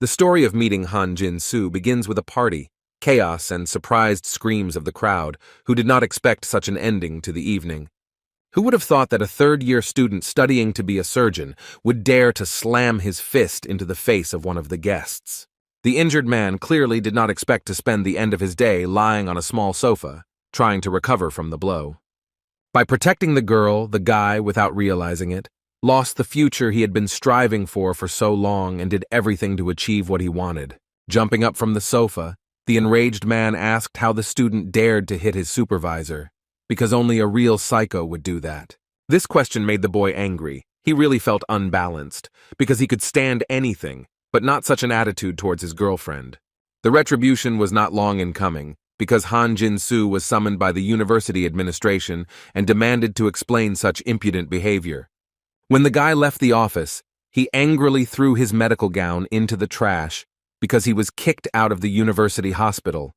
The story of meeting Han Jin-soo begins with a party, chaos, and surprised screams of the crowd, who did not expect such an ending to the evening. Who would have thought that a third-year student studying to be a surgeon would dare to slam his fist into the face of one of the guests? The injured man clearly did not expect to spend the end of his day lying on a small sofa, trying to recover from the blow. By protecting the girl, the guy, without realizing it, lost the future he had been striving for so long and did everything to achieve what he wanted. Jumping up from the sofa, the enraged man asked how the student dared to hit his supervisor, because only a real psycho would do that. This question made the boy angry. He really felt unbalanced, because he could stand anything, but not such an attitude towards his girlfriend. The retribution was not long in coming, because Han Jin-soo was summoned by the university administration and demanded to explain such impudent behavior. When the guy left the office, he angrily threw his medical gown into the trash because he was kicked out of the university hospital,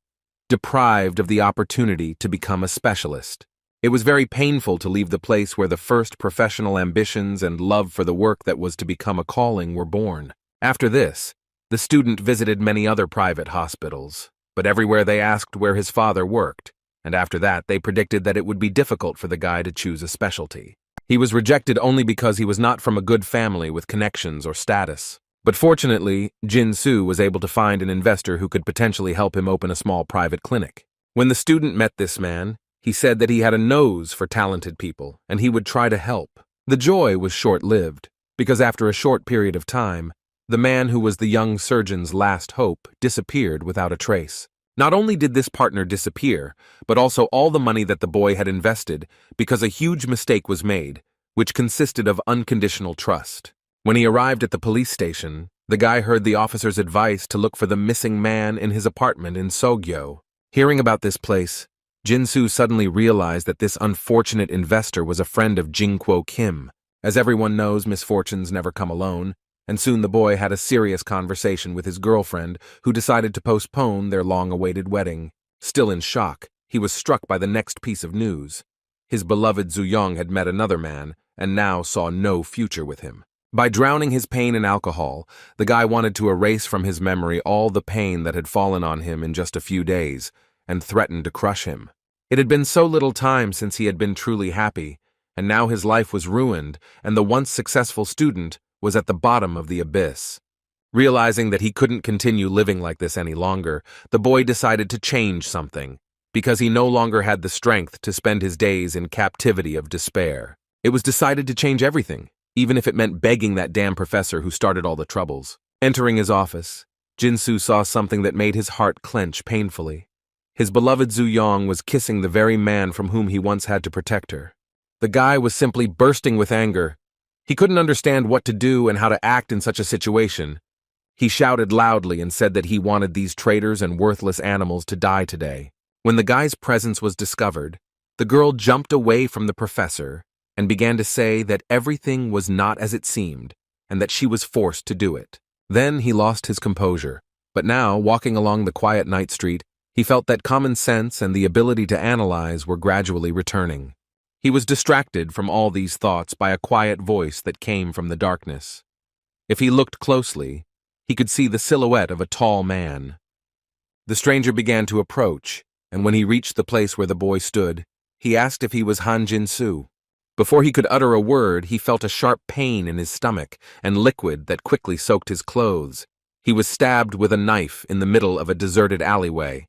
deprived of the opportunity to become a specialist. It was very painful to leave the place where the first professional ambitions and love for the work that was to become a calling were born. After this, the student visited many other private hospitals, but everywhere they asked where his father worked, and after that they predicted that it would be difficult for the guy to choose a specialty. He was rejected only because he was not from a good family with connections or status. But fortunately, Jin-soo was able to find an investor who could potentially help him open a small private clinic. When the student met this man, he said that he had a nose for talented people, and he would try to help. The joy was short-lived, because after a short period of time, the man who was the young surgeon's last hope disappeared without a trace. Not only did this partner disappear, but also all the money that the boy had invested, because a huge mistake was made, which consisted of unconditional trust. When he arrived at the police station, the guy heard the officer's advice to look for the missing man in his apartment in Sogyo. Hearing about this place, Jin-soo suddenly realized that this unfortunate investor was a friend of Jin-kwo Kim. As everyone knows, misfortunes never come alone, and soon the boy had a serious conversation with his girlfriend, who decided to postpone their long-awaited wedding. Still in shock, he was struck by the next piece of news. His beloved Zuyong had met another man, and now saw no future with him. By drowning his pain in alcohol, the guy wanted to erase from his memory all the pain that had fallen on him in just a few days, and threatened to crush him. It had been so little time since he had been truly happy, and now his life was ruined, and the once successful student was at the bottom of the abyss. Realizing that he couldn't continue living like this any longer, the boy decided to change something, because he no longer had the strength to spend his days in captivity of despair. It was decided to change everything, even if it meant begging that damn professor who started all the troubles. Entering his office, Jin-soo saw something that made his heart clench painfully. His beloved Zuyong was kissing the very man from whom he once had to protect her. The guy was simply bursting with anger. He couldn't understand what to do and how to act in such a situation. He shouted loudly and said that he wanted these traitors and worthless animals to die today. When the guy's presence was discovered, the girl jumped away from the professor and began to say that everything was not as it seemed and that she was forced to do it. Then he lost his composure, but now, walking along the quiet night street, he felt that common sense and the ability to analyze were gradually returning. He was distracted from all these thoughts by a quiet voice that came from the darkness. If he looked closely, he could see the silhouette of a tall man. The stranger began to approach, and when he reached the place where the boy stood, he asked if he was Han Jin-soo. Before he could utter a word, he felt a sharp pain in his stomach and liquid that quickly soaked his clothes. He was stabbed with a knife in the middle of a deserted alleyway.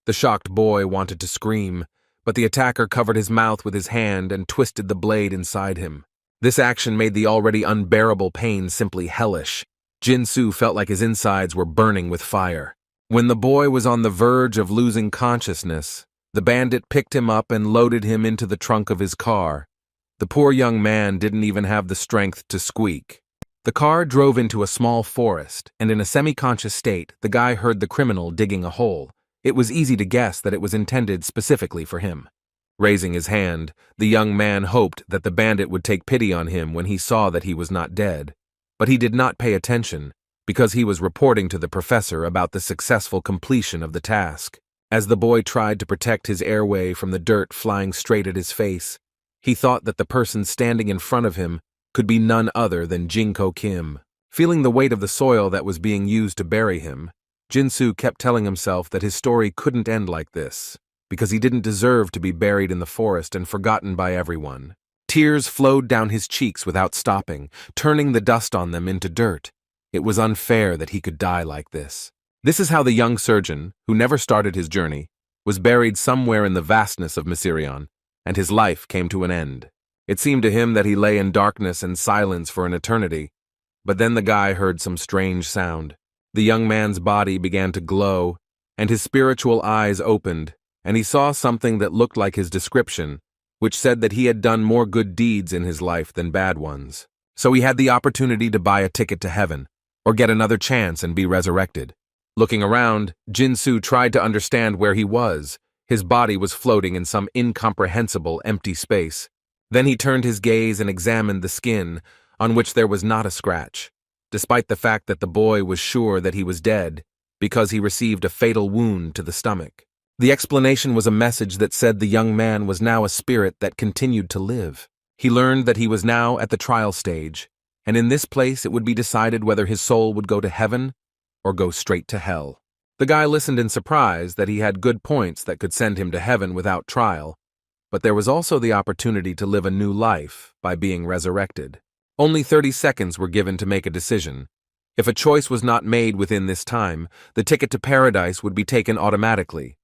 The shocked boy wanted to scream, but the attacker covered his mouth with his hand and twisted the blade inside him. This action made the already unbearable pain simply hellish. Jin-soo felt like his insides were burning with fire. When the boy was on the verge of losing consciousness, the bandit picked him up and loaded him into the trunk of his car. The poor young man didn't even have the strength to squeak. The car drove into a small forest, and in a semi-conscious state, the guy heard the criminal digging a hole. It was easy to guess that it was intended specifically for him. Raising his hand, the young man hoped that the bandit would take pity on him when he saw that he was not dead. But he did not pay attention, because he was reporting to the professor about the successful completion of the task. As the boy tried to protect his airway from the dirt flying straight at his face, he thought that the person standing in front of him could be none other than Jin-kwo Kim. Feeling the weight of the soil that was being used to bury him, Jinsu kept telling himself that his story couldn't end like this, because he didn't deserve to be buried in the forest and forgotten by everyone. Tears flowed down his cheeks without stopping, turning the dust on them into dirt. It was unfair that he could die like this. This is how the young surgeon, who never started his journey, was buried somewhere in the vastness of Myserion, and his life came to an end. It seemed to him that he lay in darkness and silence for an eternity, but then the guy heard some strange sound. The young man's body began to glow, and his spiritual eyes opened, and he saw something that looked like his description, which said that he had done more good deeds in his life than bad ones. So he had the opportunity to buy a ticket to heaven, or get another chance and be resurrected. Looking around, Jinsu tried to understand where he was. His body was floating in some incomprehensible empty space. Then he turned his gaze and examined the skin, on which there was not a scratch, despite the fact that the boy was sure that he was dead, because he received a fatal wound to the stomach. The explanation was a message that said the young man was now a spirit that continued to live. He learned that he was now at the trial stage, and in this place it would be decided whether his soul would go to heaven or go straight to hell. The guy listened in surprise that he had good points that could send him to heaven without trial, but there was also the opportunity to live a new life by being resurrected. Only 30 seconds were given to make a decision. If a choice was not made within this time, the ticket to paradise would be taken automatically.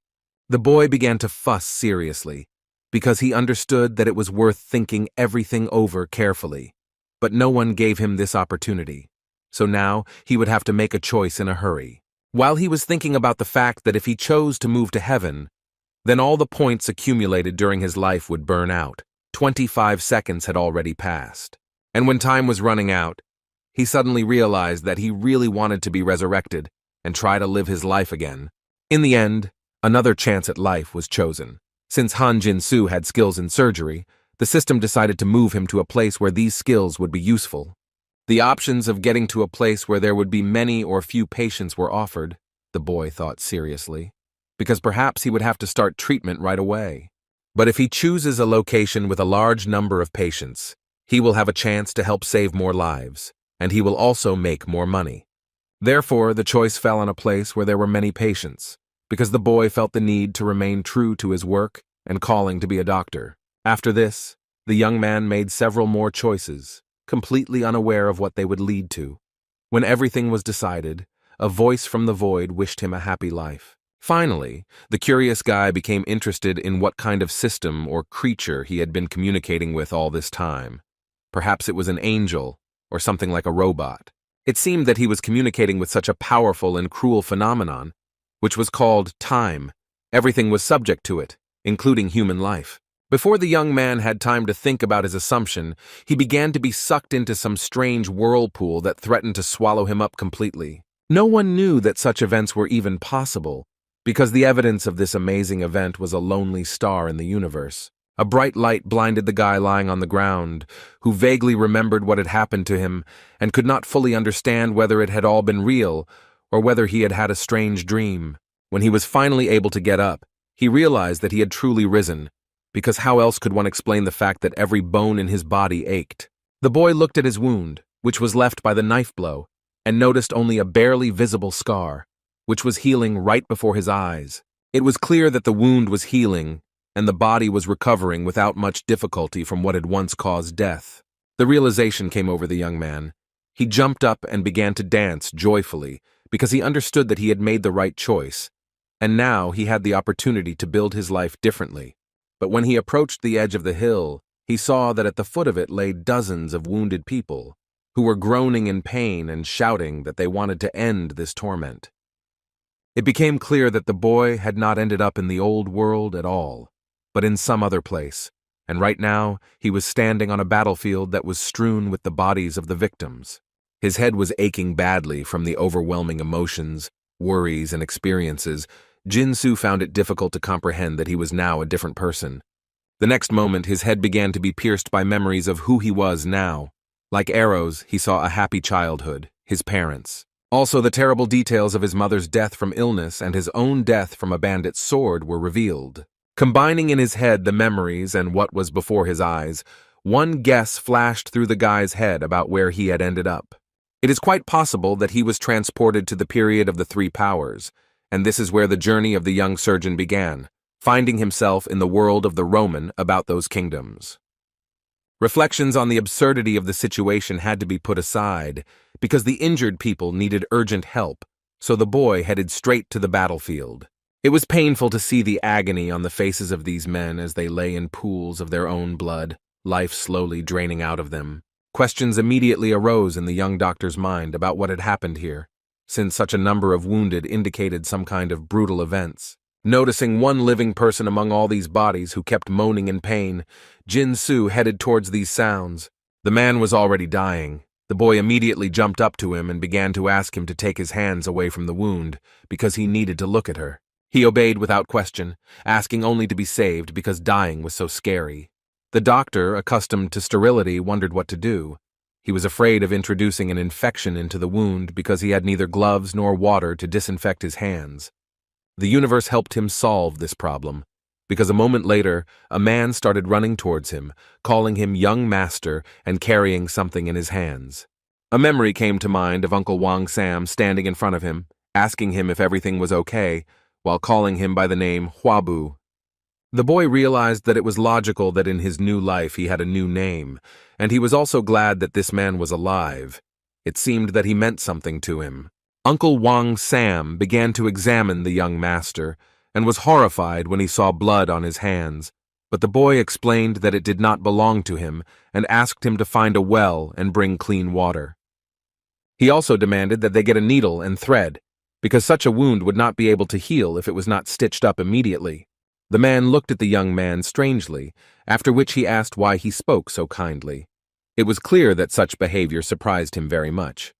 The boy began to fuss seriously, because he understood that it was worth thinking everything over carefully. But no one gave him this opportunity. So now he would have to make a choice in a hurry. While he was thinking about the fact that if he chose to move to heaven, then all the points accumulated during his life would burn out. 25 seconds had already passed. And when time was running out, he suddenly realized that he really wanted to be resurrected and try to live his life again. In the end, another chance at life was chosen. Since Han Jin-soo had skills in surgery, the system decided to move him to a place where these skills would be useful. The options of getting to a place where there would be many or few patients were offered, the boy thought seriously, because perhaps he would have to start treatment right away. But if he chooses a location with a large number of patients, he will have a chance to help save more lives, and he will also make more money. Therefore, the choice fell on a place where there were many patients, because the boy felt the need to remain true to his work and calling to be a doctor. After this, the young man made several more choices, completely unaware of what they would lead to. When everything was decided, a voice from the void wished him a happy life. Finally, the curious guy became interested in what kind of system or creature he had been communicating with all this time. Perhaps it was an angel, or something like a robot. It seemed that he was communicating with such a powerful and cruel phenomenon, which was called time. Everything was subject to it, including human life. Before the young man had time to think about his assumption, he began to be sucked into some strange whirlpool that threatened to swallow him up completely. No one knew that such events were even possible, because the evidence of this amazing event was a lonely star in the universe. A bright light blinded the guy lying on the ground, who vaguely remembered what had happened to him and could not fully understand whether it had all been real or whether he had had a strange dream. When he was finally able to get up, he realized that he had truly risen, because how else could one explain the fact that every bone in his body ached? The boy looked at his wound, which was left by the knife blow, and noticed only a barely visible scar, which was healing right before his eyes. It was clear that the wound was healing, and the body was recovering without much difficulty from what had once caused death. The realization came over the young man. He jumped up and began to dance joyfully, because he understood that he had made the right choice, and now he had the opportunity to build his life differently. But when he approached the edge of the hill, he saw that at the foot of it lay dozens of wounded people, who were groaning in pain and shouting that they wanted to end this torment. It became clear that the boy had not ended up in the old world at all, but in some other place, and right now he was standing on a battlefield that was strewn with the bodies of the victims. His head was aching badly from the overwhelming emotions, worries, and experiences. Jin-soo found it difficult to comprehend that he was now a different person. The next moment, his head began to be pierced by memories of who he was now. Like arrows, he saw a happy childhood, his parents. Also, the terrible details of his mother's death from illness and his own death from a bandit's sword were revealed. Combining in his head the memories and what was before his eyes, one guess flashed through the guy's head about where he had ended up. It is quite possible that he was transported to the period of the three powers, and this is where the journey of the young surgeon began, finding himself in the world of the Roman about those kingdoms. Reflections on the absurdity of the situation had to be put aside, because the injured people needed urgent help, so the boy headed straight to the battlefield. It was painful to see the agony on the faces of these men as they lay in pools of their own blood, life slowly draining out of them. Questions immediately arose in the young doctor's mind about what had happened here, since such a number of wounded indicated some kind of brutal events. Noticing one living person among all these bodies who kept moaning in pain, Jin-Soo headed towards these sounds. The man was already dying. The boy immediately jumped up to him and began to ask him to take his hands away from the wound, because he needed to look at her. He obeyed without question, asking only to be saved because dying was so scary. The doctor, accustomed to sterility, wondered what to do. He was afraid of introducing an infection into the wound because he had neither gloves nor water to disinfect his hands. The universe helped him solve this problem, because a moment later, a man started running towards him, calling him young master and carrying something in his hands. A memory came to mind of Uncle Wang Sam standing in front of him, asking him if everything was okay, while calling him by the name Huabu. The boy realized that it was logical that in his new life he had a new name, and he was also glad that this man was alive. It seemed that he meant something to him. Uncle Wang Sam began to examine the young master, and was horrified when he saw blood on his hands, but the boy explained that it did not belong to him and asked him to find a well and bring clean water. He also demanded that they get a needle and thread, because such a wound would not be able to heal if it was not stitched up immediately. The man looked at the young man strangely, after which he asked why he spoke so kindly. It was clear that such behavior surprised him very much.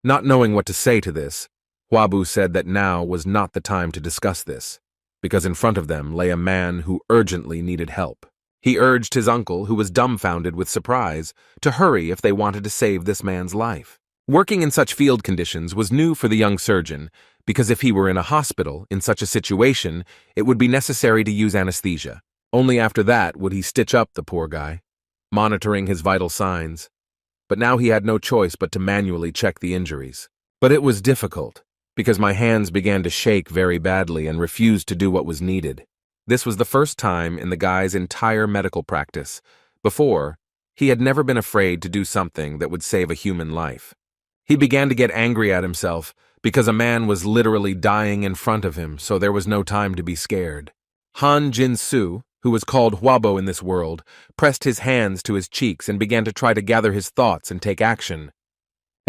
Not knowing what to say to this, Huabu said that now was not the time to discuss this, because in front of them lay a man who urgently needed help. He urged his uncle, who was dumbfounded with surprise, to hurry if they wanted to save this man's life. Working in such field conditions was new for the young surgeon, because if he were in a hospital in such a situation, it would be necessary to use anesthesia. Only after that would he stitch up the poor guy, monitoring his vital signs. But now he had no choice but to manually check the injuries. But it was difficult, because my hands began to shake very badly and refused to do what was needed. This was the first time in the guy's entire medical practice. Before, he had never been afraid to do something that would save a human life. He began to get angry at himself, because a man was literally dying in front of him, so there was no time to be scared. Han Jin-Soo, who was called Huabo in this world, pressed his hands to his cheeks and began to try to gather his thoughts and take action.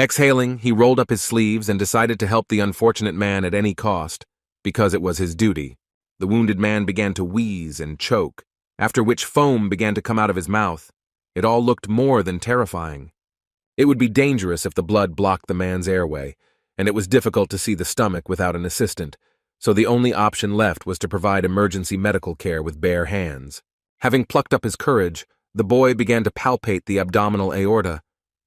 Exhaling, he rolled up his sleeves and decided to help the unfortunate man at any cost, because it was his duty. The wounded man began to wheeze and choke, after which foam began to come out of his mouth. It all looked more than terrifying. It would be dangerous if the blood blocked the man's airway, and it was difficult to see the stomach without an assistant, so the only option left was to provide emergency medical care with bare hands. Having plucked up his courage, the boy began to palpate the abdominal aorta,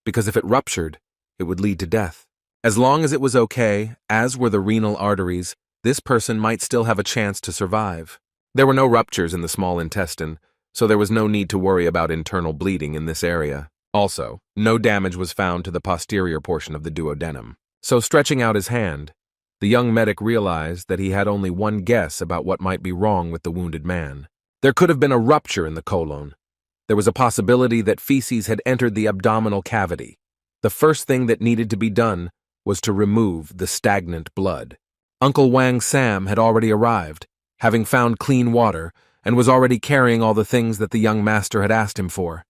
because if it ruptured, it would lead to death. As long as it was okay, as were the renal arteries, this person might still have a chance to survive. There were no ruptures in the small intestine, so there was no need to worry about internal bleeding in this area. Also, no damage was found to the posterior portion of the duodenum. So stretching out his hand, the young medic realized that he had only one guess about what might be wrong with the wounded man. There could have been a rupture in the colon. There was a possibility that feces had entered the abdominal cavity. The first thing that needed to be done was to remove the stagnant blood. Uncle Wang Sam had already arrived, having found clean water, and was already carrying all the things that the young master had asked him for.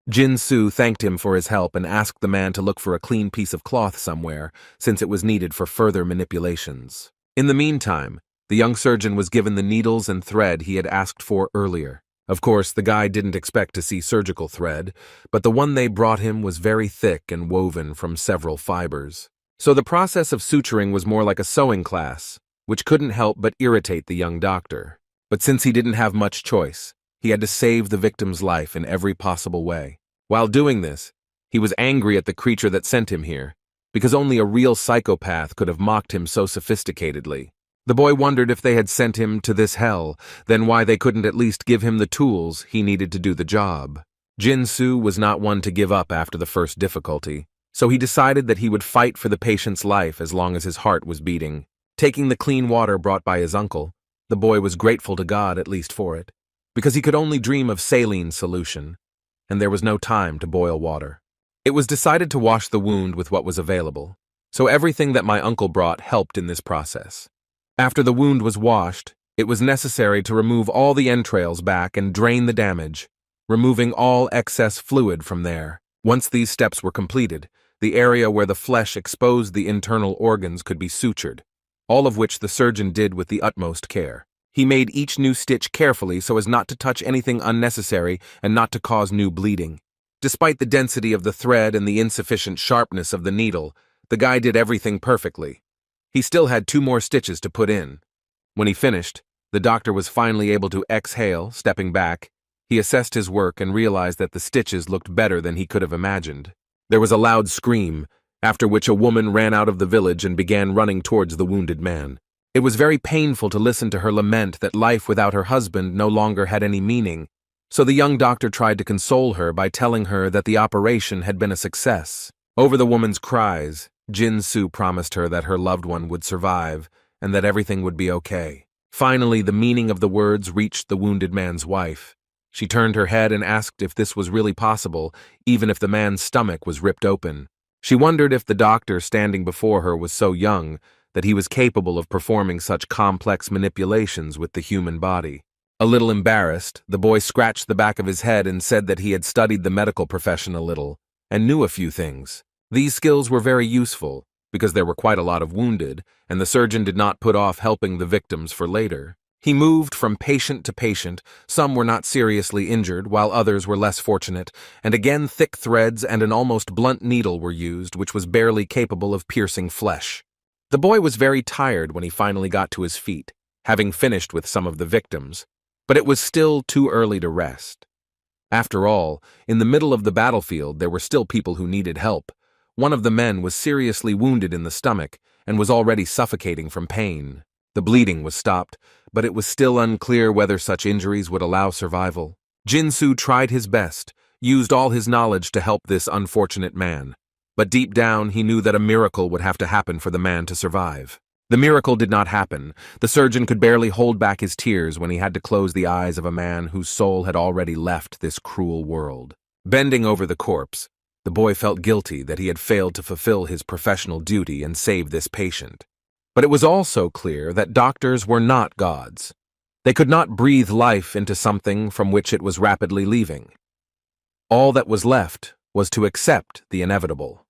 Jin-Soo thanked him for his help and asked the man to look for a clean piece of cloth somewhere, since it was needed for further manipulations. In the meantime, the young surgeon was given the needles and thread he had asked for earlier. Of course, the guy didn't expect to see surgical thread, but the one they brought him was very thick and woven from several fibers. So the process of suturing was more like a sewing class, which couldn't help but irritate the young doctor. But since he didn't have much choice, he had to save the victim's life in every possible way. While doing this, he was angry at the creature that sent him here, because only a real psychopath could have mocked him so sophisticatedly. The boy wondered if they had sent him to this hell, then why they couldn't at least give him the tools he needed to do the job. Jin-Soo was not one to give up after the first difficulty, So he decided that he would fight for the patient's life as long as his heart was beating. Taking the clean water brought by his uncle, the boy was grateful to God at least for it, because he could only dream of saline solution, and there was no time to boil water. It was decided to wash the wound with what was available, so everything that my uncle brought helped in this process. After the wound was washed, it was necessary to remove all the entrails back and drain the damage, removing all excess fluid from there. Once these steps were completed, the area where the flesh exposed the internal organs could be sutured, all of which the surgeon did with the utmost care. He made each new stitch carefully so as not to touch anything unnecessary and not to cause new bleeding. Despite the density of the thread and the insufficient sharpness of the needle, the guy did everything perfectly. He still had 2 more stitches to put in. When he finished, the doctor was finally able to exhale, stepping back. He assessed his work and realized that the stitches looked better than he could have imagined. There was a loud scream, after which a woman ran out of the village and began running towards the wounded man. It was very painful to listen to her lament that life without her husband no longer had any meaning, so the young doctor tried to console her by telling her that the operation had been a success. Over the woman's cries, Jin-soo promised her that her loved one would survive and that everything would be okay. Finally, the meaning of the words reached the wounded man's wife. She turned her head and asked if this was really possible, even if the man's stomach was ripped open. She wondered if the doctor standing before her was so young that he was capable of performing such complex manipulations with the human body. A little embarrassed, the boy scratched the back of his head and said that he had studied the medical profession a little and knew a few things. These skills were very useful because there were quite a lot of wounded, and the surgeon did not put off helping the victims for later. He moved from patient to patient. Some were not seriously injured, while others were less fortunate, and again thick threads and an almost blunt needle were used, which was barely capable of piercing flesh. The boy was very tired when he finally got to his feet, having finished with some of the victims, but it was still too early to rest. After all, in the middle of the battlefield there were still people who needed help. One of the men was seriously wounded in the stomach and was already suffocating from pain. The bleeding was stopped, but it was still unclear whether such injuries would allow survival. Jin-soo tried his best, used all his knowledge to help this unfortunate man, but deep down he knew that a miracle would have to happen for the man to survive. The miracle did not happen. The surgeon could barely hold back his tears when he had to close the eyes of a man whose soul had already left this cruel world. Bending over the corpse, the boy felt guilty that he had failed to fulfill his professional duty and save this patient. But it was also clear that doctors were not gods. They could not breathe life into something from which it was rapidly leaving. All that was left was to accept the inevitable.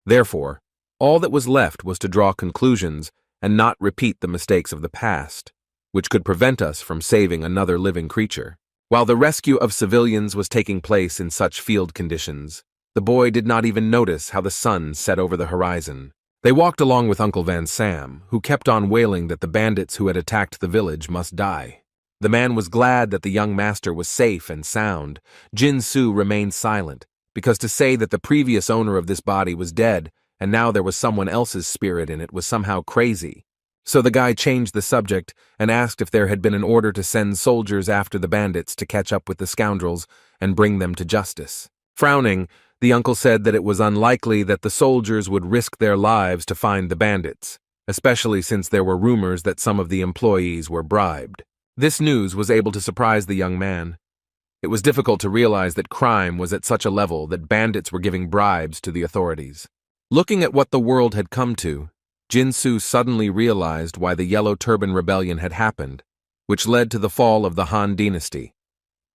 Therefore, all that was left was to draw conclusions and not repeat the mistakes of the past, which could prevent us from saving another living creature. While the rescue of civilians was taking place in such field conditions, the boy did not even notice how the sun set over the horizon. They walked along with Uncle Van Sam, who kept on wailing that the bandits who had attacked the village must die. The man was glad that the young master was safe and sound. Jin-soo remained silent, because to say that the previous owner of this body was dead and now there was someone else's spirit in it was somehow crazy. So the guy changed the subject and asked if there had been an order to send soldiers after the bandits to catch up with the scoundrels and bring them to justice. Frowning, the uncle said that it was unlikely that the soldiers would risk their lives to find the bandits, especially since there were rumors that some of the employees were bribed. This news was able to surprise the young man. It was difficult to realize that crime was at such a level that bandits were giving bribes to the authorities. Looking at what the world had come to, Jin-soo suddenly realized why the Yellow Turban Rebellion had happened, which led to the fall of the Han dynasty.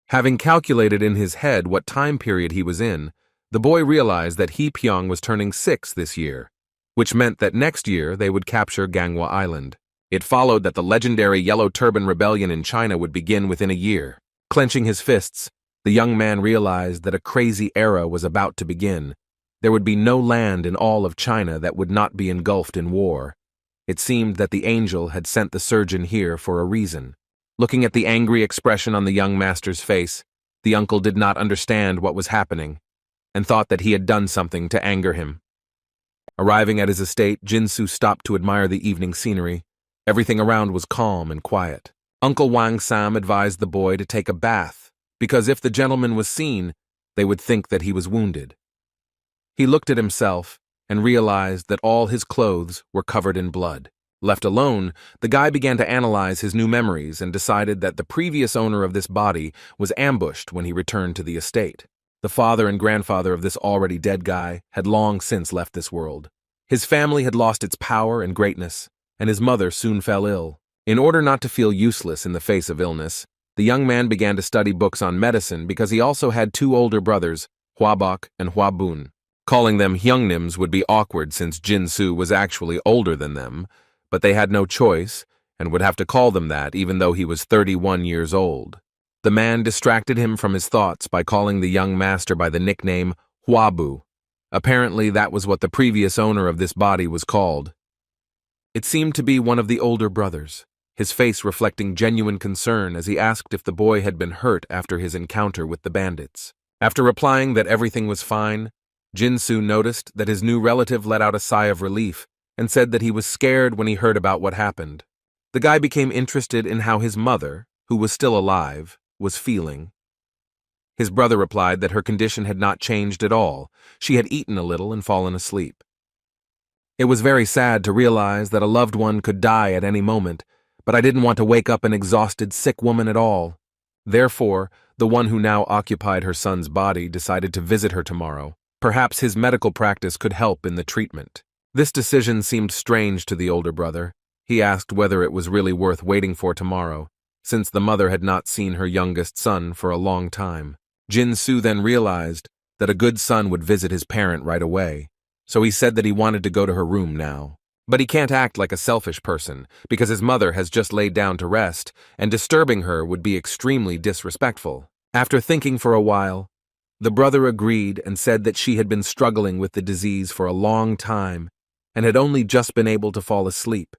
Having calculated in his head what time period he was in, the boy realized that Hee-pyong was turning 6 this year, which meant that next year they would capture Ganghwa Island. It followed that the legendary Yellow Turban Rebellion in China would begin within a year. Clenching his fists, the young man realized that a crazy era was about to begin. There would be no land in all of China that would not be engulfed in war. It seemed that the angel had sent the surgeon here for a reason. Looking at the angry expression on the young master's face, the uncle did not understand what was happening, and thought that he had done something to anger him. Arriving at his estate, Jin-soo stopped to admire the evening scenery. Everything around was calm and quiet. Uncle Wang Sam advised the boy to take a bath, because if the gentleman was seen, they would think that he was wounded. He looked at himself and realized that all his clothes were covered in blood. Left alone, the guy began to analyze his new memories and decided that the previous owner of this body was ambushed when he returned to the estate. The father and grandfather of this already dead guy had long since left this world. His family had lost its power and greatness, and his mother soon fell ill. In order not to feel useless in the face of illness, the young man began to study books on medicine because he also had two older brothers, Hwabok and Hwabun. Calling them Hyungnims would be awkward since Jin-soo was actually older than them, but they had no choice and would have to call them that even though he was 31 years old. The man distracted him from his thoughts by calling the young master by the nickname Hwabu. Apparently that was what the previous owner of this body was called. It seemed to be one of the older brothers, his face reflecting genuine concern as he asked if the boy had been hurt after his encounter with the bandits. After replying that everything was fine, Jin-soo noticed that his new relative let out a sigh of relief and said that he was scared when he heard about what happened. The guy became interested in how his mother, who was still alive, was feeling. His brother replied that her condition had not changed at all. She had eaten a little and fallen asleep. It was very sad to realize that a loved one could die at any moment, but I didn't want to wake up an exhausted, sick woman at all. Therefore, the one who now occupied her son's body decided to visit her tomorrow. Perhaps his medical practice could help in the treatment. This decision seemed strange to the older brother. He asked whether it was really worth waiting for tomorrow, since the mother had not seen her youngest son for a long time. Jin-soo then realized that a good son would visit his parent right away, so he said that he wanted to go to her room now. But he can't act like a selfish person, because his mother has just laid down to rest, and disturbing her would be extremely disrespectful. After thinking for a while, the brother agreed and said that she had been struggling with the disease for a long time and had only just been able to fall asleep.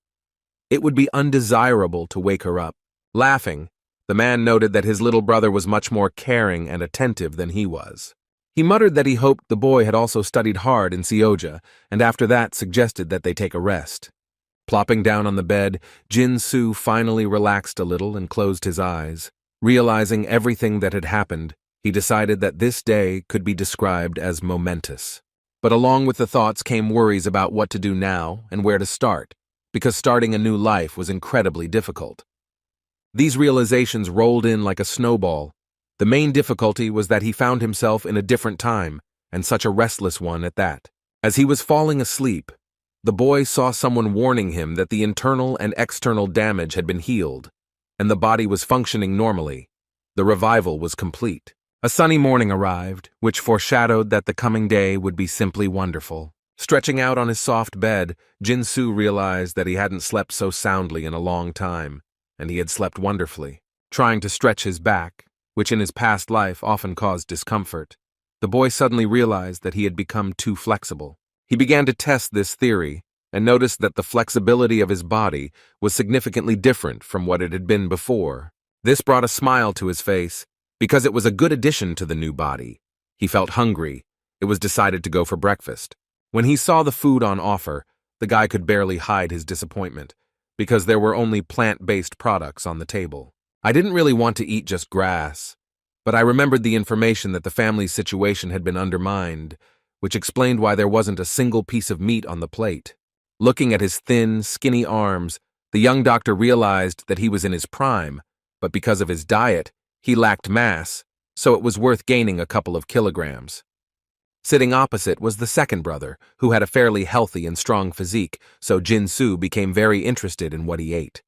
It would be undesirable to wake her up. Laughing, the man noted that his little brother was much more caring and attentive than he was. He muttered that he hoped the boy had also studied hard in Seoja, and after that suggested that they take a rest. Plopping down on the bed, Jin-soo finally relaxed a little and closed his eyes. Realizing everything that had happened, he decided that this day could be described as momentous. But along with the thoughts came worries about what to do now and where to start, because starting a new life was incredibly difficult. These realizations rolled in like a snowball. The main difficulty was that he found himself in a different time, and such a restless one at that. As he was falling asleep, the boy saw someone warning him that the internal and external damage had been healed, and the body was functioning normally. The revival was complete. A sunny morning arrived, which foreshadowed that the coming day would be simply wonderful. Stretching out on his soft bed, Jin-soo realized that he hadn't slept so soundly in a long time, and he had slept wonderfully. Trying to stretch his back, which in his past life often caused discomfort, the boy suddenly realized that he had become too flexible. He began to test this theory and noticed that the flexibility of his body was significantly different from what it had been before. This brought a smile to his face, because it was a good addition to the new body. He felt hungry. It was decided to go for breakfast. When he saw the food on offer, the guy could barely hide his disappointment, because there were only plant-based products on the table. I didn't really want to eat just grass, but I remembered the information that the family's situation had been undermined, which explained why there wasn't a single piece of meat on the plate. Looking at his thin, skinny arms, the young doctor realized that he was in his prime, but because of his diet, he lacked mass, so it was worth gaining a couple of kilograms. Sitting opposite was the second brother, who had a fairly healthy and strong physique, so Jin-soo became very interested in what he ate.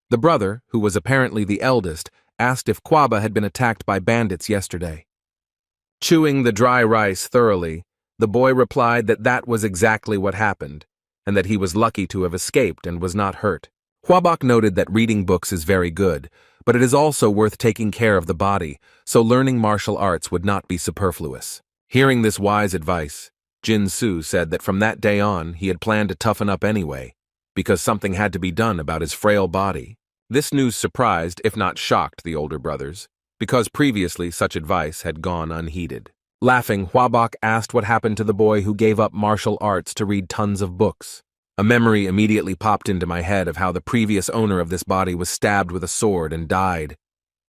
The brother, who was apparently the eldest, asked if Kwaba had been attacked by bandits yesterday. Chewing the dry rice thoroughly, the boy replied that that was exactly what happened, and that he was lucky to have escaped and was not hurt. Hwabok noted that reading books is very good, but it is also worth taking care of the body, so learning martial arts would not be superfluous. Hearing this wise advice, Jin-soo said that from that day on he had planned to toughen up anyway, because something had to be done about his frail body. This news surprised, if not shocked, the older brothers, because previously such advice had gone unheeded. Laughing, Hwabok asked what happened to the boy who gave up martial arts to read tons of books. A memory immediately popped into my head of how the previous owner of this body was stabbed with a sword and died.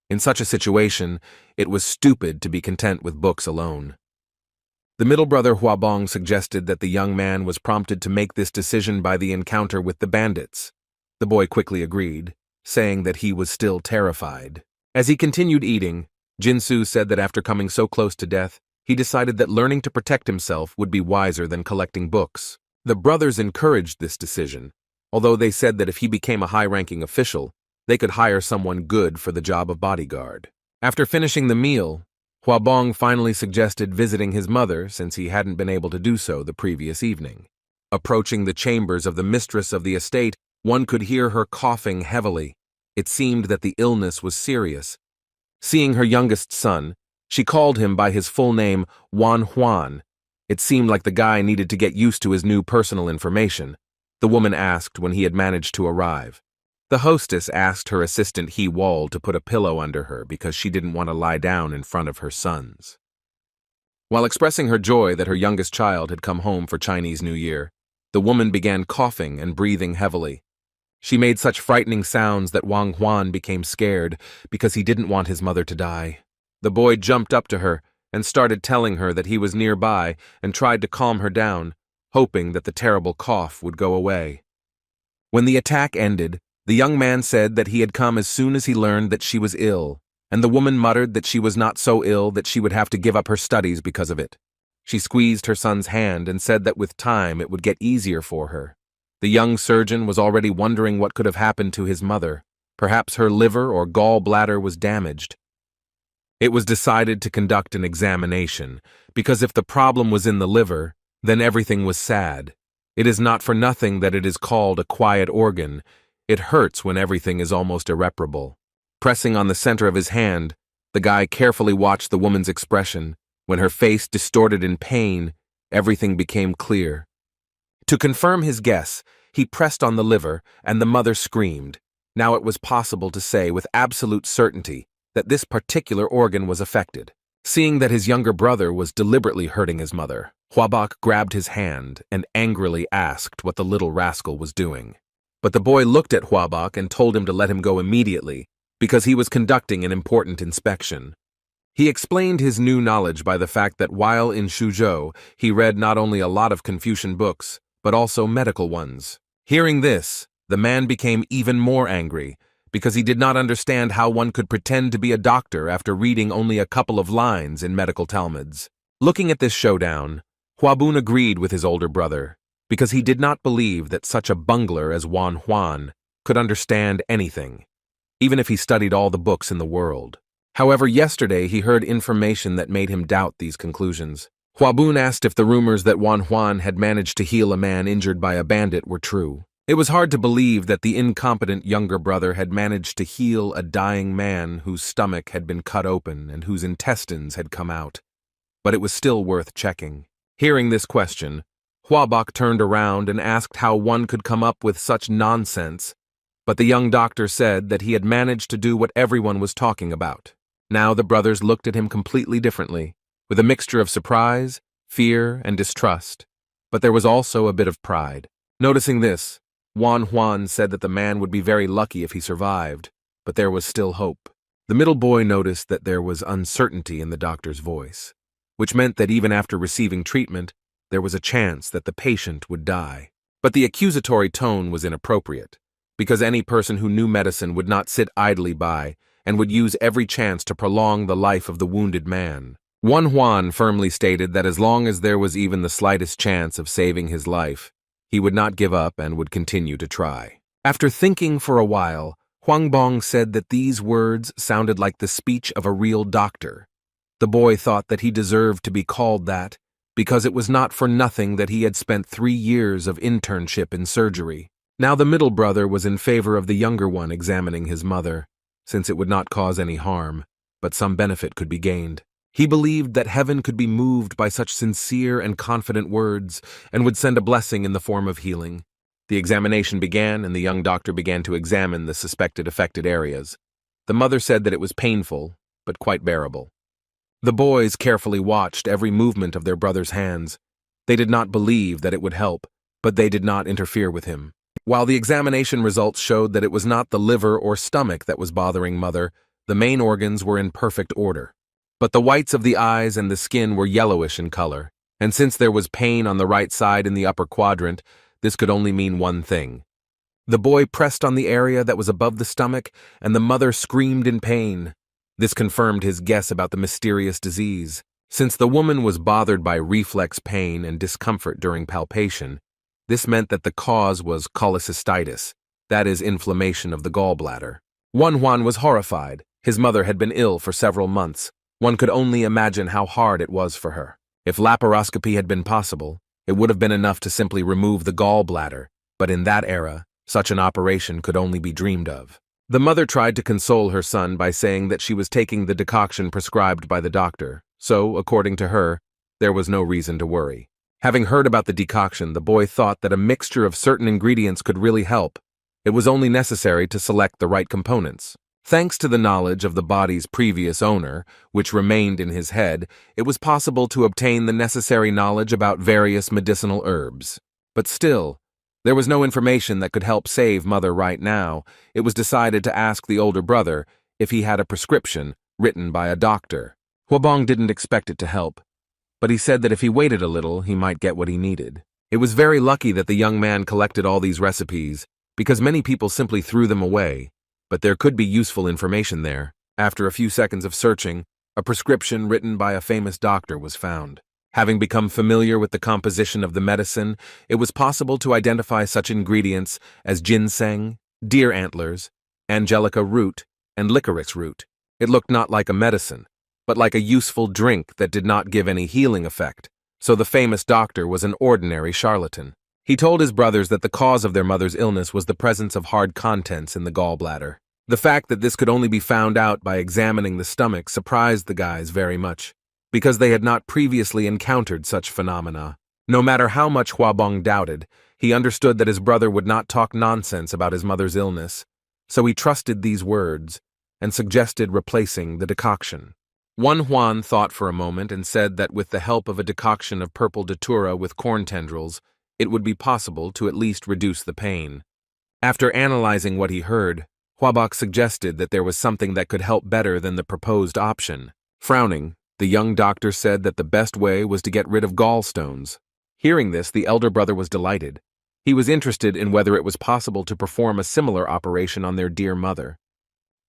In such a situation, it was stupid to be content with books alone. The middle brother Huabong suggested that the young man was prompted to make this decision by the encounter with the bandits. The boy quickly agreed, saying that he was still terrified. As he continued eating, Jinsu said that after coming so close to death, he decided that learning to protect himself would be wiser than collecting books. The brothers encouraged this decision, although they said that if he became a high-ranking official, they could hire someone good for the job of bodyguard. After finishing the meal, Huabong finally suggested visiting his mother since he hadn't been able to do so the previous evening. Approaching the chambers of the mistress of the estate, one could hear her coughing heavily. It seemed that the illness was serious. Seeing her youngest son, she called him by his full name, Wan Huan. It seemed like the guy needed to get used to his new personal information. The woman asked when he had managed to arrive. The hostess asked her assistant He Wall to put a pillow under her because she didn't want to lie down in front of her sons. While expressing her joy that her youngest child had come home for Chinese New Year, the woman began coughing and breathing heavily. She made such frightening sounds that Wang Huan became scared because he didn't want his mother to die. The boy jumped up to her and started telling her that he was nearby and tried to calm her down, hoping that the terrible cough would go away. When the attack ended, the young man said that he had come as soon as he learned that she was ill, and the woman muttered that she was not so ill that she would have to give up her studies because of it. She squeezed her son's hand and said that with time it would get easier for her. The young surgeon was already wondering what could have happened to his mother. Perhaps her liver or gallbladder was damaged. It was decided to conduct an examination, because if the problem was in the liver, then everything was sad. It is not for nothing that it is called a quiet organ. It hurts when everything is almost irreparable. Pressing on the center of his hand, the guy carefully watched the woman's expression. When her face distorted in pain, everything became clear. To confirm his guess, he pressed on the liver, and the mother screamed. Now it was possible to say with absolute certainty that this particular organ was affected. Seeing that his younger brother was deliberately hurting his mother, Huabok grabbed his hand and angrily asked what the little rascal was doing. But the boy looked at Huabok and told him to let him go immediately, because he was conducting an important inspection. He explained his new knowledge by the fact that while in Suzhou, he read not only a lot of Confucian books, but also medical ones. Hearing this, the man became even more angry, because he did not understand how one could pretend to be a doctor after reading only a couple of lines in medical Talmuds. Looking at this showdown, Huabun agreed with his older brother, because he did not believe that such a bungler as Wan Huan could understand anything, even if he studied all the books in the world. However, yesterday he heard information that made him doubt these conclusions. Huabun asked if the rumors that Wan Huan had managed to heal a man injured by a bandit were true. It was hard to believe that the incompetent younger brother had managed to heal a dying man whose stomach had been cut open and whose intestines had come out. But it was still worth checking. Hearing this question, Huabok turned around and asked how one could come up with such nonsense, but the young doctor said that he had managed to do what everyone was talking about. Now the brothers looked at him completely differently, with a mixture of surprise, fear, and distrust, but there was also a bit of pride. Noticing this, Wan Huan said that the man would be very lucky if he survived, but there was still hope. The middle boy noticed that there was uncertainty in the doctor's voice, which meant that even after receiving treatment, there was a chance that the patient would die. But the accusatory tone was inappropriate, because any person who knew medicine would not sit idly by and would use every chance to prolong the life of the wounded man. Wan Huan firmly stated that as long as there was even the slightest chance of saving his life, he would not give up and would continue to try. After thinking for a while, Huangbong said that these words sounded like the speech of a real doctor. The boy thought that he deserved to be called that, because it was not for nothing that he had spent 3 years of internship in surgery. Now the middle brother was in favor of the younger one examining his mother, since it would not cause any harm, but some benefit could be gained. He believed that heaven could be moved by such sincere and confident words and would send a blessing in the form of healing. The examination began, and the young doctor began to examine the suspected affected areas. The mother said that it was painful, but quite bearable. The boys carefully watched every movement of their brother's hands. They did not believe that it would help, but they did not interfere with him. While the examination results showed that it was not the liver or stomach that was bothering mother, the main organs were in perfect order. But the whites of the eyes and the skin were yellowish in color. And since there was pain on the right side in the upper quadrant, this could only mean one thing. The boy pressed on the area that was above the stomach, and the mother screamed in pain. This confirmed his guess about the mysterious disease. Since the woman was bothered by reflex pain and discomfort during palpation, this meant that the cause was cholecystitis, that is, inflammation of the gallbladder. Juan was horrified. His mother had been ill for several months. One could only imagine how hard it was for her. If laparoscopy had been possible, it would have been enough to simply remove the gallbladder, but in that era, such an operation could only be dreamed of. The mother tried to console her son by saying that she was taking the decoction prescribed by the doctor, so, according to her, there was no reason to worry. Having heard about the decoction, the boy thought that a mixture of certain ingredients could really help. It was only necessary to select the right components. Thanks to the knowledge of the body's previous owner, which remained in his head, it was possible to obtain the necessary knowledge about various medicinal herbs. But still, there was no information that could help save Mother right now. It was decided to ask the older brother if he had a prescription written by a doctor. Huabong didn't expect it to help, but he said that if he waited a little, he might get what he needed. It was very lucky that the young man collected all these recipes, because many people simply threw them away. But there could be useful information there. After a few seconds of searching, a prescription written by a famous doctor was found. Having become familiar with the composition of the medicine, it was possible to identify such ingredients as ginseng, deer antlers, angelica root, and licorice root. It looked not like a medicine, but like a useful drink that did not give any healing effect, so the famous doctor was an ordinary charlatan. He told his brothers that the cause of their mother's illness was the presence of hard contents in the gallbladder. The fact that this could only be found out by examining the stomach surprised the guys very much, because they had not previously encountered such phenomena. No matter how much Huabong doubted, he understood that his brother would not talk nonsense about his mother's illness, so he trusted these words and suggested replacing the decoction. Juan thought for a moment and said that with the help of a decoction of purple datura with corn tendrils, it would be possible to at least reduce the pain. After analyzing what he heard, Huabok suggested that there was something that could help better than the proposed option. Frowning, the young doctor said that the best way was to get rid of gallstones. Hearing this, the elder brother was delighted. He was interested in whether it was possible to perform a similar operation on their dear mother.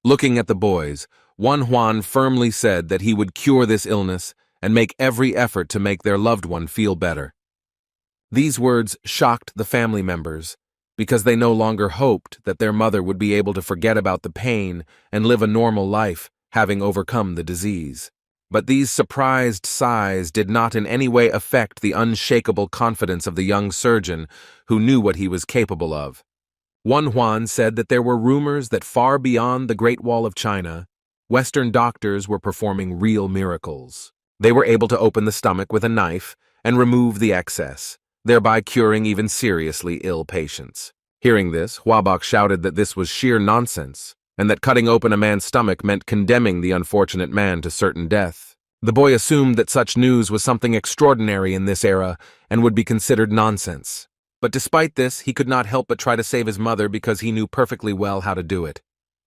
Looking at the boys, Juan firmly said that he would cure this illness and make every effort to make their loved one feel better. These words shocked the family members, because they no longer hoped that their mother would be able to forget about the pain and live a normal life, having overcome the disease. But these surprised sighs did not in any way affect the unshakable confidence of the young surgeon, who knew what he was capable of. Juan said that there were rumors that far beyond the Great Wall of China, Western doctors were performing real miracles. They were able to open the stomach with a knife and remove the excess, thereby curing even seriously ill patients. Hearing this, Huabok shouted that this was sheer nonsense, and that cutting open a man's stomach meant condemning the unfortunate man to certain death. The boy assumed that such news was something extraordinary in this era and would be considered nonsense. But despite this, he could not help but try to save his mother because he knew perfectly well how to do it.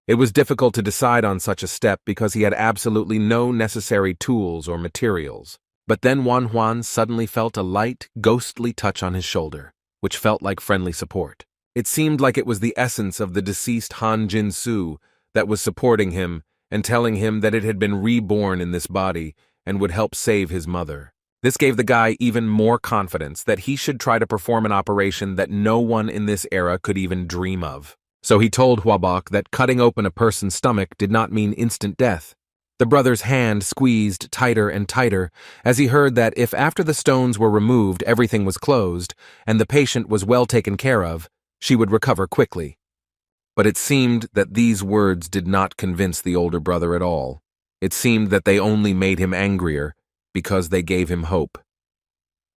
It was difficult to decide on such a step because he had absolutely no necessary tools or materials. But then Juan suddenly felt a light, ghostly touch on his shoulder, which felt like friendly support. It seemed like it was the essence of the deceased Han Jin-su that was supporting him and telling him that it had been reborn in this body and would help save his mother. This gave the guy even more confidence that he should try to perform an operation that no one in this era could even dream of. So he told Huabok that cutting open a person's stomach did not mean instant death. The brother's hand squeezed tighter and tighter as he heard that if after the stones were removed everything was closed and the patient was well taken care of, she would recover quickly. But it seemed that these words did not convince the older brother at all. It seemed that they only made him angrier because they gave him hope.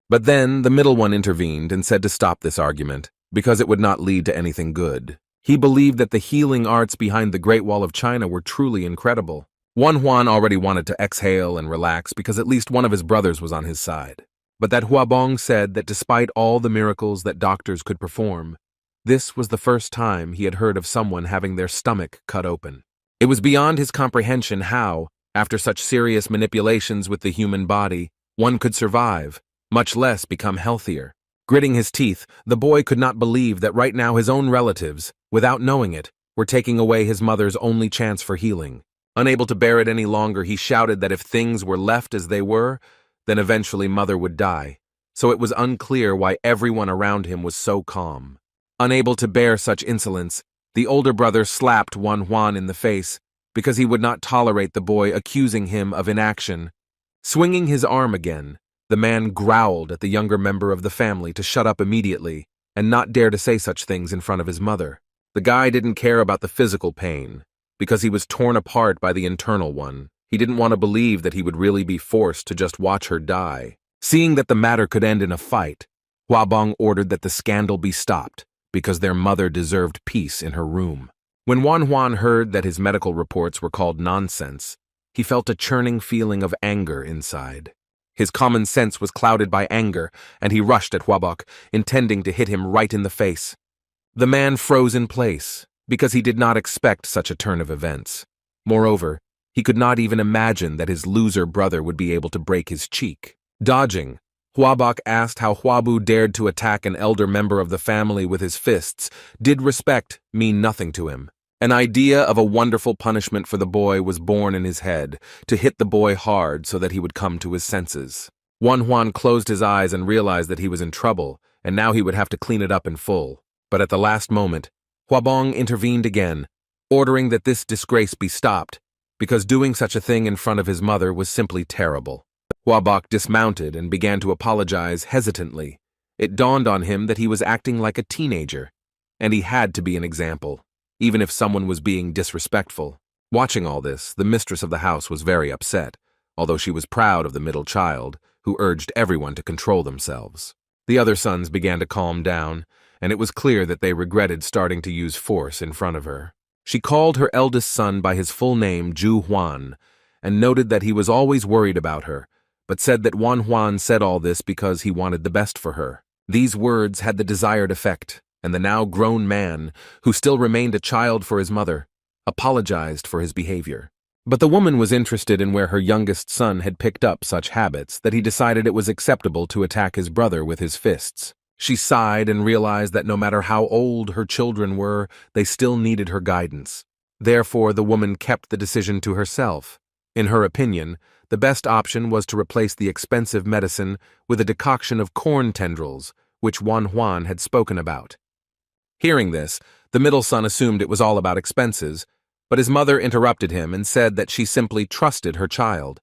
But then the middle one intervened and said to stop this argument because it would not lead to anything good. He believed that the healing arts behind the Great Wall of China were truly incredible. Juan already wanted to exhale and relax because at least one of his brothers was on his side. But that Huabong said that despite all the miracles that doctors could perform, this was the first time he had heard of someone having their stomach cut open. It was beyond his comprehension how, after such serious manipulations with the human body, one could survive, much less become healthier. Gritting his teeth, the boy could not believe that right now his own relatives, without knowing it, were taking away his mother's only chance for healing. Unable to bear it any longer, he shouted that if things were left as they were, then eventually mother would die. So it was unclear why everyone around him was so calm. Unable to bear such insolence, the older brother slapped Manhwa in the face because he would not tolerate the boy accusing him of inaction. Swinging his arm again, the man growled at the younger member of the family to shut up immediately and not dare to say such things in front of his mother. The guy didn't care about the physical pain, because he was torn apart by the internal one. He didn't want to believe that he would really be forced to just watch her die. Seeing that the matter could end in a fight, Huabong ordered that the scandal be stopped, because their mother deserved peace in her room. When Manhwa heard that his medical reports were called nonsense, he felt a churning feeling of anger inside. His common sense was clouded by anger, and he rushed at Huabong, intending to hit him right in the face. The man froze in place, because he did not expect such a turn of events. Moreover, he could not even imagine that his loser brother would be able to break his cheek. Dodging, Huabong asked how Huabu dared to attack an elder member of the family with his fists. Did respect mean nothing to him? An idea of a wonderful punishment for the boy was born in his head, to hit the boy hard so that he would come to his senses. Manhwa closed his eyes and realized that he was in trouble, and now he would have to clean it up in full. But at the last moment, Huabong intervened again, ordering that this disgrace be stopped, because doing such a thing in front of his mother was simply terrible. Huabong dismounted and began to apologize hesitantly. It dawned on him that he was acting like a teenager, and he had to be an example, even if someone was being disrespectful. Watching all this, the mistress of the house was very upset, although she was proud of the middle child, who urged everyone to control themselves. The other sons began to calm down, and it was clear that they regretted starting to use force in front of her. She called her eldest son by his full name, Ju Huan, and noted that he was always worried about her, but said that Manhwa said all this because he wanted the best for her. These words had the desired effect, and the now grown man, who still remained a child for his mother, apologized for his behavior. But the woman was interested in where her youngest son had picked up such habits that he decided it was acceptable to attack his brother with his fists. She sighed and realized that no matter how old her children were, they still needed her guidance. Therefore, the woman kept the decision to herself. In her opinion, the best option was to replace the expensive medicine with a decoction of corn tendrils, which Manhwa had spoken about. Hearing this, the middle son assumed it was all about expenses, but his mother interrupted him and said that she simply trusted her child.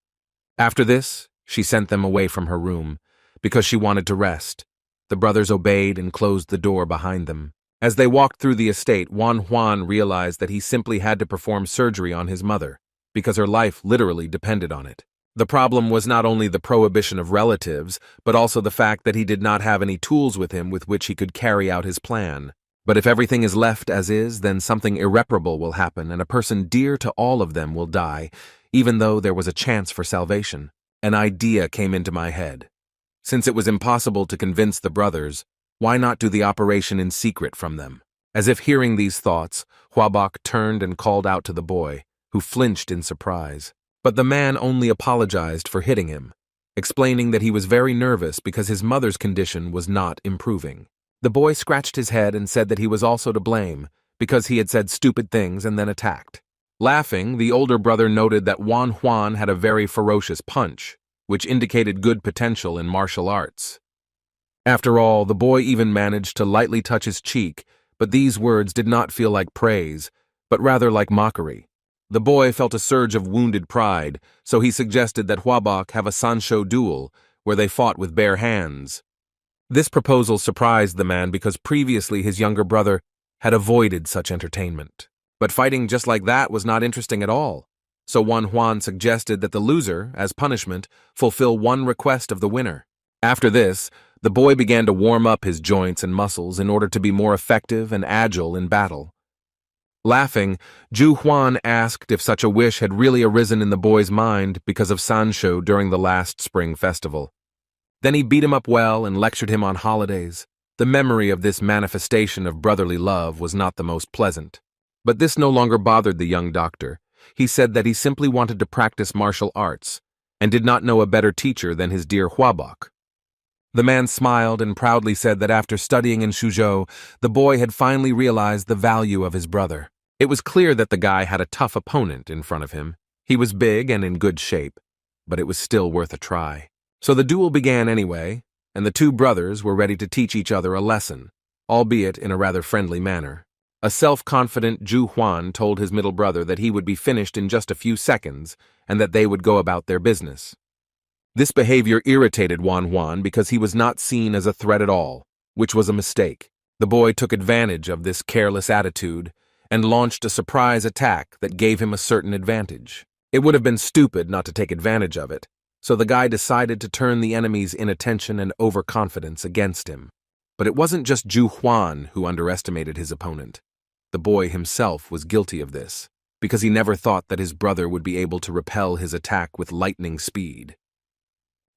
After this, she sent them away from her room, because she wanted to rest. The brothers obeyed and closed the door behind them. As they walked through the estate, Manhwa realized that he simply had to perform surgery on his mother, because her life literally depended on it. The problem was not only the prohibition of relatives, but also the fact that he did not have any tools with him with which he could carry out his plan. But if everything is left as is, then something irreparable will happen, and a person dear to all of them will die, even though there was a chance for salvation. An idea came into my head. Since it was impossible to convince the brothers, why not do the operation in secret from them? As if hearing these thoughts, Huabong turned and called out to the boy, who flinched in surprise. But the man only apologized for hitting him, explaining that he was very nervous because his mother's condition was not improving. The boy scratched his head and said that he was also to blame, because he had said stupid things and then attacked. Laughing, the older brother noted that Manhwa had a very ferocious punch, which indicated good potential in martial arts. After all, the boy even managed to lightly touch his cheek, but these words did not feel like praise, but rather like mockery. The boy felt a surge of wounded pride, so he suggested that Huabong have a sansho duel, where they fought with bare hands. This proposal surprised the man because previously his younger brother had avoided such entertainment. But fighting just like that was not interesting at all. So Manhwa suggested that the loser, as punishment, fulfill one request of the winner. After this, the boy began to warm up his joints and muscles in order to be more effective and agile in battle. Laughing, Ju Huan asked if such a wish had really arisen in the boy's mind because of Sansho during the last spring festival. Then he beat him up well and lectured him on holidays. The memory of this manifestation of brotherly love was not the most pleasant. But this no longer bothered the young doctor. He said that he simply wanted to practice martial arts, and did not know a better teacher than his dear Huabong. The man smiled and proudly said that after studying in Suzhou, the boy had finally realized the value of his brother. It was clear that the guy had a tough opponent in front of him. He was big and in good shape, but it was still worth a try. So the duel began anyway, and the two brothers were ready to teach each other a lesson, albeit in a rather friendly manner. A self-confident Zhu Huan told his middle brother that he would be finished in just a few seconds and that they would go about their business. This behavior irritated Wan Huan because he was not seen as a threat at all, which was a mistake. The boy took advantage of this careless attitude and launched a surprise attack that gave him a certain advantage. It would have been stupid not to take advantage of it, so the guy decided to turn the enemy's inattention and overconfidence against him. But it wasn't just Zhu Huan who underestimated his opponent. The boy himself was guilty of this, because he never thought that his brother would be able to repel his attack with lightning speed.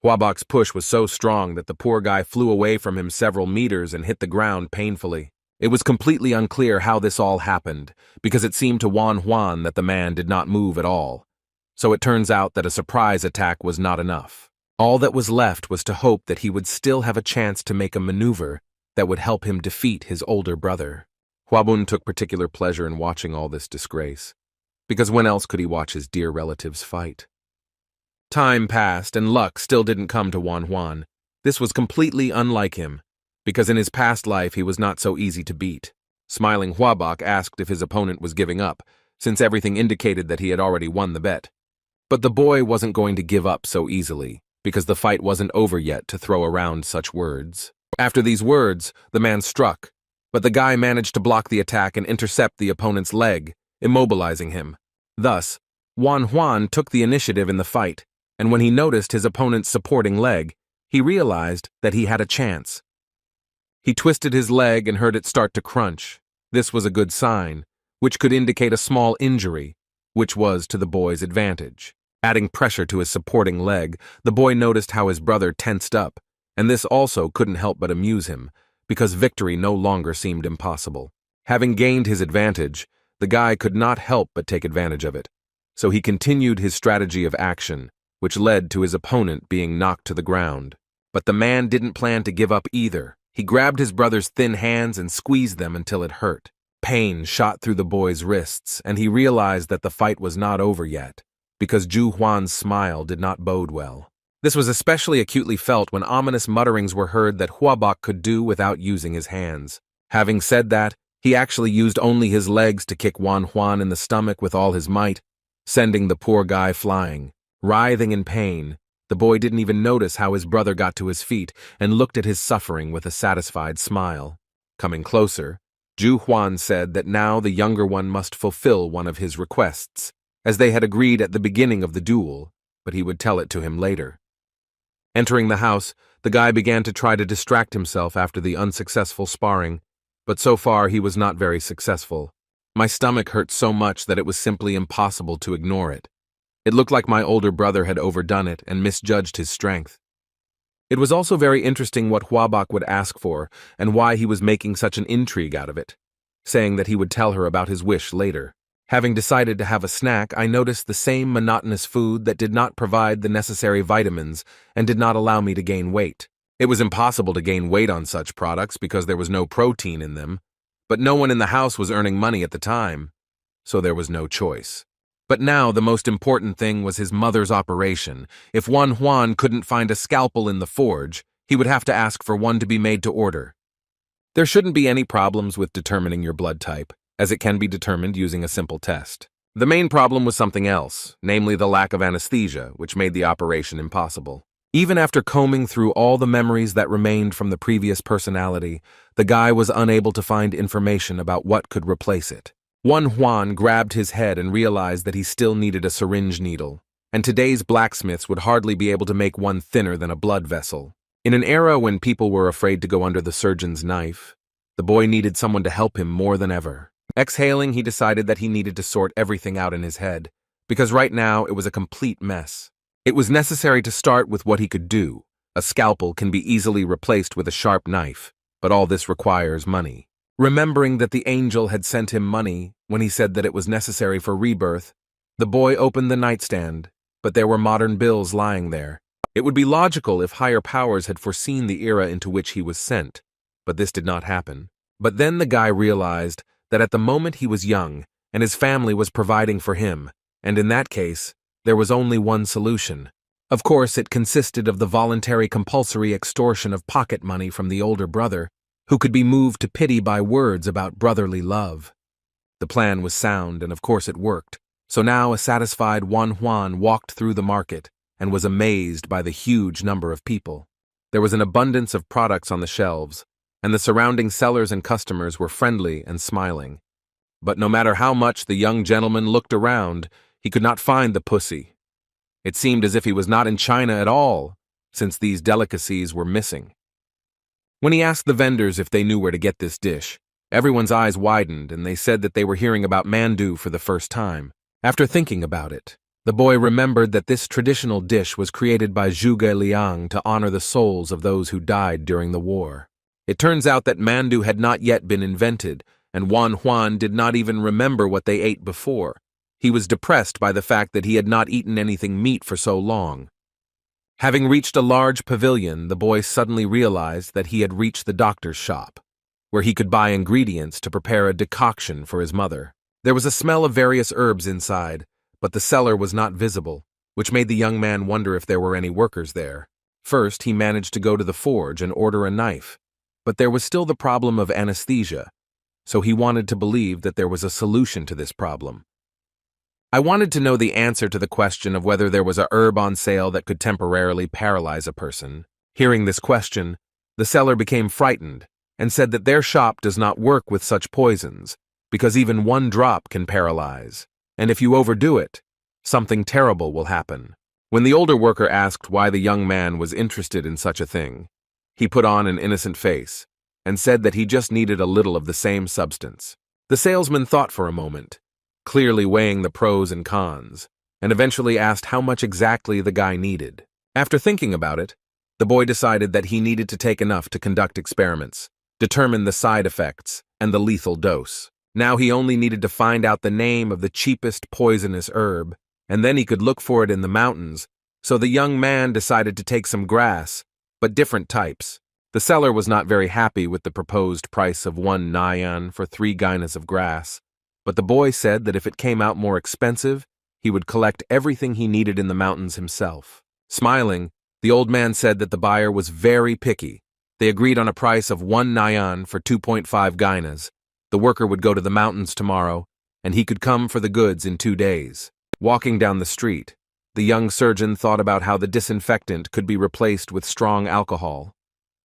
Huabok's push was so strong that the poor guy flew away from him several meters and hit the ground painfully. It was completely unclear how this all happened, because it seemed to Wan Huan that the man did not move at all. So it turns out that a surprise attack was not enough. All that was left was to hope that he would still have a chance to make a maneuver that would help him defeat his older brother. Huabun took particular pleasure in watching all this disgrace, because when else could he watch his dear relatives fight? Time passed, and luck still didn't come to Wan Huan. This was completely unlike him, because in his past life he was not so easy to beat. Smiling Huabok asked if his opponent was giving up, since everything indicated that he had already won the bet. But the boy wasn't going to give up so easily, because the fight wasn't over yet to throw around such words. After these words, the man struck, but the guy managed to block the attack and intercept the opponent's leg, immobilizing him. Thus, Wan Huan took the initiative in the fight, and when he noticed his opponent's supporting leg, he realized that he had a chance. He twisted his leg and heard it start to crunch. This was a good sign, which could indicate a small injury, which was to the boy's advantage. Adding pressure to his supporting leg, the boy noticed how his brother tensed up, and this also couldn't help but amuse him, because victory no longer seemed impossible. Having gained his advantage, the guy could not help but take advantage of it, so he continued his strategy of action, which led to his opponent being knocked to the ground. But the man didn't plan to give up either. He grabbed his brother's thin hands and squeezed them until it hurt. Pain shot through the boy's wrists, and he realized that the fight was not over yet, because Zhu Huan's smile did not bode well. This was especially acutely felt when ominous mutterings were heard that Huabok could do without using his hands. Having said that, he actually used only his legs to kick Wan Huan in the stomach with all his might, sending the poor guy flying. Writhing in pain, the boy didn't even notice how his brother got to his feet and looked at his suffering with a satisfied smile. Coming closer, Zhu Huan said that now the younger one must fulfill one of his requests, as they had agreed at the beginning of the duel, but he would tell it to him later. Entering the house, the guy began to try to distract himself after the unsuccessful sparring, but so far he was not very successful. My stomach hurt so much that it was simply impossible to ignore it. It looked like my older brother had overdone it and misjudged his strength. It was also very interesting what Huabok would ask for and why he was making such an intrigue out of it, saying that he would tell her about his wish later. Having decided to have a snack, I noticed the same monotonous food that did not provide the necessary vitamins and did not allow me to gain weight. It was impossible to gain weight on such products because there was no protein in them, but no one in the house was earning money at the time, so there was no choice. But now the most important thing was his mother's operation. If Wan Huan couldn't find a scalpel in the forge, he would have to ask for one to be made to order. There shouldn't be any problems with determining your blood type, as it can be determined using a simple test. The main problem was something else, namely the lack of anesthesia, which made the operation impossible. Even after combing through all the memories that remained from the previous personality, the guy was unable to find information about what could replace it. Wan Huan grabbed his head and realized that he still needed a syringe needle, and today's blacksmiths would hardly be able to make one thinner than a blood vessel. In an era when people were afraid to go under the surgeon's knife, the boy needed someone to help him more than ever. Exhaling, he decided that he needed to sort everything out in his head, because right now it was a complete mess. It was necessary to start with what he could do. A scalpel can be easily replaced with a sharp knife, but all this requires money. Remembering that the angel had sent him money when he said that it was necessary for rebirth, the boy opened the nightstand, but there were modern bills lying there. It would be logical if higher powers had foreseen the era into which he was sent, but this did not happen. But then the guy realized that at the moment he was young, and his family was providing for him, and in that case, there was only one solution. Of course, it consisted of the voluntary compulsory extortion of pocket money from the older brother, who could be moved to pity by words about brotherly love. The plan was sound, and of course it worked. So now a satisfied Juan walked through the market and was amazed by the huge number of people. There was an abundance of products on the shelves, and the surrounding sellers and customers were friendly and smiling. But no matter how much the young gentleman looked around, he could not find the pussy. It seemed as if he was not in China at all, since these delicacies were missing. When he asked the vendors if they knew where to get this dish, everyone's eyes widened and they said that they were hearing about mandu for the first time. After thinking about it, the boy remembered that this traditional dish was created by Zhuge Liang to honor the souls of those who died during the war. It turns out that mandu had not yet been invented, and Juan did not even remember what they ate before. He was depressed by the fact that he had not eaten anything meat for so long. Having reached a large pavilion, the boy suddenly realized that he had reached the doctor's shop, where he could buy ingredients to prepare a decoction for his mother. There was a smell of various herbs inside, but the seller was not visible, which made the young man wonder if there were any workers there. First, he managed to go to the forge and order a knife, but there was still the problem of anesthesia, so he wanted to believe that there was a solution to this problem. I wanted to know the answer to the question of whether there was a herb on sale that could temporarily paralyze a person. Hearing this question, the seller became frightened and said that their shop does not work with such poisons, because even one drop can paralyze, and if you overdo it, something terrible will happen. When the older worker asked why the young man was interested in such a thing, he put on an innocent face and said that he just needed a little of the same substance. The salesman thought for a moment, clearly weighing the pros and cons, and eventually asked how much exactly the guy needed. After thinking about it, the boy decided that he needed to take enough to conduct experiments, determine the side effects, and the lethal dose. Now he only needed to find out the name of the cheapest poisonous herb, and then he could look for it in the mountains, so the young man decided to take some grass, but different types. The seller was not very happy with the proposed price of 1 nyan for 3 gainas of grass, but the boy said that if it came out more expensive, he would collect everything he needed in the mountains himself. Smiling, the old man said that the buyer was very picky. They agreed on a price of 1 nyan for 2.5 gainas. The worker would go to the mountains tomorrow, and he could come for the goods in 2 days. Walking down the street, the young surgeon thought about how the disinfectant could be replaced with strong alcohol.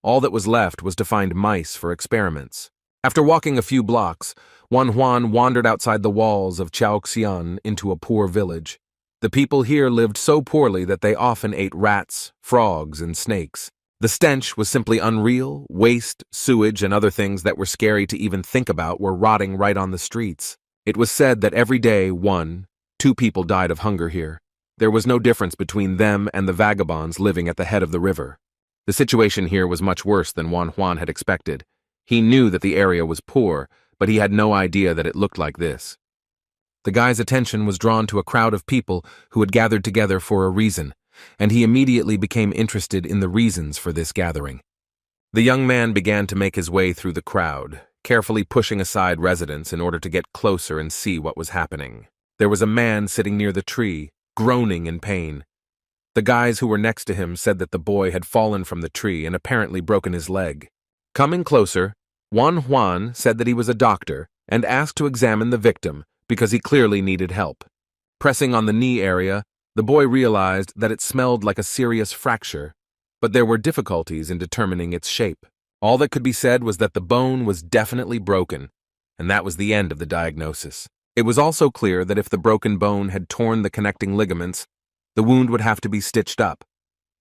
All that was left was to find mice for experiments. After walking a few blocks, Juan wandered outside the walls of Chaoxian into a poor village. The people here lived so poorly that they often ate rats, frogs, and snakes. The stench was simply unreal. Waste, sewage, and other things that were scary to even think about were rotting right on the streets. It was said that every day 1-2 people died of hunger here. There was no difference between them and the vagabonds living at the head of the river. The situation here was much worse than Juan had expected. He knew that the area was poor, but he had no idea that it looked like this. The guy's attention was drawn to a crowd of people who had gathered together for a reason, and he immediately became interested in the reasons for this gathering. The young man began to make his way through the crowd, carefully pushing aside residents in order to get closer and see what was happening. There was a man sitting near the tree, groaning in pain. The guys who were next to him said that the boy had fallen from the tree and apparently broken his leg. Coming closer, Juan said that he was a doctor and asked to examine the victim because he clearly needed help. Pressing on the knee area, the boy realized that it smelled like a serious fracture, but there were difficulties in determining its shape. All that could be said was that the bone was definitely broken, and that was the end of the diagnosis. It was also clear that if the broken bone had torn the connecting ligaments, the wound would have to be stitched up,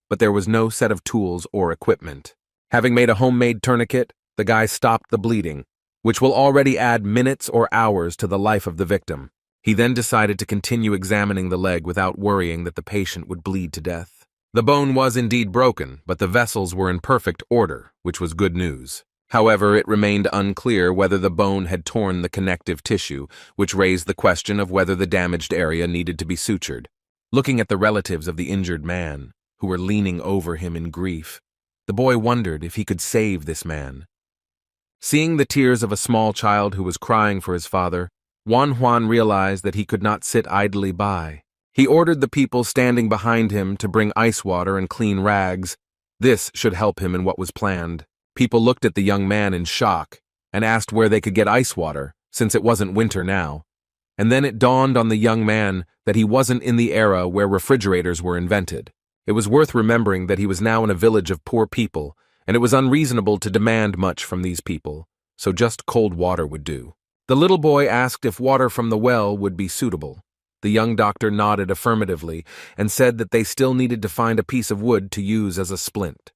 but there was no set of tools or equipment. Having made a homemade tourniquet, the guy stopped the bleeding, which will already add minutes or hours to the life of the victim. He then decided to continue examining the leg without worrying that the patient would bleed to death. The bone was indeed broken, but the vessels were in perfect order, which was good news. However, it remained unclear whether the bone had torn the connective tissue, which raised the question of whether the damaged area needed to be sutured. Looking at the relatives of the injured man, who were leaning over him in grief. The boy wondered if he could save this man. Seeing the tears of a small child who was crying for his father, Juan realized that he could not sit idly by. He ordered the people standing behind him to bring ice water and clean rags. This should help him in what was planned. People looked at the young man in shock and asked where they could get ice water, since it wasn't winter now. And then it dawned on the young man that he wasn't in the era where refrigerators were invented. It was worth remembering that he was now in a village of poor people, and it was unreasonable to demand much from these people, so just cold water would do. The little boy asked if water from the well would be suitable. The young doctor nodded affirmatively and said that they still needed to find a piece of wood to use as a splint.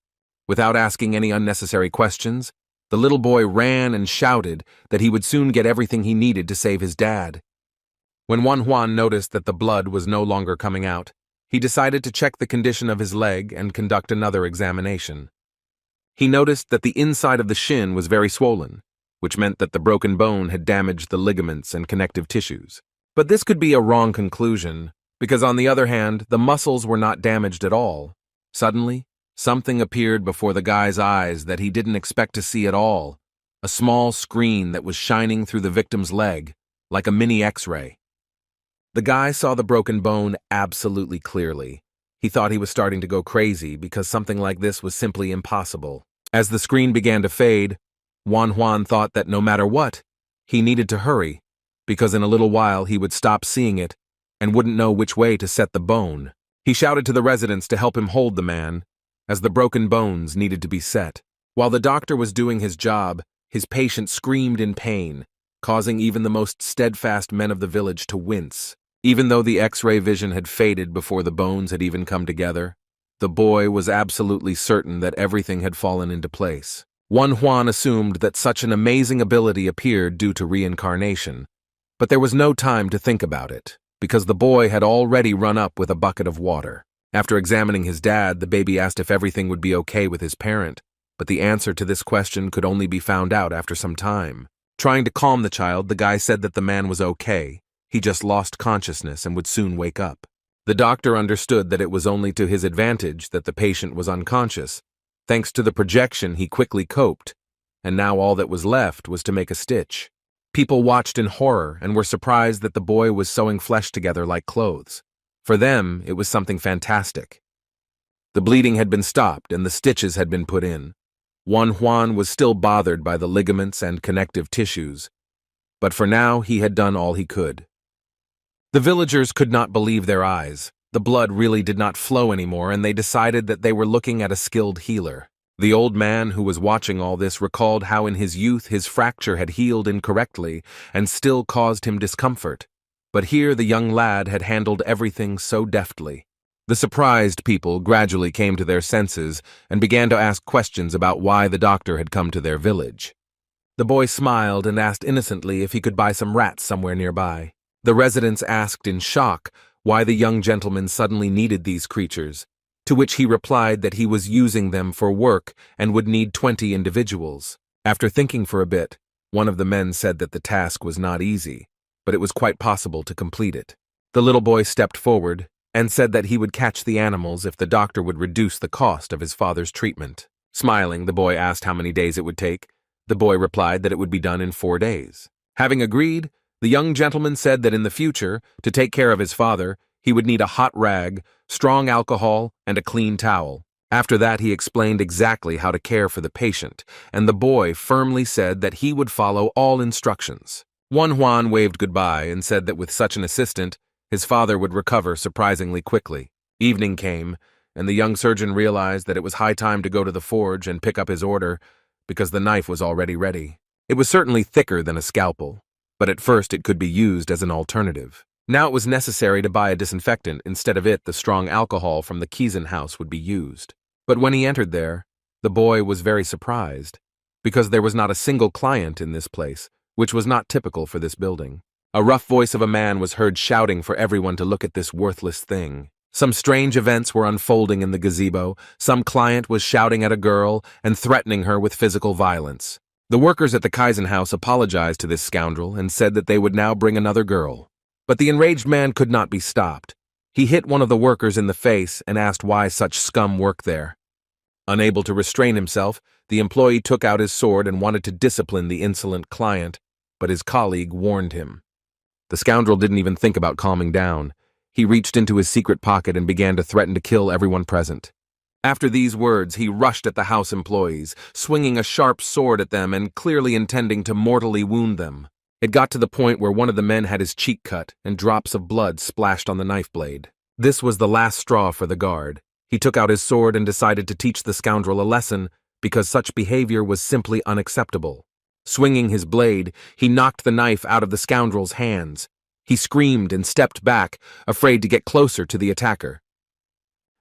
Without asking any unnecessary questions, the little boy ran and shouted that he would soon get everything he needed to save his dad. When Juan noticed that the blood was no longer coming out, he decided to check the condition of his leg and conduct another examination. He noticed that the inside of the shin was very swollen, which meant that the broken bone had damaged the ligaments and connective tissues. But this could be a wrong conclusion, because on the other hand, the muscles were not damaged at all. Suddenly, something appeared before the guy's eyes that he didn't expect to see at all. A small screen that was shining through the victim's leg, like a mini X-ray. The guy saw the broken bone absolutely clearly. He thought he was starting to go crazy because something like this was simply impossible. As the screen began to fade, Juan thought that no matter what, he needed to hurry, because in a little while he would stop seeing it and wouldn't know which way to set the bone. He shouted to the residents to help him hold the man, as the broken bones needed to be set. While the doctor was doing his job, his patient screamed in pain, causing even the most steadfast men of the village to wince. Even though the X-ray vision had faded before the bones had even come together, the boy was absolutely certain that everything had fallen into place. Juan assumed that such an amazing ability appeared due to reincarnation, but there was no time to think about it, because the boy had already run up with a bucket of water. After examining his dad, the baby asked if everything would be okay with his parent, but the answer to this question could only be found out after some time. Trying to calm the child, the guy said that the man was okay. He just lost consciousness and would soon wake up. The doctor understood that it was only to his advantage that the patient was unconscious. Thanks to the projection, he quickly coped, and now all that was left was to make a stitch. People watched in horror and were surprised that the boy was sewing flesh together like clothes. For them, it was something fantastic. The bleeding had been stopped and the stitches had been put in. Juan was still bothered by the ligaments and connective tissues, but for now he had done all he could. The villagers could not believe their eyes. The blood really did not flow anymore, and they decided that they were looking at a skilled healer. The old man who was watching all this recalled how in his youth his fracture had healed incorrectly and still caused him discomfort. But here the young lad had handled everything so deftly. The surprised people gradually came to their senses and began to ask questions about why the doctor had come to their village. The boy smiled and asked innocently if he could buy some rats somewhere nearby. The residents asked in shock why the young gentleman suddenly needed these creatures, to which he replied that he was using them for work and would need 20 individuals. After thinking for a bit, one of the men said that the task was not easy, but it was quite possible to complete it. The little boy stepped forward and said that he would catch the animals if the doctor would reduce the cost of his father's treatment. Smiling, the boy asked how many days it would take. The boy replied that it would be done in 4 days. Having agreed, the young gentleman said that in the future, to take care of his father, he would need a hot rag, strong alcohol, and a clean towel. After that, he explained exactly how to care for the patient, and the boy firmly said that he would follow all instructions. Juan waved goodbye and said that with such an assistant, his father would recover surprisingly quickly. Evening came, and the young surgeon realized that it was high time to go to the forge and pick up his order, because the knife was already ready. It was certainly thicker than a scalpel, but at first it could be used as an alternative. Now it was necessary to buy a disinfectant. Instead of it, the strong alcohol from the Kiezen house would be used. But when he entered there, the boy was very surprised, because there was not a single client in this place, which was not typical for this building. A rough voice of a man was heard shouting for everyone to look at this worthless thing. Some strange events were unfolding in the gazebo. Some client was shouting at a girl and threatening her with physical violence. The workers at the Kaizen house apologized to this scoundrel and said that they would now bring another girl. But the enraged man could not be stopped. He hit one of the workers in the face and asked why such scum worked there. Unable to restrain himself, the employee took out his sword and wanted to discipline the insolent client, but his colleague warned him. The scoundrel didn't even think about calming down. He reached into his secret pocket and began to threaten to kill everyone present. After these words, he rushed at the house employees, swinging a sharp sword at them and clearly intending to mortally wound them. It got to the point where one of the men had his cheek cut and drops of blood splashed on the knife blade. This was the last straw for the guard. He took out his sword and decided to teach the scoundrel a lesson because such behavior was simply unacceptable. Swinging his blade, he knocked the knife out of the scoundrel's hands. He screamed and stepped back, afraid to get closer to the attacker.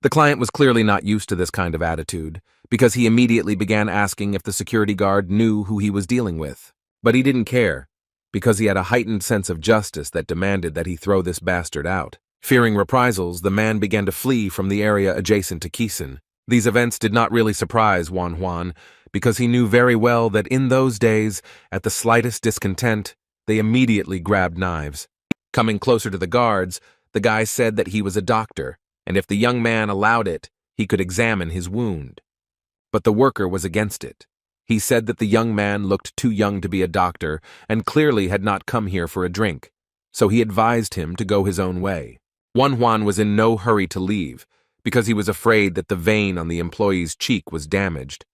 The client was clearly not used to this kind of attitude, because he immediately began asking if the security guard knew who he was dealing with. But he didn't care, because he had a heightened sense of justice that demanded that he throw this bastard out. Fearing reprisals, the man began to flee from the area adjacent to Kisan. These events did not really surprise Juan, because he knew very well that in those days, at the slightest discontent, they immediately grabbed knives. Coming closer to the guards, the guy said that he was a doctor, and if the young man allowed it, he could examine his wound. But the worker was against it. He said that the young man looked too young to be a doctor and clearly had not come here for a drink, so he advised him to go his own way. Juan was in no hurry to leave, because he was afraid that the vein on the employee's cheek was damaged.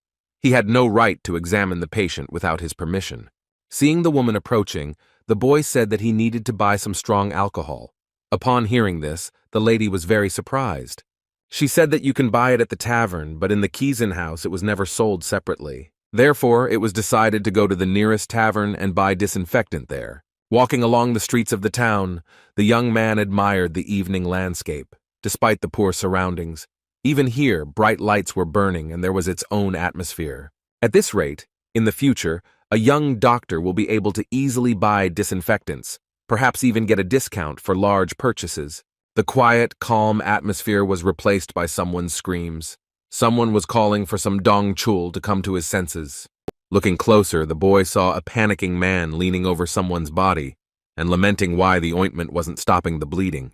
He had no right to examine the patient without his permission. Seeing the woman approaching, the boy said that he needed to buy some strong alcohol. Upon hearing this, the lady was very surprised. She said that you can buy it at the tavern, but in the Kisan house it was never sold separately. Therefore, it was decided to go to the nearest tavern and buy disinfectant there. Walking along the streets of the town, the young man admired the evening landscape, despite the poor surroundings. Even here, bright lights were burning and there was its own atmosphere. At this rate, in the future, a young doctor will be able to easily buy disinfectants, perhaps even get a discount for large purchases. The quiet, calm atmosphere was replaced by someone's screams. Someone was calling for some dong chul to come to his senses. Looking closer, the boy saw a panicking man leaning over someone's body and lamenting why the ointment wasn't stopping the bleeding.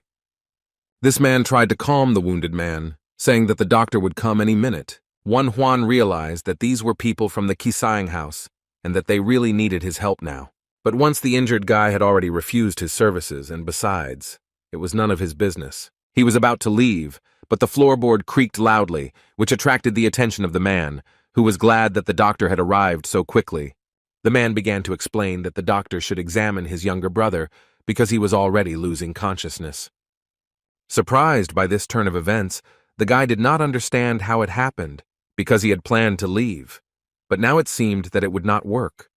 This man tried to calm the wounded man, saying that the doctor would come any minute. Juan realized that these were people from the Kisang house and that they really needed his help now. But once the injured guy had already refused his services, and besides, it was none of his business. He was about to leave, but the floorboard creaked loudly, which attracted the attention of the man, who was glad that the doctor had arrived so quickly. The man began to explain that the doctor should examine his younger brother because he was already losing consciousness. Surprised by this turn of events, the guy did not understand how it happened because he had planned to leave, but now it seemed that it would not work.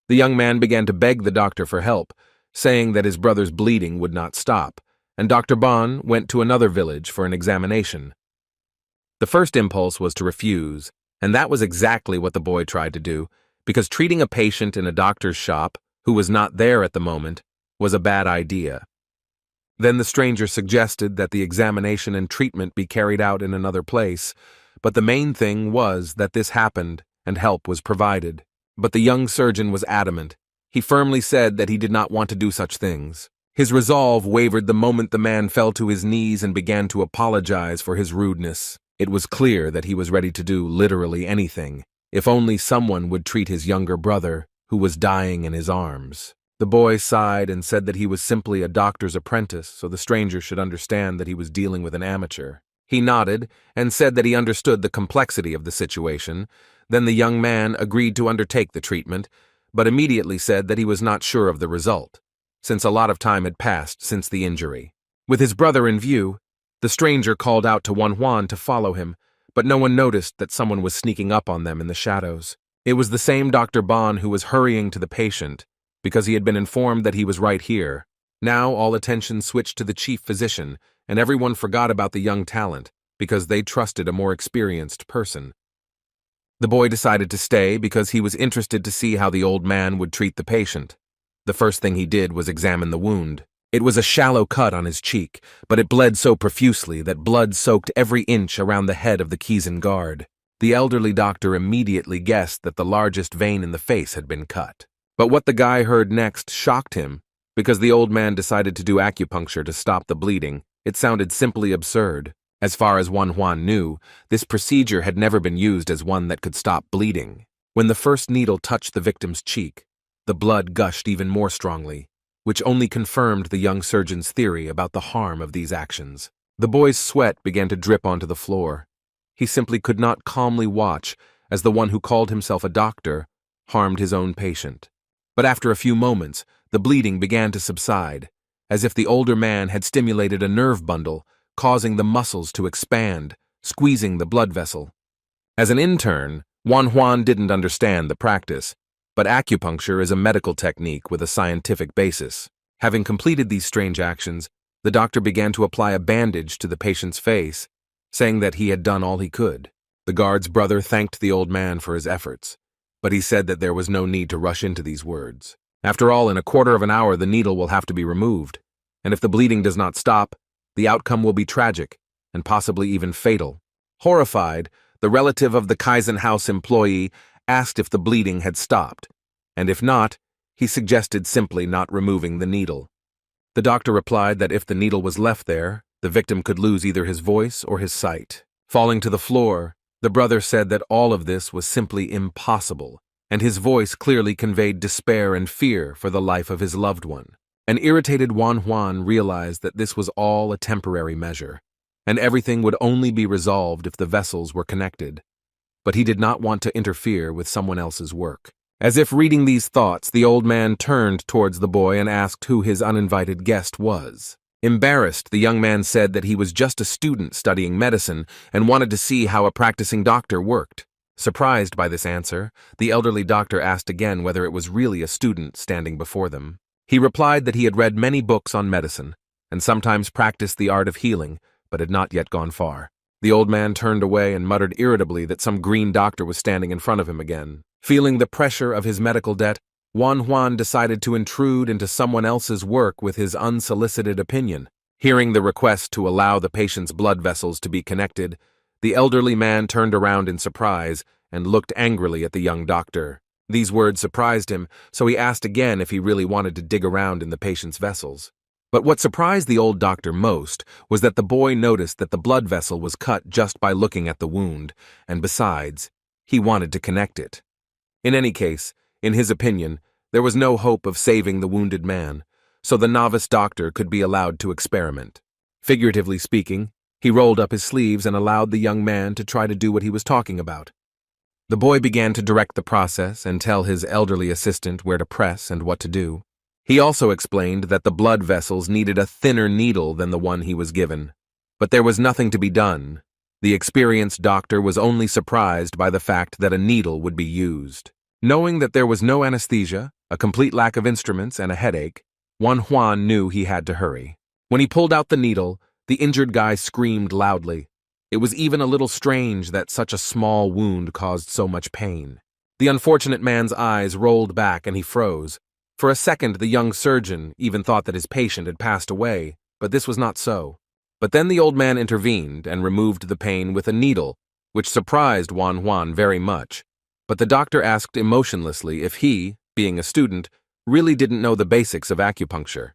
The young man began to beg the doctor for help, saying that his brother's bleeding would not stop, and Dr. Bon went to another village for an examination. The first impulse was to refuse, and that was exactly what the boy tried to do, because treating a patient in a doctor's shop, who was not there at the moment, was a bad idea. Then the stranger suggested that the examination and treatment be carried out in another place, but the main thing was that this happened and help was provided. But the young surgeon was adamant. He firmly said that he did not want to do such things. His resolve wavered the moment the man fell to his knees and began to apologize for his rudeness. It was clear that he was ready to do literally anything, if only someone would treat his younger brother, who was dying in his arms. The boy sighed and said that he was simply a doctor's apprentice, so the stranger should understand that he was dealing with an amateur. He nodded and said that he understood the complexity of the situation. Then the young man agreed to undertake the treatment, but immediately said that he was not sure of the result, since a lot of time had passed since the injury. With his brother in view, the stranger called out to Juan to follow him, but no one noticed that someone was sneaking up on them in the shadows. It was the same Dr. Bon who was hurrying to the patient, because he had been informed that he was right here. Now all attention switched to the chief physician, and everyone forgot about the young talent, because they trusted a more experienced person. The boy decided to stay because he was interested to see how the old man would treat the patient. The first thing he did was examine the wound. It was a shallow cut on his cheek, but it bled so profusely that blood soaked every inch around the head of the Kisan guard. The elderly doctor immediately guessed that the largest vein in the face had been cut. But what the guy heard next shocked him, because the old man decided to do acupuncture to stop the bleeding, It sounded simply absurd. As far as Juan knew, this procedure had never been used as one that could stop bleeding. When the first needle touched the victim's cheek, the blood gushed even more strongly, which only confirmed the young surgeon's theory about the harm of these actions. The boy's sweat began to drip onto the floor. He simply could not calmly watch as the one who called himself a doctor harmed his own patient. But after a few moments, the bleeding began to subside, as if the older man had stimulated a nerve bundle, causing the muscles to expand, squeezing the blood vessel. As an intern, Juan didn't understand the practice, but acupuncture is a medical technique with a scientific basis. Having completed these strange actions, the doctor began to apply a bandage to the patient's face, saying that he had done all he could. The guard's brother thanked the old man for his efforts, but he said that there was no need to rush into these words. After all, in a quarter of an hour the needle will have to be removed, and if the bleeding does not stop, the outcome will be tragic and possibly even fatal. Horrified, the relative of the Kaizen House employee asked if the bleeding had stopped, and if not, he suggested simply not removing the needle. The doctor replied that if the needle was left there, the victim could lose either his voice or his sight. Falling to the floor, the brother said that all of this was simply impossible, and his voice clearly conveyed despair and fear for the life of his loved one. An irritated Juan realized that this was all a temporary measure, and everything would only be resolved if the vessels were connected. But he did not want to interfere with someone else's work. As if reading these thoughts, the old man turned towards the boy and asked who his uninvited guest was. Embarrassed, the young man said that he was just a student studying medicine and wanted to see how a practicing doctor worked. Surprised by this answer, the elderly doctor asked again whether it was really a student standing before them. He replied that he had read many books on medicine and sometimes practiced the art of healing, but had not yet gone far. The old man turned away and muttered irritably that some green doctor was standing in front of him again. Feeling the pressure of his medical debt, Juan decided to intrude into someone else's work with his unsolicited opinion. Hearing the request to allow the patient's blood vessels to be connected, the elderly man turned around in surprise and looked angrily at the young doctor. These words surprised him, so he asked again if he really wanted to dig around in the patient's vessels. But what surprised the old doctor most was that the boy noticed that the blood vessel was cut just by looking at the wound, and besides, he wanted to connect it. In any case, in his opinion, there was no hope of saving the wounded man, so the novice doctor could be allowed to experiment. Figuratively speaking, he rolled up his sleeves and allowed the young man to try to do what he was talking about. The boy began to direct the process and tell his elderly assistant where to press and what to do. He also explained that the blood vessels needed a thinner needle than the one he was given. But there was nothing to be done. The experienced doctor was only surprised by the fact that a needle would be used. Knowing that there was no anesthesia, a complete lack of instruments, and a headache, Juan knew he had to hurry. When he pulled out the needle, the injured guy screamed loudly. It was even a little strange that such a small wound caused so much pain. The unfortunate man's eyes rolled back and he froze. For a second, the young surgeon even thought that his patient had passed away, but this was not so. But then the old man intervened and removed the pain with a needle, which surprised Juan very much. But the doctor asked emotionlessly if he, being a student, really didn't know the basics of acupuncture.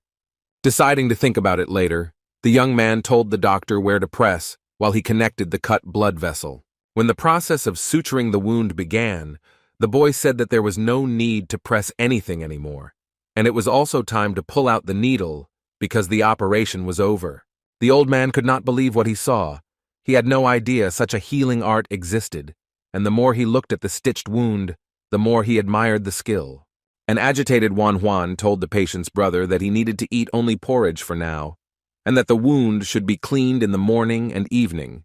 Deciding to think about it later, the young man told the doctor where to press while he connected the cut blood vessel. When the process of suturing the wound began, the boy said that there was no need to press anything anymore, and it was also time to pull out the needle because the operation was over. The old man could not believe what he saw. He had no idea such a healing art existed, and the more he looked at the stitched wound, the more he admired the skill. An agitated Juan told the patient's brother that he needed to eat only porridge for now, and that the wound should be cleaned in the morning and evening.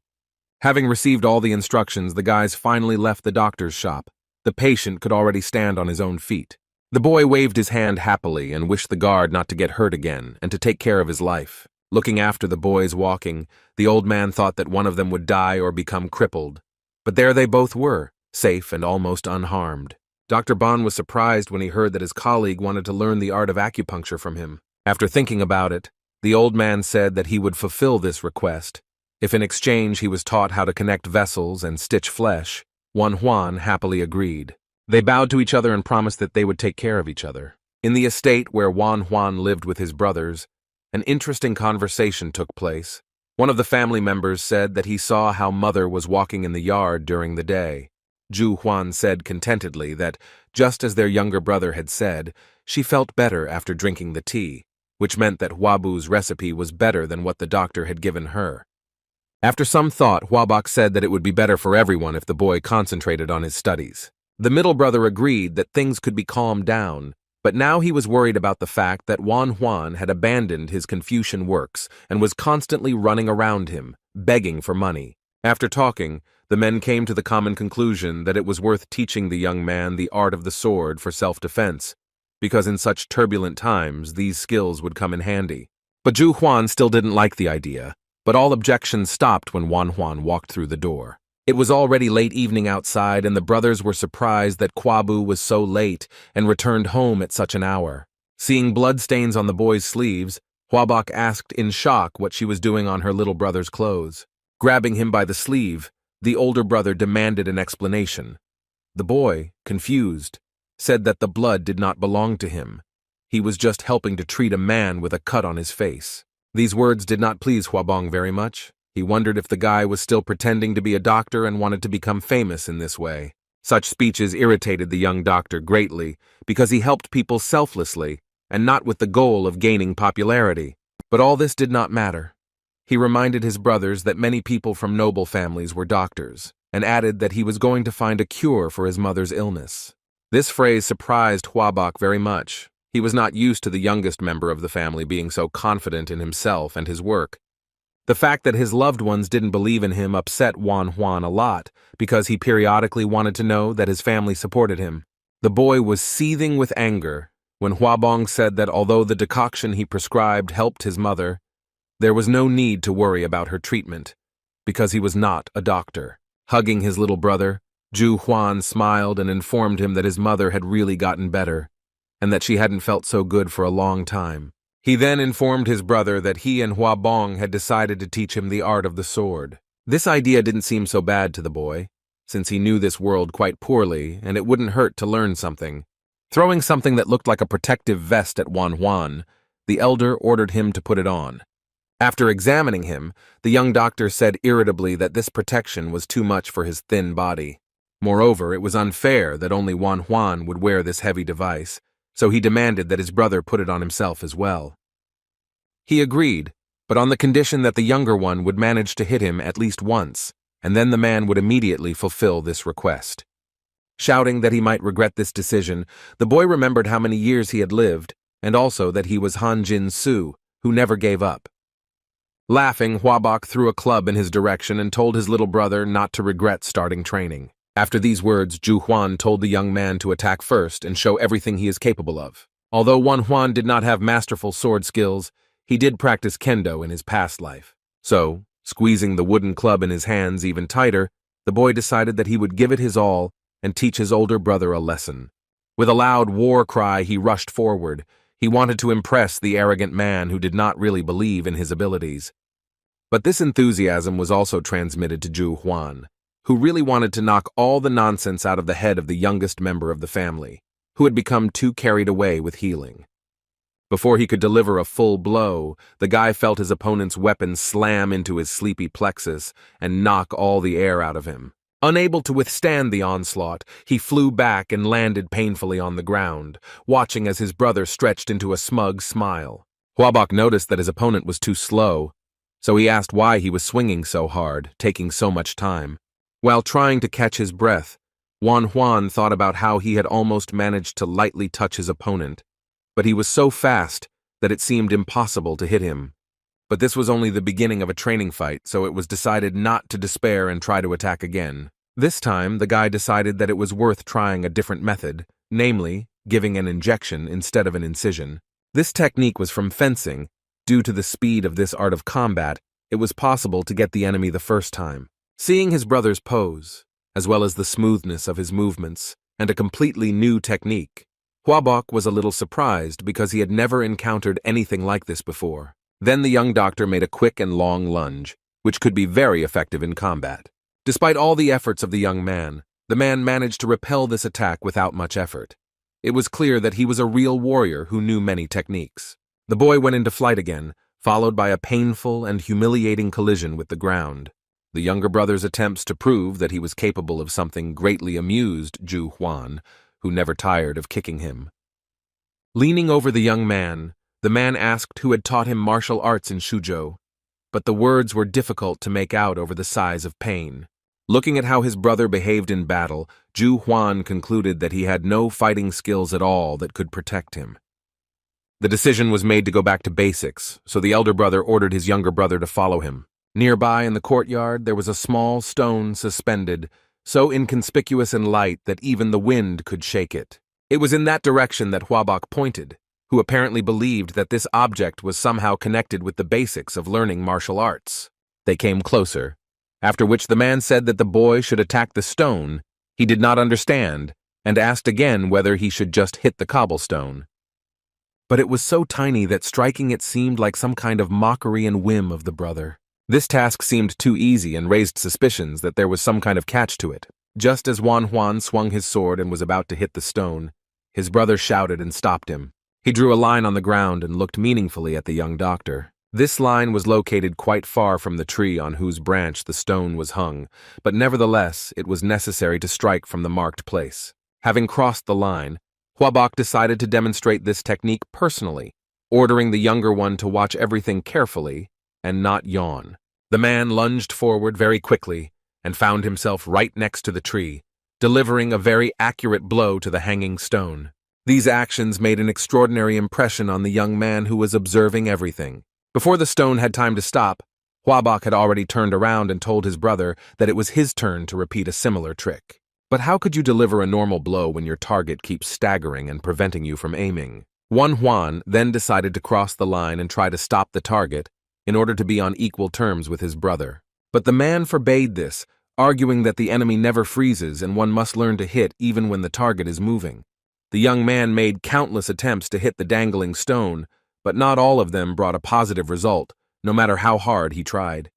Having received all the instructions, the guys finally left the doctor's shop. The patient could already stand on his own feet. The boy waved his hand happily and wished the guard not to get hurt again and to take care of his life. Looking after the boys walking, the old man thought that one of them would die or become crippled. But there they both were, safe and almost unharmed. Dr. Bond was surprised when he heard that his colleague wanted to learn the art of acupuncture from him. After thinking about it, the old man said that he would fulfill this request if in exchange he was taught how to connect vessels and stitch flesh. Juan happily agreed. They bowed to each other and promised that they would take care of each other. In the estate where Juan lived with his brothers, an interesting conversation took place. One of the family members said that he saw how mother was walking in the yard during the day. Zhu Huan said contentedly that, just as their younger brother had said, she felt better after drinking the tea, which meant that Huabu's recipe was better than what the doctor had given her. After some thought, Huabok said that it would be better for everyone if the boy concentrated on his studies. The middle brother agreed that things could be calmed down, but now he was worried about the fact that Wan Huan had abandoned his Confucian works and was constantly running around him, begging for money. After talking, the men came to the common conclusion that it was worth teaching the young man the art of the sword for self-defense, because in such turbulent times these skills would come in handy. But Zhu Huan still didn't like the idea, but all objections stopped when Wan Huan walked through the door. It was already late evening outside, and the brothers were surprised that Kwabu was so late and returned home at such an hour. Seeing bloodstains on the boy's sleeves, Huabok asked in shock what she was doing on her little brother's clothes. Grabbing him by the sleeve, the older brother demanded an explanation. The boy, confused, said that the blood did not belong to him. He was just helping to treat a man with a cut on his face. These words did not please Huabong very much. He wondered if the guy was still pretending to be a doctor and wanted to become famous in this way. Such speeches irritated the young doctor greatly because he helped people selflessly and not with the goal of gaining popularity. But all this did not matter. He reminded his brothers that many people from noble families were doctors and added that he was going to find a cure for his mother's illness. This phrase surprised Huabok very much. He was not used to the youngest member of the family being so confident in himself and his work. The fact that his loved ones didn't believe in him upset Wan Huan a lot because he periodically wanted to know that his family supported him. The boy was seething with anger when Huabong said that although the decoction he prescribed helped his mother, there was no need to worry about her treatment because he was not a doctor. Hugging his little brother, Zhu Huan smiled and informed him that his mother had really gotten better and that she hadn't felt so good for a long time. He then informed his brother that he and Huabong had decided to teach him the art of the sword. This idea didn't seem so bad to the boy, since he knew this world quite poorly and it wouldn't hurt to learn something. Throwing something that looked like a protective vest at Wan Huan, the elder ordered him to put it on. After examining him, the young doctor said irritably that this protection was too much for his thin body. Moreover, it was unfair that only Wan Huan would wear this heavy device, so he demanded that his brother put it on himself as well. He agreed, but on the condition that the younger one would manage to hit him at least once, and then the man would immediately fulfill this request. Shouting that he might regret this decision, the boy remembered how many years he had lived, and also that he was Han Jin Su, who never gave up. Laughing, Huabok threw a club in his direction and told his little brother not to regret starting training. After these words, Zhu Huan told the young man to attack first and show everything he is capable of. Although Wan Huan did not have masterful sword skills, he did practice kendo in his past life. So, squeezing the wooden club in his hands even tighter, the boy decided that he would give it his all and teach his older brother a lesson. With a loud war cry, he rushed forward. He wanted to impress the arrogant man who did not really believe in his abilities. But this enthusiasm was also transmitted to Zhu Huan, who really wanted to knock all the nonsense out of the head of the youngest member of the family, who had become too carried away with healing. Before he could deliver a full blow, the guy felt his opponent's weapon slam into his sleepy plexus and knock all the air out of him. Unable to withstand the onslaught, he flew back and landed painfully on the ground, watching as his brother stretched into a smug smile. Huabok noticed that his opponent was too slow, so he asked why he was swinging so hard, taking so much time. While trying to catch his breath, Wan Huan thought about how he had almost managed to lightly touch his opponent, but he was so fast that it seemed impossible to hit him. But this was only the beginning of a training fight, so it was decided not to despair and try to attack again. This time, the guy decided that it was worth trying a different method, namely, giving an injection instead of an incision. This technique was from fencing. Due to the speed of this art of combat, it was possible to get the enemy the first time. Seeing his brother's pose, as well as the smoothness of his movements, and a completely new technique, Huabok was a little surprised because he had never encountered anything like this before. Then the young doctor made a quick and long lunge, which could be very effective in combat. Despite all the efforts of the man managed to repel this attack without much effort. It was clear that he was a real warrior who knew many techniques. The boy went into flight again, followed by a painful and humiliating collision with the ground. The younger brother's attempts to prove that he was capable of something greatly amused Zhu Huan, who never tired of kicking him. Leaning over the young man, the man asked who had taught him martial arts in Shuzhou, but the words were difficult to make out over the sighs of pain. Looking at how his brother behaved in battle, Zhu Huan concluded that he had no fighting skills at all that could protect him. The decision was made to go back to basics, so the elder brother ordered his younger brother to follow him. Nearby in the courtyard there was a small stone suspended, so inconspicuous in light that even the wind could shake it. It was in that direction that Huabok pointed, who apparently believed that this object was somehow connected with the basics of learning martial arts. They came closer, after which the man said that the boy should attack the stone. He did not understand, and asked again whether he should just hit the cobblestone. But it was so tiny that striking it seemed like some kind of mockery and whim of the brother. This task seemed too easy and raised suspicions that there was some kind of catch to it. Just as Wan Huan swung his sword and was about to hit the stone, his brother shouted and stopped him. He drew a line on the ground and looked meaningfully at the young doctor. This line was located quite far from the tree on whose branch the stone was hung, but nevertheless it was necessary to strike from the marked place. Having crossed the line, Huabok decided to demonstrate this technique personally, ordering the younger one to watch everything carefully and not yawn. The man lunged forward very quickly and found himself right next to the tree, delivering a very accurate blow to the hanging stone. These actions made an extraordinary impression on the young man who was observing everything. Before the stone had time to stop, Huabok had already turned around and told his brother that it was his turn to repeat a similar trick. But how could you deliver a normal blow when your target keeps staggering and preventing you from aiming? Wan Huan then decided to cross the line and try to stop the target in order to be on equal terms with his brother. But the man forbade this, arguing that the enemy never freezes and one must learn to hit even when the target is moving. The young man made countless attempts to hit the dangling stone, but not all of them brought a positive result, no matter how hard he tried.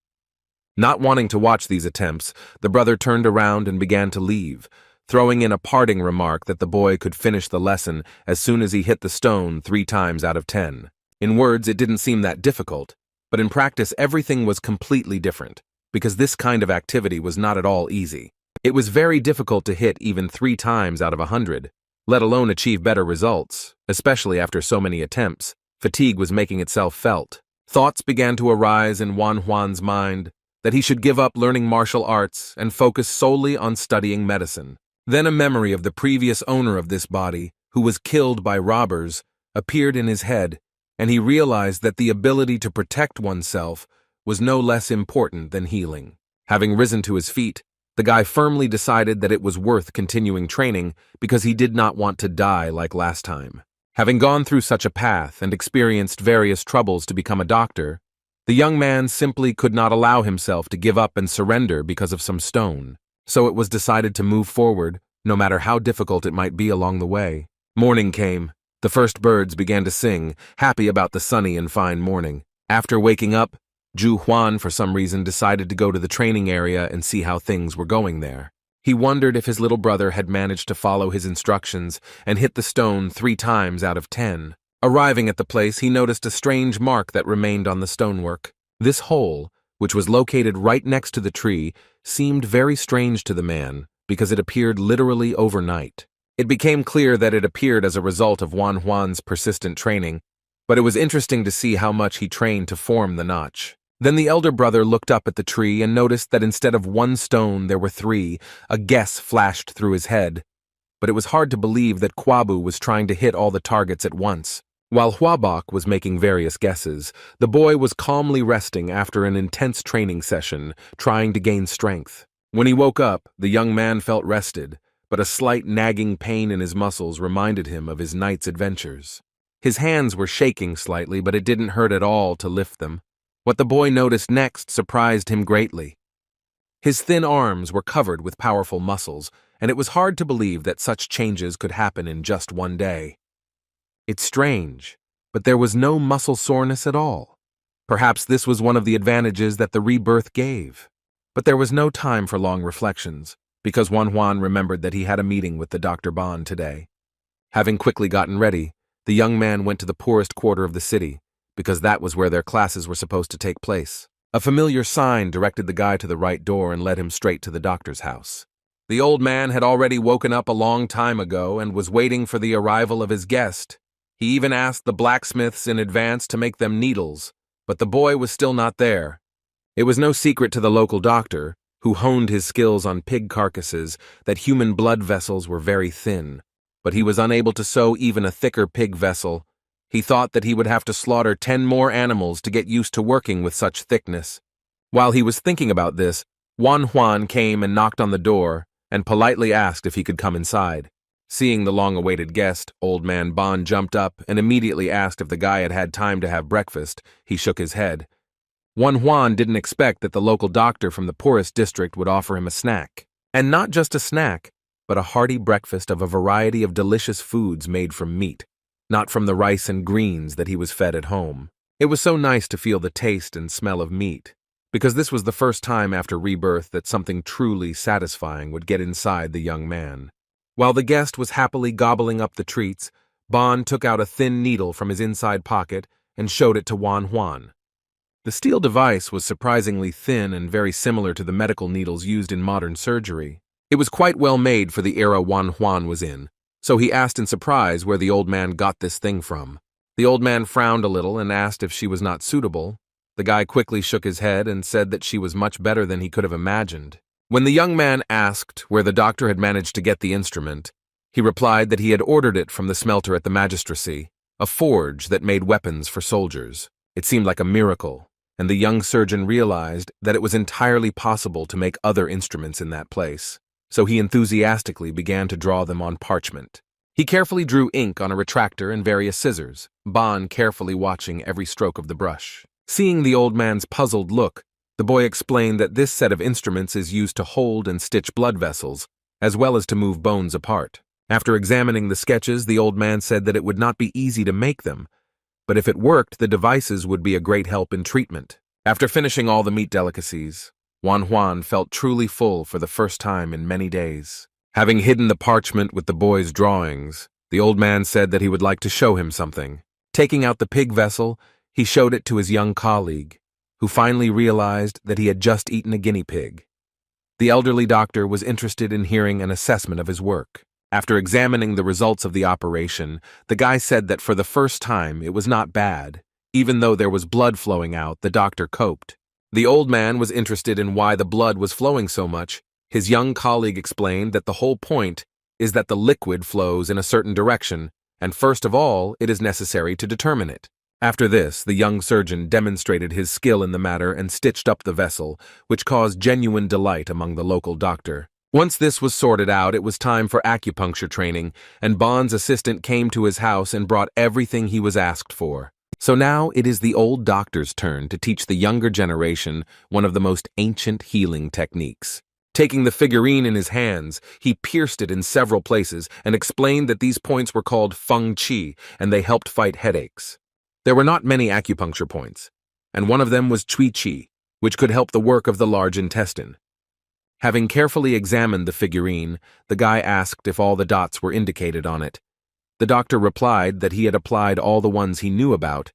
Not wanting to watch these attempts, the brother turned around and began to leave, throwing in a parting remark that the boy could finish the lesson as soon as he hit the stone 3 times out of 10. In words, it didn't seem that difficult, but in practice everything was completely different, because this kind of activity was not at all easy. It was very difficult to hit even 3 times out of 100, let alone achieve better results, especially after so many attempts. Fatigue was making itself felt. Thoughts began to arise in Wan Huan's mind that he should give up learning martial arts and focus solely on studying medicine. Then a memory of the previous owner of this body, who was killed by robbers, appeared in his head, and he realized that the ability to protect oneself was no less important than healing. Having risen to his feet, the guy firmly decided that it was worth continuing training because he did not want to die like last time. Having gone through such a path and experienced various troubles to become a doctor, the young man simply could not allow himself to give up and surrender because of some stone. So it was decided to move forward, no matter how difficult it might be along the way. Morning came. The first birds began to sing, happy about the sunny and fine morning. After waking up, Zhu Huan for some reason decided to go to the training area and see how things were going there. He wondered if his little brother had managed to follow his instructions and hit the stone 3 times out of 10. Arriving at the place, he noticed a strange mark that remained on the stonework. This hole, which was located right next to the tree, seemed very strange to the man because it appeared literally overnight. It became clear that it appeared as a result of Wan Huan's persistent training, but it was interesting to see how much he trained to form the notch. Then the elder brother looked up at the tree and noticed that instead of 1 stone there were 3. A guess flashed through his head, but it was hard to believe that Kwabu was trying to hit all the targets at once. While Huabok was making various guesses, the boy was calmly resting after an intense training session, trying to gain strength. When he woke up, the young man felt rested, but a slight nagging pain in his muscles reminded him of his night's adventures. His hands were shaking slightly, but it didn't hurt at all to lift them. What the boy noticed next surprised him greatly. His thin arms were covered with powerful muscles, and it was hard to believe that such changes could happen in just 1 day. It's strange, but there was no muscle soreness at all. Perhaps this was one of the advantages that the rebirth gave. But there was no time for long reflections, because Wan Huan remembered that he had a meeting with the Dr. Ban today. Having quickly gotten ready, the young man went to the poorest quarter of the city, because that was where their classes were supposed to take place. A familiar sign directed the guy to the right door and led him straight to the doctor's house. The old man had already woken up a long time ago and was waiting for the arrival of his guest. He even asked the blacksmiths in advance to make them needles, but the boy was still not there. It was no secret to the local doctor, who honed his skills on pig carcasses, that human blood vessels were very thin, but he was unable to sew even a thicker pig vessel. He thought that he would have to slaughter 10 more animals to get used to working with such thickness. While he was thinking about this, Juan came and knocked on the door and politely asked if he could come inside. Seeing the long-awaited guest, old man Bon jumped up and immediately asked if the guy had had time to have breakfast. He shook his head. Juan didn't expect that the local doctor from the poorest district would offer him a snack. And not just a snack, but a hearty breakfast of a variety of delicious foods made from meat, not from the rice and greens that he was fed at home. It was so nice to feel the taste and smell of meat, because this was the first time after rebirth that something truly satisfying would get inside the young man. While the guest was happily gobbling up the treats, Bon took out a thin needle from his inside pocket and showed it to Juan. The steel device was surprisingly thin and very similar to the medical needles used in modern surgery. It was quite well made for the era Juan was in, so he asked in surprise where the old man got this thing from. The old man frowned a little and asked if she was not suitable. The guy quickly shook his head and said that she was much better than he could have imagined. When the young man asked where the doctor had managed to get the instrument, he replied that he had ordered it from the smelter at the magistracy, a forge that made weapons for soldiers. It seemed like a miracle, and the young surgeon realized that it was entirely possible to make other instruments in that place, so he enthusiastically began to draw them on parchment. He carefully drew ink on a retractor and various scissors, Bon carefully watching every stroke of the brush. Seeing the old man's puzzled look, the boy explained that this set of instruments is used to hold and stitch blood vessels, as well as to move bones apart. After examining the sketches, the old man said that it would not be easy to make them, but if it worked, the devices would be a great help in treatment. After finishing all the meat delicacies, Juan felt truly full for the first time in many days. Having hidden the parchment with the boy's drawings, the old man said that he would like to show him something. Taking out the pig vessel, he showed it to his young colleague, who finally realized that he had just eaten a guinea pig. The elderly doctor was interested in hearing an assessment of his work. After examining the results of the operation, the guy said that for the first time it was not bad. Even though there was blood flowing out, the doctor coped. The old man was interested in why the blood was flowing so much. His young colleague explained that the whole point is that the liquid flows in a certain direction, and first of all, it is necessary to determine it. After this, the young surgeon demonstrated his skill in the matter and stitched up the vessel, which caused genuine delight among the local doctor. Once this was sorted out, it was time for acupuncture training, and Bon's assistant came to his house and brought everything he was asked for. So now it is the old doctor's turn to teach the younger generation one of the most ancient healing techniques. Taking the figurine in his hands, he pierced it in several places and explained that these points were called feng qi, and they helped fight headaches. There were not many acupuncture points, and one of them was cui qi, which could help the work of the large intestine. Having carefully examined the figurine, the guy asked if all the dots were indicated on it. The doctor replied that he had applied all the ones he knew about,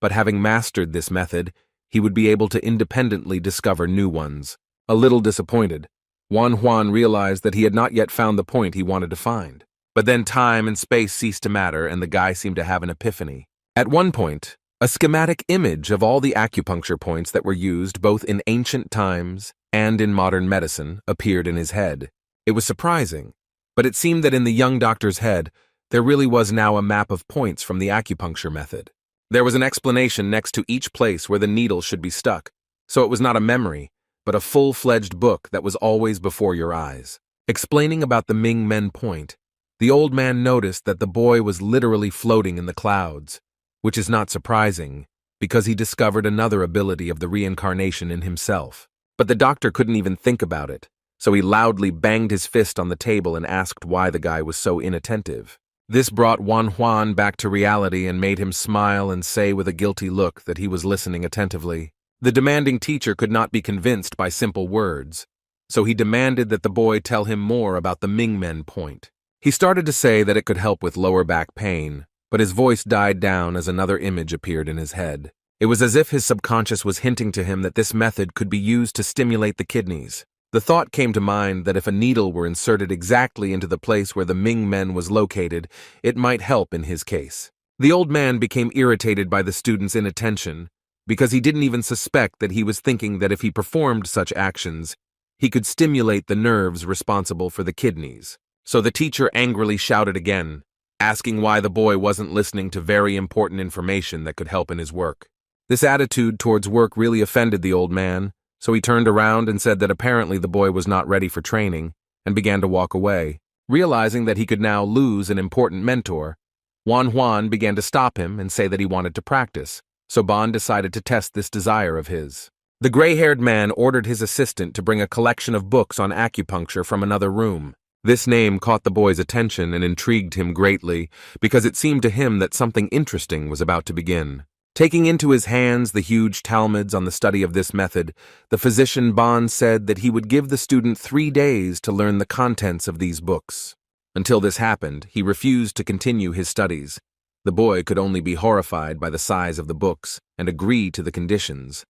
but having mastered this method, he would be able to independently discover new ones. A little disappointed, Juan realized that he had not yet found the point he wanted to find. But then time and space ceased to matter, and the guy seemed to have an epiphany. At one point, a schematic image of all the acupuncture points that were used both in ancient times and in modern medicine appeared in his head. It was surprising, but it seemed that in the young doctor's head, there really was now a map of points from the acupuncture method. There was an explanation next to each place where the needle should be stuck, so it was not a memory, but a full-fledged book that was always before your eyes. Explaining about the Ming Men point, the old man noticed that the boy was literally floating in the clouds, which is not surprising, because he discovered another ability of the reincarnation in himself. But the doctor couldn't even think about it, so he loudly banged his fist on the table and asked why the guy was so inattentive. This brought Juan back to reality and made him smile and say with a guilty look that he was listening attentively. The demanding teacher could not be convinced by simple words, so he demanded that the boy tell him more about the Ming Men point. He started to say that it could help with lower back pain, but his voice died down as another image appeared in his head. It was as if his subconscious was hinting to him that this method could be used to stimulate the kidneys. The thought came to mind that if a needle were inserted exactly into the place where the Ming men was located, it might help in his case. The old man became irritated by the student's inattention, because he didn't even suspect that he was thinking that if he performed such actions, he could stimulate the nerves responsible for the kidneys. So the teacher angrily shouted again, asking why the boy wasn't listening to very important information that could help in his work. This attitude towards work really offended the old man, so he turned around and said that apparently the boy was not ready for training, and began to walk away. Realizing that he could now lose an important mentor, Huan began to stop him and say that he wanted to practice, so Bon decided to test this desire of his. The gray-haired man ordered his assistant to bring a collection of books on acupuncture from another room. This name caught the boy's attention and intrigued him greatly, because it seemed to him that something interesting was about to begin. Taking into his hands the huge talmuds on the study of this method, the physician Bon said that he would give the student 3 days to learn the contents of these books. Until this happened, he refused to continue his studies. The boy could only be horrified by the size of the books and agree to the conditions.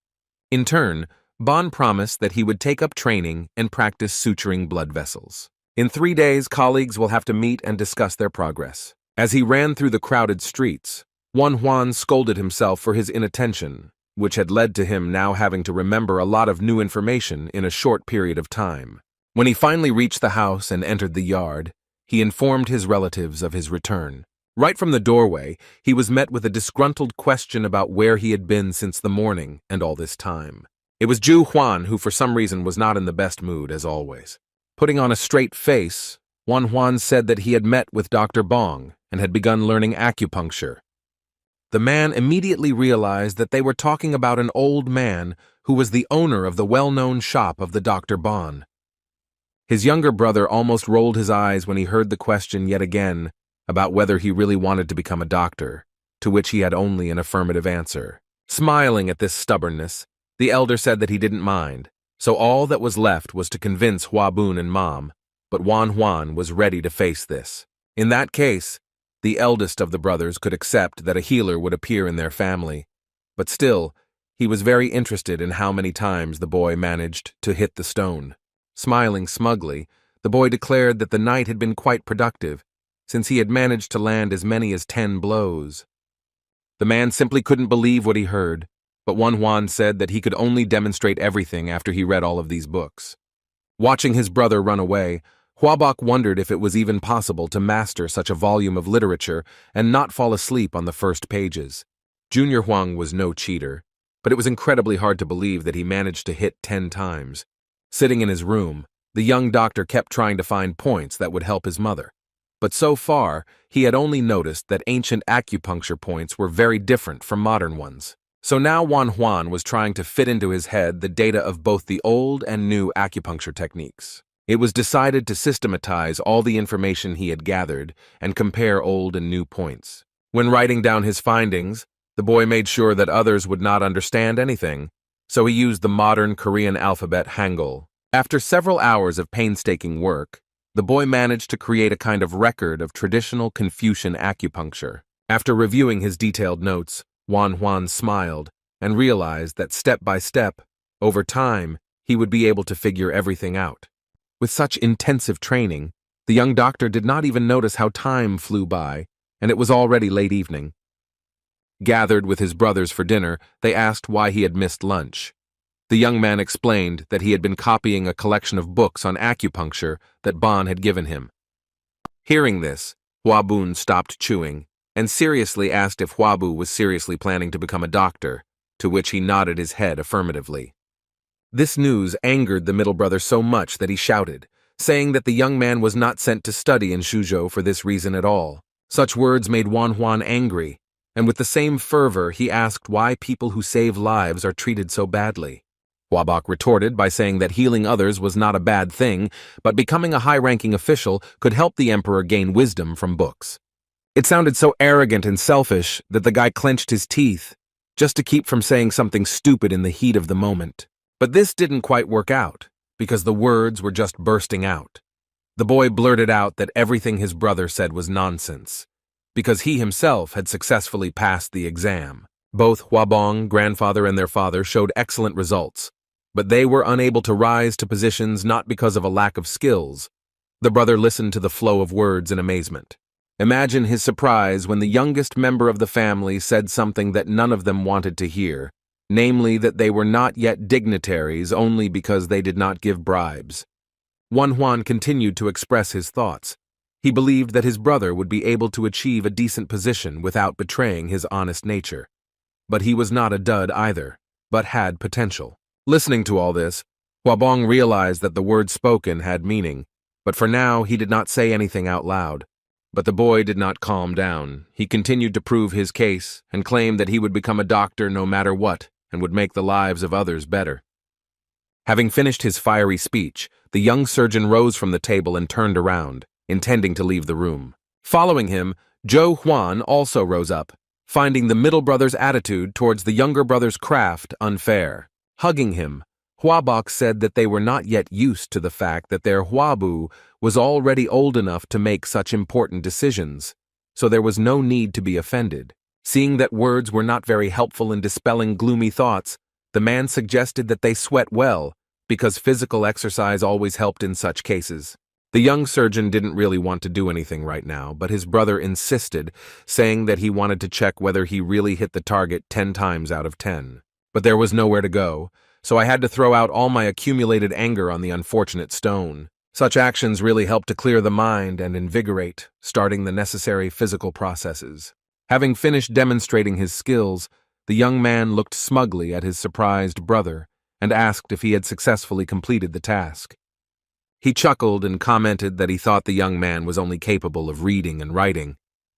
In turn, Bon promised that he would take up training and practice suturing blood vessels. In 3 days, colleagues will have to meet and discuss their progress. As he ran through the crowded streets, Huan scolded himself for his inattention, which had led to him now having to remember a lot of new information in a short period of time. When he finally reached the house and entered the yard, he informed his relatives of his return. Right from the doorway, he was met with a disgruntled question about where he had been since the morning and all this time. It was Ju Huan who for some reason was not in the best mood as always. Putting on a straight face, Huan said that he had met with Dr. Bong and had begun learning acupuncture. The man immediately realized that they were talking about an old man who was the owner of the well-known shop of the Dr. Bon. His younger brother almost rolled his eyes when he heard the question yet again about whether he really wanted to become a doctor, to which he had only an affirmative answer. Smiling at this stubbornness, the elder said that he didn't mind, so all that was left was to convince Hua Bun and Mom, but Huan was ready to face this. In that case, the eldest of the brothers could accept that a healer would appear in their family, but still, he was very interested in how many times the boy managed to hit the stone. Smiling smugly, the boy declared that the night had been quite productive, since he had managed to land as many as 10 blows. The man simply couldn't believe what he heard, but Huan said that he could only demonstrate everything after he read all of these books. Watching his brother run away, Huabok wondered if it was even possible to master such a volume of literature and not fall asleep on the first pages. Junior Huang was no cheater, but it was incredibly hard to believe that he managed to hit 10 times. Sitting in his room, the young doctor kept trying to find points that would help his mother. But so far, he had only noticed that ancient acupuncture points were very different from modern ones. So now Huan was trying to fit into his head the data of both the old and new acupuncture techniques. It was decided to systematize all the information he had gathered and compare old and new points. When writing down his findings, the boy made sure that others would not understand anything, so he used the modern Korean alphabet Hangul. After several hours of painstaking work, the boy managed to create a kind of record of traditional Confucian acupuncture. After reviewing his detailed notes, Huan smiled and realized that step by step, over time, he would be able to figure everything out. With such intensive training, the young doctor did not even notice how time flew by, and it was already late evening. Gathered with his brothers for dinner, they asked why he had missed lunch. The young man explained that he had been copying a collection of books on acupuncture that Bon had given him. Hearing this, Hua Bun stopped chewing and seriously asked if Hua Bu was seriously planning to become a doctor, to which he nodded his head affirmatively. This news angered the middle brother so much that he shouted, saying that the young man was not sent to study in Suzhou for this reason at all. Such words made Huan angry, and with the same fervor he asked why people who save lives are treated so badly. Huabok retorted by saying that healing others was not a bad thing, but becoming a high-ranking official could help the emperor gain wisdom from books. It sounded so arrogant and selfish that the guy clenched his teeth, just to keep from saying something stupid in the heat of the moment. But this didn't quite work out, because the words were just bursting out. The boy blurted out that everything his brother said was nonsense. because he himself had successfully passed the exam. Both Huabong, grandfather, and their father showed excellent results, but they were unable to rise to positions not because of a lack of skills. The brother listened to the flow of words in amazement. Imagine his surprise when the youngest member of the family said something that none of them wanted to hear, namely that they were not yet dignitaries only because they did not give bribes. Huan continued to express his thoughts. He believed that his brother would be able to achieve a decent position without betraying his honest nature. But he was not a dud either, but had potential. Listening to all this, Huabong realized that the words spoken had meaning, but for now he did not say anything out loud. But the boy did not calm down. He continued to prove his case and claimed that he would become a doctor no matter what and would make the lives of others better. Having finished his fiery speech, the young surgeon rose from the table and turned around, intending to leave the room. Following him, Zhou Huan also rose up, finding the middle brother's attitude towards the younger brother's craft unfair. Hugging him, Huabok said that they were not yet used to the fact that their Huabu was already old enough to make such important decisions, so there was no need to be offended. Seeing that words were not very helpful in dispelling gloomy thoughts, the man suggested that they sweat well, because physical exercise always helped in such cases. The young surgeon didn't really want to do anything right now, but his brother insisted, saying that he wanted to check whether he really hit the target 10 times out of 10. But there was nowhere to go, so I had to throw out all my accumulated anger on the unfortunate stone. Such actions really help to clear the mind and invigorate, starting the necessary physical processes. Having finished demonstrating his skills, the young man looked smugly at his surprised brother and asked if he had successfully completed the task. He chuckled and commented that he thought the young man was only capable of reading and writing,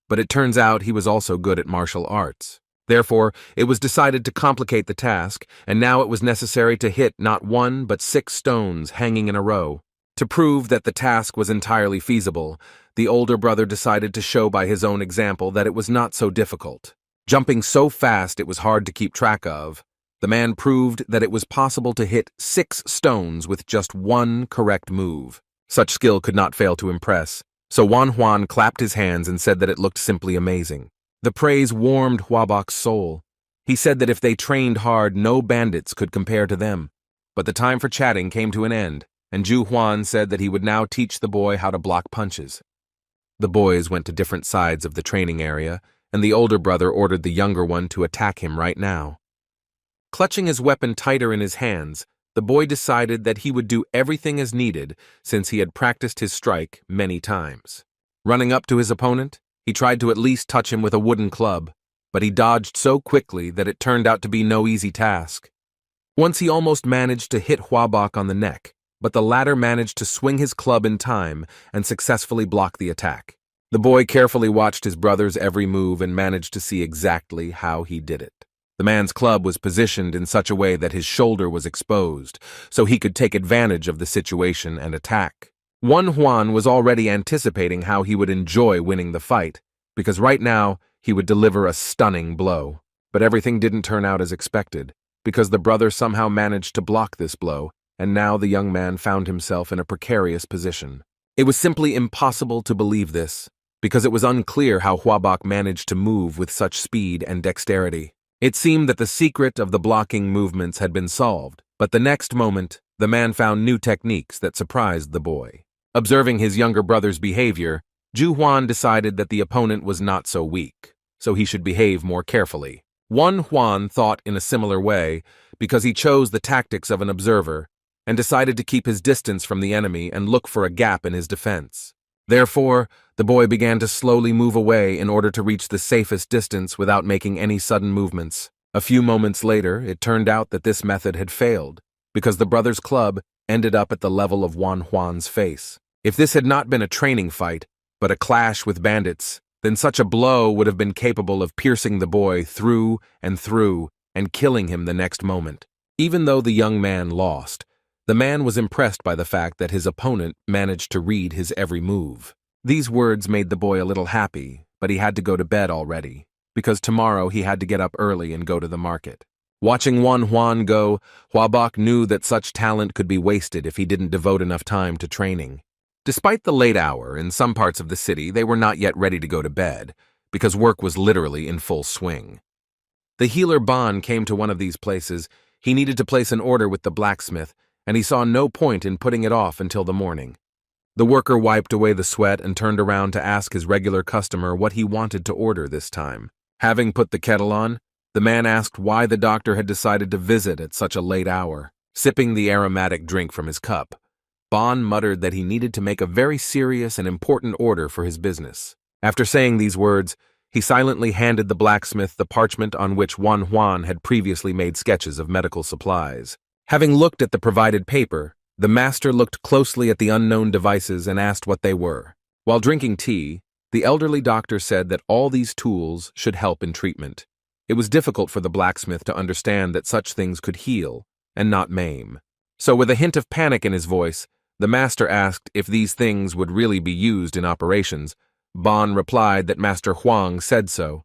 but it turns out he was also good at martial arts. Therefore, it was decided to complicate the task, and now it was necessary to hit not 1 but 6 stones hanging in a row. To prove that the task was entirely feasible, the older brother decided to show by his own example that it was not so difficult. Jumping so fast it was hard to keep track of, the man proved that it was possible to hit 6 stones with just 1 correct move. Such skill could not fail to impress, so Huan clapped his hands and said that it looked simply amazing. The praise warmed Huabok's soul. He said that if they trained hard, no bandits could compare to them. But the time for chatting came to an end, and Zhu Huan said that he would now teach the boy how to block punches. The boys went to different sides of the training area, and the older brother ordered the younger one to attack him right now. Clutching his weapon tighter in his hands, the boy decided that he would do everything as needed since he had practiced his strike many times. Running up to his opponent, he tried to at least touch him with a wooden club, but he dodged so quickly that it turned out to be no easy task. Once he almost managed to hit Huabok on the neck, but the latter managed to swing his club in time and successfully block the attack. The boy carefully watched his brother's every move and managed to see exactly how he did it. The man's club was positioned in such a way that his shoulder was exposed, so he could take advantage of the situation and attack. Huan was already anticipating how he would enjoy winning the fight, because right now he would deliver a stunning blow. But everything didn't turn out as expected, because the brother somehow managed to block this blow, and now the young man found himself in a precarious position. It was simply impossible to believe this, because it was unclear how Huabok managed to move with such speed and dexterity. It seemed that the secret of the blocking movements had been solved, but the next moment, the man found new techniques that surprised the boy. Observing his younger brother's behavior, Zhu Huan decided that the opponent was not so weak, so he should behave more carefully. Huan thought in a similar way because he chose the tactics of an observer and decided to keep his distance from the enemy and look for a gap in his defense. Therefore, the boy began to slowly move away in order to reach the safest distance without making any sudden movements. A few moments later, it turned out that this method had failed, because the brother's club ended up at the level of Huan's face. If this had not been a training fight, but a clash with bandits, then such a blow would have been capable of piercing the boy through and killing him the next moment. Even though the young man lost, the man was impressed by the fact that his opponent managed to read his every move. These words made the boy a little happy, but he had to go to bed already, because tomorrow he had to get up early and go to the market. Watching Huan go, Huabok knew that such talent could be wasted if he didn't devote enough time to training. Despite the late hour, in some parts of the city they were not yet ready to go to bed, because work was literally in full swing. The healer Bon came to one of these places. He needed to place an order with the blacksmith, and he saw no point in putting it off until the morning. The worker wiped away the sweat and turned around to ask his regular customer what he wanted to order this time. Having put the kettle on, the man asked why the doctor had decided to visit at such a late hour. Sipping the aromatic drink from his cup, Bon muttered that he needed to make a very serious and important order for his business. After saying these words, he silently handed the blacksmith the parchment on which Juan had previously made sketches of medical supplies. Having looked at the provided paper, the master looked closely at the unknown devices and asked what they were. While drinking tea, the elderly doctor said that all these tools should help in treatment. It was difficult for the blacksmith to understand that such things could heal and not maim. So with a hint of panic in his voice, the master asked if these things would really be used in operations. Bon replied that Master Huang said so.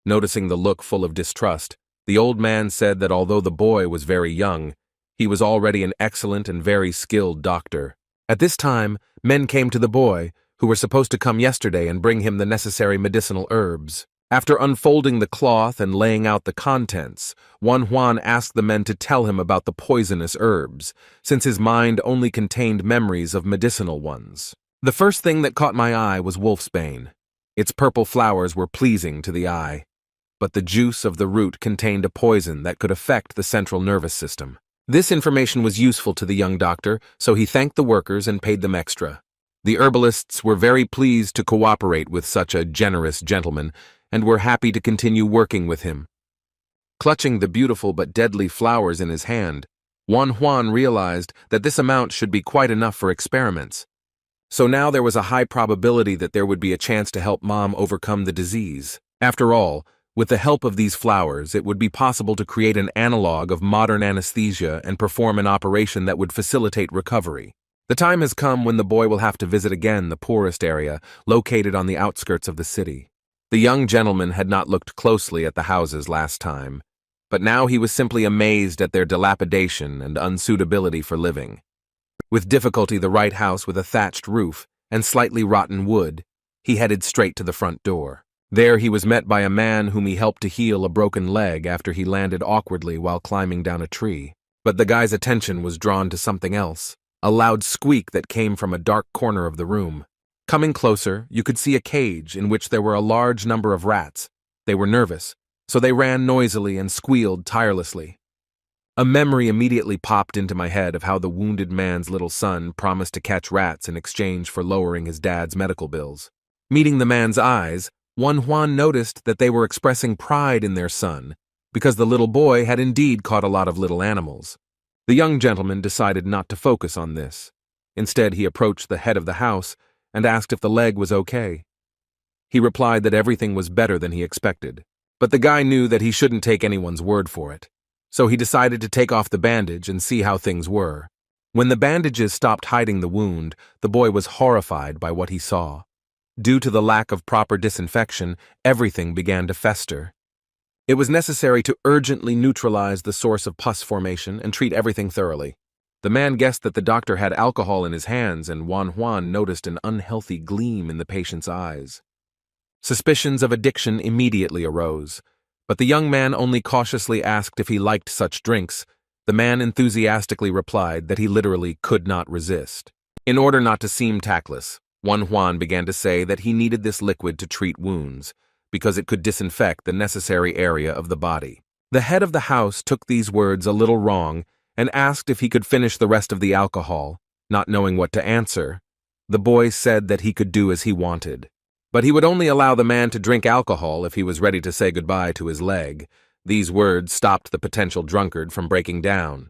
Noticing the look full of distrust, the old man said that although the boy was very young, he was already an excellent and very skilled doctor. At this time, men came to the boy, who were supposed to come yesterday and bring him the necessary medicinal herbs. After unfolding the cloth and laying out the contents, Juan asked the men to tell him about the poisonous herbs, since his mind only contained memories of medicinal ones. The first thing that caught my eye was wolfsbane. Its purple flowers were pleasing to the eye, but the juice of the root contained a poison that could affect the central nervous system. This information was useful to the young doctor, so he thanked the workers and paid them extra. The herbalists were very pleased to cooperate with such a generous gentleman and were happy to continue working with him. Clutching the beautiful but deadly flowers in his hand, Juan realized that this amount should be quite enough for experiments. So now there was a high probability that there would be a chance to help Mom overcome the disease. After all, with the help of these flowers, it would be possible to create an analog of modern anesthesia and perform an operation that would facilitate recovery. The time has come when the boy will have to visit again the poorest area, located on the outskirts of the city. The young gentleman had not looked closely at the houses last time, but now he was simply amazed at their dilapidation and unsuitability for living. With difficulty the right house with a thatched roof and slightly rotten wood, he headed straight to the front door. There he was met by a man whom he helped to heal a broken leg after he landed awkwardly while climbing down a tree. But the guy's attention was drawn to something else, a loud squeak that came from a dark corner of the room. Coming closer, you could see a cage in which there were a large number of rats. They were nervous, so they ran noisily and squealed tirelessly. A memory immediately popped into my head of how the wounded man's little son promised to catch rats in exchange for lowering his dad's medical bills. Meeting the man's eyes, Juan noticed that they were expressing pride in their son, because the little boy had indeed caught a lot of little animals. The young gentleman decided not to focus on this. Instead, he approached the head of the house and asked if the leg was okay. He replied that everything was better than he expected, but the guy knew that he shouldn't take anyone's word for it. So he decided to take off the bandage and see how things were. When the bandages stopped hiding the wound, the boy was horrified by what he saw. Due to the lack of proper disinfection, everything began to fester. It was necessary to urgently neutralize the source of pus formation and treat everything thoroughly. The man guessed that the doctor had alcohol in his hands, and Juan noticed an unhealthy gleam in the patient's eyes. Suspicions of addiction immediately arose, but the young man only cautiously asked if he liked such drinks. The man enthusiastically replied that he literally could not resist. In order not to seem tactless, Juan began to say that he needed this liquid to treat wounds, because it could disinfect the necessary area of the body. The head of the house took these words a little wrong and asked if he could finish the rest of the alcohol. Not knowing what to answer, the boy said that he could do as he wanted. But he would only allow the man to drink alcohol if he was ready to say goodbye to his leg. These words stopped the potential drunkard from breaking down.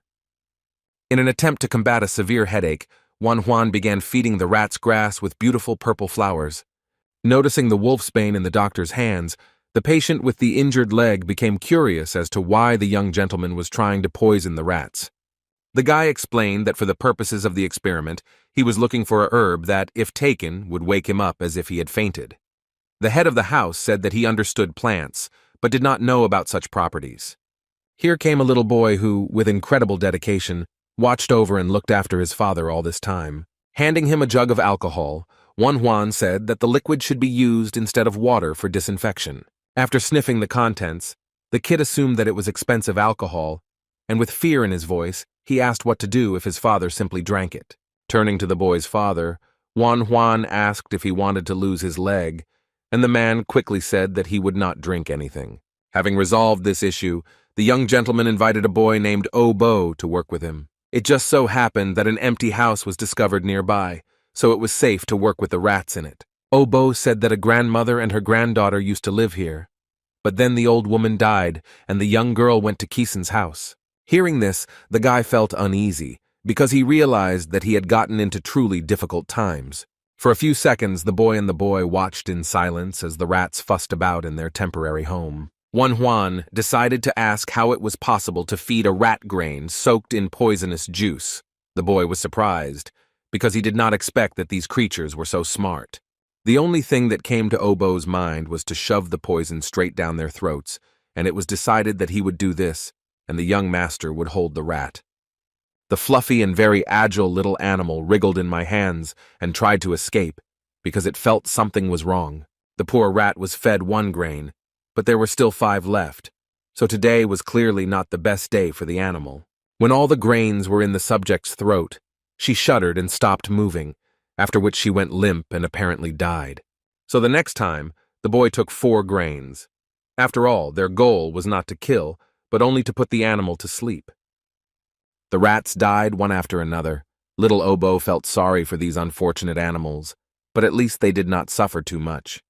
In an attempt to combat a severe headache, Juan began feeding the rats grass with beautiful purple flowers. Noticing the wolfsbane in the doctor's hands, the patient with the injured leg became curious as to why the young gentleman was trying to poison the rats. The guy explained that for the purposes of the experiment, he was looking for a herb that, if taken, would wake him up as if he had fainted. The head of the house said that he understood plants, but did not know about such properties. Here came a little boy who, with incredible dedication, watched over and looked after his father all this time. Handing him a jug of alcohol, Juan said that the liquid should be used instead of water for disinfection. After sniffing the contents, the kid assumed that it was expensive alcohol, and with fear in his voice, he asked what to do if his father simply drank it. Turning to the boy's father, Juan asked if he wanted to lose his leg, and the man quickly said that he would not drink anything. Having resolved this issue, the young gentleman invited a boy named Obo to work with him. It just so happened that an empty house was discovered nearby, so it was safe to work with the rats in it. Obo said that a grandmother and her granddaughter used to live here, but then the old woman died and the young girl went to Kisan's house. Hearing this, the guy felt uneasy, because he realized that he had gotten into truly difficult times. For a few seconds, the boy watched in silence as the rats fussed about in their temporary home. Juan decided to ask how it was possible to feed a rat grain soaked in poisonous juice. The boy was surprised, because he did not expect that these creatures were so smart. The only thing that came to Obo's mind was to shove the poison straight down their throats, and it was decided that he would do this, and the young master would hold the rat. The fluffy and very agile little animal wriggled in my hands and tried to escape, because it felt something was wrong. The poor rat was fed 1 grain, but there were still 5 left, so today was clearly not the best day for the animal. When all the grains were in the subject's throat, she shuddered and stopped moving, after which she went limp and apparently died. So the next time, the boy took 4 grains. After all, their goal was not to kill, but only to put the animal to sleep. The rats died one after another. Little Obo felt sorry for these unfortunate animals, but at least they did not suffer too much.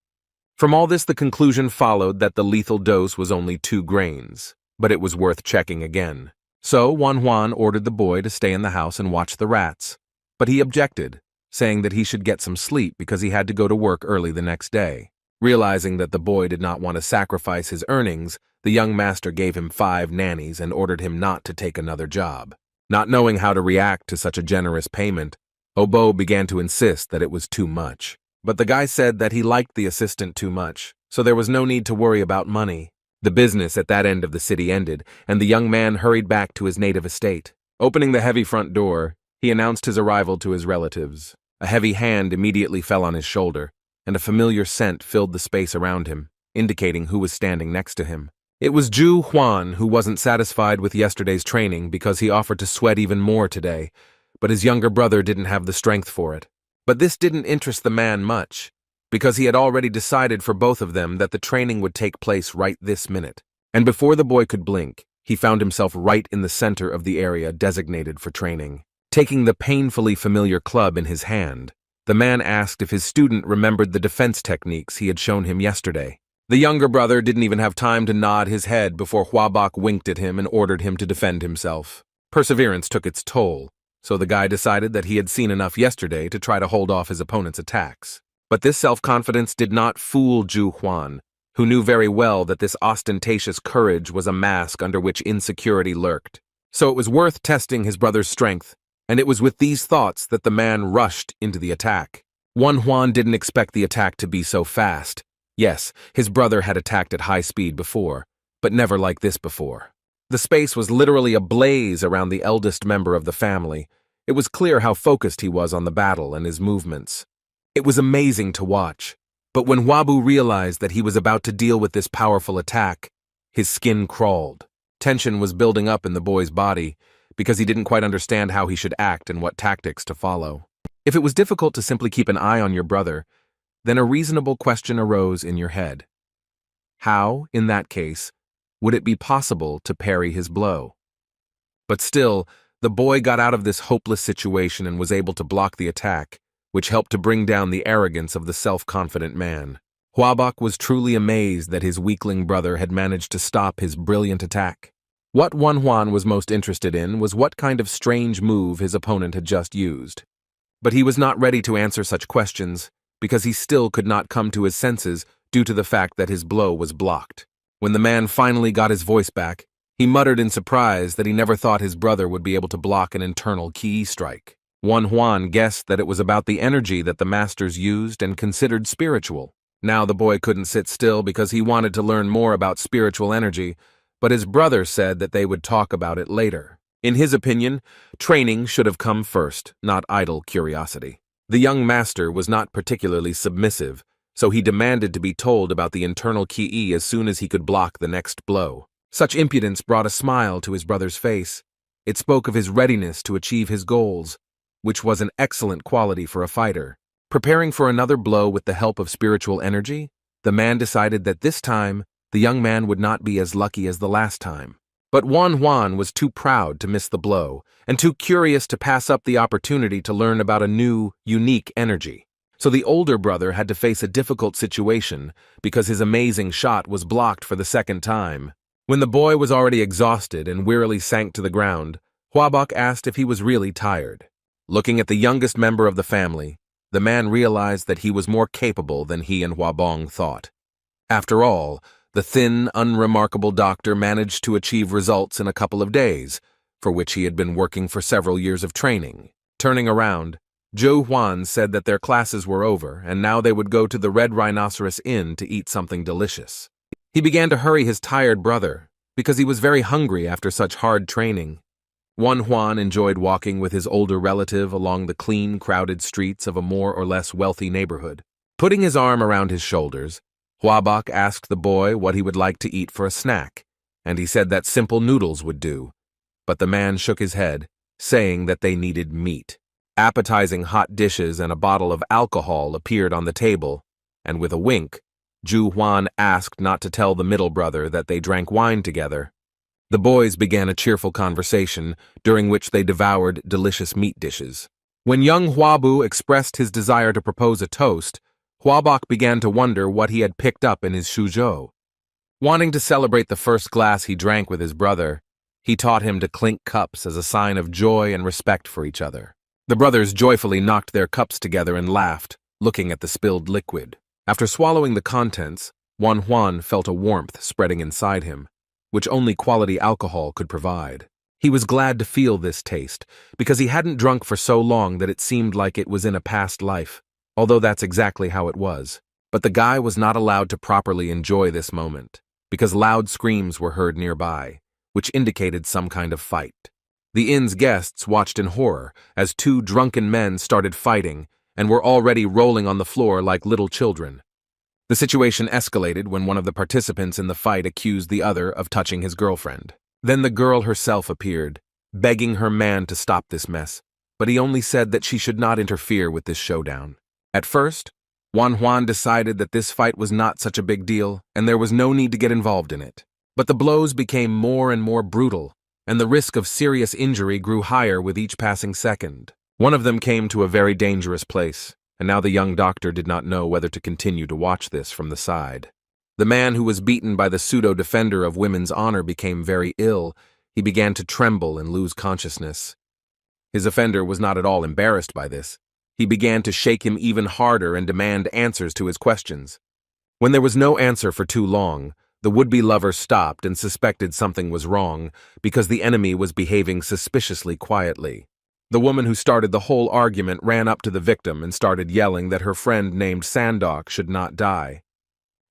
From all this, the conclusion followed that the lethal dose was only 2 grains, but it was worth checking again. So Juan ordered the boy to stay in the house and watch the rats, but he objected, saying that he should get some sleep because he had to go to work early the next day. Realizing that the boy did not want to sacrifice his earnings, the young master gave him 5 nannies and ordered him not to take another job. Not knowing how to react to such a generous payment, Obo began to insist that it was too much. But the guy said that he liked the assistant too much, so there was no need to worry about money. The business at that end of the city ended, and the young man hurried back to his native estate. Opening the heavy front door, he announced his arrival to his relatives. A heavy hand immediately fell on his shoulder, and a familiar scent filled the space around him, indicating who was standing next to him. It was Juan, who wasn't satisfied with yesterday's training because he offered to sweat even more today, but his younger brother didn't have the strength for it. But this didn't interest the man much, because he had already decided for both of them that the training would take place right this minute. And before the boy could blink, he found himself right in the center of the area designated for training. Taking the painfully familiar club in his hand, the man asked if his student remembered the defense techniques he had shown him yesterday. The younger brother didn't even have time to nod his head before Huabok winked at him and ordered him to defend himself. Perseverance took its toll, so the guy decided that he had seen enough yesterday to try to hold off his opponent's attacks. But this self-confidence did not fool Juan, who knew very well that this ostentatious courage was a mask under which insecurity lurked. So it was worth testing his brother's strength, and it was with these thoughts that the man rushed into the attack. Juan didn't expect the attack to be so fast. Yes, his brother had attacked at high speed before, but never like this before. The space was literally ablaze around the eldest member of the family. It was clear how focused he was on the battle and his movements. It was amazing to watch, but when Wabu realized that he was about to deal with this powerful attack, his skin crawled. Tension was building up in the boy's body because he didn't quite understand how he should act and what tactics to follow. If it was difficult to simply keep an eye on your brother, then a reasonable question arose in your head. How, in that case, would it be possible to parry his blow? But still, the boy got out of this hopeless situation and was able to block the attack, which helped to bring down the arrogance of the self-confident man. Huabok was truly amazed that his weakling brother had managed to stop his brilliant attack. What Juan was most interested in was what kind of strange move his opponent had just used. But he was not ready to answer such questions, because he still could not come to his senses due to the fact that his blow was blocked. When the man finally got his voice back, he muttered in surprise that he never thought his brother would be able to block an internal ki strike. Juan guessed that it was about the energy that the masters used and considered spiritual. Now the boy couldn't sit still because he wanted to learn more about spiritual energy, but his brother said that they would talk about it later. In his opinion, training should have come first, not idle curiosity. The young master was not particularly submissive, so he demanded to be told about the internal ki as soon as he could block the next blow. Such impudence brought a smile to his brother's face. It spoke of his readiness to achieve his goals, which was an excellent quality for a fighter. Preparing for another blow with the help of spiritual energy, the man decided that this time, the young man would not be as lucky as the last time. But Manhwa was too proud to miss the blow, and too curious to pass up the opportunity to learn about a new, unique energy. So the older brother had to face a difficult situation because his amazing shot was blocked for the second time. When the boy was already exhausted and wearily sank to the ground, Hwabok asked if he was really tired. Looking at the youngest member of the family, the man realized that he was more capable than he and Hwabong thought. After all, the thin, unremarkable doctor managed to achieve results in a couple of days, for which he had been working for several years of training. Turning around, Zhou Huan said that their classes were over, and now they would go to the Red Rhinoceros Inn to eat something delicious. He began to hurry his tired brother, because he was very hungry after such hard training. Huan enjoyed walking with his older relative along the clean, crowded streets of a more or less wealthy neighborhood. Putting his arm around his shoulders, Hwabok asked the boy what he would like to eat for a snack, and he said that simple noodles would do. But the man shook his head, saying that they needed meat. Appetizing hot dishes and a bottle of alcohol appeared on the table, and with a wink, Zhu Huan asked not to tell the middle brother that they drank wine together. The boys began a cheerful conversation, during which they devoured delicious meat dishes. When young Huabu expressed his desire to propose a toast, Hwabok began to wonder what he had picked up in his shuzhou. Wanting to celebrate the first glass he drank with his brother, he taught him to clink cups as a sign of joy and respect for each other. The brothers joyfully knocked their cups together and laughed, looking at the spilled liquid. After swallowing the contents, Huan felt a warmth spreading inside him, which only quality alcohol could provide. He was glad to feel this taste, because he hadn't drunk for so long that it seemed like it was in a past life, although that's exactly how it was. But the guy was not allowed to properly enjoy this moment, because loud screams were heard nearby, which indicated some kind of fight. The inn's guests watched in horror as two drunken men started fighting and were already rolling on the floor like little children. The situation escalated when one of the participants in the fight accused the other of touching his girlfriend. Then the girl herself appeared, begging her man to stop this mess, but he only said that she should not interfere with this showdown. At first, Huan decided that this fight was not such a big deal and there was no need to get involved in it. But the blows became more and more brutal, and the risk of serious injury grew higher with each passing second. One of them came to a very dangerous place, and now the young doctor did not know whether to continue to watch this from the side. The man who was beaten by the pseudo-defender of women's honor became very ill. He began to tremble and lose consciousness. His offender was not at all embarrassed by this. He began to shake him even harder and demand answers to his questions. When there was no answer for too long, the would-be lover stopped and suspected something was wrong because the enemy was behaving suspiciously quietly. The woman who started the whole argument ran up to the victim and started yelling that her friend named Sandok should not die.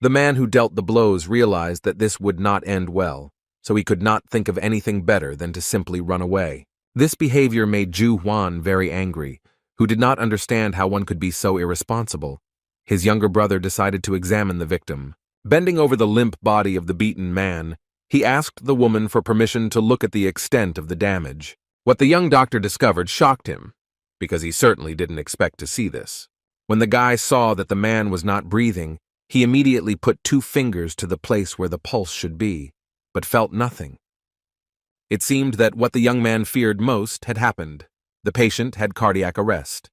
The man who dealt the blows realized that this would not end well, so he could not think of anything better than to simply run away. This behavior made Zhu Huan very angry, who did not understand how one could be so irresponsible. His younger brother decided to examine the victim. Bending over the limp body of the beaten man, he asked the woman for permission to look at the extent of the damage. What the young doctor discovered shocked him, because he certainly didn't expect to see this. When the guy saw that the man was not breathing, he immediately put 2 fingers to the place where the pulse should be, but felt nothing. It seemed that what the young man feared most had happened. The patient had cardiac arrest.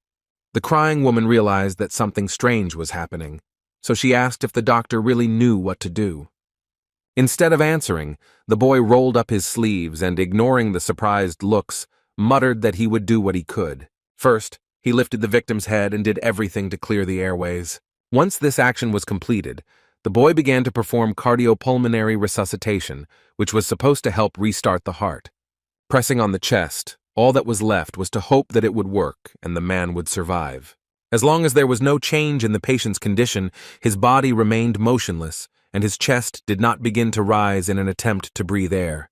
The crying woman realized that something strange was happening, so she asked if the doctor really knew what to do. Instead of answering, the boy rolled up his sleeves and, ignoring the surprised looks, muttered that he would do what he could. First, he lifted the victim's head and did everything to clear the airways. Once this action was completed, the boy began to perform cardiopulmonary resuscitation, which was supposed to help restart the heart. Pressing on the chest, all that was left was to hope that it would work and the man would survive. As long as there was no change in the patient's condition, his body remained motionless, and his chest did not begin to rise in an attempt to breathe air.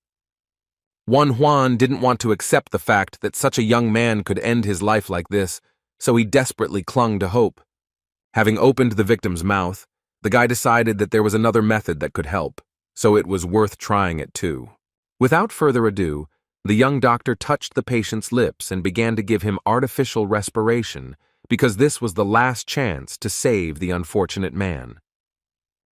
Huan didn't want to accept the fact that such a young man could end his life like this, so he desperately clung to hope. Having opened the victim's mouth, the guy decided that there was another method that could help, so it was worth trying it too. Without further ado, the young doctor touched the patient's lips and began to give him artificial respiration because this was the last chance to save the unfortunate man.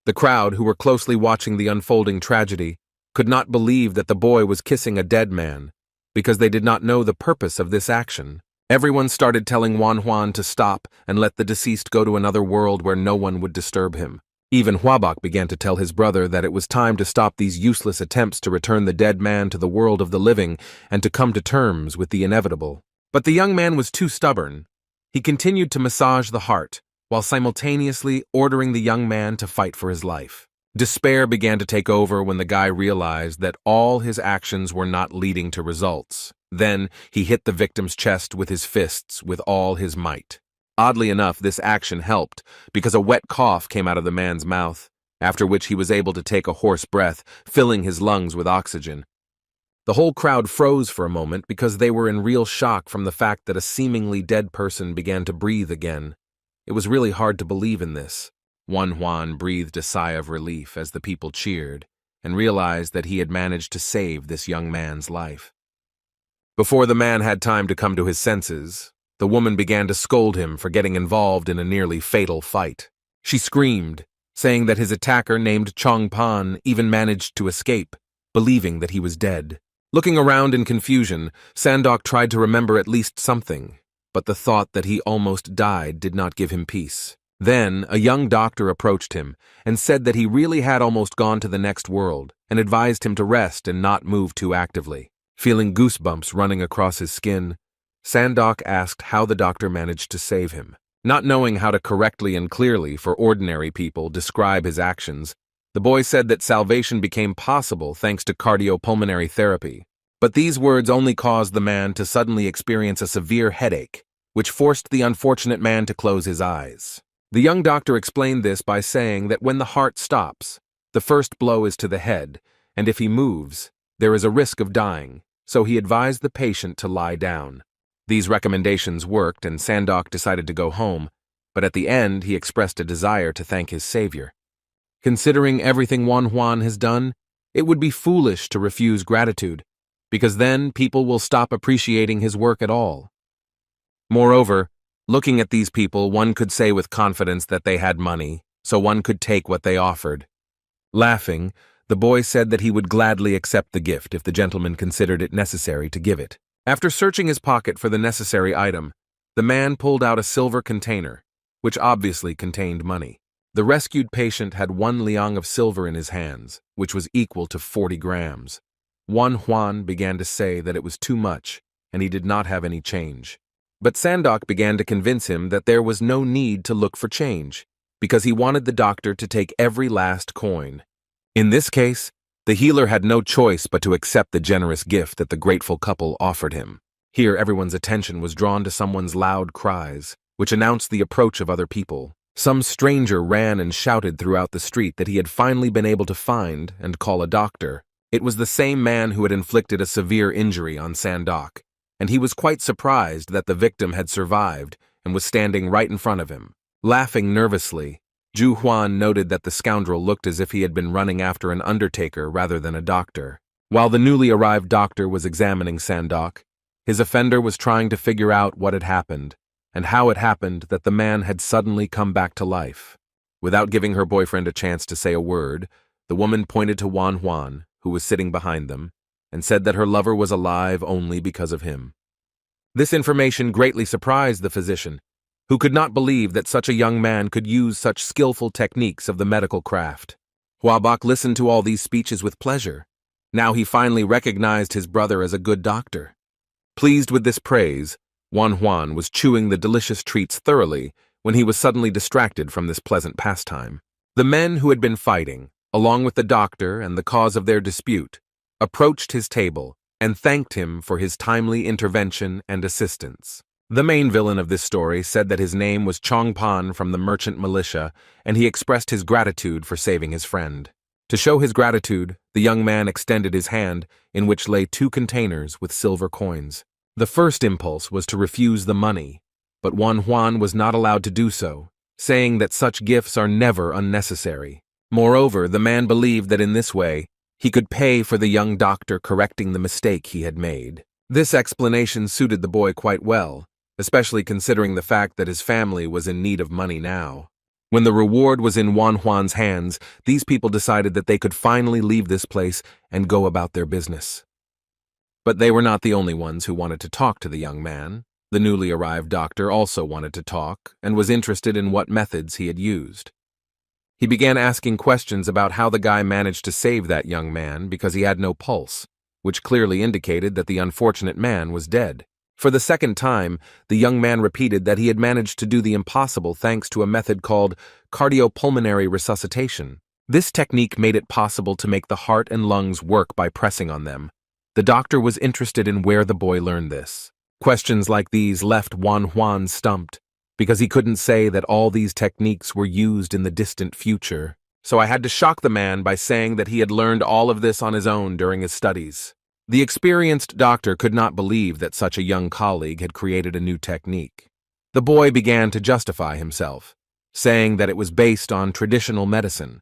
The crowd, who were closely watching the unfolding tragedy, could not believe that the boy was kissing a dead man because they did not know the purpose of this action. Everyone started telling Manhwa to stop and let the deceased go to another world where no one would disturb him. Even Hwabok began to tell his brother that it was time to stop these useless attempts to return the dead man to the world of the living and to come to terms with the inevitable. But the young man was too stubborn. He continued to massage the heart, while simultaneously ordering the young man to fight for his life. Despair began to take over when the guy realized that all his actions were not leading to results. Then he hit the victim's chest with his fists with all his might. Oddly enough, this action helped because a wet cough came out of the man's mouth, after which he was able to take a hoarse breath, filling his lungs with oxygen. The whole crowd froze for a moment because they were in real shock from the fact that a seemingly dead person began to breathe again. It was really hard to believe in this. Manhwa breathed a sigh of relief as the people cheered and realized that he had managed to save this young man's life. Before the man had time to come to his senses, the woman began to scold him for getting involved in a nearly fatal fight. She screamed, saying that his attacker named Chongpan even managed to escape, believing that he was dead. Looking around in confusion, Sandok tried to remember at least something, but the thought that he almost died did not give him peace. Then, a young doctor approached him and said that he really had almost gone to the next world and advised him to rest and not move too actively. Feeling goosebumps running across his skin, Sandok asked how the doctor managed to save him. Not knowing how to correctly and clearly, for ordinary people, describe his actions, the boy said that salvation became possible thanks to cardiopulmonary therapy. But these words only caused the man to suddenly experience a severe headache, which forced the unfortunate man to close his eyes. The young doctor explained this by saying that when the heart stops, the first blow is to the head, and if he moves, there is a risk of dying, so he advised the patient to lie down. These recommendations worked, and Sandok decided to go home, but at the end he expressed a desire to thank his savior. Considering everything Manhwa has done, it would be foolish to refuse gratitude, because then people will stop appreciating his work at all. Moreover, looking at these people, one could say with confidence that they had money, so one could take what they offered. Laughing, the boy said that he would gladly accept the gift if the gentleman considered it necessary to give it. After searching his pocket for the necessary item, the man pulled out a silver container, which obviously contained money. The rescued patient had 1 liang of silver in his hands, which was equal to 40 grams. Manhwa began to say that it was too much, and he did not have any change. But Sandok began to convince him that there was no need to look for change, because he wanted the doctor to take every last coin. In this case, the healer had no choice but to accept the generous gift that the grateful couple offered him. Here everyone's attention was drawn to someone's loud cries, which announced the approach of other people. Some stranger ran and shouted throughout the street that he had finally been able to find and call a doctor. It was the same man who had inflicted a severe injury on Sandok, and he was quite surprised that the victim had survived and was standing right in front of him. Laughing nervously, Ju Huan noted that the scoundrel looked as if he had been running after an undertaker rather than a doctor. While the newly arrived doctor was examining Sandok, his offender was trying to figure out what had happened and how it happened that the man had suddenly come back to life. Without giving her boyfriend a chance to say a word, the woman pointed to Manhwa, who was sitting behind them, and said that her lover was alive only because of him. This information greatly surprised the physician, who could not believe that such a young man could use such skillful techniques of the medical craft. Hwabok listened to all these speeches with pleasure. Now he finally recognized his brother as a good doctor. Pleased with this praise, Manhwa was chewing the delicious treats thoroughly when he was suddenly distracted from this pleasant pastime. The men who had been fighting, along with the doctor and the cause of their dispute, approached his table and thanked him for his timely intervention and assistance. The main villain of this story said that his name was Chongpan from the merchant militia, and he expressed his gratitude for saving his friend. To show his gratitude, the young man extended his hand, in which lay 2 containers with silver coins. The first impulse was to refuse the money, but Juan was not allowed to do so, saying that such gifts are never unnecessary. Moreover, the man believed that in this way, he could pay for the young doctor correcting the mistake he had made. This explanation suited the boy quite well, especially considering the fact that his family was in need of money now. When the reward was in Juan's hands, these people decided that they could finally leave this place and go about their business. But they were not the only ones who wanted to talk to the young man. The newly arrived doctor also wanted to talk and was interested in what methods he had used. He began asking questions about how the guy managed to save that young man because he had no pulse, which clearly indicated that the unfortunate man was dead. For the second time, the young man repeated that he had managed to do the impossible thanks to a method called cardiopulmonary resuscitation. This technique made it possible to make the heart and lungs work by pressing on them. The doctor was interested in where the boy learned this. Questions like these left Juan stumped, because he couldn't say that all these techniques were used in the distant future. So I had to shock the man by saying that he had learned all of this on his own during his studies. The experienced doctor could not believe that such a young colleague had created a new technique. The boy began to justify himself, saying that it was based on traditional medicine.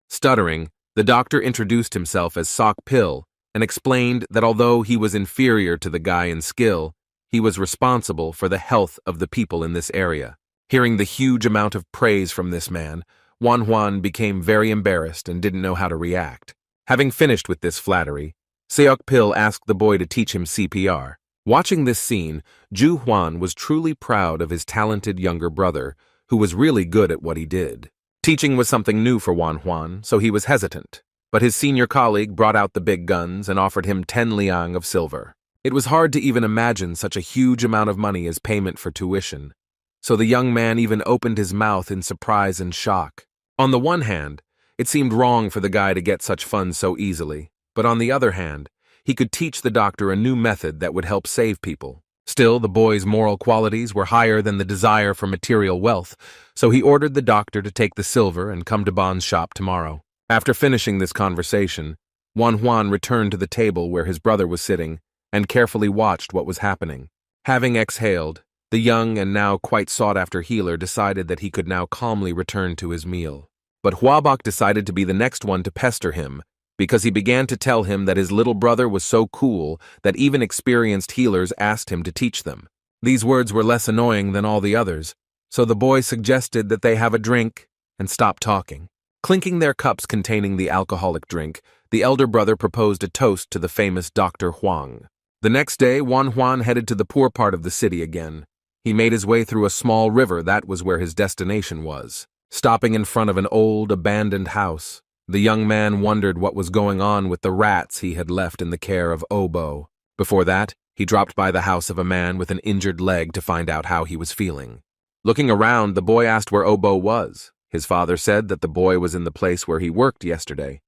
Stuttering, the doctor introduced himself as Sok Pil and explained that although he was inferior to the guy in skill, he was responsible for the health of the people in this area. Hearing the huge amount of praise from this man, Juan became very embarrassed and didn't know how to react. Having finished with this flattery, Seok Pil asked the boy to teach him CPR. Watching this scene, Ju Hwan was truly proud of his talented younger brother, who was really good at what he did. Teaching was something new for Juan, so he was hesitant, but his senior colleague brought out the big guns and offered him 10 liang of silver. It was hard to even imagine such a huge amount of money as payment for tuition, so the young man even opened his mouth in surprise and shock. On the one hand, it seemed wrong for the guy to get such funds so easily, but on the other hand, he could teach the doctor a new method that would help save people. Still, the boy's moral qualities were higher than the desire for material wealth, so he ordered the doctor to take the silver and come to Bon's shop tomorrow. After finishing this conversation, Juan returned to the table where his brother was sitting and carefully watched what was happening. Having exhaled, the young and now quite sought-after healer decided that he could now calmly return to his meal. But Huabok decided to be the next one to pester him, because he began to tell him that his little brother was so cool that even experienced healers asked him to teach them. These words were less annoying than all the others, so the boy suggested that they have a drink and stop talking. Clinking their cups containing the alcoholic drink, the elder brother proposed a toast to the famous Dr. Huang. The next day, Juan headed to the poor part of the city again. He made his way through a small river that was where his destination was. Stopping in front of an old, abandoned house, the young man wondered what was going on with the rats he had left in the care of Obo. Before that, he dropped by the house of a man with an injured leg to find out how he was feeling. Looking around, the boy asked where Obo was. His father said that the boy was in the place where he worked yesterday.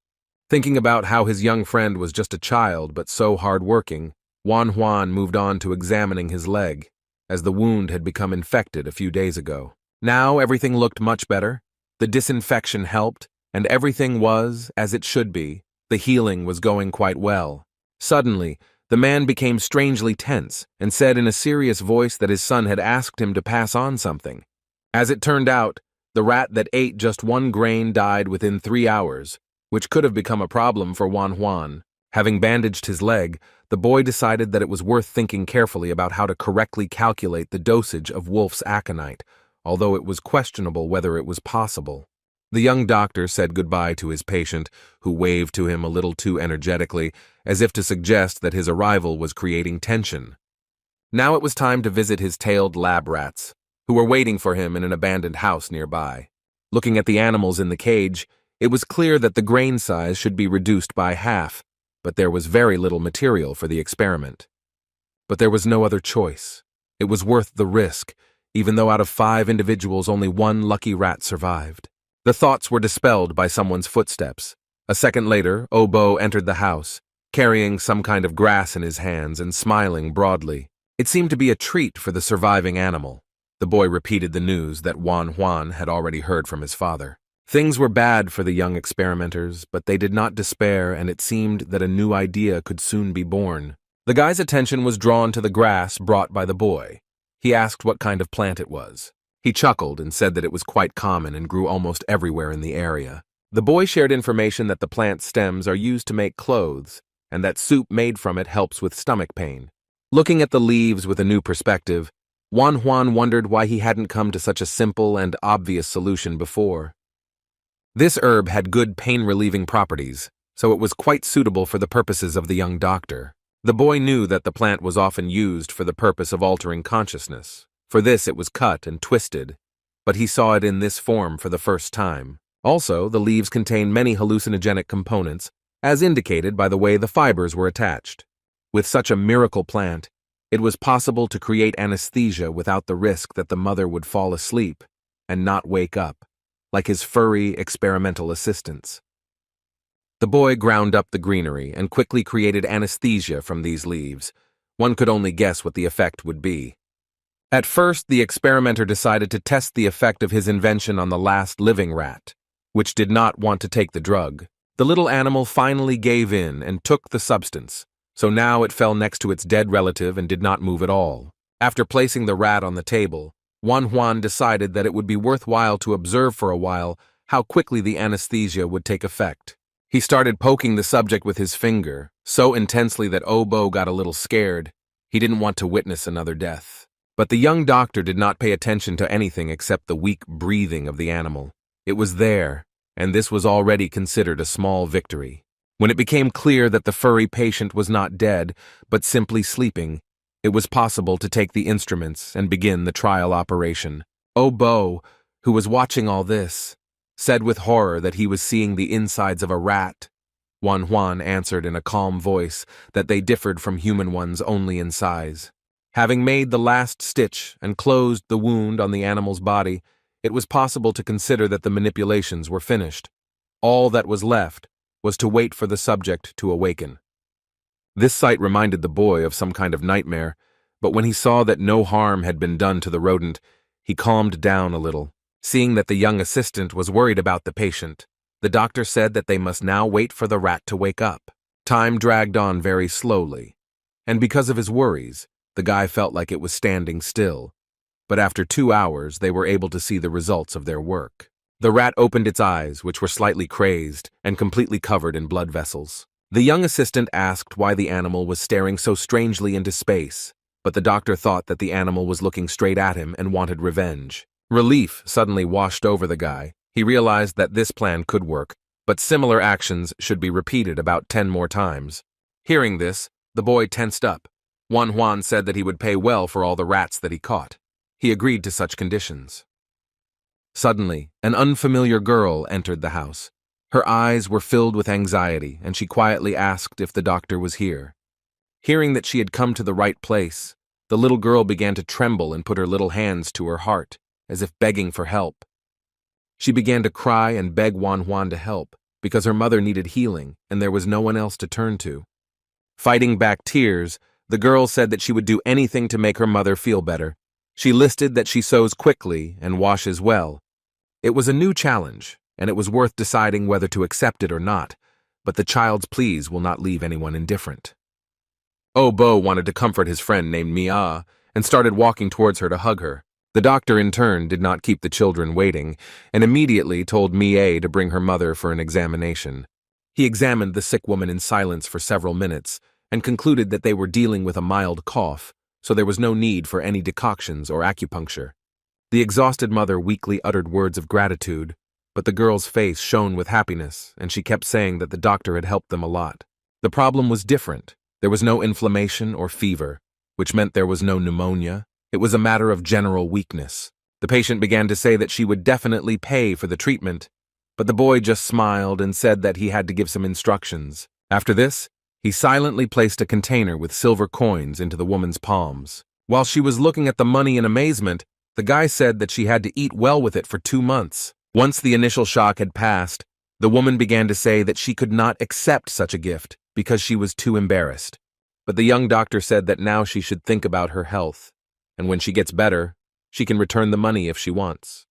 Thinking about how his young friend was just a child but so hard-working, Juan moved on to examining his leg, as the wound had become infected a few days ago. Now everything looked much better. The disinfection helped, and everything was as it should be. The healing was going quite well. Suddenly, the man became strangely tense and said in a serious voice that his son had asked him to pass on something. As it turned out, the rat that ate just one grain died within 3 hours, which could have become a problem for Juan. Having bandaged his leg, the boy decided that it was worth thinking carefully about how to correctly calculate the dosage of Wolf's aconite, although it was questionable whether it was possible. The young doctor said goodbye to his patient, who waved to him a little too energetically, as if to suggest that his arrival was creating tension. Now it was time to visit his tailed lab rats, who were waiting for him in an abandoned house nearby. Looking at the animals in the cage, it was clear that the grain size should be reduced by half, but there was very little material for the experiment. But there was no other choice. It was worth the risk, even though out of 5 individuals only 1 lucky rat survived. The thoughts were dispelled by someone's footsteps. A second later, Obo entered the house, carrying some kind of grass in his hands and smiling broadly. It seemed to be a treat for the surviving animal. The boy repeated the news that Juan had already heard from his father. Things were bad for the young experimenters, but they did not despair, and it seemed that a new idea could soon be born. The guy's attention was drawn to the grass brought by the boy. He asked what kind of plant it was. He chuckled and said that it was quite common and grew almost everywhere in the area. The boy shared information that the plant's stems are used to make clothes, and that soup made from it helps with stomach pain. Looking at the leaves with a new perspective, Juan wondered why he hadn't come to such a simple and obvious solution before. This herb had good pain-relieving properties, so it was quite suitable for the purposes of the young doctor. The boy knew that the plant was often used for the purpose of altering consciousness. For this it was cut and twisted, but he saw it in this form for the first time. Also, the leaves contain many hallucinogenic components, as indicated by the way the fibers were attached. With such a miracle plant, it was possible to create anesthesia without the risk that the mother would fall asleep and not wake up, like his furry experimental assistants. The boy ground up the greenery and quickly created anesthesia from these leaves. One could only guess what the effect would be. At first, the experimenter decided to test the effect of his invention on the last living rat, which did not want to take the drug. The little animal finally gave in and took the substance, so now it fell next to its dead relative and did not move at all. After placing the rat on the table, Juan decided that it would be worthwhile to observe for a while how quickly the anesthesia would take effect. He started poking the subject with his finger, so intensely that Obo got a little scared. He didn't want to witness another death. But the young doctor did not pay attention to anything except the weak breathing of the animal. It was there, and this was already considered a small victory. When it became clear that the furry patient was not dead, but simply sleeping, it was possible to take the instruments and begin the trial operation. Obo, who was watching all this, said with horror that he was seeing the insides of a rat. Juan answered in a calm voice that they differed from human ones only in size. Having made the last stitch and closed the wound on the animal's body, it was possible to consider that the manipulations were finished. All that was left was to wait for the subject to awaken. This sight reminded the boy of some kind of nightmare, but when he saw that no harm had been done to the rodent, he calmed down a little. Seeing that the young assistant was worried about the patient, the doctor said that they must now wait for the rat to wake up. Time dragged on very slowly, and because of his worries, the guy felt like it was standing still. But after 2 hours, they were able to see the results of their work. The rat opened its eyes, which were slightly crazed and completely covered in blood vessels. The young assistant asked why the animal was staring so strangely into space, but the doctor thought that the animal was looking straight at him and wanted revenge. Relief suddenly washed over the guy. He realized that this plan could work, but similar actions should be repeated about 10 more times. Hearing this, the boy tensed up. Juan said that he would pay well for all the rats that he caught. He agreed to such conditions. Suddenly, an unfamiliar girl entered the house. Her eyes were filled with anxiety, and she quietly asked if the doctor was here. Hearing that she had come to the right place, the little girl began to tremble and put her little hands to her heart, as if begging for help. She began to cry and beg Juan to help, because her mother needed healing, and there was no one else to turn to. Fighting back tears, the girl said that she would do anything to make her mother feel better. She listed that she sews quickly and washes well. It was a new challenge, and it was worth deciding whether to accept it or not, but the child's pleas will not leave anyone indifferent. Obo wanted to comfort his friend named Mia and started walking towards her to hug her. The doctor, in turn, did not keep the children waiting and immediately told Mia to bring her mother for an examination. He examined the sick woman in silence for several minutes and concluded that they were dealing with a mild cough, so there was no need for any decoctions or acupuncture. The exhausted mother weakly uttered words of gratitude, but the girl's face shone with happiness, and she kept saying that the doctor had helped them a lot. The problem was different. There was no inflammation or fever, which meant there was no pneumonia. It was a matter of general weakness. The patient began to say that she would definitely pay for the treatment, but the boy just smiled and said that he had to give some instructions. After this, he silently placed a container with silver coins into the woman's palms. While she was looking at the money in amazement, the guy said that she had to eat well with it for 2 months. Once the initial shock had passed, the woman began to say that she could not accept such a gift because she was too embarrassed. But the young doctor said that now she should think about her health, and when she gets better, she can return the money if she wants.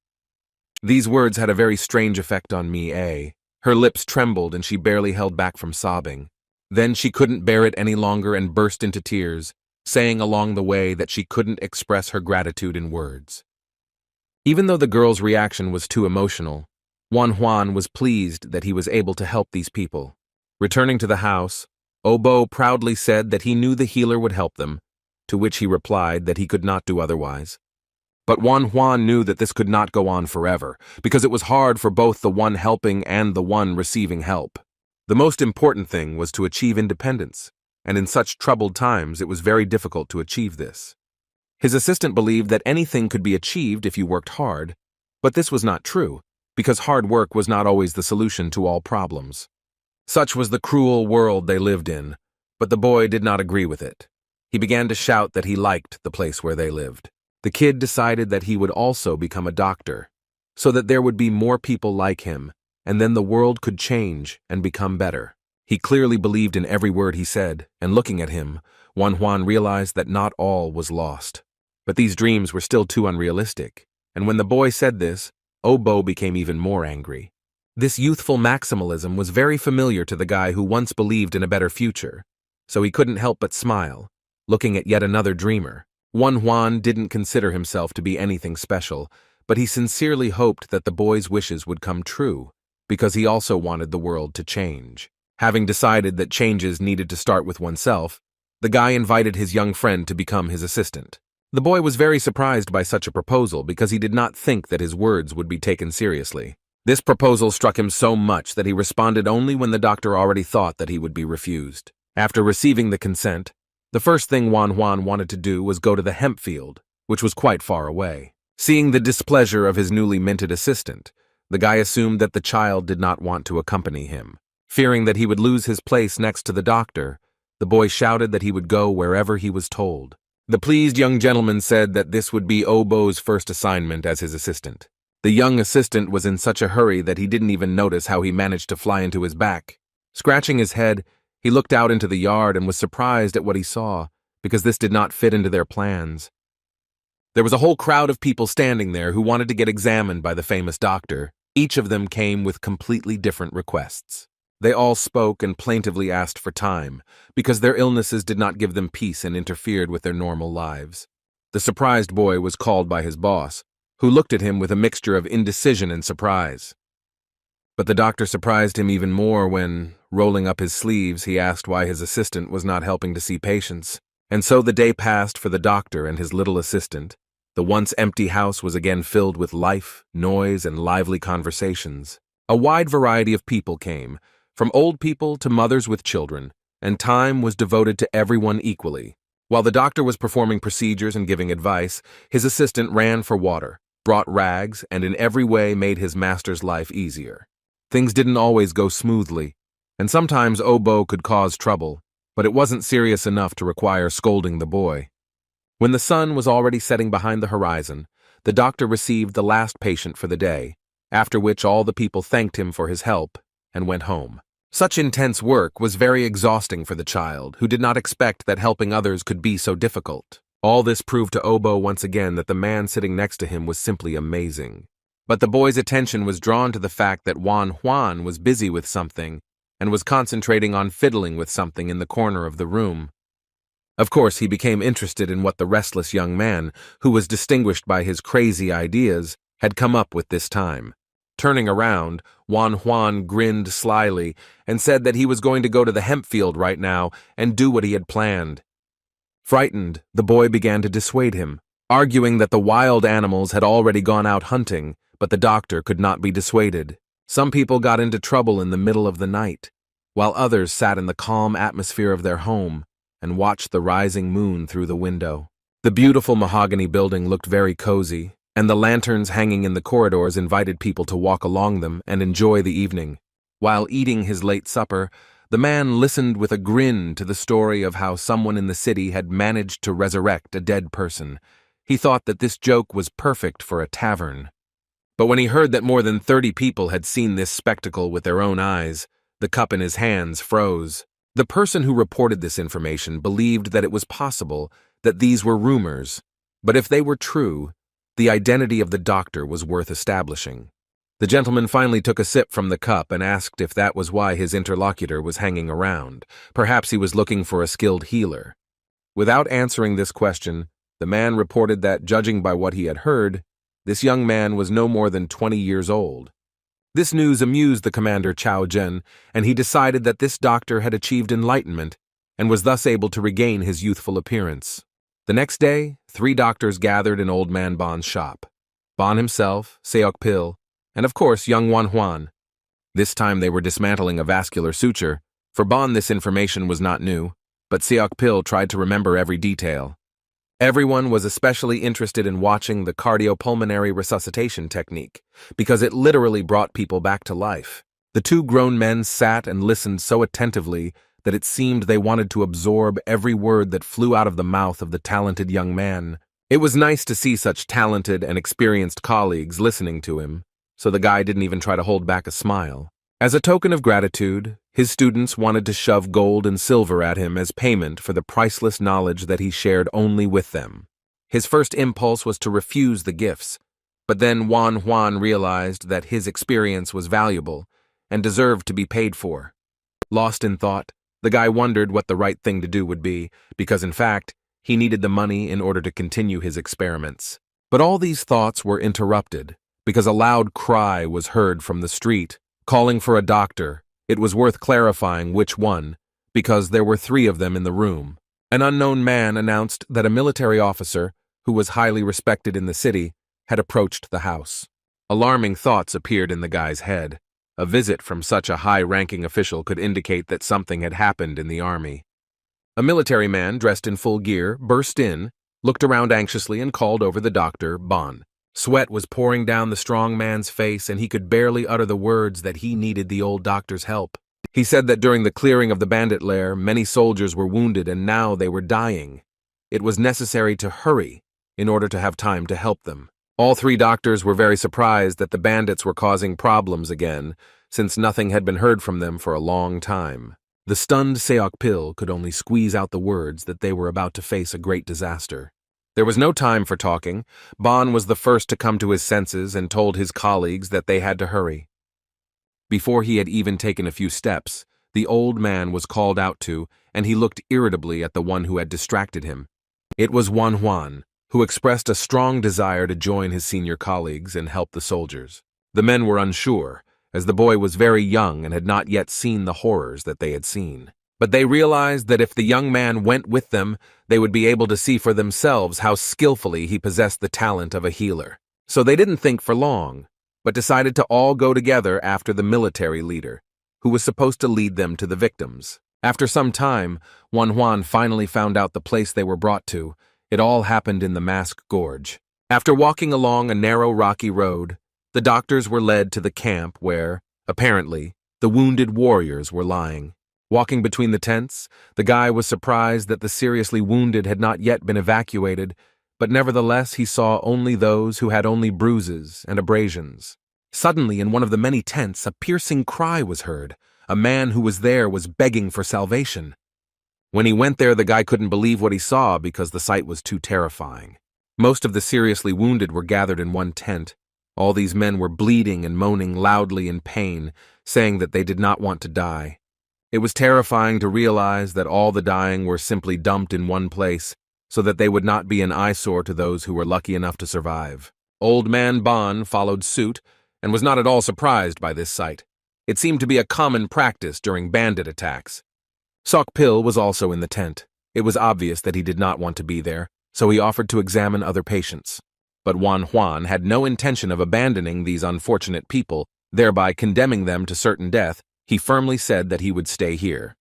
These words had a very strange effect on Mia. Her lips trembled and she barely held back from sobbing. Then she couldn't bear it any longer and burst into tears, saying along the way that she couldn't express her gratitude in words. Even though the girl's reaction was too emotional, Juan was pleased that he was able to help these people. Returning to the house, Obo proudly said that he knew the healer would help them, to which he replied that he could not do otherwise. But Juan knew that this could not go on forever, because it was hard for both the one helping and the one receiving help. The most important thing was to achieve independence, and in such troubled times it was very difficult to achieve this. His assistant believed that anything could be achieved if you worked hard, but this was not true, because hard work was not always the solution to all problems. Such was the cruel world they lived in, but the boy did not agree with it. He began to shout that he liked the place where they lived. The kid decided that he would also become a doctor, so that there would be more people like him, and then the world could change and become better. He clearly believed in every word he said, and looking at him, Juan realized that not all was lost. But these dreams were still too unrealistic, and when the boy said this, Obo became even more angry. This youthful maximalism was very familiar to the guy who once believed in a better future, so he couldn't help but smile, looking at yet another dreamer. Juan didn't consider himself to be anything special, but he sincerely hoped that the boy's wishes would come true, because he also wanted the world to change. Having decided that changes needed to start with oneself, the guy invited his young friend to become his assistant. The boy was very surprised by such a proposal because he did not think that his words would be taken seriously. This proposal struck him so much that he responded only when the doctor already thought that he would be refused. After receiving the consent, the first thing Juan wanted to do was go to the hemp field, which was quite far away. Seeing the displeasure of his newly minted assistant, the guy assumed that the child did not want to accompany him. Fearing that he would lose his place next to the doctor, the boy shouted that he would go wherever he was told. The pleased young gentleman said that this would be Obo's first assignment as his assistant. The young assistant was in such a hurry that he didn't even notice how he managed to fly into his back. Scratching his head, he looked out into the yard and was surprised at what he saw, because this did not fit into their plans. There was a whole crowd of people standing there who wanted to get examined by the famous doctor. Each of them came with completely different requests. They all spoke and plaintively asked for time, because their illnesses did not give them peace and interfered with their normal lives. The surprised boy was called by his boss, who looked at him with a mixture of indecision and surprise. But the doctor surprised him even more when, rolling up his sleeves, he asked why his assistant was not helping to see patients. And so the day passed for the doctor and his little assistant. The once empty house was again filled with life, noise, and lively conversations. A wide variety of people came, from old people to mothers with children, and time was devoted to everyone equally. While the doctor was performing procedures and giving advice, his assistant ran for water, brought rags, and in every way made his master's life easier. Things didn't always go smoothly, and sometimes Obo could cause trouble, but it wasn't serious enough to require scolding the boy. When the sun was already setting behind the horizon, the doctor received the last patient for the day, after which all the people thanked him for his help and went home. Such intense work was very exhausting for the child, who did not expect that helping others could be so difficult. All this proved to Obo once again that the man sitting next to him was simply amazing. But the boy's attention was drawn to the fact that Juan was busy with something and was concentrating on fiddling with something in the corner of the room. Of course, he became interested in what the restless young man, who was distinguished by his crazy ideas, had come up with this time. Turning around, Juan grinned slyly and said that he was going to go to the hemp field right now and do what he had planned. Frightened, the boy began to dissuade him, arguing that the wild animals had already gone out hunting, but the doctor could not be dissuaded. Some people got into trouble in the middle of the night, while others sat in the calm atmosphere of their home and watched the rising moon through the window. The beautiful mahogany building looked very cozy, and the lanterns hanging in the corridors invited people to walk along them and enjoy the evening. While eating his late supper, the man listened with a grin to the story of how someone in the city had managed to resurrect a dead person. He thought that this joke was perfect for a tavern. But when he heard that more than 30 people had seen this spectacle with their own eyes, the cup in his hands froze. The person who reported this information believed that it was possible that these were rumors, but if they were true, the identity of the doctor was worth establishing. The gentleman finally took a sip from the cup and asked if that was why his interlocutor was hanging around. Perhaps he was looking for a skilled healer. Without answering this question, the man reported that, judging by what he had heard, this young man was no more than 20 years old. This news amused the commander Chao Zhen, and he decided that this doctor had achieved enlightenment and was thus able to regain his youthful appearance. The next day, 3 doctors gathered in Old Man Bon's shop. Bon himself, Seok Pil, and of course young Wan Huan. This time they were dismantling a vascular suture. For Bon this information was not new, but Seok Pil tried to remember every detail. Everyone was especially interested in watching the cardiopulmonary resuscitation technique, because it literally brought people back to life. The 2 grown men sat and listened so attentively that it seemed they wanted to absorb every word that flew out of the mouth of the talented young man. It was nice to see such talented and experienced colleagues listening to him, so the guy didn't even try to hold back a smile. As a token of gratitude, his students wanted to shove gold and silver at him as payment for the priceless knowledge that he shared only with them. His first impulse was to refuse the gifts, but then Wan Huan realized that his experience was valuable and deserved to be paid for. Lost in thought, the guy wondered what the right thing to do would be, because in fact, he needed the money in order to continue his experiments. But all these thoughts were interrupted, because a loud cry was heard from the street, calling for a doctor. It was worth clarifying which one, because there were 3 of them in the room. An unknown man announced that a military officer, who was highly respected in the city, had approached the house. Alarming thoughts appeared in the guy's head. A visit from such a high-ranking official could indicate that something had happened in the army. A military man dressed in full gear burst in, looked around anxiously, and called over the doctor, Bon. Sweat was pouring down the strong man's face, and he could barely utter the words that he needed the old doctor's help. He said that during the clearing of the bandit lair, many soldiers were wounded and now they were dying. It was necessary to hurry in order to have time to help them. All 3 doctors were very surprised that the bandits were causing problems again, since nothing had been heard from them for a long time. The stunned Seok Pil could only squeeze out the words that they were about to face a great disaster. There was no time for talking. Bon was the first to come to his senses and told his colleagues that they had to hurry. Before he had even taken a few steps, the old man was called out to, and he looked irritably at the one who had distracted him. It was Wan Huan, who expressed a strong desire to join his senior colleagues and help the soldiers. The men were unsure, as the boy was very young and had not yet seen the horrors that they had seen. But they realized that if the young man went with them, they would be able to see for themselves how skillfully he possessed the talent of a healer. So they didn't think for long, but decided to all go together after the military leader, who was supposed to lead them to the victims. After some time, Wan Huan finally found out the place they were brought to. It all happened in the Mask Gorge. After walking along a narrow rocky road, the doctors were led to the camp where, apparently, the wounded warriors were lying. Walking between the tents, the guy was surprised that the seriously wounded had not yet been evacuated, but nevertheless he saw only those who had only bruises and abrasions. Suddenly, in one of the many tents, a piercing cry was heard. A man who was there was begging for salvation. When he went there, the guy couldn't believe what he saw because the sight was too terrifying. Most of the seriously wounded were gathered in one tent. All these men were bleeding and moaning loudly in pain, saying that they did not want to die. It was terrifying to realize that all the dying were simply dumped in one place, so that they would not be an eyesore to those who were lucky enough to survive. Old Man Bon followed suit, and was not at all surprised by this sight. It seemed to be a common practice during bandit attacks. Sok Pil was also in the tent. It was obvious that he did not want to be there, so he offered to examine other patients. But Wan Huan had no intention of abandoning these unfortunate people, thereby condemning them to certain death. He firmly said that he would stay here.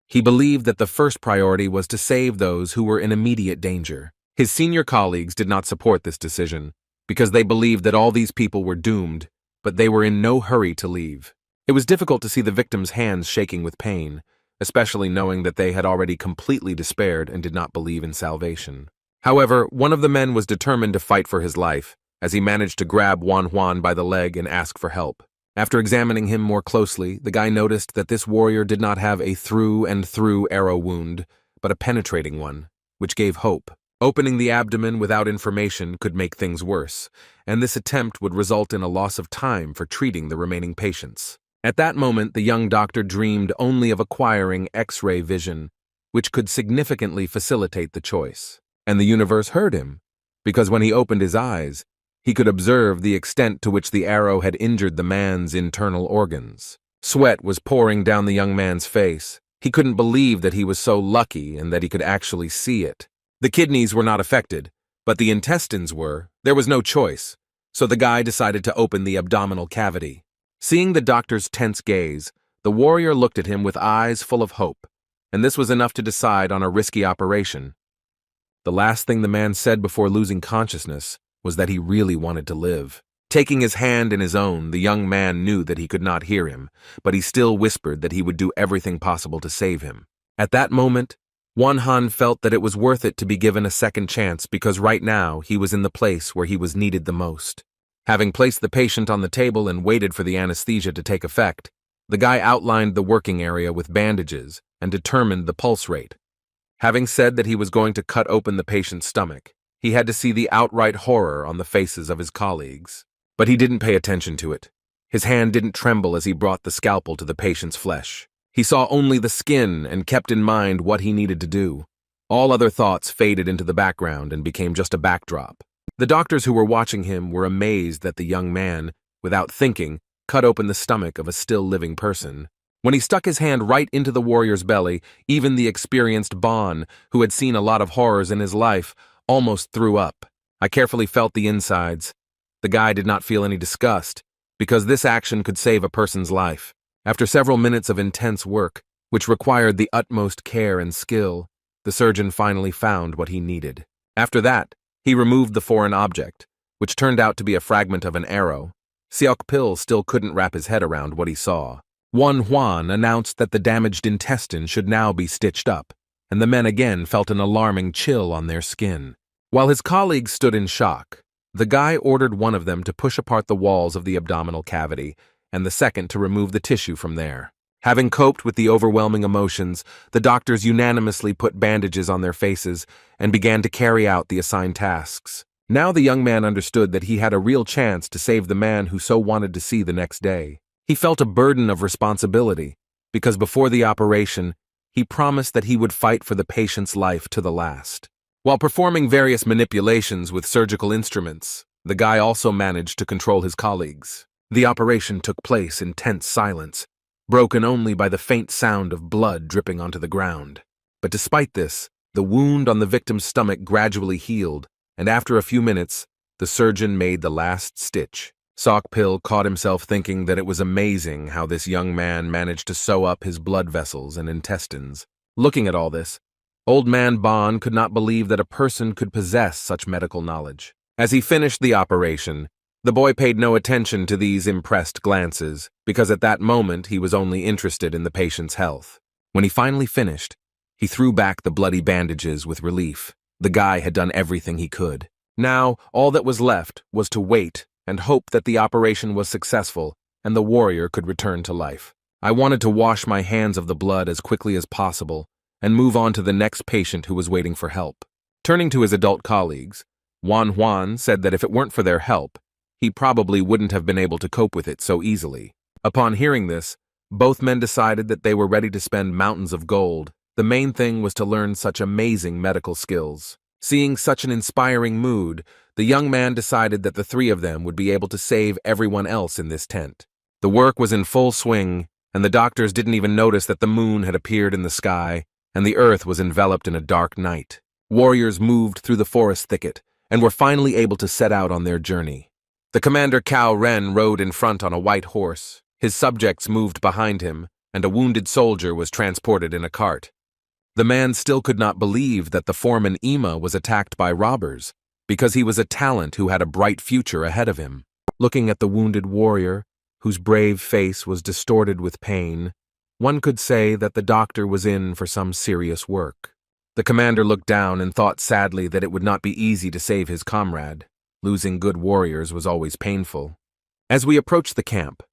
He believed that the first priority was to save those who were in immediate danger. His senior colleagues did not support this decision, because they believed that all these people were doomed, but they were in no hurry to leave. It was difficult to see the victims' hands shaking with pain, especially knowing that they had already completely despaired and did not believe in salvation. However, one of the men was determined to fight for his life, as he managed to grab Wan Huan by the leg and ask for help. After examining him more closely, the guy noticed that this warrior did not have a through-and-through arrow wound, but a penetrating one, which gave hope. Opening the abdomen without information could make things worse, and this attempt would result in a loss of time for treating the remaining patients. At that moment, the young doctor dreamed only of acquiring X-ray vision, which could significantly facilitate the choice. And the universe heard him, because when he opened his eyes, he could observe the extent to which the arrow had injured the man's internal organs. Sweat was pouring down the young man's face. He couldn't believe that he was so lucky and that he could actually see it. The kidneys were not affected, but the intestines were. There was no choice, so the guy decided to open the abdominal cavity. Seeing the doctor's tense gaze, the warrior looked at him with eyes full of hope, and this was enough to decide on a risky operation. The last thing the man said before losing consciousness was that he really wanted to live. Taking his hand in his own, the young man knew that he could not hear him, but he still whispered that he would do everything possible to save him. At that moment, Wanhan felt that it was worth it to be given a second chance because right now he was in the place where he was needed the most. Having placed the patient on the table and waited for the anesthesia to take effect, the guy outlined the working area with bandages and determined the pulse rate. Having said that he was going to cut open the patient's stomach, he had to see the outright horror on the faces of his colleagues. But he didn't pay attention to it. His hand didn't tremble as he brought the scalpel to the patient's flesh. He saw only the skin and kept in mind what he needed to do. All other thoughts faded into the background and became just a backdrop. The doctors who were watching him were amazed that the young man, without thinking, cut open the stomach of a still living person. When he stuck his hand right into the warrior's belly, even the experienced Bon, who had seen a lot of horrors in his life, almost threw up. I carefully felt the insides. The guy did not feel any disgust, because this action could save a person's life. After several minutes of intense work, which required the utmost care and skill, the surgeon finally found what he needed. After that, he removed the foreign object, which turned out to be a fragment of an arrow. Seok Pil still couldn't wrap his head around what he saw. Huan announced that the damaged intestine should now be stitched up, and the men again felt an alarming chill on their skin. While his colleagues stood in shock, the guy ordered one of them to push apart the walls of the abdominal cavity, and the second to remove the tissue from there. Having coped with the overwhelming emotions, the doctors unanimously put bandages on their faces and began to carry out the assigned tasks. Now the young man understood that he had a real chance to save the man who so wanted to see the next day. He felt a burden of responsibility, because before the operation, he promised that he would fight for the patient's life to the last. While performing various manipulations with surgical instruments, the guy also managed to control his colleagues. The operation took place in tense silence, broken only by the faint sound of blood dripping onto the ground. But despite this, the wound on the victim's stomach gradually healed, and after a few minutes, the surgeon made the last stitch. Seok Pil caught himself thinking that it was amazing how this young man managed to sew up his blood vessels and intestines. Looking at all this, Old Man Bon could not believe that a person could possess such medical knowledge. As he finished the operation, the boy paid no attention to these impressed glances, because at that moment he was only interested in the patient's health. When he finally finished, he threw back the bloody bandages with relief. The guy had done everything he could. Now, all that was left was to wait and hope that the operation was successful and the warrior could return to life. I wanted to wash my hands of the blood as quickly as possible and move on to the next patient who was waiting for help. Turning to his adult colleagues, Huan said that if it weren't for their help, he probably wouldn't have been able to cope with it so easily. Upon hearing this, both men decided that they were ready to spend mountains of gold. The main thing was to learn such amazing medical skills. Seeing such an inspiring mood, the young man decided that the three of them would be able to save everyone else in this tent. The work was in full swing, and the doctors didn't even notice that the moon had appeared in the sky, and the earth was enveloped in a dark night. Warriors moved through the forest thicket, and were finally able to set out on their journey. The commander Cao Ren rode in front on a white horse. His subjects moved behind him, and a wounded soldier was transported in a cart. The man still could not believe that the foreman Ima was attacked by robbers, because he was a talent who had a bright future ahead of him. Looking at the wounded warrior, whose brave face was distorted with pain, one could say that the doctor was in for some serious work. The commander looked down and thought sadly that it would not be easy to save his comrade. Losing good warriors was always painful. As we approached the camp,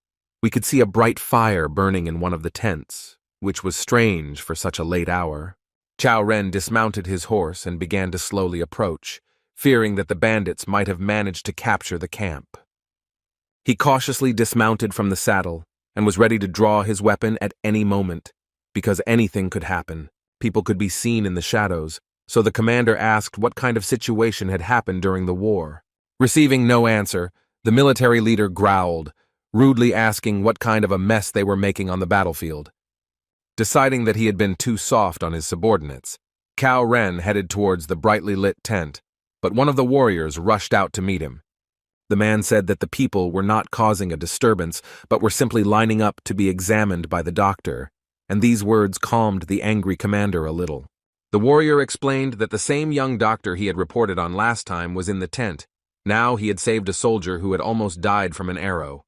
we could see a bright fire burning in one of the tents, which was strange for such a late hour. Cao Ren dismounted his horse and began to slowly approach, fearing that the bandits might have managed to capture the camp. He cautiously dismounted from the saddle and was ready to draw his weapon at any moment, because anything could happen. People could be seen in the shadows, so the commander asked what kind of situation had happened during the war. Receiving no answer, the military leader growled, rudely asking what kind of a mess they were making on the battlefield. Deciding that he had been too soft on his subordinates, Cao Ren headed towards the brightly lit tent, but one of the warriors rushed out to meet him. The man said that the people were not causing a disturbance, but were simply lining up to be examined by the doctor, and these words calmed the angry commander a little. The warrior explained that the same young doctor he had reported on last time was in the tent. Now he had saved a soldier who had almost died from an arrow.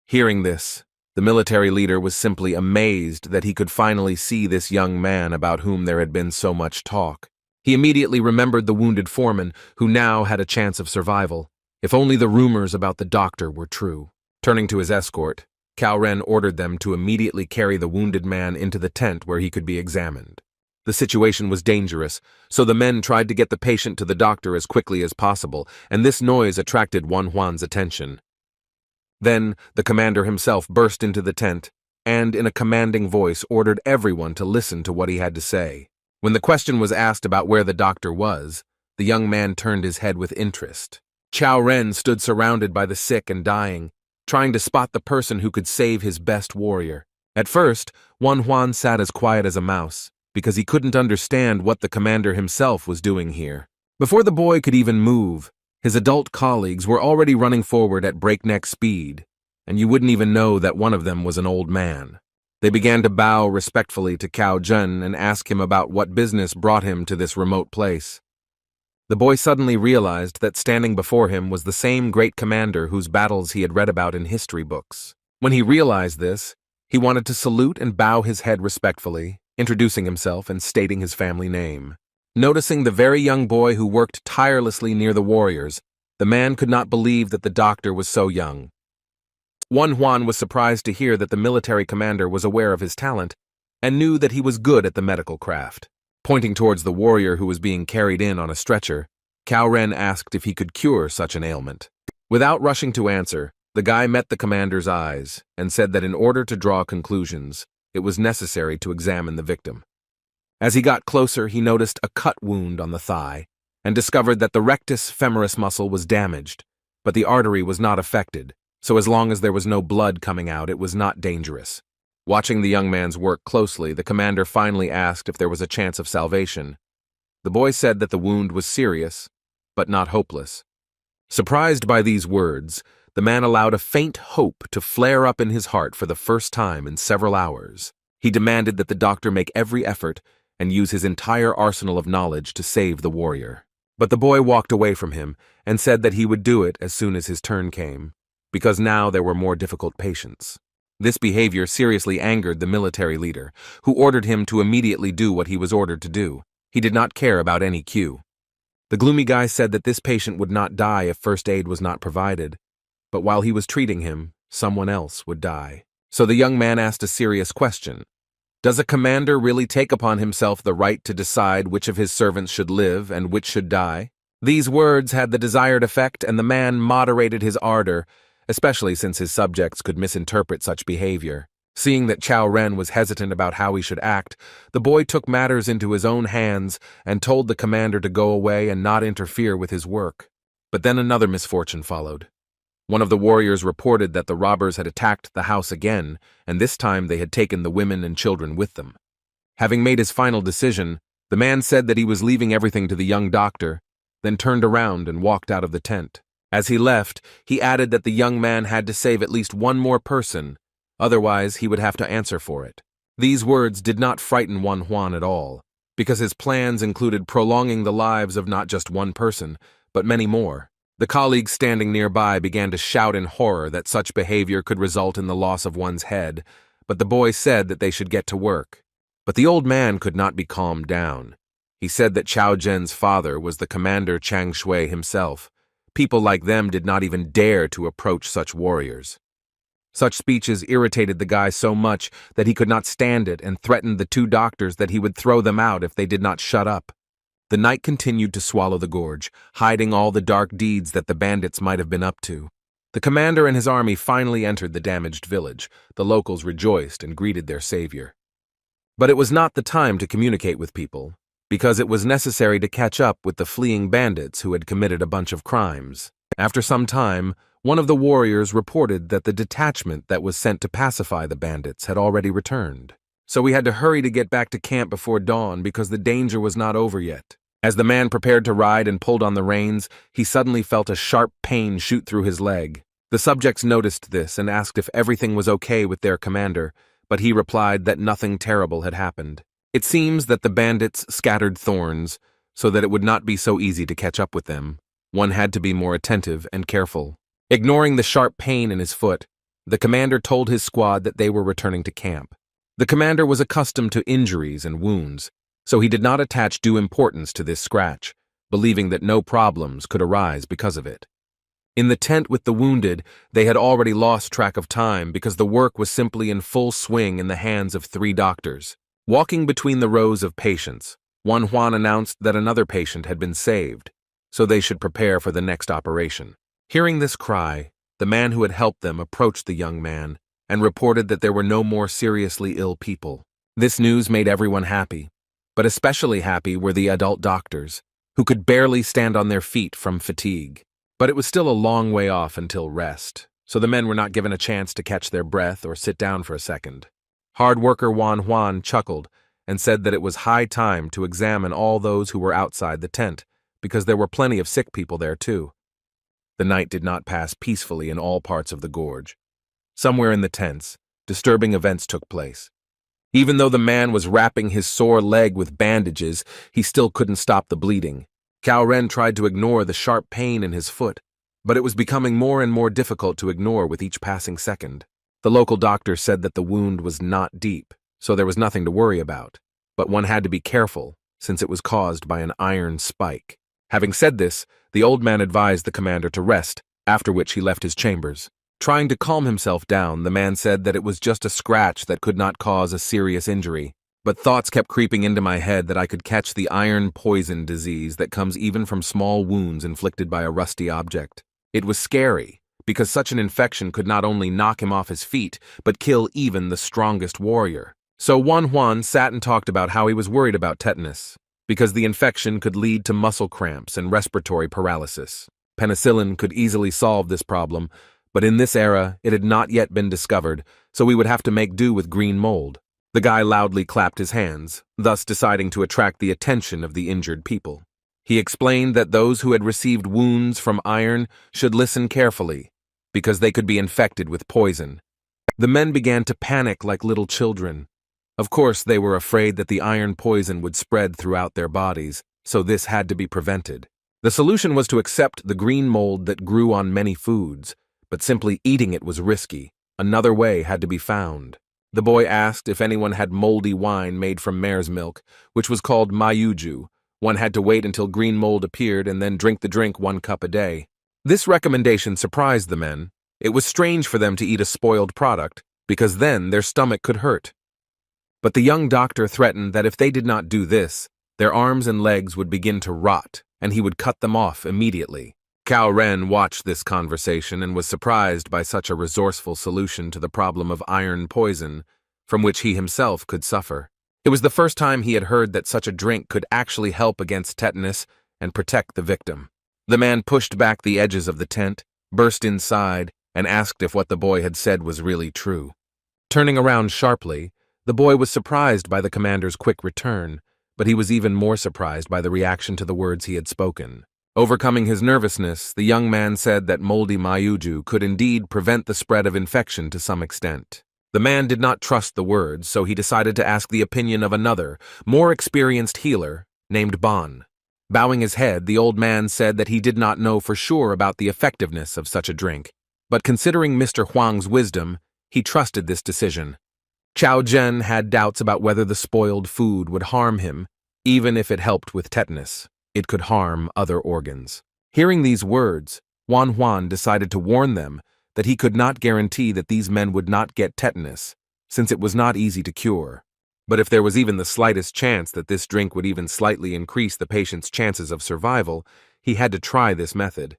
Hearing this, the military leader was simply amazed that he could finally see this young man about whom there had been so much talk. He immediately remembered the wounded foreman, who now had a chance of survival. If only the rumors about the doctor were true. Turning to his escort, Cao Ren ordered them to immediately carry the wounded man into the tent where he could be examined. The situation was dangerous, so the men tried to get the patient to the doctor as quickly as possible, and this noise attracted Wanhuan's attention. Then, the commander himself burst into the tent, and in a commanding voice ordered everyone to listen to what he had to say. When the question was asked about where the doctor was, the young man turned his head with interest. Cao Ren stood surrounded by the sick and dying, trying to spot the person who could save his best warrior. At first, Wanhuan sat as quiet as a mouse, because he couldn't understand what the commander himself was doing here. Before the boy could even move, his adult colleagues were already running forward at breakneck speed, and you wouldn't even know that one of them was an old man. They began to bow respectfully to Cao Zhen and ask him about what business brought him to this remote place. The boy suddenly realized that standing before him was the same great commander whose battles he had read about in history books. When he realized this, he wanted to salute and bow his head respectfully, introducing himself and stating his family name. Noticing the very young boy who worked tirelessly near the warriors, the man could not believe that the doctor was so young. Wanhuan was surprised to hear that the military commander was aware of his talent and knew that he was good at the medical craft. Pointing towards the warrior who was being carried in on a stretcher, Cao Ren asked if he could cure such an ailment. Without rushing to answer, the guy met the commander's eyes and said that in order to draw conclusions, it was necessary to examine the victim. As he got closer, he noticed a cut wound on the thigh and discovered that the rectus femoris muscle was damaged, but the artery was not affected, so as long as there was no blood coming out, it was not dangerous. Watching the young man's work closely, the commander finally asked if there was a chance of salvation. The boy said that the wound was serious, but not hopeless. Surprised by these words, the man allowed a faint hope to flare up in his heart for the first time in several hours. He demanded that the doctor make every effort and use his entire arsenal of knowledge to save the warrior. But the boy walked away from him and said that he would do it as soon as his turn came, because now there were more difficult patients. This behavior seriously angered the military leader, who ordered him to immediately do what he was ordered to do. He did not care about any cue. The gloomy guy said that this patient would not die if first aid was not provided, but while he was treating him, someone else would die. So the young man asked a serious question. Does a commander really take upon himself the right to decide which of his servants should live and which should die? These words had the desired effect, and the man moderated his ardor, especially since his subjects could misinterpret such behavior. Seeing that Cao Ren was hesitant about how he should act, the boy took matters into his own hands and told the commander to go away and not interfere with his work. But then another misfortune followed. One of the warriors reported that the robbers had attacked the house again, and this time they had taken the women and children with them. Having made his final decision, the man said that he was leaving everything to the young doctor, then turned around and walked out of the tent. As he left, he added that the young man had to save at least one more person, otherwise he would have to answer for it. These words did not frighten Wanhuan at all, because his plans included prolonging the lives of not just one person, but many more. The colleagues standing nearby began to shout in horror that such behavior could result in the loss of one's head, but the boy said that they should get to work. But the old man could not be calmed down. He said that Cao Zhen's father was the commander Chang Shui himself. People like them did not even dare to approach such warriors. Such speeches irritated the guy so much that he could not stand it and threatened the two doctors that he would throw them out if they did not shut up. The night continued to swallow the gorge, hiding all the dark deeds that the bandits might have been up to. The commander and his army finally entered the damaged village. The locals rejoiced and greeted their savior. But it was not the time to communicate with people, because it was necessary to catch up with the fleeing bandits who had committed a bunch of crimes. After some time, one of the warriors reported that the detachment that was sent to pacify the bandits had already returned. So we had to hurry to get back to camp before dawn because the danger was not over yet. As the man prepared to ride and pulled on the reins, he suddenly felt a sharp pain shoot through his leg. The subjects noticed this and asked if everything was okay with their commander, but he replied that nothing terrible had happened. It seems that the bandits scattered thorns so that it would not be so easy to catch up with them. One had to be more attentive and careful. Ignoring the sharp pain in his foot, the commander told his squad that they were returning to camp. The commander was accustomed to injuries and wounds, so he did not attach due importance to this scratch, believing that no problems could arise because of it. In the tent with the wounded, they had already lost track of time because the work was simply in full swing in the hands of 3 doctors. Walking between the rows of patients, Juan announced that another patient had been saved, so they should prepare for the next operation. Hearing this cry, the man who had helped them approached the young man and reported that there were no more seriously ill people. This news made everyone happy, but especially happy were the adult doctors, who could barely stand on their feet from fatigue. But it was still a long way off until rest, so the men were not given a chance to catch their breath or sit down for a second. Hard worker Juan chuckled and said that it was high time to examine all those who were outside the tent, because there were plenty of sick people there too. The night did not pass peacefully in all parts of the gorge. Somewhere in the tents, disturbing events took place. Even though the man was wrapping his sore leg with bandages, he still couldn't stop the bleeding. Cao Ren tried to ignore the sharp pain in his foot, but it was becoming more and more difficult to ignore with each passing second. The local doctor said that the wound was not deep, so there was nothing to worry about, but one had to be careful since it was caused by an iron spike. Having said this, the old man advised the commander to rest, after which he left his chambers. Trying to calm himself down, the man said that it was just a scratch that could not cause a serious injury. But thoughts kept creeping into my head that I could catch the iron poison disease that comes even from small wounds inflicted by a rusty object. It was scary, because such an infection could not only knock him off his feet, but kill even the strongest warrior. So Juan sat and talked about how he was worried about tetanus, because the infection could lead to muscle cramps and respiratory paralysis. Penicillin could easily solve this problem, but in this era, it had not yet been discovered, so we would have to make do with green mold. The guy loudly clapped his hands, thus deciding to attract the attention of the injured people. He explained that those who had received wounds from iron should listen carefully, because they could be infected with poison. The men began to panic like little children. Of course, they were afraid that the iron poison would spread throughout their bodies, so this had to be prevented. The solution was to accept the green mold that grew on many foods, but simply eating it was risky. Another way had to be found. The boy asked if anyone had moldy wine made from mare's milk, which was called mayuju. One had to wait until green mold appeared and then drink the drink 1 cup a day. This recommendation surprised the men. It was strange for them to eat a spoiled product, because then their stomach could hurt. But the young doctor threatened that if they did not do this, their arms and legs would begin to rot, and he would cut them off immediately. Cao Ren watched this conversation and was surprised by such a resourceful solution to the problem of iron poison, from which he himself could suffer. It was the first time he had heard that such a drink could actually help against tetanus and protect the victim. The man pushed back the edges of the tent, burst inside, and asked if what the boy had said was really true. Turning around sharply, the boy was surprised by the commander's quick return, but he was even more surprised by the reaction to the words he had spoken. Overcoming his nervousness, the young man said that moldy mayuju could indeed prevent the spread of infection to some extent. The man did not trust the words, so he decided to ask the opinion of another, more experienced healer, named Bon. Bowing his head, the old man said that he did not know for sure about the effectiveness of such a drink, but considering Mr. Huang's wisdom, he trusted this decision. Chao Zhen had doubts about whether the spoiled food would harm him, even if it helped with tetanus. It could harm other organs. Hearing these words, Juan decided to warn them that he could not guarantee that these men would not get tetanus, since it was not easy to cure. But if there was even the slightest chance that this drink would even slightly increase the patient's chances of survival, he had to try this method.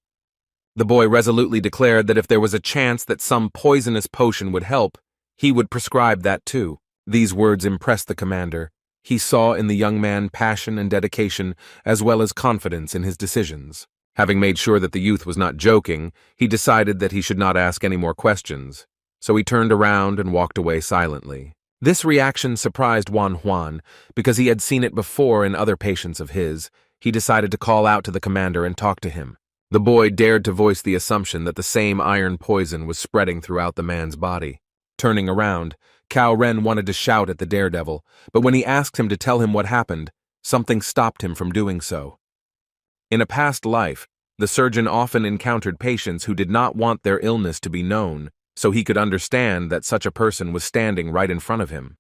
The boy resolutely declared that if there was a chance that some poisonous potion would help, he would prescribe that too. These words impressed the commander. He saw in the young man passion and dedication, as well as confidence in his decisions. Having made sure that the youth was not joking, he decided that he should not ask any more questions. So he turned around and walked away silently. This reaction surprised Juan because he had seen it before in other patients of his. He decided to call out to the commander and talk to him. The boy dared to voice the assumption that the same iron poison was spreading throughout the man's body. Turning around, Cao Ren wanted to shout at the daredevil, but when he asked him to tell him what happened, something stopped him from doing so. In a past life, the surgeon often encountered patients who did not want their illness to be known, so he could understand that such a person was standing right in front of him.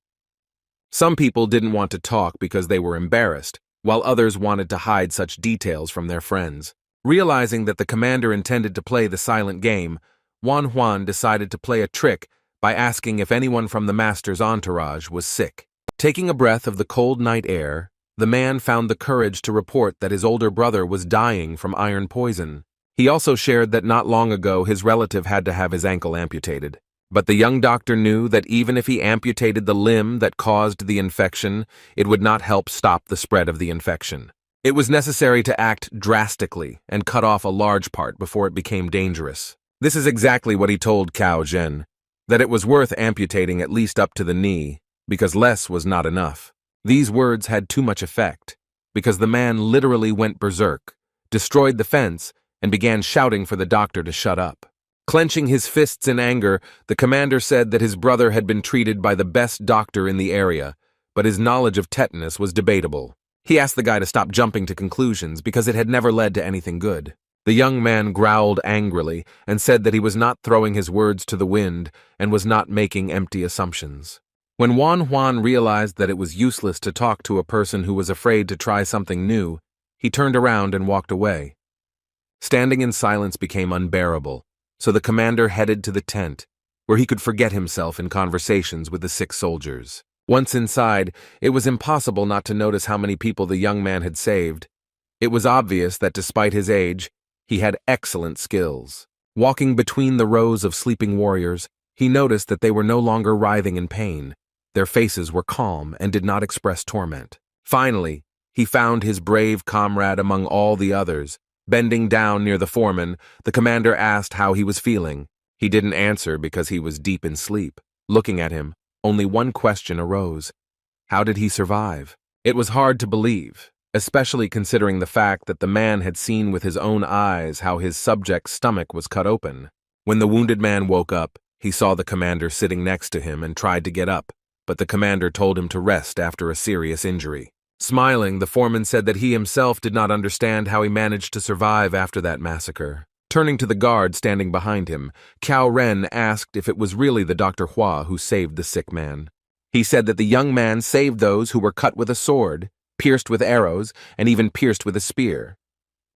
Some people didn't want to talk because they were embarrassed, while others wanted to hide such details from their friends. Realizing that the commander intended to play the silent game, Juan decided to play a trick by asking if anyone from the master's entourage was sick. Taking a breath of the cold night air, the man found the courage to report that his older brother was dying from iron poison. He also shared that not long ago his relative had to have his ankle amputated. But the young doctor knew that even if he amputated the limb that caused the infection, it would not help stop the spread of the infection. It was necessary to act drastically and cut off a large part before it became dangerous. This is exactly what he told Cao Zhen, that it was worth amputating at least up to the knee, because less was not enough. These words had too much effect, because the man literally went berserk, destroyed the fence, and began shouting for the doctor to shut up. Clenching his fists in anger, the commander said that his brother had been treated by the best doctor in the area, but his knowledge of tetanus was debatable. He asked the guy to stop jumping to conclusions because it had never led to anything good. The young man growled angrily and said that he was not throwing his words to the wind and was not making empty assumptions. When Juan realized that it was useless to talk to a person who was afraid to try something new, he turned around and walked away. Standing in silence became unbearable, so the commander headed to the tent, where he could forget himself in conversations with the sick soldiers. Once inside, it was impossible not to notice how many people the young man had saved. It was obvious that despite his age, he had excellent skills. Walking between the rows of sleeping warriors, he noticed that they were no longer writhing in pain. Their faces were calm and did not express torment. Finally, he found his brave comrade among all the others. Bending down near the foreman, the commander asked how he was feeling. He didn't answer because he was deep in sleep. Looking at him, only one question arose. How did he survive? It was hard to believe, especially considering the fact that the man had seen with his own eyes how his subject's stomach was cut open. When the wounded man woke up, he saw the commander sitting next to him and tried to get up, but the commander told him to rest after a serious injury. Smiling, the foreman said that he himself did not understand how he managed to survive after that massacre. Turning to the guard standing behind him, Cao Ren asked if it was really the Dr. Hua who saved the sick man. He said that the young man saved those who were cut with a sword, pierced with arrows, and even pierced with a spear.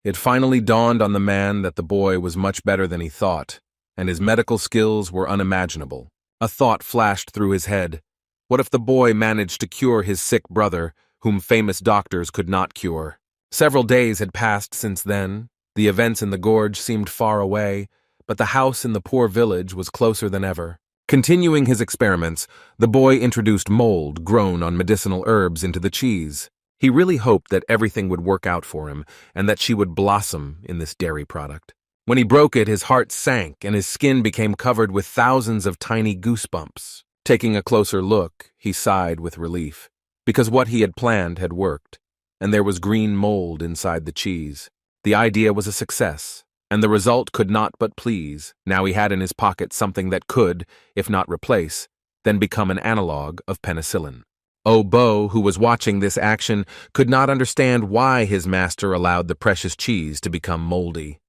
It finally dawned on the man that the boy was much better than he thought, and his medical skills were unimaginable. A thought flashed through his head. What if the boy managed to cure his sick brother, whom famous doctors could not cure? Several days had passed since then. The events in the gorge seemed far away, but the house in the poor village was closer than ever. Continuing his experiments, the boy introduced mold grown on medicinal herbs into the cheese. He really hoped that everything would work out for him and that she would blossom in this dairy product. When he broke it, his heart sank and his skin became covered with thousands of tiny goosebumps. Taking a closer look, he sighed with relief, because what he had planned had worked, and there was green mold inside the cheese. The idea was a success, and the result could not but please. Now he had in his pocket something that could, if not replace, then become an analog of penicillin. Bo, who was watching this action, could not understand why his master allowed the precious cheese to become moldy.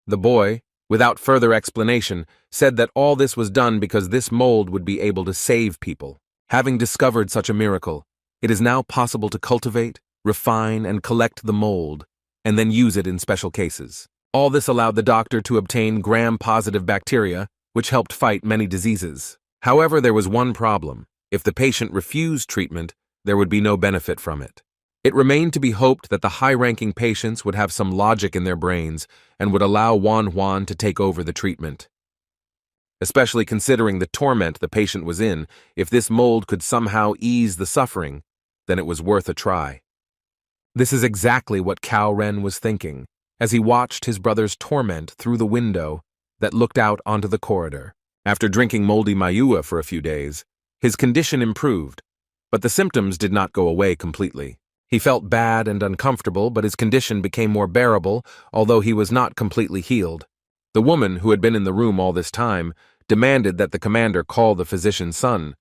The boy, without further explanation, said that all this was done because this mold would be able to save people. Having discovered such a miracle, it is now possible to cultivate, refine, and collect the mold, and then use it in special cases. All this allowed the doctor to obtain gram-positive bacteria, which helped fight many diseases. However, there was one problem. If the patient refused treatment, there would be no benefit from it. It remained to be hoped that the high-ranking patients would have some logic in their brains and would allow Juan to take over the treatment. especially considering the torment the patient was in. If this mold could somehow ease the suffering, then it was worth a try. This is exactly what Cao Ren was thinking as he watched his brother's torment through the window that looked out onto the corridor. After drinking moldy Manhwa for a few days, his condition improved, but the symptoms did not go away completely. He felt bad and uncomfortable, but his condition became more bearable, although he was not completely healed. The woman, who had been in the room all this time, demanded that the commander call the physician's son.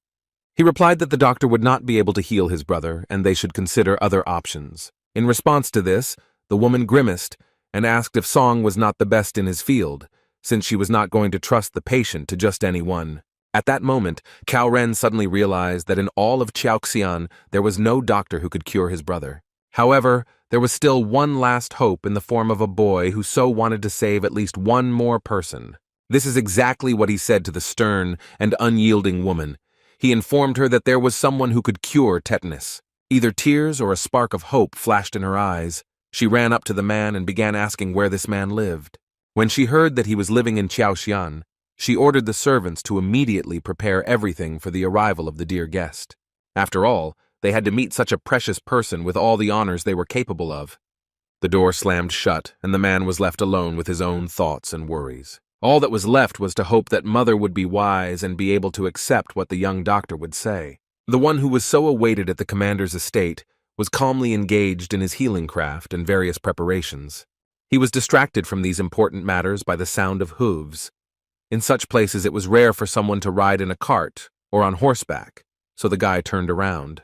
He replied that the doctor would not be able to heal his brother, and they should consider other options. In response to this, the woman grimaced and asked if Song was not the best in his field, since she was not going to trust the patient to just anyone. At that moment, Cao Ren suddenly realized that in all of Xiaoxian there was no doctor who could cure his brother. However, there was still one last hope in the form of a boy who so wanted to save at least one more person. This is exactly what he said to the stern and unyielding woman. He informed her that there was someone who could cure tetanus. Either tears or a spark of hope flashed in her eyes. She ran up to the man and began asking where this man lived. When she heard that he was living in Xiaoxian, she ordered the servants to immediately prepare everything for the arrival of the dear guest. After all, they had to meet such a precious person with all the honors they were capable of. The door slammed shut, and the man was left alone with his own thoughts and worries. All that was left was to hope that Mother would be wise and be able to accept what the young doctor would say. The one who was so awaited at the commander's estate was calmly engaged in his healing craft and various preparations. He was distracted from these important matters by the sound of hooves. In such places it was rare for someone to ride in a cart or on horseback, so the guy turned around.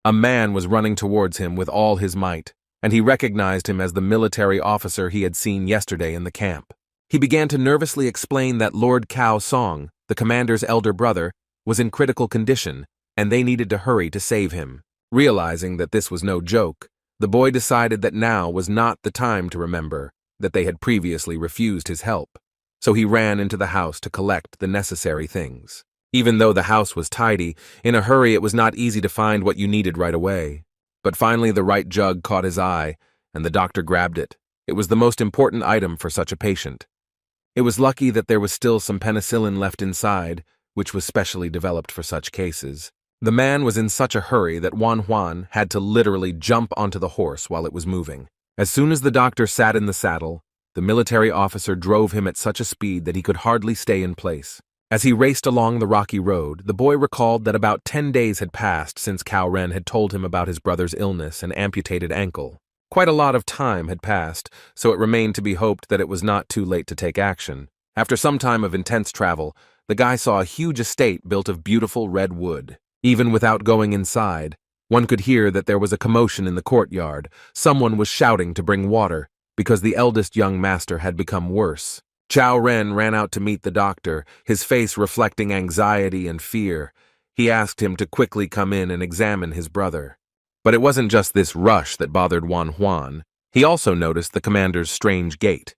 A man was running towards him with all his might, and he recognized him as the military officer he had seen yesterday in the camp. He began to nervously explain that Lord Cao Song, the commander's elder brother, was in critical condition, and they needed to hurry to save him. Realizing that this was no joke, the boy decided that now was not the time to remember that they had previously refused his help. So he ran into the house to collect the necessary things. Even though the house was tidy, in a hurry it was not easy to find what you needed right away. But finally the right jug caught his eye, and the doctor grabbed it. It was the most important item for such a patient. It was lucky that there was still some penicillin left inside, which was specially developed for such cases. The man was in such a hurry that Huan had to literally jump onto the horse while it was moving. As soon as the doctor sat in the saddle, the military officer drove him at such a speed that he could hardly stay in place. As he raced along the rocky road, the boy recalled that about 10 days had passed since Cao Ren had told him about his brother's illness and amputated ankle. Quite a lot of time had passed, so it remained to be hoped that it was not too late to take action. After some time of intense travel, the guy saw a huge estate built of beautiful red wood. Even without going inside, one could hear that there was a commotion in the courtyard. Someone was shouting to bring water, because the eldest young master had become worse. Cao Ren ran out to meet the doctor, his face reflecting anxiety and fear. He asked him to quickly come in and examine his brother. But it wasn't just this rush that bothered Huan. He also noticed the commander's strange gait.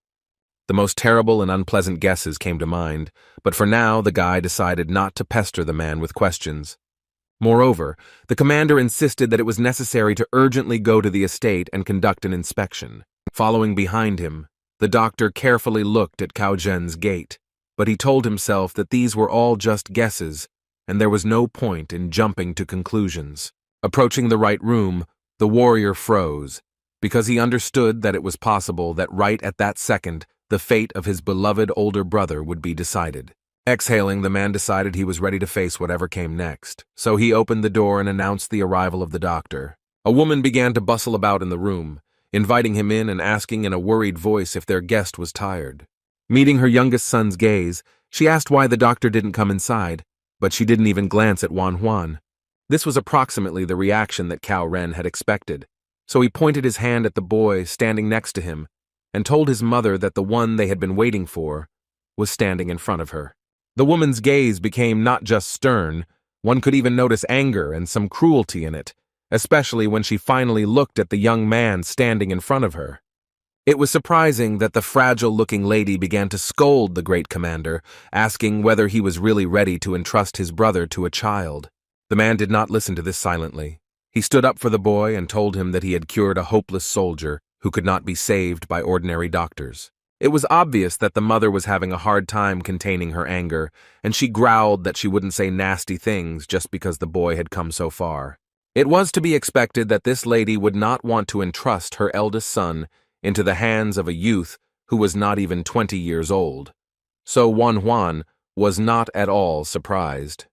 The most terrible and unpleasant guesses came to mind, but for now the guy decided not to pester the man with questions. Moreover, the commander insisted that it was necessary to urgently go to the estate and conduct an inspection. Following behind him, the doctor carefully looked at Cao Zhen's gait, but he told himself that these were all just guesses, and there was no point in jumping to conclusions. Approaching the right room, the warrior froze, because he understood that it was possible that right at that second, the fate of his beloved older brother would be decided. Exhaling, the man decided he was ready to face whatever came next, so he opened the door and announced the arrival of the doctor. A woman began to bustle about in the room, inviting him in and asking in a worried voice if their guest was tired. Meeting her youngest son's gaze, she asked why the doctor didn't come inside, but she didn't even glance at Huan. This was approximately the reaction that Cao Ren had expected, so he pointed his hand at the boy standing next to him and told his mother that the one they had been waiting for was standing in front of her. The woman's gaze became not just stern, one could even notice anger and some cruelty in it, especially when she finally looked at the young man standing in front of her. It was surprising that the fragile-looking lady began to scold the great commander, asking whether he was really ready to entrust his brother to a child. The man did not listen to this silently. He stood up for the boy and told him that he had cured a hopeless soldier who could not be saved by ordinary doctors. It was obvious that the mother was having a hard time containing her anger, and she growled that she wouldn't say nasty things just because the boy had come so far. It was to be expected that this lady would not want to entrust her eldest son into the hands of a youth who was not even 20 years old. So Manhwa was not at all surprised.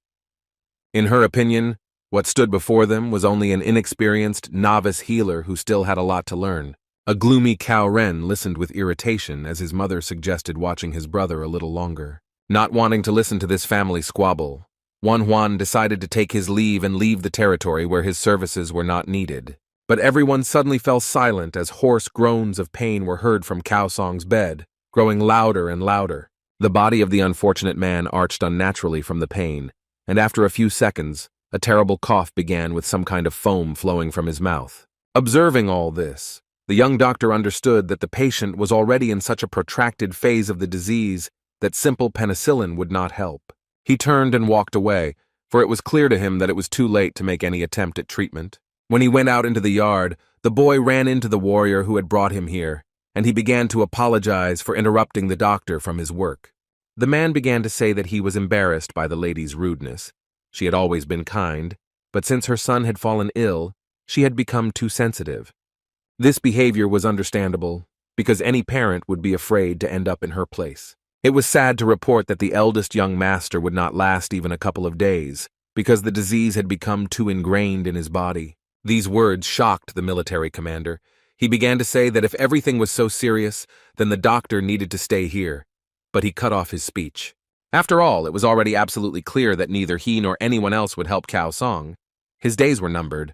In her opinion, what stood before them was only an inexperienced novice healer who still had a lot to learn. A gloomy Cao Ren listened with irritation as his mother suggested watching his brother a little longer. Not wanting to listen to this family squabble, Manhwa decided to take his leave and leave the territory where his services were not needed. But everyone suddenly fell silent as hoarse groans of pain were heard from Cao Song's bed, growing louder and louder. The body of the unfortunate man arched unnaturally from the pain, and after a few seconds, a terrible cough began with some kind of foam flowing from his mouth. Observing all this, the young doctor understood that the patient was already in such a protracted phase of the disease that simple penicillin would not help. He turned and walked away, for it was clear to him that it was too late to make any attempt at treatment. When he went out into the yard, the boy ran into the warrior who had brought him here, and he began to apologize for interrupting the doctor from his work. The man began to say that he was embarrassed by the lady's rudeness. She had always been kind, but since her son had fallen ill, she had become too sensitive. This behavior was understandable, because any parent would be afraid to end up in her place. It was sad to report that the eldest young master would not last even a couple of days, because the disease had become too ingrained in his body. These words shocked the military commander. He began to say that if everything was so serious, then the doctor needed to stay here, but he cut off his speech. After all, it was already absolutely clear that neither he nor anyone else would help Cao Song. His days were numbered.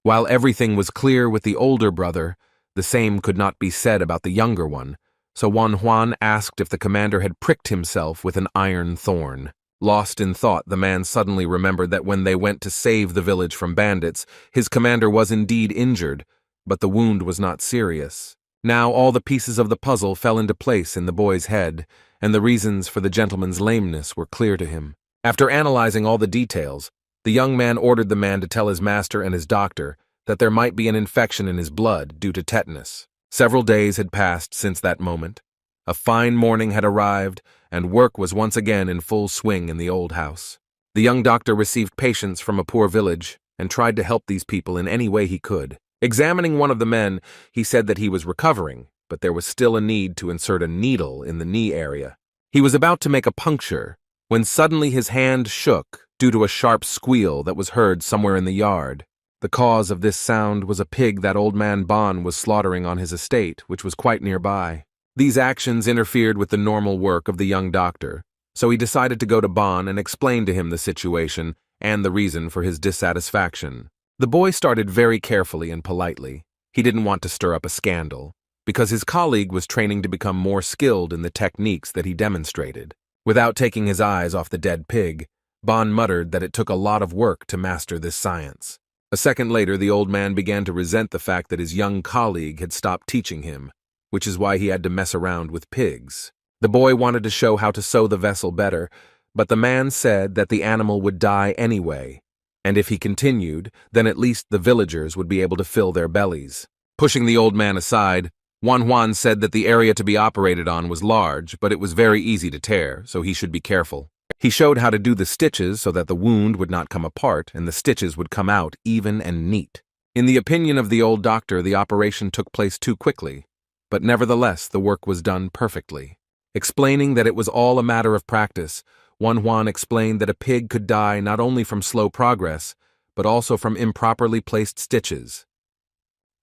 While everything was clear with the older brother, the same could not be said about the younger one, so Manhwa asked if the commander had pricked himself with an iron thorn. Lost in thought, the man suddenly remembered that when they went to save the village from bandits, his commander was indeed injured, but the wound was not serious. Now all the pieces of the puzzle fell into place in the boy's head, and the reasons for the gentleman's lameness were clear to him. After analyzing all the details, the young man ordered the man to tell his master and his doctor that there might be an infection in his blood due to tetanus. Several days had passed since that moment. A fine morning had arrived, and work was once again in full swing in the old house. The young doctor received patients from a poor village and tried to help these people in any way he could. Examining one of the men, he said that he was recovering, but there was still a need to insert a needle in the knee area. He was about to make a puncture when suddenly his hand shook due to a sharp squeal that was heard somewhere in the yard. The cause of this sound was a pig that old man Bon was slaughtering on his estate, which was quite nearby. These actions interfered with the normal work of the young doctor, so he decided to go to Bon and explain to him the situation and the reason for his dissatisfaction. The boy started very carefully and politely. He didn't want to stir up a scandal, because his colleague was training to become more skilled in the techniques that he demonstrated. Without taking his eyes off the dead pig, Bon muttered that it took a lot of work to master this science. A second later, the old man began to resent the fact that his young colleague had stopped teaching him, which is why he had to mess around with pigs. The boy wanted to show how to sew the vessel better, but the man said that the animal would die anyway, and if he continued, then at least the villagers would be able to fill their bellies. Pushing the old man aside, Manhwa said that the area to be operated on was large, but it was very easy to tear, so he should be careful. He showed how to do the stitches so that the wound would not come apart and the stitches would come out even and neat. In the opinion of the old doctor, the operation took place too quickly, but nevertheless the work was done perfectly. Explaining that it was all a matter of practice, Manhwa explained that a pig could die not only from slow progress, but also from improperly placed stitches.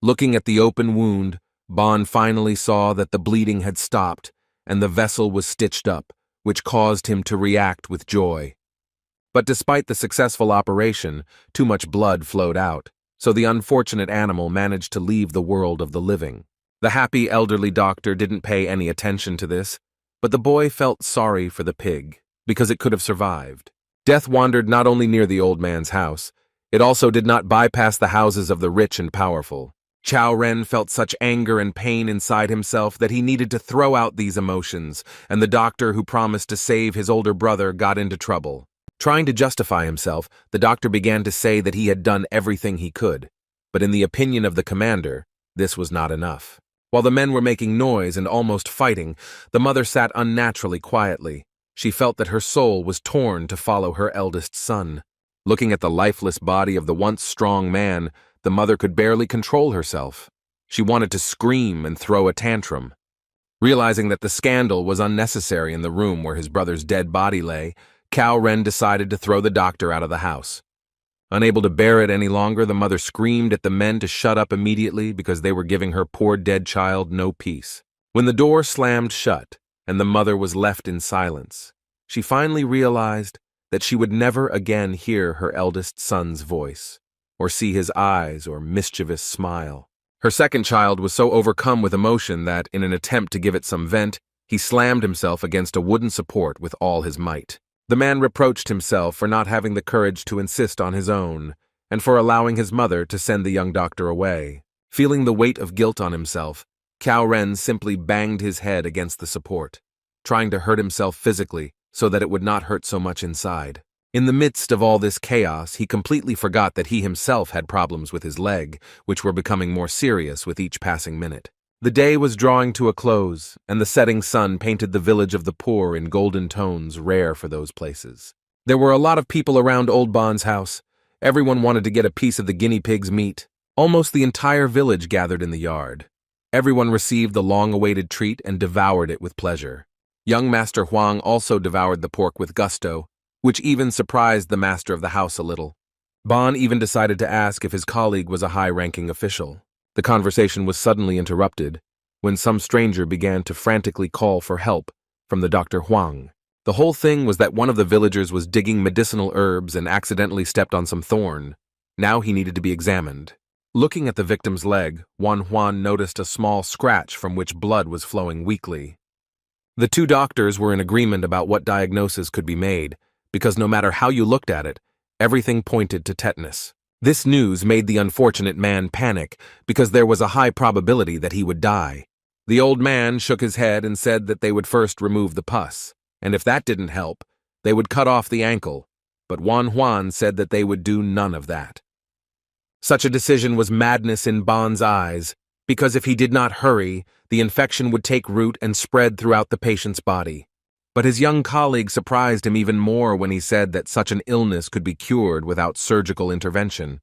Looking at the open wound, Bon finally saw that the bleeding had stopped and the vessel was stitched up, which caused him to react with joy. But despite the successful operation, too much blood flowed out, so the unfortunate animal managed to leave the world of the living. The happy elderly doctor didn't pay any attention to this, but the boy felt sorry for the pig, because it could have survived. Death wandered not only near the old man's house, it also did not bypass the houses of the rich and powerful. Cao Ren felt such anger and pain inside himself that he needed to throw out these emotions, and the doctor who promised to save his older brother got into trouble. Trying to justify himself, the doctor began to say that he had done everything he could, but in the opinion of the commander, this was not enough. While the men were making noise and almost fighting, the mother sat unnaturally quietly. She felt that her soul was torn to follow her eldest son. Looking at the lifeless body of the once strong man, the mother could barely control herself. She wanted to scream and throw a tantrum. Realizing that the scandal was unnecessary in the room where his brother's dead body lay, Cao Ren decided to throw the doctor out of the house. Unable to bear it any longer, the mother screamed at the men to shut up immediately because they were giving her poor dead child no peace. When the door slammed shut and the mother was left in silence, she finally realized that she would never again hear her eldest son's voice, or see his eyes or mischievous smile. Her second child was so overcome with emotion that, in an attempt to give it some vent, he slammed himself against a wooden support with all his might. The man reproached himself for not having the courage to insist on his own, and for allowing his mother to send the young doctor away. Feeling the weight of guilt on himself, Cao Ren simply banged his head against the support, trying to hurt himself physically so that it would not hurt so much inside. In the midst of all this chaos, he completely forgot that he himself had problems with his leg, which were becoming more serious with each passing minute. The day was drawing to a close, and the setting sun painted the village of the poor in golden tones rare for those places. There were a lot of people around Old Bon's house. Everyone wanted to get a piece of the guinea pig's meat. Almost the entire village gathered in the yard. Everyone received the long-awaited treat and devoured it with pleasure. Young Master Huang also devoured the pork with gusto, which even surprised the master of the house a little. Bon even decided to ask if his colleague was a high-ranking official. The conversation was suddenly interrupted when some stranger began to frantically call for help from the Dr. Huang. The whole thing was that one of the villagers was digging medicinal herbs and accidentally stepped on some thorn. Now he needed to be examined. Looking at the victim's leg, Huan noticed a small scratch from which blood was flowing weakly. The two doctors were in agreement about what diagnosis could be made, because no matter how you looked at it, everything pointed to tetanus. This news made the unfortunate man panic because there was a high probability that he would die. The old man shook his head and said that they would first remove the pus, and if that didn't help, they would cut off the ankle, but Huan said that they would do none of that. Such a decision was madness in Bon's eyes, because if he did not hurry, the infection would take root and spread throughout the patient's body. But his young colleague surprised him even more when he said that such an illness could be cured without surgical intervention.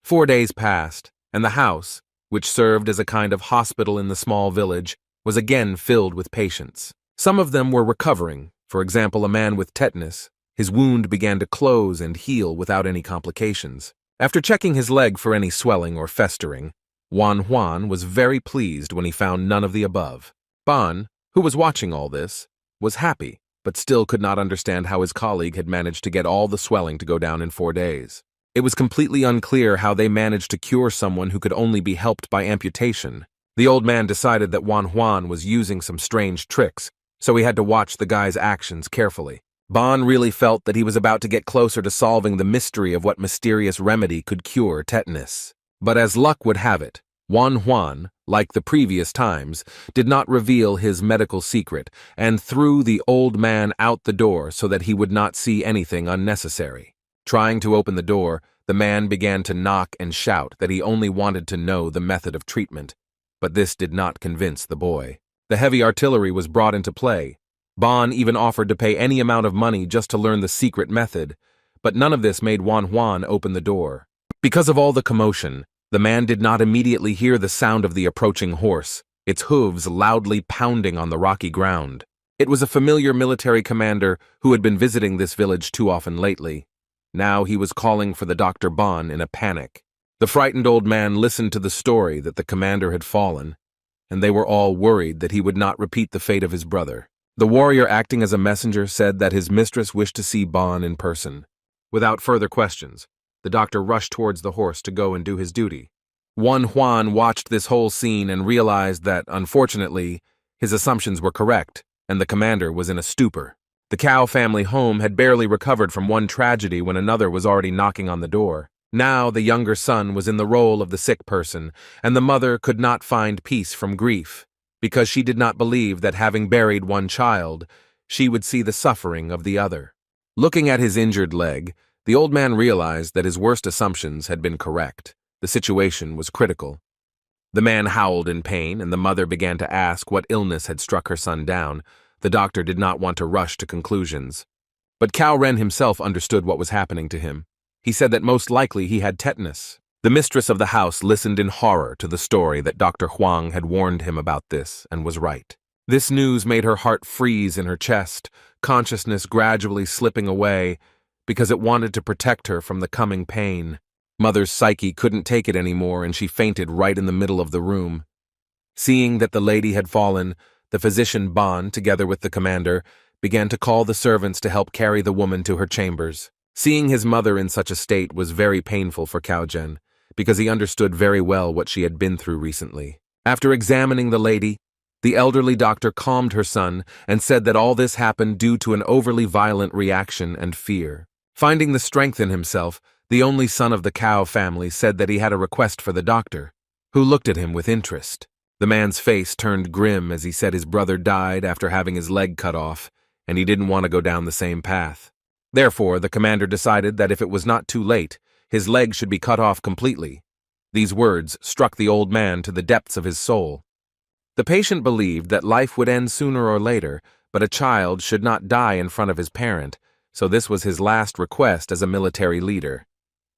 4 days passed, and the house, which served as a kind of hospital in the small village, was again filled with patients. Some of them were recovering. For example, a man with tetanus. His wound began to close and heal without any complications. After checking his leg for any swelling or festering, Huan was very pleased when he found none of the above. Bon, who was watching all this, was happy, but still could not understand how his colleague had managed to get all the swelling to go down in 4 days. It was completely unclear how they managed to cure someone who could only be helped by amputation. The old man decided that Huan was using some strange tricks, so he had to watch the guy's actions carefully. Bon really felt that he was about to get closer to solving the mystery of what mysterious remedy could cure tetanus. But as luck would have it, Huan, like the previous times, did not reveal his medical secret and threw the old man out the door so that he would not see anything unnecessary. Trying to open the door, the man began to knock and shout that he only wanted to know the method of treatment, but this did not convince the boy. The heavy artillery was brought into play. Bon even offered to pay any amount of money just to learn the secret method, but none of this made Huan open the door. Because of all the commotion, the man did not immediately hear the sound of the approaching horse, its hooves loudly pounding on the rocky ground. It was a familiar military commander who had been visiting this village too often lately. Now he was calling for the Dr. Bon in a panic. The frightened old man listened to the story that the commander had fallen, and they were all worried that he would not repeat the fate of his brother. The warrior acting as a messenger said that his mistress wished to see Bon in person. Without further questions, the doctor rushed towards the horse to go and do his duty. Huan watched this whole scene and realized that, unfortunately, his assumptions were correct, and the commander was in a stupor. The Cao family home had barely recovered from one tragedy when another was already knocking on the door. Now the younger son was in the role of the sick person, and the mother could not find peace from grief, because she did not believe that having buried one child, she would see the suffering of the other. Looking at his injured leg, the old man realized that his worst assumptions had been correct. The situation was critical. The man howled in pain, and the mother began to ask what illness had struck her son down. The doctor did not want to rush to conclusions. But Cao Ren himself understood what was happening to him. He said that most likely he had tetanus. The mistress of the house listened in horror to the story that Dr. Huang had warned him about this, and was right. This news made her heart freeze in her chest, consciousness gradually slipping away, because it wanted to protect her from the coming pain. Mother's psyche couldn't take it anymore, and she fainted right in the middle of the room. Seeing that the lady had fallen, the physician Ban, together with the commander, began to call the servants to help carry the woman to her chambers. Seeing his mother in such a state was very painful for Cao Zhen, because he understood very well what she had been through recently. After examining the lady, the elderly doctor calmed her son and said that all this happened due to an overly violent reaction and fear. Finding the strength in himself, the only son of the Cao family said that he had a request for the doctor, who looked at him with interest. The man's face turned grim as he said his brother died after having his leg cut off, and he didn't want to go down the same path. Therefore, the commander decided that if it was not too late, his leg should be cut off completely. These words struck the old man to the depths of his soul. The patient believed that life would end sooner or later, but a child should not die in front of his parent, so this was his last request as a military leader.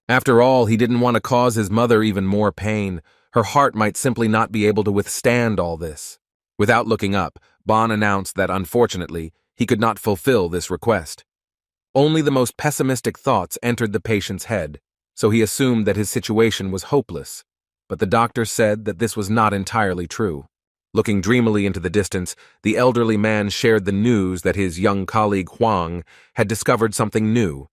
After all, he didn't want to cause his mother even more pain. Her heart might simply not be able to withstand all this. Without looking up, Ban announced that unfortunately, he could not fulfill this request. Only the most pessimistic thoughts entered the patient's head, so he assumed that his situation was hopeless. But the doctor said that this was not entirely true. Looking dreamily into the distance, the elderly man shared the news that his young colleague Huang had discovered something new.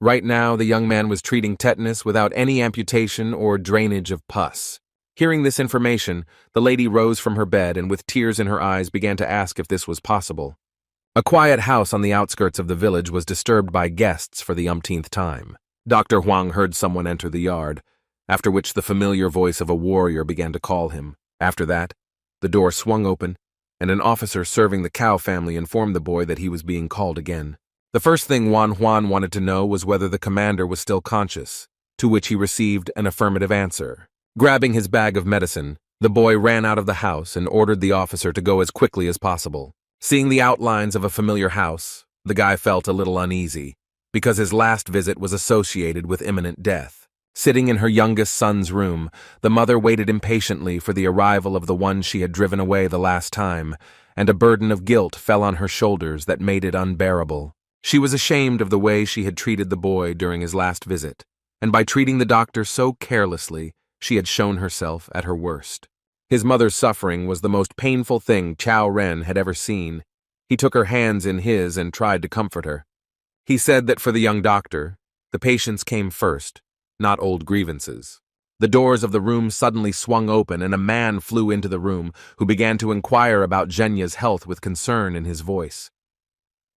Right now, the young man was treating tetanus without any amputation or drainage of pus. Hearing this information, the lady rose from her bed and with tears in her eyes began to ask if this was possible. A quiet house on the outskirts of the village was disturbed by guests for the umpteenth time. Dr. Huang heard someone enter the yard, after which the familiar voice of a warrior began to call him. After that, the door swung open, and an officer serving the Cao family informed the boy that he was being called again. The first thing Wan Huan wanted to know was whether the commander was still conscious, to which he received an affirmative answer. Grabbing his bag of medicine, the boy ran out of the house and ordered the officer to go as quickly as possible. Seeing the outlines of a familiar house, the guy felt a little uneasy, because his last visit was associated with imminent death. Sitting in her youngest son's room, the mother waited impatiently for the arrival of the one she had driven away the last time, and a burden of guilt fell on her shoulders that made it unbearable. She was ashamed of the way she had treated the boy during his last visit, and by treating the doctor so carelessly, she had shown herself at her worst. His mother's suffering was the most painful thing Cao Ren had ever seen. He took her hands in his and tried to comfort her. He said that for the young doctor, the patients came first, not old grievances. The doors of the room suddenly swung open and a man flew into the room who began to inquire about Zhenya's health with concern in his voice.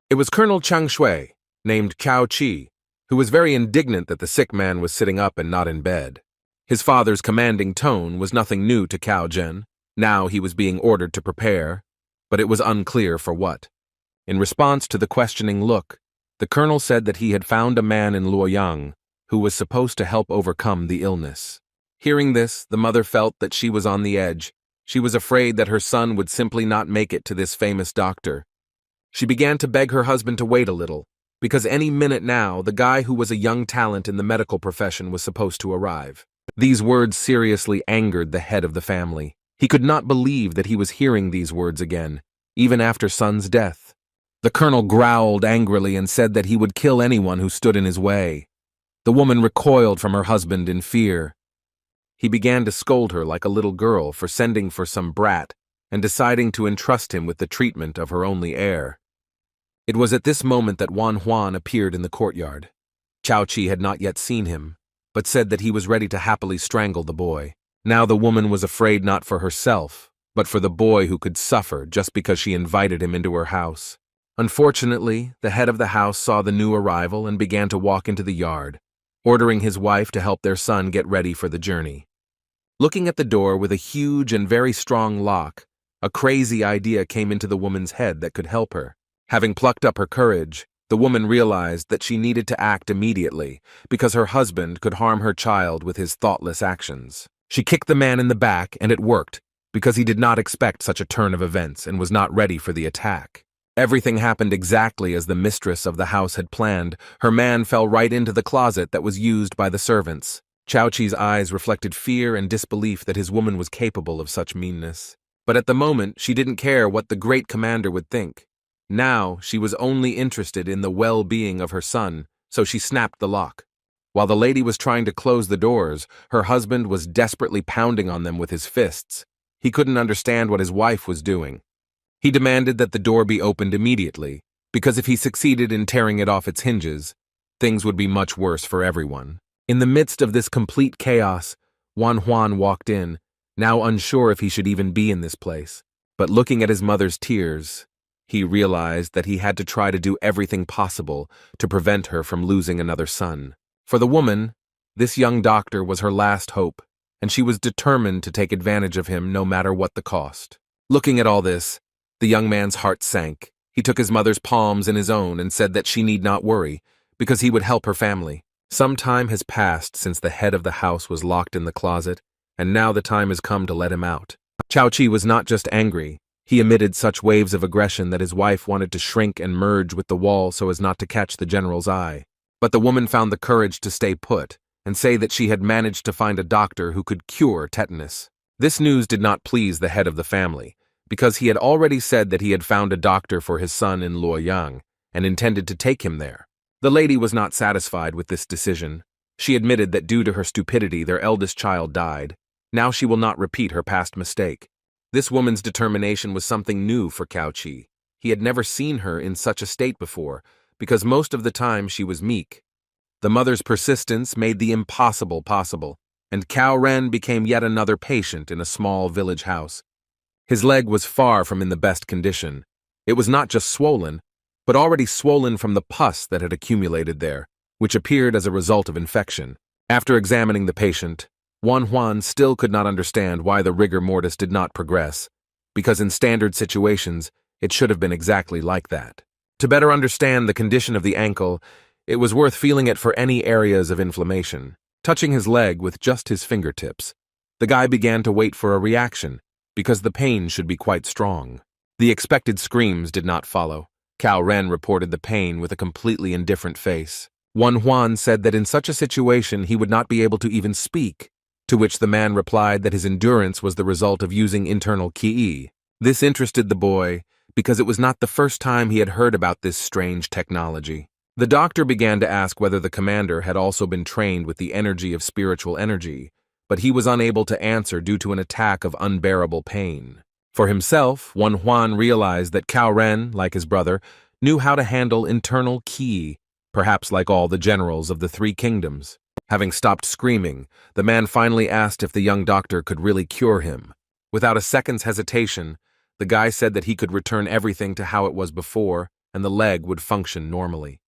It was Colonel Chang Shui, named Cao Qi, who was very indignant that the sick man was sitting up and not in bed. His father's commanding tone was nothing new to Cao Zhen. Now he was being ordered to prepare, but it was unclear for what. In response to the questioning look, the colonel said that he had found a man in Luoyang who was supposed to help overcome the illness. Hearing this, the mother felt that she was on the edge. She was afraid that her son would simply not make it to this famous doctor. She began to beg her husband to wait a little, because any minute now, the guy who was a young talent in the medical profession was supposed to arrive. These words seriously angered the head of the family. He could not believe that he was hearing these words again, even after son's death. The colonel growled angrily and said that he would kill anyone who stood in his way. The woman recoiled from her husband in fear. He began to scold her like a little girl for sending for some brat and deciding to entrust him with the treatment of her only heir. It was at this moment that Wan Huan appeared in the courtyard. Cao Qi had not yet seen him, but said that he was ready to happily strangle the boy. Now the woman was afraid not for herself, but for the boy who could suffer just because she invited him into her house. Unfortunately, the head of the house saw the new arrival and began to walk into the yard, ordering his wife to help their son get ready for the journey. Looking at the door with a huge and very strong lock, a crazy idea came into the woman's head that could help her. Having plucked up her courage, the woman realized that she needed to act immediately because her husband could harm her child with his thoughtless actions. She kicked the man in the back, and it worked, because he did not expect such a turn of events and was not ready for the attack. Everything happened exactly as the mistress of the house had planned. Her man fell right into the closet that was used by the servants. Chao-Chi's eyes reflected fear and disbelief that his woman was capable of such meanness. But at the moment, she didn't care what the great commander would think. Now, she was only interested in the well-being of her son, so she snapped the lock. While the lady was trying to close the doors, her husband was desperately pounding on them with his fists. He couldn't understand what his wife was doing. He demanded that the door be opened immediately, because if he succeeded in tearing it off its hinges, things would be much worse for everyone. In the midst of this complete chaos, Juan walked in, now unsure if he should even be in this place. But looking at his mother's tears, he realized that he had to try to do everything possible to prevent her from losing another son. For the woman, this young doctor was her last hope, and she was determined to take advantage of him no matter what the cost. Looking at all this, the young man's heart sank. He took his mother's palms in his own and said that she need not worry, because he would help her family. Some time has passed since the head of the house was locked in the closet, and now the time has come to let him out. Chao-Chi was not just angry. He emitted such waves of aggression that his wife wanted to shrink and merge with the wall so as not to catch the general's eye. But the woman found the courage to stay put and say that she had managed to find a doctor who could cure tetanus. This news did not please the head of the family, because he had already said that he had found a doctor for his son in Luoyang and intended to take him there. The lady was not satisfied with this decision. She admitted that due to her stupidity their eldest child died. Now she will not repeat her past mistake. This woman's determination was something new for Chao-Chi. He had never seen her in such a state before, because most of the time she was meek. The mother's persistence made the impossible possible, and Cao Ren became yet another patient in a small village house. His leg was far from in the best condition. It was not just swollen, but already swollen from the pus that had accumulated there, which appeared as a result of infection. After examining the patient, Juan still could not understand why the rigor mortis did not progress, because in standard situations, it should have been exactly like that. To better understand the condition of the ankle, it was worth feeling it for any areas of inflammation. Touching his leg with just his fingertips, the guy began to wait for a reaction, because the pain should be quite strong. The expected screams did not follow. Cao Ren reported the pain with a completely indifferent face. Juan said that in such a situation he would not be able to even speak, to which the man replied that his endurance was the result of using internal ki. This interested the boy, because it was not the first time he had heard about this strange technology. The doctor began to ask whether the commander had also been trained with the energy of spiritual energy, but he was unable to answer due to an attack of unbearable pain. For himself, Juan realized that Cao Ren, like his brother, knew how to handle internal ki, perhaps like all the generals of the three kingdoms. Having stopped screaming, the man finally asked if the young doctor could really cure him. Without a second's hesitation, the guy said that he could return everything to how it was before, and the leg would function normally.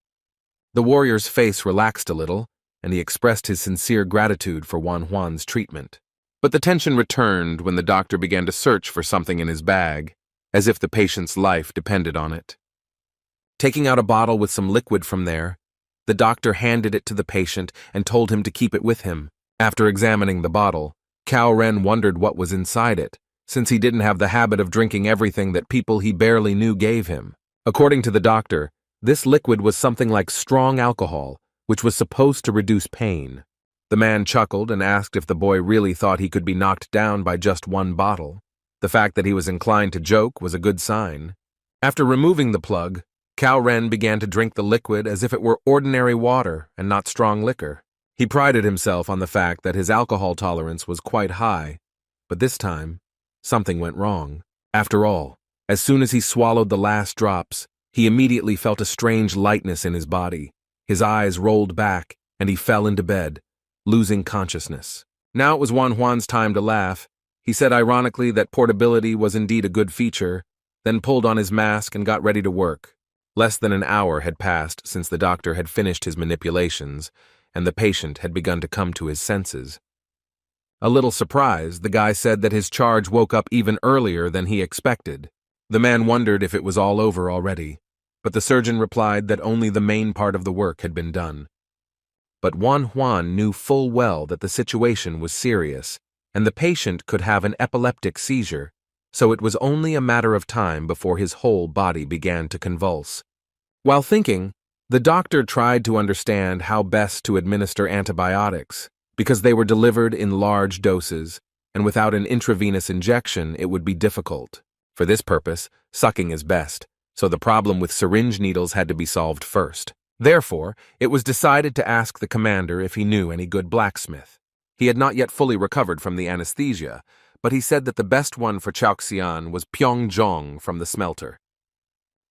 The warrior's face relaxed a little, and he expressed his sincere gratitude for Juan's treatment. But the tension returned when the doctor began to search for something in his bag, as if the patient's life depended on it. Taking out a bottle with some liquid from there, the doctor handed it to the patient and told him to keep it with him. After examining the bottle, Cao Ren wondered what was inside it, since he didn't have the habit of drinking everything that people he barely knew gave him. According to the doctor, this liquid was something like strong alcohol, which was supposed to reduce pain. The man chuckled and asked if the boy really thought he could be knocked down by just one bottle. The fact that he was inclined to joke was a good sign. After removing the plug, Cao Ren began to drink the liquid as if it were ordinary water and not strong liquor. He prided himself on the fact that his alcohol tolerance was quite high, but this time, something went wrong. After all, as soon as he swallowed the last drops, he immediately felt a strange lightness in his body. His eyes rolled back, and he fell into bed, losing consciousness. Now it was Juan's time to laugh. He said ironically that portability was indeed a good feature, then pulled on his mask and got ready to work. Less than an hour had passed since the doctor had finished his manipulations, and the patient had begun to come to his senses. A little surprised, the guy said that his charge woke up even earlier than he expected. The man wondered if it was all over already, but the surgeon replied that only the main part of the work had been done. But Juan knew full well that the situation was serious, and the patient could have an epileptic seizure, so it was only a matter of time before his whole body began to convulse. While thinking, the doctor tried to understand how best to administer antibiotics, because they were delivered in large doses, and without an intravenous injection it would be difficult. For this purpose, sucking is best, so the problem with syringe needles had to be solved first. Therefore, it was decided to ask the commander if he knew any good blacksmith. He had not yet fully recovered from the anesthesia, but he said that the best one for Chaoxian was Pyongjong from the smelter.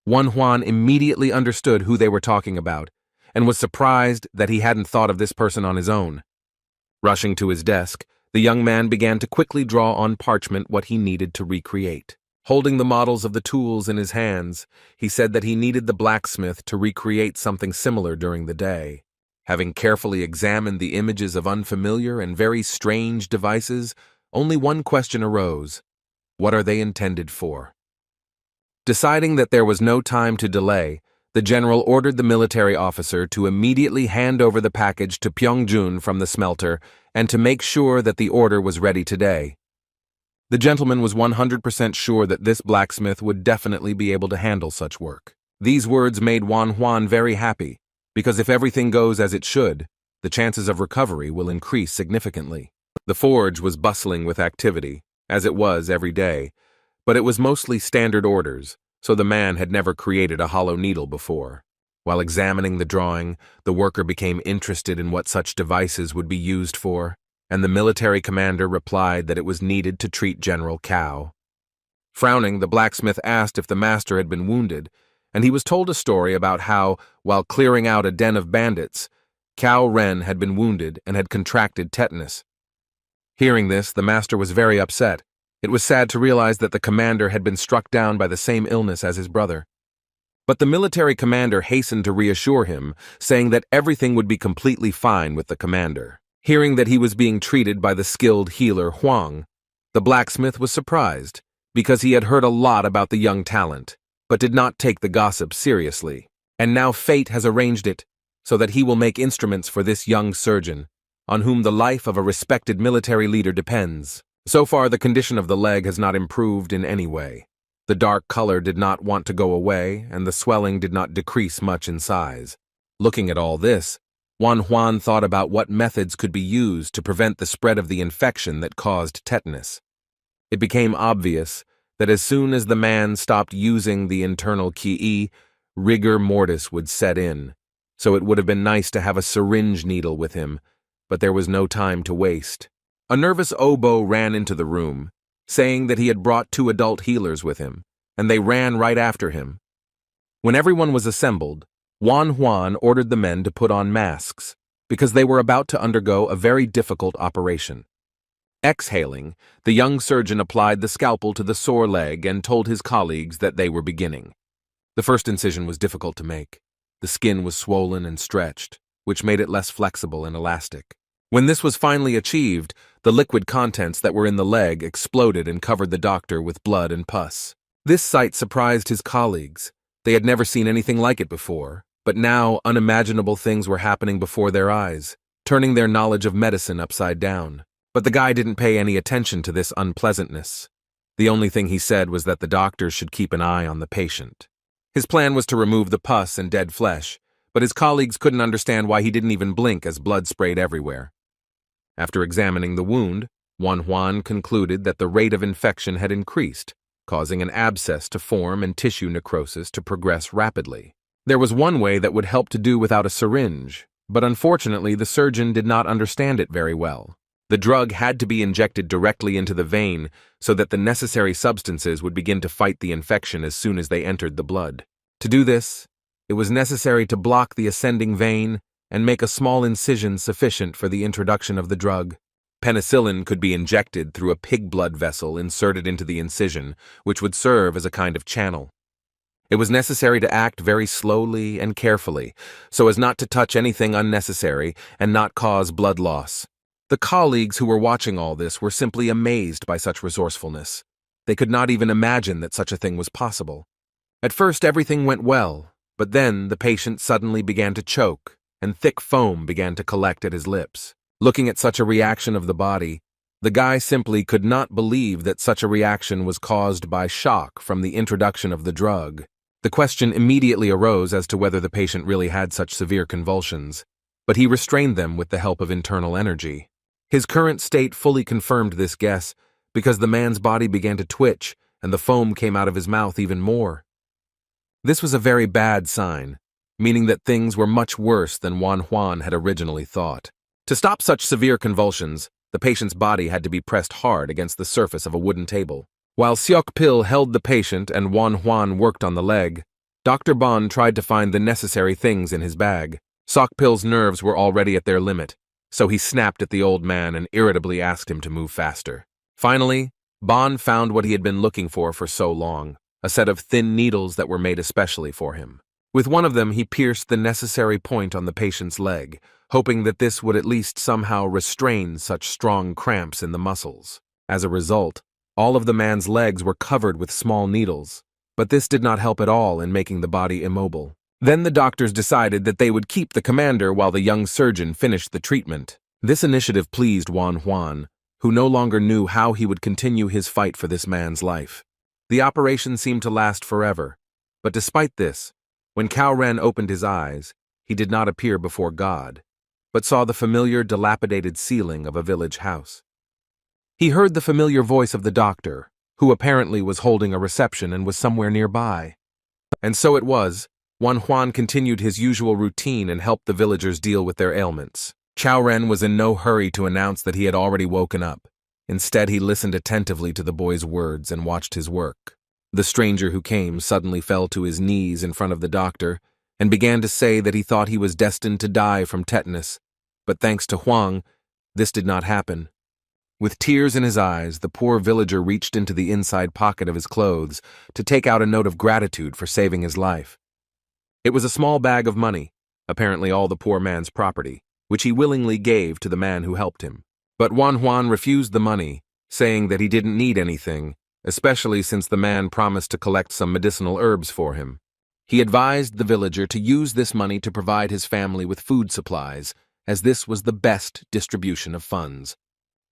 Manhwa immediately understood who they were talking about, and was surprised that he hadn't thought of this person on his own. Rushing to his desk, the young man began to quickly draw on parchment what he needed to recreate. Holding the models of the tools in his hands, he said that he needed the blacksmith to recreate something similar during the day. Having carefully examined the images of unfamiliar and very strange devices, only one question arose: what are they intended for? Deciding that there was no time to delay, the general ordered the military officer to immediately hand over the package to Pyongjun from the smelter and to make sure that the order was ready today. The gentleman was 100% sure that this blacksmith would definitely be able to handle such work. These words made Manhwa very happy, because if everything goes as it should, the chances of recovery will increase significantly. The forge was bustling with activity, as it was every day, but it was mostly standard orders, so the man had never created a hollow needle before. While examining the drawing, the worker became interested in what such devices would be used for, and the military commander replied that it was needed to treat General Cao. Frowning, the blacksmith asked if the master had been wounded, and he was told a story about how, while clearing out a den of bandits, Cao Ren had been wounded and had contracted tetanus. Hearing this, the master was very upset. It was sad to realize that the commander had been struck down by the same illness as his brother. But the military commander hastened to reassure him, saying that everything would be completely fine with the commander. Hearing that he was being treated by the skilled healer Huang, the blacksmith was surprised, because he had heard a lot about the young talent, but did not take the gossip seriously. And now fate has arranged it, so that he will make instruments for this young surgeon, on whom the life of a respected military leader depends. So far, the condition of the leg has not improved in any way. The dark color did not want to go away, and the swelling did not decrease much in size. Looking at all this, Manhwa thought about what methods could be used to prevent the spread of the infection that caused tetanus. It became obvious that as soon as the man stopped using the internal ki, rigor mortis would set in, so it would have been nice to have a syringe needle with him, but there was no time to waste. A nervous oboe ran into the room, saying that he had brought 2 adult healers with him, and they ran right after him. When everyone was assembled, Manhwa ordered the men to put on masks, because they were about to undergo a very difficult operation. Exhaling, the young surgeon applied the scalpel to the sore leg and told his colleagues that they were beginning. The first incision was difficult to make. The skin was swollen and stretched, which made it less flexible and elastic. When this was finally achieved, the liquid contents that were in the leg exploded and covered the doctor with blood and pus. This sight surprised his colleagues. They had never seen anything like it before, but now unimaginable things were happening before their eyes, turning their knowledge of medicine upside down. But the guy didn't pay any attention to this unpleasantness. The only thing he said was that the doctor should keep an eye on the patient. His plan was to remove the pus and dead flesh, but his colleagues couldn't understand why he didn't even blink as blood sprayed everywhere. After examining the wound, Manhwa concluded that the rate of infection had increased, causing an abscess to form and tissue necrosis to progress rapidly. There was one way that would help to do without a syringe, but unfortunately the surgeon did not understand it very well. The drug had to be injected directly into the vein so that the necessary substances would begin to fight the infection as soon as they entered the blood. To do this, it was necessary to block the ascending vein and make a small incision sufficient for the introduction of the drug. Penicillin could be injected through a pig blood vessel inserted into the incision, which would serve as a kind of channel. It was necessary to act very slowly and carefully, so as not to touch anything unnecessary and not cause blood loss. The colleagues who were watching all this were simply amazed by such resourcefulness. They could not even imagine that such a thing was possible. At first everything went well, but then the patient suddenly began to choke, and thick foam began to collect at his lips. Looking at such a reaction of the body, The guy simply could not believe that such a reaction was caused by shock from the introduction of the drug. The question immediately arose as to whether the patient really had such severe convulsions, but he restrained them with the help of internal energy. His current state fully confirmed this guess because the man's body began to twitch and the foam came out of his mouth even more. This was a very bad sign, meaning that things were much worse than Juan had originally thought. To stop such severe convulsions, the patient's body had to be pressed hard against the surface of a wooden table. While Seok Pil held the patient and Juan worked on the leg, Dr. Bon tried to find the necessary things in his bag. Seok Pil's nerves were already at their limit, so he snapped at the old man and irritably asked him to move faster. Finally, Bon found what he had been looking for so long, a set of thin needles that were made especially for him. With one of them, he pierced the necessary point on the patient's leg, hoping that this would at least somehow restrain such strong cramps in the muscles. As a result, all of the man's legs were covered with small needles, but this did not help at all in making the body immobile. Then the doctors decided that they would keep the commander while the young surgeon finished the treatment. This initiative pleased Juan, who no longer knew how he would continue his fight for this man's life. The operation seemed to last forever, but despite this, when Cao Ren opened his eyes, he did not appear before God, but saw the familiar dilapidated ceiling of a village house. He heard the familiar voice of the doctor, who apparently was holding a reception and was somewhere nearby. And so it was, Juan continued his usual routine and helped the villagers deal with their ailments. Cao Ren was in no hurry to announce that he had already woken up. Instead, he listened attentively to the boy's words and watched his work. The stranger who came suddenly fell to his knees in front of the doctor and began to say that he thought he was destined to die from tetanus, but thanks to Huang, this did not happen. With tears in his eyes, the poor villager reached into the inside pocket of his clothes to take out a note of gratitude for saving his life. It was a small bag of money, apparently all the poor man's property, which he willingly gave to the man who helped him. But Juan refused the money, saying that he didn't need anything, especially since the man promised to collect some medicinal herbs for him. He advised the villager to use this money to provide his family with food supplies, as this was the best distribution of funds.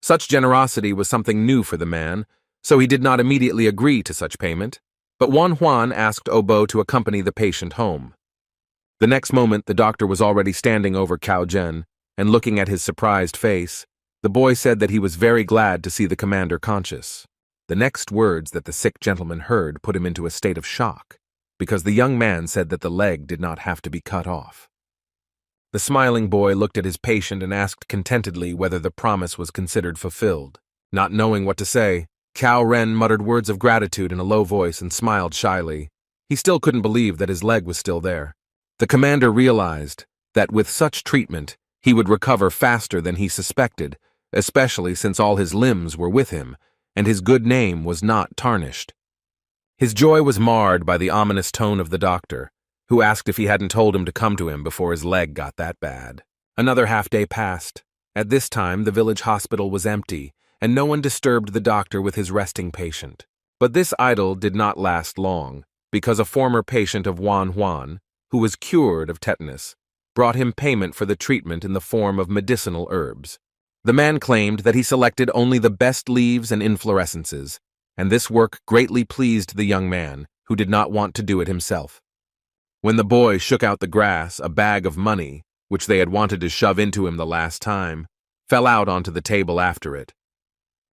Such generosity was something new for the man, so he did not immediately agree to such payment, but Juan asked Obo to accompany the patient home. The next moment, the doctor was already standing over Cao Zhen, and looking at his surprised face, the boy said that he was very glad to see the commander conscious. The next words that the sick gentleman heard put him into a state of shock, because the young man said that the leg did not have to be cut off. The smiling boy looked at his patient and asked contentedly whether the promise was considered fulfilled. Not knowing what to say, Cao Ren muttered words of gratitude in a low voice and smiled shyly. He still couldn't believe that his leg was still there. The commander realized that with such treatment, he would recover faster than he suspected, especially since all his limbs were with him, and his good name was not tarnished. His joy was marred by the ominous tone of the doctor, who asked if he hadn't told him to come to him before his leg got that bad. Another half-day passed. At this time, the village hospital was empty, and no one disturbed the doctor with his resting patient. But this idyll did not last long, because a former patient of Juan, who was cured of tetanus, brought him payment for the treatment in the form of medicinal herbs. The man claimed that he selected only the best leaves and inflorescences, and this work greatly pleased the young man, who did not want to do it himself. When the boy shook out the grass, a bag of money, which they had wanted to shove into him the last time, fell out onto the table after it.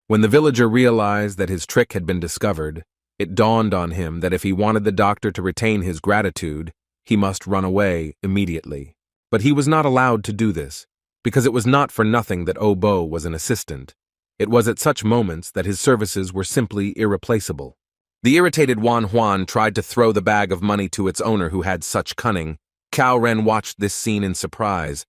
When the villager realized that his trick had been discovered, it dawned on him that if he wanted the doctor to retain his gratitude, he must run away immediately. But he was not allowed to do this, because it was not for nothing that Obo was an assistant. It was at such moments that his services were simply irreplaceable. The irritated Juan tried to throw the bag of money to its owner who had such cunning. Cao Ren watched this scene in surprise.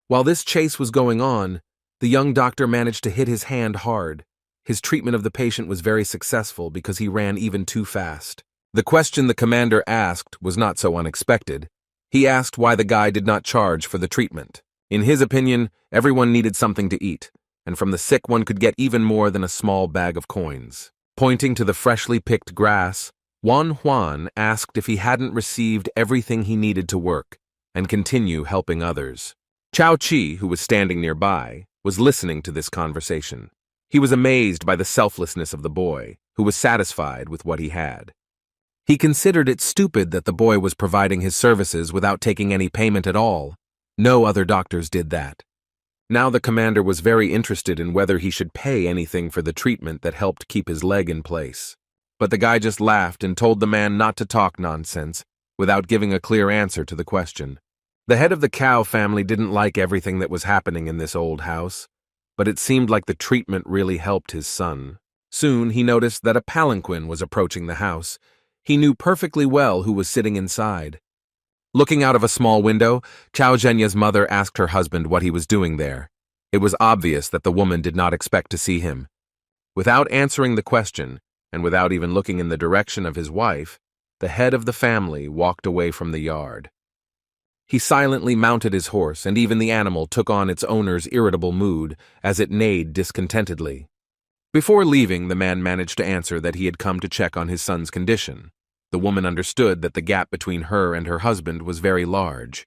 While this chase was going on, the young doctor managed to hit his hand hard. His treatment of the patient was very successful because he ran even too fast. The question the commander asked was not so unexpected. He asked why the guy did not charge for the treatment. In his opinion, everyone needed something to eat, and from the sick one could get even more than a small bag of coins. Pointing to the freshly picked grass, Juan asked if he hadn't received everything he needed to work and continue helping others. Chao Chi, who was standing nearby, was listening to this conversation. He was amazed by the selflessness of the boy, who was satisfied with what he had. He considered it stupid that the boy was providing his services without taking any payment at all. No other doctors did that. Now the commander was very interested in whether he should pay anything for the treatment that helped keep his leg in place. But the guy just laughed and told the man not to talk nonsense, without giving a clear answer to the question. The head of the cow family didn't like everything that was happening in this old house, but it seemed like the treatment really helped his son. Soon he noticed that a palanquin was approaching the house. He knew perfectly well who was sitting inside. Looking out of a small window, Chao Zhenya's mother asked her husband what he was doing there. It was obvious that the woman did not expect to see him. Without answering the question, and without even looking in the direction of his wife, the head of the family walked away from the yard. He silently mounted his horse, and even the animal took on its owner's irritable mood as it neighed discontentedly. Before leaving, the man managed to answer that he had come to check on his son's condition. The woman understood that the gap between her and her husband was very large.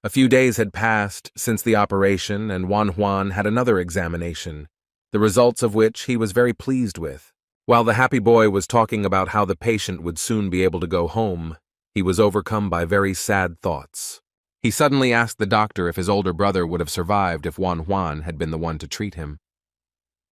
A few days had passed since the operation, and Wan Huan had another examination, the results of which he was very pleased with. While the happy boy was talking about how the patient would soon be able to go home, he was overcome by very sad thoughts. He suddenly asked the doctor if his older brother would have survived if Wan Huan had been the one to treat him.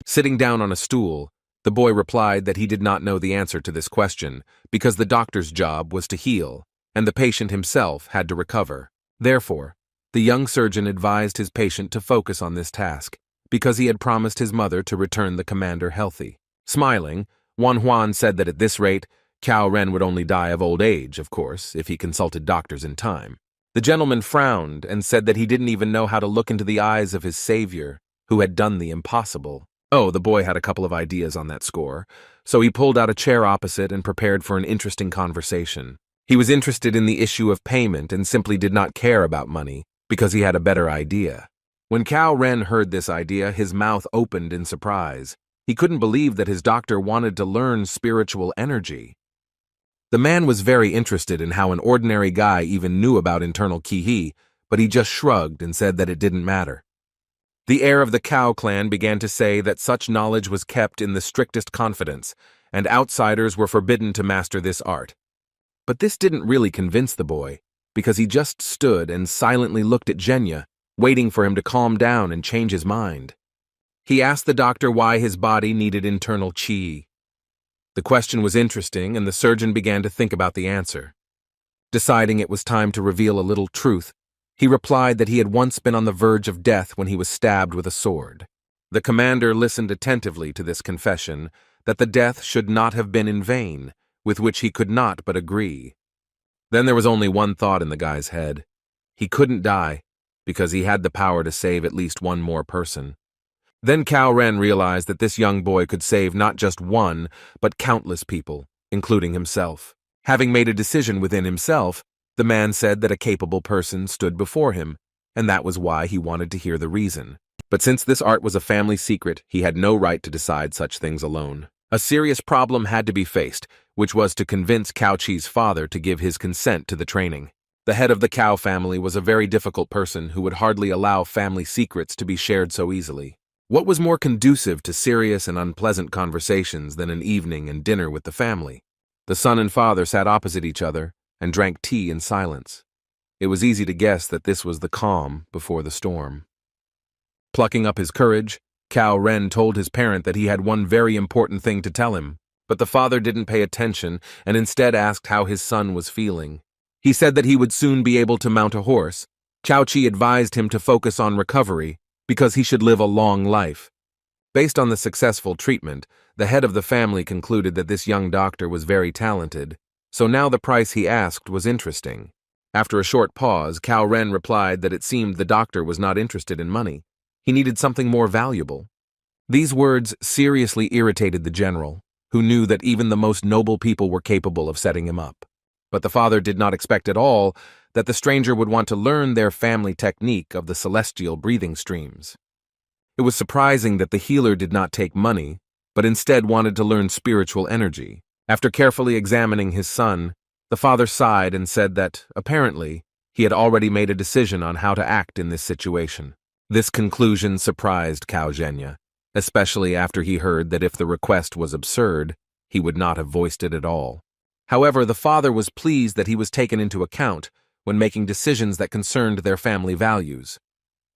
Sitting down on a stool, the boy replied that he did not know the answer to this question because the doctor's job was to heal, and the patient himself had to recover. Therefore, the young surgeon advised his patient to focus on this task because he had promised his mother to return the commander healthy. Smiling, Wan Huan said that at this rate, Cao Ren would only die of old age, of course, if he consulted doctors in time. The gentleman frowned and said that he didn't even know how to look into the eyes of his savior, who had done the impossible. Oh, the boy had a couple of ideas on that score, so he pulled out a chair opposite and prepared for an interesting conversation. He was interested in the issue of payment and simply did not care about money, because he had a better idea. When Cao Ren heard this idea, his mouth opened in surprise. He couldn't believe that his doctor wanted to learn spiritual energy. The man was very interested in how an ordinary guy even knew about internal ki, but he just shrugged and said that it didn't matter. The heir of the Cow clan began to say that such knowledge was kept in the strictest confidence, and outsiders were forbidden to master this art. But this didn't really convince the boy, because he just stood and silently looked at Zhenya, waiting for him to calm down and change his mind. He asked the doctor why his body needed internal qi. The question was interesting, and the surgeon began to think about the answer. Deciding it was time to reveal a little truth, he replied that he had once been on the verge of death when he was stabbed with a sword. The commander listened attentively to this confession, that the death should not have been in vain, with which he could not but agree. Then there was only one thought in the guy's head. He couldn't die, because he had the power to save at least one more person. Then Cao Ren realized that this young boy could save not just one, but countless people, including himself. Having made a decision within himself, the man said that a capable person stood before him, and that was why he wanted to hear the reason. But since this art was a family secret, he had no right to decide such things alone. A serious problem had to be faced, which was to convince Cao Chi's father to give his consent to the training. The head of the Cow family was a very difficult person who would hardly allow family secrets to be shared so easily. What was more conducive to serious and unpleasant conversations than an evening and dinner with the family? The son and father sat opposite each other and drank tea in silence. It was easy to guess that this was the calm before the storm. Plucking up his courage, Cao Ren told his parent that he had one very important thing to tell him, but the father didn't pay attention and instead asked how his son was feeling. He said that he would soon be able to mount a horse. Cao Chi advised him to focus on recovery because he should live a long life. Based on the successful treatment, the head of the family concluded that this young doctor was very talented, so now the price he asked was interesting. After a short pause, Cao Ren replied that it seemed the doctor was not interested in money. He needed something more valuable. These words seriously irritated the general, who knew that even the most noble people were capable of setting him up. But the father did not expect at all that the stranger would want to learn their family technique of the celestial breathing streams. It was surprising that the healer did not take money, but instead wanted to learn spiritual energy. After carefully examining his son, the father sighed and said that, apparently, he had already made a decision on how to act in this situation. This conclusion surprised Cao Zhenya, especially after he heard that if the request was absurd, he would not have voiced it at all. However, the father was pleased that he was taken into account when making decisions that concerned their family values.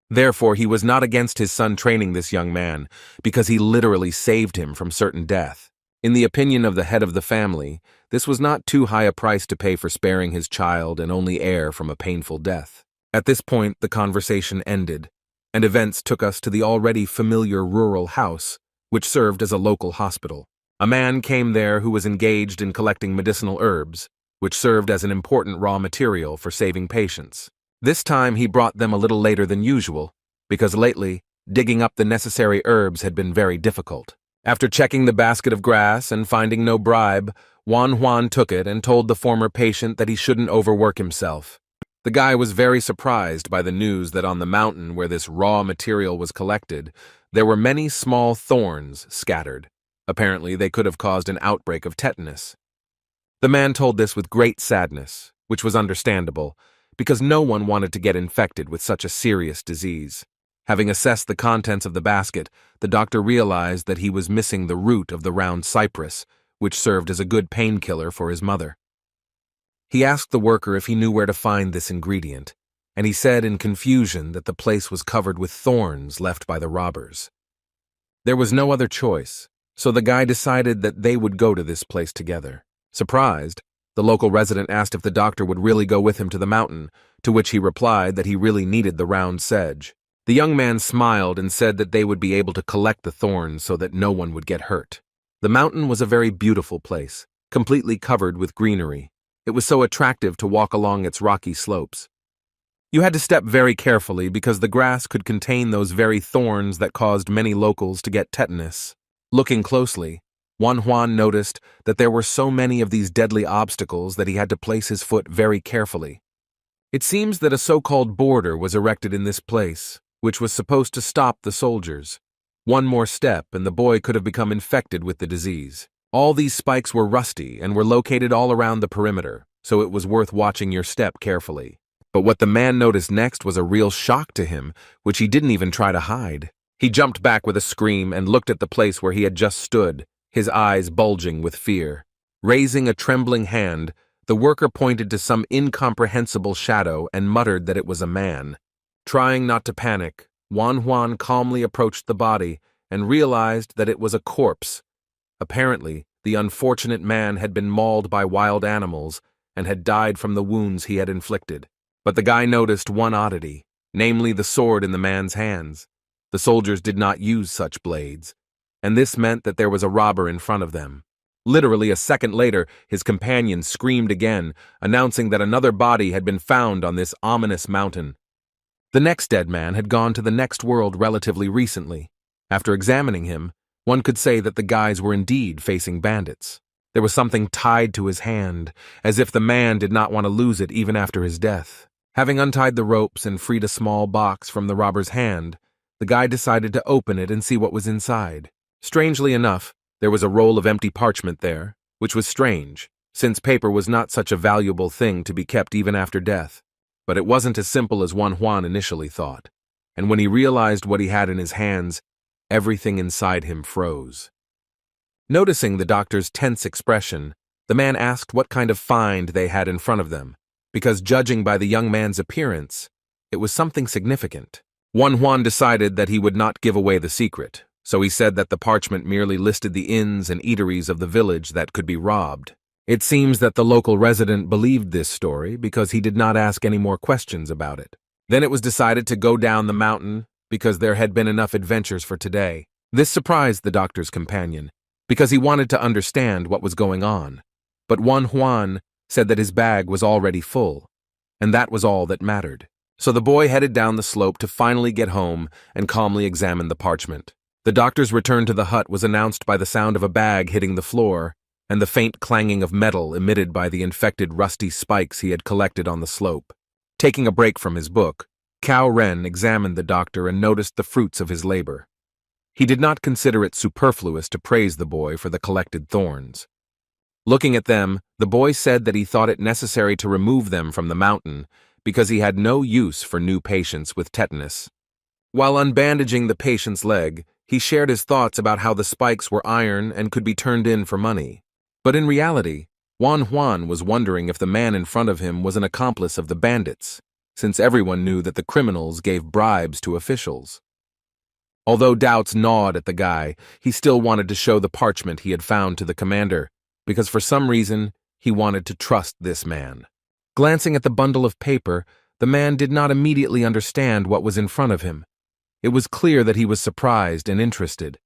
Therefore, he was not against his son training this young man, because he literally saved him from certain death. In the opinion of the head of the family, this was not too high a price to pay for sparing his child and only heir from a painful death. At this point, the conversation ended, and events took us to the already familiar rural house, which served as a local hospital. A man came there who was engaged in collecting medicinal herbs, which served as an important raw material for saving patients. This time he brought them a little later than usual, because lately, digging up the necessary herbs had been very difficult. After checking the basket of grass and finding no bribe, Juan took it and told the former patient that he shouldn't overwork himself. The guy was very surprised by the news that on the mountain where this raw material was collected, there were many small thorns scattered. Apparently, they could have caused an outbreak of tetanus. The man told this with great sadness, which was understandable, because no one wanted to get infected with such a serious disease. Having assessed the contents of the basket, the doctor realized that he was missing the root of the round cypress, which served as a good painkiller for his mother. He asked the worker if he knew where to find this ingredient, and he said in confusion that the place was covered with thorns left by the robbers. There was no other choice, so the guy decided that they would go to this place together. Surprised, the local resident asked if the doctor would really go with him to the mountain, to which he replied that he really needed the round sedge. The young man smiled and said that they would be able to collect the thorns so that no one would get hurt. The mountain was a very beautiful place, completely covered with greenery. It was so attractive to walk along its rocky slopes. You had to step very carefully because the grass could contain those very thorns that caused many locals to get tetanus. Looking closely, Juan noticed that there were so many of these deadly obstacles that he had to place his foot very carefully. It seems that a so-called border was erected in this place, which was supposed to stop the soldiers. One more step and the boy could have become infected with the disease. All these spikes were rusty and were located all around the perimeter, so it was worth watching your step carefully. But what the man noticed next was a real shock to him, which he didn't even try to hide. He jumped back with a scream and looked at the place where he had just stood, his eyes bulging with fear. Raising a trembling hand, the worker pointed to some incomprehensible shadow and muttered that it was a man. Trying not to panic, Juan calmly approached the body and realized that it was a corpse. Apparently, the unfortunate man had been mauled by wild animals and had died from the wounds he had inflicted. But the guy noticed one oddity, namely the sword in the man's hands. The soldiers did not use such blades, and this meant that there was a robber in front of them. Literally a second later, his companion screamed again, announcing that another body had been found on this ominous mountain. The next dead man had gone to the next world relatively recently. After examining him, one could say that the guys were indeed facing bandits. There was something tied to his hand, as if the man did not want to lose it even after his death. Having untied the ropes and freed a small box from the robber's hand, the guy decided to open it and see what was inside. Strangely enough, there was a roll of empty parchment there, which was strange, since paper was not such a valuable thing to be kept even after death. But it wasn't as simple as Juan initially thought, and when he realized what he had in his hands, everything inside him froze. Noticing the doctor's tense expression, the man asked what kind of find they had in front of them, because judging by the young man's appearance, it was something significant. Juan decided that he would not give away the secret, so he said that the parchment merely listed the inns and eateries of the village that could be robbed. It seems that the local resident believed this story because he did not ask any more questions about it. Then it was decided to go down the mountain because there had been enough adventures for today. This surprised the doctor's companion, because he wanted to understand what was going on. But Juan said that his bag was already full, and that was all that mattered. So the boy headed down the slope to finally get home and calmly examine the parchment. The doctor's return to the hut was announced by the sound of a bag hitting the floor and the faint clanging of metal emitted by the infected rusty spikes he had collected on the slope. Taking a break from his book, Cao Ren examined the doctor and noticed the fruits of his labor. He did not consider it superfluous to praise the boy for the collected thorns. Looking at them, the boy said that he thought it necessary to remove them from the mountain because he had no use for new patients with tetanus. While unbandaging the patient's leg, He shared his thoughts about how the spikes were iron and could be turned in for money. But in reality, Juan was wondering if the man in front of him was an accomplice of the bandits, since everyone knew that the criminals gave bribes to officials. Although doubts gnawed at the guy, he still wanted to show the parchment he had found to the commander, because for some reason, he wanted to trust this man. Glancing at the bundle of paper, the man did not immediately understand what was in front of him. It was clear that he was surprised and interested.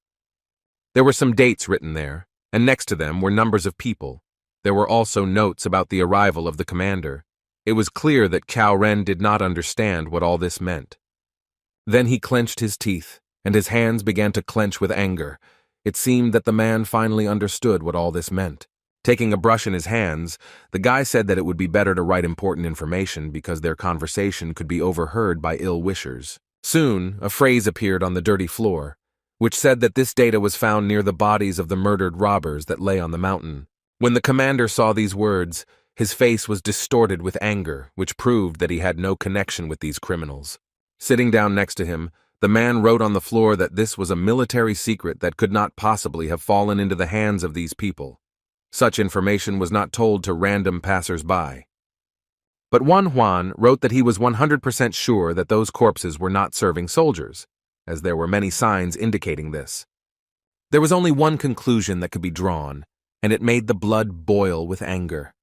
There were some dates written there, and next to them were numbers of people. There were also notes about the arrival of the commander. It was clear that Cao Ren did not understand what all this meant. Then he clenched his teeth, and his hands began to clench with anger. It seemed that the man finally understood what all this meant. Taking a brush in his hands, the guy said that it would be better to write important information because their conversation could be overheard by ill-wishers. Soon, a phrase appeared on the dirty floor, which said that this data was found near the bodies of the murdered robbers that lay on the mountain. When the commander saw these words, his face was distorted with anger, which proved that he had no connection with these criminals. Sitting down next to him, the man wrote on the floor that this was a military secret that could not possibly have fallen into the hands of these people. Such information was not told to random passers-by. But Juan wrote that he was 100% sure that those corpses were not serving soldiers, as there were many signs indicating this. There was only one conclusion that could be drawn, and it made the blood boil with anger.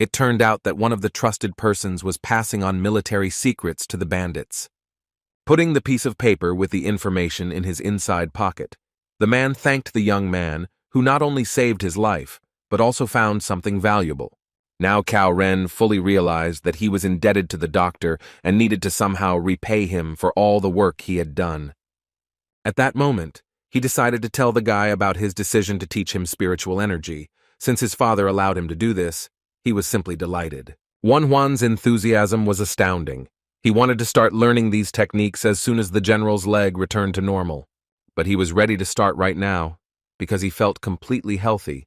It turned out that one of the trusted persons was passing on military secrets to the bandits. Putting the piece of paper with the information in his inside pocket, the man thanked the young man, who not only saved his life, but also found something valuable. Now Cao Ren fully realized that he was indebted to the doctor and needed to somehow repay him for all the work he had done. At that moment, he decided to tell the guy about his decision to teach him spiritual energy. Since his father allowed him to do this, he was simply delighted. Juan's enthusiasm was astounding. He wanted to start learning these techniques as soon as the general's leg returned to normal. But he was ready to start right now, because he felt completely healthy,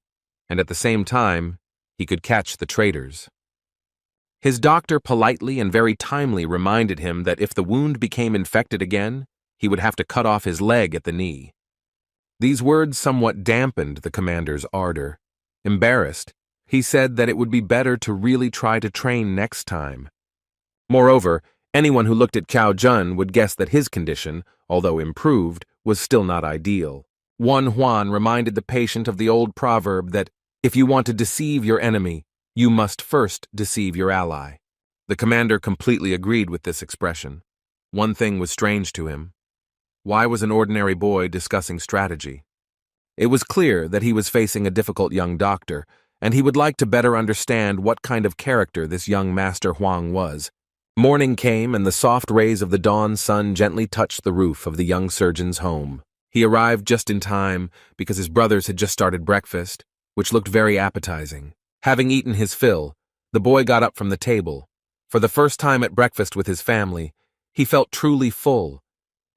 and at the same time, he could catch the traitors. His doctor politely and very timely reminded him that if the wound became infected again, he would have to cut off his leg at the knee. These words somewhat dampened the commander's ardor. Embarrassed, he said that it would be better to really try to train next time. Moreover, anyone who looked at Cao Jun would guess that his condition, although improved, was still not ideal. Juan reminded the patient of the old proverb that if you want to deceive your enemy, you must first deceive your ally. The commander completely agreed with this expression. One thing was strange to him. Why was an ordinary boy discussing strategy? It was clear that he was facing a difficult young doctor, and he would like to better understand what kind of character this young Master Huang was. Morning came, and the soft rays of the dawn sun gently touched the roof of the young surgeon's home. He arrived just in time because his brothers had just started breakfast, which looked very appetizing. Having eaten his fill, the boy got up from the table. For the first time at breakfast with his family, he felt truly full.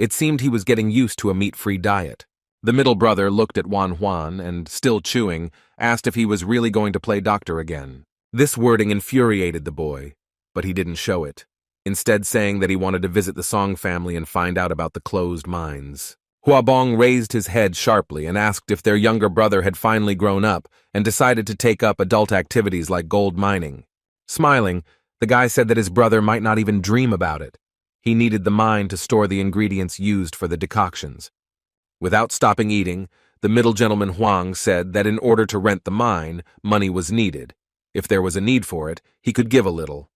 It seemed he was getting used to a meat-free diet. The middle brother looked at Juan and, still chewing, asked if he was really going to play doctor again. This wording infuriated the boy, but he didn't show it, instead saying that he wanted to visit the Song family and find out about the closed mines. Huabong raised his head sharply and asked if their younger brother had finally grown up and decided to take up adult activities like gold mining. Smiling, the guy said that his brother might not even dream about it. He needed the mine to store the ingredients used for the decoctions. Without stopping eating, the middle gentleman Huang said that in order to rent the mine, money was needed. If there was a need for it, he could give a little.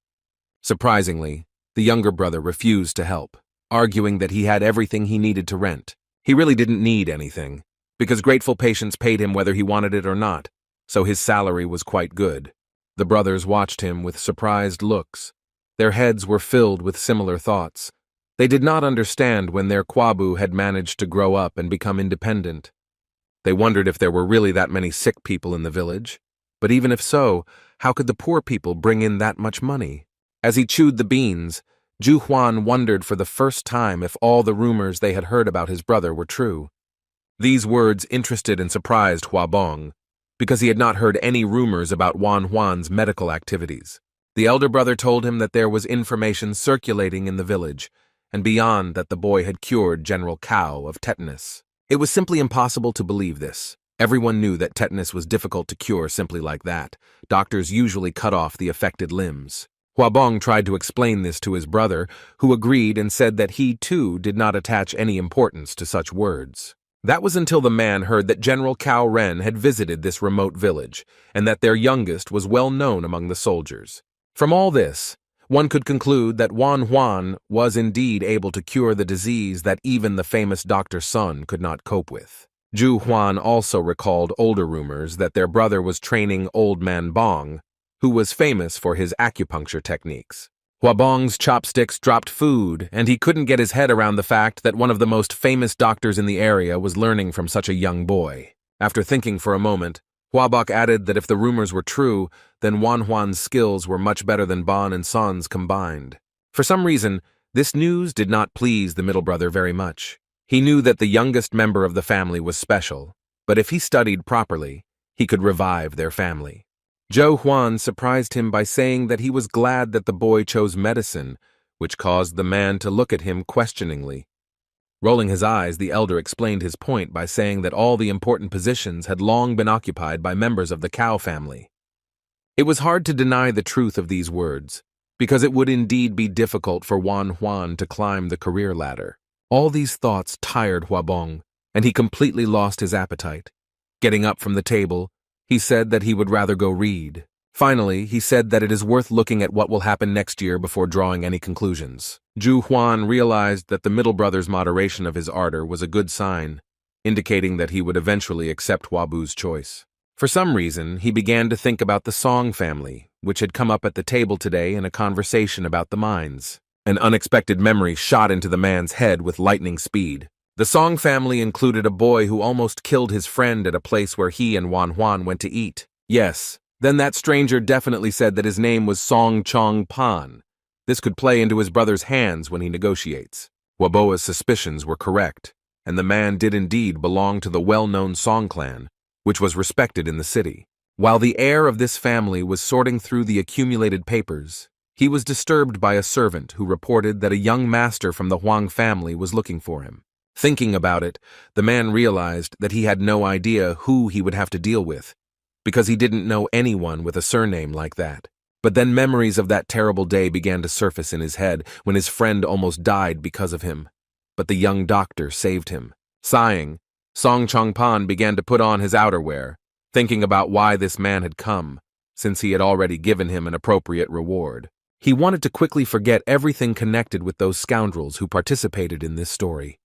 Surprisingly, the younger brother refused to help, arguing that he had everything he needed to rent. He really didn't need anything, because grateful patients paid him whether he wanted it or not, so his salary was quite good. The brothers watched him with surprised looks. Their heads were filled with similar thoughts. They did not understand when their Kwabu had managed to grow up and become independent. They wondered if there were really that many sick people in the village. But even if so, how could the poor people bring in that much money? As he chewed the beans, Ju Huan wondered for the first time if all the rumors they had heard about his brother were true. These words interested and surprised Huabong, because he had not heard any rumors about Juan's medical activities. The elder brother told him that there was information circulating in the village, and beyond that the boy had cured General Cao of tetanus. It was simply impossible to believe this. Everyone knew that tetanus was difficult to cure simply like that. Doctors usually cut off the affected limbs. Huabong tried to explain this to his brother, who agreed and said that he, too, did not attach any importance to such words. That was until the man heard that General Cao Ren had visited this remote village, and that their youngest was well known among the soldiers. From all this, one could conclude that Wan Huan was indeed able to cure the disease that even the famous Dr. Sun could not cope with. Zhu Huan also recalled older rumors that their brother was training Old Man Bong, who was famous for his acupuncture techniques. Huabong's chopsticks dropped food, and he couldn't get his head around the fact that one of the most famous doctors in the area was learning from such a young boy. After thinking for a moment, Huabok added that if the rumors were true, then Wan Huan's skills were much better than Bon and Son's combined. For some reason, this news did not please the middle brother very much. He knew that the youngest member of the family was special, but if he studied properly, he could revive their family. Zhou Huan surprised him by saying that he was glad that the boy chose medicine, which caused the man to look at him questioningly. Rolling his eyes, the elder explained his point by saying that all the important positions had long been occupied by members of the Cao family. It was hard to deny the truth of these words, because it would indeed be difficult for Wan Huan to climb the career ladder. All these thoughts tired Huabong, and he completely lost his appetite. Getting up from the table, he said that he would rather go read. Finally, he said that it is worth looking at what will happen next year before drawing any conclusions. Zhu Huan realized that the middle brother's moderation of his ardor was a good sign, indicating that he would eventually accept Huabu's choice. For some reason, he began to think about the Song family, which had come up at the table today in a conversation about the mines. An unexpected memory shot into the man's head with lightning speed. The Song family included a boy who almost killed his friend at a place where he and Wan Huan went to eat. Yes, then that stranger definitely said that his name was Song Chong Pan. This could play into his brother's hands when he negotiates. Waboa's suspicions were correct, and the man did indeed belong to the well-known Song clan, which was respected in the city. While the heir of this family was sorting through the accumulated papers, he was disturbed by a servant who reported that a young master from the Huang family was looking for him. Thinking about it, the man realized that he had no idea who he would have to deal with, because he didn't know anyone with a surname like that. But then memories of that terrible day began to surface in his head when his friend almost died because of him. But the young doctor saved him. Sighing, Song Chongpan began to put on his outerwear, thinking about why this man had come, since he had already given him an appropriate reward. He wanted to quickly forget everything connected with those scoundrels who participated in this story,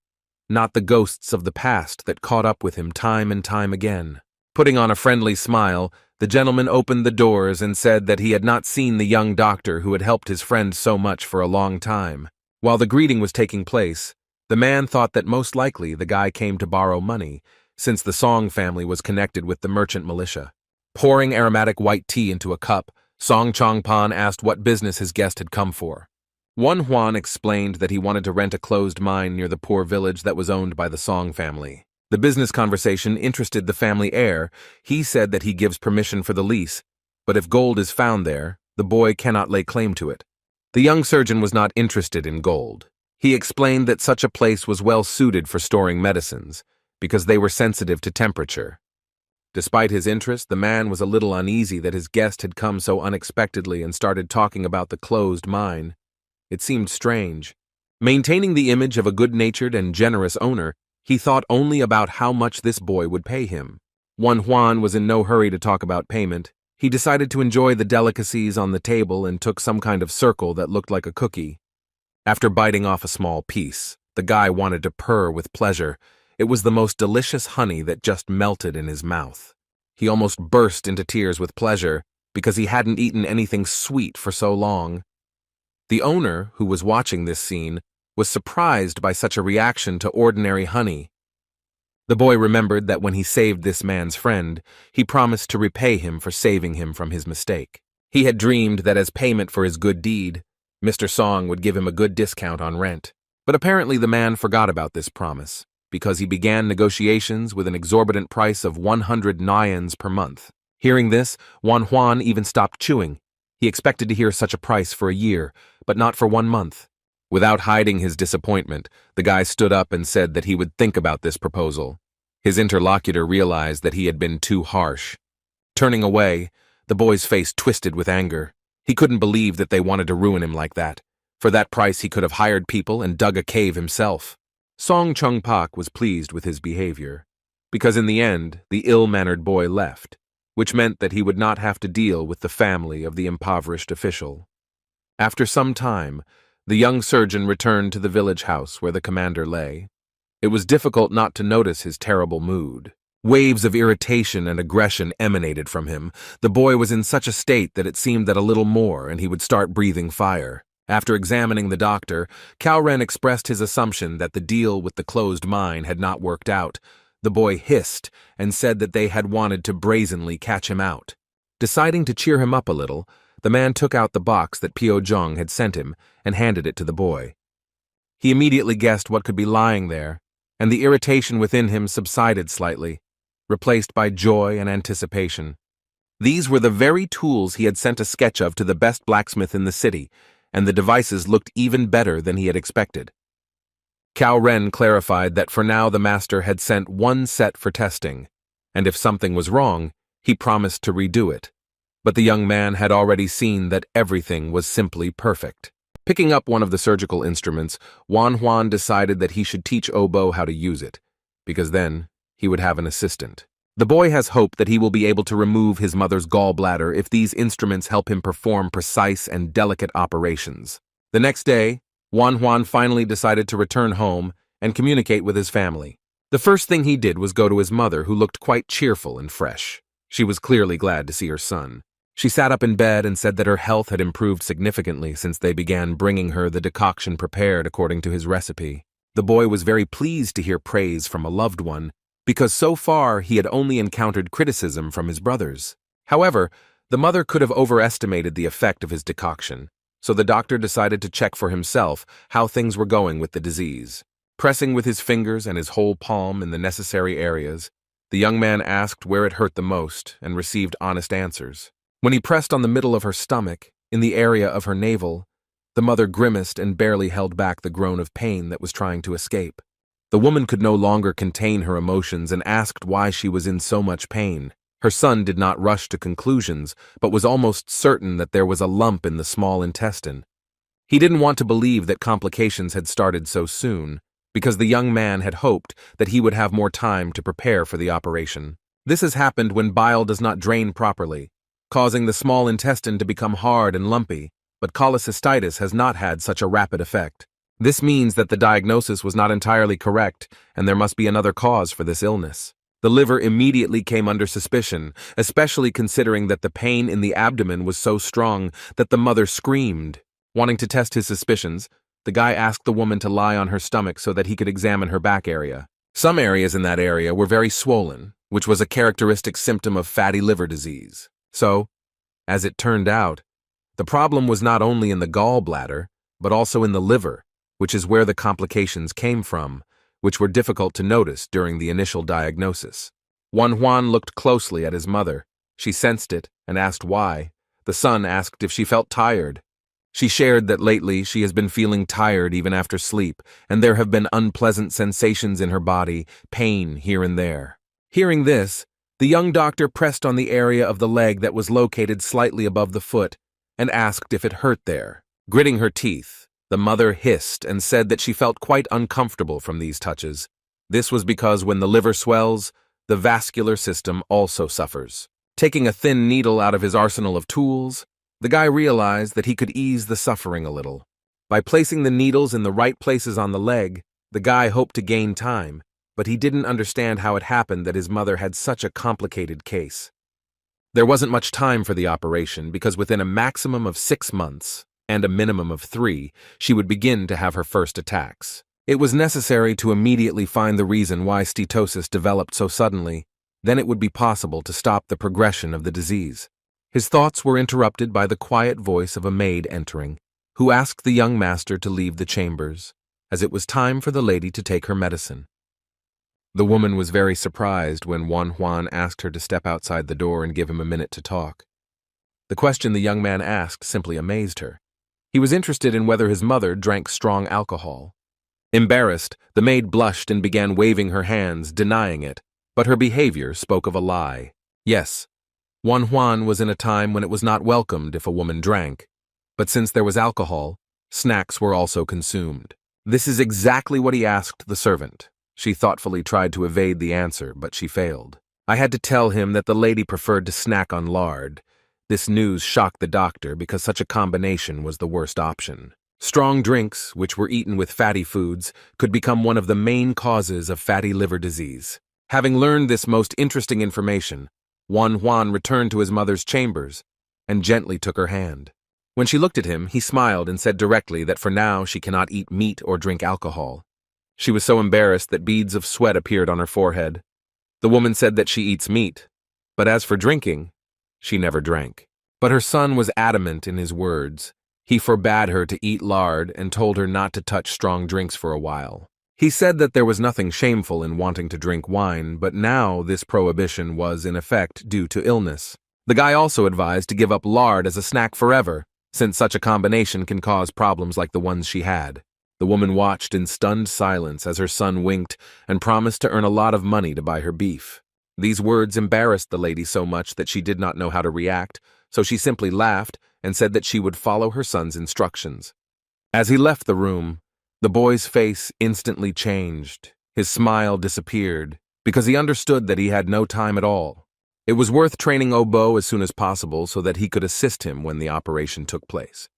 not the ghosts of the past that caught up with him time and time again. Putting on a friendly smile, the gentleman opened the doors and said that he had not seen the young doctor who had helped his friend so much for a long time. While the greeting was taking place, the man thought that most likely the guy came to borrow money, since the Song family was connected with the merchant militia. Pouring aromatic white tea into a cup, Song Chongpan asked what business his guest had come for. Wan Huan explained that he wanted to rent a closed mine near the poor village that was owned by the Song family. The business conversation interested the family heir. He said that he gives permission for the lease, but if gold is found there, the boy cannot lay claim to it. The young surgeon was not interested in gold. He explained that such a place was well suited for storing medicines, because they were sensitive to temperature. Despite his interest, the man was a little uneasy that his guest had come so unexpectedly and started talking about the closed mine. It seemed strange. Maintaining the image of a good-natured and generous owner, he thought only about how much this boy would pay him. Wan Huan was in no hurry to talk about payment. He decided to enjoy the delicacies on the table and took some kind of circle that looked like a cookie. After biting off a small piece, the guy wanted to purr with pleasure. It was the most delicious honey that just melted in his mouth. He almost burst into tears with pleasure because he hadn't eaten anything sweet for so long. The owner, who was watching this scene, was surprised by such a reaction to ordinary honey. The boy remembered that when he saved this man's friend, he promised to repay him for saving him from his mistake. He had dreamed that as payment for his good deed, Mr. Song would give him a good discount on rent. But apparently the man forgot about this promise, because he began negotiations with an exorbitant price of 100 nyans per month. Hearing this, Wan Huan even stopped chewing. He expected to hear such a price for a year, but not for 1 month. Without hiding his disappointment, the guy stood up and said that he would think about this proposal. His interlocutor realized that he had been too harsh. Turning away, the boy's face twisted with anger. He couldn't believe that they wanted to ruin him like that. For that price, he could have hired people and dug a cave himself. Song Chung Pak was pleased with his behavior, because in the end, the ill-mannered boy left, which meant that he would not have to deal with the family of the impoverished official. After some time, the young surgeon returned to the village house where the commander lay. It was difficult not to notice his terrible mood. Waves of irritation and aggression emanated from him. The boy was in such a state that it seemed that a little more and he would start breathing fire. After examining the doctor, Cao-Ren expressed his assumption that the deal with the closed mine had not worked out. The boy hissed and said that they had wanted to brazenly catch him out. Deciding to cheer him up a little, the man took out the box that Pio Zheng had sent him and handed it to the boy. He immediately guessed what could be lying there, and the irritation within him subsided slightly, replaced by joy and anticipation. These were the very tools he had sent a sketch of to the best blacksmith in the city, and the devices looked even better than he had expected. Cao-Ren clarified that for now the master had sent one set for testing, and if something was wrong, he promised to redo it. But the young man had already seen that everything was simply perfect. Picking up one of the surgical instruments, Wan Huan decided that he should teach Obo how to use it, because then he would have an assistant. The boy has hope that he will be able to remove his mother's gallbladder if these instruments help him perform precise and delicate operations. The next day, Wan Huan finally decided to return home and communicate with his family. The first thing he did was go to his mother, who looked quite cheerful and fresh. She was clearly glad to see her son. She sat up in bed and said that her health had improved significantly since they began bringing her the decoction prepared according to his recipe. The boy was very pleased to hear praise from a loved one, because so far he had only encountered criticism from his brothers. However, the mother could have overestimated the effect of his decoction, so the doctor decided to check for himself how things were going with the disease. Pressing with his fingers and his whole palm in the necessary areas, the young man asked where it hurt the most and received honest answers. When he pressed on the middle of her stomach, in the area of her navel, the mother grimaced and barely held back the groan of pain that was trying to escape. The woman could no longer contain her emotions and asked why she was in so much pain. Her son did not rush to conclusions, but was almost certain that there was a lump in the small intestine. He didn't want to believe that complications had started so soon, because the young man had hoped that he would have more time to prepare for the operation. This has happened when bile does not drain properly, causing the small intestine to become hard and lumpy, but cholecystitis has not had such a rapid effect. This means that the diagnosis was not entirely correct, and there must be another cause for this illness. The liver immediately came under suspicion, especially considering that the pain in the abdomen was so strong that the mother screamed. Wanting to test his suspicions, the guy asked the woman to lie on her stomach so that he could examine her back area. Some areas in that area were very swollen, which was a characteristic symptom of fatty liver disease. So, as it turned out, the problem was not only in the gallbladder, but also in the liver, which is where the complications came from, which were difficult to notice during the initial diagnosis. Wan Huan looked closely at his mother. She sensed it and asked why. The son asked if she felt tired. She shared that lately she has been feeling tired even after sleep, and there have been unpleasant sensations in her body, pain here and there. Hearing this, the young doctor pressed on the area of the leg that was located slightly above the foot and asked if it hurt there. Gritting her teeth, the mother hissed and said that she felt quite uncomfortable from these touches. This was because when the liver swells, the vascular system also suffers. Taking a thin needle out of his arsenal of tools, the guy realized that he could ease the suffering a little. By placing the needles in the right places on the leg, the guy hoped to gain time, but he didn't understand how it happened that his mother had such a complicated case. There wasn't much time for the operation because within a maximum of 6 months and a minimum of 3, she would begin to have her first attacks. It was necessary to immediately find the reason why steatosis developed so suddenly. Then it would be possible to stop the progression of the disease. His thoughts were interrupted by the quiet voice of a maid entering, who asked the young master to leave the chambers, as it was time for the lady to take her medicine. The woman was very surprised when Wan Huan asked her to step outside the door and give him a minute to talk. The question the young man asked simply amazed her. He was interested in whether his mother drank strong alcohol. Embarrassed, the maid blushed and began waving her hands, denying it, but her behavior spoke of a lie. Yes, Juan was in a time when it was not welcomed if a woman drank, but since there was alcohol, snacks were also consumed. This is exactly what he asked the servant. She thoughtfully tried to evade the answer, but she failed. I had to tell him that the lady preferred to snack on lard. This news shocked the doctor because such a combination was the worst option. Strong drinks, which were eaten with fatty foods, could become one of the main causes of fatty liver disease. Having learned this most interesting information, Juan returned to his mother's chambers and gently took her hand. When she looked at him, he smiled and said directly that for now she cannot eat meat or drink alcohol. She was so embarrassed that beads of sweat appeared on her forehead. The woman said that she eats meat, but as for drinking, she never drank. But her son was adamant in his words. He forbade her to eat lard and told her not to touch strong drinks for a while. He said that there was nothing shameful in wanting to drink wine, but now this prohibition was in effect due to illness. The guy also advised to give up lard as a snack forever, since such a combination can cause problems like the ones she had. The woman watched in stunned silence as her son winked and promised to earn a lot of money to buy her beef. These words embarrassed the lady so much that she did not know how to react, so she simply laughed and said that she would follow her son's instructions. As he left the room, the boy's face instantly changed. His smile disappeared, because he understood that he had no time at all. It was worth training Obo as soon as possible so that he could assist him when the operation took place.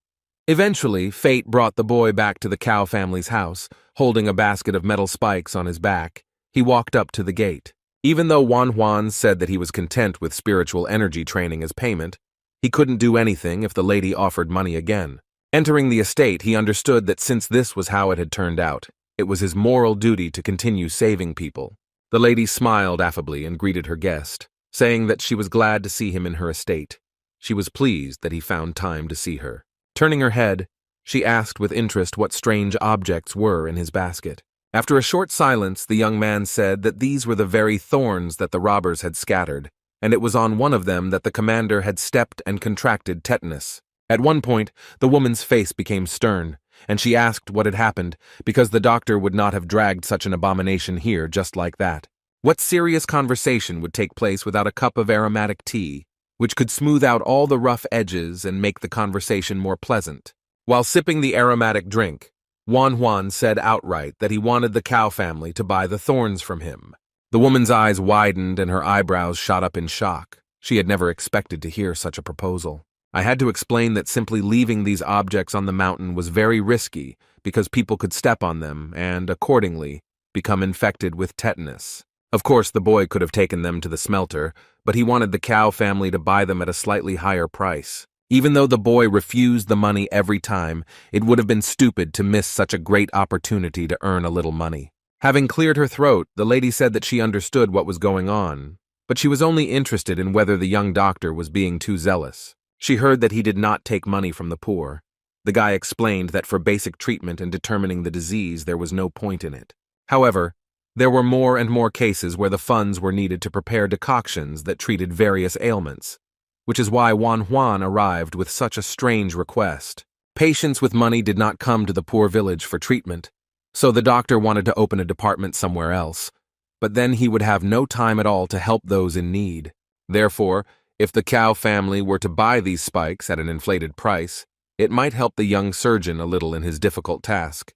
Eventually, fate brought the boy back to the Cow family's house, holding a basket of metal spikes on his back. He walked up to the gate. Even though Juan said that he was content with spiritual energy training as payment, he couldn't do anything if the lady offered money again. Entering the estate, he understood that since this was how it had turned out, it was his moral duty to continue saving people. The lady smiled affably and greeted her guest, saying that she was glad to see him in her estate. She was pleased that he found time to see her. Turning her head, she asked with interest what strange objects were in his basket. After a short silence, the young man said that these were the very thorns that the robbers had scattered, and it was on one of them that the commander had stepped and contracted tetanus. At one point, the woman's face became stern, and she asked what had happened, because the doctor would not have dragged such an abomination here just like that. What serious conversation would take place without a cup of aromatic tea, which could smooth out all the rough edges and make the conversation more pleasant? While sipping the aromatic drink, Juan said outright that he wanted the Cow family to buy the thorns from him. The woman's eyes widened and her eyebrows shot up in shock. She had never expected to hear such a proposal. I had to explain that simply leaving these objects on the mountain was very risky because people could step on them and, accordingly, become infected with tetanus. Of course, the boy could have taken them to the smelter, but he wanted the Cow family to buy them at a slightly higher price. Even though the boy refused the money every time, it would have been stupid to miss such a great opportunity to earn a little money. Having cleared her throat, the lady said that she understood what was going on, but she was only interested in whether the young doctor was being too zealous. She heard that he did not take money from the poor. The guy explained that for basic treatment and determining the disease, there was no point in it. However, there were more and more cases where the funds were needed to prepare decoctions that treated various ailments, which is why Juan arrived with such a strange request. Patients with money did not come to the poor village for treatment, so the doctor wanted to open a department somewhere else, but then he would have no time at all to help those in need. Therefore, if the Cow family were to buy these spikes at an inflated price, it might help the young surgeon a little in his difficult task.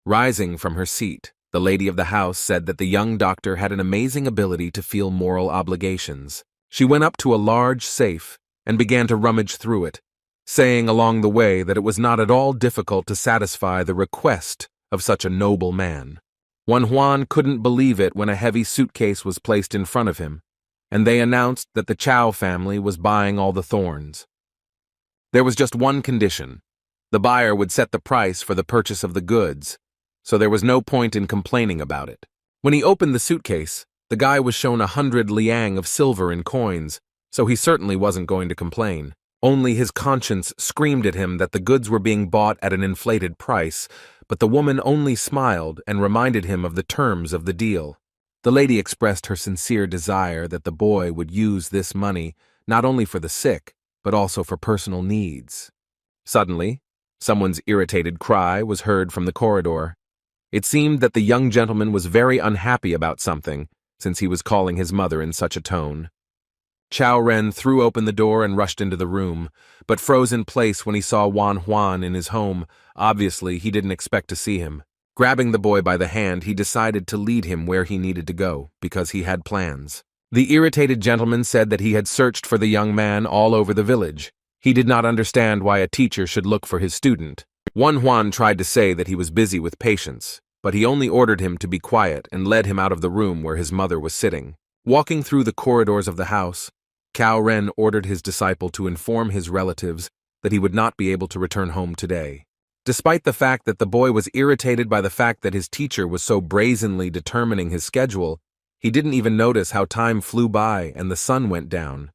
Rising from her seat, the lady of the house said that the young doctor had an amazing ability to feel moral obligations. She went up to a large safe and began to rummage through it, saying along the way that it was not at all difficult to satisfy the request of such a noble man. Juan couldn't believe it when a heavy suitcase was placed in front of him, and they announced that the Chow family was buying all the thorns. There was just one condition. The buyer would set the price for the purchase of the goods, so there was no point in complaining about it. When he opened the suitcase, the guy was shown 100 liang of silver in coins, so he certainly wasn't going to complain. Only his conscience screamed at him that the goods were being bought at an inflated price, but the woman only smiled and reminded him of the terms of the deal. The lady expressed her sincere desire that the boy would use this money not only for the sick, but also for personal needs. Suddenly, Someone's irritated cry was heard from the corridor. It seemed that the young gentleman was very unhappy about something, since he was calling his mother in such a tone. Chao Ren threw open the door and rushed into the room, but froze in place when he saw Wan Huan in his home. Obviously, he didn't expect to see him. Grabbing the boy by the hand, he decided to lead him where he needed to go, because he had plans. The irritated gentleman said that he had searched for the young man all over the village. He did not understand why a teacher should look for his student. Wan Huan tried to say that he was busy with patients, but he only ordered him to be quiet and led him out of the room where his mother was sitting. Walking through the corridors of the house, Cao Ren ordered his disciple to inform his relatives that he would not be able to return home today. Despite the fact that the boy was irritated by the fact that his teacher was so brazenly determining his schedule, he didn't even notice how time flew by and the sun went down.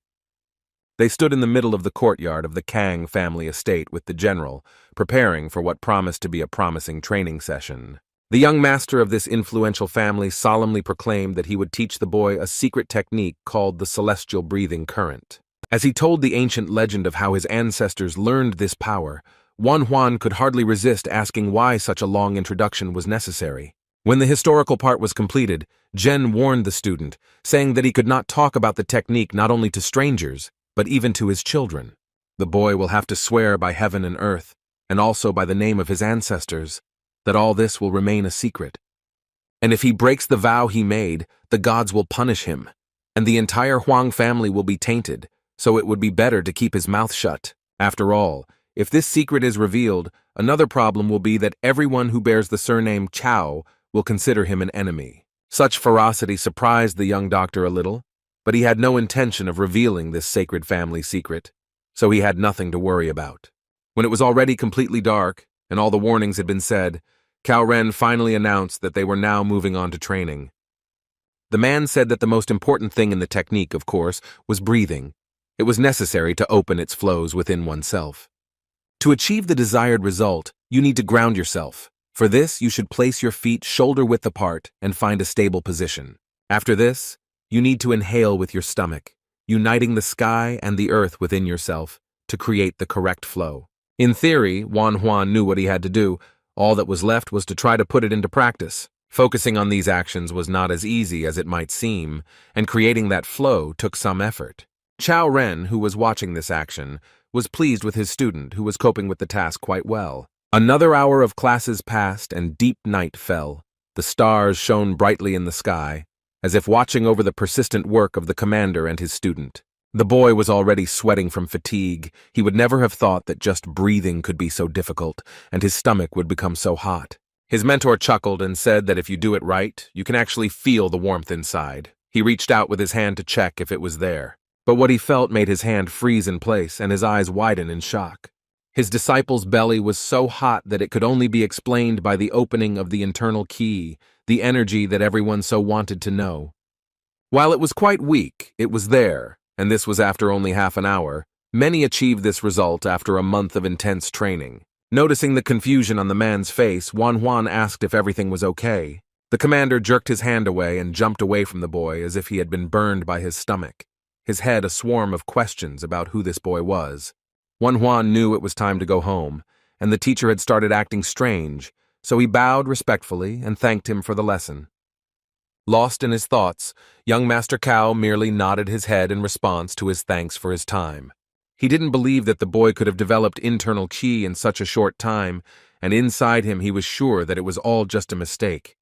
They stood in the middle of the courtyard of the Kang family estate with the general, preparing for what promised to be a promising training session. The young master of this influential family solemnly proclaimed that he would teach the boy a secret technique called the celestial breathing current. As he told the ancient legend of how his ancestors learned this power, Wan Huan could hardly resist asking why such a long introduction was necessary. When the historical part was completed, Zhen warned the student, saying that he could not talk about the technique not only to strangers, but even to his children. The boy will have to swear by heaven and earth, and also by the name of his ancestors, that all this will remain a secret. And if he breaks the vow he made, the gods will punish him, and the entire Huang family will be tainted, so it would be better to keep his mouth shut. After all, if this secret is revealed, another problem will be that everyone who bears the surname Chao will consider him an enemy. Such ferocity surprised the young doctor a little, but he had no intention of revealing this sacred family secret, so he had nothing to worry about. When it was already completely dark, and all the warnings had been said, Cao Ren finally announced that they were now moving on to training. The man said that the most important thing in the technique, of course, was breathing. It was necessary to open its flows within oneself. To achieve the desired result, you need to ground yourself. For this, you should place your feet shoulder-width apart and find a stable position. After this, you need to inhale with your stomach, uniting the sky and the earth within yourself to create the correct flow. In theory, Wan Huan knew what he had to do. All that was left was to try to put it into practice. Focusing on these actions was not as easy as it might seem, and creating that flow took some effort. Chao Ren, who was watching this action, was pleased with his student, who was coping with the task quite well. Another hour of classes passed and deep night fell. The stars shone brightly in the sky, as if watching over the persistent work of the commander and his student. The boy was already sweating from fatigue. He would never have thought that just breathing could be so difficult, and his stomach would become so hot. His mentor chuckled and said that if you do it right, you can actually feel the warmth inside. He reached out with his hand to check if it was there, but what he felt made his hand freeze in place and his eyes widen in shock. His disciple's belly was so hot that it could only be explained by the opening of the internal key, the energy that everyone so wanted to know. While it was quite weak, it was there, and this was after only half an hour. Many achieved this result after a month of intense training. Noticing the confusion on the man's face, Wan Huan asked if everything was okay. The commander jerked his hand away and jumped away from the boy as if he had been burned by his stomach, his head a swarm of questions about who this boy was. Wan Huan knew it was time to go home, and the teacher had started acting strange, so he bowed respectfully and thanked him for the lesson. Lost in his thoughts, young Master Cao merely nodded his head in response to his thanks for his time. He didn't believe that the boy could have developed internal qi in such a short time, and inside him he was sure that it was all just a mistake.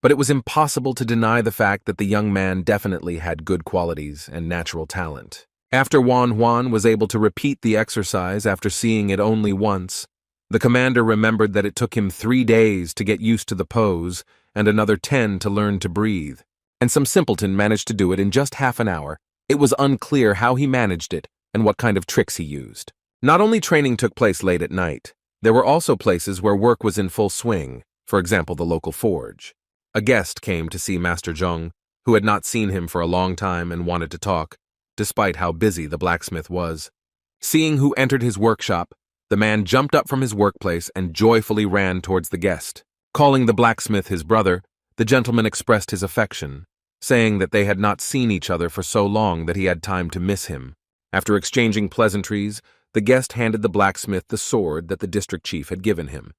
But it was impossible to deny the fact that the young man definitely had good qualities and natural talent. After Wan Huan was able to repeat the exercise after seeing it only once, the commander remembered that it took him 3 days to get used to the pose and another 10 to learn to breathe, and some simpleton managed to do it in just half an hour. It was unclear how he managed it and what kind of tricks he used. Not only training took place late at night, there were also places where work was in full swing, for example the local forge. A guest came to see Master Zheng, who had not seen him for a long time and wanted to talk, despite how busy the blacksmith was. Seeing who entered his workshop, the man jumped up from his workplace and joyfully ran towards the guest. Calling the blacksmith his brother, the gentleman expressed his affection, saying that they had not seen each other for so long that he had time to miss him. After exchanging pleasantries, The guest handed the blacksmith the sword that the district chief had given him.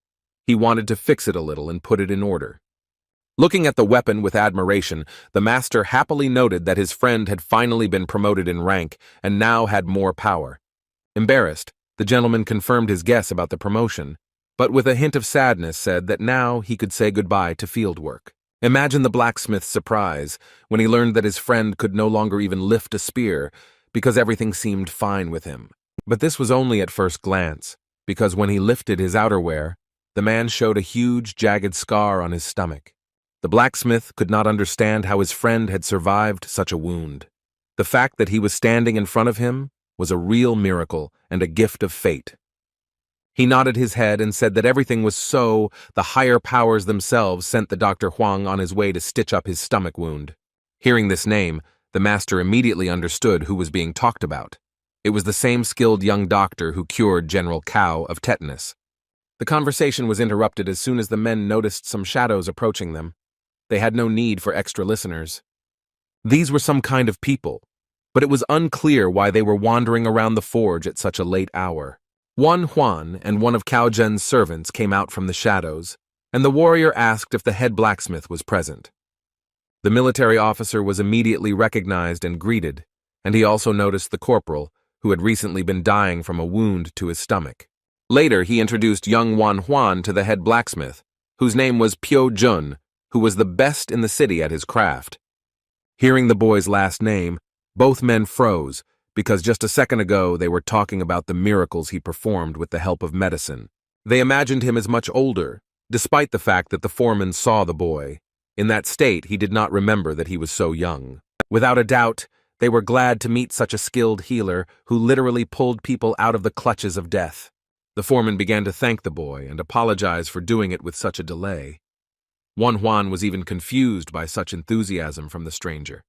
He wanted to fix it a little and put it in order. Looking at the weapon with admiration, the master happily noted that his friend had finally been promoted in rank and now had more power. Embarrassed, the gentleman confirmed his guess about the promotion, but with a hint of sadness said that now he could say goodbye to field work. Imagine the blacksmith's surprise when he learned that his friend could no longer even lift a spear because everything seemed fine with him. But this was only at first glance, because when he lifted his outerwear, the man showed a huge, jagged scar on his stomach. The blacksmith could not understand how his friend had survived such a wound. The fact that he was standing in front of him was a real miracle and a gift of fate. He nodded his head and said that everything was so, the higher powers themselves sent the Dr. Huang on his way to stitch up his stomach wound. Hearing this name, the master immediately understood who was being talked about. It was the same skilled young doctor who cured General Cao of tetanus. The conversation was interrupted as soon as the men noticed some shadows approaching them. They had no need for extra listeners. These were some kind of people, but it was unclear why they were wandering around the forge at such a late hour. Huan and one of Cao Zhen's servants came out from the shadows, and the warrior asked if the head blacksmith was present. The military officer was immediately recognized and greeted, and he also noticed the corporal, who had recently been dying from a wound to his stomach. Later, he introduced young Huan to the head blacksmith, whose name was Piu Jun, who was the best in the city at his craft. Hearing the boy's last name, both men froze, because just a second ago they were talking about the miracles he performed with the help of medicine. They imagined him as much older, despite the fact that the foreman saw the boy. In that state, he did not remember that he was so young. Without a doubt, they were glad to meet such a skilled healer who literally pulled people out of the clutches of death. The foreman began to thank the boy and apologize for doing it with such a delay. Huan was even confused by such enthusiasm from the stranger.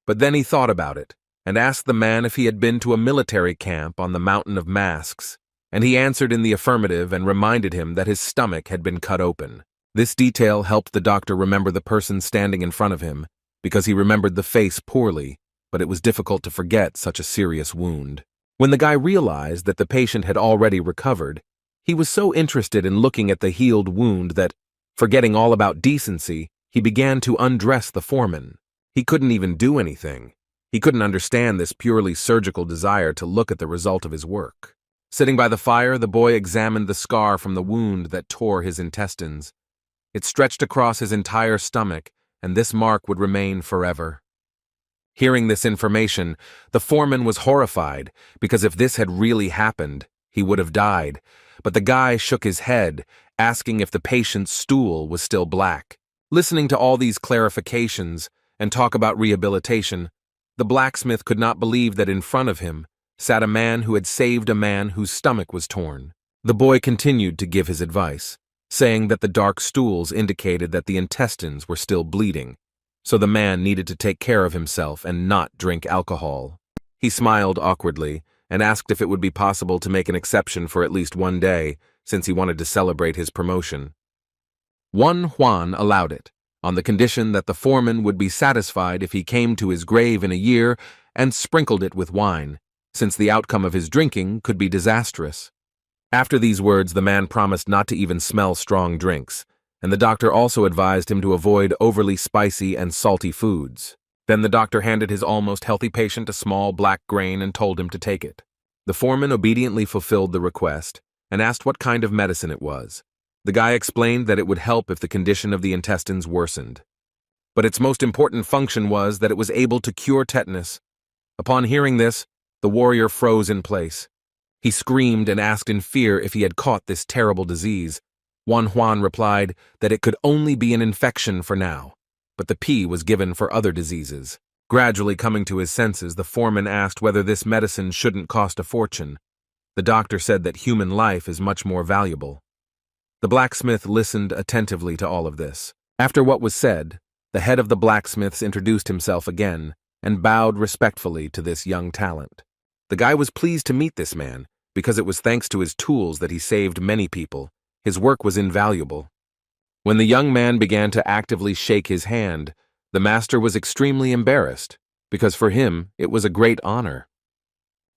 But then he thought about it and asked the man if he had been to a military camp on the Mountain of Masks, and he answered in the affirmative and reminded him that his stomach had been cut open. This detail helped the doctor remember the person standing in front of him, because he remembered the face poorly, but it was difficult to forget such a serious wound. When the guy realized that the patient had already recovered, he was so interested in looking at the healed wound that, forgetting all about decency, he began to undress the foreman. He couldn't even do anything. He couldn't understand this purely surgical desire to look at the result of his work. Sitting by the fire, the boy examined the scar from the wound that tore his intestines. It stretched across his entire stomach, and this mark would remain forever. Hearing this information, the foreman was horrified, because if this had really happened, he would have died. But the guy shook his head, asking if the patient's stool was still black. Listening to all these clarifications and talk about rehabilitation, the blacksmith could not believe that in front of him sat a man who had saved a man whose stomach was torn. The boy continued to give his advice, saying that the dark stools indicated that the intestines were still bleeding, so the man needed to take care of himself and not drink alcohol. He smiled awkwardly and asked if it would be possible to make an exception for at least one day, since he wanted to celebrate his promotion. Huan allowed it, on the condition that the foreman would be satisfied if he came to his grave in a year and sprinkled it with wine, since the outcome of his drinking could be disastrous. After these words, the man promised not to even smell strong drinks, and the doctor also advised him to avoid overly spicy and salty foods. Then the doctor handed his almost healthy patient a small black grain and told him to take it. The foreman obediently fulfilled the request and asked what kind of medicine it was. The guy explained that it would help if the condition of the intestines worsened. But its most important function was that it was able to cure tetanus. Upon hearing this, the warrior froze in place. He screamed and asked in fear if he had caught this terrible disease. Huan replied that it could only be an infection for now, but the plea was given for other diseases. Gradually coming to his senses, the foreman asked whether this medicine shouldn't cost a fortune. The doctor said that human life is much more valuable. The blacksmith listened attentively to all of this. After what was said, the head of the blacksmiths introduced himself again and bowed respectfully to this young talent. The guy was pleased to meet this man, because it was thanks to his tools that he saved many people. His work was invaluable. When the young man began to actively shake his hand, the master was extremely embarrassed, because for him it was a great honor.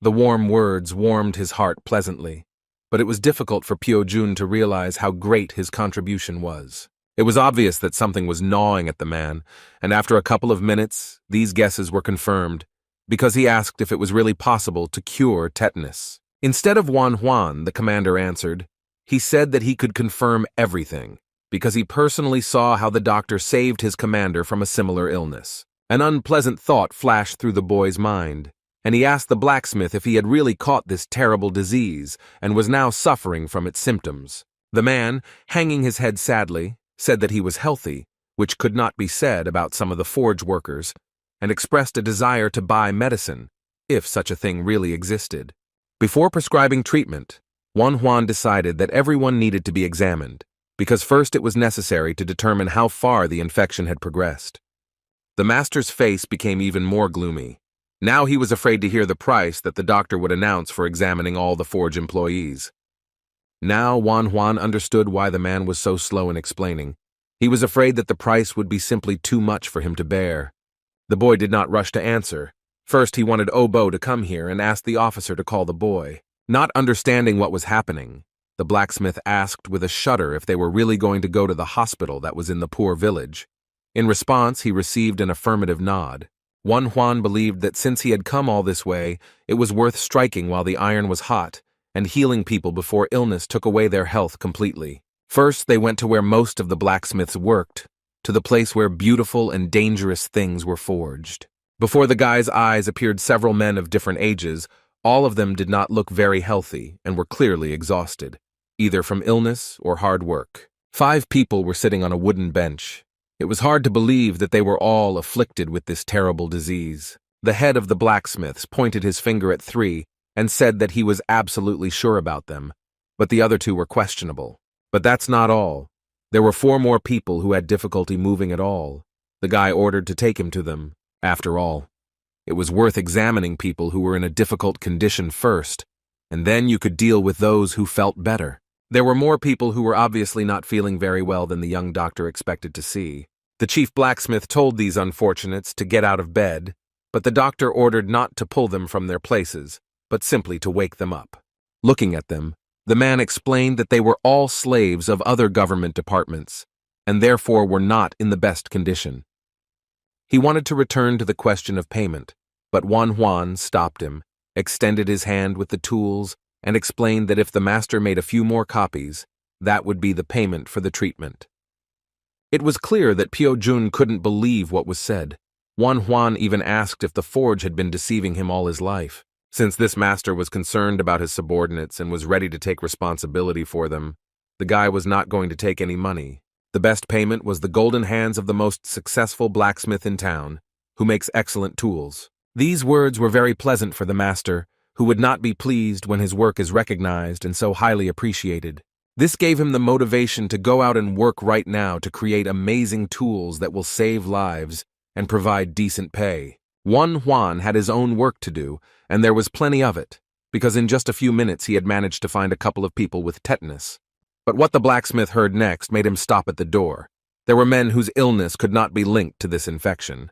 The warm words warmed his heart pleasantly, but it was difficult for Pyo-jun to realize how great his contribution was. It was obvious that something was gnawing at the man, and after a couple of minutes, these guesses were confirmed, because he asked if it was really possible to cure tetanus. Instead of Wan Huan, the commander answered, he said that he could confirm everything, because he personally saw how the doctor saved his commander from a similar illness. An unpleasant thought flashed through the boy's mind, and he asked the blacksmith if he had really caught this terrible disease and was now suffering from its symptoms. The man, hanging his head sadly, said that he was healthy, which could not be said about some of the forge workers, and expressed a desire to buy medicine, if such a thing really existed. Before prescribing treatment, Wan Huan decided that everyone needed to be examined, because first it was necessary to determine how far the infection had progressed. The master's face became even more gloomy. Now he was afraid to hear the price that the doctor would announce for examining all the forge employees. Now Wan Huan understood why the man was so slow in explaining. He was afraid that the price would be simply too much for him to bear. The boy did not rush to answer. First he wanted Obo to come here and asked the officer to call the boy. Not understanding what was happening, the blacksmith asked with a shudder if they were really going to go to the hospital that was in the poor village. In response, he received an affirmative nod. Wan Huan believed that since he had come all this way, it was worth striking while the iron was hot and healing people before illness took away their health completely. First, they went to where most of the blacksmiths worked, to the place where beautiful and dangerous things were forged. Before the guy's eyes appeared several men of different ages. All of them did not look very healthy and were clearly exhausted, either from illness or hard work. 5 people were sitting on a wooden bench. It was hard to believe that they were all afflicted with this terrible disease. The head of the blacksmiths pointed his finger at 3 and said that he was absolutely sure about them, but the other 2 were questionable. But that's not all. There were 4 more people who had difficulty moving at all. The guy ordered to take him to them. After all, it was worth examining people who were in a difficult condition first, and then you could deal with those who felt better. There were more people who were obviously not feeling very well than the young doctor expected to see. The chief blacksmith told these unfortunates to get out of bed, but the doctor ordered not to pull them from their places, but simply to wake them up. Looking at them, the man explained that they were all slaves of other government departments, and therefore were not in the best condition. He wanted to return to the question of payment, but Wan Huan stopped him, extended his hand with the tools, and explained that if the master made a few more copies, that would be the payment for the treatment. It was clear that Pyo-jun couldn't believe what was said. Wan Huan even asked if the forge had been deceiving him all his life. Since this master was concerned about his subordinates and was ready to take responsibility for them, the guy was not going to take any money. The best payment was the golden hands of the most successful blacksmith in town, who makes excellent tools. These words were very pleasant for the master, who would not be pleased when his work is recognized and so highly appreciated. This gave him the motivation to go out and work right now to create amazing tools that will save lives and provide decent pay. Wan Huan had his own work to do, and there was plenty of it, because in just a few minutes he had managed to find a couple of people with tetanus. But what the blacksmith heard next made him stop at the door. There were men whose illness could not be linked to this infection.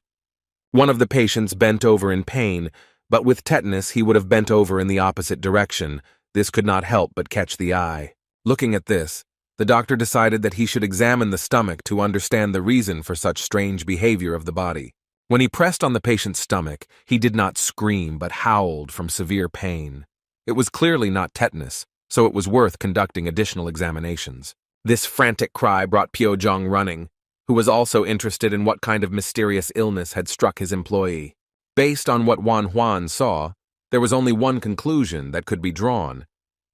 One of the patients bent over in pain, but with tetanus he would have bent over in the opposite direction. This could not help but catch the eye. Looking at this, the doctor decided that he should examine the stomach to understand the reason for such strange behavior of the body. When he pressed on the patient's stomach, he did not scream but howled from severe pain. It was clearly not tetanus, so it was worth conducting additional examinations. This frantic cry brought Pyo-jung running, who was also interested in what kind of mysterious illness had struck his employee. Based on what Wan Huan saw, there was only one conclusion that could be drawn.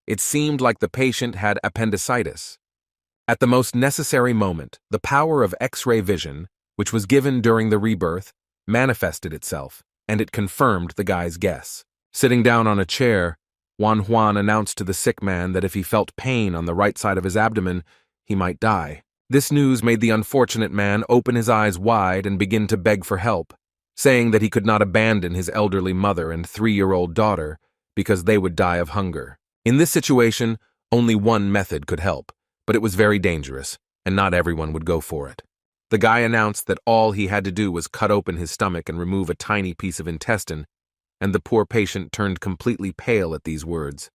It seemed like the patient had appendicitis. At the most necessary moment, the power of X-ray vision, which was given during the rebirth, manifested itself, and it confirmed the guy's guess. Sitting down on a chair, Wan Huan announced to the sick man that if he felt pain on the right side of his abdomen, he might die. This news made the unfortunate man open his eyes wide and begin to beg for help, saying that he could not abandon his elderly mother and 3-year-old daughter because they would die of hunger. In this situation, only one method could help, but it was very dangerous, and not everyone would go for it. The guy announced that all he had to do was cut open his stomach and remove a tiny piece of intestine, and the poor patient turned completely pale at these words.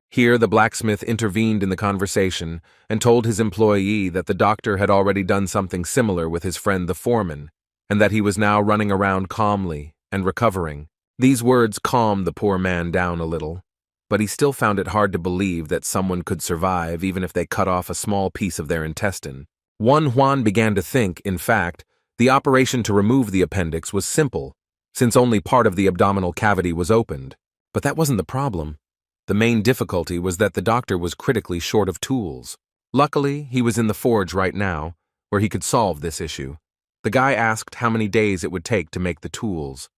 Here the blacksmith intervened in the conversation and told his employee that the doctor had already done something similar with his friend the foreman, and that he was now running around calmly and recovering. These words calmed the poor man down a little, but he still found it hard to believe that someone could survive even if they cut off a small piece of their intestine. Juan began to think, in fact, the operation to remove the appendix was simple, since only part of the abdominal cavity was opened. But that wasn't the problem. The main difficulty was that the doctor was critically short of tools. Luckily, he was in the forge right now, where he could solve this issue. The guy asked how many days it would take to make the tools.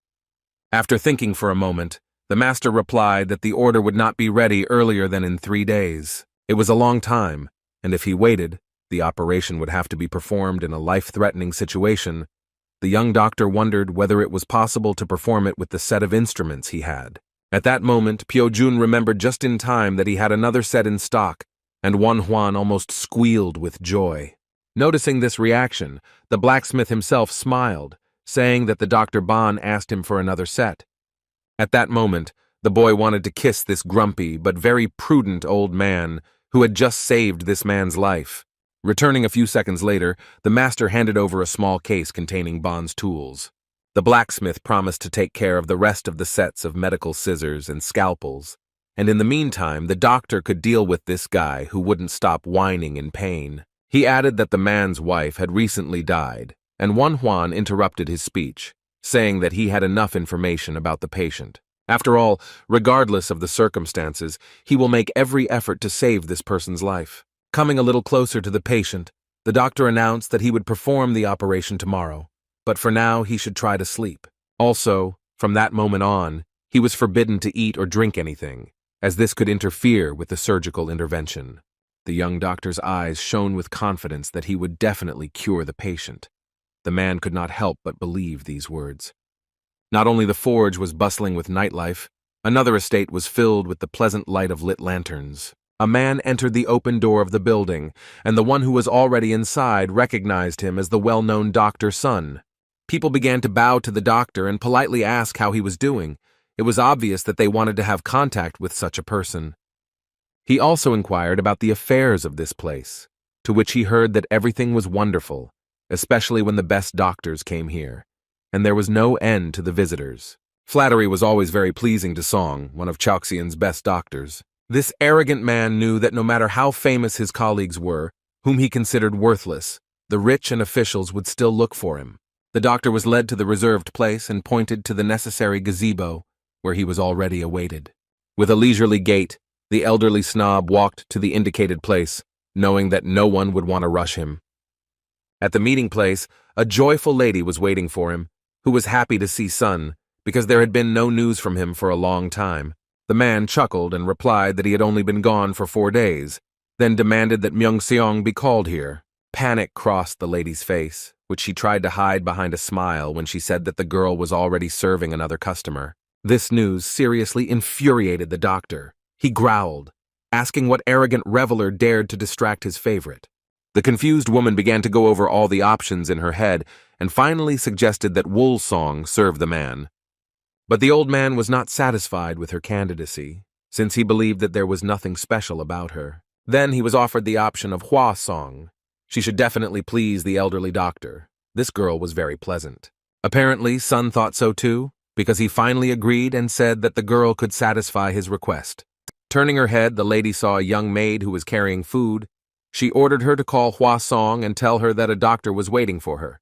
After thinking for a moment, the master replied that the order would not be ready earlier than in 3 days. It was a long time, and if he waited, the operation would have to be performed in a life-threatening situation. The young doctor wondered whether it was possible to perform it with the set of instruments he had. At that moment, Pyo-jun remembered just in time that he had another set in stock, and Juan almost squealed with joy. Noticing this reaction, the blacksmith himself smiled, saying that the Dr. Ban asked him for another set. At that moment, the boy wanted to kiss this grumpy but very prudent old man who had just saved this man's life. Returning a few seconds later, the master handed over a small case containing Ban's tools. The blacksmith promised to take care of the rest of the sets of medical scissors and scalpels, and in the meantime, the doctor could deal with this guy who wouldn't stop whining in pain. He added that the man's wife had recently died, and Juan interrupted his speech, saying that he had enough information about the patient. After all, regardless of the circumstances, he will make every effort to save this person's life. Coming a little closer to the patient, the doctor announced that he would perform the operation tomorrow, but for now he should try to sleep. Also, from that moment on, he was forbidden to eat or drink anything, as this could interfere with the surgical intervention. The young doctor's eyes shone with confidence that he would definitely cure the patient. The man could not help but believe these words. Not only the forge was bustling with nightlife, another estate was filled with the pleasant light of lit lanterns. A man entered the open door of the building, and the one who was already inside recognized him as the well-known Dr. Sun. People began to bow to the doctor and politely ask how he was doing. It was obvious that they wanted to have contact with such a person. He also inquired about the affairs of this place, to which he heard that everything was wonderful, especially when the best doctors came here, and there was no end to the visitors. Flattery was always very pleasing to Song, one of Chaoxian's best doctors. This arrogant man knew that no matter how famous his colleagues were, whom he considered worthless, the rich and officials would still look for him. The doctor was led to the reserved place and pointed to the necessary gazebo, where he was already awaited. With a leisurely gait, the elderly snob walked to the indicated place, knowing that no one would want to rush him. At the meeting place, a joyful lady was waiting for him, who was happy to see Sun, because there had been no news from him for a long time. The man chuckled and replied that he had only been gone for 4 days, then demanded that Myung-seong be called here. Panic crossed the lady's face, which she tried to hide behind a smile when she said that the girl was already serving another customer. This news seriously infuriated the doctor. He growled, asking what arrogant reveler dared to distract his favorite. The confused woman began to go over all the options in her head and finally suggested that Wool-song serve the man. But the old man was not satisfied with her candidacy, since he believed that there was nothing special about her. Then he was offered the option of Hwa-song. She should definitely please the elderly doctor. This girl was very pleasant. Apparently, Sun thought so too, because he finally agreed and said that the girl could satisfy his request. Turning her head, the lady saw a young maid who was carrying food. She ordered her to call Hwa-song and tell her that a doctor was waiting for her.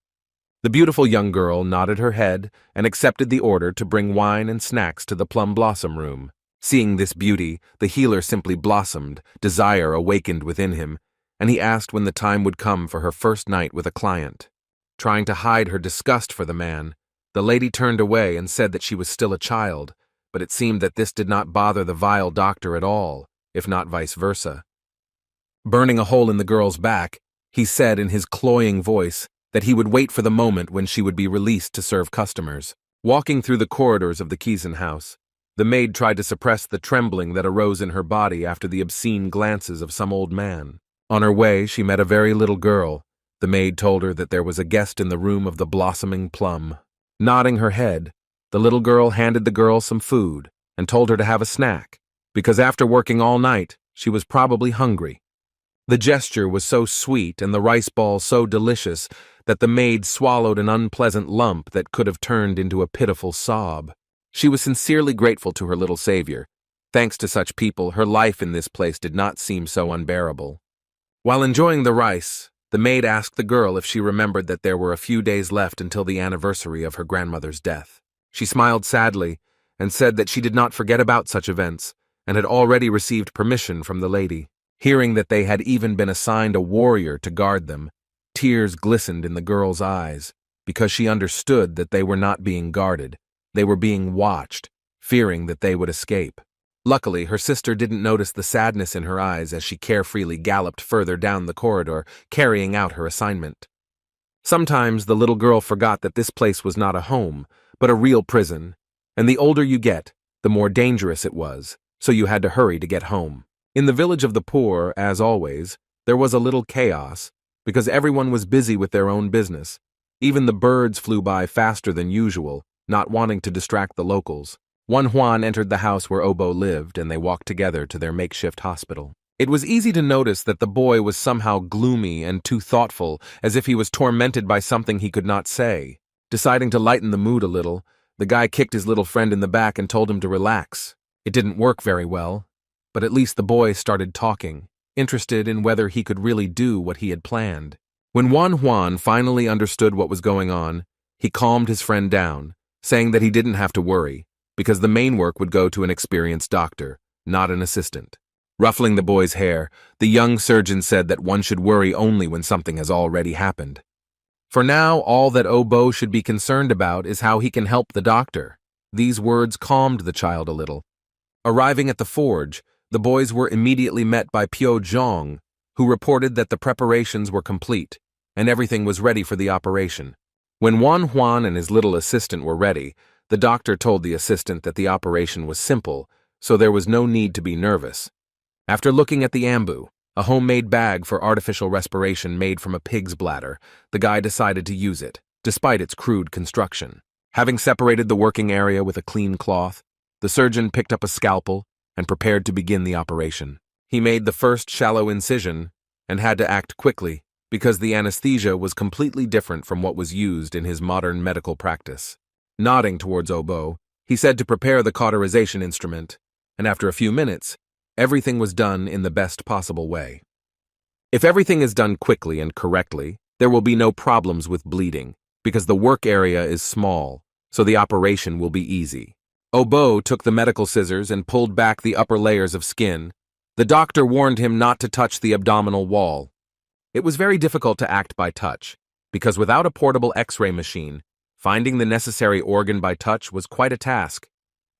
The beautiful young girl nodded her head and accepted the order to bring wine and snacks to the plum blossom room. Seeing this beauty, the healer simply blossomed, desire awakened within him, and he asked when the time would come for her first night with a client. Trying to hide her disgust for the man, the lady turned away and said that she was still a child, but it seemed that this did not bother the vile doctor at all, if not vice versa. Burning a hole in the girl's back, he said in his cloying voice that he would wait for the moment when she would be released to serve customers. Walking through the corridors of the Kisen house, the maid tried to suppress the trembling that arose in her body after the obscene glances of some old man. On her way, she met a very little girl. The maid told her that there was a guest in the room of the blossoming plum. Nodding her head, The little girl handed the girl some food and told her to have a snack, because after working all night, she was probably hungry. The gesture was so sweet and the rice ball so delicious that the maid swallowed an unpleasant lump that could have turned into a pitiful sob. She was sincerely grateful to her little savior. Thanks to such people, her life in this place did not seem so unbearable. While enjoying the rice, the maid asked the girl if she remembered that there were a few days left until the anniversary of her grandmother's death. She smiled sadly and said that she did not forget about such events and had already received permission from the lady. Hearing that they had even been assigned a warrior to guard them, tears glistened in the girl's eyes because she understood that they were not being guarded. They were being watched, fearing that they would escape. Luckily, her sister didn't notice the sadness in her eyes as she carefreely galloped further down the corridor, carrying out her assignment. Sometimes the little girl forgot that this place was not a home, but a real prison, and the older you get, the more dangerous it was, so you had to hurry to get home. In the village of the poor, as always, there was a little chaos, because everyone was busy with their own business. Even the birds flew by faster than usual, not wanting to distract the locals. One Juan entered the house where Obo lived, and they walked together to their makeshift hospital. It was easy to notice that the boy was somehow gloomy and too thoughtful, as if he was tormented by something he could not say. Deciding to lighten the mood a little, the guy kicked his little friend in the back and told him to relax. It didn't work very well, but at least the boy started talking, interested in whether he could really do what he had planned. When Juan finally understood what was going on, he calmed his friend down, saying that he didn't have to worry, because the main work would go to an experienced doctor, not an assistant. Ruffling the boy's hair, the young surgeon said that one should worry only when something has already happened. For now, all that Obo should be concerned about is how he can help the doctor. These words calmed the child a little. Arriving at the forge, the boys were immediately met by Pyo Zhong, who reported that the preparations were complete, and everything was ready for the operation. When Juan and his little assistant were ready, the doctor told the assistant that the operation was simple, so there was no need to be nervous. After looking at the ambu, a homemade bag for artificial respiration made from a pig's bladder, the guy decided to use it, despite its crude construction. Having separated the working area with a clean cloth, the surgeon picked up a scalpel and prepared to begin the operation. He made the first shallow incision and had to act quickly because the anesthesia was completely different from what was used in his modern medical practice. Nodding towards Obo, he said to prepare the cauterization instrument, and after a few minutes, everything was done in the best possible way. If everything is done quickly and correctly, there will be no problems with bleeding, because the work area is small, so the operation will be easy. Obo took the medical scissors and pulled back the upper layers of skin. The doctor warned him not to touch the abdominal wall. It was very difficult to act by touch, because without a portable X-ray machine, finding the necessary organ by touch was quite a task.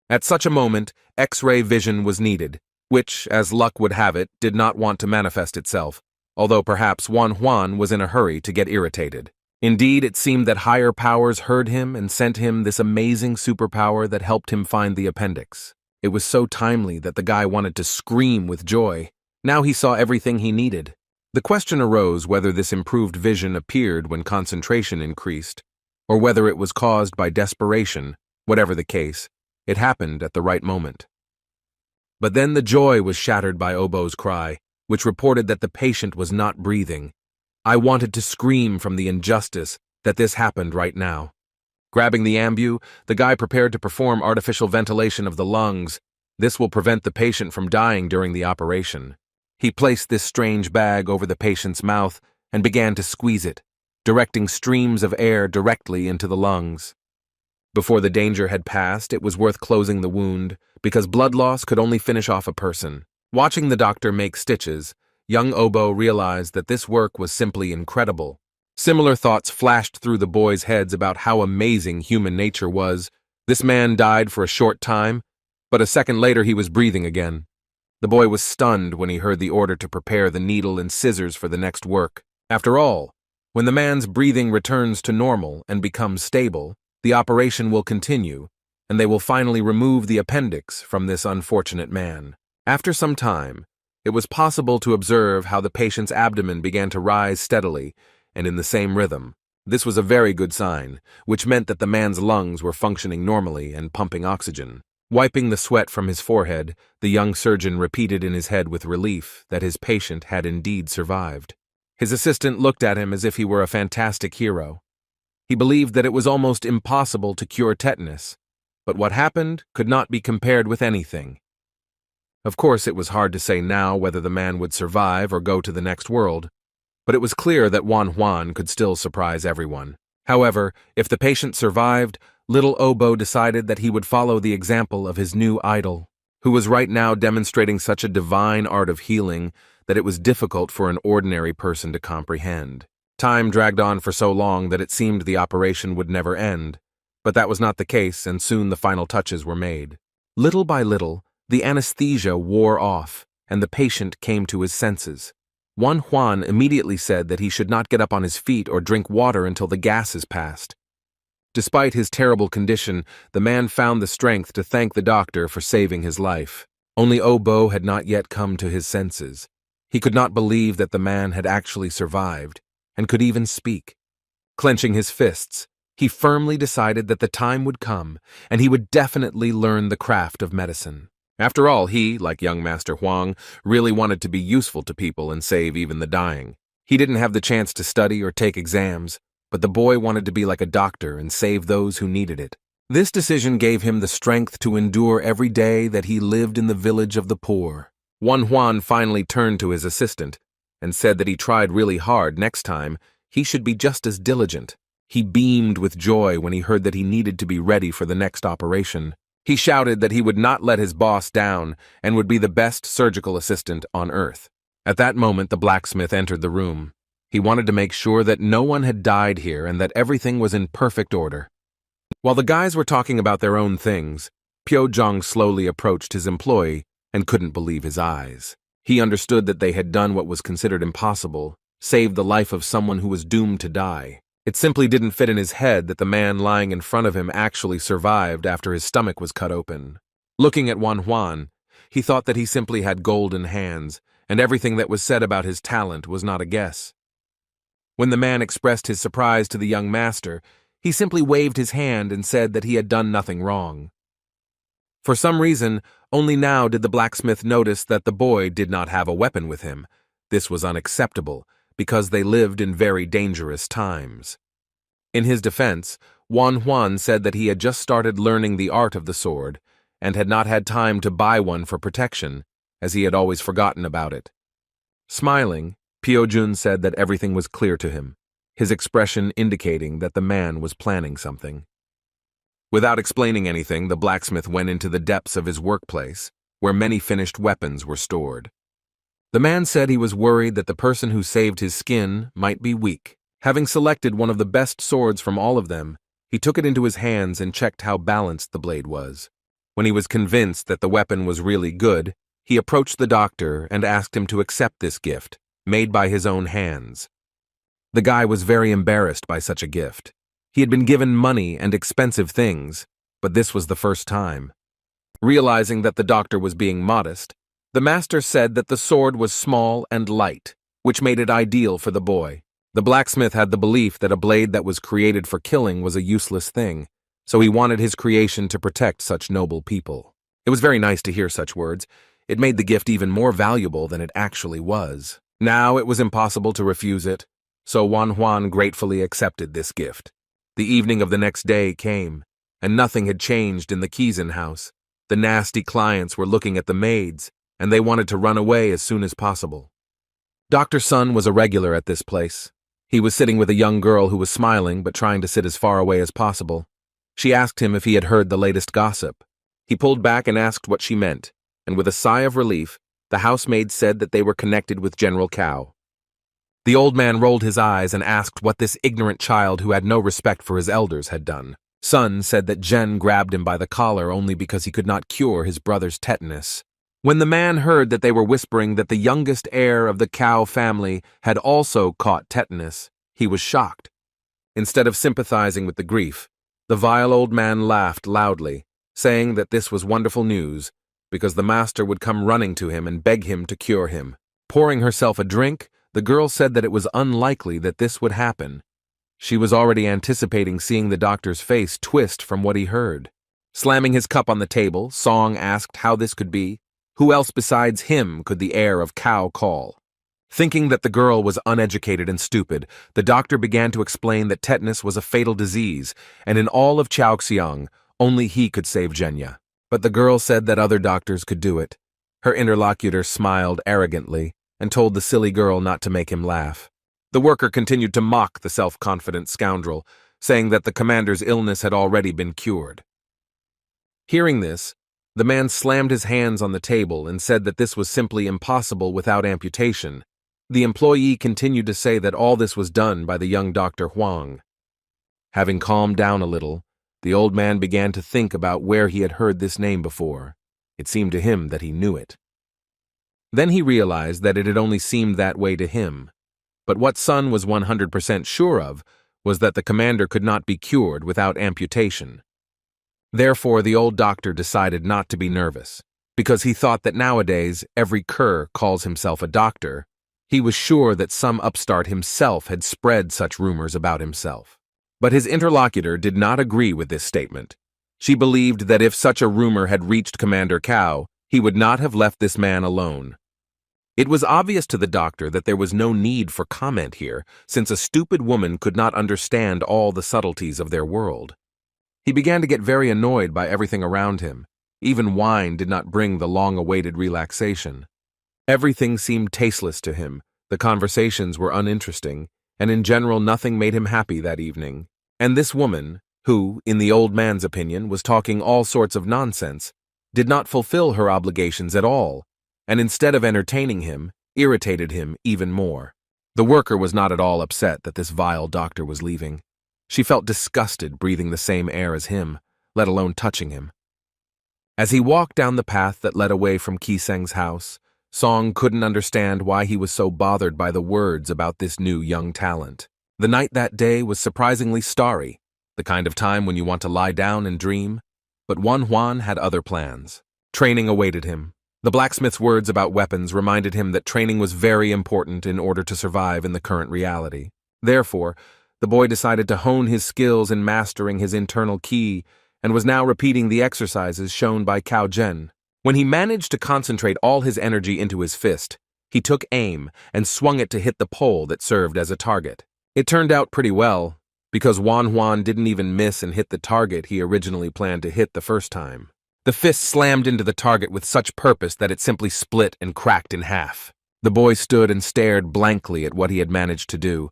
At such a moment, X-ray vision was needed, which, as luck would have it, did not want to manifest itself, although perhaps Juan was in a hurry to get irritated. Indeed, it seemed that higher powers heard him and sent him this amazing superpower that helped him find the appendix. It was so timely that the guy wanted to scream with joy. Now he saw everything he needed. The question arose whether this improved vision appeared when concentration increased, or whether it was caused by desperation. Whatever the case, it happened at the right moment. But then the joy was shattered by Obo's cry, which reported that the patient was not breathing. I wanted to scream from the injustice that this happened right now. Grabbing the ambu, the guy prepared to perform artificial ventilation of the lungs. This will prevent the patient from dying during the operation. He placed this strange bag over the patient's mouth and began to squeeze it, directing streams of air directly into the lungs. Before the danger had passed, it was worth closing the wound, because blood loss could only finish off a person. Watching the doctor make stitches, young Obo realized that this work was simply incredible. Similar thoughts flashed through the boys' heads about how amazing human nature was. This man died for a short time, but a second later he was breathing again. The boy was stunned when he heard the order to prepare the needle and scissors for the next work. After all, when the man's breathing returns to normal and becomes stable, the operation will continue, and they will finally remove the appendix from this unfortunate man. After some time, it was possible to observe how the patient's abdomen began to rise steadily and in the same rhythm. This was a very good sign, which meant that the man's lungs were functioning normally and pumping oxygen. Wiping the sweat from his forehead, the young surgeon repeated in his head with relief that his patient had indeed survived. His assistant looked at him as if he were a fantastic hero. He believed that it was almost impossible to cure tetanus, but what happened could not be compared with anything. Of course, it was hard to say now whether the man would survive or go to the next world, but it was clear that Juan could still surprise everyone. However, if the patient survived, little Obo decided that he would follow the example of his new idol, who was right now demonstrating such a divine art of healing that it was difficult for an ordinary person to comprehend. Time dragged on for so long that it seemed the operation would never end, but that was not the case, and soon the final touches were made. Little by little, the anesthesia wore off, and the patient came to his senses. Juan immediately said that he should not get up on his feet or drink water until the gases passed. Despite his terrible condition, the man found the strength to thank the doctor for saving his life. Only Obo had not yet come to his senses. He could not believe that the man had actually survived, and could even speak. Clenching his fists, he firmly decided that the time would come, and he would definitely learn the craft of medicine. After all, he, like young Master Huang, really wanted to be useful to people and save even the dying. He didn't have the chance to study or take exams, but the boy wanted to be like a doctor and save those who needed it. This decision gave him the strength to endure every day that he lived in the village of the poor. Juan finally turned to his assistant and said that he tried really hard. Next time, he should be just as diligent. He beamed with joy when he heard that he needed to be ready for the next operation. He shouted that he would not let his boss down and would be the best surgical assistant on earth. At that moment, the blacksmith entered the room. He wanted to make sure that no one had died here and that everything was in perfect order. While the guys were talking about their own things, Pyojong slowly approached his employee and couldn't believe his eyes. He understood that they had done what was considered impossible, saved the life of someone who was doomed to die. It simply didn't fit in his head that the man lying in front of him actually survived after his stomach was cut open. Looking at Juan, he thought that he simply had golden hands, and everything that was said about his talent was not a guess. When the man expressed his surprise to the young master, he simply waved his hand and said that he had done nothing wrong. For some reason, only now did the blacksmith notice that the boy did not have a weapon with him. This was unacceptable, because they lived in very dangerous times. In his defense, Juan said that he had just started learning the art of the sword and had not had time to buy one for protection, as he had always forgotten about it. Smiling, Pyojun said that everything was clear to him, his expression indicating that the man was planning something. Without explaining anything, the blacksmith went into the depths of his workplace, where many finished weapons were stored. The man said he was worried that the person who saved his skin might be weak. Having selected one of the best swords from all of them, he took it into his hands and checked how balanced the blade was. When he was convinced that the weapon was really good, he approached the doctor and asked him to accept this gift, made by his own hands. The guy was very embarrassed by such a gift. He had been given money and expensive things, but this was the first time. Realizing that the doctor was being modest, the master said that the sword was small and light, which made it ideal for the boy. The blacksmith had the belief that a blade that was created for killing was a useless thing, so he wanted his creation to protect such noble people. It was very nice to hear such words. It made the gift even more valuable than it actually was. Now it was impossible to refuse it, so Juan gratefully accepted this gift. The evening of the next day came, and nothing had changed in the Kizan house. The nasty clients were looking at the maids, and they wanted to run away as soon as possible. Dr. Sun was a regular at this place. He was sitting with a young girl who was smiling but trying to sit as far away as possible. She asked him if he had heard the latest gossip. He pulled back and asked what she meant, and with a sigh of relief, the housemaid said that they were connected with General Cao. The old man rolled his eyes and asked what this ignorant child who had no respect for his elders had done. Sun said that Jen grabbed him by the collar only because he could not cure his brother's tetanus. When the man heard that they were whispering that the youngest heir of the Cao family had also caught tetanus, he was shocked. Instead of sympathizing with the grief, the vile old man laughed loudly, saying that this was wonderful news, because the master would come running to him and beg him to cure him. Pouring herself a drink, the girl said that it was unlikely that this would happen. She was already anticipating seeing the doctor's face twist from what he heard. Slamming his cup on the table, Song asked how this could be. Who else besides him could the heir of Cao call? Thinking that the girl was uneducated and stupid, the doctor began to explain that tetanus was a fatal disease, and in all of Chaoxiang, only he could save Zhenya. But the girl said that other doctors could do it. Her interlocutor smiled arrogantly and told the silly girl not to make him laugh. The worker continued to mock the self-confident scoundrel, saying that the commander's illness had already been cured. Hearing this, the man slammed his hands on the table and said that this was simply impossible without amputation. The employee continued to say that all this was done by the young Dr. Huang. Having calmed down a little, the old man began to think about where he had heard this name before. It seemed to him that he knew it. Then he realized that it had only seemed that way to him. But what Sun was 100% sure of was that the commander could not be cured without amputation. Therefore, the old doctor decided not to be nervous, because he thought that nowadays every cur calls himself a doctor. He was sure that some upstart himself had spread such rumors about himself. But his interlocutor did not agree with this statement. She believed that if such a rumor had reached Commander Cao, he would not have left this man alone. It was obvious to the doctor that there was no need for comment here, since a stupid woman could not understand all the subtleties of their world. He began to get very annoyed by everything around him. Even wine did not bring the long-awaited relaxation. Everything seemed tasteless to him, the conversations were uninteresting, and in general nothing made him happy that evening. And this woman, who, in the old man's opinion, was talking all sorts of nonsense, did not fulfill her obligations at all, and instead of entertaining him, irritated him even more. The worker was not at all upset that this vile doctor was leaving. She felt disgusted breathing the same air as him, let alone touching him. As he walked down the path that led away from Kiseng's house, Song couldn't understand why he was so bothered by the words about this new young talent. The night that day was surprisingly starry, the kind of time when you want to lie down and dream. But Wan Huan had other plans. Training awaited him. The blacksmith's words about weapons reminded him that training was very important in order to survive in the current reality. Therefore, the boy decided to hone his skills in mastering his internal ki and was now repeating the exercises shown by Cao Zhen. When he managed to concentrate all his energy into his fist, he took aim and swung it to hit the pole that served as a target. It turned out pretty well, because Wan Huan didn't even miss and hit the target he originally planned to hit the first time. The fist slammed into the target with such purpose that it simply split and cracked in half. The boy stood and stared blankly at what he had managed to do.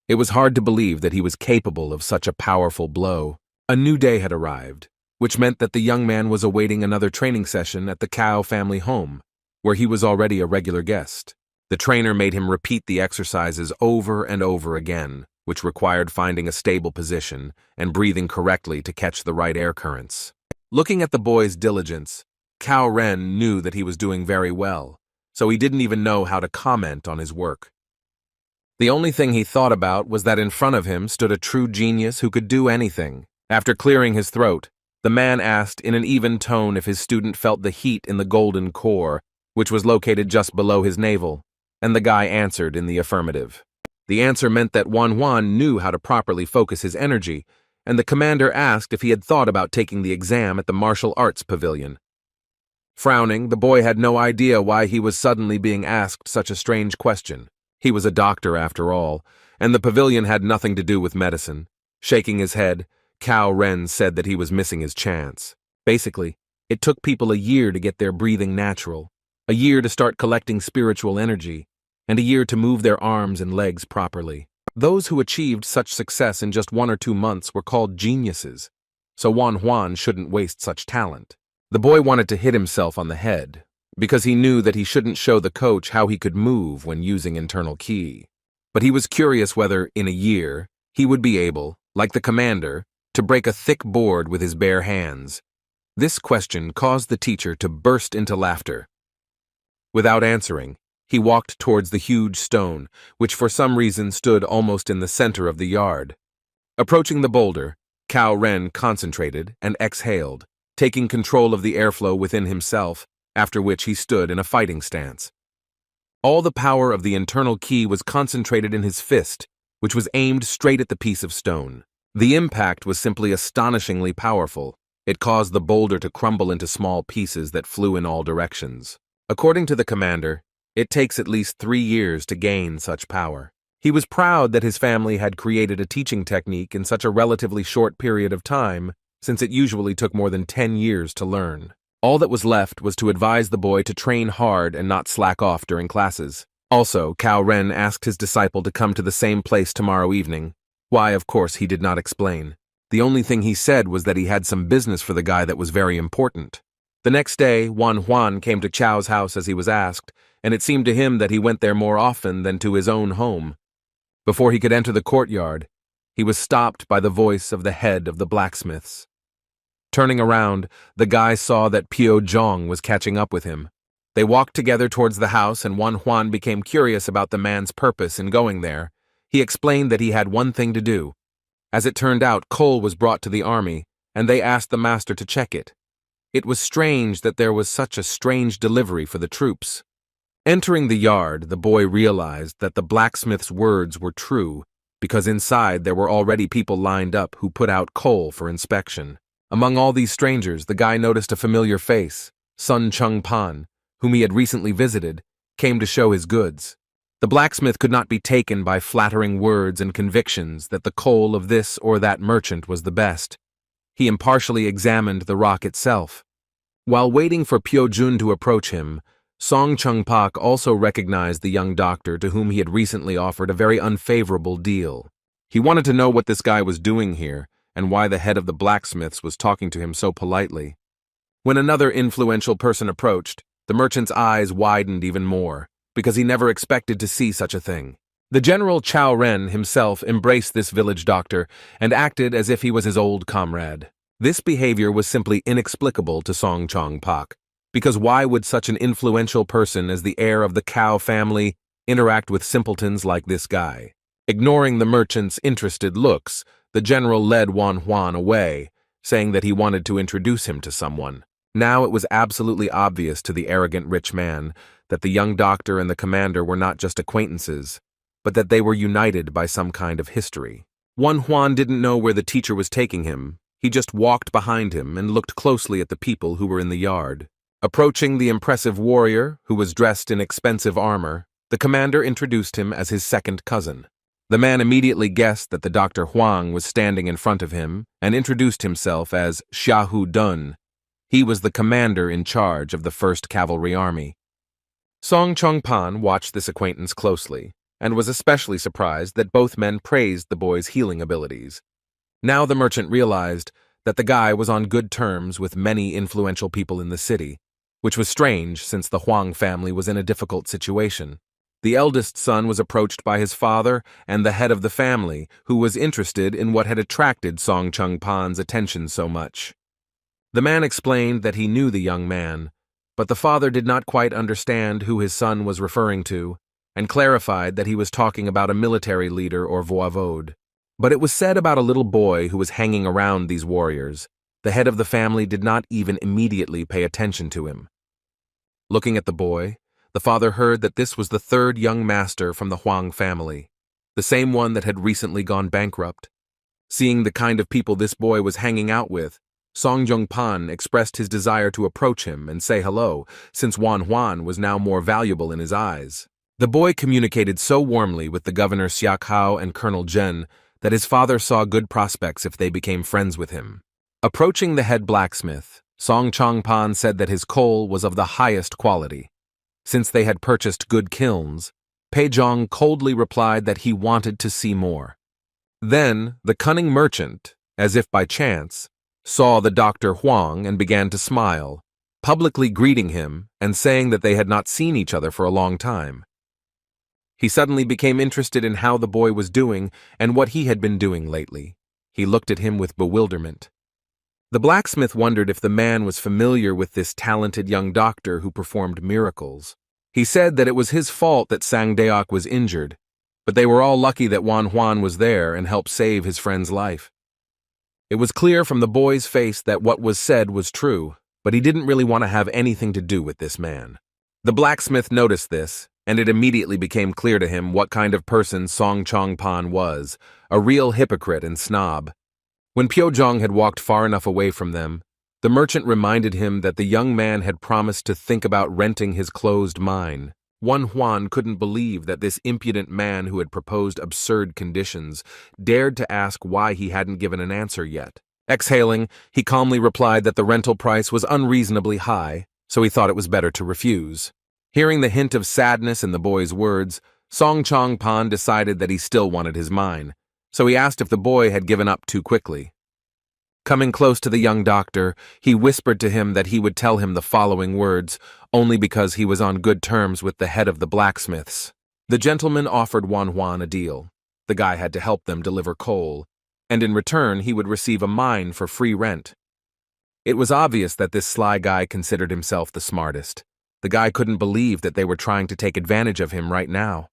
It was hard to believe that he was capable of such a powerful blow. A new day had arrived, which meant that the young man was awaiting another training session at the Cao family home, where he was already a regular guest. The trainer made him repeat the exercises over and over again, which required finding a stable position and breathing correctly to catch the right air currents. Looking at the boy's diligence, Cao Ren knew that he was doing very well, so he didn't even know how to comment on his work. The only thing he thought about was that in front of him stood a true genius who could do anything. After clearing his throat, the man asked in an even tone if his student felt the heat in the golden core, which was located just below his navel, and the guy answered in the affirmative. The answer meant that Wan Huan knew how to properly focus his energy, and the commander asked if he had thought about taking the exam at the martial arts pavilion. Frowning, the boy had no idea why he was suddenly being asked such a strange question. He was a doctor after all, and the pavilion had nothing to do with medicine. Shaking his head, Cao Ren said that he was missing his chance. Basically, it took people a year to get their breathing natural, a year to start collecting spiritual energy, and a year to move their arms and legs properly. Those who achieved such success in just 1 or 2 months were called geniuses, so Wan Huan shouldn't waste such talent. The boy wanted to hit himself on the head, because he knew that he shouldn't show the coach how he could move when using internal ki. But he was curious whether, in a year, he would be able, like the commander, to break a thick board with his bare hands. This question caused the teacher to burst into laughter. Without answering, he walked towards the huge stone, which for some reason stood almost in the center of the yard. Approaching the boulder, Cao Ren concentrated and exhaled, taking control of the airflow within himself, after which he stood in a fighting stance. All the power of the internal ki was concentrated in his fist, which was aimed straight at the piece of stone. The impact was simply astonishingly powerful. It caused the boulder to crumble into small pieces that flew in all directions. According to the commander, it takes at least 3 years to gain such power. He was proud that his family had created a teaching technique in such a relatively short period of time, since it usually took more than 10 years to learn. All that was left was to advise the boy to train hard and not slack off during classes. Also, Cao Ren asked his disciple to come to the same place tomorrow evening. Why, of course, he did not explain. The only thing he said was that he had some business for the guy that was very important. The next day, Huan came to Chao's house as he was asked, and it seemed to him that he went there more often than to his own home. Before he could enter the courtyard, he was stopped by the voice of the head of the blacksmiths. Turning around, the guy saw that Pio Zhong was catching up with him. They walked together towards the house, and Huan became curious about the man's purpose in going there. He explained that he had one thing to do. As it turned out, coal was brought to the army, and they asked the master to check it. It was strange that there was such a strange delivery for the troops. Entering the yard, the boy realized that the blacksmith's words were true, because inside there were already people lined up who put out coal for inspection. Among all these strangers, the guy noticed a familiar face. Sun Chung Pan, whom he had recently visited, came to show his goods. The blacksmith could not be taken by flattering words and convictions that the coal of this or that merchant was the best. He impartially examined the rock itself. While waiting for Pio Jun to approach him, Song Chung Pak also recognized the young doctor to whom he had recently offered a very unfavorable deal. He wanted to know what this guy was doing here and why the head of the blacksmiths was talking to him so politely. When another influential person approached, the merchant's eyes widened even more, because he never expected to see such a thing. The General Cao Ren himself embraced this village doctor and acted as if he was his old comrade. This behavior was simply inexplicable to Song Chong Pak, because why would such an influential person as the heir of the Cao family interact with simpletons like this guy? Ignoring the merchant's interested looks, the general led Huan away, saying that he wanted to introduce him to someone. Now it was absolutely obvious to the arrogant rich man that the young doctor and the commander were not just acquaintances, but that they were united by some kind of history. Huan didn't know where the teacher was taking him. He just walked behind him and looked closely at the people who were in the yard. Approaching the impressive warrior, who was dressed in expensive armor, the commander introduced him as his second cousin. The man immediately guessed that the Dr. Huang was standing in front of him and introduced himself as Xiaohu Dun. He was the commander in charge of the 1st Cavalry Army. Song Chongpan watched this acquaintance closely and was especially surprised that both men praised the boy's healing abilities. Now the merchant realized that the guy was on good terms with many influential people in the city, which was strange since the Huang family was in a difficult situation. The eldest son was approached by his father and the head of the family, who was interested in what had attracted Song Chongpan's attention so much. The man explained that he knew the young man, but the father did not quite understand who his son was referring to, and clarified that he was talking about a military leader or voivode. But it was said about a little boy who was hanging around these warriors. The head of the family did not even immediately pay attention to him. Looking at the boy, the father heard that this was the 3rd young master from the Huang family, the same one that had recently gone bankrupt. Seeing the kind of people this boy was hanging out with, Song Jongpan expressed his desire to approach him and say hello, since Huan was now more valuable in his eyes. The boy communicated so warmly with the Governor Xiak Hao and Colonel Zhen that his father saw good prospects if they became friends with him. Approaching the head blacksmith, Song Chongpan said that his coal was of the highest quality. Since they had purchased good kilns, Pei Zhong coldly replied that he wanted to see more. Then the cunning merchant, as if by chance, saw the Dr. Huang and began to smile, publicly greeting him and saying that they had not seen each other for a long time. He suddenly became interested in how the boy was doing and what he had been doing lately. He looked at him with bewilderment. The blacksmith wondered if the man was familiar with this talented young doctor who performed miracles. He said that it was his fault that Sang Deok was injured, but they were all lucky that Huan was there and helped save his friend's life. It was clear from the boy's face that what was said was true, but he didn't really want to have anything to do with this man. The blacksmith noticed this and it immediately became clear to him what kind of person Song Chong-pan was, a real hypocrite and snob. When Pyo-jong had walked far enough away from them, the merchant reminded him that the young man had promised to think about renting his closed mine. Huan couldn't believe that this impudent man who had proposed absurd conditions dared to ask why he hadn't given an answer yet. Exhaling, he calmly replied that the rental price was unreasonably high, so he thought it was better to refuse. Hearing the hint of sadness in the boy's words, Song Chong-pan decided that he still wanted his mine, so he asked if the boy had given up too quickly. Coming close to the young doctor, he whispered to him that he would tell him the following words, only because he was on good terms with the head of the blacksmiths. The gentleman offered Huan a deal. The guy had to help them deliver coal, and in return he would receive a mine for free rent. It was obvious that this sly guy considered himself the smartest. The guy couldn't believe that they were trying to take advantage of him right now.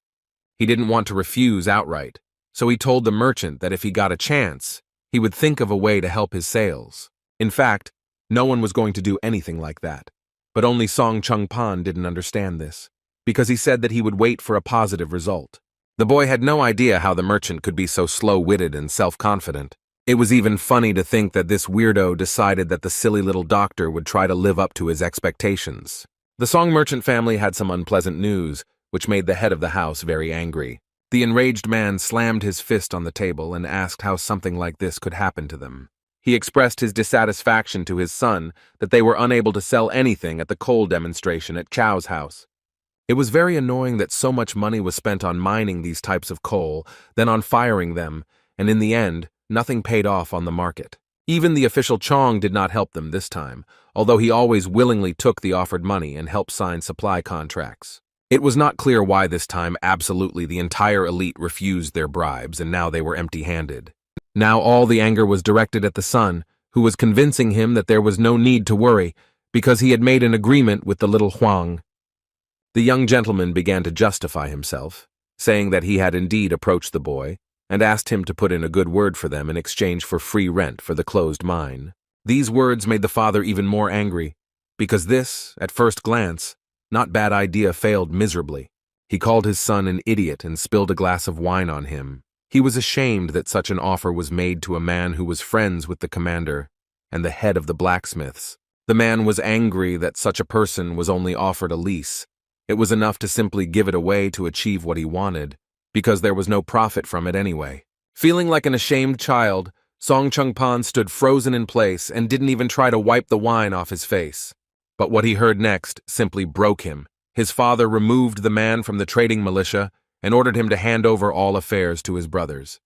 He didn't want to refuse outright, so he told the merchant that if he got a chance, he would think of a way to help his sales. In fact, no one was going to do anything like that. But only Song Chong-pan didn't understand this, because he said that he would wait for a positive result. The boy had no idea how the merchant could be so slow-witted and self-confident. It was even funny to think that this weirdo decided that the silly little doctor would try to live up to his expectations. The Song merchant family had some unpleasant news, which made the head of the house very angry. The enraged man slammed his fist on the table and asked how something like this could happen to them. He expressed his dissatisfaction to his son that they were unable to sell anything at the coal demonstration at Chow's house. It was very annoying that so much money was spent on mining these types of coal, then on firing them, and in the end, nothing paid off on the market. Even the official Chong did not help them this time, although he always willingly took the offered money and helped sign supply contracts. It was not clear why this time absolutely the entire elite refused their bribes and now they were empty-handed. Now all the anger was directed at the son, who was convincing him that there was no need to worry because he had made an agreement with the little Huang. The young gentleman began to justify himself, saying that he had indeed approached the boy and asked him to put in a good word for them in exchange for free rent for the closed mine. These words made the father even more angry, because this, at first glance, not bad idea failed miserably. He called his son an idiot and spilled a glass of wine on him. He was ashamed that such an offer was made to a man who was friends with the commander and the head of the blacksmiths. The man was angry that such a person was only offered a lease. It was enough to simply give it away to achieve what he wanted, because there was no profit from it anyway. Feeling like an ashamed child, Song Chong-pan stood frozen in place and didn't even try to wipe the wine off his face. But what he heard next simply broke him. His father removed the man from the trading militia and ordered him to hand over all affairs to his brothers.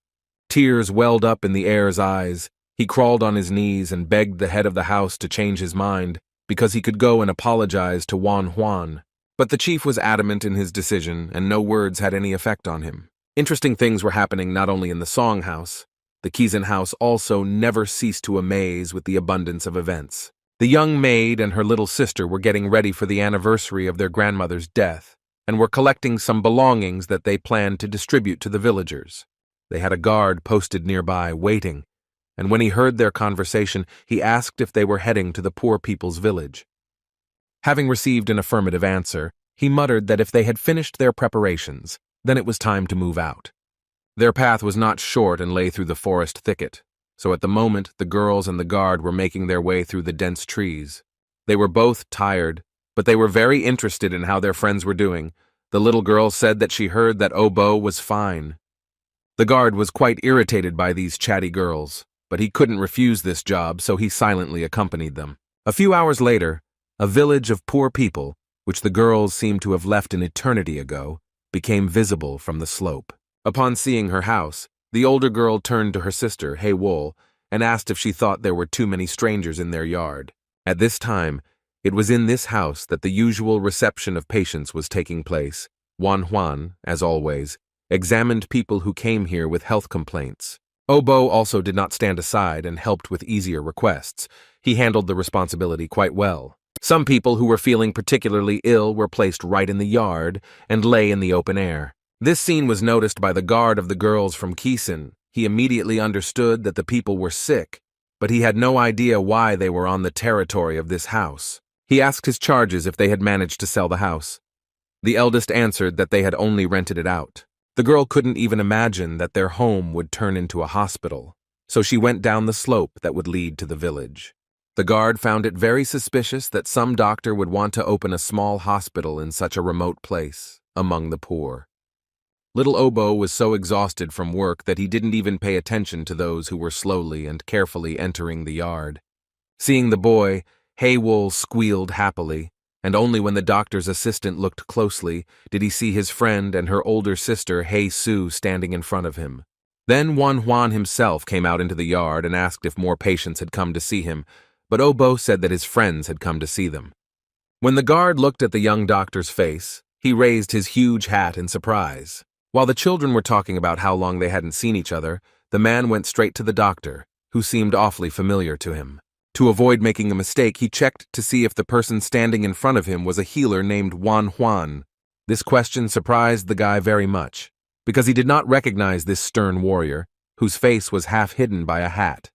Tears welled up in the heir's eyes. He crawled on his knees and begged the head of the house to change his mind because he could go and apologize to Huan. But the chief was adamant in his decision and no words had any effect on him. Interesting things were happening not only in the Song house. The Kizan house also never ceased to amaze with the abundance of events. The young maid and her little sister were getting ready for the anniversary of their grandmother's death and were collecting some belongings that they planned to distribute to the villagers. They had a guard posted nearby, waiting, and when he heard their conversation, he asked if they were heading to the poor people's village. Having received an affirmative answer, he muttered that if they had finished their preparations, then it was time to move out. Their path was not short and lay through the forest thicket, so at the moment the girls and the guard were making their way through the dense trees. They were both tired, but they were very interested in how their friends were doing. The little girl said that she heard that Obo was fine. The guard was quite irritated by these chatty girls, but he couldn't refuse this job, so he silently accompanied them. A few hours later, a village of poor people, which the girls seemed to have left an eternity ago, became visible from the slope. Upon seeing her house, the older girl turned to her sister, Hei Wol, and asked if she thought there were too many strangers in their yard. At this time, it was in this house that the usual reception of patients was taking place. Huan, as always, examined people who came here with health complaints. Obo also did not stand aside and helped with easier requests. He handled the responsibility quite well. Some people who were feeling particularly ill were placed right in the yard and lay in the open air. This scene was noticed by the guard of the girls from Kisan. He immediately understood that the people were sick, but he had no idea why they were on the territory of this house. He asked his charges if they had managed to sell the house. The eldest answered that they had only rented it out. The girl couldn't even imagine that their home would turn into a hospital, so she went down the slope that would lead to the village. The guard found it very suspicious that some doctor would want to open a small hospital in such a remote place, among the poor. Little Obo was so exhausted from work that he didn't even pay attention to those who were slowly and carefully entering the yard. Seeing the boy, Haywool squealed happily, and only when the doctor's assistant looked closely did he see his friend and her older sister, Hey-Soo, standing in front of him. Then Wan himself came out into the yard and asked if more patients had come to see him, but Obo said that his friends had come to see them. When the guard looked at the young doctor's face, he raised his huge hat in surprise. While the children were talking about how long they hadn't seen each other, the man went straight to the doctor, who seemed awfully familiar to him. To avoid making a mistake, he checked to see if the person standing in front of him was a healer named Wan. This question surprised the guy very much, because he did not recognize this stern warrior, whose face was half hidden by a hat.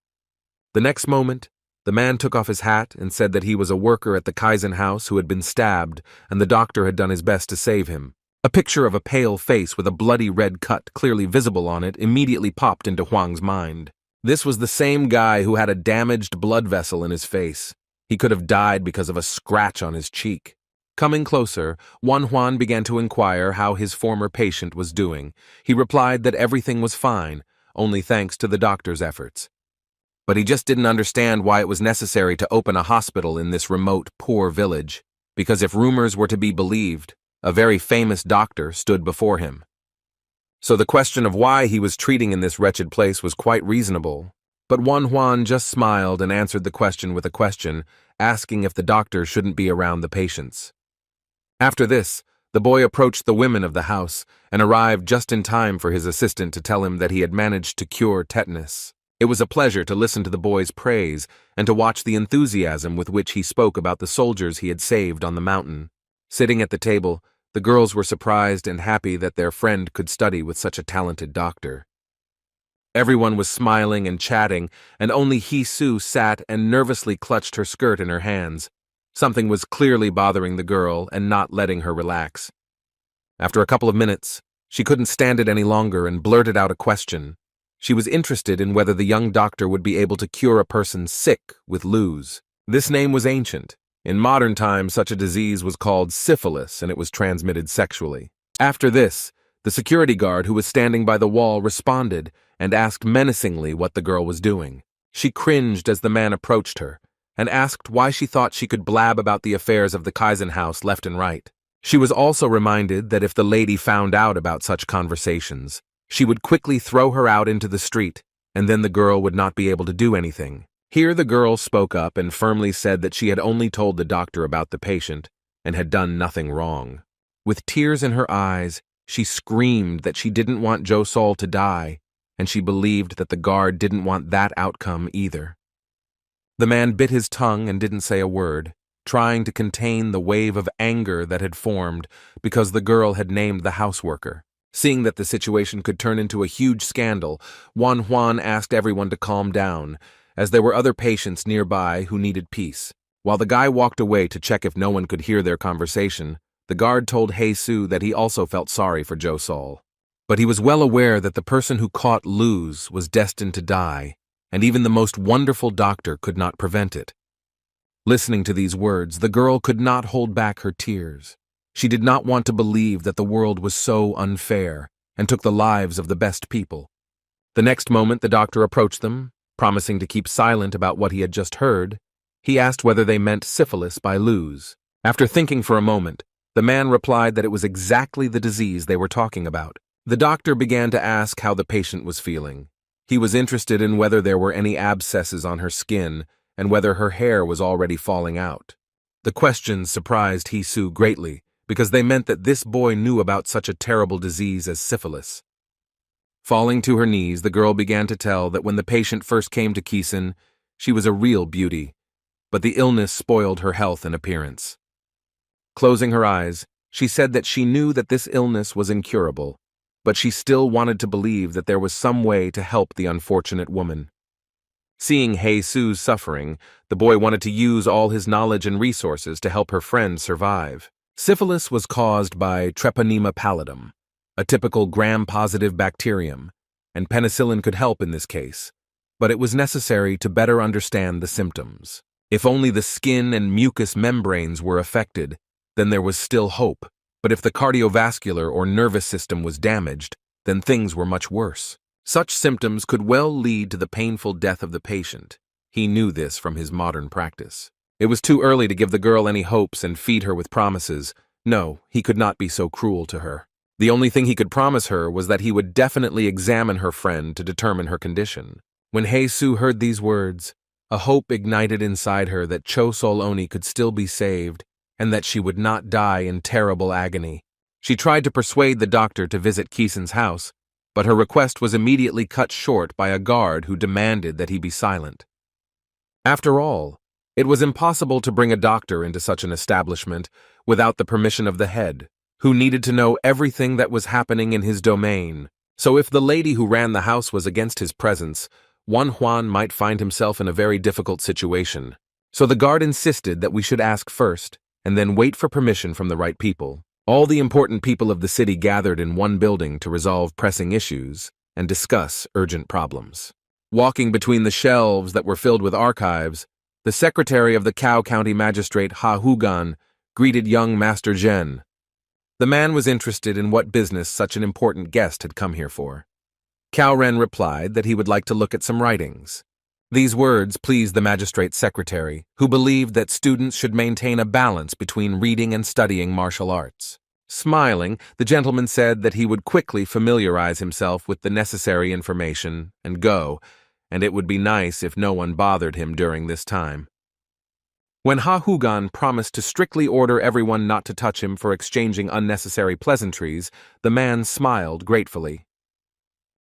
The next moment, the man took off his hat and said that he was a worker at the Kaizen house who had been stabbed, and the doctor had done his best to save him. A picture of a pale face with a bloody red cut clearly visible on it immediately popped into Huang's mind. This was the same guy who had a damaged blood vessel in his face. He could have died because of a scratch on his cheek. Coming closer, Wan began to inquire how his former patient was doing. He replied that everything was fine, only thanks to the doctor's efforts. But he just didn't understand why it was necessary to open a hospital in this remote, poor village, because if rumors were to be believed, a very famous doctor stood before him. So the question of why he was treating in this wretched place was quite reasonable, but Wan just smiled and answered the question with a question, asking if the doctor shouldn't be around the patients. After this, the boy approached the women of the house and arrived just in time for his assistant to tell him that he had managed to cure tetanus. It was a pleasure to listen to the boy's praise and to watch the enthusiasm with which he spoke about the soldiers he had saved on the mountain. Sitting at the table, the girls were surprised and happy that their friend could study with such a talented doctor. Everyone was smiling and chatting, and only Hee-Soo sat and nervously clutched her skirt in her hands. Something was clearly bothering the girl and not letting her relax. After a couple of minutes, she couldn't stand it any longer and blurted out a question. She was interested in whether the young doctor would be able to cure a person sick with luz. This name was ancient. In modern times, such a disease was called syphilis, and it was transmitted sexually. After this, the security guard who was standing by the wall responded and asked menacingly what the girl was doing. She cringed as the man approached her and asked why she thought she could blab about the affairs of the Kaizen house left and right. She was also reminded that if the lady found out about such conversations, she would quickly throw her out into the street, and then the girl would not be able to do anything. Here the girl spoke up and firmly said that she had only told the doctor about the patient and had done nothing wrong. With tears in her eyes, she screamed that she didn't want Jo-Sol to die, and she believed that the guard didn't want that outcome either. The man bit his tongue and didn't say a word, trying to contain the wave of anger that had formed because the girl had named the houseworker. Seeing that the situation could turn into a huge scandal, Wan asked everyone to calm down, as there were other patients nearby who needed peace. While the guy walked away to check if no one could hear their conversation, the guard told Hey-Soo that he also felt sorry for Jo-Sol. But he was well aware that the person who caught luz was destined to die, and even the most wonderful doctor could not prevent it. Listening to these words, the girl could not hold back her tears. She did not want to believe that the world was so unfair and took the lives of the best people. The next moment the doctor approached them, promising to keep silent about what he had just heard. He asked whether they meant syphilis by luz. After thinking for a moment, the man replied that it was exactly the disease they were talking about. The doctor began to ask how the patient was feeling. He was interested in whether there were any abscesses on her skin and whether her hair was already falling out. The questions surprised Hee-Soo greatly because they meant that this boy knew about such a terrible disease as syphilis. Falling to her knees, the girl began to tell that when the patient first came to Kisen, she was a real beauty, but the illness spoiled her health and appearance. Closing her eyes, she said that she knew that this illness was incurable, but she still wanted to believe that there was some way to help the unfortunate woman. Seeing Hey-Soo's suffering, the boy wanted to use all his knowledge and resources to help her friend survive. Syphilis was caused by Treponema pallidum, a typical gram-positive bacterium, and penicillin could help in this case, but it was necessary to better understand the symptoms. If only the skin and mucous membranes were affected, then there was still hope, but if the cardiovascular or nervous system was damaged, then things were much worse. Such symptoms could well lead to the painful death of the patient. He knew this from his modern practice. It was too early to give the girl any hopes and feed her with promises. No, he could not be so cruel to her. The only thing he could promise her was that he would definitely examine her friend to determine her condition. When Hei-Su heard these words, a hope ignited inside her that Cho Sol-Oni could still be saved and that she would not die in terrible agony. She tried to persuade the doctor to visit Kisen's house, but her request was immediately cut short by a guard who demanded that he be silent. After all, it was impossible to bring a doctor into such an establishment without the permission of the head, who needed to know everything that was happening in his domain. So if the lady who ran the house was against his presence, Juan might find himself in a very difficult situation. So the guard insisted that we should ask first, and then wait for permission from the right people. All the important people of the city gathered in one building to resolve pressing issues and discuss urgent problems. Walking between the shelves that were filled with archives, the secretary of the Cao County Magistrate Ha Hugan greeted young Master Zhen. The man was interested in what business such an important guest had come here for. Cao Ren replied that he would like to look at some writings. These words pleased the magistrate's secretary, who believed that students should maintain a balance between reading and studying martial arts. Smiling, the gentleman said that he would quickly familiarize himself with the necessary information and go, and it would be nice if no one bothered him during this time. When Ha Hugan promised to strictly order everyone not to touch him for exchanging unnecessary pleasantries, the man smiled gratefully.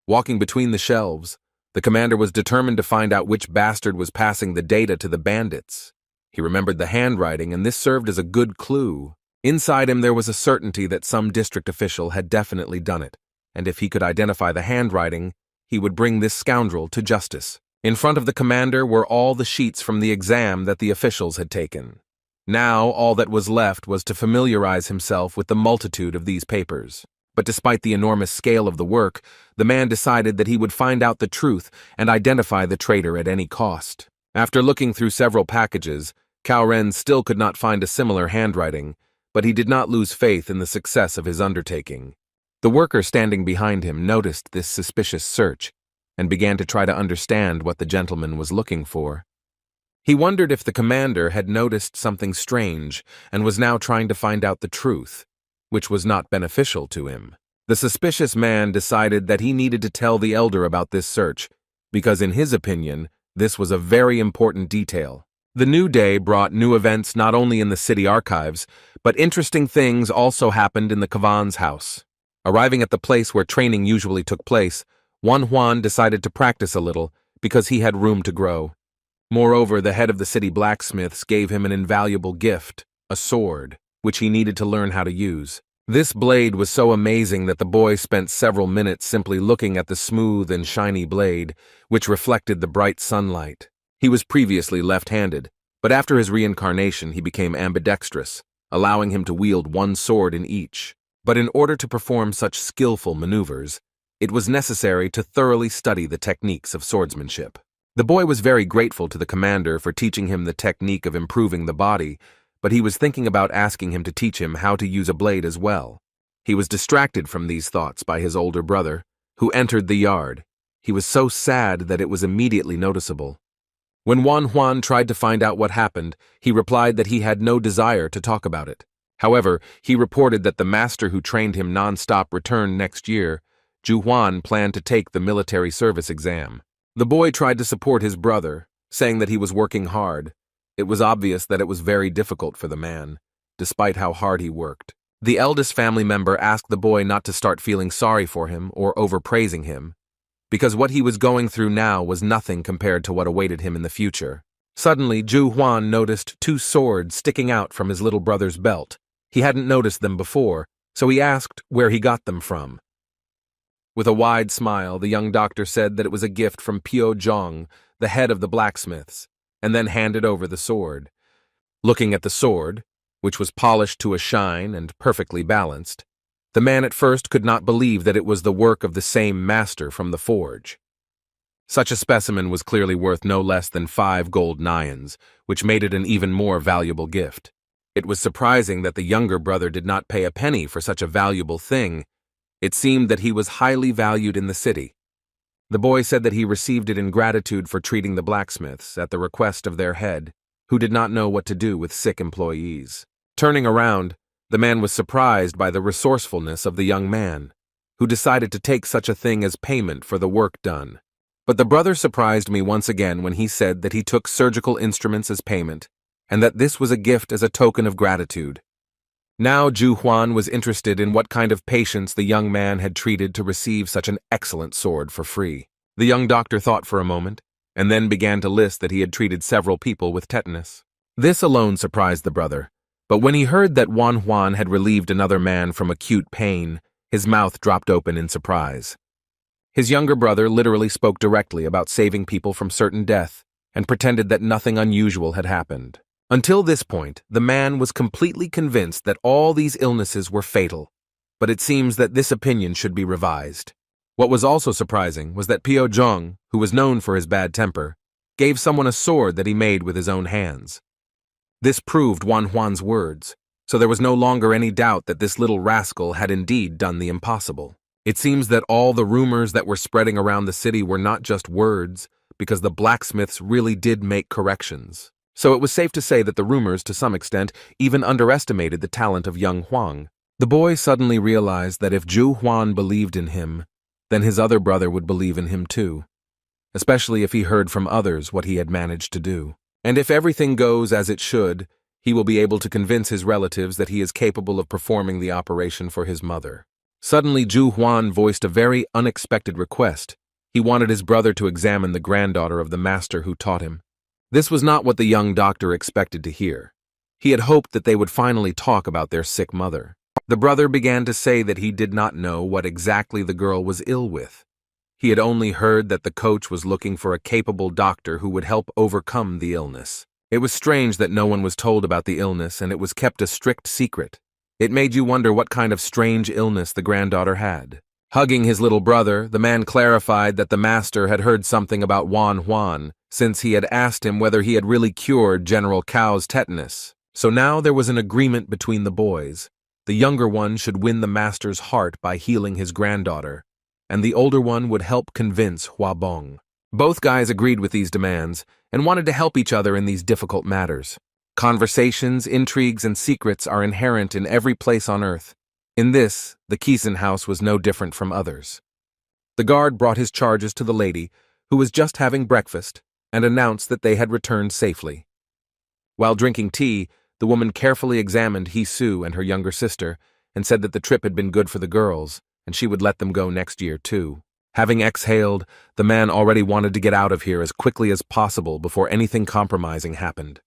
Walking between the shelves, the commander was determined to find out which bastard was passing the data to the bandits. He remembered the handwriting, and this served as a good clue. Inside him there was a certainty that some district official had definitely done it, and if he could identify the handwriting, he would bring this scoundrel to justice. In front of the commander were all the sheets from the exam that the officials had taken. Now all that was left was to familiarize himself with the multitude of these papers. But despite the enormous scale of the work, the man decided that he would find out the truth and identify the traitor at any cost. After looking through several packages, Cao Ren still could not find a similar handwriting, but he did not lose faith in the success of his undertaking. The worker standing behind him noticed this suspicious search and began to try to understand what the gentleman was looking for. He wondered if the commander had noticed something strange and was now trying to find out the truth, which was not beneficial to him. The suspicious man decided that he needed to tell the elder about this search, because in his opinion, this was a very important detail. The new day brought new events not only in the city archives, but interesting things also happened in the Kavan's house. Arriving at the place where training usually took place, Juan decided to practice a little because he had room to grow. Moreover, the head of the city blacksmiths gave him an invaluable gift, a sword, which he needed to learn how to use. This blade was so amazing that the boy spent several minutes simply looking at the smooth and shiny blade, which reflected the bright sunlight. He was previously left-handed, but after his reincarnation he became ambidextrous, allowing him to wield one sword in each. But in order to perform such skillful maneuvers, it was necessary to thoroughly study the techniques of swordsmanship. The boy was very grateful to the commander for teaching him the technique of improving the body, but he was thinking about asking him to teach him how to use a blade as well. He was distracted from these thoughts by his older brother, who entered the yard. He was so sad that it was immediately noticeable. When Juan tried to find out what happened, he replied that he had no desire to talk about it. However, he reported that the master who trained him non-stop returned next year. Juan planned to take the military service exam. The boy tried to support his brother, saying that he was working hard. It was obvious that it was very difficult for the man, despite how hard he worked. The eldest family member asked the boy not to start feeling sorry for him or overpraising him, because what he was going through now was nothing compared to what awaited him in the future. Suddenly, Juan noticed two swords sticking out from his little brother's belt. He hadn't noticed them before, so he asked where he got them from. With a wide smile, the young doctor said that it was a gift from Pio Zhong, the head of the blacksmiths, and then handed over the sword. Looking at the sword, which was polished to a shine and perfectly balanced, the man at first could not believe that it was the work of the same master from the forge. Such a specimen was clearly worth no less than 5 gold nyans, which made it an even more valuable gift. It was surprising that the younger brother did not pay a penny for such a valuable thing. It seemed that he was highly valued in the city. The boy said that he received it in gratitude for treating the blacksmiths at the request of their head, who did not know what to do with sick employees. Turning around, the man was surprised by the resourcefulness of the young man, who decided to take such a thing as payment for the work done. But the brother surprised me once again when he said that he took surgical instruments as payment, and that this was a gift as a token of gratitude. Now Ju Huan was interested in what kind of patients the young man had treated to receive such an excellent sword for free. The young doctor thought for a moment, and then began to list that he had treated several people with tetanus. This alone surprised the brother, but when he heard that Wan Huan had relieved another man from acute pain, his mouth dropped open in surprise. His younger brother literally spoke directly about saving people from certain death, and pretended that nothing unusual had happened. Until this point, the man was completely convinced that all these illnesses were fatal, but it seems that this opinion should be revised. What was also surprising was that Pio Zhong, who was known for his bad temper, gave someone a sword that he made with his own hands. This proved Wan Huan's words, so there was no longer any doubt that this little rascal had indeed done the impossible. It seems that all the rumors that were spreading around the city were not just words, because the blacksmiths really did make corrections. So it was safe to say that the rumors, to some extent, even underestimated the talent of young Huang. The boy suddenly realized that if Ju Huan believed in him, then his other brother would believe in him too, especially if he heard from others what he had managed to do. And if everything goes as it should, he will be able to convince his relatives that he is capable of performing the operation for his mother. Suddenly, Ju Huan voiced a very unexpected request. He wanted his brother to examine the granddaughter of the master who taught him. This was not what the young doctor expected to hear. He had hoped that they would finally talk about their sick mother. The brother began to say that he did not know what exactly the girl was ill with. He had only heard that the coach was looking for a capable doctor who would help overcome the illness. It was strange that no one was told about the illness, and it was kept a strict secret. It made you wonder what kind of strange illness the granddaughter had. Hugging his little brother, the man clarified that the master had heard something about Wan Huan, since he had asked him whether he had really cured General Cao's tetanus. So now there was an agreement between the boys. The younger one should win the master's heart by healing his granddaughter, and the older one would help convince Hua Bong. Both guys agreed with these demands and wanted to help each other in these difficult matters. Conversations, intrigues, and secrets are inherent in every place on earth. In this, the Kisen house was no different from others. The guard brought his charges to the lady, who was just having breakfast, and announced that they had returned safely. While drinking tea, the woman carefully examined Hisu and her younger sister and said that the trip had been good for the girls, and she would let them go next year too. Having exhaled, the man already wanted to get out of here as quickly as possible before anything compromising happened.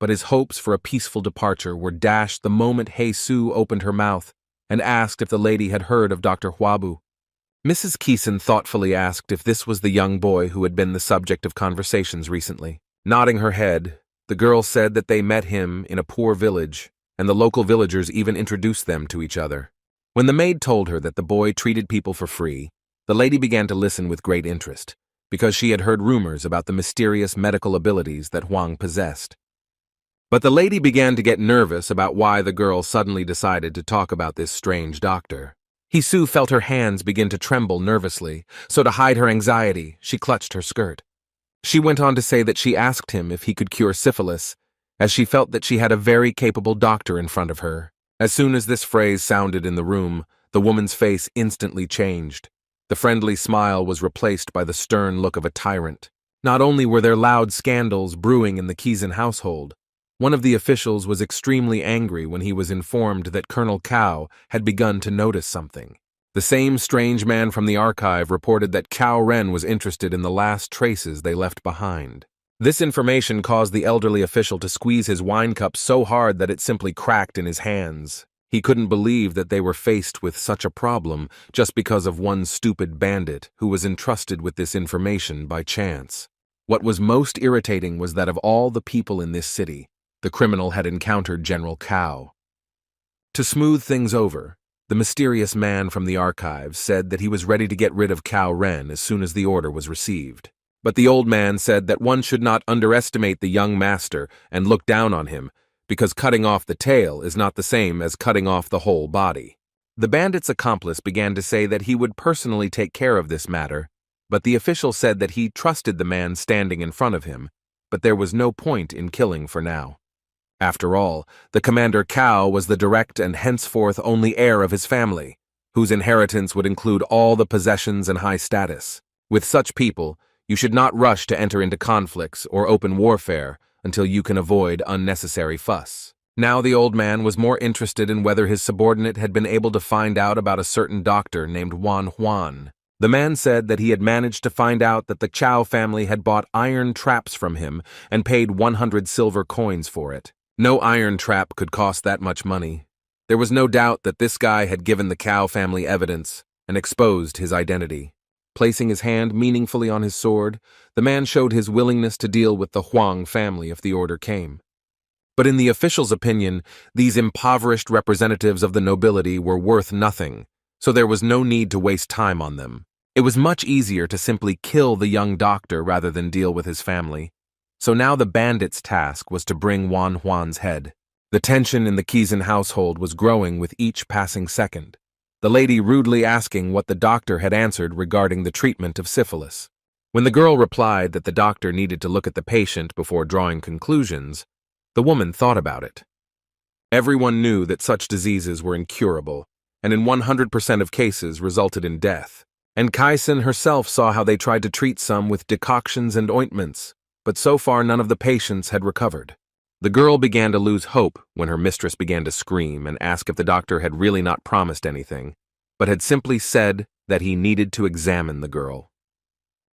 But his hopes for a peaceful departure were dashed the moment Hisu opened her mouth and asked if the lady had heard of Dr. Huabu. Mrs. Kisen thoughtfully asked if this was the young boy who had been the subject of conversations recently. Nodding her head, the girl said that they met him in a poor village, and the local villagers even introduced them to each other. When the maid told her that the boy treated people for free, the lady began to listen with great interest, because she had heard rumors about the mysterious medical abilities that Huang possessed. But the lady began to get nervous about why the girl suddenly decided to talk about this strange doctor. Hisu felt her hands begin to tremble nervously, so to hide her anxiety, she clutched her skirt. She went on to say that she asked him if he could cure syphilis, as she felt that she had a very capable doctor in front of her. As soon as this phrase sounded in the room, the woman's face instantly changed. The friendly smile was replaced by the stern look of a tyrant. Not only were there loud scandals brewing in the Kisen household, one of the officials was extremely angry when he was informed that Colonel Cao had begun to notice something. The same strange man from the archive reported that Cao Ren was interested in the last traces they left behind. This information caused the elderly official to squeeze his wine cup so hard that it simply cracked in his hands. He couldn't believe that they were faced with such a problem just because of one stupid bandit who was entrusted with this information by chance. What was most irritating was that of all the people in this city, The criminal had encountered General Cao. To smooth things over, the mysterious man from the archives said that he was ready to get rid of Cao Ren as soon as the order was received. But the old man said that one should not underestimate the young master and look down on him, because cutting off the tail is not the same as cutting off the whole body. The bandit's accomplice began to say that he would personally take care of this matter, but the official said that he trusted the man standing in front of him, but there was no point in killing for now. After all, the Commander Cao was the direct and henceforth only heir of his family, whose inheritance would include all the possessions and high status. With such people, you should not rush to enter into conflicts or open warfare until you can avoid unnecessary fuss. Now the old man was more interested in whether his subordinate had been able to find out about a certain doctor named Wan Huan. The man said that he had managed to find out that the Chow family had bought iron traps from him and paid 100 silver coins for it. No iron trap could cost that much money. There was no doubt that this guy had given the Cao family evidence and exposed his identity. Placing his hand meaningfully on his sword, the man showed his willingness to deal with the Huang family if the order came. But in the official's opinion, these impoverished representatives of the nobility were worth nothing, so there was no need to waste time on them. It was much easier to simply kill the young doctor rather than deal with his family. So now the bandit's task was to bring Wan Huan's head. The tension in the Kizan household was growing with each passing second, the lady rudely asking what the doctor had answered regarding the treatment of syphilis. When the girl replied that the doctor needed to look at the patient before drawing conclusions, the woman thought about it. Everyone knew that such diseases were incurable, and in 100% of cases resulted in death. And Kaisen herself saw how they tried to treat some with decoctions and ointments, but so far none of the patients had recovered. The girl began to lose hope when her mistress began to scream and ask if the doctor had really not promised anything, but had simply said that he needed to examine the girl.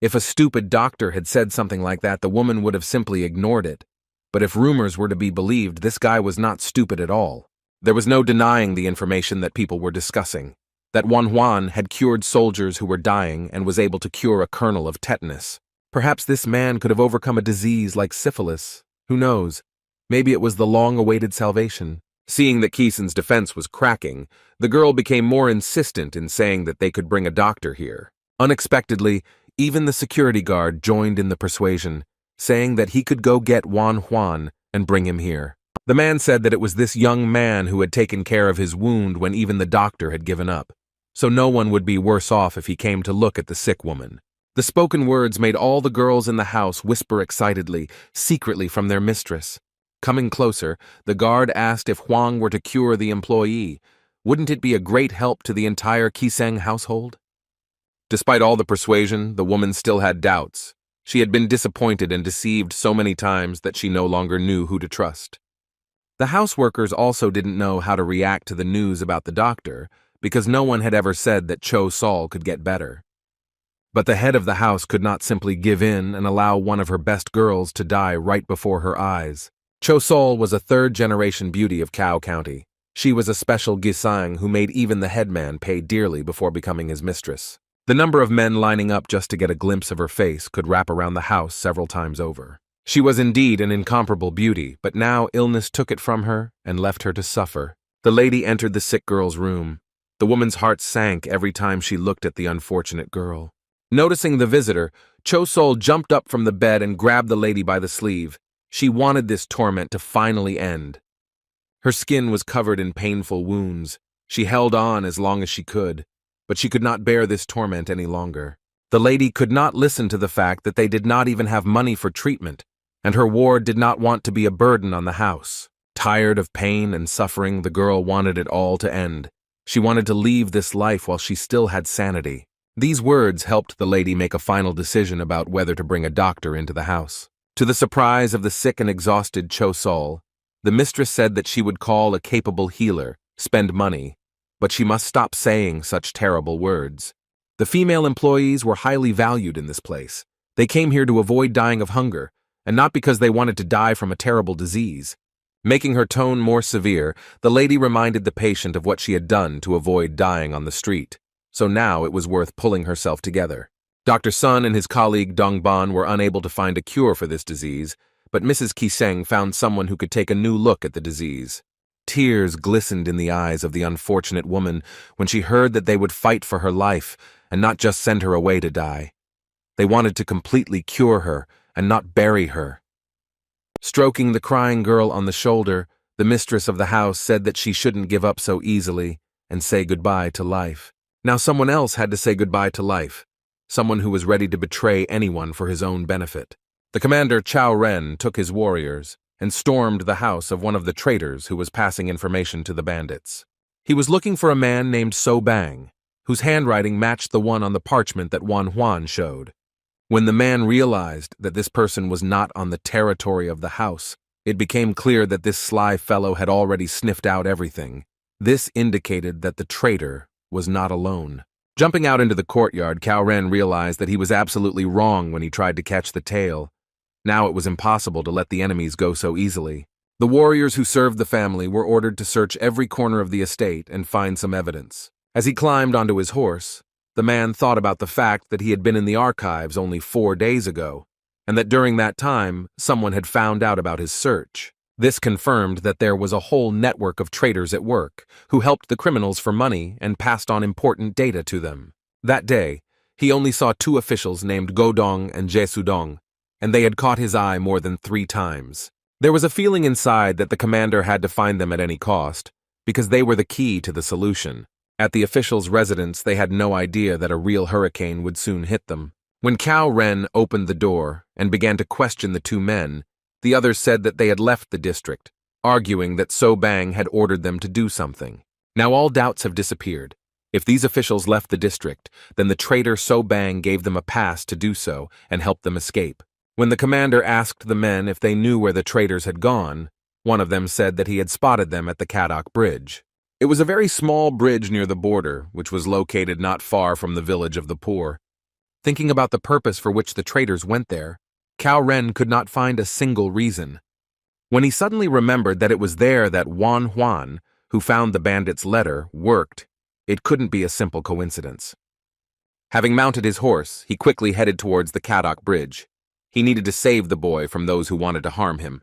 If a stupid doctor had said something like that, the woman would have simply ignored it. But if rumors were to be believed, this guy was not stupid at all. There was no denying the information that people were discussing, that Wan Huan had cured soldiers who were dying and was able to cure a kernel of tetanus. Perhaps this man could have overcome a disease like syphilis. Who knows? Maybe it was the long-awaited salvation. Seeing that Kisan's defense was cracking, the girl became more insistent in saying that they could bring a doctor here. Unexpectedly, even the security guard joined in the persuasion, saying that he could go get Wan Huan and bring him here. The man said that it was this young man who had taken care of his wound when even the doctor had given up, so no one would be worse off if he came to look at the sick woman. The spoken words made all the girls in the house whisper excitedly, secretly from their mistress. Coming closer, the guard asked if Huang were to cure the employee. Wouldn't it be a great help to the entire Kiseng household? Despite all the persuasion, the woman still had doubts. She had been disappointed and deceived so many times that she no longer knew who to trust. The houseworkers also didn't know how to react to the news about the doctor, because no one had ever said that Cho Sol could get better. But the head of the house could not simply give in and allow one of her best girls to die right before her eyes. Cho Sol was a third-generation beauty of Cao County. She was a special gisang who made even the headman pay dearly before becoming his mistress. The number of men lining up just to get a glimpse of her face could wrap around the house several times over. She was indeed an incomparable beauty, but now illness took it from her and left her to suffer. The lady entered the sick girl's room. The woman's heart sank every time she looked at the unfortunate girl. Noticing the visitor, Cho Sol jumped up from the bed and grabbed the lady by the sleeve. She wanted this torment to finally end. Her skin was covered in painful wounds. She held on as long as she could, but she could not bear this torment any longer. The lady could not listen to the fact that they did not even have money for treatment, and her ward did not want to be a burden on the house. Tired of pain and suffering, the girl wanted it all to end. She wanted to leave this life while she still had sanity. These words helped the lady make a final decision about whether to bring a doctor into the house. To the surprise of the sick and exhausted Cho Sol, the mistress said that she would call a capable healer, spend money, but she must stop saying such terrible words. The female employees were highly valued in this place. They came here to avoid dying of hunger, and not because they wanted to die from a terrible disease. Making her tone more severe, the lady reminded the patient of what she had done to avoid dying on the street. So now it was worth pulling herself together. Dr. Sun and his colleague Dongban were unable to find a cure for this disease, but Mrs. Kiseng found someone who could take a new look at the disease. Tears glistened in the eyes of the unfortunate woman when she heard that they would fight for her life and not just send her away to die. They wanted to completely cure her and not bury her. Stroking the crying girl on the shoulder, the mistress of the house said that she shouldn't give up so easily and say goodbye to life. Now someone else had to say goodbye to life, someone who was ready to betray anyone for his own benefit. The commander Chao Ren took his warriors and stormed the house of one of the traitors who was passing information to the bandits. He was looking for a man named So Bang, whose handwriting matched the one on the parchment that Wan Huan showed. When the man realized that this person was not on the territory of the house, it became clear that this sly fellow had already sniffed out everything. This indicated that the traitor was not alone. Jumping out into the courtyard, Cao Ren realized that he was absolutely wrong when he tried to catch the tail. Now it was impossible to let the enemies go so easily. The warriors who served the family were ordered to search every corner of the estate and find some evidence. As he climbed onto his horse, the man thought about the fact that he had been in the archives only 4 days ago, and that during that time, someone had found out about his search. This confirmed that there was a whole network of traitors at work, who helped the criminals for money and passed on important data to them. That day, he only saw 2 officials named Godong and Jesudong, and they had caught his eye more than 3 times. There was a feeling inside that the commander had to find them at any cost, because they were the key to the solution. At the officials' residence, they had no idea that a real hurricane would soon hit them. When Cao Ren opened the door and began to question the 2 men, the others said that they had left the district, arguing that So Bang had ordered them to do something. Now all doubts have disappeared. If these officials left the district, then the traitor So Bang gave them a pass to do so and helped them escape. When the commander asked the men if they knew where the traitors had gone, one of them said that he had spotted them at the Kadok Bridge. It was a very small bridge near the border, which was located not far from the village of the poor. Thinking about the purpose for which the traitors went there, Cao Ren could not find a single reason. When he suddenly remembered that it was there that Wan Huan, who found the bandit's letter, worked, it couldn't be a simple coincidence. Having mounted his horse, he quickly headed towards the Kadok Bridge. He needed to save the boy from those who wanted to harm him.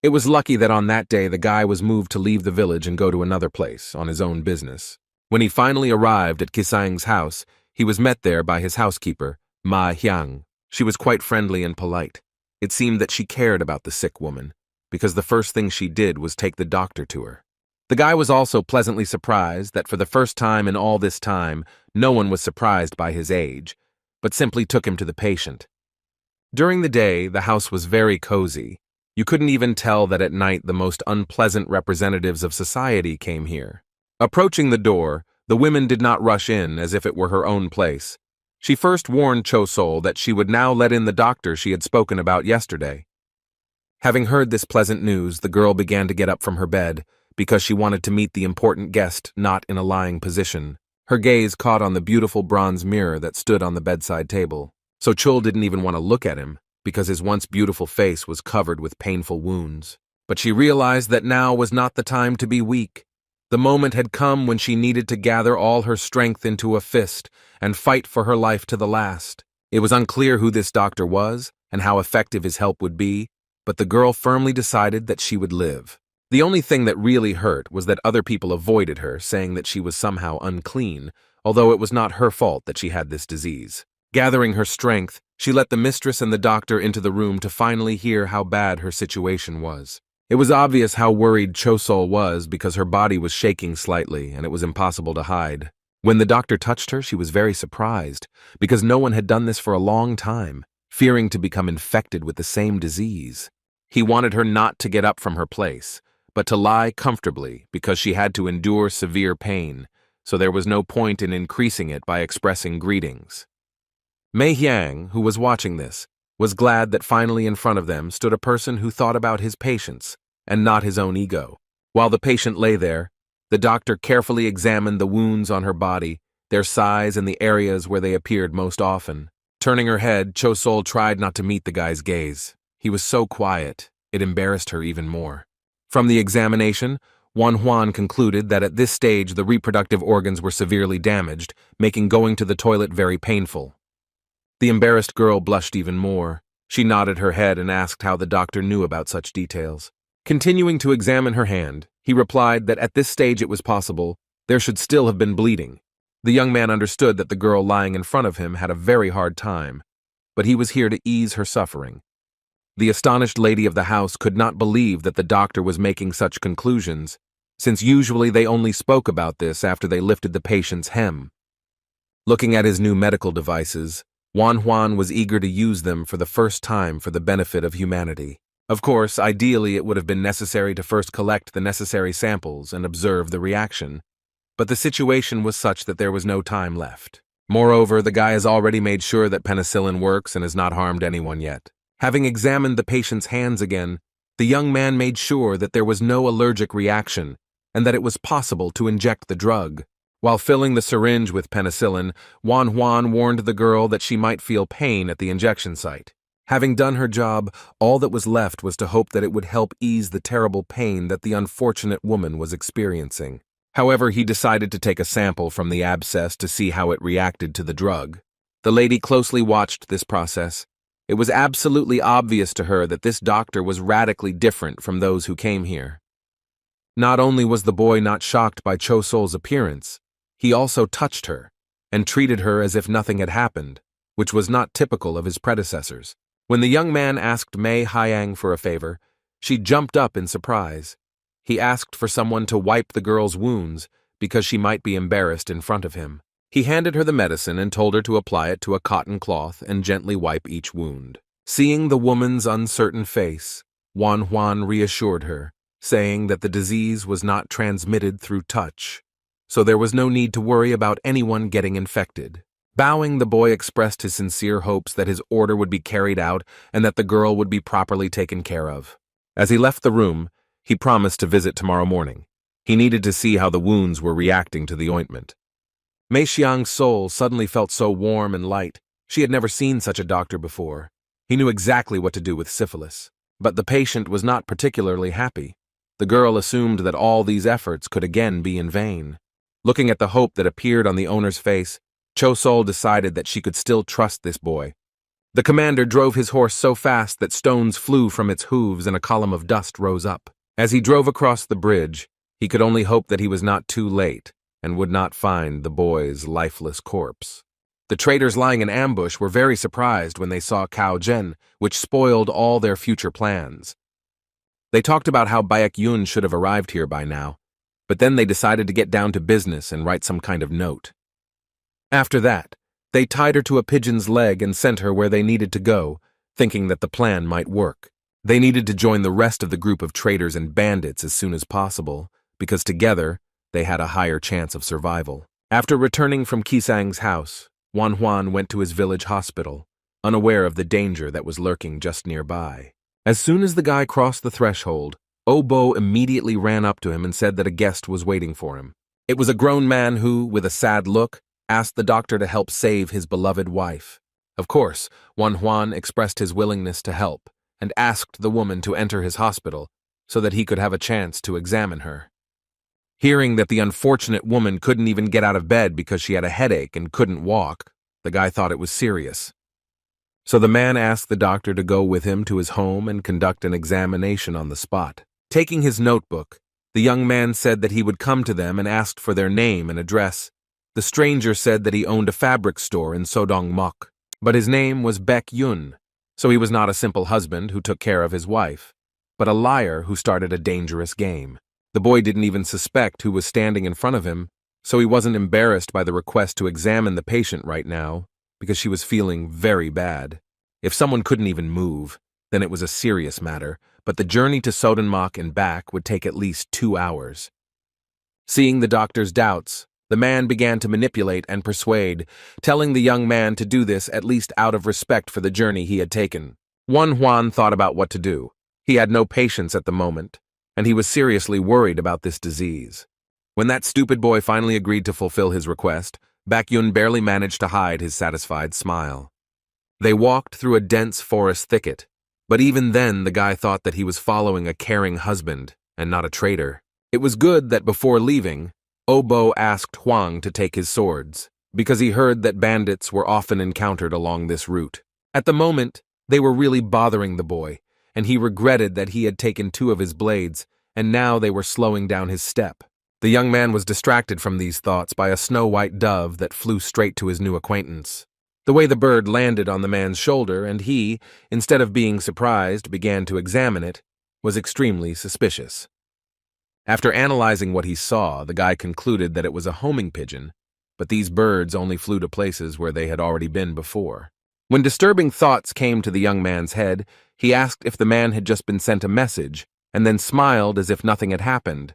It was lucky that on that day the guy was moved to leave the village and go to another place, on his own business. When he finally arrived at Kisang's house, he was met there by his housekeeper, Ma Hyang. She was quite friendly and polite. It seemed that she cared about the sick woman, because the first thing she did was take the doctor to her. The guy was also pleasantly surprised that for the first time in all this time, no one was surprised by his age, but simply took him to the patient. During the day, the house was very cozy. You couldn't even tell that at night the most unpleasant representatives of society came here. Approaching the door, the women did not rush in as if it were her own place. She first warned Cho-Sol that she would now let in the doctor she had spoken about yesterday. Having heard this pleasant news, the girl began to get up from her bed, because she wanted to meet the important guest not in a lying position. Her gaze caught on the beautiful bronze mirror that stood on the bedside table. So Chul didn't even want to look at him, because his once beautiful face was covered with painful wounds. But she realized that now was not the time to be weak. The moment had come when she needed to gather all her strength into a fist and fight for her life to the last. It was unclear who this doctor was and how effective his help would be, but the girl firmly decided that she would live. The only thing that really hurt was that other people avoided her, saying that she was somehow unclean, although it was not her fault that she had this disease. Gathering her strength, she let the mistress and the doctor into the room to finally hear how bad her situation was. It was obvious how worried Cho-Sol was because her body was shaking slightly and it was impossible to hide. When the doctor touched her, she was very surprised because no one had done this for a long time, fearing to become infected with the same disease. He wanted her not to get up from her place, but to lie comfortably because she had to endure severe pain, so there was no point in increasing it by expressing greetings. Mei Hyang, who was watching this, was glad that finally in front of them stood a person who thought about his patients and not his own ego. While the patient lay there, the doctor carefully examined the wounds on her body, their size and the areas where they appeared most often. Turning her head, Cho-Sol tried not to meet the guy's gaze. He was so quiet, it embarrassed her even more. From the examination, Wan Huan concluded that at this stage the reproductive organs were severely damaged, making going to the toilet very painful. The embarrassed girl blushed even more. She nodded her head and asked how the doctor knew about such details. Continuing to examine her hand, he replied that at this stage it was possible there should still have been bleeding. The young man understood that the girl lying in front of him had a very hard time, but he was here to ease her suffering. The astonished lady of the house could not believe that the doctor was making such conclusions, since usually they only spoke about this after they lifted the patient's hem. Looking at his new medical devices, Juan was eager to use them for the first time for the benefit of humanity. Of course, ideally it would have been necessary to first collect the necessary samples and observe the reaction, but the situation was such that there was no time left. Moreover, the guy has already made sure that penicillin works and has not harmed anyone yet. Having examined the patient's hands again, the young man made sure that there was no allergic reaction and that it was possible to inject the drug. While filling the syringe with penicillin, Juan warned the girl that she might feel pain at the injection site. Having done her job, all that was left was to hope that it would help ease the terrible pain that the unfortunate woman was experiencing. However, he decided to take a sample from the abscess to see how it reacted to the drug. The lady closely watched this process. It was absolutely obvious to her that this doctor was radically different from those who came here. Not only was the boy not shocked by Cho Sol's appearance, he also touched her and treated her as if nothing had happened, which was not typical of his predecessors. When the young man asked Mei Hyang for a favor, she jumped up in surprise. He asked for someone to wipe the girl's wounds because she might be embarrassed in front of him. He handed her the medicine and told her to apply it to a cotton cloth and gently wipe each wound. Seeing the woman's uncertain face, Juan reassured her, saying that the disease was not transmitted through touch, so there was no need to worry about anyone getting infected. Bowing, the boy expressed his sincere hopes that his order would be carried out and that the girl would be properly taken care of. As he left the room, he promised to visit tomorrow morning. He needed to see how the wounds were reacting to the ointment. Mei Xiang's soul suddenly felt so warm and light. She had never seen such a doctor before. He knew exactly what to do with syphilis. But the patient was not particularly happy. The girl assumed that all these efforts could again be in vain. Looking at the hope that appeared on the owner's face, Cho Sol decided that she could still trust this boy. The commander drove his horse so fast that stones flew from its hooves and a column of dust rose up. As he drove across the bridge, he could only hope that he was not too late and would not find the boy's lifeless corpse. The traitors lying in ambush were very surprised when they saw Cao Zhen, which spoiled all their future plans. They talked about how Baek Yun should have arrived here by now, but then they decided to get down to business and write some kind of note. After that, they tied her to a pigeon's leg and sent her where they needed to go, thinking that the plan might work. They needed to join the rest of the group of traitors and bandits as soon as possible, because together they had a higher chance of survival. After returning from Qisang's house, Juan went to his village hospital, unaware of the danger that was lurking just nearby. As soon as the guy crossed the threshold, Obo immediately ran up to him and said that a guest was waiting for him. It was a grown man who, with a sad look, asked the doctor to help save his beloved wife. Of course, Juan expressed his willingness to help and asked the woman to enter his hospital so that he could have a chance to examine her. Hearing that the unfortunate woman couldn't even get out of bed because she had a headache and couldn't walk, the guy thought it was serious. So the man asked the doctor to go with him to his home and conduct an examination on the spot. Taking his notebook, the young man said that he would come to them and asked for their name and address. The stranger said that he owned a fabric store in Sodong Mok, but his name was Baek Yun, so he was not a simple husband who took care of his wife, but a liar who started a dangerous game. The boy didn't even suspect who was standing in front of him, so he wasn't embarrassed by the request to examine the patient right now, because she was feeling very bad. If someone couldn't even move, then it was a serious matter, but the journey to Sodong and back would take at least 2 hours. Seeing the doctor's doubts, the man began to manipulate and persuade, telling the young man to do this at least out of respect for the journey he had taken. Juan thought about what to do. He had no patience at the moment, and he was seriously worried about this disease. When that stupid boy finally agreed to fulfill his request, Baek Yun barely managed to hide his satisfied smile. They walked through a dense forest thicket, but even then the guy thought that he was following a caring husband and not a traitor. It was good that before leaving, Obo asked Huang to take his swords, because he heard that bandits were often encountered along this route. At the moment, They were really bothering the boy, and he regretted that he had taken 2 of his blades, and now they were slowing down his step. The young man was distracted from these thoughts by a snow-white dove that flew straight to his new acquaintance. The way the bird landed on the man's shoulder, and he, instead of being surprised, began to examine it, was extremely suspicious. After analyzing what he saw, the guy concluded that it was a homing pigeon, but these birds only flew to places where they had already been before. When disturbing thoughts came to the young man's head, he asked if the man had just been sent a message, and then smiled as if nothing had happened.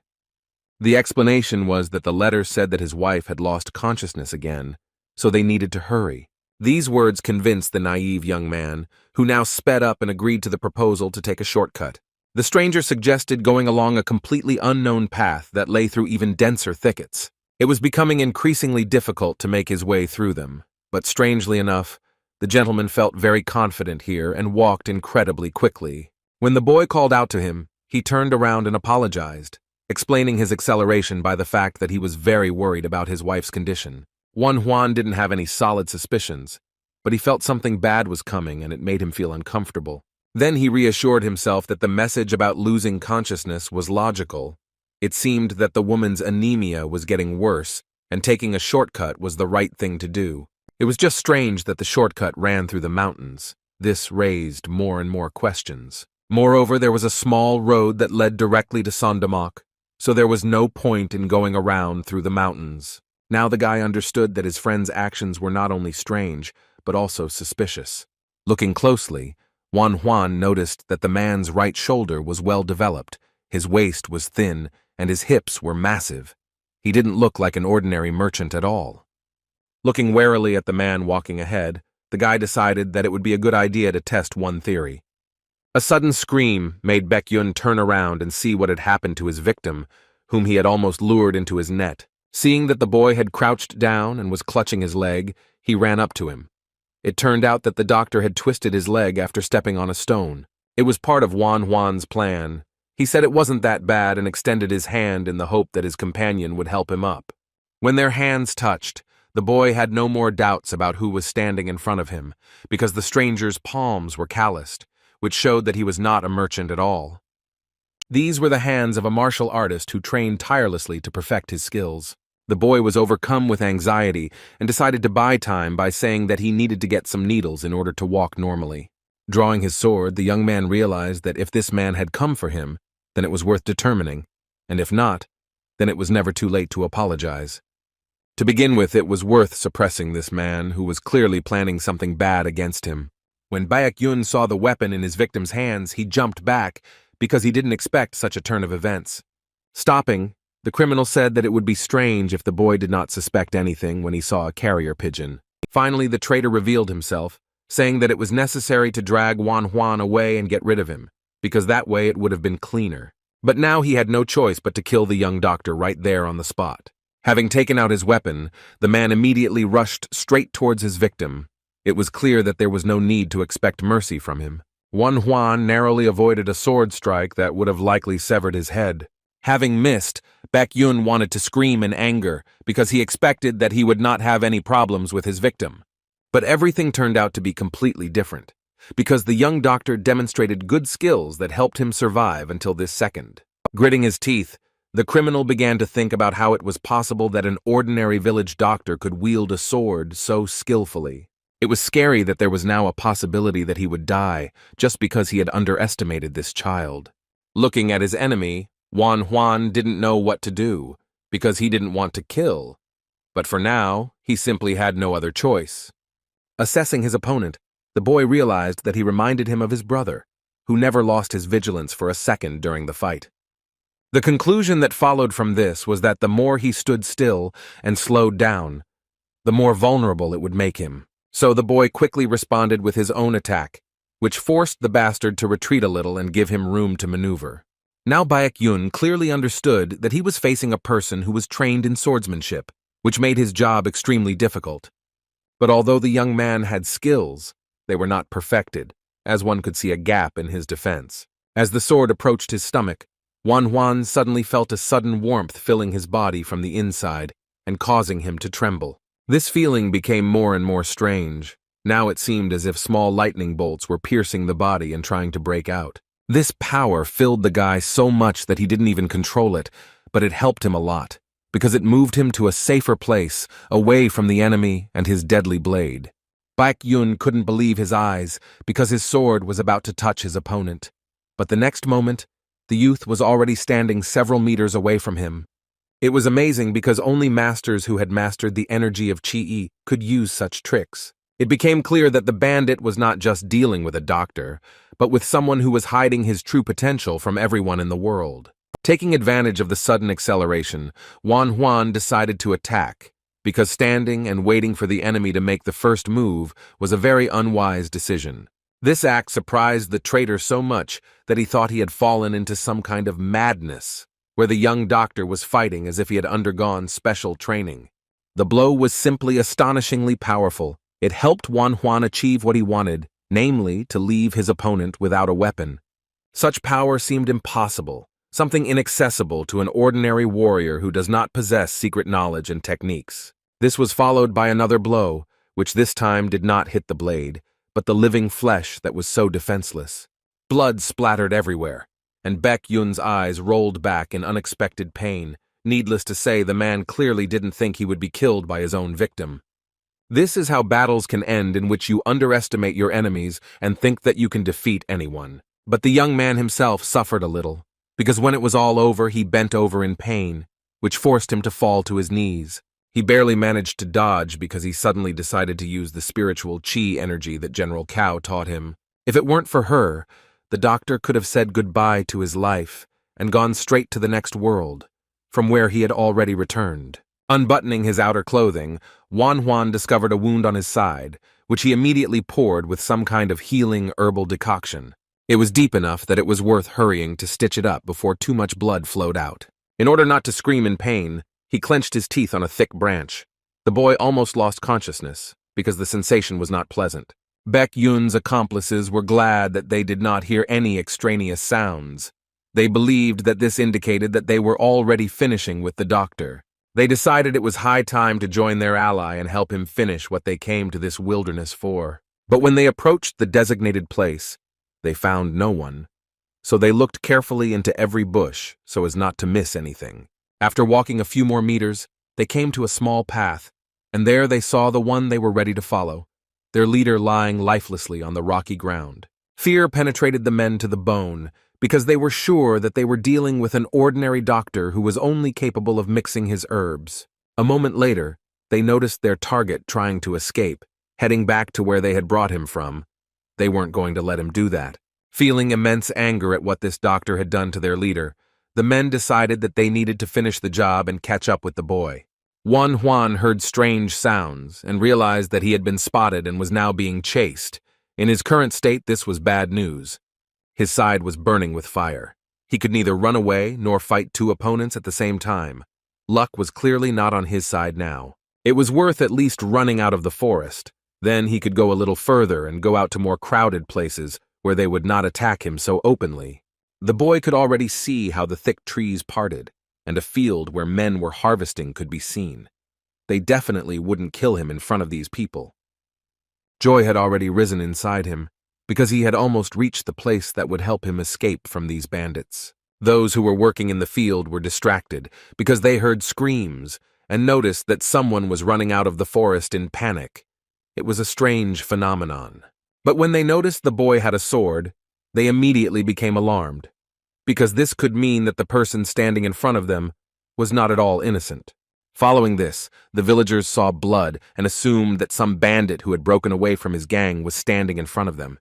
The explanation was that the letter said that his wife had lost consciousness again, so they needed to hurry. These words convinced the naive young man, who now sped up and agreed to the proposal to take a shortcut. The stranger suggested going along a completely unknown path that lay through even denser thickets. It was becoming increasingly difficult to make his way through them, but strangely enough, the gentleman felt very confident here and walked incredibly quickly. When the boy called out to him, he turned around and apologized, explaining his acceleration by the fact that he was very worried about his wife's condition. Juan didn't have any solid suspicions, but he felt something bad was coming and it made him feel uncomfortable. Then he reassured himself that the message about losing consciousness was logical. It seemed that the woman's anemia was getting worse, and taking a shortcut was the right thing to do. It was just strange that the shortcut ran through the mountains. This raised more and more questions. Moreover, there was a small road that led directly to Sondamak, so there was no point in going around through the mountains. Now the guy understood that his friend's actions were not only strange, but also suspicious. Looking closely, Juan noticed that the man's right shoulder was well developed, his waist was thin, and his hips were massive. He didn't look like an ordinary merchant at all. Looking warily at the man walking ahead, the guy decided that it would be a good idea to test one theory. A sudden scream made Baek-yun turn around and see what had happened to his victim, whom he had almost lured into his net. Seeing that the boy had crouched down and was clutching his leg, he ran up to him. It turned out that the doctor had twisted his leg after stepping on a stone. It was part of Juan's plan. He said it wasn't that bad and extended his hand in the hope that his companion would help him up. When their hands touched, the boy had no more doubts about who was standing in front of him, because the stranger's palms were calloused, which showed that he was not a merchant at all. These were the hands of a martial artist who trained tirelessly to perfect his skills. The boy was overcome with anxiety and decided to buy time by saying that he needed to get some needles in order to walk normally. Drawing his sword, the young man realized that if this man had come for him, then it was worth determining, and if not, then it was never too late to apologize. To begin with, it was worth suppressing this man who was clearly planning something bad against him. When Baek-yun saw the weapon in his victim's hands, he jumped back because he didn't expect such a turn of events. Stopping, the criminal said that it would be strange if the boy did not suspect anything when he saw a carrier pigeon. Finally, the traitor revealed himself, saying that it was necessary to drag Juan away and get rid of him, because that way it would have been cleaner. But now he had no choice but to kill the young doctor right there on the spot. Having taken out his weapon, the man immediately rushed straight towards his victim. It was clear that there was no need to expect mercy from him. Juan narrowly avoided a sword strike that would have likely severed his head. Having missed, Baek-yun wanted to scream in anger because he expected that he would not have any problems with his victim. But everything turned out to be completely different, because the young doctor demonstrated good skills that helped him survive until this second. Gritting his teeth, the criminal began to think about how it was possible that an ordinary village doctor could wield a sword so skillfully. It was scary that there was now a possibility that he would die just because he had underestimated this child. Looking at his enemy, Juan didn't know what to do, because he didn't want to kill. But for now, he simply had no other choice. Assessing his opponent, the boy realized that he reminded him of his brother, who never lost his vigilance for a second during the fight. The conclusion that followed from this was that the more he stood still and slowed down, the more vulnerable it would make him. So the boy quickly responded with his own attack, which forced the bastard to retreat a little and give him room to maneuver. Now Baek-yun clearly understood that he was facing a person who was trained in swordsmanship, which made his job extremely difficult. But although the young man had skills, they were not perfected, as one could see a gap in his defense. As the sword approached his stomach, Juan suddenly felt a sudden warmth filling his body from the inside and causing him to tremble. This feeling became more and more strange. Now it seemed as if small lightning bolts were piercing the body and trying to break out. This power filled the guy so much that he didn't even control it, but it helped him a lot, because it moved him to a safer place, away from the enemy and his deadly blade. Baek Yun couldn't believe his eyes, because his sword was about to touch his opponent. But the next moment, the youth was already standing several meters away from him. It was amazing because only masters who had mastered the energy of Qi could use such tricks. It became clear that the bandit was not just dealing with a doctor, but with someone who was hiding his true potential from everyone in the world. Taking advantage of the sudden acceleration, Wan Huan decided to attack, because standing and waiting for the enemy to make the first move was a very unwise decision. This act surprised the traitor so much that he thought he had fallen into some kind of madness, where the young doctor was fighting as if he had undergone special training. The blow was simply astonishingly powerful. It helped Wan Huan achieve what he wanted, namely to leave his opponent without a weapon. Such power seemed impossible, something inaccessible to an ordinary warrior who does not possess secret knowledge and techniques. This was followed by another blow, which this time did not hit the blade, but the living flesh that was so defenseless. Blood splattered everywhere, and Baek Yun's eyes rolled back in unexpected pain. Needless to say, the man clearly didn't think he would be killed by his own victim. This is how battles can end, in which you underestimate your enemies and think that you can defeat anyone. But the young man himself suffered a little, because when it was all over, he bent over in pain, which forced him to fall to his knees. He barely managed to dodge because he suddenly decided to use the spiritual Qi energy that General Cao taught him. If it weren't for her, the doctor could have said goodbye to his life and gone straight to the next world, from where he had already returned. Unbuttoning his outer clothing, Wan Huan discovered a wound on his side, which he immediately poured with some kind of healing herbal decoction. It was deep enough that it was worth hurrying to stitch it up before too much blood flowed out. In order not to scream in pain, he clenched his teeth on a thick branch. The boy almost lost consciousness, because the sensation was not pleasant. Baek Yun's accomplices were glad that they did not hear any extraneous sounds. They believed that this indicated that they were already finishing with the doctor. They decided it was high time to join their ally and help him finish what they came to this wilderness for. But when they approached the designated place, they found no one. So they looked carefully into every bush so as not to miss anything. After walking a few more meters, they came to a small path, and there they saw the one they were ready to follow, their leader lying lifelessly on the rocky ground. Fear penetrated the men to the bone, because they were sure that they were dealing with an ordinary doctor who was only capable of mixing his herbs. A moment later, they noticed their target trying to escape, heading back to where they had brought him from. They weren't going to let him do that. Feeling immense anger at what this doctor had done to their leader, the men decided that they needed to finish the job and catch up with the boy. Wan Huan heard strange sounds and realized that he had been spotted and was now being chased. In his current state, this was bad news. His side was burning with fire. He could neither run away nor fight two opponents at the same time. Luck was clearly not on his side now. It was worth at least running out of the forest. Then he could go a little further and go out to more crowded places where they would not attack him so openly. The boy could already see how the thick trees parted, and a field where men were harvesting could be seen. They definitely wouldn't kill him in front of these people. Joy had already risen inside him, because he had almost reached the place that would help him escape from these bandits. Those who were working in the field were distracted, because they heard screams and noticed that someone was running out of the forest in panic. It was a strange phenomenon. But when they noticed the boy had a sword, they immediately became alarmed, because this could mean that the person standing in front of them was not at all innocent. Following this, the villagers saw blood and assumed that some bandit who had broken away from his gang was standing in front of them.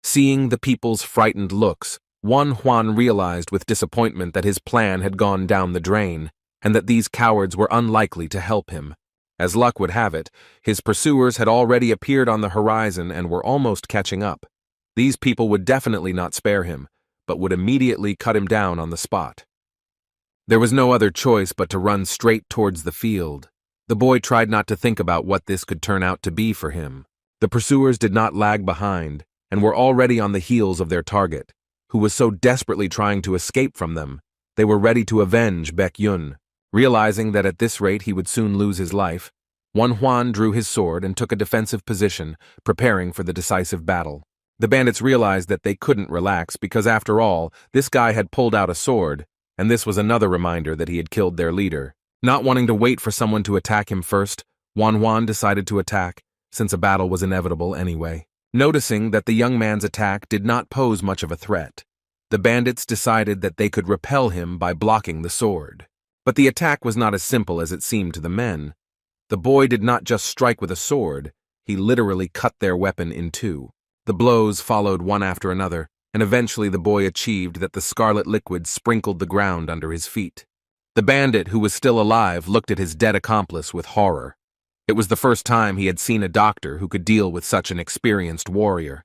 Seeing the people's frightened looks, Wan Huan realized with disappointment that his plan had gone down the drain, and that these cowards were unlikely to help him. As luck would have it, his pursuers had already appeared on the horizon and were almost catching up. These people would definitely not spare him, but would immediately cut him down on the spot. There was no other choice but to run straight towards the field. The boy tried not to think about what this could turn out to be for him. The pursuers did not lag behind, and were already on the heels of their target, who was so desperately trying to escape from them. They were ready to avenge Baek Yun. Realizing that at this rate he would soon lose his life, Juan drew his sword and took a defensive position, preparing for the decisive battle. The bandits realized that they couldn't relax because, after all, this guy had pulled out a sword, and this was another reminder that he had killed their leader. Not wanting to wait for someone to attack him first, Juan decided to attack, since a battle was inevitable anyway. Noticing that the young man's attack did not pose much of a threat, the bandits decided that they could repel him by blocking the sword. But the attack was not as simple as it seemed to the men. The boy did not just strike with a sword, he literally cut their weapon in two. The blows followed one after another, and eventually the boy achieved that the scarlet liquid sprinkled the ground under his feet. The bandit, who was still alive, looked at his dead accomplice with horror. It was the first time he had seen a doctor who could deal with such an experienced warrior.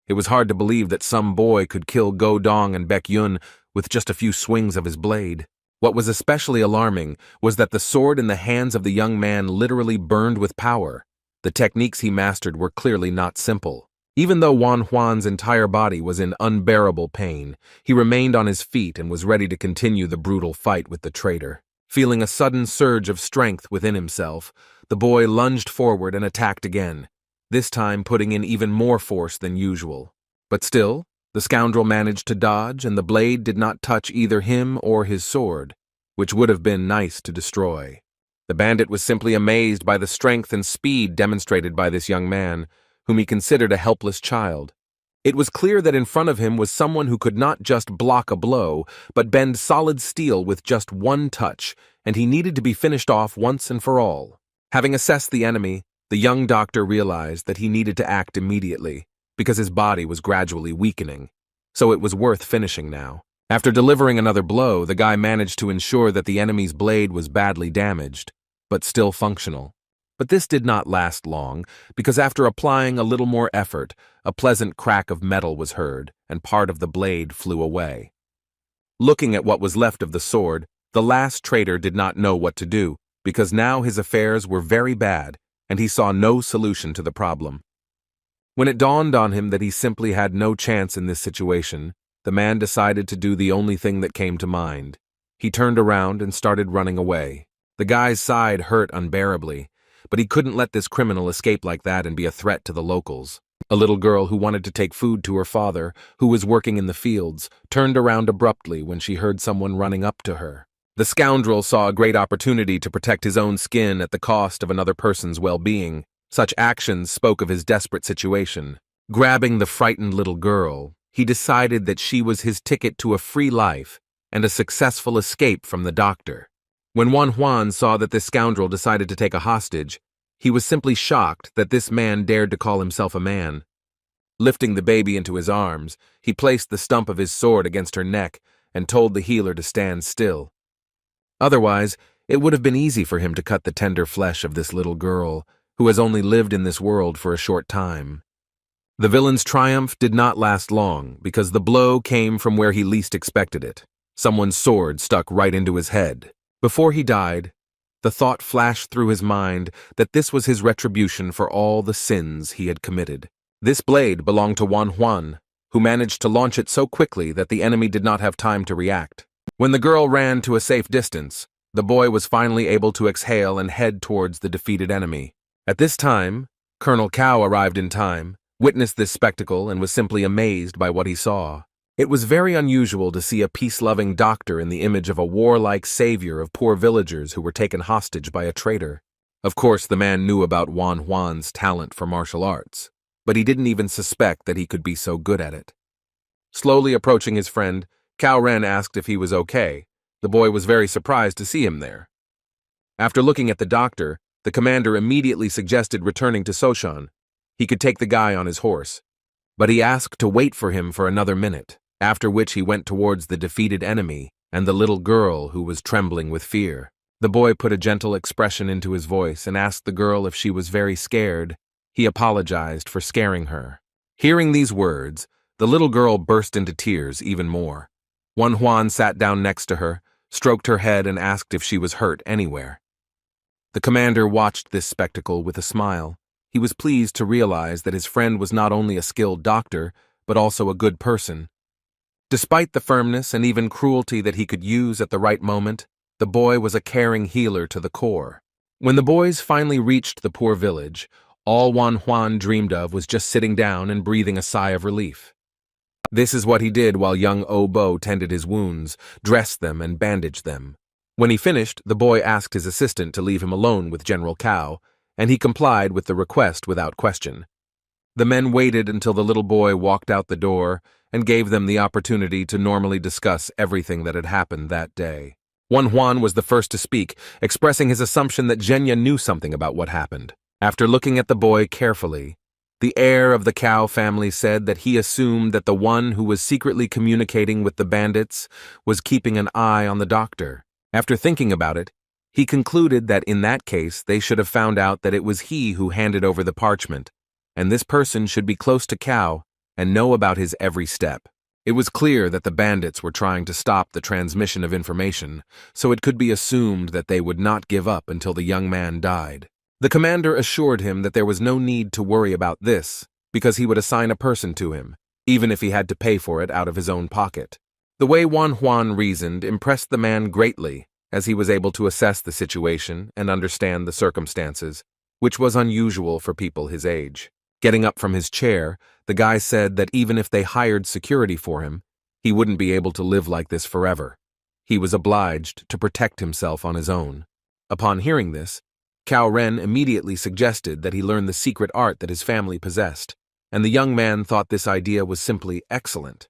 It was hard to believe that some boy could kill Go Dong and Baek Yun with just a few swings of his blade. What was especially alarming was that the sword in the hands of the young man literally burned with power. The techniques he mastered were clearly not simple. Even though Juan's entire body was in unbearable pain, he remained on his feet and was ready to continue the brutal fight with the traitor. Feeling a sudden surge of strength within himself, the boy lunged forward and attacked again, this time putting in even more force than usual. But still, the scoundrel managed to dodge, and the blade did not touch either him or his sword, which would have been nice to destroy. The bandit was simply amazed by the strength and speed demonstrated by this young man, whom he considered a helpless child. It was clear that in front of him was someone who could not just block a blow, but bend solid steel with just one touch, and he needed to be finished off once and for all. Having assessed the enemy, the young doctor realized that he needed to act immediately, because his body was gradually weakening, so it was worth finishing now. After delivering another blow, the guy managed to ensure that the enemy's blade was badly damaged, but still functional. But this did not last long, because after applying a little more effort, a pleasant crack of metal was heard, and part of the blade flew away. Looking at what was left of the sword, the last traitor did not know what to do, because now his affairs were very bad, and he saw no solution to the problem. When it dawned on him that he simply had no chance in this situation, the man decided to do the only thing that came to mind. He turned around and started running away. The guy's side hurt unbearably, but he couldn't let this criminal escape like that and be a threat to the locals. A little girl who wanted to take food to her father, who was working in the fields, turned around abruptly when she heard someone running up to her. The scoundrel saw a great opportunity to protect his own skin at the cost of another person's well-being. Such actions spoke of his desperate situation. Grabbing the frightened little girl, he decided that she was his ticket to a free life and a successful escape from the doctor. When Juan saw that this scoundrel decided to take a hostage, he was simply shocked that this man dared to call himself a man. Lifting the baby into his arms, he placed the stump of his sword against her neck and told the healer to stand still. Otherwise, it would have been easy for him to cut the tender flesh of this little girl, who has only lived in this world for a short time. The villain's triumph did not last long, because the blow came from where he least expected it. Someone's sword stuck right into his head. Before he died, the thought flashed through his mind that this was his retribution for all the sins he had committed. This blade belonged to Juan, who managed to launch it so quickly that the enemy did not have time to react. When the girl ran to a safe distance, the boy was finally able to exhale and head towards the defeated enemy. At this time, Colonel Cao arrived in time, witnessed this spectacle, and was simply amazed by what he saw. It was very unusual to see a peace-loving doctor in the image of a warlike savior of poor villagers who were taken hostage by a traitor. Of course, the man knew about Juan's talent for martial arts, but he didn't even suspect that he could be so good at it. Slowly approaching his friend, Cao Ren asked if he was okay. The boy was very surprised to see him there. After looking at the doctor, the commander immediately suggested returning to Soshan. He could take the guy on his horse, but he asked to wait for him for another minute, after which he went towards the defeated enemy and the little girl who was trembling with fear. The boy put a gentle expression into his voice and asked the girl if she was very scared. He apologized for scaring her. Hearing these words, the little girl burst into tears even more. Juan sat down next to her, stroked her head, and asked if she was hurt anywhere. The commander watched this spectacle with a smile. He was pleased to realize that his friend was not only a skilled doctor, but also a good person. Despite the firmness and even cruelty that he could use at the right moment, the boy was a caring healer to the core. When the boys finally reached the poor village, all Manhwa dreamed of was just sitting down and breathing a sigh of relief. This is what he did while young Obo tended his wounds, dressed them, and bandaged them. When he finished, the boy asked his assistant to leave him alone with General Cao, and he complied with the request without question. The men waited until the little boy walked out the door and gave them the opportunity to normally discuss everything that had happened that day. Juan was the first to speak, expressing his assumption that Zhenya knew something about what happened. After looking at the boy carefully, the heir of the Cao family said that he assumed that the one who was secretly communicating with the bandits was keeping an eye on the doctor. After thinking about it, he concluded that in that case they should have found out that it was he who handed over the parchment, and this person should be close to Cao and know about his every step. It was clear that the bandits were trying to stop the transmission of information, so it could be assumed that they would not give up until the young man died. The commander assured him that there was no need to worry about this, because he would assign a person to him, even if he had to pay for it out of his own pocket. The way Juan reasoned impressed the man greatly, as he was able to assess the situation and understand the circumstances, which was unusual for people his age. Getting up from his chair, the guy said that even if they hired security for him, he wouldn't be able to live like this forever. He was obliged to protect himself on his own. Upon hearing this, Cao Ren immediately suggested that he learn the secret art that his family possessed, and the young man thought this idea was simply excellent.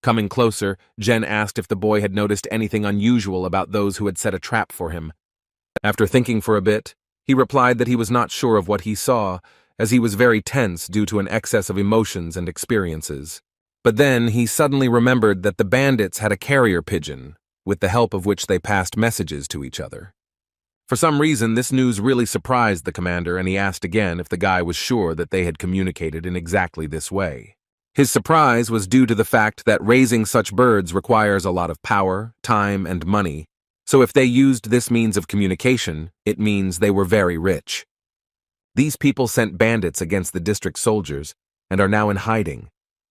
Coming closer, Jen asked if the boy had noticed anything unusual about those who had set a trap for him. After thinking for a bit, he replied that he was not sure of what he saw, as he was very tense due to an excess of emotions and experiences. But then he suddenly remembered that the bandits had a carrier pigeon, with the help of which they passed messages to each other. For some reason, this news really surprised the commander, and he asked again if the guy was sure that they had communicated in exactly this way. His surprise was due to the fact that raising such birds requires a lot of power, time, and money, so if they used this means of communication, it means they were very rich. These people sent bandits against the district soldiers and are now in hiding,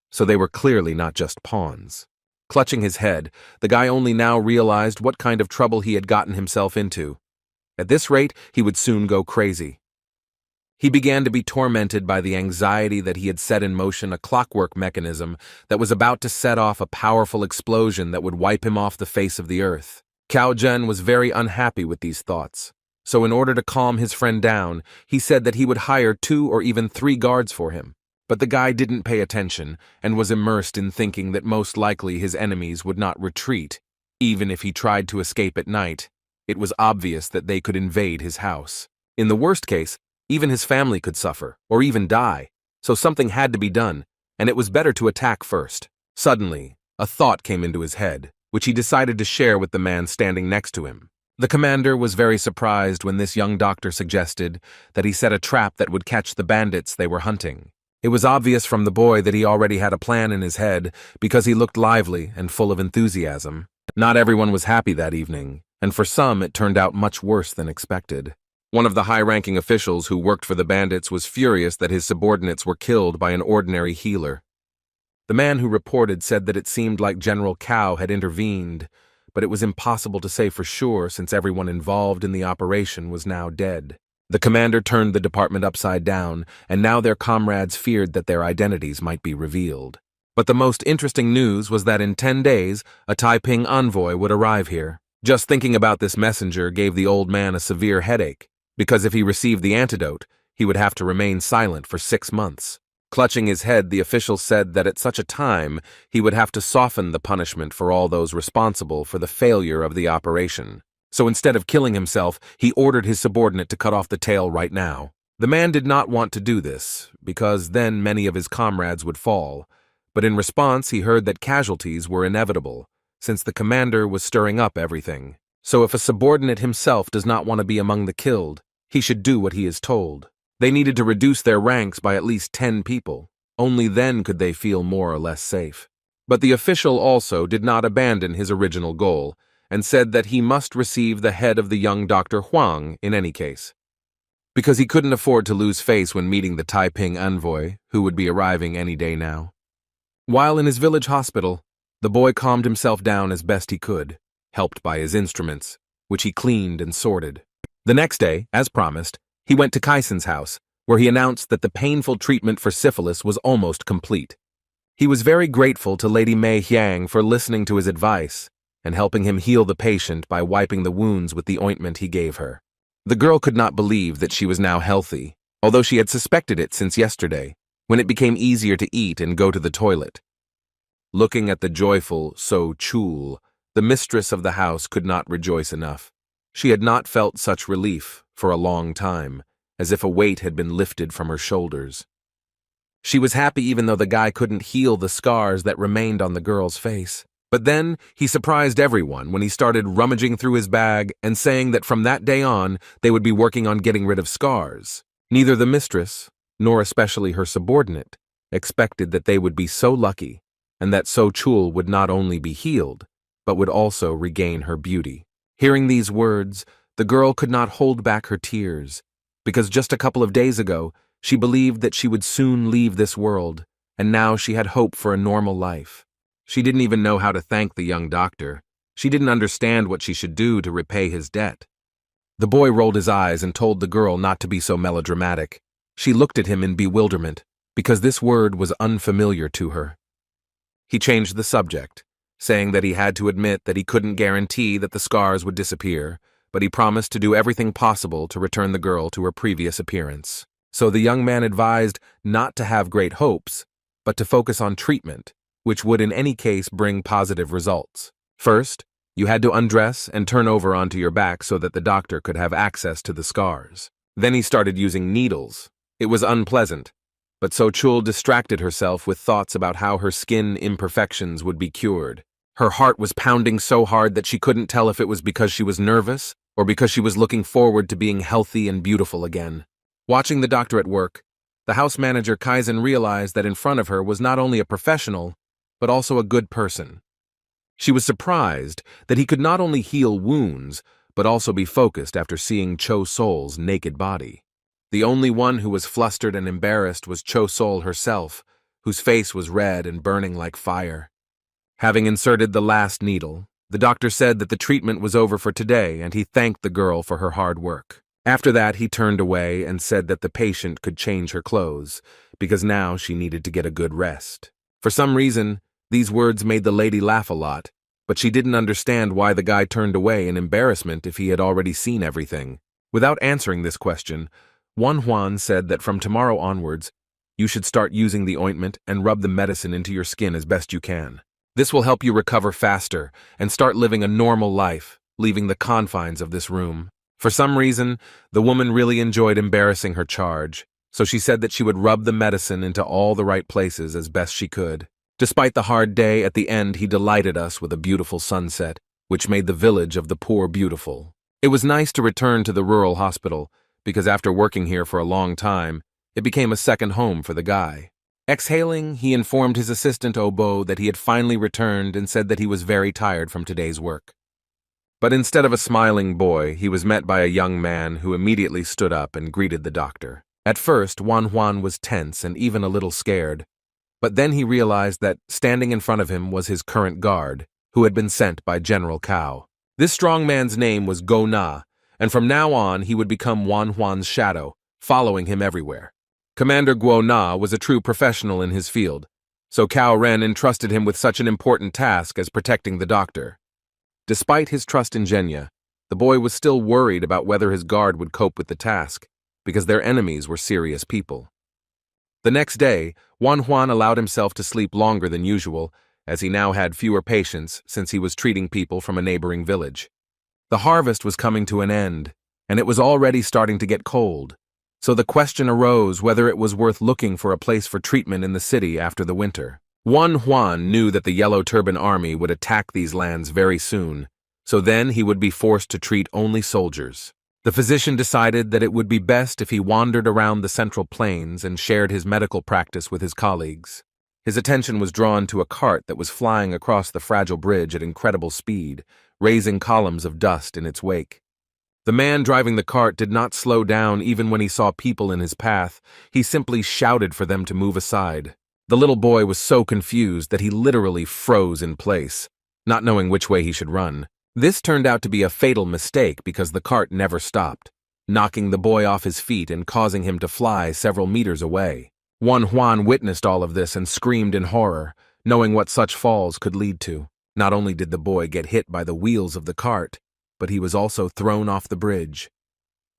so they were clearly not just pawns. Clutching his head, the guy only now realized what kind of trouble he had gotten himself into. At this rate, he would soon go crazy. He began to be tormented by the anxiety that he had set in motion a clockwork mechanism that was about to set off a powerful explosion that would wipe him off the face of the earth. Cao Zhen was very unhappy with these thoughts, so in order to calm his friend down, he said that he would hire 2 or even 3 guards for him. But the guy didn't pay attention and was immersed in thinking that most likely his enemies would not retreat, even if he tried to escape at night. It was obvious that they could invade his house. In the worst case, even his family could suffer, or even die, so something had to be done, and it was better to attack first. Suddenly, a thought came into his head, which he decided to share with the man standing next to him. The commander was very surprised when this young doctor suggested that he set a trap that would catch the bandits they were hunting. It was obvious from the boy that he already had a plan in his head because he looked lively and full of enthusiasm. Not everyone was happy that evening, and for some it turned out much worse than expected. One of the high-ranking officials who worked for the bandits was furious that his subordinates were killed by an ordinary healer. The man who reported said that it seemed like General Cao had intervened, but it was impossible to say for sure since everyone involved in the operation was now dead. The commander turned the department upside down, and now their comrades feared that their identities might be revealed. But the most interesting news was that in 10 days, a Taiping envoy would arrive here. Just thinking about this messenger gave the old man a severe headache, because if he received the antidote, he would have to remain silent for 6 months. Clutching his head, the official said that at such a time, he would have to soften the punishment for all those responsible for the failure of the operation. So instead of killing himself, he ordered his subordinate to cut off the tail right now. The man did not want to do this, because then many of his comrades would fall, but in response he heard that casualties were inevitable, since the commander was stirring up everything. So if a subordinate himself does not want to be among the killed, he should do what he is told. They needed to reduce their ranks by at least 10 people. Only then could they feel more or less safe. But the official also did not abandon his original goal, and said that he must receive the head of the young Dr. Huang in any case, because he couldn't afford to lose face when meeting the Taiping envoy, who would be arriving any day now. While in his village hospital, the boy calmed himself down as best he could, helped by his instruments, which he cleaned and sorted. The next day, as promised, he went to Kaisen's house, where he announced that the painful treatment for syphilis was almost complete. He was very grateful to Lady Mei Hyang for listening to his advice and helping him heal the patient by wiping the wounds with the ointment he gave her. The girl could not believe that she was now healthy, although she had suspected it since yesterday, when it became easier to eat and go to the toilet. Looking at the joyful So Chul, the mistress of the house could not rejoice enough. She had not felt such relief for a long time, as if a weight had been lifted from her shoulders. She was happy even though the guy couldn't heal the scars that remained on the girl's face. But then he surprised everyone when he started rummaging through his bag and saying that from that day on they would be working on getting rid of scars. Neither the mistress, nor especially her subordinate, expected that they would be so lucky, and that So Chul would not only be healed, but would also regain her beauty. Hearing these words, the girl could not hold back her tears, because just a couple of days ago, she believed that she would soon leave this world, and now she had hope for a normal life. She didn't even know how to thank the young doctor. She didn't understand what she should do to repay his debt. The boy rolled his eyes and told the girl not to be so melodramatic. She looked at him in bewilderment, because this word was unfamiliar to her. He changed the subject, saying that he had to admit that he couldn't guarantee that the scars would disappear, but he promised to do everything possible to return the girl to her previous appearance. So the young man advised not to have great hopes, but to focus on treatment, which would in any case bring positive results. First, you had to undress and turn over onto your back so that the doctor could have access to the scars. Then he started using needles. It was unpleasant, but So Chul distracted herself with thoughts about how her skin imperfections would be cured. Her heart was pounding so hard that she couldn't tell if it was because she was nervous or because she was looking forward to being healthy and beautiful again. Watching the doctor at work, the house manager Kaizen realized that in front of her was not only a professional, but also a good person. She was surprised that he could not only heal wounds, but also be focused after seeing Cho Sol's naked body. The only one who was flustered and embarrassed was Cho Sol herself, whose face was red and burning like fire. Having inserted the last needle, the doctor said that the treatment was over for today, and he thanked the girl for her hard work. After that, he turned away and said that the patient could change her clothes, because now she needed to get a good rest. For some reason, these words made the lady laugh a lot, but she didn't understand why the guy turned away in embarrassment if he had already seen everything. Without answering this question, Huan said that from tomorrow onwards, you should start using the ointment and rub the medicine into your skin as best you can. This will help you recover faster and start living a normal life, leaving the confines of this room. For some reason, the woman really enjoyed embarrassing her charge, so she said that she would rub the medicine into all the right places as best she could. Despite the hard day, at the end he delighted us with a beautiful sunset, which made the village of the poor beautiful. It was nice to return to the rural hospital, because after working here for a long time, it became a second home for the guy. Exhaling, he informed his assistant Obo that he had finally returned and said that he was very tired from today's work. But instead of a smiling boy, he was met by a young man who immediately stood up and greeted the doctor. At first, Huan was tense and even a little scared, but then he realized that standing in front of him was his current guard, who had been sent by General Cao. This strong man's name was Go Na, and from now on he would become Huan's shadow, following him everywhere. Commander Guo Na was a true professional in his field, so Cao Ren entrusted him with such an important task as protecting the doctor. Despite his trust in Zhenya, the boy was still worried about whether his guard would cope with the task, because their enemies were serious people. The next day, Huan allowed himself to sleep longer than usual, as he now had fewer patients since he was treating people from a neighboring village. The harvest was coming to an end, and it was already starting to get cold, so the question arose whether it was worth looking for a place for treatment in the city after the winter. Huan knew that the Yellow Turban Army would attack these lands very soon, so then he would be forced to treat only soldiers. The physician decided that it would be best if he wandered around the Central Plains and shared his medical practice with his colleagues. His attention was drawn to a cart that was flying across the fragile bridge at incredible speed, raising columns of dust in its wake. The man driving the cart did not slow down even when he saw people in his path. He simply shouted for them to move aside. The little boy was so confused that he literally froze in place, not knowing which way he should run. This turned out to be a fatal mistake because the cart never stopped. knocking the boy off his feet and causing him to fly several meters away. Manhwa witnessed all of this and screamed in horror, knowing what such falls could lead to. Not only did the boy get hit by the wheels of the cart, but he was also thrown off the bridge.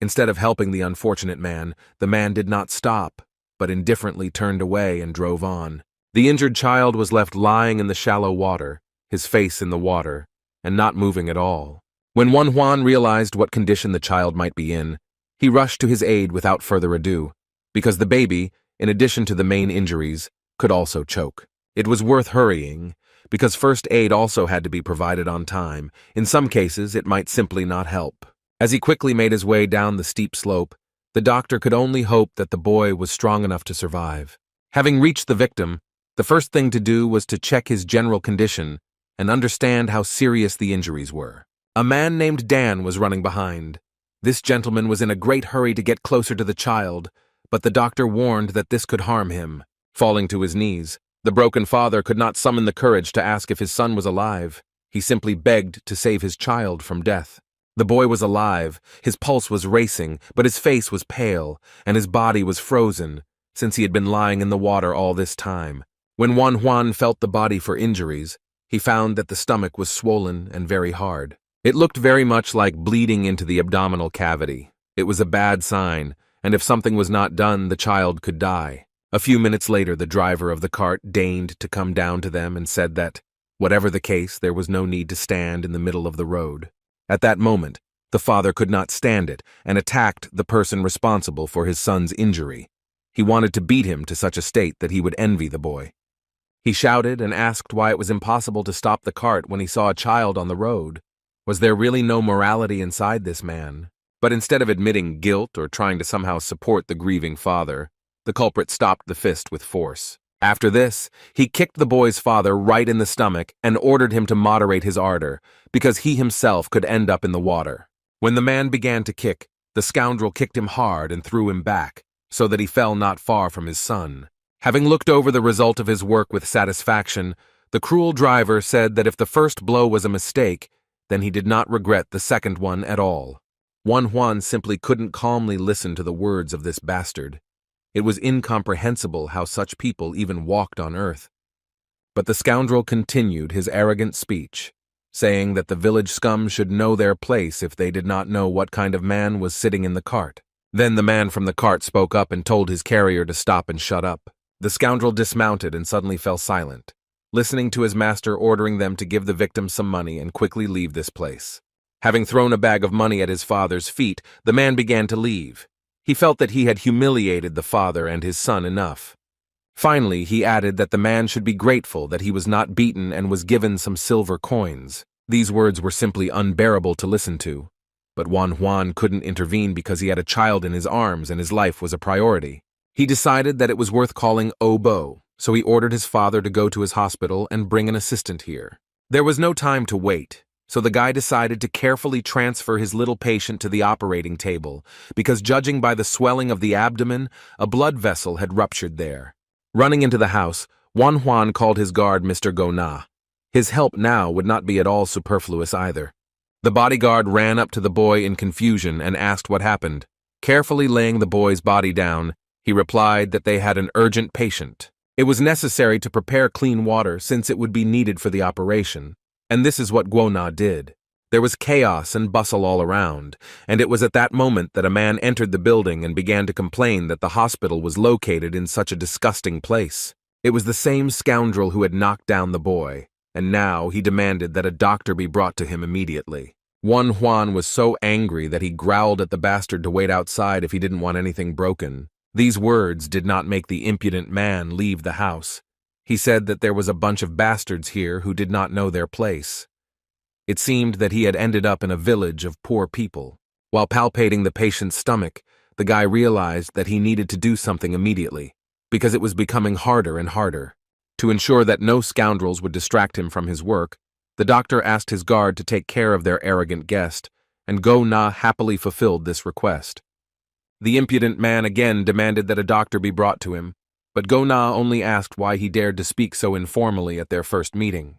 Instead of helping the unfortunate man, the man did not stop, but indifferently turned away and drove on. The injured child was left lying in the shallow water, his face in the water, and not moving at all. When Manhwa realized what condition the child might be in, he rushed to his aid without further ado, because the baby, in addition to the main injuries, could also choke. It was worth hurrying, because first aid also had to be provided on time. In some cases, it might simply not help. As he quickly made his way down the steep slope, the doctor could only hope that the boy was strong enough to survive. Having reached the victim, the first thing to do was to check his general condition and understand how serious the injuries were. A man named Dan was running behind. This gentleman was in a great hurry to get closer to the child, but the doctor warned that this could harm him. Falling to his knees, the broken father could not summon the courage to ask if his son was alive. He simply begged to save his child from death. The boy was alive, his pulse was racing, but his face was pale, and his body was frozen, since he had been lying in the water all this time. When Manhwa felt the body for injuries, he found that the stomach was swollen and very hard. It looked very much like bleeding into the abdominal cavity. It was a bad sign, and if something was not done, the child could die. A few minutes later, the driver of the cart deigned to come down to them and said that, whatever the case, there was no need to stand in the middle of the road. At that moment, the father could not stand it and attacked the person responsible for his son's injury. He wanted to beat him to such a state that he would envy the boy. He shouted and asked why it was impossible to stop the cart when he saw a child on the road. Was there really no morality inside this man? But instead of admitting guilt or trying to somehow support the grieving father, the culprit stopped the fist with force. After this, he kicked the boy's father right in the stomach and ordered him to moderate his ardor, because he himself could end up in the water. When the man began to kick, the scoundrel kicked him hard and threw him back, so that he fell not far from his son. Having looked over the result of his work with satisfaction, the cruel driver said that if the first blow was a mistake, then he did not regret the second one at all. Manhwa simply couldn't calmly listen to the words of this bastard. It was incomprehensible how such people even walked on earth. But the scoundrel continued his arrogant speech, saying that the village scum should know their place if they did not know what kind of man was sitting in the cart. Then the man from the cart spoke up and told his carrier to stop and shut up. The scoundrel dismounted and suddenly fell silent, listening to his master ordering them to give the victim some money and quickly leave this place. Having thrown a bag of money at his father's feet, the man began to leave. He felt that he had humiliated the father and his son enough. Finally, he added that the man should be grateful that he was not beaten and was given some silver coins. These words were simply unbearable to listen to. But Manhwa couldn't intervene because he had a child in his arms and his life was a priority. He decided that it was worth calling Obo, so he ordered his father to go to his hospital and bring an assistant here. There was no time to wait, so the guy decided to carefully transfer his little patient to the operating table, because judging by the swelling of the abdomen, a blood vessel had ruptured there. Running into the house, Manhwa called his guard Mr. Gona. His help now would not be at all superfluous either. The bodyguard ran up to the boy in confusion and asked what happened. Carefully laying the boy's body down, he replied that they had an urgent patient. It was necessary to prepare clean water since it would be needed for the operation. And this is what Gwona did. There was chaos and bustle all around, and it was at that moment that a man entered the building and began to complain that the hospital was located in such a disgusting place. It was the same scoundrel who had knocked down the boy, and now he demanded that a doctor be brought to him immediately. Manhwa was so angry that he growled at the bastard to wait outside if he didn't want anything broken. These words did not make the impudent man leave the house. He said that there was a bunch of bastards here who did not know their place. It seemed that he had ended up in a village of poor people. While palpating the patient's stomach, the guy realized that he needed to do something immediately, because it was becoming harder and harder. To ensure that no scoundrels would distract him from his work, the doctor asked his guard to take care of their arrogant guest, and Go-Na happily fulfilled this request. The impudent man again demanded that a doctor be brought to him, but Go-Na only asked why he dared to speak so informally at their first meeting.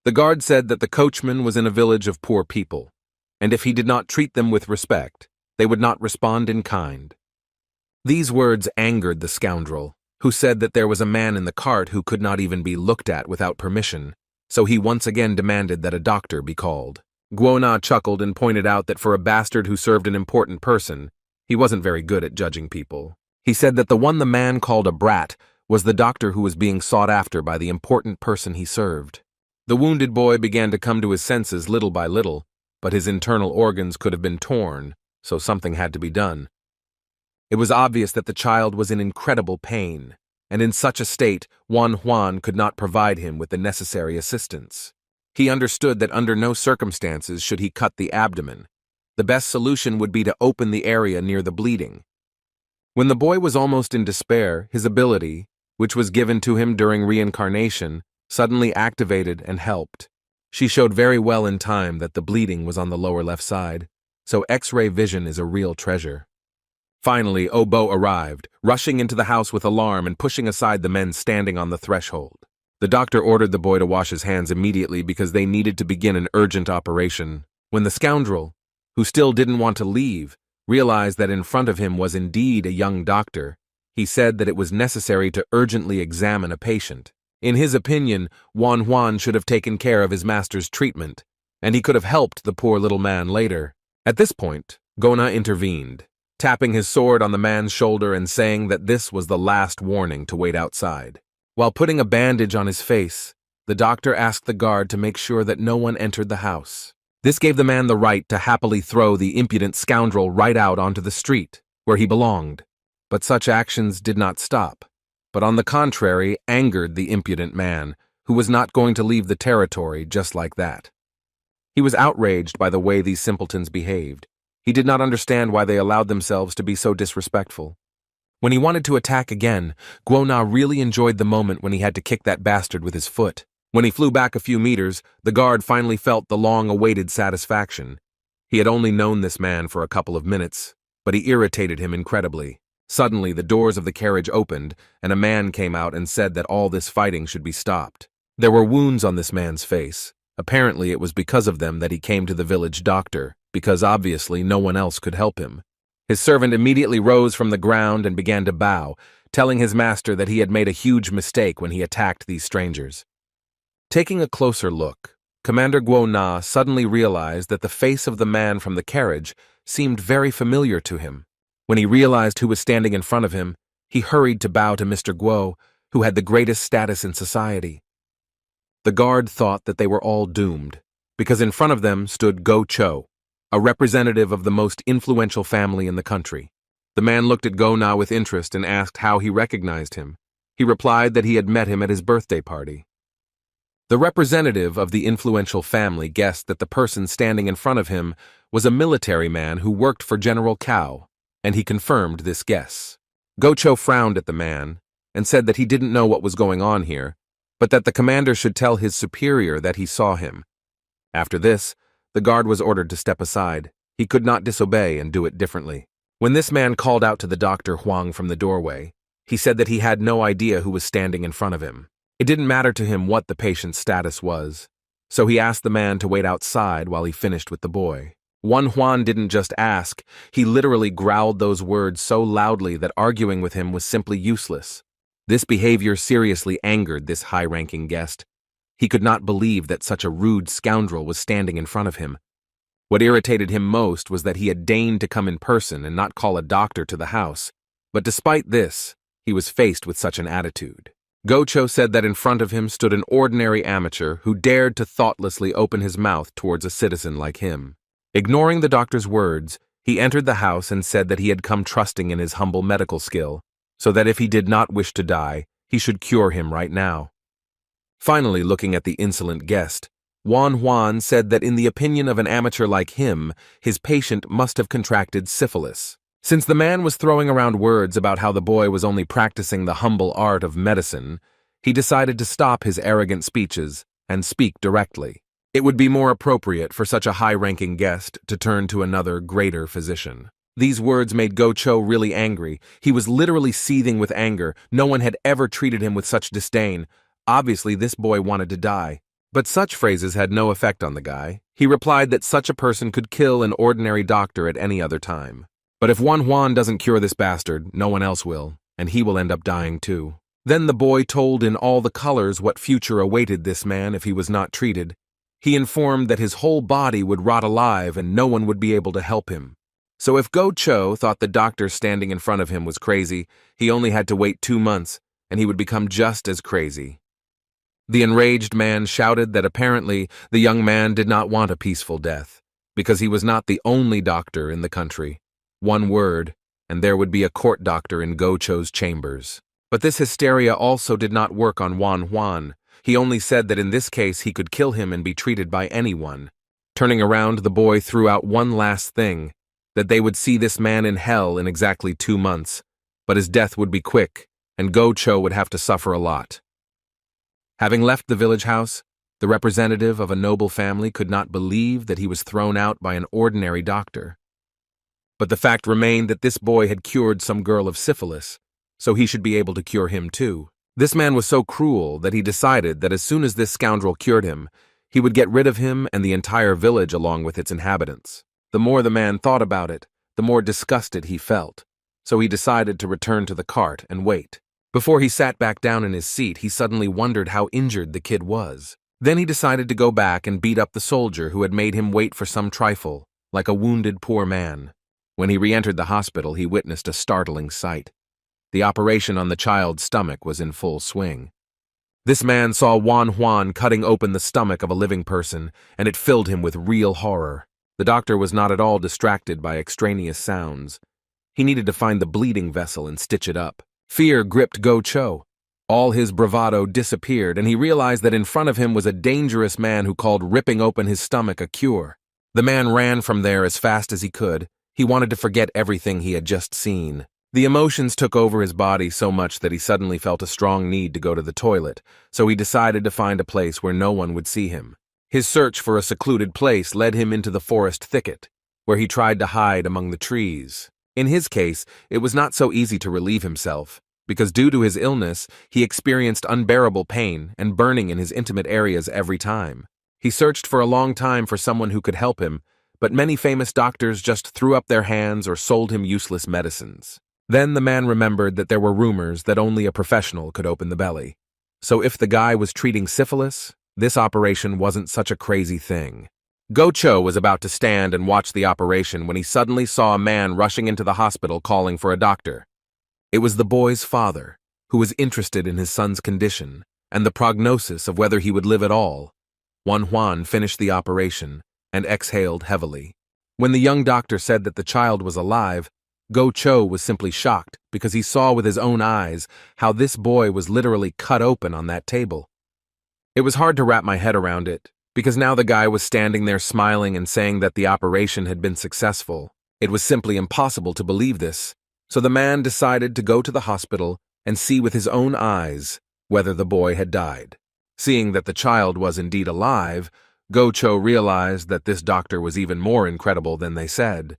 The guard said that the coachman was in a village of poor people, and if he did not treat them with respect, they would not respond in kind. These words angered the scoundrel, who said that there was a man in the cart who could not even be looked at without permission, so he once again demanded that a doctor be called. Guo-na chuckled and pointed out that for a bastard who served an important person, he wasn't very good at judging people. He said that the one the man called a brat was the doctor who was being sought after by the important person he served. The wounded boy began to come to his senses little by little, but his internal organs could have been torn, so something had to be done. It was obvious that the child was in incredible pain, and in such a state, Huan could not provide him with the necessary assistance. He understood that under no circumstances should he cut the abdomen. The best solution would be to open the area near the bleeding. When the boy was almost in despair, his ability, which was given to him during reincarnation, suddenly activated and helped. She showed very well in time that the bleeding was on the lower left side, so X-ray vision is a real treasure. Finally, Obo arrived, rushing into the house with alarm and pushing aside the men standing on the threshold. The doctor ordered the boy to wash his hands immediately because they needed to begin an urgent operation. When the scoundrel, who still didn't want to leave, realized that in front of him was indeed a young doctor, he said that it was necessary to urgently examine a patient. In his opinion, Huan should have taken care of his master's treatment, and he could have helped the poor little man later. At this point, Gona intervened, tapping his sword on the man's shoulder and saying that this was the last warning to wait outside. While putting a bandage on his face, the doctor asked the guard to make sure that no one entered the house. This gave the man the right to happily throw the impudent scoundrel right out onto the street, where he belonged. But such actions did not stop, but on the contrary angered the impudent man, who was not going to leave the territory just like that. He was outraged by the way these simpletons behaved. He did not understand why they allowed themselves to be so disrespectful. When he wanted to attack again, Guo-na really enjoyed the moment when he had to kick that bastard with his foot. When he flew back a few meters, the guard finally felt the long-awaited satisfaction. He had only known this man for a couple of minutes, but he irritated him incredibly. Suddenly, the doors of the carriage opened, and a man came out and said that all this fighting should be stopped. There were wounds on this man's face. Apparently, it was because of them that he came to the village doctor, because obviously no one else could help him. His servant immediately rose from the ground and began to bow, telling his master that he had made a huge mistake when he attacked these strangers. Taking a closer look, Commander Guo-na suddenly realized that the face of the man from the carriage seemed very familiar to him. When he realized who was standing in front of him, he hurried to bow to Mr. Guo, who had the greatest status in society. The guard thought that they were all doomed, because in front of them stood Go-cho, a representative of the most influential family in the country. The man looked at Go-na with interest and asked how he recognized him. He replied that he had met him at his birthday party. The representative of the influential family guessed that the person standing in front of him was a military man who worked for General Cao, and he confirmed this guess. Go-cho frowned at the man and said that he didn't know what was going on here, but that the commander should tell his superior that he saw him. After this, the guard was ordered to step aside. He could not disobey and do it differently. When this man called out to the Dr. Huang from the doorway, he said that he had no idea who was standing in front of him. It didn't matter to him what the patient's status was, so he asked the man to wait outside while he finished with the boy. Huan didn't just ask, he literally growled those words so loudly that arguing with him was simply useless. This behavior seriously angered this high-ranking guest. He could not believe that such a rude scoundrel was standing in front of him. What irritated him most was that he had deigned to come in person and not call a doctor to the house. But despite this, he was faced with such an attitude. Go-cho said that in front of him stood an ordinary amateur who dared to thoughtlessly open his mouth towards a citizen like him. Ignoring the doctor's words, he entered the house and said that he had come trusting in his humble medical skill, so that if he did not wish to die, he should cure him right now. Finally, looking at the insolent guest, Huan said that in the opinion of an amateur like him, his patient must have contracted syphilis. Since the man was throwing around words about how the boy was only practicing the humble art of medicine, he decided to stop his arrogant speeches and speak directly. It would be more appropriate for such a high-ranking guest to turn to another, greater physician. These words made Go-cho really angry. He was literally seething with anger. No one had ever treated him with such disdain. Obviously, this boy wanted to die. But such phrases had no effect on the guy. He replied that such a person could kill an ordinary doctor at any other time. But if Juan doesn't cure this bastard, no one else will, and he will end up dying too. Then the boy told in all the colors what future awaited this man if he was not treated. He informed that his whole body would rot alive and no one would be able to help him. So if Go Cho thought the doctor standing in front of him was crazy, he only had to wait 2 months, and he would become just as crazy. The enraged man shouted that apparently the young man did not want a peaceful death, because he was not the only doctor in the country. One word, and there would be a court doctor in Go Cho's chambers. But this hysteria also did not work on Juan. He only said that in this case he could kill him and be treated by anyone. Turning around, the boy threw out one last thing, that they would see this man in hell in exactly 2 months, but his death would be quick, and Go Cho would have to suffer a lot. Having left the village house, the representative of a noble family could not believe that he was thrown out by an ordinary doctor. But the fact remained that this boy had cured some girl of syphilis, so he should be able to cure him too. This man was so cruel that he decided that as soon as this scoundrel cured him, he would get rid of him and the entire village along with its inhabitants. The more the man thought about it, the more disgusted he felt, so he decided to return to the cart and wait. Before he sat back down in his seat, he suddenly wondered how injured the kid was. Then he decided to go back and beat up the soldier who had made him wait for some trifle, like a wounded poor man. When he re-entered the hospital, he witnessed a startling sight. The operation on the child's stomach was in full swing. This man saw Juan cutting open the stomach of a living person, and it filled him with real horror. The doctor was not at all distracted by extraneous sounds. He needed to find the bleeding vessel and stitch it up. Fear gripped Go Cho. All his bravado disappeared, and he realized that in front of him was a dangerous man who called ripping open his stomach a cure. The man ran from there as fast as he could. He wanted to forget everything he had just seen. The emotions took over his body so much that he suddenly felt a strong need to go to the toilet, so he decided to find a place where no one would see him. His search for a secluded place led him into the forest thicket, where he tried to hide among the trees. In his case, it was not so easy to relieve himself, because due to his illness, he experienced unbearable pain and burning in his intimate areas every time. He searched for a long time for someone who could help him, but many famous doctors just threw up their hands or sold him useless medicines. Then the man remembered that there were rumors that only a professional could open the belly. So if the guy was treating syphilis, this operation wasn't such a crazy thing. Go Cho was about to stand and watch the operation when he suddenly saw a man rushing into the hospital calling for a doctor. It was the boy's father, who was interested in his son's condition and the prognosis of whether he would live at all. Juan finished the operation and exhaled heavily. When the young doctor said that the child was alive, Go Cho was simply shocked because he saw with his own eyes how this boy was literally cut open on that table. It was hard to wrap my head around it, because now the guy was standing there smiling and saying that the operation had been successful. It was simply impossible to believe this, so the man decided to go to the hospital and see with his own eyes whether the boy had died. Seeing that the child was indeed alive, Go Cho realized that this doctor was even more incredible than they said.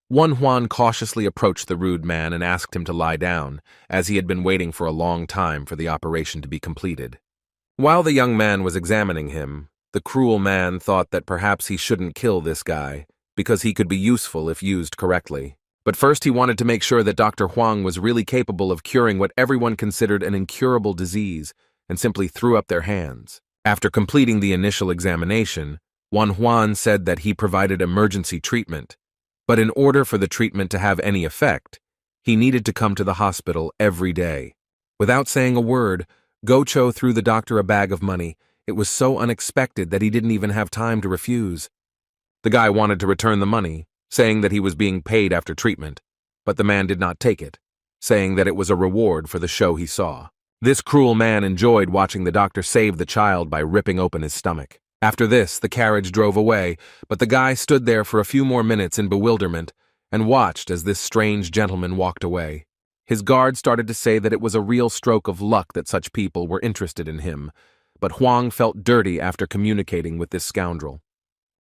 Juan cautiously approached the rude man and asked him to lie down, as he had been waiting for a long time for the operation to be completed. While the young man was examining him, the cruel man thought that perhaps he shouldn't kill this guy, because he could be useful if used correctly. But first he wanted to make sure that Dr. Huang was really capable of curing what everyone considered an incurable disease, and simply threw up their hands. After completing the initial examination, Juan said that he provided emergency treatment, but in order for the treatment to have any effect, he needed to come to the hospital every day. Without saying a word, Go Cho threw the doctor a bag of money. It was so unexpected that he didn't even have time to refuse. The guy wanted to return the money, saying that he was being paid after treatment, but the man did not take it, saying that it was a reward for the show he saw. This cruel man enjoyed watching the doctor save the child by ripping open his stomach. After this, the carriage drove away, but the guy stood there for a few more minutes in bewilderment and watched as this strange gentleman walked away. His guard started to say that it was a real stroke of luck that such people were interested in him, but Huang felt dirty after communicating with this scoundrel.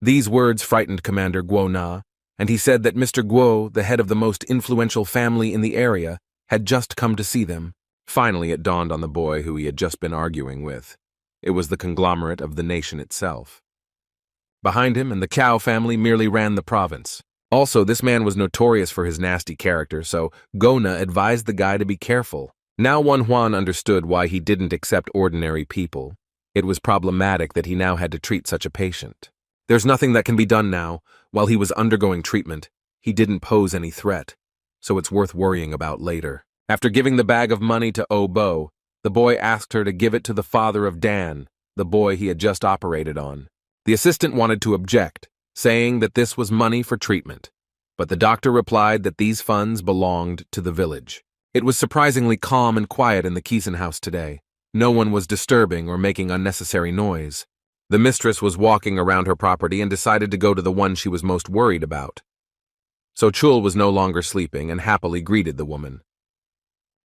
These words frightened Commander Guo Na, and he said that Mr. Guo, the head of the most influential family in the area, had just come to see them. Finally, it dawned on the boy who he had just been arguing with. it was the conglomerate of the nation itself. Behind him and the Cao family merely ran the province. Also, this man was notorious for his nasty character, so Gona advised the guy to be careful. Now Huan understood why he didn't accept ordinary people. It was problematic that he now had to treat such a patient. There's nothing that can be done now. While he was undergoing treatment, he didn't pose any threat, so it's worth worrying about later. After giving the bag of money to Obo, the boy asked her to give it to the father of Dan, the boy he had just operated on. The assistant wanted to object, saying that this was money for treatment, but the doctor replied that these funds belonged to the village. It was surprisingly calm and quiet in the Kisen house today. No one was disturbing or making unnecessary noise. The mistress was walking around her property and decided to go to the one she was most worried about. So Chul was no longer sleeping and happily greeted the woman.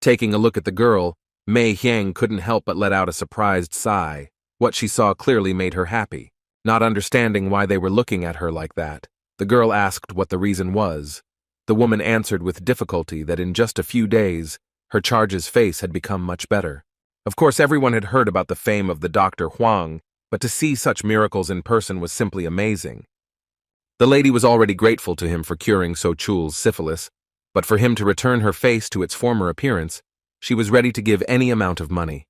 Taking a look at the girl, Mei Hyang couldn't help but let out a surprised sigh. What she saw clearly made her happy. Not understanding why they were looking at her like that, the girl asked what the reason was. The woman answered with difficulty that in just a few days, her charge's face had become much better. Of course, everyone had heard about the fame of the Dr. Huang, but to see such miracles in person was simply amazing. The lady was already grateful to him for curing So Chul's syphilis, but for him to return her face to its former appearance, she was ready to give any amount of money.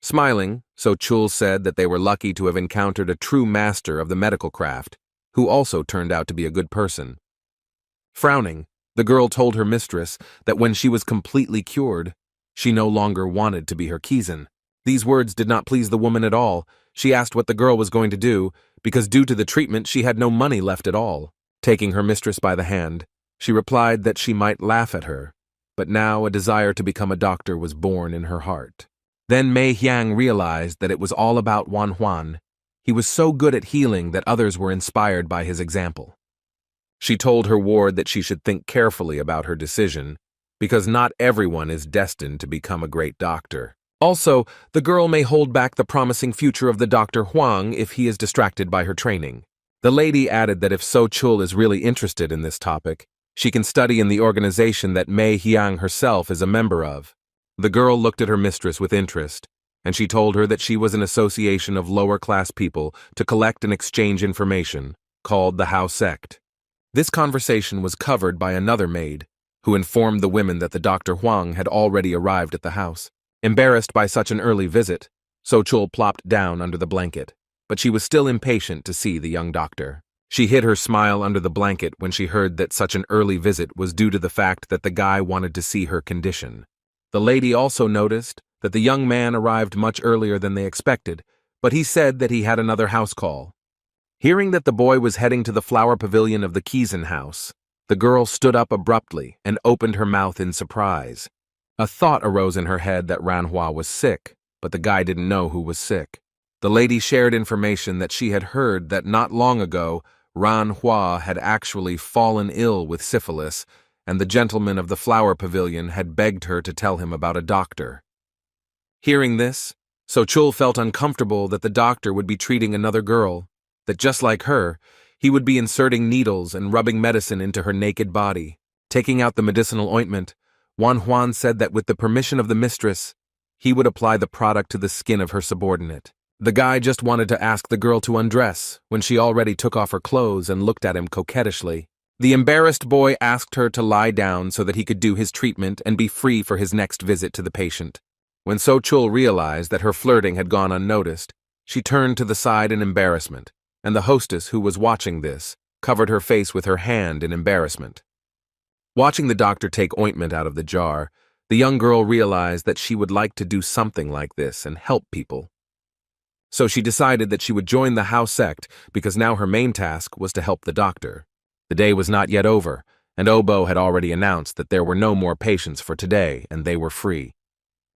Smiling, So Chul said that they were lucky to have encountered a true master of the medical craft, who also turned out to be a good person. Frowning, the girl told her mistress that when she was completely cured, she no longer wanted to be her Kisen. These words did not please the woman at all. She asked what the girl was going to do, because due to the treatment she had no money left at all. Taking her mistress by the hand, she replied that she might laugh at her, but now a desire to become a doctor was born in her heart. Then Mei Hyang realized that it was all about Huan. He was so good at healing that others were inspired by his example. She told her ward that she should think carefully about her decision, because not everyone is destined to become a great doctor. Also, the girl may hold back the promising future of the Dr. Huang if he is distracted by her training. The lady added that if So Chul is really interested in this topic, she can study in the organization that Mei Hyang herself is a member of. The girl looked at her mistress with interest, and she told her that she was an association of lower-class people to collect and exchange information, called the Hao Sect. This conversation was covered by another maid, who informed the women that the Dr. Huang had already arrived at the house. Embarrassed by such an early visit, So Chul plopped down under the blanket, but she was still impatient to see the young doctor. She hid her smile under the blanket when she heard that such an early visit was due to the fact that the guy wanted to see her condition. The lady also noticed that the young man arrived much earlier than they expected, but he said that he had another house call. Hearing that the boy was heading to the flower pavilion of the Kisen house, the girl stood up abruptly and opened her mouth in surprise. A thought arose in her head that Manhwa was sick, but the guy didn't know who was sick. The lady shared information that she had heard that not long ago, Manhwa had actually fallen ill with syphilis, and the gentleman of the flower pavilion had begged her to tell him about a doctor. Hearing this, So Chul felt uncomfortable that the doctor would be treating another girl, that just like her, he would be inserting needles and rubbing medicine into her naked body. Taking out the medicinal ointment, Huan said that with the permission of the mistress, he would apply the product to the skin of her subordinate. The guy just wanted to ask the girl to undress when she already took off her clothes and looked at him coquettishly. The embarrassed boy asked her to lie down so that he could do his treatment and be free for his next visit to the patient. When So Chul realized that her flirting had gone unnoticed, she turned to the side in embarrassment, and the hostess who was watching this covered her face with her hand in embarrassment. Watching the doctor take ointment out of the jar, the young girl realized that she would like to do something like this and help people. So she decided that she would join the Hao sect because now her main task was to help the doctor. The day was not yet over, and Obo had already announced that there were no more patients for today and they were free.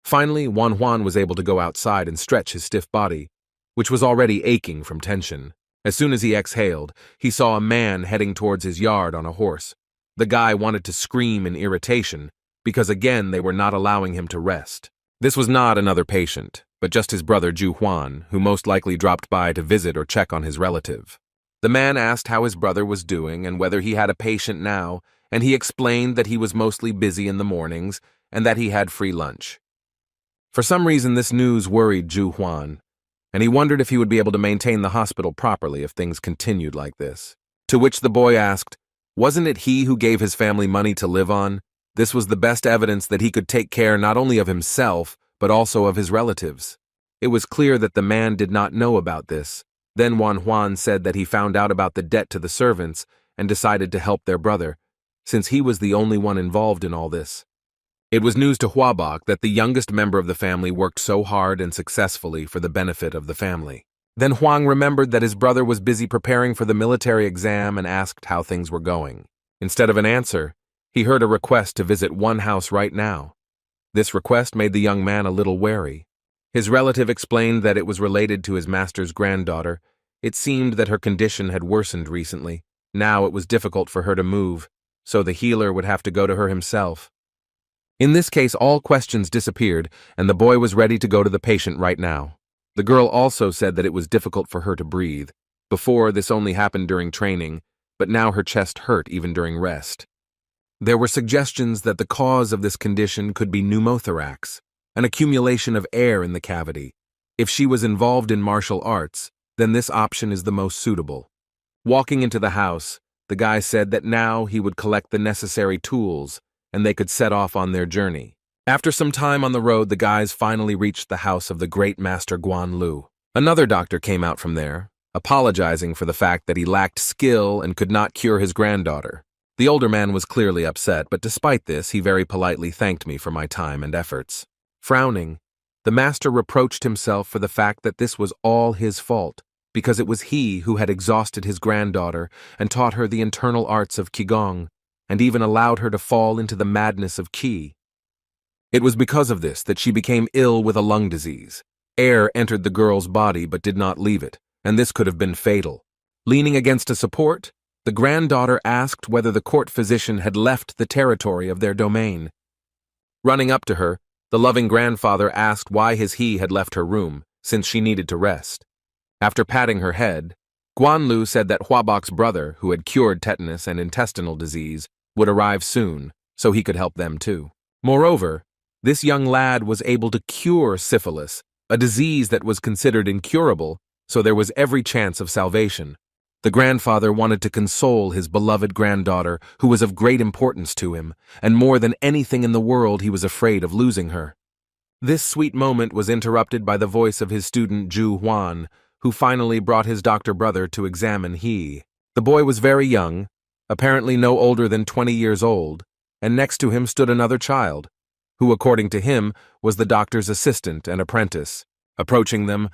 Finally, Huan was able to go outside and stretch his stiff body, which was already aching from tension. As soon as he exhaled, he saw a man heading towards his yard on a horse. The guy wanted to scream in irritation, because again they were not allowing him to rest. This was not another patient, but just his brother Ju Huan, who most likely dropped by to visit or check on his relative. The man asked how his brother was doing and whether he had a patient now, and he explained that he was mostly busy in the mornings and that he had free lunch. For some reason this news worried Ju Huan, and he wondered if he would be able to maintain the hospital properly if things continued like this. To which the boy asked, wasn't it he who gave his family money to live on? This was the best evidence that he could take care not only of himself, but also of his relatives. It was clear that the man did not know about this. Then Juan said that he found out about the debt to the servants and decided to help their brother, since he was the only one involved in all this. It was news to Huabok that the youngest member of the family worked so hard and successfully for the benefit of the family. Then Huang remembered that his brother was busy preparing for the military exam and asked how things were going. Instead of an answer, he heard a request to visit one house right now. This request made the young man a little wary. His relative explained that it was related to his master's granddaughter. It seemed that her condition had worsened recently. Now it was difficult for her to move, so the healer would have to go to her himself. In this case, all questions disappeared, and the boy was ready to go to the patient right now. The girl also said that it was difficult for her to breathe. Before, this only happened during training, but now her chest hurt even during rest. There were suggestions that the cause of this condition could be pneumothorax, an accumulation of air in the cavity. If she was involved in martial arts, then this option is the most suitable. Walking into the house, the guy said that now he would collect the necessary tools, and they could set off on their journey. After some time on the road, the guys finally reached the house of the great master Guan Lu. Another doctor came out from there, apologizing for the fact that he lacked skill and could not cure his granddaughter. The older man was clearly upset, but despite this, he very politely thanked me for my time and efforts. Frowning, the master reproached himself for the fact that this was all his fault, because it was he who had exhausted his granddaughter and taught her the internal arts of Qigong, and even allowed her to fall into the madness of Qi. It was because of this that she became ill with a lung disease. Air entered the girl's body but did not leave it, and this could have been fatal. Leaning against a support, the granddaughter asked whether the court physician had left the territory of their domain. Running up to her, the loving grandfather asked why he had left her room, since she needed to rest. After patting her head, Guan Lu said that Huabok's brother, who had cured tetanus and intestinal disease, would arrive soon, so he could help them too. Moreover, this young lad was able to cure syphilis, a disease that was considered incurable, so there was every chance of salvation. The grandfather wanted to console his beloved granddaughter, who was of great importance to him, and more than anything in the world he was afraid of losing her. This sweet moment was interrupted by the voice of his student Zhu Huan, who finally brought his doctor brother to examine he. The boy was very young, apparently no older than 20 years old, and next to him stood another child, who, according to him, was the doctor's assistant and apprentice. Approaching them,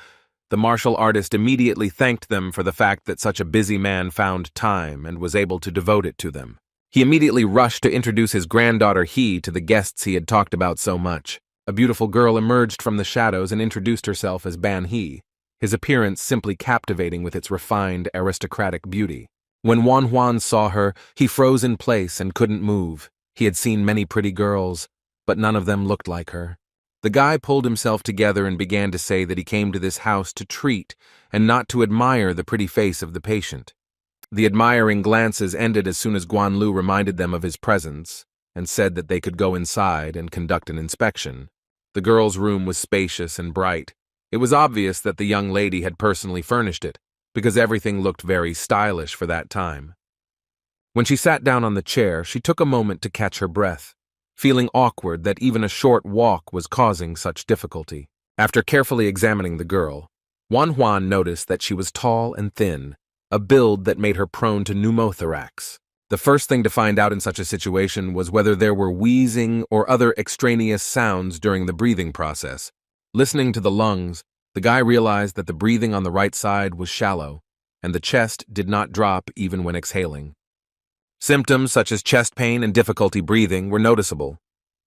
the martial artist immediately thanked them for the fact that such a busy man found time and was able to devote it to them. He immediately rushed to introduce his granddaughter He to the guests he had talked about so much. A beautiful girl emerged from the shadows and introduced herself as Ban He, his appearance simply captivating with its refined, aristocratic beauty. When Wan Huan saw her, he froze in place and couldn't move. He had seen many pretty girls, but none of them looked like her. The guy pulled himself together and began to say that he came to this house to treat and not to admire the pretty face of the patient. The admiring glances ended as soon as Guan Lu reminded them of his presence and said that they could go inside and conduct an inspection. The girl's room was spacious and bright. It was obvious that the young lady had personally furnished it, because everything looked very stylish for that time. When she sat down on the chair, she took a moment to catch her breath, feeling awkward that even a short walk was causing such difficulty. After carefully examining the girl, Wan Huan noticed that she was tall and thin, a build that made her prone to pneumothorax. The first thing to find out in such a situation was whether there were wheezing or other extraneous sounds during the breathing process. Listening to the lungs, the guy realized that the breathing on the right side was shallow, and the chest did not drop even when exhaling. Symptoms such as chest pain and difficulty breathing were noticeable,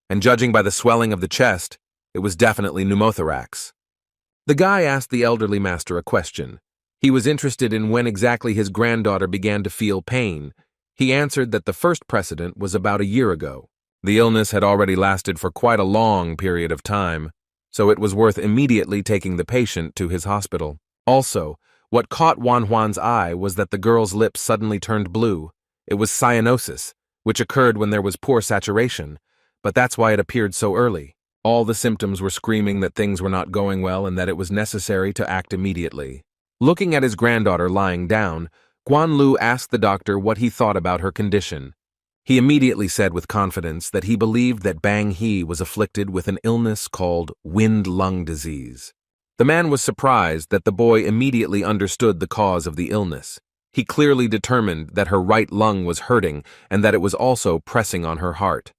and judging by the swelling of the chest, it was definitely pneumothorax. The guy asked the elderly master a question. He was interested in when exactly his granddaughter began to feel pain. He answered that the first precedent was about a year ago. The illness had already lasted for quite a long period of time, so it was worth immediately taking the patient to his hospital. Also, what caught Wan Huan's eye was that the girl's lips suddenly turned blue. It was cyanosis, which occurred when there was poor saturation, but that's why it appeared so early. All the symptoms were screaming that things were not going well and that it was necessary to act immediately. Looking at his granddaughter lying down, Guanlu asked the doctor what he thought about her condition. He immediately said with confidence that he believed that Bang He was afflicted with an illness called wind-lung disease. The man was surprised that the boy immediately understood the cause of the illness. He clearly determined that her right lung was hurting and that it was also pressing on her heart.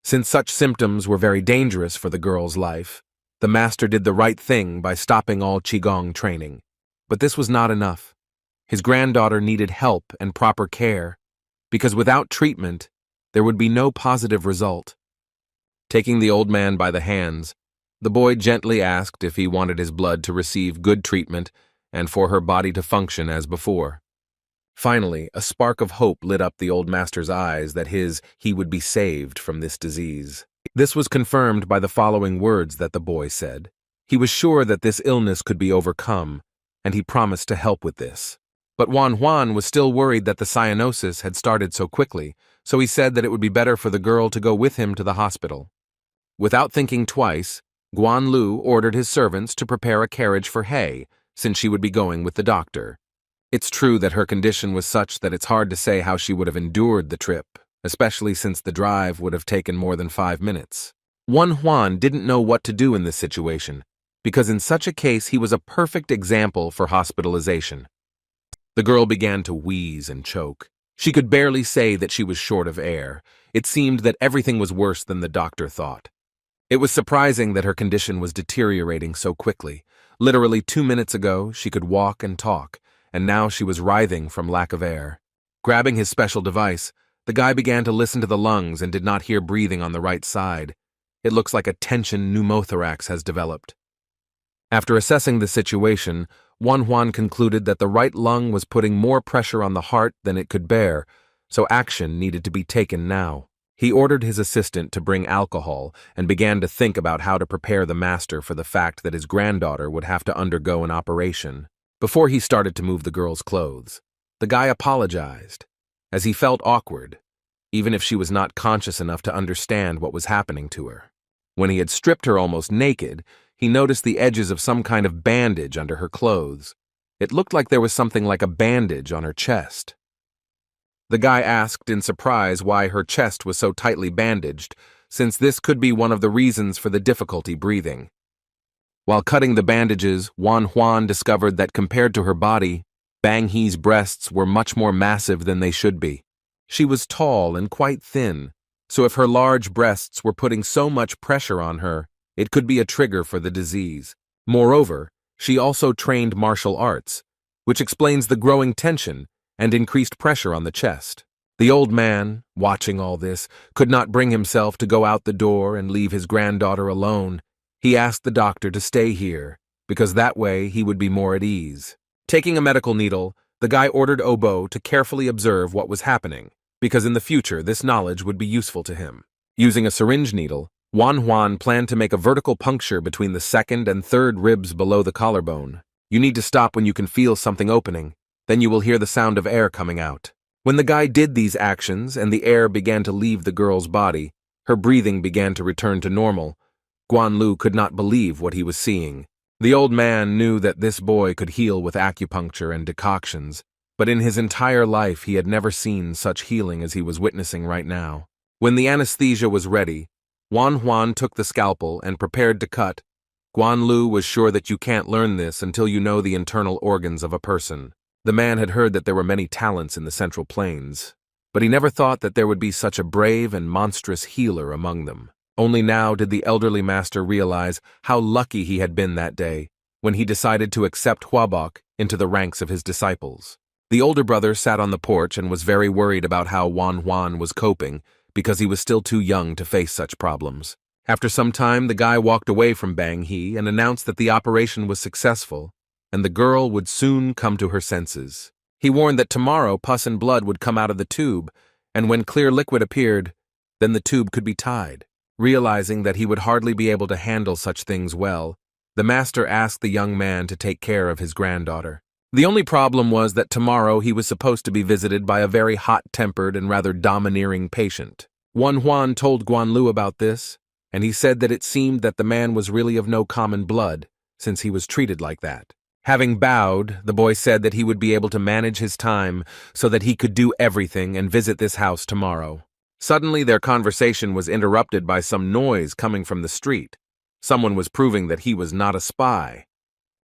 Since such symptoms were very dangerous for the girl's life, the master did the right thing by stopping all Qigong training. But this was not enough. His granddaughter needed help and proper care, because without treatment, there would be no positive result. Taking the old man by the hands, the boy gently asked if he wanted his blood to receive good treatment and for her body to function as before. Finally, a spark of hope lit up the old master's eyes that he would be saved from this disease. This was confirmed by the following words that the boy said. He was sure that this illness could be overcome, and he promised to help with this. But Huan was still worried that the cyanosis had started so quickly, so he said that it would be better for the girl to go with him to the hospital. Without thinking twice, Guanlu ordered his servants to prepare a carriage for He, since she would be going with the doctor. It's true that her condition was such that it's hard to say how she would have endured the trip, especially since the drive would have taken more than 5 minutes. Huan didn't know what to do in this situation, because in such a case he was a perfect example for hospitalization. The girl began to wheeze and choke. She could barely say that she was short of air. It seemed that everything was worse than the doctor thought. It was surprising that her condition was deteriorating so quickly. Literally 2 minutes ago, she could walk and talk, and now she was writhing from lack of air. Grabbing his special device, the guy began to listen to the lungs and did not hear breathing on the right side. It looks like a tension pneumothorax has developed. After assessing the situation, Huan concluded that the right lung was putting more pressure on the heart than it could bear, so action needed to be taken now. He ordered his assistant to bring alcohol and began to think about how to prepare the master for the fact that his granddaughter would have to undergo an operation. Before he started to move the girl's clothes, the guy apologized, as he felt awkward, even if she was not conscious enough to understand what was happening to her. When he had stripped her almost naked, he noticed the edges of some kind of bandage under her clothes. It looked like there was something like a bandage on her chest. The guy asked in surprise why her chest was so tightly bandaged, since this could be one of the reasons for the difficulty breathing. While cutting the bandages, Huan discovered that compared to her body, Bang He's breasts were much more massive than they should be. She was tall and quite thin, so if her large breasts were putting so much pressure on her, it could be a trigger for the disease. Moreover, she also trained martial arts, which explains the growing tension and increased pressure on the chest. The old man, watching all this, could not bring himself to go out the door and leave his granddaughter alone. He asked the doctor to stay here, because that way he would be more at ease. Taking a medical needle, the guy ordered Obo to carefully observe what was happening, because in the future this knowledge would be useful to him. Using a syringe needle, Huan planned to make a vertical puncture between the second and third ribs below the collarbone. You need to stop when you can feel something opening, then you will hear the sound of air coming out. When the guy did these actions and the air began to leave the girl's body, her breathing began to return to normal. Guanlu could not believe what he was seeing. The old man knew that this boy could heal with acupuncture and decoctions, but in his entire life he had never seen such healing as he was witnessing right now. When the anesthesia was ready, Huan took the scalpel and prepared to cut. Guanlu was sure that you can't learn this until you know the internal organs of a person. The man had heard that there were many talents in the Central Plains, but he never thought that there would be such a brave and monstrous healer among them. Only now did the elderly master realize how lucky he had been that day, when he decided to accept Huabok into the ranks of his disciples. The older brother sat on the porch and was very worried about how Huan was coping, because he was still too young to face such problems. After some time, the guy walked away from Bang He and announced that the operation was successful, and the girl would soon come to her senses. He warned that tomorrow pus and blood would come out of the tube, and when clear liquid appeared, then the tube could be tied. Realizing that he would hardly be able to handle such things well, the master asked the young man to take care of his granddaughter. The only problem was that tomorrow he was supposed to be visited by a very hot-tempered and rather domineering patient. Huan told Guanlu about this, and he said that it seemed that the man was really of no common blood, since he was treated like that. Having bowed, the boy said that he would be able to manage his time so that he could do everything and visit this house tomorrow. Suddenly, their conversation was interrupted by some noise coming from the street. Someone was proving that he was not a spy.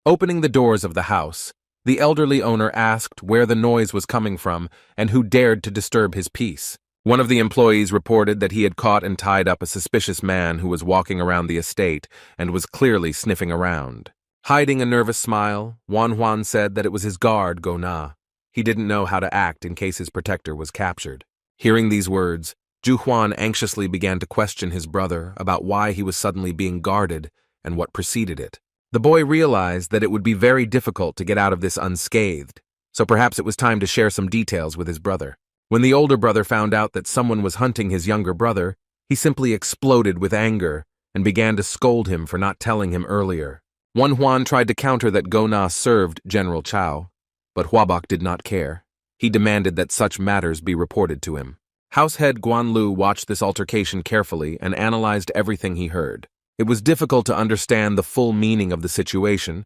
Opening the doors of the house, the elderly owner asked where the noise was coming from and who dared to disturb his peace. One of the employees reported that he had caught and tied up a suspicious man who was walking around the estate and was clearly sniffing around. Hiding a nervous smile, Wanhuan said that it was his guard, Go-na. He didn't know how to act in case his protector was captured. Hearing these words, Ju-Huan anxiously began to question his brother about why he was suddenly being guarded and what preceded it. The boy realized that it would be very difficult to get out of this unscathed, so perhaps it was time to share some details with his brother. When the older brother found out that someone was hunting his younger brother, he simply exploded with anger and began to scold him for not telling him earlier. Wanhuan tried to counter that Go-na served General Chao, but Huabok did not care. He demanded that such matters be reported to him. Househead Guanlu watched this altercation carefully and analyzed everything he heard. It was difficult to understand the full meaning of the situation,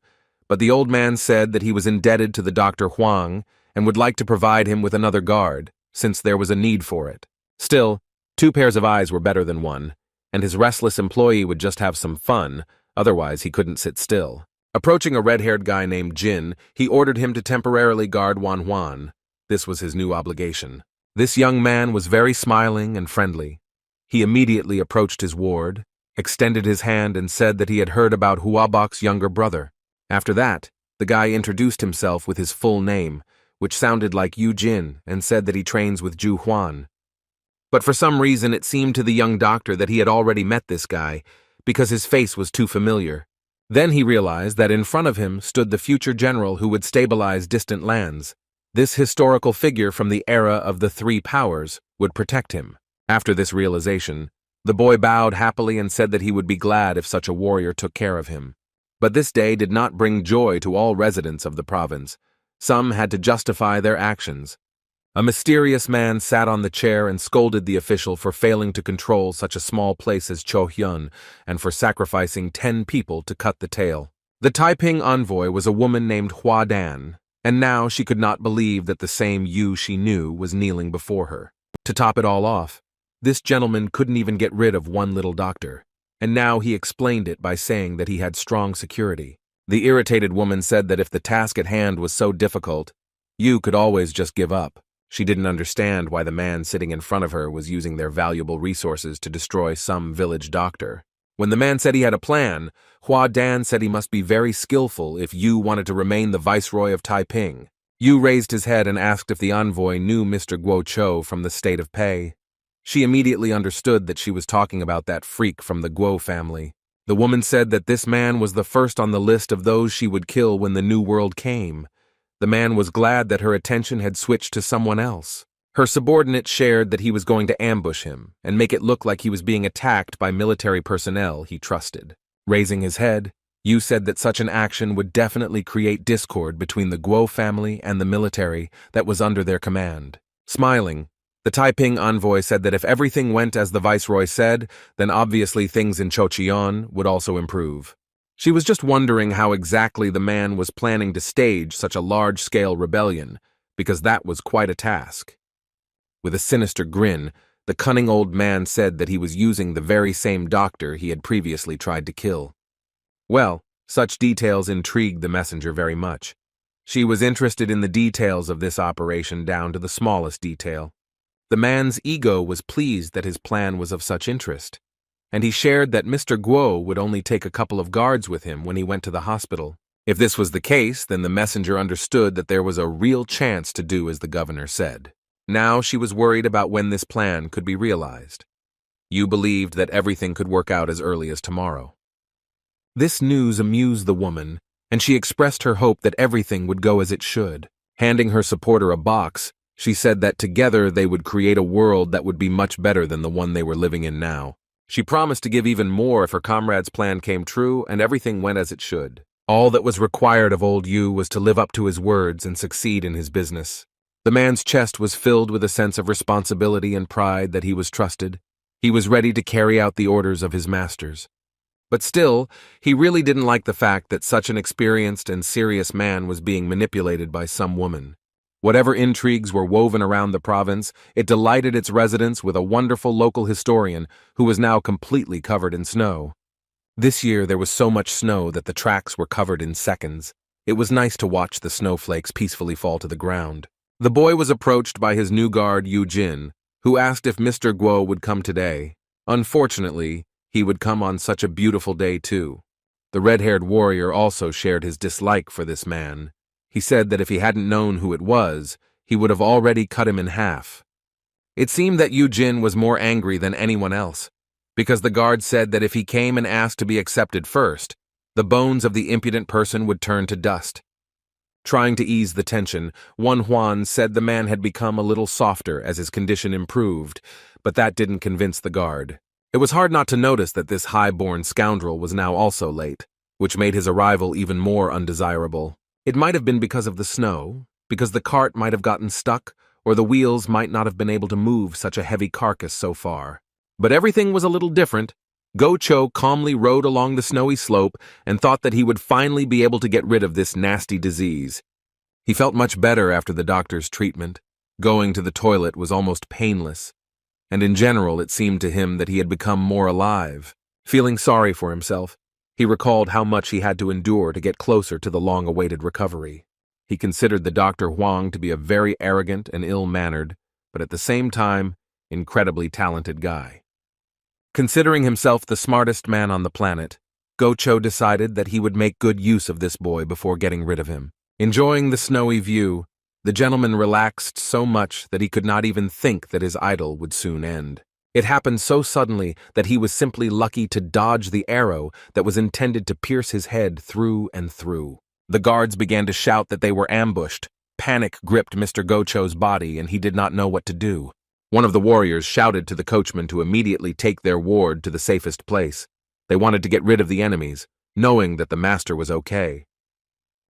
but the old man said that he was indebted to the Dr. Huang and would like to provide him with another guard, since there was a need for it. Still, 2 pairs of eyes were better than 1, and his restless employee would just have some fun. Otherwise, he couldn't sit still. Approaching a red-haired guy named Jin, he ordered him to temporarily guard Wanhuan. This was his new obligation. This young man was very smiling and friendly. He immediately approached his ward, extended his hand, and said that he had heard about Huabok's younger brother. After that, the guy introduced himself with his full name, which sounded like Yu Jin, and said that he trains with Ju Huan. But for some reason, it seemed to the young doctor that he had already met this guy, because his face was too familiar. Then he realized that in front of him stood the future general who would stabilize distant lands. This historical figure from the era of the 3 powers would protect him. After this realization, the boy bowed happily and said that he would be glad if such a warrior took care of him. But this day did not bring joy to all residents of the province. Some had to justify their actions. A mysterious man sat on the chair and scolded the official for failing to control such a small place as Chohyun and for sacrificing 10 people to cut the tail. The Taiping envoy was a woman named Hua Dan, and now she could not believe that the same Yu she knew was kneeling before her. To top it all off, this gentleman couldn't even get rid of one little doctor, and now he explained it by saying that he had strong security. The irritated woman said that if the task at hand was so difficult, Yu could always just give up. She didn't understand why the man sitting in front of her was using their valuable resources to destroy some village doctor. When the man said he had a plan, Hua Dan said he must be very skillful if Yu wanted to remain the viceroy of Taiping. Yu raised his head and asked if the envoy knew Mr. Guo Chou from the state of Pei. She immediately understood that she was talking about that freak from the Guo family. The woman said that this man was the first on the list of those she would kill when the New World came. The man was glad that her attention had switched to someone else. Her subordinate shared that he was going to ambush him and make it look like he was being attacked by military personnel he trusted. Raising his head, Yu said that such an action would definitely create discord between the Guo family and the military that was under their command. Smiling, the Taiping envoy said that if everything went as the viceroy said, then obviously things in Chocheon would also improve. She was just wondering how exactly the man was planning to stage such a large-scale rebellion, because that was quite a task. With a sinister grin, the cunning old man said that he was using the very same doctor he had previously tried to kill. Well, such details intrigued the messenger very much. She was interested in the details of this operation down to the smallest detail. The man's ego was pleased that his plan was of such interest, and he shared that Mr. Guo would only take a couple of guards with him when he went to the hospital. If this was the case, then the messenger understood that there was a real chance to do as the governor said. Now she was worried about when this plan could be realized. Yu believed that everything could work out as early as tomorrow. This news amused the woman, and she expressed her hope that everything would go as it should. Handing her supporter a box, she said that together they would create a world that would be much better than the one they were living in now. She promised to give even more if her comrade's plan came true and everything went as it should. All that was required of old Yu was to live up to his words and succeed in his business. The man's chest was filled with a sense of responsibility and pride that he was trusted. He was ready to carry out the orders of his masters. But still, he really didn't like the fact that such an experienced and serious man was being manipulated by some woman. Whatever intrigues were woven around the province, it delighted its residents with a wonderful local historian who was now completely covered in snow. This year there was so much snow that the tracks were covered in seconds. It was nice to watch the snowflakes peacefully fall to the ground. The boy was approached by his new guard Yu-jin, who asked if Mr. Guo would come today. Unfortunately, he would come on such a beautiful day too. The red-haired warrior also shared his dislike for this man. He said that if he hadn't known who it was, he would have already cut him in half. It seemed that Yu-jin was more angry than anyone else, because the guard said that if he came and asked to be accepted first, the bones of the impudent person would turn to dust. Trying to ease the tension, Huan said the man had become a little softer as his condition improved, but that didn't convince the guard. It was hard not to notice that this high-born scoundrel was now also late, which made his arrival even more undesirable. It might have been because of the snow, because the cart might have gotten stuck, or the wheels might not have been able to move such a heavy carcass so far. But everything was a little different. Go-cho calmly rode along the snowy slope and thought that he would finally be able to get rid of this nasty disease. He felt much better after the doctor's treatment. Going to the toilet was almost painless, and in general it seemed to him that he had become more alive. Feeling sorry for himself, he recalled how much he had to endure to get closer to the long-awaited recovery. He considered the Dr. Huang to be a very arrogant and ill-mannered, but at the same time, incredibly talented guy. Considering himself the smartest man on the planet, Go-cho decided that he would make good use of this boy before getting rid of him. Enjoying the snowy view, the gentleman relaxed so much that he could not even think that his idol would soon end. It happened so suddenly that he was simply lucky to dodge the arrow that was intended to pierce his head through and through. The guards began to shout that they were ambushed. Panic gripped Mr. Go-cho's body and he did not know what to do. One of the warriors shouted to the coachman to immediately take their ward to the safest place. They wanted to get rid of the enemies, knowing that the master was okay.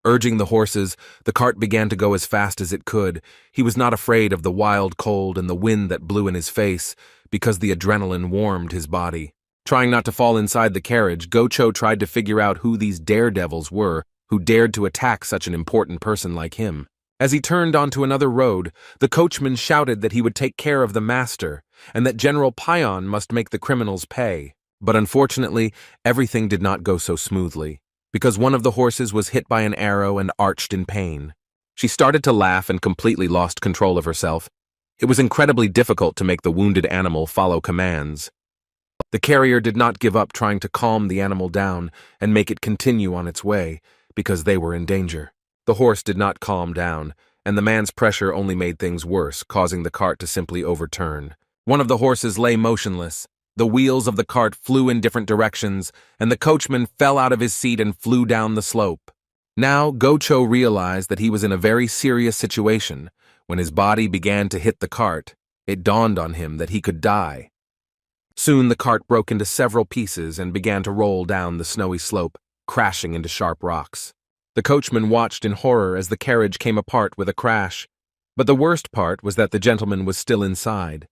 Urging the horses, the cart began to go as fast as it could. He was not afraid of the wild cold and the wind that blew in his face, because the adrenaline warmed his body. Trying not to fall inside the carriage, Go-cho tried to figure out who these daredevils were who dared to attack such an important person like him. As he turned onto another road, the coachman shouted that he would take care of the master, and that General Pion must make the criminals pay. But unfortunately, everything did not go so smoothly, because one of the horses was hit by an arrow and arched in pain. She started to laugh and completely lost control of herself. It was incredibly difficult to make the wounded animal follow commands. The carrier did not give up trying to calm the animal down and make it continue on its way, because they were in danger. The horse did not calm down, and the man's pressure only made things worse, causing the cart to simply overturn. One of the horses lay motionless. The wheels of the cart flew in different directions, and the coachman fell out of his seat and flew down the slope. Now, Go-cho realized that he was in a very serious situation. When his body began to hit the cart, it dawned on him that he could die. Soon the cart broke into several pieces and began to roll down the snowy slope, crashing into sharp rocks. The coachman watched in horror as the carriage came apart with a crash, but the worst part was that the gentleman was still inside.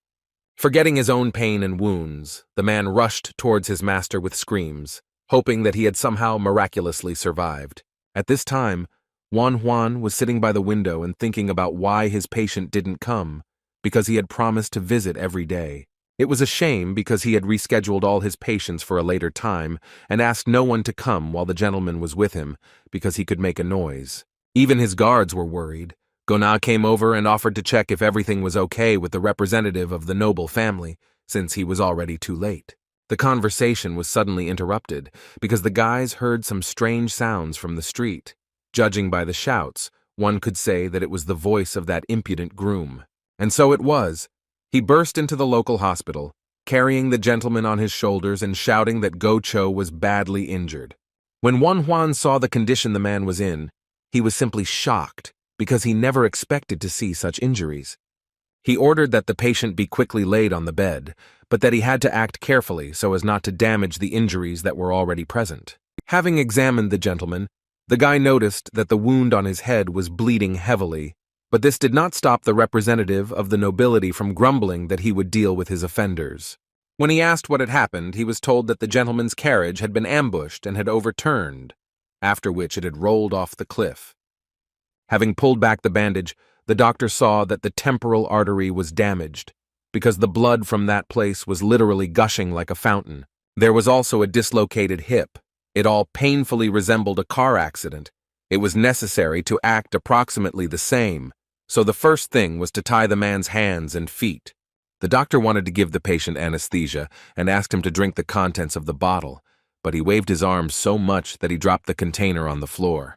Forgetting his own pain and wounds, the man rushed towards his master with screams, hoping that he had somehow miraculously survived. At this time, Huan was sitting by the window and thinking about why his patient didn't come, because he had promised to visit every day. It was a shame because he had rescheduled all his patients for a later time and asked no one to come while the gentleman was with him because he could make a noise. Even his guards were worried. Gona came over and offered to check if everything was okay with the representative of the noble family, since he was already too late. The conversation was suddenly interrupted because the guys heard some strange sounds from the street. Judging by the shouts, one could say that it was the voice of that impudent groom. And so it was. He burst into the local hospital, carrying the gentleman on his shoulders and shouting that Go-cho was badly injured. When Huan saw the condition the man was in, he was simply shocked because he never expected to see such injuries. He ordered that the patient be quickly laid on the bed, but that he had to act carefully so as not to damage the injuries that were already present. Having examined the gentleman, the guy noticed that the wound on his head was bleeding heavily, but this did not stop the representative of the nobility from grumbling that he would deal with his offenders. When he asked what had happened, he was told that the gentleman's carriage had been ambushed and had overturned, after which it had rolled off the cliff. Having pulled back the bandage, the doctor saw that the temporal artery was damaged, because the blood from that place was literally gushing like a fountain. There was also a dislocated hip. It all painfully resembled a car accident. It was necessary to act approximately the same, so the first thing was to tie the man's hands and feet. The doctor wanted to give the patient anesthesia and asked him to drink the contents of the bottle, but he waved his arms so much that he dropped the container on the floor.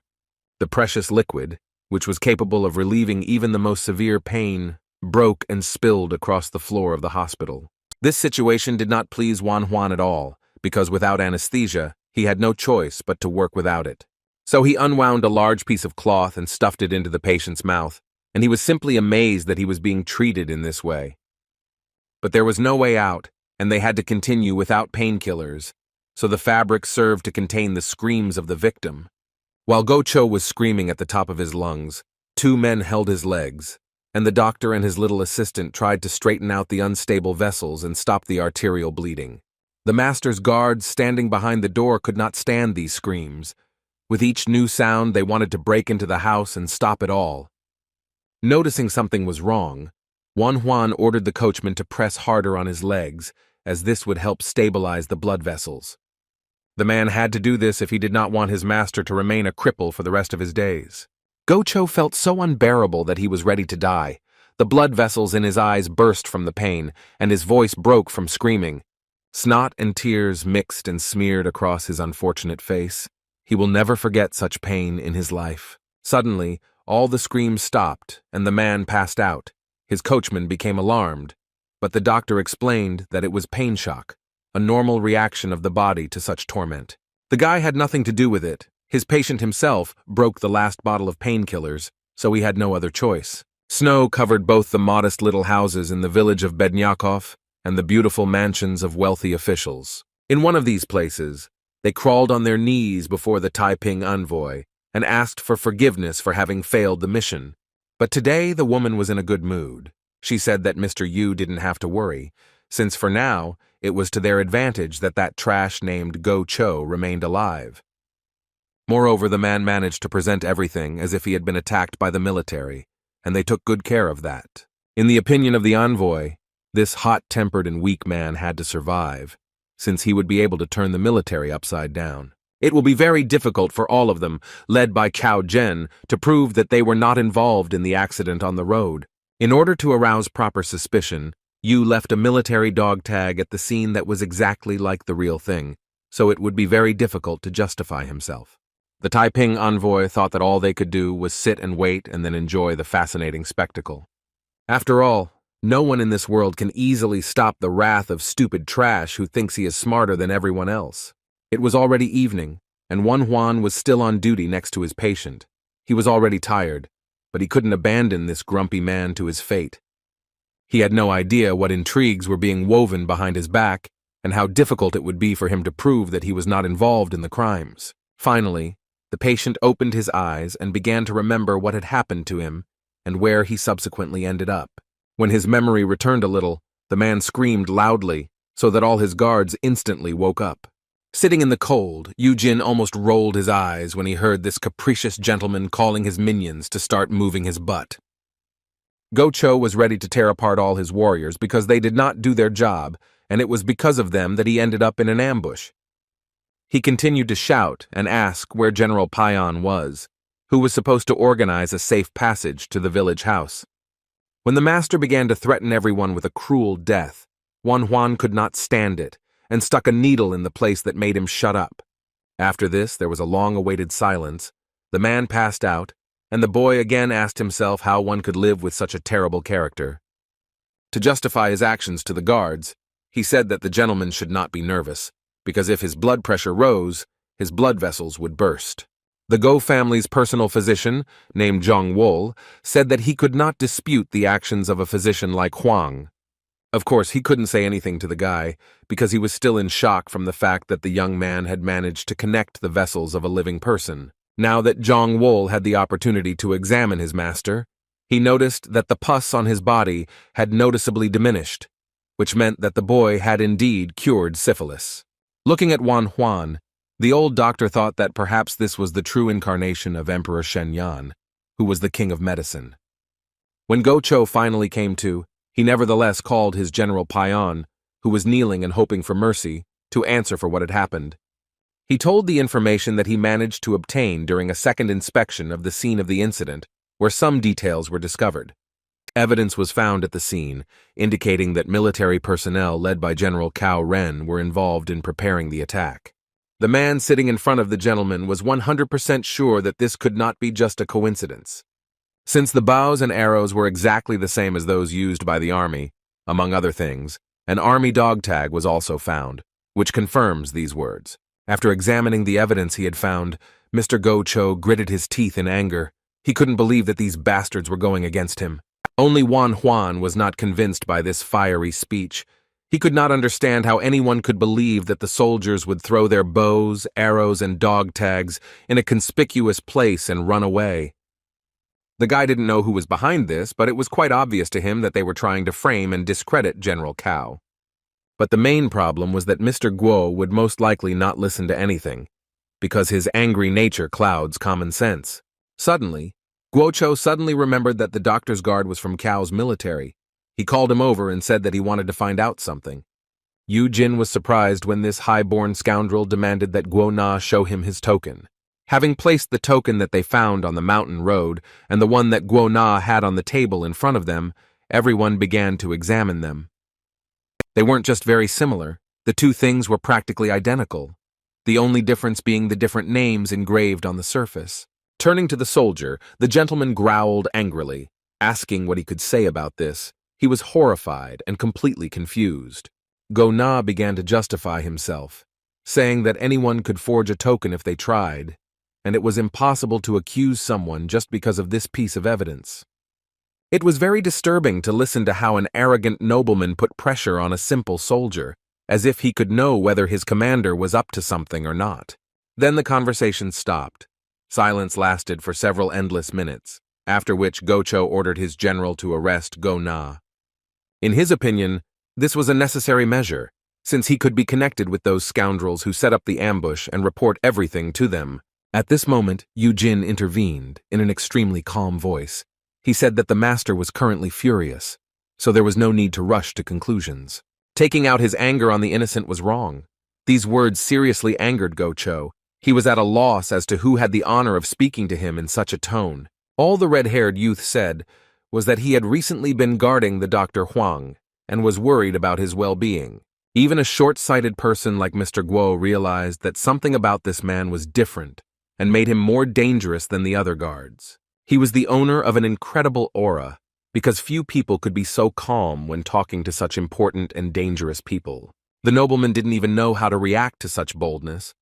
The precious liquid, which was capable of relieving even the most severe pain, broke and spilled across the floor of the hospital. This situation did not please Manhwa at all, because without anesthesia, he had no choice but to work without it. So he unwound a large piece of cloth and stuffed it into the patient's mouth, and he was simply amazed that he was being treated in this way. But there was no way out, and they had to continue without painkillers, so the fabric served to contain the screams of the victim. While Go-Cho was screaming at the top of his lungs, 2 men held his legs, and the doctor and his little assistant tried to straighten out the unstable vessels and stop the arterial bleeding. The master's guards standing behind the door could not stand these screams. With each new sound, they wanted to break into the house and stop it all. Noticing something was wrong, Manhwa ordered the coachman to press harder on his legs, as this would help stabilize the blood vessels. The man had to do this if he did not want his master to remain a cripple for the rest of his days. Go-Cho felt so unbearable that he was ready to die. The blood vessels in his eyes burst from the pain, and his voice broke from screaming. Snot and tears mixed and smeared across his unfortunate face. He will never forget such pain in his life. Suddenly, all the screams stopped, and the man passed out. His coachman became alarmed, but the doctor explained that it was pain shock, a normal reaction of the body to such torment. The guy had nothing to do with it. His patient himself broke the last bottle of painkillers, so he had no other choice. Snow covered both the modest little houses in the village of Bednyakov and the beautiful mansions of wealthy officials. In one of these places, they crawled on their knees before the Taiping envoy and asked for forgiveness for having failed the mission. But today the woman was in a good mood. She said that Mr. Yu didn't have to worry, since for now it was to their advantage that trash named Go-Cho remained alive. Moreover, the man managed to present everything as if he had been attacked by the military, and they took good care of that. In the opinion of the envoy, this hot-tempered and weak man had to survive, since he would be able to turn the military upside down. It will be very difficult for all of them, led by Cao Zhen, to prove that they were not involved in the accident on the road. In order to arouse proper suspicion, Yu left a military dog tag at the scene that was exactly like the real thing, so it would be very difficult to justify himself. The Taiping envoy thought that all they could do was sit and wait and then enjoy the fascinating spectacle. After all, no one in this world can easily stop the wrath of stupid trash who thinks he is smarter than everyone else. It was already evening, and Manhwa was still on duty next to his patient. He was already tired, but he couldn't abandon this grumpy man to his fate. He had no idea what intrigues were being woven behind his back, and how difficult it would be for him to prove that he was not involved in the crimes. Finally, the patient opened his eyes and began to remember what had happened to him and where he subsequently ended up. When his memory returned a little, the man screamed loudly, so that all his guards instantly woke up. Sitting in the cold, Eugene almost rolled his eyes when he heard this capricious gentleman calling his minions to start moving his butt. Go-Cho was ready to tear apart all his warriors because they did not do their job, and it was because of them that he ended up in an ambush. He continued to shout and ask where General Payan was, who was supposed to organize a safe passage to the village house. When the master began to threaten everyone with a cruel death, Manhwa could not stand it and stuck a needle in the place that made him shut up. After this, there was a long-awaited silence. The man passed out, and the boy again asked himself how one could live with such a terrible character. To justify his actions to the guards, he said that the gentleman should not be nervous, because if his blood pressure rose, his blood vessels would burst. The Go family's personal physician, named Zhang Wol, said that he could not dispute the actions of a physician like Huang. Of course, he couldn't say anything to the guy, because he was still in shock from the fact that the young man had managed to connect the vessels of a living person. Now that Zhang Wol had the opportunity to examine his master, he noticed that the pus on his body had noticeably diminished, which meant that the boy had indeed cured syphilis. Looking at Huan, the old doctor thought that perhaps this was the true incarnation of Emperor Shenyan, who was the king of medicine. When Gocho finally came to, he nevertheless called his General Payan, who was kneeling and hoping for mercy, to answer for what had happened. He told the information that he managed to obtain during a second inspection of the scene of the incident, where some details were discovered. Evidence was found at the scene, indicating that military personnel led by General Cao Ren were involved in preparing the attack. The man sitting in front of the gentleman was 100% sure that this could not be just a coincidence. Since the bows and arrows were exactly the same as those used by the army, among other things, an army dog tag was also found, which confirms these words. After examining the evidence he had found, Mr. Gocho gritted his teeth in anger. He couldn't believe that these bastards were going against him. Only Huan was not convinced by this fiery speech. He could not understand how anyone could believe that the soldiers would throw their bows, arrows, and dog tags in a conspicuous place and run away. The guy didn't know who was behind this, but it was quite obvious to him that they were trying to frame and discredit General Cao. But the main problem was that Mr. Guo would most likely not listen to anything, because his angry nature clouds common sense. Suddenly, Guocho suddenly remembered that the doctor's guard was from Cao's military. He called him over and said that he wanted to find out something. Yu Jin was surprised when this high-born scoundrel demanded that Guo Na show him his token. Having placed the token that they found on the mountain road and the one that Guo Na had on the table in front of them, everyone began to examine them. They weren't just very similar, the two things were practically identical, the only difference being the different names engraved on the surface. Turning to the soldier, the gentleman growled angrily, asking what he could say about this. He was horrified and completely confused. Guo Na began to justify himself, saying that anyone could forge a token if they tried, and it was impossible to accuse someone just because of this piece of evidence. It was very disturbing to listen to how an arrogant nobleman put pressure on a simple soldier, as if he could know whether his commander was up to something or not. Then the conversation stopped. Silence lasted for several endless minutes, after which Gocho ordered his general to arrest Guo Na. In his opinion, this was a necessary measure, since he could be connected with those scoundrels who set up the ambush and report everything to them. At this moment, Yu Jin intervened in an extremely calm voice. He said that the master was currently furious, so there was no need to rush to conclusions. Taking out his anger on the innocent was wrong. These words seriously angered Gocho. He was at a loss as to who had the honor of speaking to him in such a tone. All the red-haired youth said was that he had recently been guarding the Dr. Huang and was worried about his well-being. Even a short-sighted person like Mr. Guo realized that something about this man was different and made him more dangerous than the other guards. He was the owner of an incredible aura, because few people could be so calm when talking to such important and dangerous people. The nobleman didn't even know how to react to such boldness,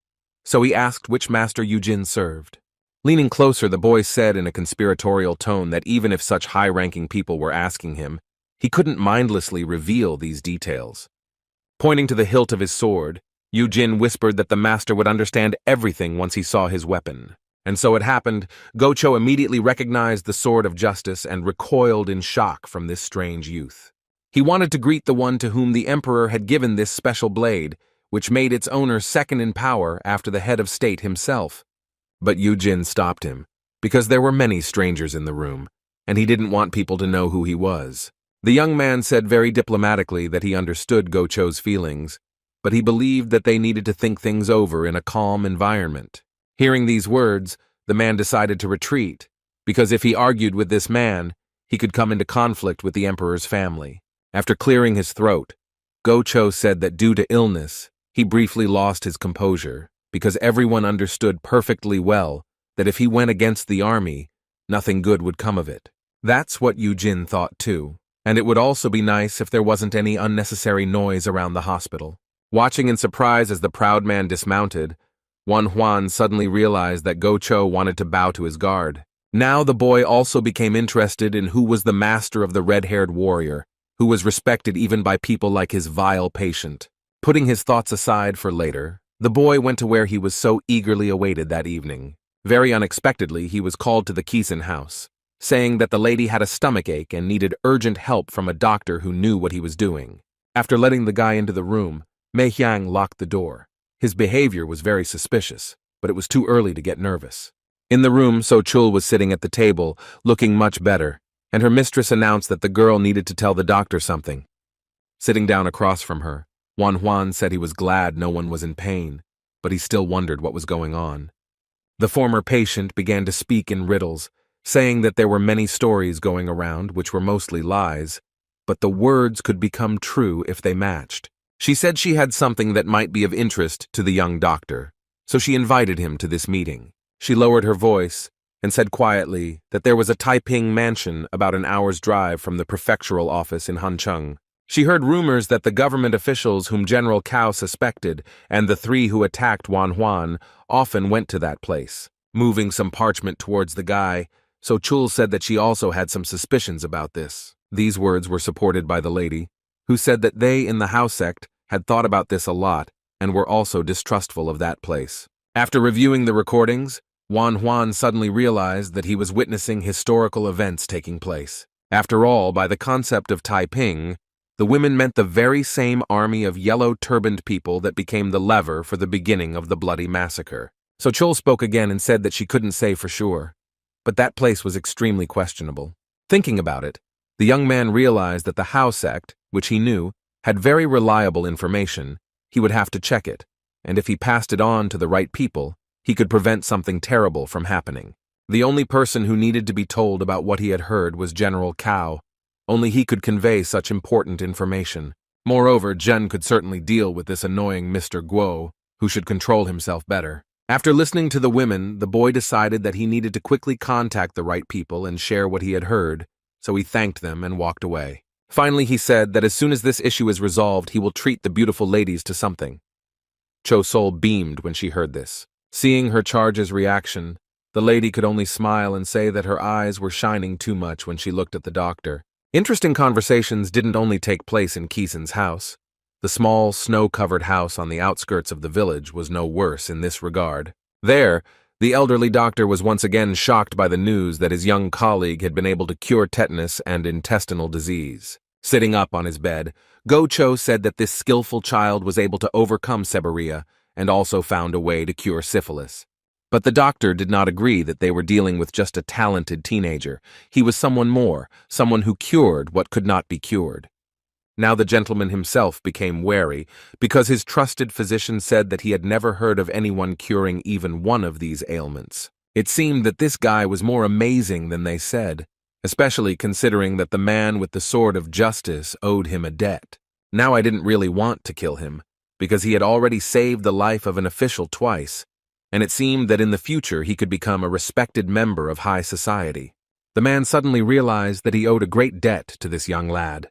so he asked which master Yu Jin served. Leaning closer, the boy said in a conspiratorial tone that even if such high-ranking people were asking him, he couldn't mindlessly reveal these details. Pointing to the hilt of his sword, Yu Jin whispered that the master would understand everything once he saw his weapon. And so it happened. Gocho immediately recognized the sword of justice and recoiled in shock from this strange youth. He wanted to greet the one to whom the emperor had given this special blade, which made its owner second in power after the head of state himself. But Yu Jin stopped him, because there were many strangers in the room, and he didn't want people to know who he was. The young man said very diplomatically that he understood Gocho's feelings, but he believed that they needed to think things over in a calm environment. Hearing these words, the man decided to retreat, because if he argued with this man, he could come into conflict with the emperor's family. After clearing his throat, Gocho said that due to illness, he briefly lost his composure, because everyone understood perfectly well that if he went against the army, nothing good would come of it. That's what Yu Jin thought too, and it would also be nice if there wasn't any unnecessary noise around the hospital. Watching in surprise as the proud man dismounted, Huan suddenly realized that Gocho wanted to bow to his guard. Now the boy also became interested in who was the master of the red-haired warrior, who was respected even by people like his vile patient. Putting his thoughts aside for later, the boy went to where he was so eagerly awaited that evening. Very unexpectedly, he was called to the Kisen house, saying that the lady had a stomachache and needed urgent help from a doctor who knew what he was doing. After letting the guy into the room, Mei Hyang locked the door. His behavior was very suspicious, but it was too early to get nervous. In the room, So Chul was sitting at the table, looking much better, and her mistress announced that the girl needed to tell the doctor something. Sitting down across from her, Wan Huan said he was glad no one was in pain, but he still wondered what was going on. The former patient began to speak in riddles, saying that there were many stories going around which were mostly lies, but the words could become true if they matched. She said she had something that might be of interest to the young doctor, so she invited him to this meeting. She lowered her voice and said quietly that there was a Taiping mansion about an hour's drive from the prefectural office in Hancheng. She heard rumors that the government officials whom General Cao suspected and the 3 who attacked Wan Huan often went to that place. Moving some parchment towards the guy, So Chul said that she also had some suspicions about this. These words were supported by the lady, who said that they in the house sect had thought about this a lot and were also distrustful of that place. After reviewing the recordings, Wan Huan suddenly realized that he was witnessing historical events taking place. After all, by the concept of Taiping, the women meant the very same army of yellow-turbaned people that became the lever for the beginning of the bloody massacre. So Chul spoke again and said that she couldn't say for sure, but that place was extremely questionable. Thinking about it, the young man realized that the Hao sect, which he knew, had very reliable information. He would have to check it, and if he passed it on to the right people, he could prevent something terrible from happening. The only person who needed to be told about what he had heard was General Cao. Only he could convey such important information. Moreover, Zhen could certainly deal with this annoying Mr. Guo, who should control himself better. After listening to the women, the boy decided that he needed to quickly contact the right people and share what he had heard, so he thanked them and walked away. Finally, he said that as soon as this issue is resolved, he will treat the beautiful ladies to something. Cho Sol beamed when she heard this. Seeing her charge's reaction, the lady could only smile and say that her eyes were shining too much when she looked at the doctor. Interesting conversations didn't only take place in Keeson's house. The small, snow-covered house on the outskirts of the village was no worse in this regard. There, the elderly doctor was once again shocked by the news that his young colleague had been able to cure tetanus and intestinal disease. Sitting up on his bed, Go Cho said that this skillful child was able to overcome seborrhea and also found a way to cure syphilis. But the doctor did not agree that they were dealing with just a talented teenager. He was someone more, someone who cured what could not be cured. Now the gentleman himself became wary, because his trusted physician said that he had never heard of anyone curing even one of these ailments. It seemed that this guy was more amazing than they said, especially considering that the man with the sword of justice owed him a debt. Now I didn't really want to kill him, because he had already saved the life of an official twice, and it seemed that in the future he could become a respected member of high society. The man suddenly realized that he owed a great debt to this young lad.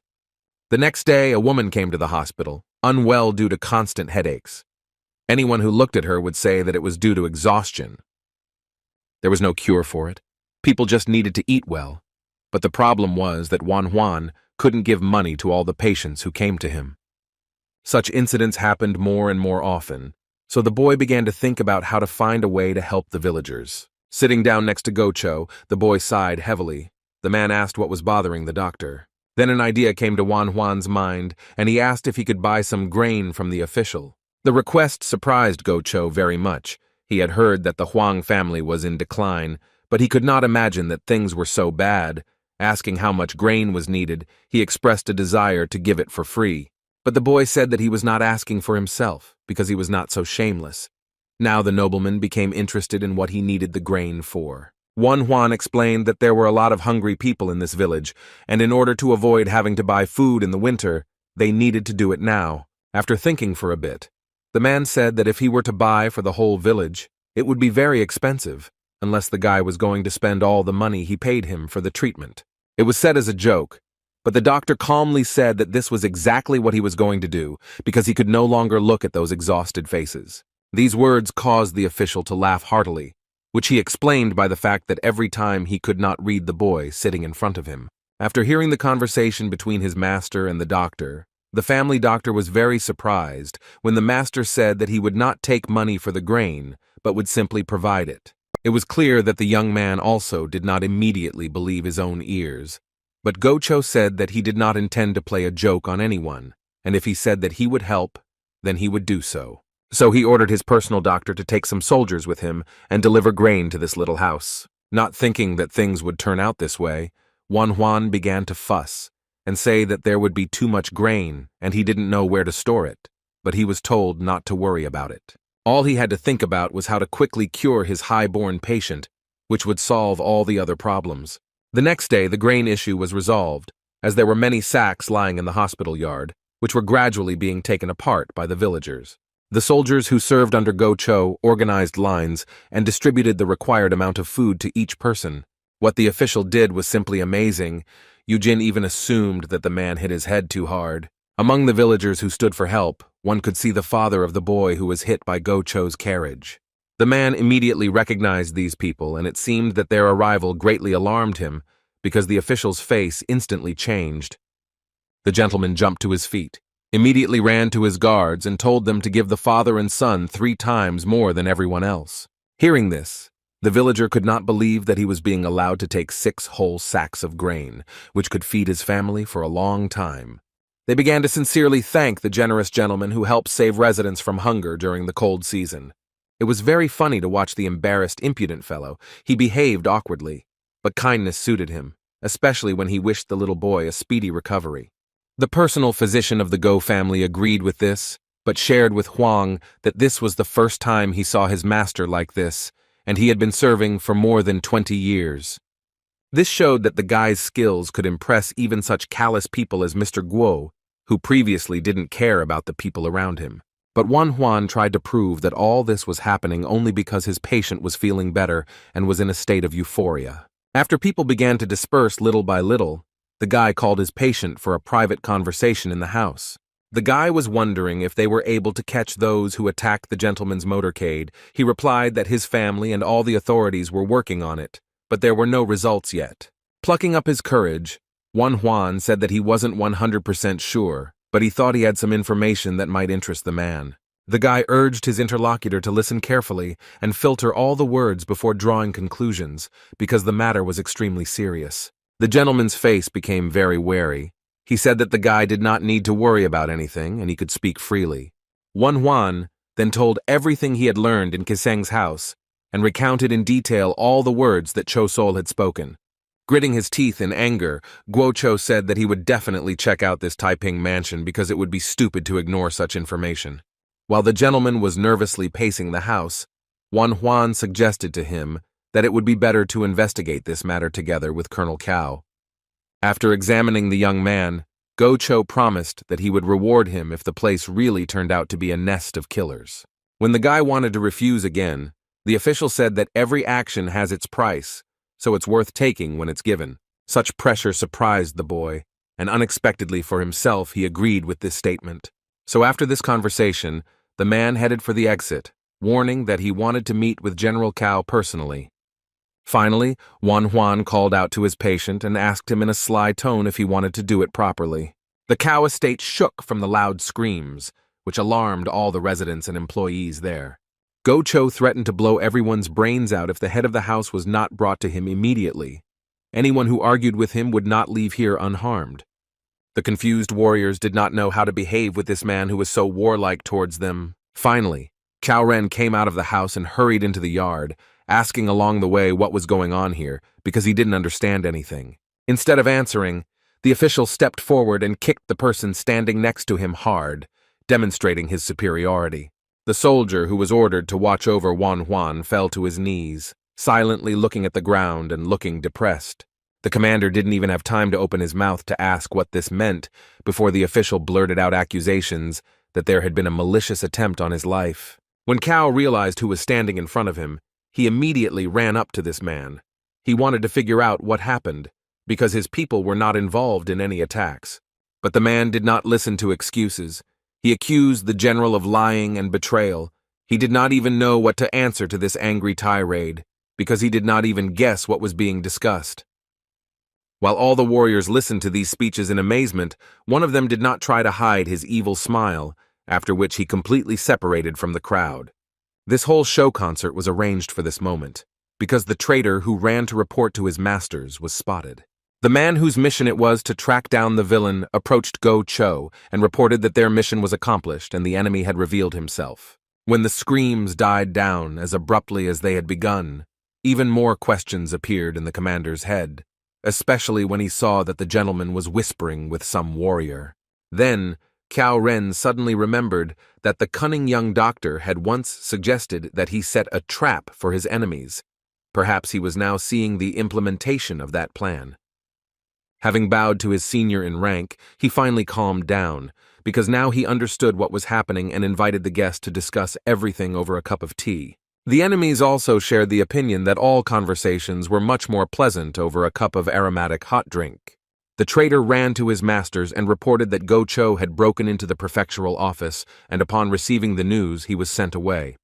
The next day, a woman came to the hospital, unwell due to constant headaches. Anyone who looked at her would say that it was due to exhaustion. There was no cure for it. People just needed to eat well. But the problem was that Wan Huan couldn't give money to all the patients who came to him. Such incidents happened more and more often, so the boy began to think about how to find a way to help the villagers. Sitting down next to Gocho, the boy sighed heavily. The man asked what was bothering the doctor. Then an idea came to Wan Huan's mind, and he asked if he could buy some grain from the official. The request surprised Gocho very much. He had heard that the Huang family was in decline, but he could not imagine that things were so bad. Asking how much grain was needed, he expressed a desire to give it for free. But the boy said that he was not asking for himself, because he was not so shameless. Now the nobleman became interested in what he needed the grain for. Wan Huan explained that there were a lot of hungry people in this village, and in order to avoid having to buy food in the winter, they needed to do it now. After thinking for a bit, the man said that if he were to buy for the whole village, it would be very expensive, unless the guy was going to spend all the money he paid him for the treatment. It was said as a joke, but the doctor calmly said that this was exactly what he was going to do, because he could no longer look at those exhausted faces. These words caused the official to laugh heartily, which he explained by the fact that every time he could not read the boy sitting in front of him. After hearing the conversation between his master and the doctor, the family doctor was very surprised when the master said that he would not take money for the grain, but would simply provide it. It was clear that the young man also did not immediately believe his own ears, but Gocho said that he did not intend to play a joke on anyone, and if he said that he would help, then he would do so. So he ordered his personal doctor to take some soldiers with him and deliver grain to this little house. Not thinking that things would turn out this way, Juan began to fuss and say that there would be too much grain and he didn't know where to store it, but he was told not to worry about it. All he had to think about was how to quickly cure his high-born patient, which would solve all the other problems. The next day, the grain issue was resolved, as there were many sacks lying in the hospital yard, which were gradually being taken apart by the villagers. The soldiers who served under Go-Cho organized lines and distributed the required amount of food to each person. What the official did was simply amazing. Eugene even assumed that the man hit his head too hard. Among the villagers who stood for help, one could see the father of the boy who was hit by Go-Cho's carriage. The man immediately recognized these people, and it seemed that their arrival greatly alarmed him, because the official's face instantly changed. The gentleman jumped to his feet, immediately ran to his guards and told them to give the father and son 3 times more than everyone else. Hearing this, the villager could not believe that he was being allowed to take 6 whole sacks of grain, which could feed his family for a long time. They began to sincerely thank the generous gentleman who helped save residents from hunger during the cold season. It was very funny to watch the embarrassed, impudent fellow. He behaved awkwardly, but kindness suited him, especially when he wished the little boy a speedy recovery. The personal physician of the Go family agreed with this, but shared with Huang that this was the first time he saw his master like this, and he had been serving for more than 20 years. This showed that the guy's skills could impress even such callous people as Mr. Guo, who previously didn't care about the people around him. But Huan tried to prove that all this was happening only because his patient was feeling better and was in a state of euphoria. After people began to disperse little by little, the guy called his patient for a private conversation in the house. The guy was wondering if they were able to catch those who attacked the gentleman's motorcade. He replied that his family and all the authorities were working on it, but there were no results yet. Plucking up his courage, Juan said that he wasn't 100% sure, but he thought he had some information that might interest the man. The guy urged his interlocutor to listen carefully and filter all the words before drawing conclusions, because the matter was extremely serious. The gentleman's face became very wary. He said that the guy did not need to worry about anything and he could speak freely. Juan then told everything he had learned in Kiseng's house and recounted in detail all the words that Cho Sol had spoken. Gritting his teeth in anger, Guo Cho said that he would definitely check out this Taiping mansion because it would be stupid to ignore such information. While the gentleman was nervously pacing the house, Juan suggested to him that it would be better to investigate this matter together with Colonel Cao. After examining the young man, Go Cho promised that he would reward him if the place really turned out to be a nest of killers. When the guy wanted to refuse again, the official said that every action has its price, so it's worth taking when it's given. Such pressure surprised the boy, and unexpectedly for himself he agreed with this statement. So after this conversation, the man headed for the exit, warning that he wanted to meet with General Cao personally. Finally, Juan called out to his patient and asked him in a sly tone if he wanted to do it properly. The Cao estate shook from the loud screams, which alarmed all the residents and employees there. Go Cho threatened to blow everyone's brains out if the head of the house was not brought to him immediately. Anyone who argued with him would not leave here unharmed. The confused warriors did not know how to behave with this man who was so warlike towards them. Finally, Cao Ren came out of the house and hurried into the yard, asking along the way what was going on here because he didn't understand anything. Instead of answering, the official stepped forward and kicked the person standing next to him hard, demonstrating his superiority. The soldier who was ordered to watch over Juan fell to his knees, silently looking at the ground and looking depressed. The commander didn't even have time to open his mouth to ask what this meant before the official blurted out accusations that there had been a malicious attempt on his life. When Cao realized who was standing in front of him, he immediately ran up to this man. He wanted to figure out what happened, because his people were not involved in any attacks. But the man did not listen to excuses. He accused the general of lying and betrayal. He did not even know what to answer to this angry tirade, because he did not even guess what was being discussed. While all the warriors listened to these speeches in amazement, one of them did not try to hide his evil smile, after which he completely separated from the crowd. This whole show concert was arranged for this moment, because the traitor who ran to report to his masters was spotted. The man whose mission it was to track down the villain approached Go Cho and reported that their mission was accomplished and the enemy had revealed himself. When the screams died down as abruptly as they had begun, even more questions appeared in the commander's head, especially when he saw that the gentleman was whispering with some warrior. Then, Cao Ren suddenly remembered that the cunning young doctor had once suggested that he set a trap for his enemies. Perhaps he was now seeing the implementation of that plan. Having bowed to his senior in rank, he finally calmed down, because now he understood what was happening and invited the guest to discuss everything over a cup of tea. The enemies also shared the opinion that all conversations were much more pleasant over a cup of aromatic hot drink. The traitor ran to his masters and reported that Go Cho had broken into the prefectural office, and upon receiving the news, he was sent away.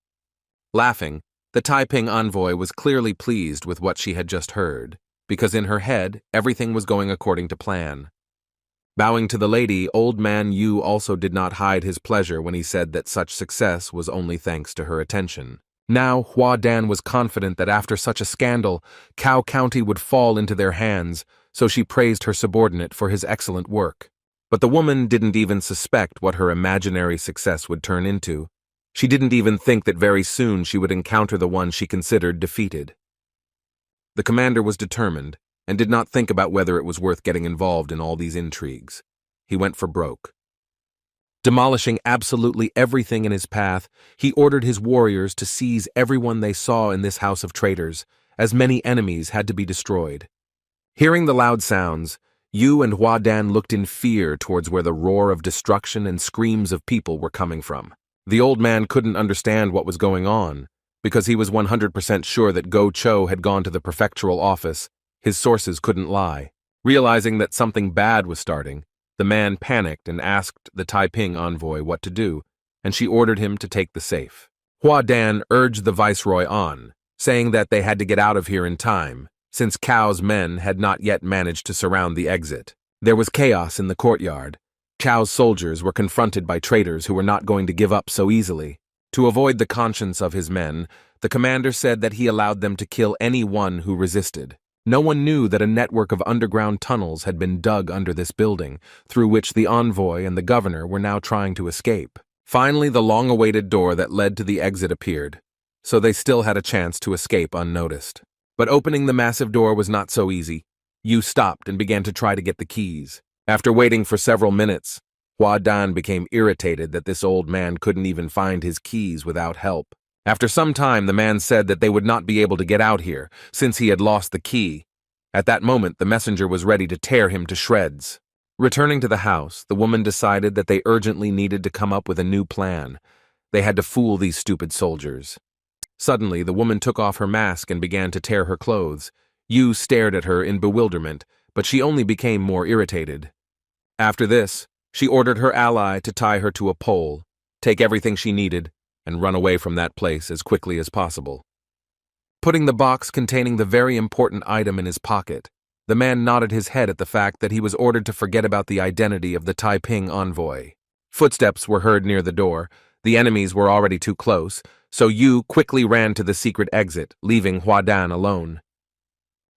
Laughing, the Taiping envoy was clearly pleased with what she had just heard, because in her head, everything was going according to plan. Bowing to the lady, old man Yu also did not hide his pleasure when he said that such success was only thanks to her attention. Now, Hua Dan was confident that after such a scandal, Cao County would fall into their hands, so she praised her subordinate for his excellent work. But the woman didn't even suspect what her imaginary success would turn into. She didn't even think that very soon she would encounter the one she considered defeated. The commander was determined, and did not think about whether it was worth getting involved in all these intrigues. He went for broke. Demolishing absolutely everything in his path, he ordered his warriors to seize everyone they saw in this house of traitors, as many enemies had to be destroyed. Hearing the loud sounds, Yu and Hua Dan looked in fear towards where the roar of destruction and screams of people were coming from. The old man couldn't understand what was going on, because he was 100% sure that Go Cho had gone to the prefectural office. His sources couldn't lie. Realizing that something bad was starting, the man panicked and asked the Taiping envoy what to do, and she ordered him to take the safe. Hua Dan urged the viceroy on, saying that they had to get out of here in time, since Cao's men had not yet managed to surround the exit. There was chaos in the courtyard. Cao's soldiers were confronted by traitors who were not going to give up so easily. To avoid the conscience of his men, the commander said that he allowed them to kill anyone who resisted. No one knew that a network of underground tunnels had been dug under this building, through which the envoy and the governor were now trying to escape. Finally, the long-awaited door that led to the exit appeared, so they still had a chance to escape unnoticed. But opening the massive door was not so easy. Yu stopped and began to try to get the keys. After waiting for several minutes, Hua Dan became irritated that this old man couldn't even find his keys without help. After some time, the man said that they would not be able to get out here, since he had lost the key. At that moment, the messenger was ready to tear him to shreds. Returning to the house, the woman decided that they urgently needed to come up with a new plan. They had to fool these stupid soldiers. Suddenly, the woman took off her mask and began to tear her clothes. Yu stared at her in bewilderment, but she only became more irritated. After this, she ordered her ally to tie her to a pole, take everything she needed, and run away from that place as quickly as possible. Putting the box containing the very important item in his pocket, the man nodded his head at the fact that he was ordered to forget about the identity of the Taiping envoy. Footsteps were heard near the door. The enemies were already too close, so Yu quickly ran to the secret exit, leaving Hua Dan alone.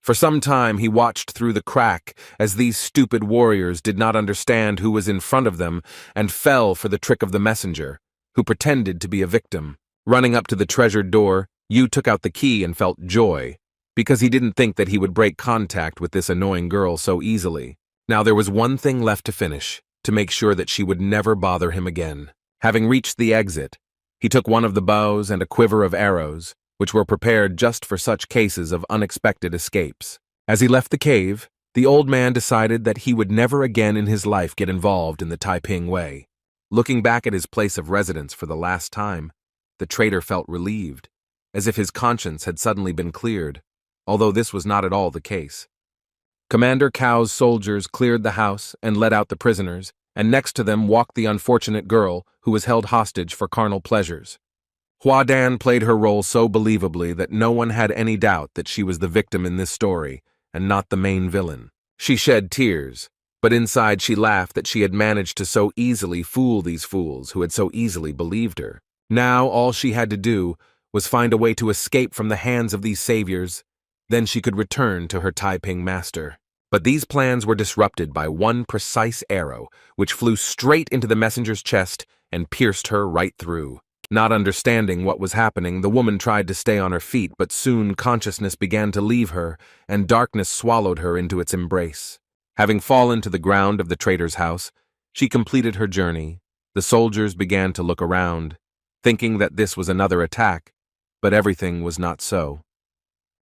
For some time he watched through the crack as these stupid warriors did not understand who was in front of them and fell for the trick of the messenger, who pretended to be a victim. Running up to the treasured door, Yu took out the key and felt joy, because he didn't think that he would break contact with this annoying girl so easily. Now there was one thing left to finish, to make sure that she would never bother him again. Having reached the exit, he took one of the bows and a quiver of arrows, which were prepared just for such cases of unexpected escapes. As he left the cave, the old man decided that he would never again in his life get involved in the Taiping way. Looking back at his place of residence for the last time, the traitor felt relieved, as if his conscience had suddenly been cleared, although this was not at all the case. Commander Cao's soldiers cleared the house and let out the prisoners, and next to them walked the unfortunate girl who was held hostage for carnal pleasures. Hua Dan played her role so believably that no one had any doubt that she was the victim in this story, and not the main villain. She shed tears, but inside she laughed that she had managed to so easily fool these fools who had so easily believed her. Now all she had to do was find a way to escape from the hands of these saviors, then she could return to her Taiping master. But these plans were disrupted by one precise arrow, which flew straight into the messenger's chest and pierced her right through. Not understanding what was happening, the woman tried to stay on her feet, but soon consciousness began to leave her, and darkness swallowed her into its embrace. Having fallen to the ground of the traitor's house, she completed her journey. The soldiers began to look around, thinking that this was another attack, but everything was not so.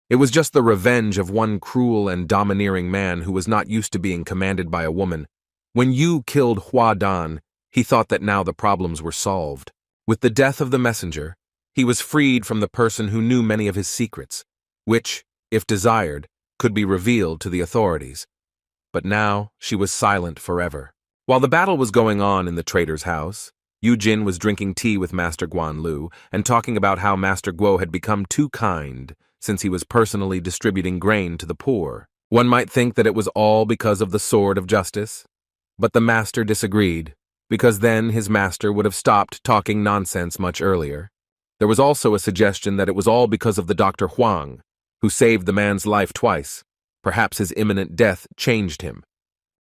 It was just the revenge of one cruel and domineering man who was not used to being commanded by a woman. When Yu killed Hua Dan, he thought that now the problems were solved. With the death of the messenger, he was freed from the person who knew many of his secrets, which, if desired, could be revealed to the authorities. But now she was silent forever. While the battle was going on in the traitor's house, Yu Jin was drinking tea with Master Guan Lu and talking about how Master Guo had become too kind since he was personally distributing grain to the poor. One might think that it was all because of the sword of justice, but the master disagreed, because then his master would have stopped talking nonsense much earlier. There was also a suggestion that it was all because of the Dr. Huang, who saved the man's life twice. Perhaps his imminent death changed him.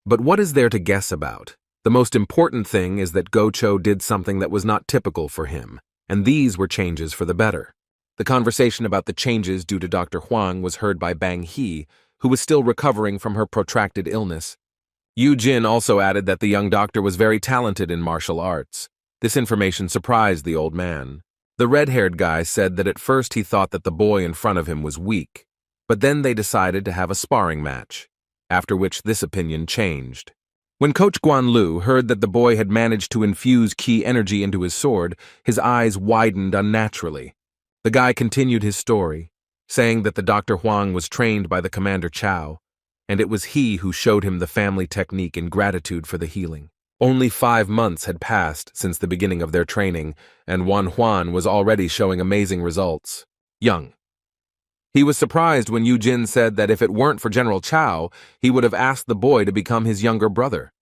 But what is there to guess about? The most important thing is that Gocho did something that was not typical for him, and these were changes for the better. The conversation about the changes due to Dr. Huang was heard by Bang He, who was still recovering from her protracted illness. Yu Jin also added that the young doctor was very talented in martial arts. This information surprised the old man. The red-haired guy said that at first he thought that the boy in front of him was weak, but then they decided to have a sparring match, after which this opinion changed. When Coach Guan Lu heard that the boy had managed to infuse ki energy into his sword, his eyes widened unnaturally. The guy continued his story, saying that the Dr. Huang was trained by the Commander Chao, and it was he who showed him the family technique in gratitude for the healing. Only 5 months had passed since the beginning of their training, and Wan Huan was already showing amazing results. Young. He was surprised when Yu Jin said that if it weren't for General Chao, he would have asked the boy to become his younger brother.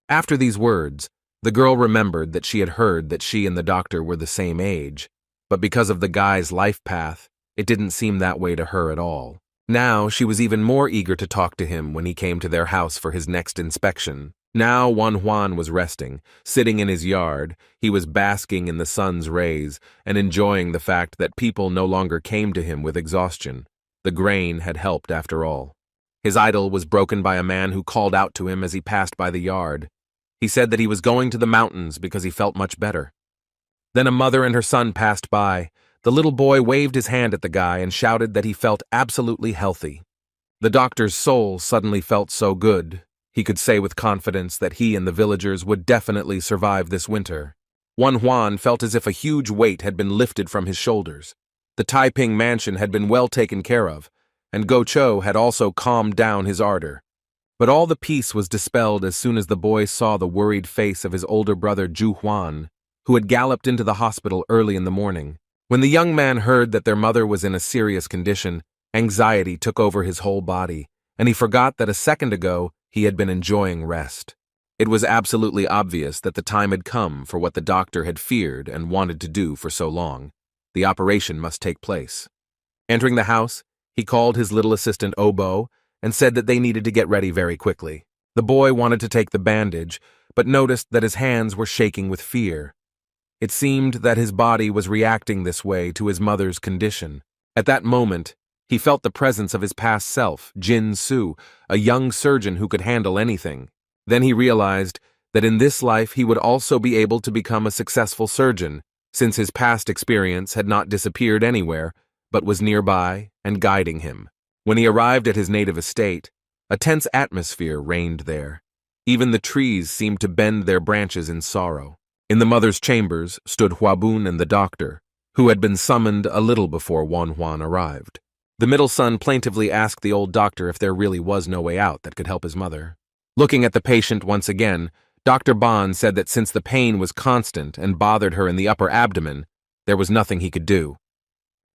After these words, the girl remembered that she had heard that she and the doctor were the same age, but because of the guy's life path, it didn't seem that way to her at all. Now she was even more eager to talk to him when he came to their house for his next inspection. Now Wan Huan was resting, sitting in his yard. He was basking in the sun's rays and enjoying the fact that people no longer came to him with exhaustion. The grain had helped after all. His idol was broken by a man who called out to him as he passed by the yard. He said that he was going to the mountains because he felt much better. Then a mother and her son passed by. The little boy waved his hand at the guy and shouted that he felt absolutely healthy. The doctor's soul suddenly felt so good. He could say with confidence that he and the villagers would definitely survive this winter. Wan Huan felt as if a huge weight had been lifted from his shoulders. The Taiping mansion had been well taken care of, and Gocho had also calmed down his ardor. But all the peace was dispelled as soon as the boy saw the worried face of his older brother Zhu Huan, who had galloped into the hospital early in the morning. When the young man heard that their mother was in a serious condition, anxiety took over his whole body, and he forgot that a second ago he had been enjoying rest. It was absolutely obvious that the time had come for what the doctor had feared and wanted to do for so long. The operation must take place. Entering the house, he called his little assistant Obo and said that they needed to get ready very quickly. The boy wanted to take the bandage, but noticed that his hands were shaking with fear. It seemed that his body was reacting this way to his mother's condition. At that moment, he felt the presence of his past self, Jin Su, a young surgeon who could handle anything. Then he realized that in this life he would also be able to become a successful surgeon, since his past experience had not disappeared anywhere, but was nearby and guiding him. When he arrived at his native estate, a tense atmosphere reigned there. Even the trees seemed to bend their branches in sorrow. In the mother's chambers stood Huabun and the doctor, who had been summoned a little before Wan Huan arrived. The middle son plaintively asked the old doctor if there really was no way out that could help his mother. Looking at the patient once again, Dr. Bond said that since the pain was constant and bothered her in the upper abdomen, there was nothing he could do.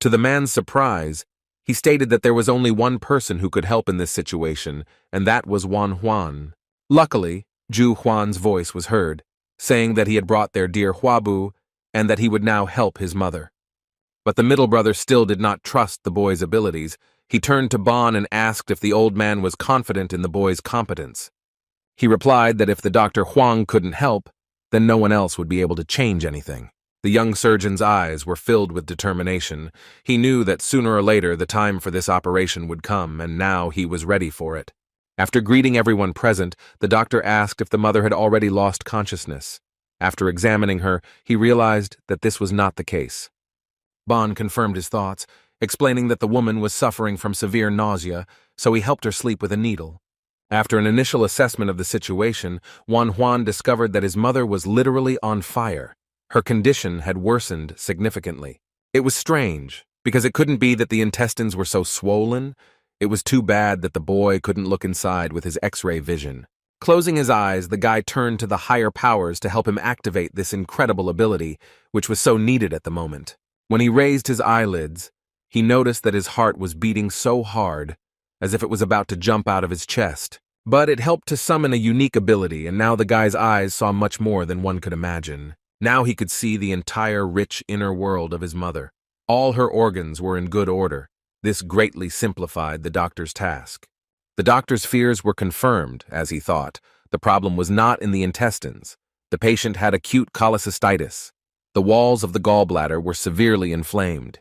To the man's surprise, he stated that there was only one person who could help in this situation, and that was Wan Huan. Luckily, Zhu Huan's voice was heard, saying that he had brought their dear Huabu and that he would now help his mother. But the middle brother still did not trust the boy's abilities. He turned to Bon and asked if the old man was confident in the boy's competence. He replied that if the Dr. Huang couldn't help, then no one else would be able to change anything. The young surgeon's eyes were filled with determination. He knew that sooner or later the time for this operation would come, and now he was ready for it. After greeting everyone present, the doctor asked if the mother had already lost consciousness. After examining her, he realized that this was not the case. Bon confirmed his thoughts, explaining that the woman was suffering from severe nausea, so he helped her sleep with a needle. After an initial assessment of the situation, Juan discovered that his mother was literally on fire. Her condition had worsened significantly. It was strange, because it couldn't be that the intestines were so swollen. It was too bad that the boy couldn't look inside with his X-ray vision. Closing his eyes, the guy turned to the higher powers to help him activate this incredible ability, which was so needed at the moment. When he raised his eyelids, he noticed that his heart was beating so hard, as if it was about to jump out of his chest. But it helped to summon a unique ability, and now the guy's eyes saw much more than one could imagine. Now he could see the entire rich inner world of his mother. All her organs were in good order. This greatly simplified the doctor's task. The doctor's fears were confirmed, as he thought. The problem was not in the intestines. The patient had acute cholecystitis. The walls of the gallbladder were severely inflamed.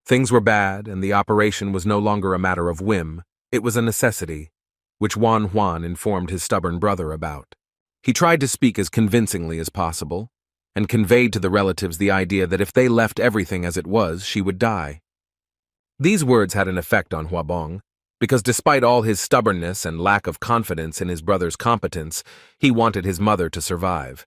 Things were bad, and the operation was no longer a matter of whim. It was a necessity, which Juan informed his stubborn brother about. He tried to speak as convincingly as possible, and conveyed to the relatives the idea that if they left everything as it was, she would die. These words had an effect on Huabong, because despite all his stubbornness and lack of confidence in his brother's competence, he wanted his mother to survive.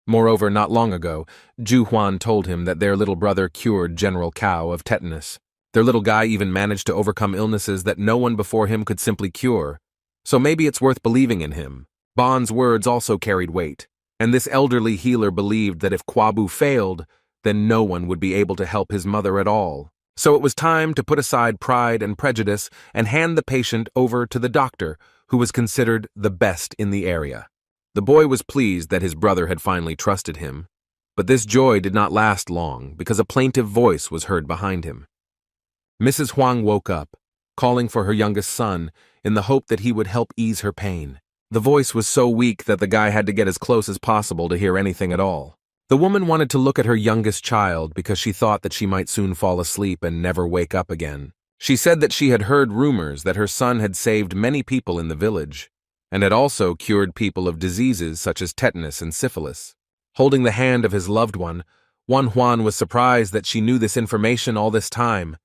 Moreover, not long ago, Ju Huan told him that their little brother cured General Cao of tetanus. Their little guy even managed to overcome illnesses that no one before him could simply cure. So maybe it's worth believing in him. Bon's words also carried weight, and this elderly healer believed that if Kwabu failed, then no one would be able to help his mother at all. So it was time to put aside pride and prejudice and hand the patient over to the doctor, who was considered the best in the area. The boy was pleased that his brother had finally trusted him, but this joy did not last long because a plaintive voice was heard behind him. Mrs. Huang woke up, calling for her youngest son in the hope that he would help ease her pain. The voice was so weak that the guy had to get as close as possible to hear anything at all. The woman wanted to look at her youngest child because she thought that she might soon fall asleep and never wake up again. She said that she had heard rumors that her son had saved many people in the village, and had also cured people of diseases such as tetanus and syphilis. Holding the hand of his loved one, Juan was surprised that she knew this information all this time.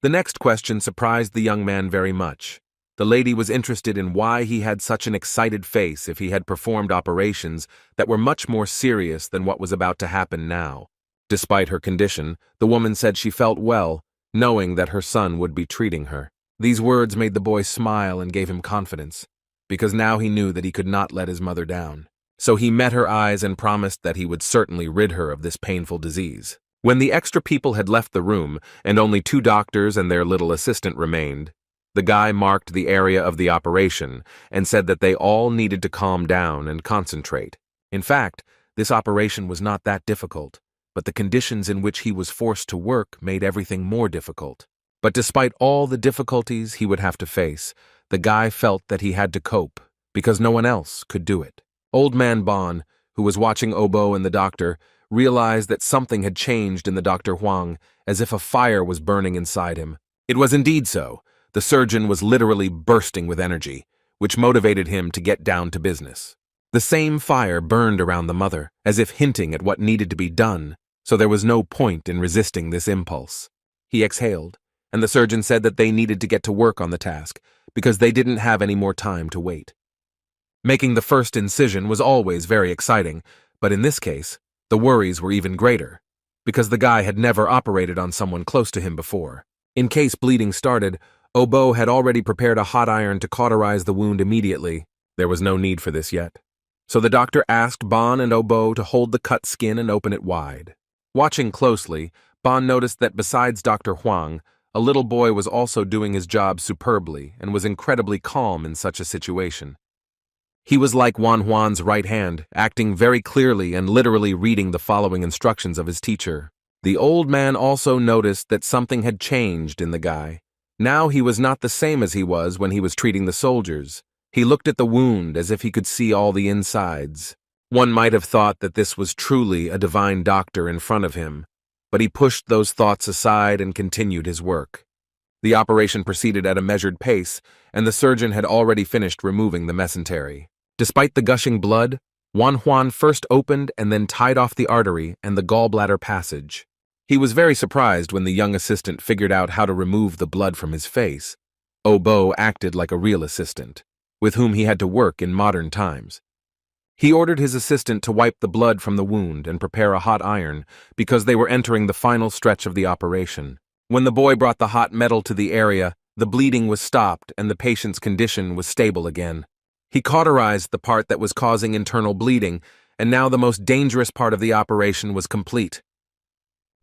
The next question surprised the young man very much. The lady was interested in why he had such an excited face if he had performed operations that were much more serious than what was about to happen now. Despite her condition, the woman said she felt well, knowing that her son would be treating her. These words made the boy smile and gave him confidence, because now he knew that he could not let his mother down. So he met her eyes and promised that he would certainly rid her of this painful disease. When the extra people had left the room, and only 2 doctors and their little assistant remained, the guy marked the area of the operation and said that they all needed to calm down and concentrate. In fact, this operation was not that difficult, but the conditions in which he was forced to work made everything more difficult. But despite all the difficulties he would have to face, the guy felt that he had to cope, because no one else could do it. Old man Bon, who was watching Obo and the doctor, realized that something had changed in the Dr. Huang, as if a fire was burning inside him. It was indeed so. The surgeon was literally bursting with energy, which motivated him to get down to business. The same fire burned around the mother, as if hinting at what needed to be done, so there was no point in resisting this impulse. He exhaled, and the surgeon said that they needed to get to work on the task, because they didn't have any more time to wait. Making the first incision was always very exciting, but in this case, the worries were even greater, because the guy had never operated on someone close to him before. In case bleeding started, Obo had already prepared a hot iron to cauterize the wound immediately. There was no need for this yet. So the doctor asked Bon and Obo to hold the cut skin and open it wide. Watching closely, Bon noticed that besides Dr. Huang, a little boy was also doing his job superbly and was incredibly calm in such a situation. He was like Juan's right hand, acting very clearly and literally reading the following instructions of his teacher. The old man also noticed that something had changed in the guy. Now he was not the same as he was when he was treating the soldiers. He looked at the wound as if he could see all the insides. One might have thought that this was truly a divine doctor in front of him, but he pushed those thoughts aside and continued his work. The operation proceeded at a measured pace, and the surgeon had already finished removing the mesentery. Despite the gushing blood, Manhwa first opened and then tied off the artery and the gallbladder passage. He was very surprised when the young assistant figured out how to remove the blood from his face. Obo acted like a real assistant, with whom he had to work in modern times. He ordered his assistant to wipe the blood from the wound and prepare a hot iron because they were entering the final stretch of the operation. When the boy brought the hot metal to the area, the bleeding was stopped and the patient's condition was stable again. He cauterized the part that was causing internal bleeding, and now the most dangerous part of the operation was complete.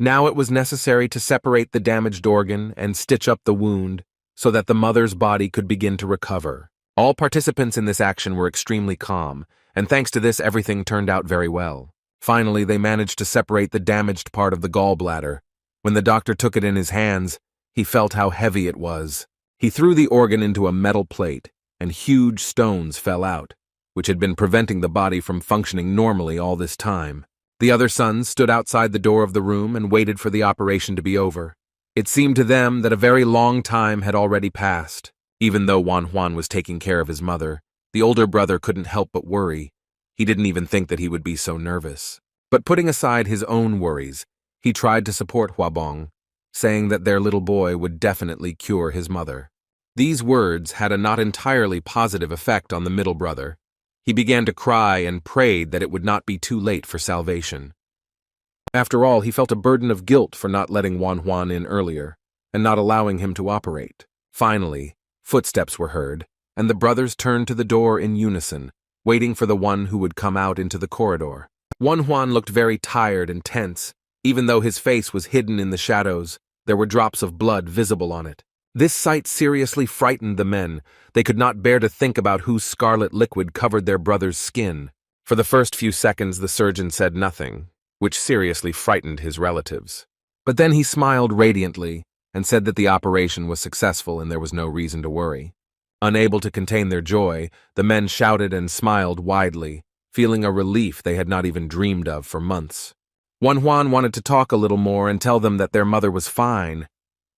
Now it was necessary to separate the damaged organ and stitch up the wound so that the mother's body could begin to recover. All participants in this action were extremely calm, and thanks to this everything turned out very well. Finally, they managed to separate the damaged part of the gallbladder. When the doctor took it in his hands, he felt how heavy it was. He threw the organ into a metal plate, and huge stones fell out, which had been preventing the body from functioning normally all this time. The other sons stood outside the door of the room and waited for the operation to be over. It seemed to them that a very long time had already passed. Even though Manhwa was taking care of his mother, the older brother couldn't help but worry. He didn't even think that he would be so nervous. But putting aside his own worries, he tried to support Huabong, saying that their little boy would definitely cure his mother. These words had a not entirely positive effect on the middle brother. He began to cry and prayed that it would not be too late for salvation. After all, he felt a burden of guilt for not letting Manhwa in earlier and not allowing him to operate. Finally, footsteps were heard, and the brothers turned to the door in unison, waiting for the one who would come out into the corridor. Manhwa looked very tired and tense. Even though his face was hidden in the shadows, there were drops of blood visible on it. This sight seriously frightened the men. They could not bear to think about whose scarlet liquid covered their brother's skin. For the first few seconds, the surgeon said nothing, which seriously frightened his relatives. But then he smiled radiantly and said that the operation was successful and there was no reason to worry. Unable to contain their joy, the men shouted and smiled widely, feeling a relief they had not even dreamed of for months. Manhwa wanted to talk a little more and tell them that their mother was fine,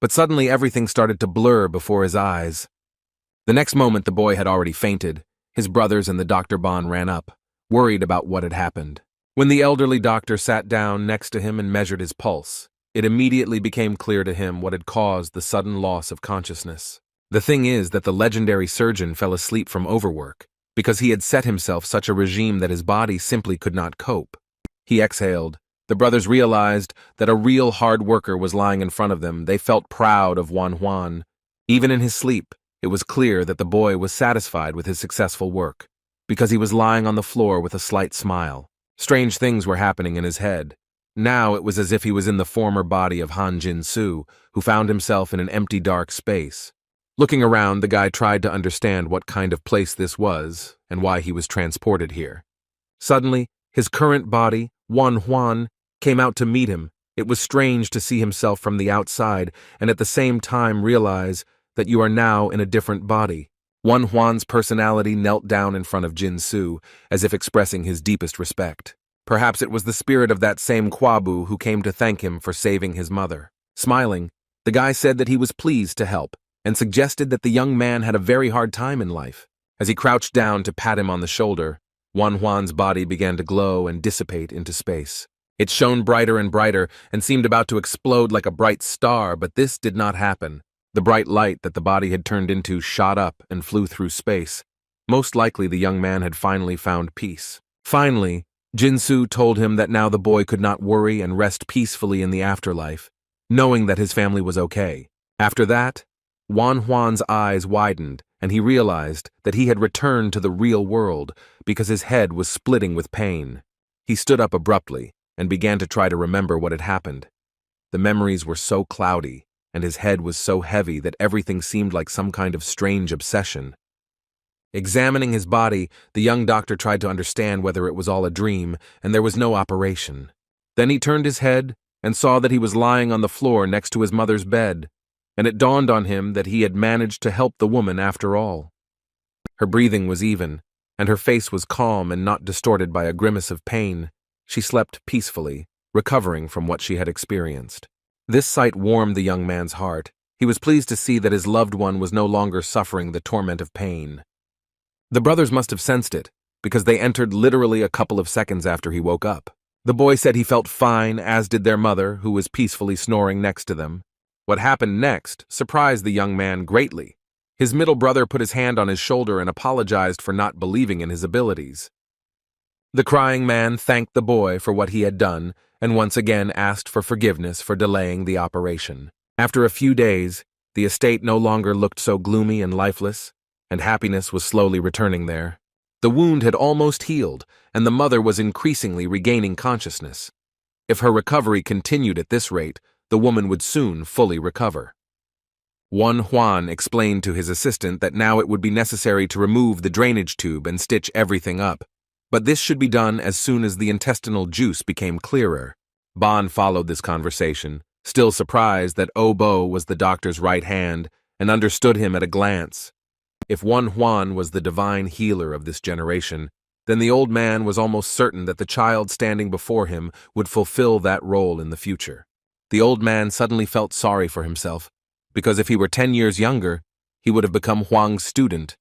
but suddenly everything started to blur before his eyes. The next moment the boy had already fainted. His brothers and the Dr. Bon ran up, worried about what had happened. When the elderly doctor sat down next to him and measured his pulse, it immediately became clear to him what had caused the sudden loss of consciousness. The thing is that the legendary surgeon fell asleep from overwork because he had set himself such a regime that his body simply could not cope. He exhaled. The brothers realized that a real hard worker was lying in front of them. They felt proud of Manhwa. Even in his sleep, it was clear that the boy was satisfied with his successful work, because he was lying on the floor with a slight smile. Strange things were happening in his head. Now it was as if he was in the former body of Han Jin-soo, who found himself in an empty dark space. Looking around, the guy tried to understand what kind of place this was and why he was transported here. Suddenly, his current body, Manhwa, came out to meet him. It was strange to see himself from the outside and at the same time realize that you are now in a different body. Manhwa's personality knelt down in front of Jin-soo, as if expressing his deepest respect. Perhaps it was the spirit of that same Kwabu who came to thank him for saving his mother. Smiling, the guy said that he was pleased to help and suggested that the young man had a very hard time in life. As he crouched down to pat him on the shoulder, Manhwa's body began to glow and dissipate into space. It shone brighter and brighter and seemed about to explode like a bright star, but this did not happen. The bright light that the body had turned into shot up and flew through space. Most likely the young man had finally found peace. Finally, Jin-soo told him that now the boy could not worry and rest peacefully in the afterlife, knowing that his family was okay. After that, Manhwa's eyes widened and he realized that he had returned to the real world because his head was splitting with pain. He stood up abruptly and began to try to remember what had happened. The memories were so cloudy, and his head was so heavy that everything seemed like some kind of strange obsession. Examining his body, the young doctor tried to understand whether it was all a dream, and there was no operation. Then he turned his head and saw that he was lying on the floor next to his mother's bed. and it dawned on him that he had managed to help the woman after all. Her breathing was even, and her face was calm and not distorted by a grimace of pain. She slept peacefully, recovering from what she had experienced. This sight warmed the young man's heart. He was pleased to see that his loved one was no longer suffering the torment of pain. The brothers must have sensed it, because they entered literally a couple of seconds after he woke up. The boy said he felt fine, as did their mother, who was peacefully snoring next to them. What happened next surprised the young man greatly. His middle brother put his hand on his shoulder and apologized for not believing in his abilities. The crying man thanked the boy for what he had done and once again asked for forgiveness for delaying the operation. After a few days, the estate no longer looked so gloomy and lifeless, and happiness was slowly returning there. The wound had almost healed, and the mother was increasingly regaining consciousness. If her recovery continued at this rate, the woman would soon fully recover. Juan explained to his assistant that now it would be necessary to remove the drainage tube and stitch everything up, but this should be done as soon as the intestinal juice became clearer. Bon followed this conversation, still surprised that Obo was the doctor's right hand and understood him at a glance. If Juan was the divine healer of this generation, then the old man was almost certain that the child standing before him would fulfill that role in the future. The old man suddenly felt sorry for himself, because if he were 10 years younger, he would have become Huang's student.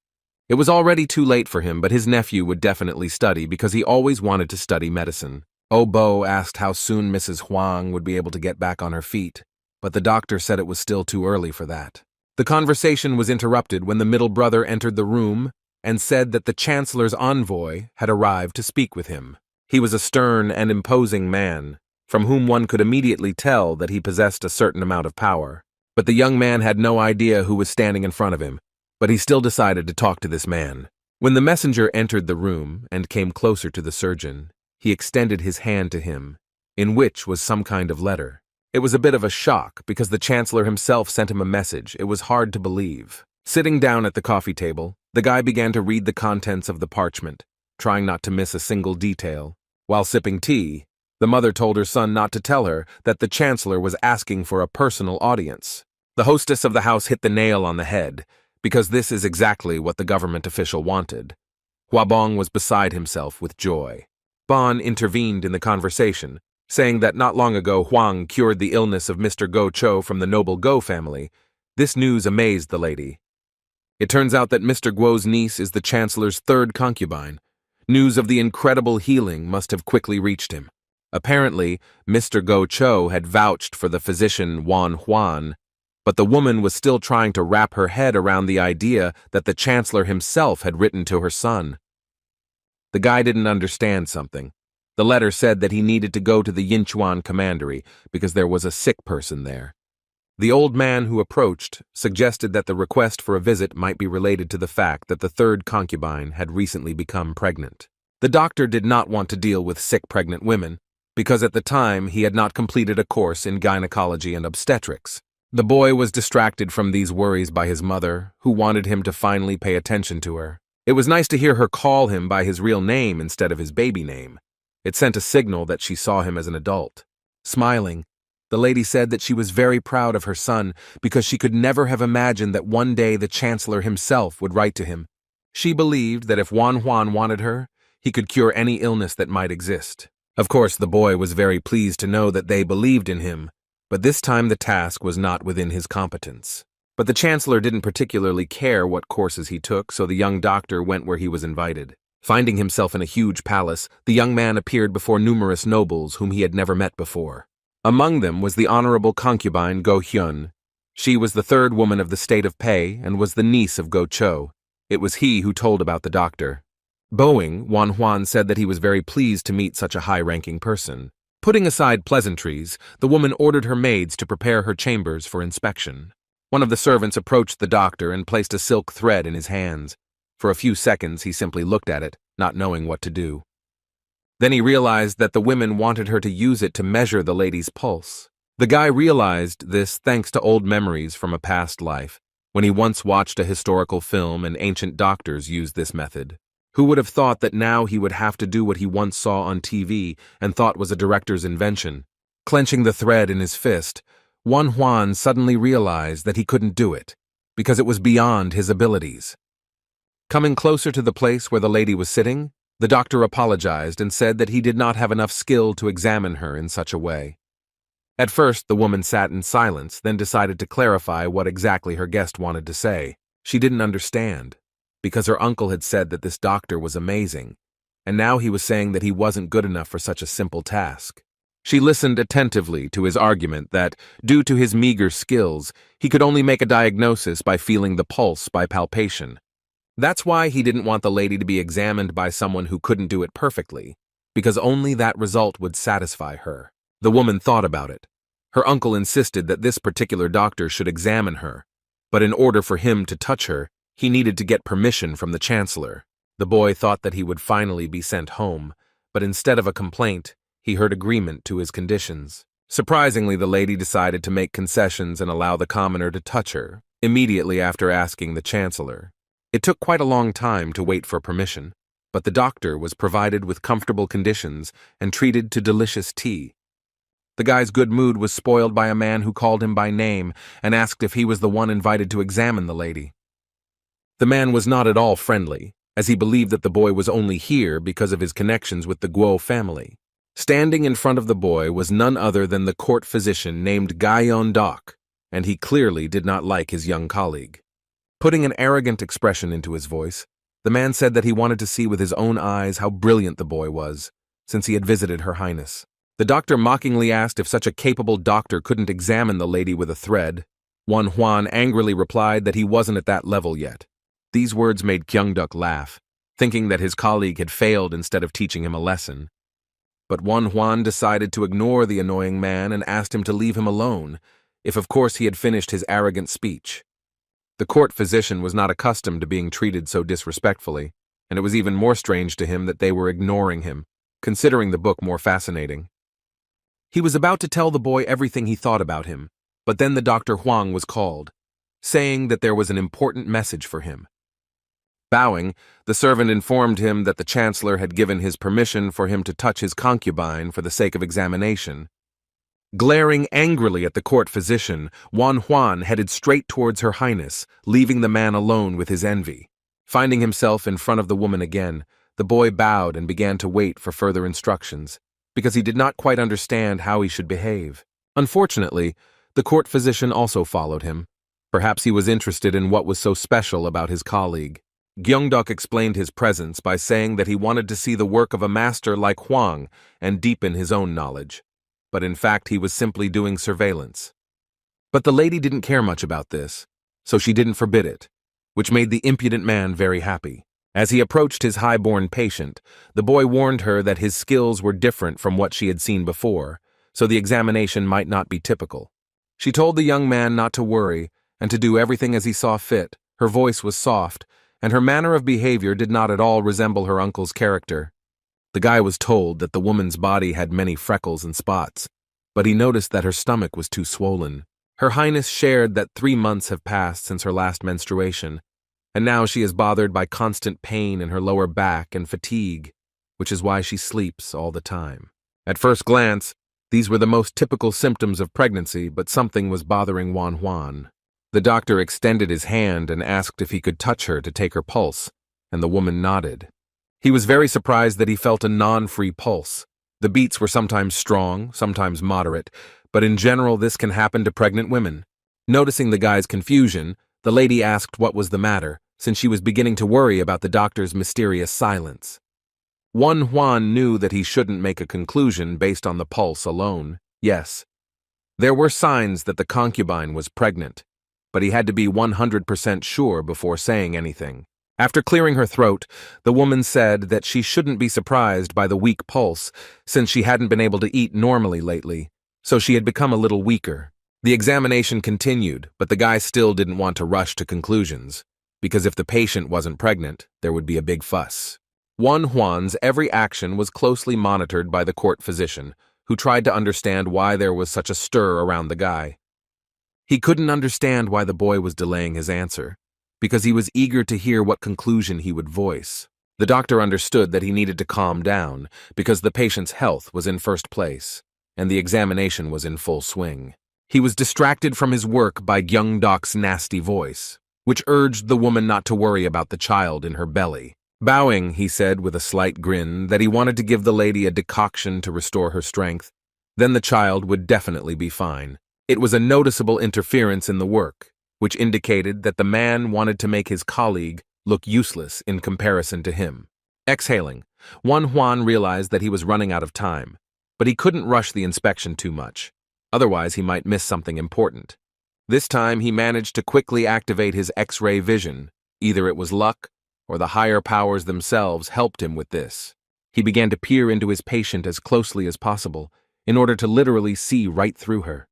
It was already too late for him, but his nephew would definitely study because he always wanted to study medicine. Obo asked how soon Mrs. Huang would be able to get back on her feet, but the doctor said it was still too early for that. The conversation was interrupted when the middle brother entered the room and said that the chancellor's envoy had arrived to speak with him. He was a stern and imposing man, from whom one could immediately tell that he possessed a certain amount of power. But the young man had no idea who was standing in front of him, but he still decided to talk to this man. When the messenger entered the room and came closer to the surgeon, he extended his hand to him, in which was some kind of letter. It was a bit of a shock because the chancellor himself sent him a message. It was hard to believe. Sitting down at the coffee table, the guy began to read the contents of the parchment, trying not to miss a single detail. While sipping tea, the mother told her son not to tell her that the chancellor was asking for a personal audience. The hostess of the house hit the nail on the head, because this is exactly what the government official wanted. Huabong was beside himself with joy. Bon intervened in the conversation, saying that not long ago Huang cured the illness of Mr. Go Cho from the noble Go family. This news amazed the lady. It turns out that Mr. Guo's niece is the chancellor's third concubine. News of the incredible healing must have quickly reached him. Apparently, Mr. Go Cho had vouched for the physician Juan, but the woman was still trying to wrap her head around the idea that the chancellor himself had written to her son. The guy didn't understand something. The letter said that he needed to go to the Yinchuan commandery because there was a sick person there. The old man who approached suggested that the request for a visit might be related to the fact that the third concubine had recently become pregnant. The doctor did not want to deal with sick pregnant women because at the time he had not completed a course in gynecology and obstetrics. The boy was distracted from these worries by his mother, who wanted him to finally pay attention to her. It was nice to hear her call him by his real name instead of his baby name. It sent a signal that she saw him as an adult. Smiling, the lady said that she was very proud of her son because she could never have imagined that one day the chancellor himself would write to him. She believed that if Juan wanted her, he could cure any illness that might exist. Of course, the boy was very pleased to know that they believed in him, but this time the task was not within his competence. But the chancellor didn't particularly care what courses he took, so the young doctor went where he was invited. Finding himself in a huge palace, the young man appeared before numerous nobles whom he had never met before. Among them was the honorable concubine Go Hyun. She was the third woman of the state of Pei and was the niece of Go Cho. It was he who told about the doctor. Bowing, Juan said that he was very pleased to meet such a high-ranking person. Putting aside pleasantries, the woman ordered her maids to prepare her chambers for inspection. One of the servants approached the doctor and placed a silk thread in his hands. For a few seconds, he simply looked at it, not knowing what to do. Then he realized that the women wanted her to use it to measure the lady's pulse. The guy realized this thanks to old memories from a past life, when he once watched a historical film and ancient doctors used this method. Who would have thought that now he would have to do what he once saw on TV and thought was a director's invention? Clenching the thread in his fist, Juan suddenly realized that he couldn't do it, because it was beyond his abilities. Coming closer to the place where the lady was sitting, the doctor apologized and said that he did not have enough skill to examine her in such a way. At first, the woman sat in silence, then decided to clarify what exactly her guest wanted to say. She didn't understand, because her uncle had said that this doctor was amazing, and now he was saying that he wasn't good enough for such a simple task. She listened attentively to his argument that, due to his meager skills, he could only make a diagnosis by feeling the pulse by palpation. That's why he didn't want the lady to be examined by someone who couldn't do it perfectly, because only that result would satisfy her. The woman thought about it. Her uncle insisted that this particular doctor should examine her, but in order for him to touch her, he needed to get permission from the chancellor. The boy thought that he would finally be sent home, but instead of a complaint, he heard agreement to his conditions. Surprisingly, the lady decided to make concessions and allow the commoner to touch her, immediately after asking the chancellor. It took quite a long time to wait for permission, but the doctor was provided with comfortable conditions and treated to delicious tea. The guy's good mood was spoiled by a man who called him by name and asked if he was the one invited to examine the lady. The man was not at all friendly, as he believed that the boy was only here because of his connections with the Guo family. Standing in front of the boy was none other than the court physician named Godlike, and he clearly did not like his young colleague. Putting an arrogant expression into his voice, the man said that he wanted to see with his own eyes how brilliant the boy was, since he had visited Her Highness. The doctor mockingly asked if such a capable doctor couldn't examine the lady with a thread. Juan angrily replied that he wasn't at that level yet. These words made Kyungduk laugh, thinking that his colleague had failed instead of teaching him a lesson. But Juan decided to ignore the annoying man and asked him to leave him alone, if of course he had finished his arrogant speech. The court physician was not accustomed to being treated so disrespectfully, and it was even more strange to him that they were ignoring him, considering the book more fascinating. He was about to tell the boy everything he thought about him, but then the Dr. Huang was called, saying that there was an important message for him. Bowing, the servant informed him that the chancellor had given his permission for him to touch his concubine for the sake of examination. Glaring angrily at the court physician, Juan headed straight towards Her Highness, leaving the man alone with his envy. Finding himself in front of the woman again, the boy bowed and began to wait for further instructions, because he did not quite understand how he should behave. Unfortunately, the court physician also followed him. Perhaps he was interested in what was so special about his colleague. Gyeongduk explained his presence by saying that he wanted to see the work of a master like Huang and deepen his own knowledge. But in fact he was simply doing surveillance. But the lady didn't care much about this, so she didn't forbid it, which made the impudent man very happy. As he approached his high-born patient, the boy warned her that his skills were different from what she had seen before, so the examination might not be typical. She told the young man not to worry and to do everything as he saw fit. Her voice was soft, and her manner of behavior did not at all resemble her uncle's character. The guy was told that the woman's body had many freckles and spots, but he noticed that her stomach was too swollen. Her Highness shared that 3 months have passed since her last menstruation, and now she is bothered by constant pain in her lower back and fatigue, which is why she sleeps all the time. At first glance, these were the most typical symptoms of pregnancy, but something was bothering Juan. The doctor extended his hand and asked if he could touch her to take her pulse, and the woman nodded. He was very surprised that he felt a non-free pulse. The beats were sometimes strong, sometimes moderate, but in general this can happen to pregnant women. Noticing the guy's confusion, the lady asked what was the matter, since she was beginning to worry about the doctor's mysterious silence. Juan knew that he shouldn't make a conclusion based on the pulse alone. Yes, there were signs that the concubine was pregnant, but he had to be 100% sure before saying anything. After clearing her throat, the woman said that she shouldn't be surprised by the weak pulse, since she hadn't been able to eat normally lately, so she had become a little weaker. The examination continued, but the guy still didn't want to rush to conclusions, because if the patient wasn't pregnant, there would be a big fuss. Juan's every action was closely monitored by the court physician, who tried to understand why there was such a stir around the guy. He couldn't understand why the boy was delaying his answer, because he was eager to hear what conclusion he would voice. The doctor understood that he needed to calm down, because the patient's health was in first place, and the examination was in full swing. He was distracted from his work by Gyeongdok's nasty voice, which urged the woman not to worry about the child in her belly. Bowing, he said with a slight grin that he wanted to give the lady a decoction to restore her strength. Then the child would definitely be fine. It was a noticeable interference in the work, which indicated that the man wanted to make his colleague look useless in comparison to him. Exhaling, Huan realized that he was running out of time, but he couldn't rush the inspection too much. Otherwise, he might miss something important. This time, he managed to quickly activate his X-ray vision. Either it was luck, or the higher powers themselves helped him with this. He began to peer into his patient as closely as possible, in order to literally see right through her.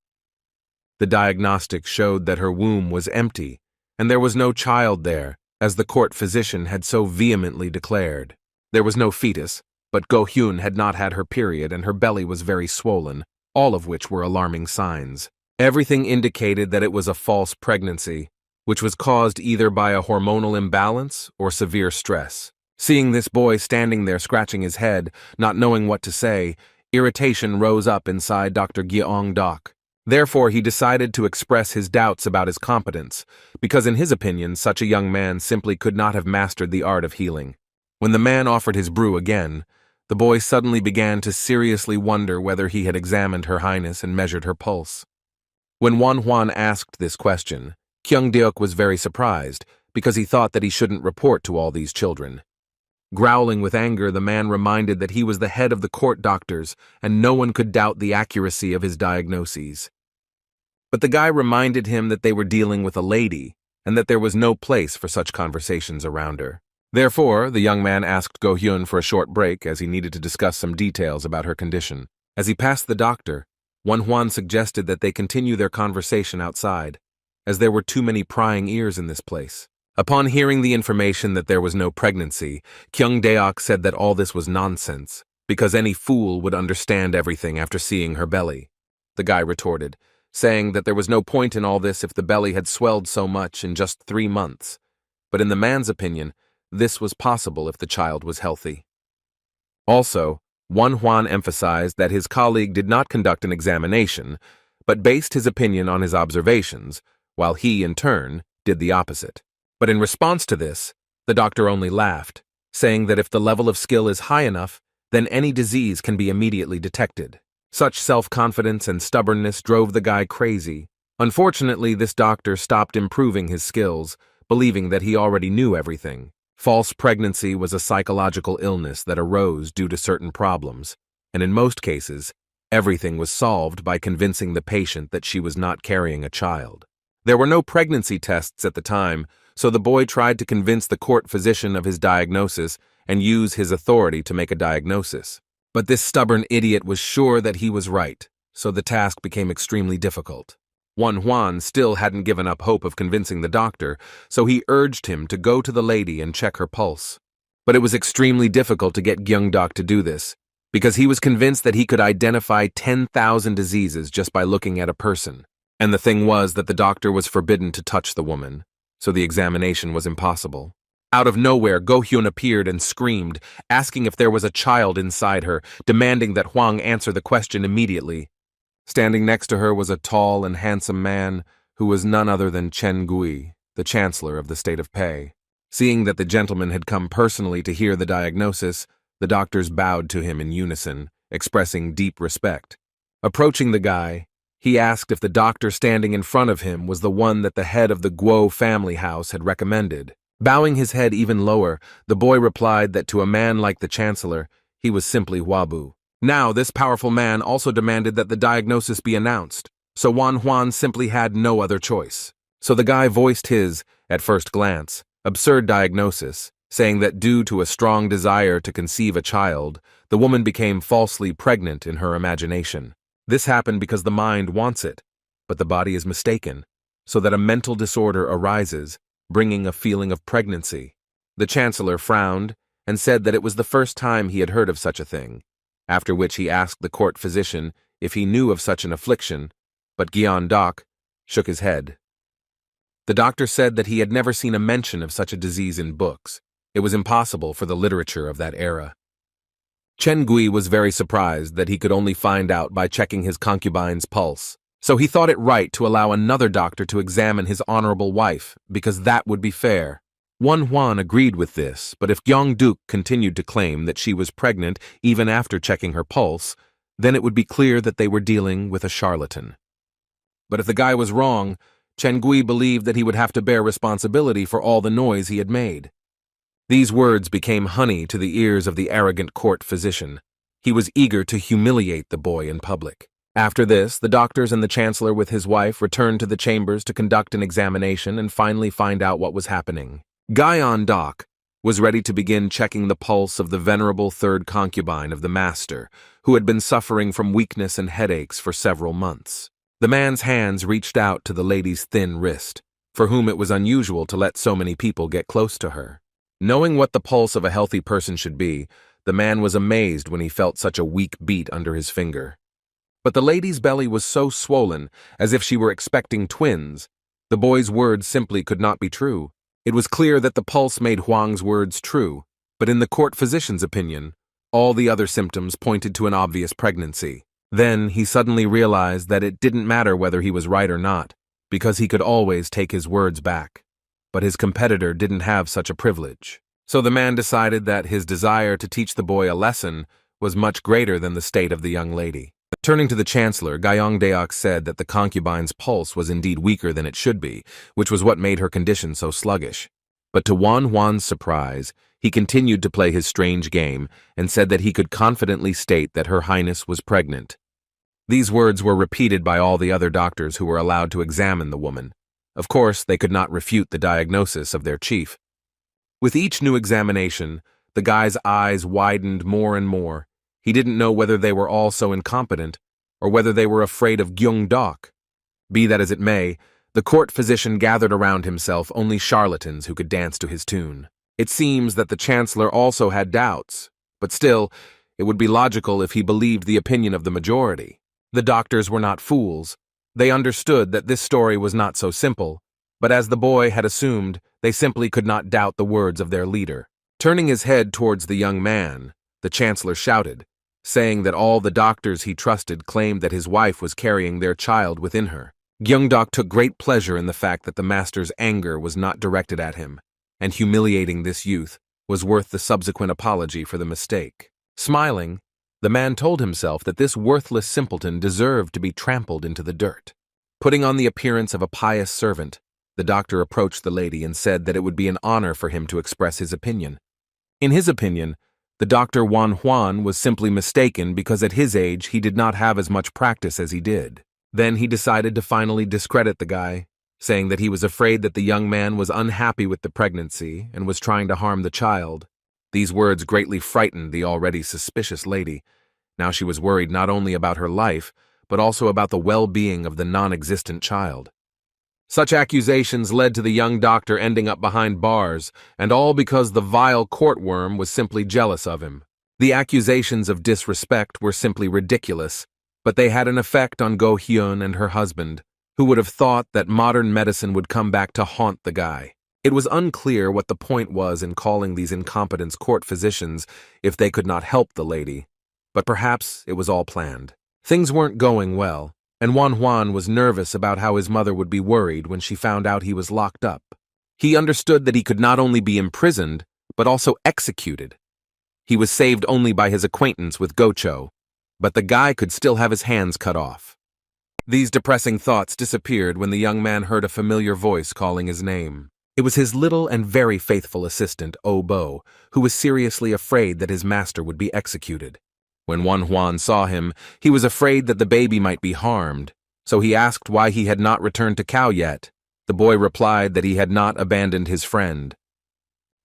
The diagnostics showed that her womb was empty, and there was no child there, as the court physician had so vehemently declared. There was no fetus, but Go-hyun had not had her period and her belly was very swollen, all of which were alarming signs. Everything indicated that it was a false pregnancy, which was caused either by a hormonal imbalance or severe stress. Seeing this boy standing there scratching his head, not knowing what to say, irritation rose up inside Dr. Gyeongdok. Therefore, he decided to express his doubts about his competence, because in his opinion, such a young man simply could not have mastered the art of healing. When the man offered his brew again, the boy suddenly began to seriously wonder whether he had examined Her Highness and measured her pulse. When Huan asked this question, Kyungdeok was very surprised, because he thought that he shouldn't report to all these children. Growling with anger, the man reminded that he was the head of the court doctors, and no one could doubt the accuracy of his diagnoses. But the guy reminded him that they were dealing with a lady, and that there was no place for such conversations around her. Therefore, the young man asked Go-hyun for a short break as he needed to discuss some details about her condition. As he passed the doctor, Huan suggested that they continue their conversation outside, as there were too many prying ears in this place. Upon hearing the information that there was no pregnancy, Kyungdeok said that all this was nonsense, because any fool would understand everything after seeing her belly. The guy retorted, saying that there was no point in all this if the belly had swelled so much in just 3 months. But in the man's opinion, this was possible if the child was healthy. Also, Huan emphasized that his colleague did not conduct an examination, but based his opinion on his observations, while he, in turn, did the opposite. But in response to this, the doctor only laughed, saying that if the level of skill is high enough, then any disease can be immediately detected. Such self-confidence and stubbornness drove the guy crazy. Unfortunately, this doctor stopped improving his skills, believing that he already knew everything. False pregnancy was a psychological illness that arose due to certain problems, and in most cases, everything was solved by convincing the patient that she was not carrying a child. There were no pregnancy tests at the time, so the boy tried to convince the court physician of his diagnosis and use his authority to make a diagnosis. But this stubborn idiot was sure that he was right, so the task became extremely difficult. Huan still hadn't given up hope of convincing the doctor, so he urged him to go to the lady and check her pulse. But it was extremely difficult to get Gyeongdok to do this, because he was convinced that he could identify 10,000 diseases just by looking at a person. And the thing was that the doctor was forbidden to touch the woman, so the examination was impossible. Out of nowhere, Go-hyun appeared and screamed, asking if there was a child inside her, demanding that Hwang answer the question immediately. Standing next to her was a tall and handsome man who was none other than Chen Gui, the chancellor of the state of Pei. Seeing that the gentleman had come personally to hear the diagnosis, the doctors bowed to him in unison, expressing deep respect. Approaching the guy, he asked if the doctor standing in front of him was the one that the head of the Guo family house had recommended. Bowing his head even lower, the boy replied that to a man like the chancellor, he was simply Wabu. Now, this powerful man also demanded that the diagnosis be announced, so Huan simply had no other choice. So the guy voiced his, at first glance, absurd diagnosis, saying that due to a strong desire to conceive a child, the woman became falsely pregnant in her imagination. This happened because the mind wants it, but the body is mistaken, so that a mental disorder arises, bringing a feeling of pregnancy. The chancellor frowned and said that it was the first time he had heard of such a thing, after which he asked the court physician if he knew of such an affliction, but Gyeongdok shook his head. The doctor said that he had never seen a mention of such a disease in books. It was impossible for the literature of that era. Chen Gui was very surprised that he could only find out by checking his concubine's pulse, So he thought it right to allow another doctor to examine his honorable wife, because that would be fair. Manhwa agreed with this, but if Gyeong-duk continued to claim that she was pregnant even after checking her pulse, then it would be clear that they were dealing with a charlatan. But if the guy was wrong, Chen-gui believed that he would have to bear responsibility for all the noise he had made. These words became honey to the ears of the arrogant court physician. He was eager to humiliate the boy in public. After this, the doctors and the chancellor with his wife returned to the chambers to conduct an examination and finally find out what was happening. Gyeong-duk was ready to begin checking the pulse of the venerable third concubine of the master, who had been suffering from weakness and headaches for several months. The man's hands reached out to the lady's thin wrist, for whom it was unusual to let so many people get close to her. Knowing what the pulse of a healthy person should be, the man was amazed when he felt such a weak beat under his finger. But the lady's belly was so swollen, as if she were expecting twins. The boy's words simply could not be true. It was clear that the pulse made Huang's words true, but in the court physician's opinion, all the other symptoms pointed to an obvious pregnancy. Then he suddenly realized that it didn't matter whether he was right or not, because he could always take his words back. But his competitor didn't have such a privilege. So the man decided that his desire to teach the boy a lesson was much greater than the state of the young lady. Turning to the chancellor, Gyeong-duk said that the concubine's pulse was indeed weaker than it should be, which was what made her condition so sluggish. But to Manhwa's surprise, he continued to play his strange game and said that he could confidently state that Her Highness was pregnant. These words were repeated by all the other doctors who were allowed to examine the woman. Of course, they could not refute the diagnosis of their chief. With each new examination, the guy's eyes widened more and more. He didn't know whether they were all so incompetent or whether they were afraid of Gyeong-duk. Be that as it may, the court physician gathered around himself only charlatans who could dance to his tune. It seems that the chancellor also had doubts, but still, it would be logical if he believed the opinion of the majority. The doctors were not fools. They understood that this story was not so simple, but as the boy had assumed, they simply could not doubt the words of their leader. Turning his head towards the young man, the chancellor shouted, saying that all the doctors he trusted claimed that his wife was carrying their child within her. Gyeong-duk took great pleasure in the fact that the master's anger was not directed at him, and humiliating this youth was worth the subsequent apology for the mistake. Smiling, the man told himself that this worthless simpleton deserved to be trampled into the dirt. Putting on the appearance of a pious servant, the doctor approached the lady and said that it would be an honor for him to express his opinion. In his opinion, the Dr. Manhwa was simply mistaken because at his age he did not have as much practice as he did. Then he decided to finally discredit the guy, saying that he was afraid that the young man was unhappy with the pregnancy and was trying to harm the child. These words greatly frightened the already suspicious lady. Now she was worried not only about her life, but also about the well-being of the non-existent child. Such accusations led to the young doctor ending up behind bars, and all because the vile courtworm was simply jealous of him. The accusations of disrespect were simply ridiculous, but they had an effect on Go Hyun and her husband, who would have thought that modern medicine would come back to haunt the guy. It was unclear what the point was in calling these incompetents court physicians if they could not help the lady, but perhaps it was all planned. Things weren't going well, and Manhwa was nervous about how his mother would be worried when she found out he was locked up. He understood that he could not only be imprisoned, but also executed. He was saved only by his acquaintance with Gocho, but the guy could still have his hands cut off. These depressing thoughts disappeared when the young man heard a familiar voice calling his name. It was his little and very faithful assistant, Obo, who was seriously afraid that his master would be executed. When Manhwa saw him, he was afraid that the baby might be harmed, so he asked why he had not returned to Kao yet. The boy replied that he had not abandoned his friend.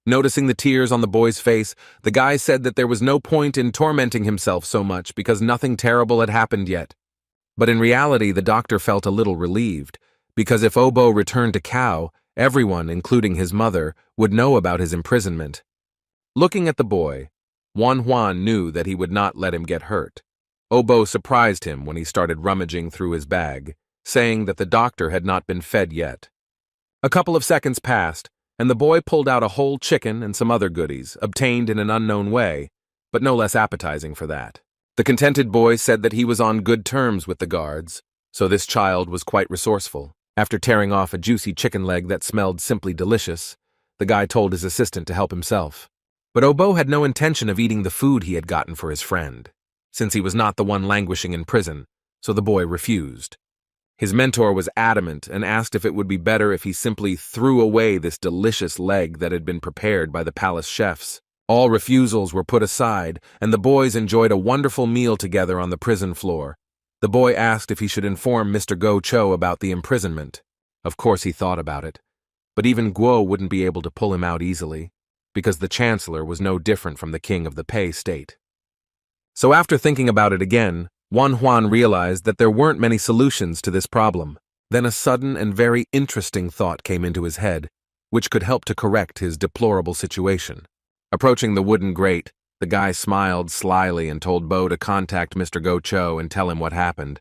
Noticing the tears on the boy's face, the guy said that there was no point in tormenting himself so much because nothing terrible had happened yet. But in reality, the doctor felt a little relieved, because if Obo returned to Kao, everyone, including his mother, would know about his imprisonment. Looking at the boy, Manhwa knew that he would not let him get hurt. Obo surprised him when he started rummaging through his bag, saying that the doctor had not been fed yet. A couple of seconds passed, and the boy pulled out a whole chicken and some other goodies, obtained in an unknown way, but no less appetizing for that. The contented boy said that he was on good terms with the guards, So this child was quite resourceful. After tearing off a juicy chicken leg that smelled simply delicious, the guy told his assistant to help himself. But Obo had no intention of eating the food he had gotten for his friend, since he was not the one languishing in prison, so the boy refused. His mentor was adamant and asked if it would be better if he simply threw away this delicious leg that had been prepared by the palace chefs. All refusals were put aside, and the boys enjoyed a wonderful meal together on the prison floor. The boy asked if he should inform Mr. Go Cho about the imprisonment. Of course he thought about it, but even Guo wouldn't be able to pull him out easily, because the chancellor was no different from the king of the Pei state. So after thinking about it again, Wan Huan realized that there weren't many solutions to this problem. Then a sudden and very interesting thought came into his head, which could help to correct his deplorable situation. Approaching the wooden grate, the guy smiled slyly and told Bo to contact Mr. Go Cho and tell him what happened.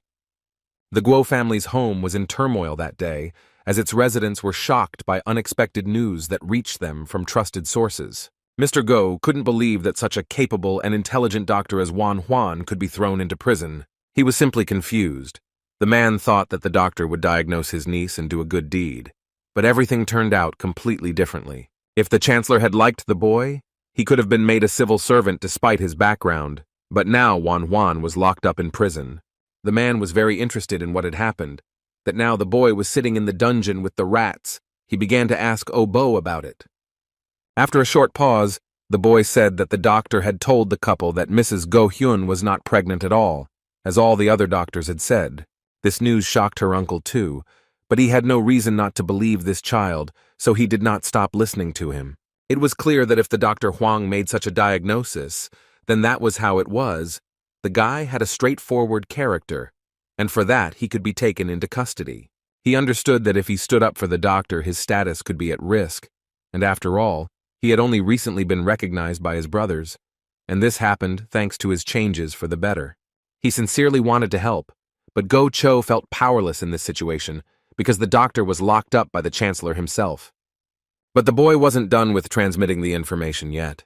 The Guo family's home was in turmoil that day, as its residents were shocked by unexpected news that reached them from trusted sources. Mr. Go couldn't believe that such a capable and intelligent doctor as Wan Huan could be thrown into prison. He was simply confused. The man thought that the doctor would diagnose his niece and do a good deed, but everything turned out completely differently. If the chancellor had liked the boy, he could have been made a civil servant despite his background, but now Wan Huan was locked up in prison. The man was very interested in what had happened, that now the boy was sitting in the dungeon with the rats. He began to ask Obo about it. After a short pause, the boy said that the doctor had told the couple that Mrs. Go Hyun was not pregnant at all, as all the other doctors had said. This news shocked her uncle too, but he had no reason not to believe this child, so he did not stop listening to him. It was clear that if the Dr. Huang made such a diagnosis, then that was how it was. The guy had a straightforward character, and for that he could be taken into custody. He understood that if he stood up for the doctor, his status could be at risk, and after all, he had only recently been recognized by his brothers, and this happened thanks to his changes for the better. He sincerely wanted to help, but Go Cho felt powerless in this situation because the doctor was locked up by the chancellor himself. But the boy wasn't done with transmitting the information yet.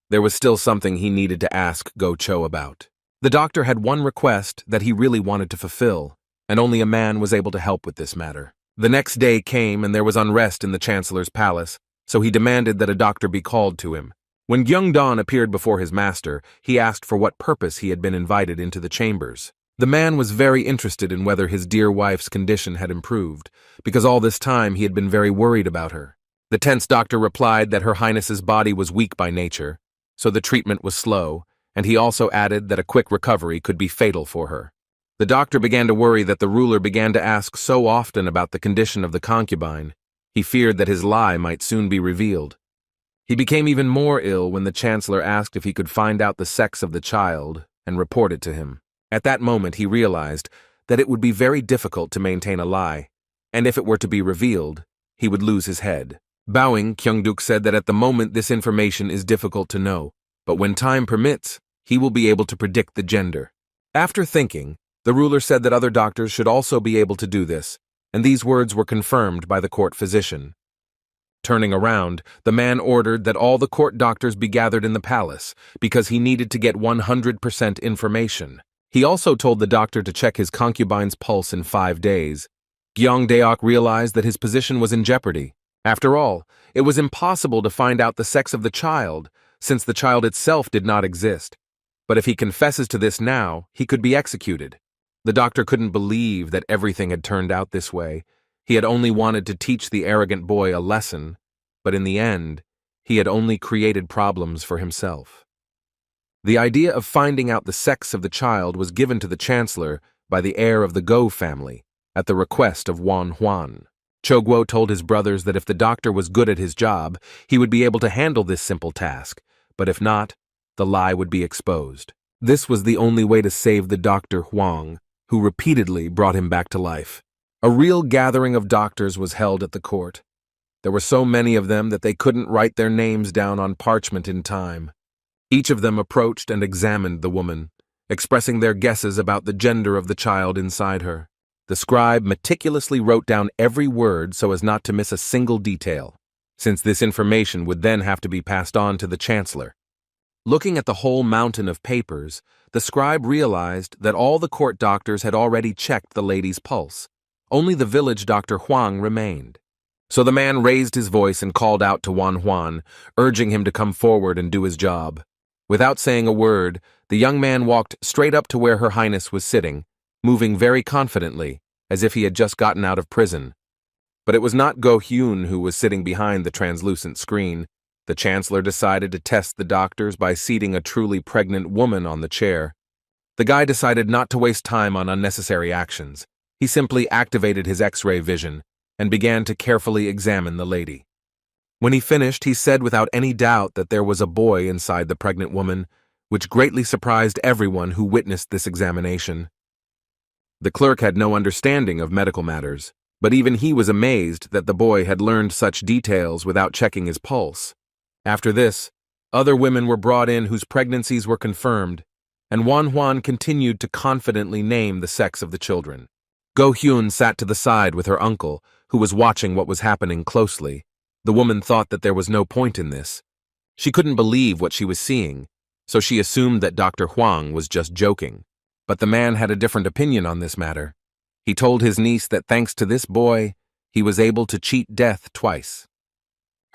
There was still something he needed to ask Go Cho about. The doctor had one request that he really wanted to fulfill, and only a man was able to help with this matter. The next day came and there was unrest in the chancellor's palace, so he demanded that a doctor be called to him. When Gyeongdon appeared before his master, he asked for what purpose he had been invited into the chambers. The man was very interested in whether his dear wife's condition had improved, because all this time he had been very worried about her. The tense doctor replied that Her Highness's body was weak by nature, so the treatment was slow, and he also added that a quick recovery could be fatal for her. The doctor began to worry that the ruler began to ask so often about the condition of the concubine. He feared that his lie might soon be revealed. He became even more ill when the chancellor asked if he could find out the sex of the child and report it to him. At that moment he realized that it would be very difficult to maintain a lie, and if it were to be revealed, he would lose his head. Bowing, Kyungduk said that at the moment this information is difficult to know, but when time permits, he will be able to predict the gender. After thinking, the ruler said that other doctors should also be able to do this, and these words were confirmed by the court physician. Turning around, the man ordered that all the court doctors be gathered in the palace, because he needed to get 100% information. He also told the doctor to check his concubine's pulse in 5 days. Gyeongdaeok realized that his position was in jeopardy. After all, it was impossible to find out the sex of the child, since the child itself did not exist. But if he confesses to this now, he could be executed. The doctor couldn't believe that everything had turned out this way. He had only wanted to teach the arrogant boy a lesson, but in the end, he had only created problems for himself. The idea of finding out the sex of the child was given to the chancellor by the heir of the Go family, at the request of Wan Huan. Choguo told his brothers that if the doctor was good at his job, he would be able to handle this simple task, but if not, the lie would be exposed. This was the only way to save the Dr. Huang, who repeatedly brought him back to life. A real gathering of doctors was held at the court. There were so many of them that they couldn't write their names down on parchment in time. Each of them approached and examined the woman, expressing their guesses about the gender of the child inside her. The scribe meticulously wrote down every word so as not to miss a single detail, since this information would then have to be passed on to the chancellor. Looking at the whole mountain of papers, the scribe realized that all the court doctors had already checked the lady's pulse. Only the village Dr. Huang remained. So the man raised his voice and called out to Wan Huan, urging him to come forward and do his job. Without saying a word, the young man walked straight up to where Her Highness was sitting, moving very confidently, as if he had just gotten out of prison. But it was not Go Hyun who was sitting behind the translucent screen. The chancellor decided to test the doctors by seating a truly pregnant woman on the chair. The guy decided not to waste time on unnecessary actions. He simply activated his X-ray vision and began to carefully examine the lady. When he finished, he said without any doubt that there was a boy inside the pregnant woman, which greatly surprised everyone who witnessed this examination. The clerk had no understanding of medical matters, but even he was amazed that the boy had learned such details without checking his pulse. After this, other women were brought in whose pregnancies were confirmed, and Wan Huan continued to confidently name the sex of the children. Go Hyun sat to the side with her uncle, who was watching what was happening closely. The woman thought that there was no point in this. She couldn't believe what she was seeing, so she assumed that Dr. Huang was just joking. But the man had a different opinion on this matter. He told his niece that thanks to this boy, he was able to cheat death twice.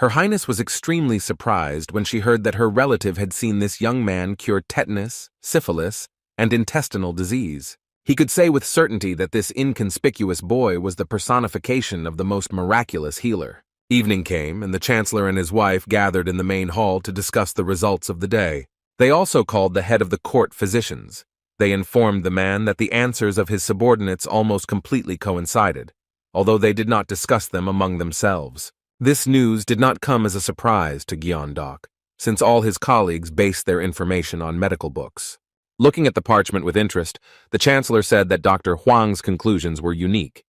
Her Highness was extremely surprised when she heard that her relative had seen this young man cure tetanus, syphilis, and intestinal disease. He could say with certainty that this inconspicuous boy was the personification of the most miraculous healer. Evening came, and the chancellor and his wife gathered in the main hall to discuss the results of the day. They also called the head of the court physicians. They informed the man that the answers of his subordinates almost completely coincided, although they did not discuss them among themselves. This news did not come as a surprise to Gyeongdok, since all his colleagues based their information on medical books. Looking at the parchment with interest, the chancellor said that Dr. Huang's conclusions were unique.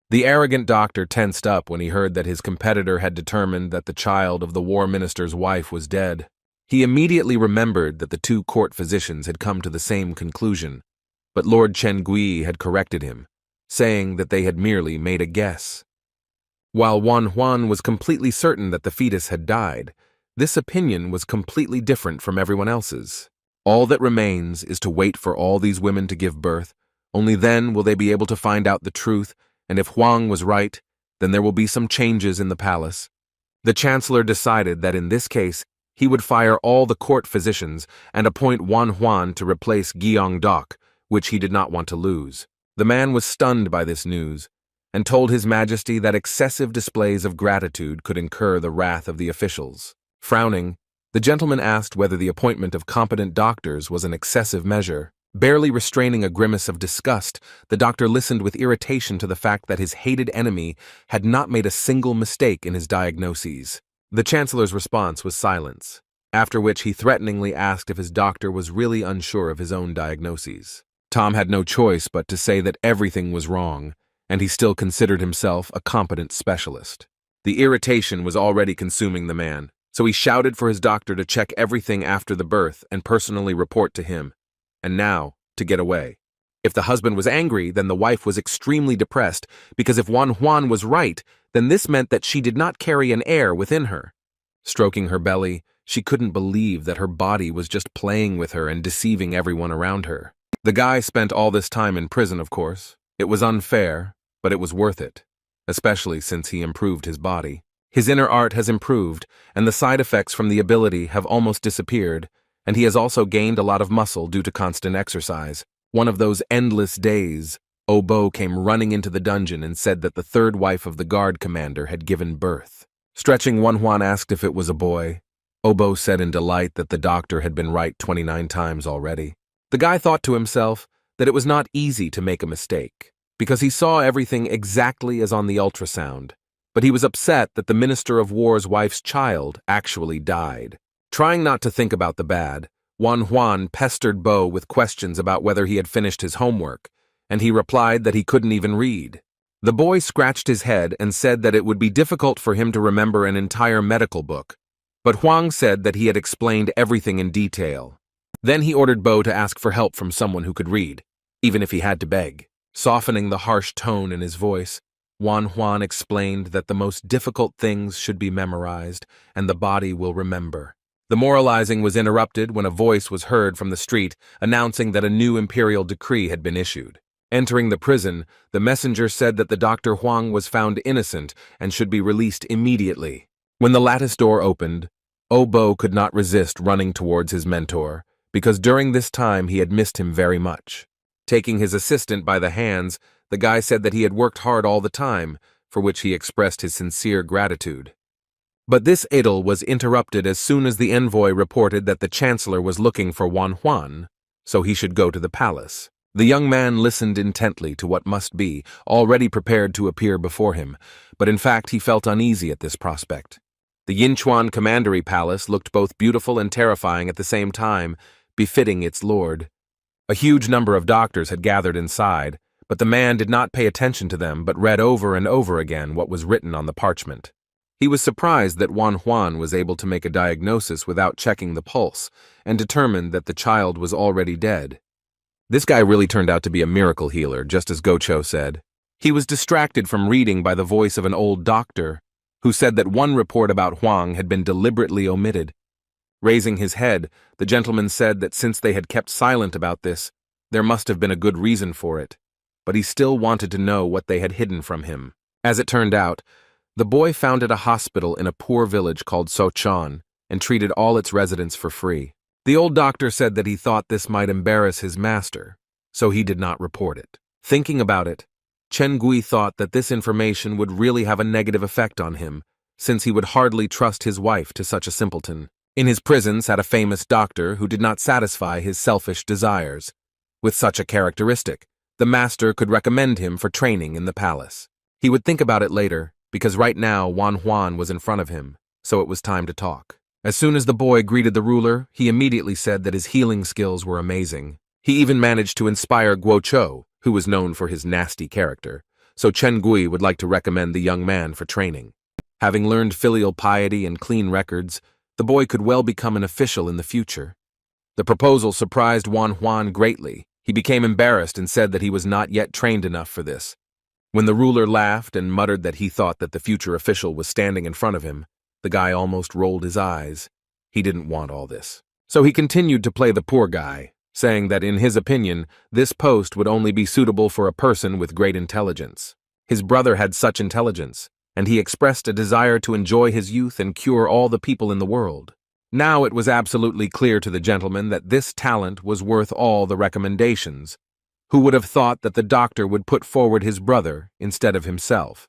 The arrogant doctor tensed up when he heard that his competitor had determined that the child of the war minister's wife was dead. He immediately remembered that the two court physicians had come to the same conclusion, but Lord Chen Gui had corrected him, saying that they had merely made a guess. While Wan Huan was completely certain that the fetus had died, this opinion was completely different from everyone else's. All that remains is to wait for all these women to give birth. Only then will they be able to find out the truth, and if Huang was right, then there will be some changes in the palace. The chancellor decided that in this case, he would fire all the court physicians and appoint Wan Huan to replace Gyeongdok, which he did not want to lose. The man was stunned by this news, and told His Majesty that excessive displays of gratitude could incur the wrath of the officials. Frowning, the gentleman asked whether the appointment of competent doctors was an excessive measure. Barely restraining a grimace of disgust, the doctor listened with irritation to the fact that his hated enemy had not made a single mistake in his diagnoses. The chancellor's response was silence, after which he threateningly asked if his doctor was really unsure of his own diagnoses. Tom had no choice but to say that everything was wrong, and he still considered himself a competent specialist. The irritation was already consuming the man, so he shouted for his doctor to check everything after the birth and personally report to him, and now to get away. If the husband was angry, then the wife was extremely depressed, because if Wan Huan was right, then this meant that she did not carry an heir within her. Stroking her belly, she couldn't believe that her body was just playing with her and deceiving everyone around her. The guy spent all this time in prison, of course. It was unfair, but it was worth it, especially since he improved his body. His inner art has improved, and the side effects from the ability have almost disappeared, and he has also gained a lot of muscle due to constant exercise. One of those endless days, Obo came running into the dungeon and said that the third wife of the guard commander had given birth. Stretching, Wan Huan asked if it was a boy. Obo said in delight that the doctor had been right 29 times already. The guy thought to himself that it was not easy to make a mistake, because he saw everything exactly as on the ultrasound, but he was upset that the Minister of War's wife's child actually died. Trying not to think about the bad, Wan Huan pestered Bo with questions about whether he had finished his homework, and he replied that he couldn't even read. The boy scratched his head and said that it would be difficult for him to remember an entire medical book, but Huang said that he had explained everything in detail. Then he ordered Bo to ask for help from someone who could read, even if he had to beg. Softening the harsh tone in his voice, Wan Huan explained that the most difficult things should be memorized, and the body will remember. The moralizing was interrupted when a voice was heard from the street announcing that a new imperial decree had been issued. Entering the prison, the messenger said that the Dr. Huang was found innocent and should be released immediately. When the lattice door opened, Obo could not resist running towards his mentor, because during this time he had missed him very much. Taking his assistant by the hands, the guy said that he had worked hard all the time, for which he expressed his sincere gratitude. But this idyll was interrupted as soon as the envoy reported that the chancellor was looking for Wan Huan, so he should go to the palace. The young man listened intently to what must be, already prepared to appear before him, but in fact he felt uneasy at this prospect. The Yinchuan commandery palace looked both beautiful and terrifying at the same time, befitting its lord. A huge number of doctors had gathered inside, but the man did not pay attention to them but read over and over again what was written on the parchment. He was surprised that Wan Huan was able to make a diagnosis without checking the pulse, and determined that the child was already dead. This guy really turned out to be a miracle healer, just as Gocho said. He was distracted from reading by the voice of an old doctor, who said that one report about Huang had been deliberately omitted. Raising his head, the gentleman said that since they had kept silent about this, there must have been a good reason for it, but he still wanted to know what they had hidden from him. As it turned out, the boy founded a hospital in a poor village called Sochan and treated all its residents for free. The old doctor said that he thought this might embarrass his master, so he did not report it. Thinking about it, Chen Gui thought that this information would really have a negative effect on him, since he would hardly trust his wife to such a simpleton. In his prison sat a famous doctor who did not satisfy his selfish desires. With such a characteristic, the master could recommend him for training in the palace. He would think about it later, because right now Wan Huan was in front of him, so it was time to talk. As soon as the boy greeted the ruler, he immediately said that his healing skills were amazing. He even managed to inspire Guo Chou, who was known for his nasty character, so Chen Gui would like to recommend the young man for training. Having learned filial piety and clean records, the boy could well become an official in the future. The proposal surprised Wan Huan greatly. He became embarrassed and said that he was not yet trained enough for this. When the ruler laughed and muttered that he thought that the future official was standing in front of him, the guy almost rolled his eyes. He didn't want all this. So he continued to play the poor guy, saying that in his opinion, this post would only be suitable for a person with great intelligence. His brother had such intelligence, and he expressed a desire to enjoy his youth and cure all the people in the world. Now it was absolutely clear to the gentleman that this talent was worth all the recommendations. Who would have thought that the doctor would put forward his brother instead of himself?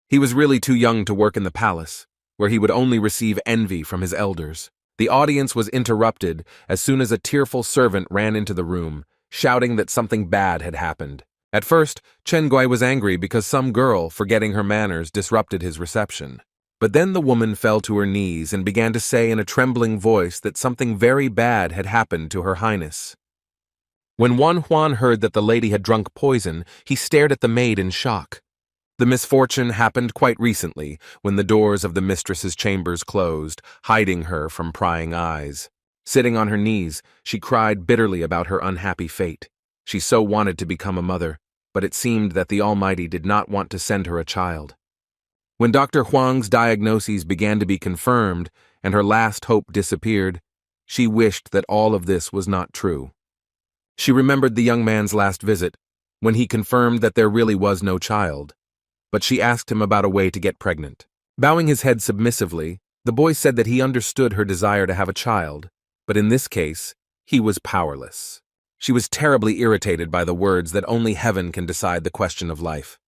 He was really too young to work in the palace, where he would only receive envy from his elders. The audience was interrupted as soon as a tearful servant ran into the room, shouting that something bad had happened. At first, Chen Gui was angry because some girl, forgetting her manners, disrupted his reception. But then the woman fell to her knees and began to say in a trembling voice that something very bad had happened to Her Highness. When Wan Huan heard that the lady had drunk poison, he stared at the maid in shock. The misfortune happened quite recently, when the doors of the mistress's chambers closed, hiding her from prying eyes. Sitting on her knees, she cried bitterly about her unhappy fate. She so wanted to become a mother, but it seemed that the Almighty did not want to send her a child. When Dr. Huang's diagnoses began to be confirmed and her last hope disappeared, she wished that all of this was not true. She remembered the young man's last visit, when he confirmed that there really was no child, but she asked him about a way to get pregnant. Bowing his head submissively, the boy said that he understood her desire to have a child, but in this case, he was powerless. She was terribly irritated by the words that only heaven can decide the question of life.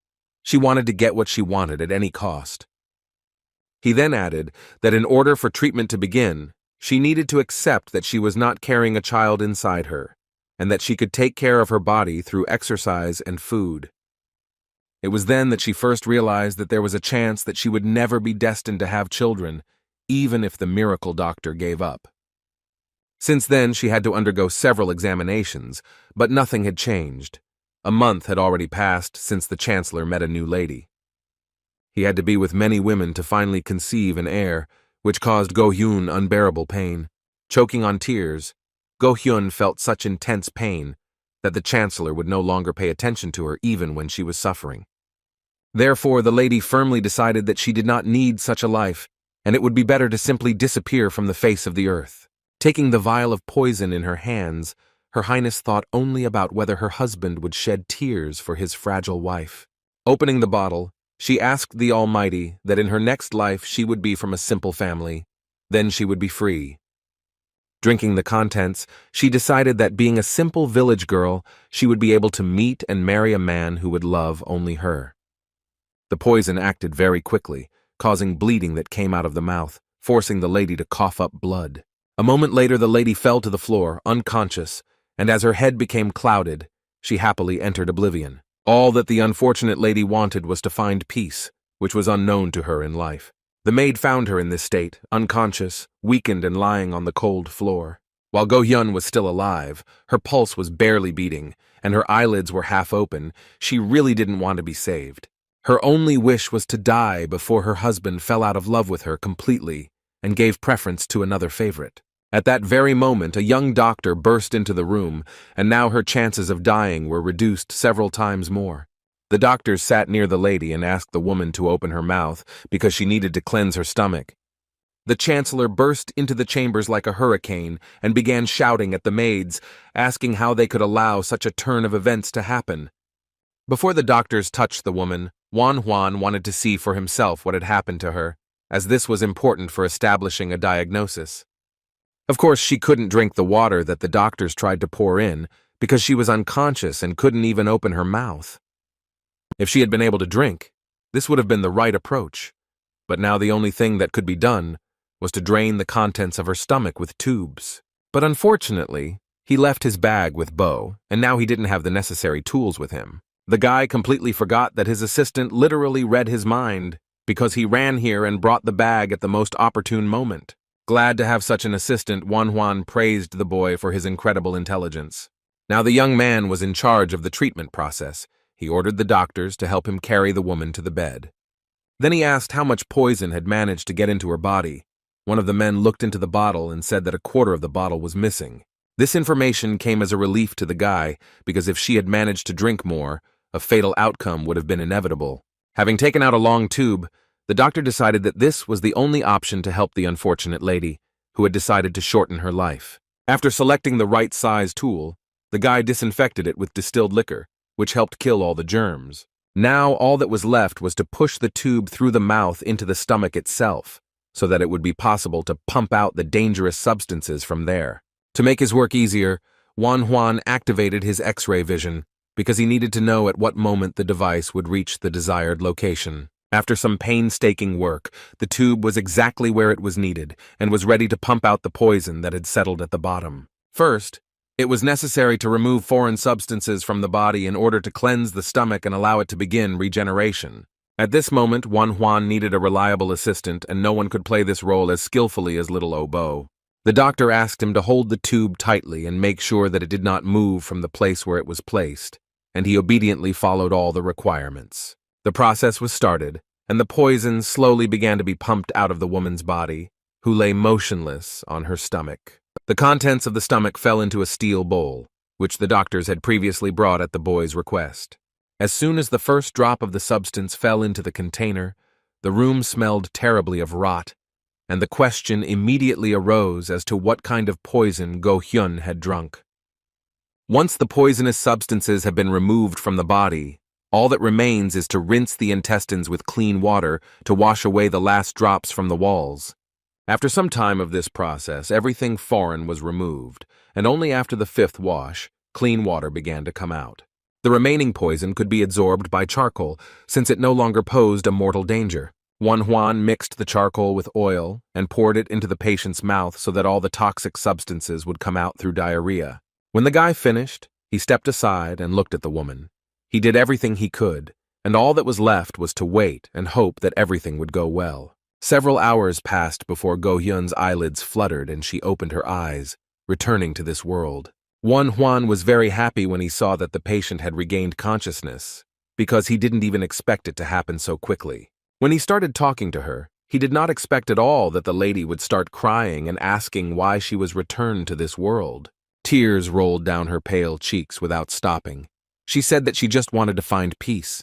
She wanted to get what she wanted at any cost. He then added that in order for treatment to begin, she needed to accept that she was not carrying a child inside her, and that she could take care of her body through exercise and food. It was then that she first realized that there was a chance that she would never be destined to have children, even if the miracle doctor gave up. Since then, she had to undergo several examinations, but nothing had changed. A month had already passed since the chancellor met a new lady. He had to be with many women to finally conceive an heir, which caused Go Hyun unbearable pain. Choking on tears, Go Hyun felt such intense pain that the chancellor would no longer pay attention to her even when she was suffering. Therefore, the lady firmly decided that she did not need such a life, and it would be better to simply disappear from the face of the earth. Taking the vial of poison in her hands, Her Highness thought only about whether her husband would shed tears for his fragile wife. Opening the bottle, she asked the Almighty that in her next life she would be from a simple family. Then she would be free. Drinking the contents, she decided that being a simple village girl, she would be able to meet and marry a man who would love only her. The poison acted very quickly, causing bleeding that came out of the mouth, forcing the lady to cough up blood. A moment later, the lady fell to the floor, unconscious, and as her head became clouded, she happily entered oblivion. All that the unfortunate lady wanted was to find peace, which was unknown to her in life. The maid found her in this state, unconscious, weakened and lying on the cold floor. While Go-hyun was still alive, her pulse was barely beating, and her eyelids were half open. She really didn't want to be saved. Her only wish was to die before her husband fell out of love with her completely and gave preference to another favorite. At that very moment, a young doctor burst into the room, and now her chances of dying were reduced several times more. The doctors sat near the lady and asked the woman to open her mouth because she needed to cleanse her stomach. The chancellor burst into the chambers like a hurricane and began shouting at the maids, asking how they could allow such a turn of events to happen. Before the doctors touched the woman, Wan Huan wanted to see for himself what had happened to her, as this was important for establishing a diagnosis. Of course, she couldn't drink the water that the doctors tried to pour in because she was unconscious and couldn't even open her mouth. If she had been able to drink, this would have been the right approach, but now the only thing that could be done was to drain the contents of her stomach with tubes. But unfortunately, he left his bag with Bo, and now he didn't have the necessary tools with him. The guy completely forgot that his assistant literally read his mind because he ran here and brought the bag at the most opportune moment. Glad to have such an assistant, Wan Huan praised the boy for his incredible intelligence. Now the young man was in charge of the treatment process. He ordered the doctors to help him carry the woman to the bed. Then he asked how much poison had managed to get into her body. One of the men looked into the bottle and said that a quarter of the bottle was missing. This information came as a relief to the guy because if she had managed to drink more, a fatal outcome would have been inevitable. Having taken out a long tube, the doctor decided that this was the only option to help the unfortunate lady, who had decided to shorten her life. After selecting the right size tool, the guy disinfected it with distilled liquor, which helped kill all the germs. Now all that was left was to push the tube through the mouth into the stomach itself, so that it would be possible to pump out the dangerous substances from there. To make his work easier, Wan Huan activated his X-ray vision, because he needed to know at what moment the device would reach the desired location. After some painstaking work, the tube was exactly where it was needed and was ready to pump out the poison that had settled at the bottom. First, it was necessary to remove foreign substances from the body in order to cleanse the stomach and allow it to begin regeneration. At this moment, Wan Huan needed a reliable assistant, and no one could play this role as skillfully as little Obo. The doctor asked him to hold the tube tightly and make sure that it did not move from the place where it was placed, and he obediently followed all the requirements. The process was started, and the poison slowly began to be pumped out of the woman's body, who lay motionless on her stomach. The contents of the stomach fell into a steel bowl, which the doctors had previously brought at the boy's request. As soon as the first drop of the substance fell into the container, the room smelled terribly of rot, and the question immediately arose as to what kind of poison Go-hyun had drunk. Once the poisonous substances have been removed from the body, all that remains is to rinse the intestines with clean water to wash away the last drops from the walls. After some time of this process, everything foreign was removed, and only after the fifth wash, clean water began to come out. The remaining poison could be absorbed by charcoal, since it no longer posed a mortal danger. Wan Huan mixed the charcoal with oil and poured it into the patient's mouth so that all the toxic substances would come out through diarrhea. When the guy finished, he stepped aside and looked at the woman. He did everything he could, and all that was left was to wait and hope that everything would go well. Several hours passed before Go-hyun's eyelids fluttered and she opened her eyes, returning to this world. Wan Huan was very happy when he saw that the patient had regained consciousness, because he didn't even expect it to happen so quickly. When he started talking to her, he did not expect at all that the lady would start crying and asking why she was returned to this world. Tears rolled down her pale cheeks without stopping. She said that she just wanted to find peace,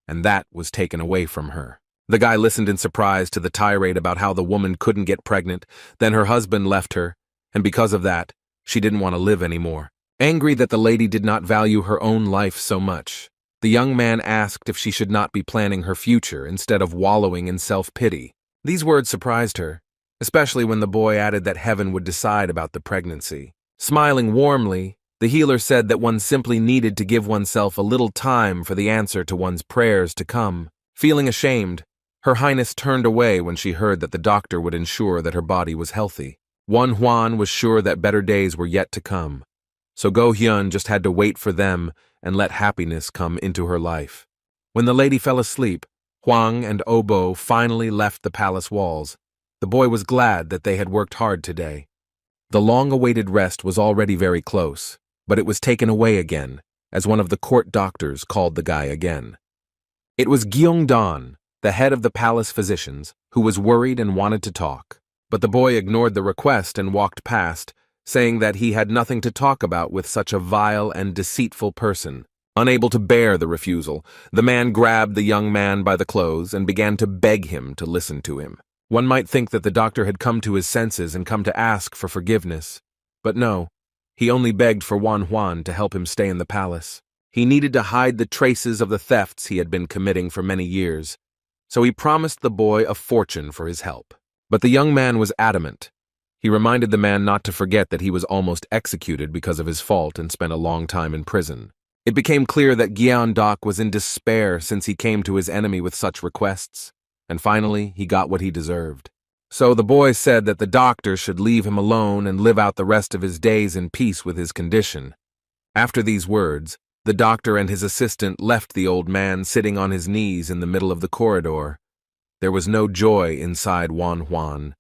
and that was taken away from her. The guy listened in surprise to the tirade about how the woman couldn't get pregnant, then her husband left her, and because of that, she didn't want to live anymore. Angry that the lady did not value her own life so much, the young man asked if she should not be planning her future instead of wallowing in self-pity. These words surprised her, especially when the boy added that heaven would decide about the pregnancy. Smiling warmly, the healer said that one simply needed to give oneself a little time for the answer to one's prayers to come. Feeling ashamed, Her Highness turned away when she heard that the doctor would ensure that her body was healthy. Juan was sure that better days were yet to come, so Go Hyun just had to wait for them and let happiness come into her life. When the lady fell asleep, Hwang and Obo finally left the palace walls. The boy was glad that they had worked hard today. The long-awaited rest was already very close, but it was taken away again, as one of the court doctors called the guy again. It was Gyeongdan, the head of the palace physicians, who was worried and wanted to talk. But the boy ignored the request and walked past, saying that he had nothing to talk about with such a vile and deceitful person. Unable to bear the refusal, the man grabbed the young man by the clothes and began to beg him to listen to him. One might think that the doctor had come to his senses and come to ask for forgiveness. But no, he only begged for Juan to help him stay in the palace. He needed to hide the traces of the thefts he had been committing for many years, so he promised the boy a fortune for his help. But the young man was adamant. He reminded the man not to forget that he was almost executed because of his fault and spent a long time in prison. It became clear that Gyeongdak was in despair since he came to his enemy with such requests, and finally he got what he deserved. So the boy said that the doctor should leave him alone and live out the rest of his days in peace with his condition. After these words, the doctor and his assistant left the old man sitting on his knees in the middle of the corridor. There was no joy inside Juan.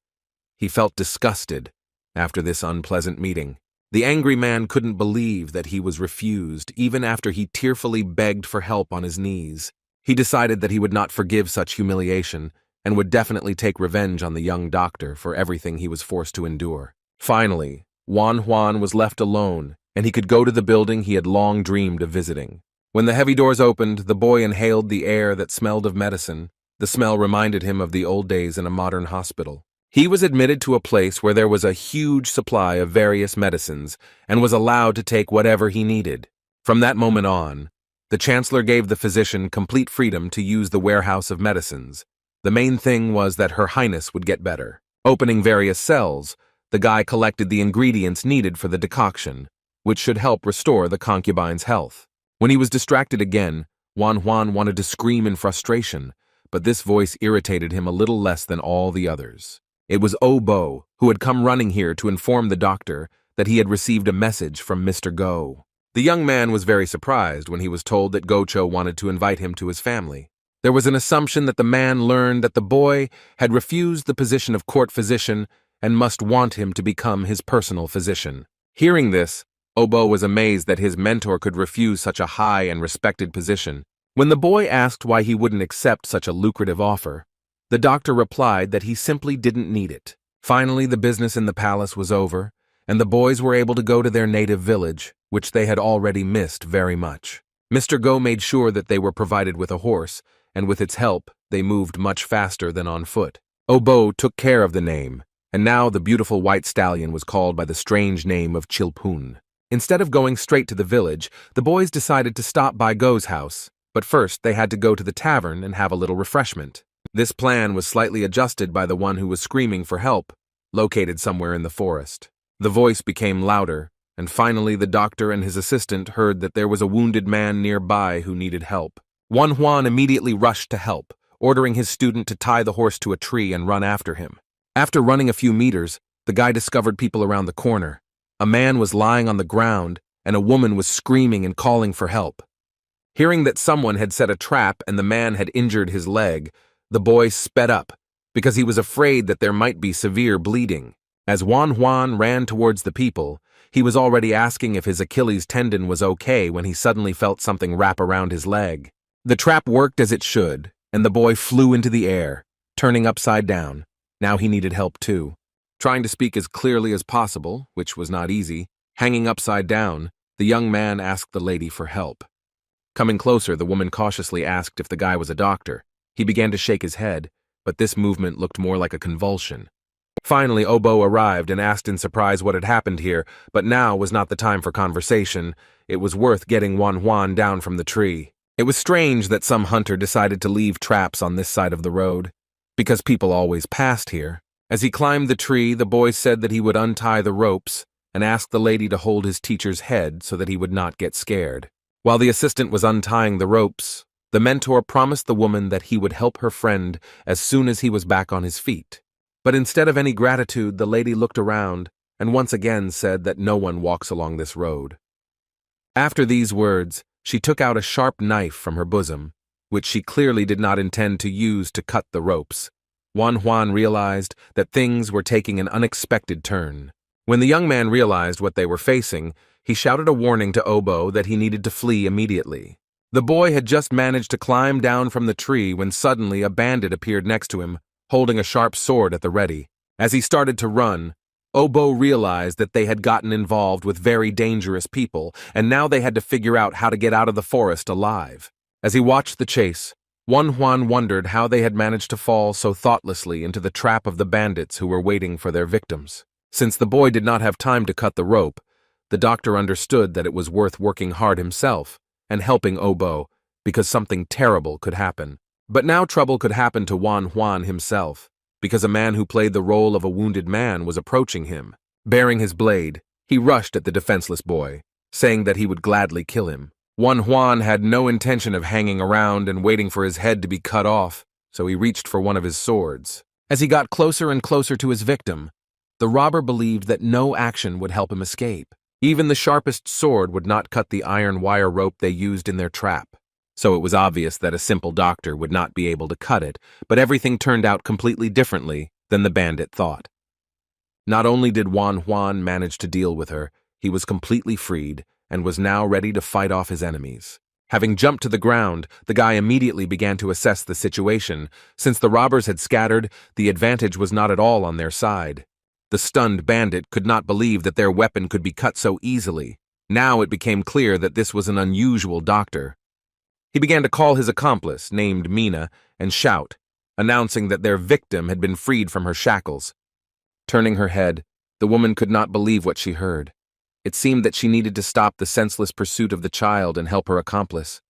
He felt disgusted after this unpleasant meeting. The angry man couldn't believe that he was refused, even after he tearfully begged for help on his knees. He decided that he would not forgive such humiliation and would definitely take revenge on the young doctor for everything he was forced to endure. Finally, Juan was left alone, and he could go to the building he had long dreamed of visiting. When the heavy doors opened, the boy inhaled the air that smelled of medicine. The smell reminded him of the old days in a modern hospital. He was admitted to a place where there was a huge supply of various medicines and was allowed to take whatever he needed. From that moment on, the chancellor gave the physician complete freedom to use the warehouse of medicines. The main thing was that Her Highness would get better. Opening various cells, the guy collected the ingredients needed for the decoction, which should help restore the concubine's health. When he was distracted again, Juan wanted to scream in frustration, but this voice irritated him a little less than all the others. It was Obo, who had come running here to inform the doctor that he had received a message from Mr. Go. The young man was very surprised when he was told that Gocho wanted to invite him to his family. There was an assumption that the man learned that the boy had refused the position of court physician and must want him to become his personal physician. Hearing this, Obo was amazed that his mentor could refuse such a high and respected position. When the boy asked why he wouldn't accept such a lucrative offer, the doctor replied that he simply didn't need it. Finally, the business in the palace was over, and the boys were able to go to their native village, which they had already missed very much. Mr. Go made sure that they were provided with a horse, and with its help, they moved much faster than on foot. Obo took care of the name, and now the beautiful white stallion was called by the strange name of Chilpun. Instead of going straight to the village, the boys decided to stop by Go's house, but first they had to go to the tavern and have a little refreshment. This plan was slightly adjusted by the one who was screaming for help, located somewhere in the forest. The voice became louder, and finally the doctor and his assistant heard that there was a wounded man nearby who needed help. Juan immediately rushed to help, ordering his student to tie the horse to a tree and run after him. After running a few meters, the guy discovered people around the corner. A man was lying on the ground, and a woman was screaming and calling for help. Hearing that someone had set a trap and the man had injured his leg, the boy sped up, because he was afraid that there might be severe bleeding. As Juan ran towards the people, he was already asking if his Achilles tendon was okay when he suddenly felt something wrap around his leg. The trap worked as it should, and the boy flew into the air, turning upside down. Now he needed help too. Trying to speak as clearly as possible, which was not easy, hanging upside down, the young man asked the lady for help. Coming closer, the woman cautiously asked if the guy was a doctor. He began to shake his head, but this movement looked more like a convulsion. Finally, Obo arrived and asked in surprise what had happened here, but now was not the time for conversation. It was worth getting Manhwa down from the tree. It was strange that some hunter decided to leave traps on this side of the road, because people always passed here. As he climbed the tree, the boy said that he would untie the ropes and asked the lady to hold his teacher's head so that he would not get scared. While the assistant was untying the ropes, the mentor promised the woman that he would help her friend as soon as he was back on his feet. But instead of any gratitude, the lady looked around and once again said that no one walks along this road. After these words, she took out a sharp knife from her bosom, which she clearly did not intend to use to cut the ropes. Manhwa realized that things were taking an unexpected turn. When the young man realized what they were facing, he shouted a warning to Obo that he needed to flee immediately. The boy had just managed to climb down from the tree when suddenly a bandit appeared next to him, holding a sharp sword at the ready. As he started to run, Obo realized that they had gotten involved with very dangerous people, and now they had to figure out how to get out of the forest alive. As he watched the chase, Manhwa wondered how they had managed to fall so thoughtlessly into the trap of the bandits who were waiting for their victims. Since the boy did not have time to cut the rope, the doctor understood that it was worth working hard himself and helping Obo, because something terrible could happen. But now trouble could happen to Manhwa himself, because a man who played the role of a wounded man was approaching him. Bearing his blade, he rushed at the defenseless boy, saying that he would gladly kill him. Manhwa had no intention of hanging around and waiting for his head to be cut off, so he reached for one of his swords. As he got closer and closer to his victim, the robber believed that no action would help him escape. Even the sharpest sword would not cut the iron wire rope they used in their trap. So it was obvious that a simple doctor would not be able to cut it, but everything turned out completely differently than the bandit thought. Not only did Manhwa manage to deal with her, he was completely freed and was now ready to fight off his enemies. Having jumped to the ground, the guy immediately began to assess the situation. Since the robbers had scattered, the advantage was not at all on their side. The stunned bandit could not believe that their weapon could be cut so easily. Now it became clear that this was an unusual doctor. He began to call his accomplice, named Mina, and shout, announcing that their victim had been freed from her shackles. Turning her head, the woman could not believe what she heard. It seemed that she needed to stop the senseless pursuit of the child and help her accomplice.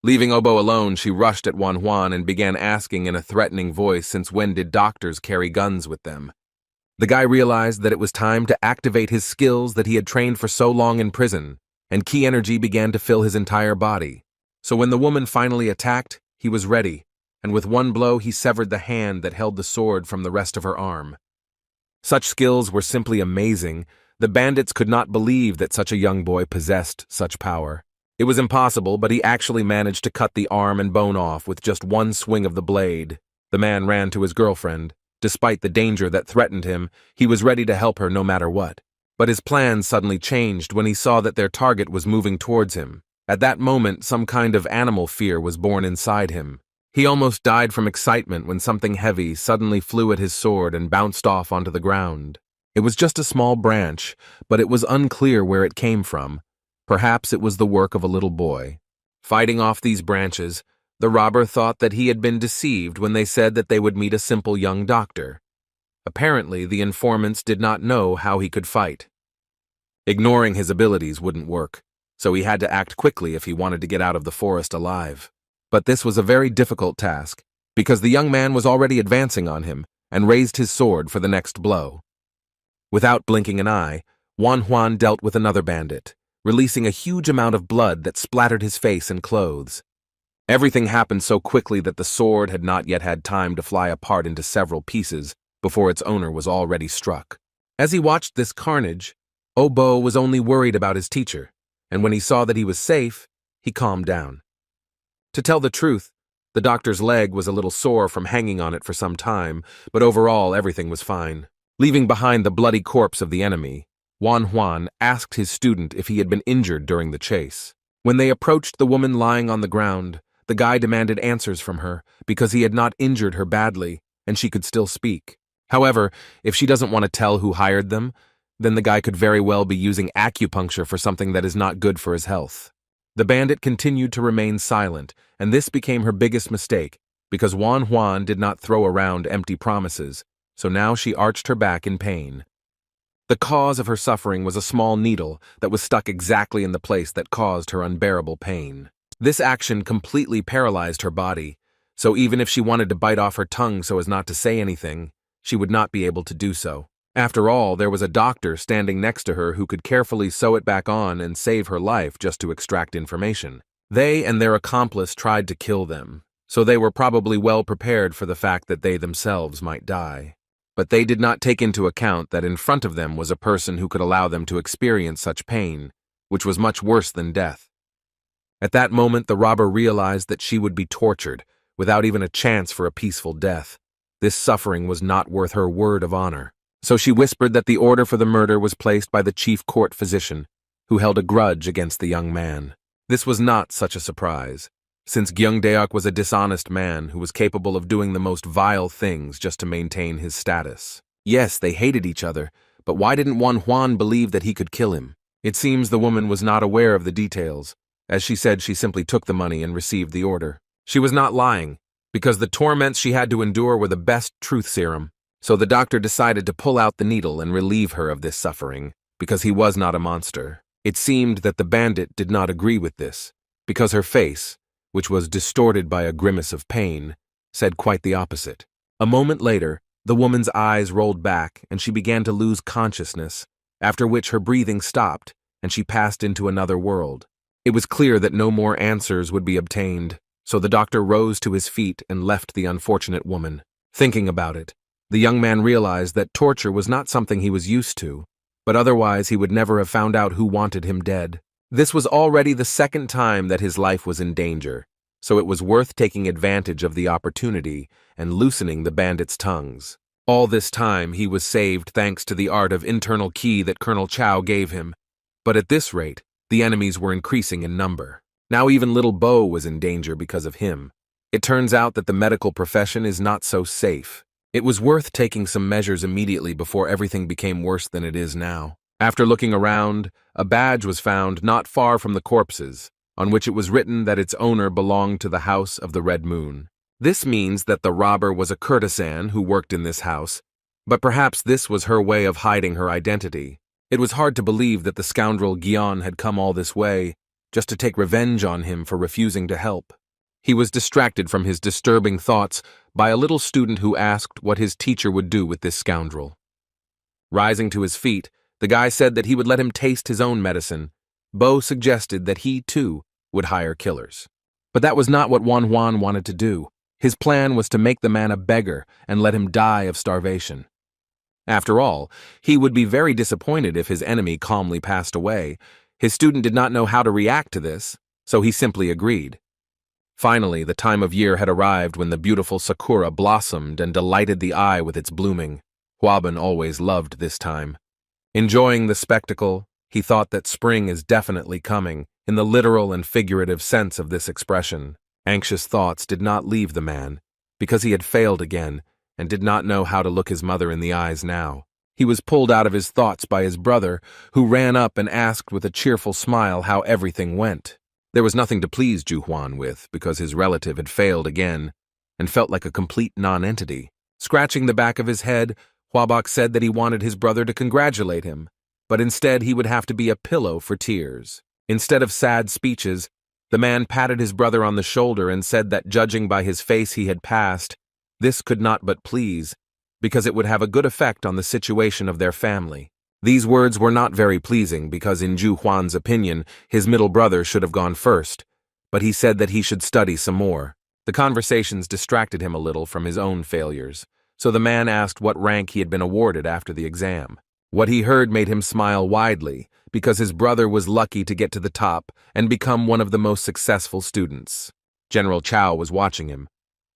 Leaving Obo alone, she rushed at Manhwa and began asking in a threatening voice since when did doctors carry guns with them. The guy realized that it was time to activate his skills that he had trained for so long in prison, and ki energy began to fill his entire body. So when the woman finally attacked, he was ready, and with one blow he severed the hand that held the sword from the rest of her arm. Such skills were simply amazing. The bandits could not believe that such a young boy possessed such power. It was impossible, but he actually managed to cut the arm and bone off with just one swing of the blade. The man ran to his girlfriend. Despite the danger that threatened him, he was ready to help her no matter what. But his plans suddenly changed when he saw that their target was moving towards him. At that moment, some kind of animal fear was born inside him. He almost died from excitement when something heavy suddenly flew at his sword and bounced off onto the ground. It was just a small branch, but it was unclear where it came from. Perhaps it was the work of a little boy. Fighting off these branches, the robber thought that he had been deceived when they said that they would meet a simple young doctor. Apparently, the informants did not know how he could fight. Ignoring his abilities wouldn't work, so he had to act quickly if he wanted to get out of the forest alive. But this was a very difficult task, because the young man was already advancing on him and raised his sword for the next blow. Without blinking an eye, Manhwa dealt with another bandit, releasing a huge amount of blood that splattered his face and clothes. Everything happened so quickly that the sword had not yet had time to fly apart into several pieces before its owner was already struck. As he watched this carnage, Obo was only worried about his teacher, and when he saw that he was safe, he calmed down. To tell the truth, the doctor's leg was a little sore from hanging on it for some time, but overall everything was fine. Leaving behind the bloody corpse of the enemy, Manhwa asked his student if he had been injured during the chase. When they approached the woman lying on the ground, the guy demanded answers from her because he had not injured her badly and she could still speak. However, if she doesn't want to tell who hired them, then the guy could very well be using acupuncture for something that is not good for his health. The bandit continued to remain silent, and this became her biggest mistake, because Wan Huan did not throw around empty promises, so now she arched her back in pain. The cause of her suffering was a small needle that was stuck exactly in the place that caused her unbearable pain. This action completely paralyzed her body, so even if she wanted to bite off her tongue so as not to say anything, she would not be able to do so. After all, there was a doctor standing next to her who could carefully sew it back on and save her life just to extract information. They and their accomplice tried to kill them, so they were probably well prepared for the fact that they themselves might die. But they did not take into account that in front of them was a person who could allow them to experience such pain, which was much worse than death. At that moment, the robber realized that she would be tortured, without even a chance for a peaceful death. This suffering was not worth her word of honor. So she whispered that the order for the murder was placed by the chief court physician, who held a grudge against the young man. This was not such a surprise, since Gyeongdaeok was a dishonest man who was capable of doing the most vile things just to maintain his status. Yes, they hated each other, but why didn't Wan Huan believe that he could kill him? It seems the woman was not aware of the details. As she said, she simply took the money and received the order. She was not lying, because the torments she had to endure were the best truth serum. So the doctor decided to pull out the needle and relieve her of this suffering, because he was not a monster. It seemed that the bandit did not agree with this, because her face, which was distorted by a grimace of pain, said quite the opposite. A moment later, the woman's eyes rolled back and she began to lose consciousness, after which her breathing stopped and she passed into another world. It was clear that no more answers would be obtained, so the doctor rose to his feet and left the unfortunate woman. Thinking about it, the young man realized that torture was not something he was used to, but otherwise he would never have found out who wanted him dead. This was already the second time that his life was in danger, so it was worth taking advantage of the opportunity and loosening the bandits' tongues. All this time he was saved thanks to the art of internal ki that Colonel Chow gave him, but at this rate, the enemies were increasing in number. Now even little Bo was in danger because of him. It turns out that the medical profession is not so safe. It was worth taking some measures immediately before everything became worse than it is now. After looking around, a badge was found not far from the corpses, on which it was written that its owner belonged to the House of the Red Moon. This means that the robber was a courtesan who worked in this house, but perhaps this was her way of hiding her identity. It was hard to believe that the scoundrel Gyeon had come all this way just to take revenge on him for refusing to help. He was distracted from his disturbing thoughts by a little student who asked what his teacher would do with this scoundrel. Rising to his feet, the guy said that he would let him taste his own medicine. Bo suggested that he, too, would hire killers. But that was not what Wan Huan wanted to do. His plan was to make the man a beggar and let him die of starvation. After all, he would be very disappointed if his enemy calmly passed away. His student did not know how to react to this, so he simply agreed. Finally, the time of year had arrived when the beautiful sakura blossomed and delighted the eye with its blooming. Hwaban always loved this time. Enjoying the spectacle, he thought that spring is definitely coming, in the literal and figurative sense of this expression. Anxious thoughts did not leave the man, because he had failed again, and did not know how to look his mother in the eyes now. He was pulled out of his thoughts by his brother, who ran up and asked with a cheerful smile how everything went. There was nothing to please Ju Huan with, because his relative had failed again, and felt like a complete non-entity. Scratching the back of his head, Hwabok said that he wanted his brother to congratulate him, but instead he would have to be a pillow for tears. Instead of sad speeches, the man patted his brother on the shoulder and said that judging by his face he had passed, this could not but please, because it would have a good effect on the situation of their family. These words were not very pleasing because in Ju Huan's opinion, his middle brother should have gone first, but he said that he should study some more. The conversations distracted him a little from his own failures, so the man asked what rank he had been awarded after the exam. What he heard made him smile widely, because his brother was lucky to get to the top and become one of the most successful students. General Chow was watching him,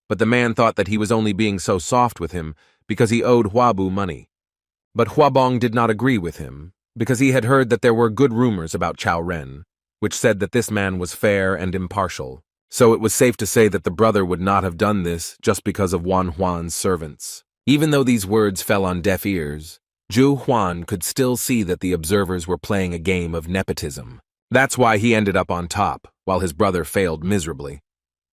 but the man thought that he was only being so soft with him because he owed Hwabu money. But Hwabong did not agree with him, because he had heard that there were good rumors about Chow Ren, which said that this man was fair and impartial. So it was safe to say that the brother would not have done this just because of Wan Huan's servants. Even though these words fell on deaf ears, Ju Huan could still see that the observers were playing a game of nepotism. That's why he ended up on top, while his brother failed miserably.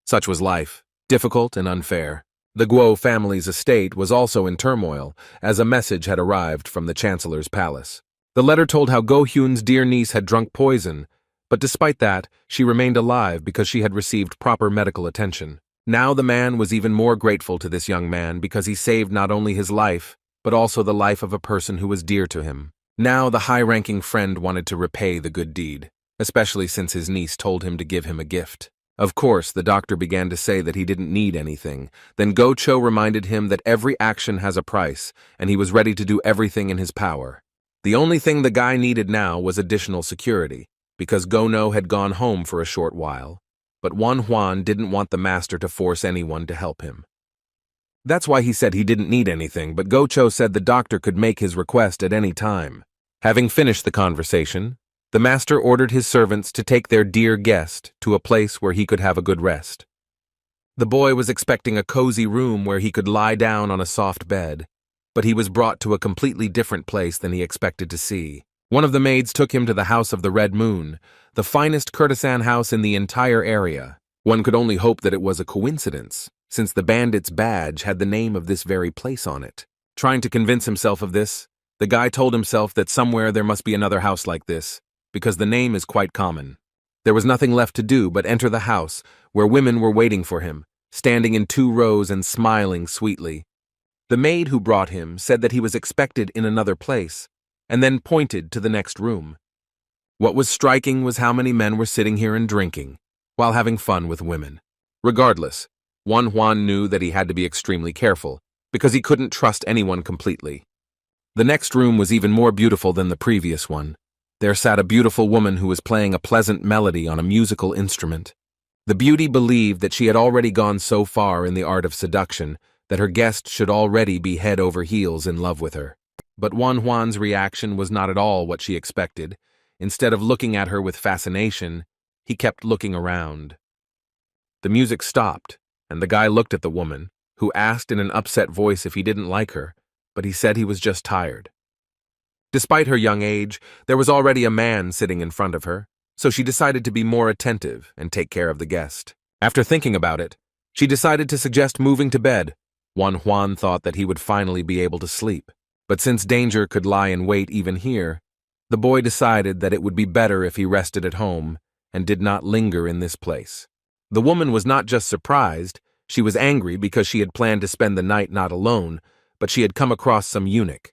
Such was life. difficult and unfair. The Guo family's estate was also in turmoil, as a message had arrived from the Chancellor's palace. The letter told how Go Hyun's dear niece had drunk poison, but despite that, she remained alive because she had received proper medical attention. Now the man was even more grateful to this young man because he saved not only his life, but also the life of a person who was dear to him. Now the high-ranking friend wanted to repay the good deed, especially since his niece told him to give him a gift. Of course, the doctor began to say that he didn't need anything. Then Go Cho reminded him that every action has a price, and he was ready to do everything in his power. The only thing the guy needed now was additional security, because Go No had gone home for a short while. But Wan Huan didn't want the master to force anyone to help him. That's why he said he didn't need anything, but Go Cho said the doctor could make his request at any time. Having finished the conversation, the master ordered his servants to take their dear guest to a place where he could have a good rest. The boy was expecting a cozy room where he could lie down on a soft bed, but he was brought to a completely different place than he expected to see. One of the maids took him to the House of the Red Moon, the finest courtesan house in the entire area. One could only hope that it was a coincidence, since the bandit's badge had the name of this very place on it. Trying to convince himself of this, the guy told himself that somewhere there must be another house like this, because the name is quite common. There was nothing left to do but enter the house, where women were waiting for him, standing in 2 rows and smiling sweetly. The maid who brought him said that he was expected in another place, and then pointed to the next room. What was striking was how many men were sitting here and drinking, while having fun with women. Regardless, Wan Huan knew that he had to be extremely careful, because he couldn't trust anyone completely. The next room was even more beautiful than the previous one. There sat a beautiful woman who was playing a pleasant melody on a musical instrument. The beauty believed that she had already gone so far in the art of seduction that her guest should already be head over heels in love with her. But Wan Huan's reaction was not at all what she expected. Instead of looking at her with fascination, he kept looking around. The music stopped, and the guy looked at the woman, who asked in an upset voice if he didn't like her, but he said he was just tired. Despite her young age, there was already a man sitting in front of her, so she decided to be more attentive and take care of the guest. After thinking about it, she decided to suggest moving to bed. Wan Huan thought that he would finally be able to sleep, but since danger could lie in wait even here, the boy decided that it would be better if he rested at home and did not linger in this place. The woman was not just surprised, she was angry because she had planned to spend the night not alone, but she had come across some eunuch.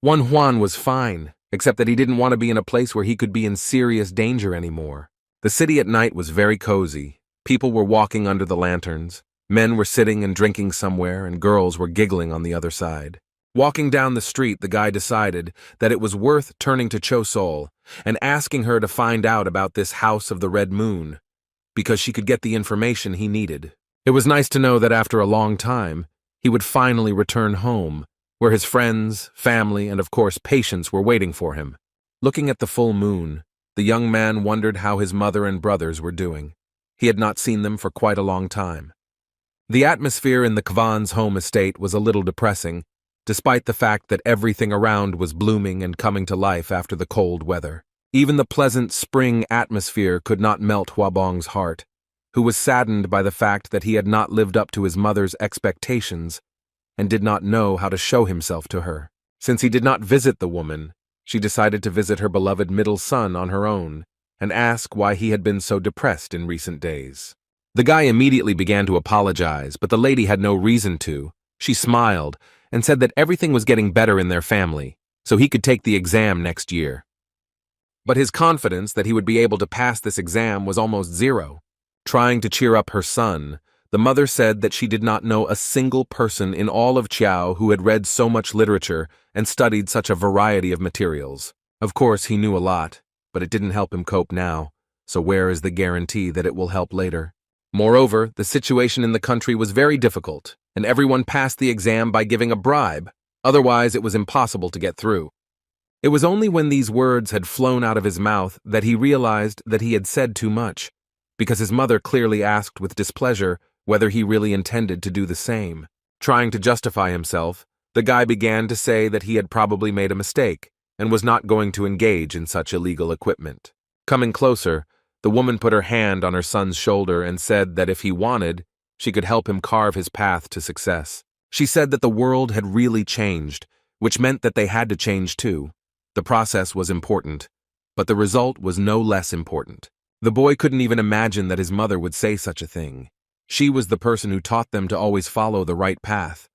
Wan Huan was fine, except that he didn't want to be in a place where he could be in serious danger anymore. The city at night was very cozy. People were walking under the lanterns, men were sitting and drinking somewhere, and girls were giggling on the other side. Walking down the street, the guy decided that it was worth turning to Cho Sol and asking her to find out about this House of the Red Moon, because she could get the information he needed. It was nice to know that after a long time, he would finally return home, where his friends, family, and of course patients were waiting for him. Looking at the full moon, the young man wondered how his mother and brothers were doing. He had not seen them for quite a long time. The atmosphere in the Kvan's home estate was a little depressing, despite the fact that everything around was blooming and coming to life after the cold weather. Even the pleasant spring atmosphere could not melt Huabong's heart, who was saddened by the fact that he had not lived up to his mother's expectations and did not know how to show himself to her. Since he did not visit the woman, she decided to visit her beloved middle son on her own and ask why he had been so depressed in recent days. The guy immediately began to apologize, but the lady had no reason to. She smiled and said that everything was getting better in their family, so he could take the exam next year. But his confidence that he would be able to pass this exam was almost zero. Trying to cheer up her son, the mother said that she did not know a single person in all of Chiao who had read so much literature and studied such a variety of materials. Of course, he knew a lot, but it didn't help him cope now, so where is the guarantee that it will help later? Moreover, the situation in the country was very difficult, and everyone passed the exam by giving a bribe, otherwise it was impossible to get through. It was only when these words had flown out of his mouth that he realized that he had said too much, because his mother clearly asked with displeasure whether he really intended to do the same. Trying to justify himself, the guy began to say that he had probably made a mistake and was not going to engage in such illegal equipment. Coming closer, the woman put her hand on her son's shoulder and said that if he wanted, she could help him carve his path to success. She said that the world had really changed, which meant that they had to change too. The process was important, but the result was no less important. The boy couldn't even imagine that his mother would say such a thing. She was the person who taught them to always follow the right path.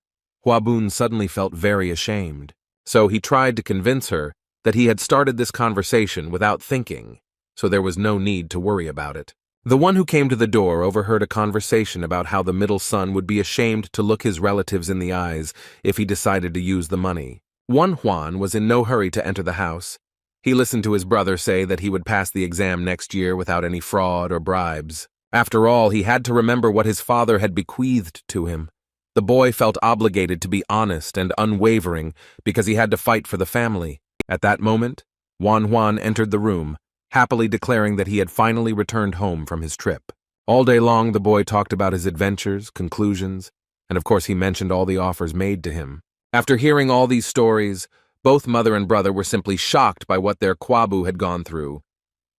Huabun suddenly felt very ashamed, so he tried to convince her that he had started this conversation without thinking, so there was no need to worry about it. The one who came to the door overheard a conversation about how the middle son would be ashamed to look his relatives in the eyes if he decided to use the money. Juan was in no hurry to enter the house. He listened to his brother say that he would pass the exam next year without any fraud or bribes. After all, he had to remember what his father had bequeathed to him. The boy felt obligated to be honest and unwavering because he had to fight for the family. At that moment, Juan entered the room, happily declaring that he had finally returned home from his trip. All day long, the boy talked about his adventures, conclusions, and of course he mentioned all the offers made to him. After hearing all these stories, both mother and brother were simply shocked by what their Kwabu had gone through.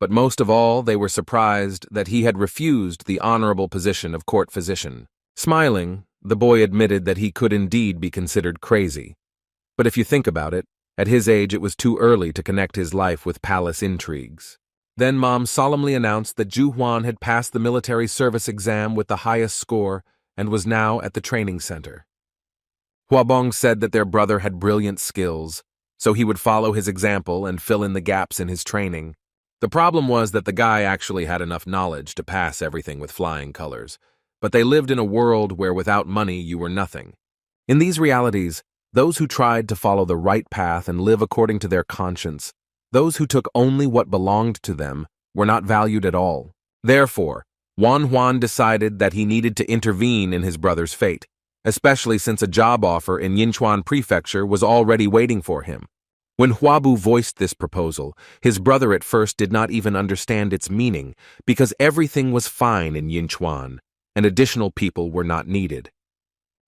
But most of all, they were surprised that he had refused the honorable position of court physician. Smiling, the boy admitted that he could indeed be considered crazy. But if you think about it, at his age it was too early to connect his life with palace intrigues. Then Mom solemnly announced that Ju Huan had passed the military service exam with the highest score and was now at the training center. Huabong said that their brother had brilliant skills, so he would follow his example and fill in the gaps in his training. The problem was that the guy actually had enough knowledge to pass everything with flying colors, but they lived in a world where without money you were nothing. In these realities, those who tried to follow the right path and live according to their conscience, those who took only what belonged to them, were not valued at all. Therefore, Juan decided that he needed to intervene in his brother's fate, especially since a job offer in Yinchuan Prefecture was already waiting for him. When Huabu voiced this proposal, his brother at first did not even understand its meaning because everything was fine in Yinchuan and additional people were not needed.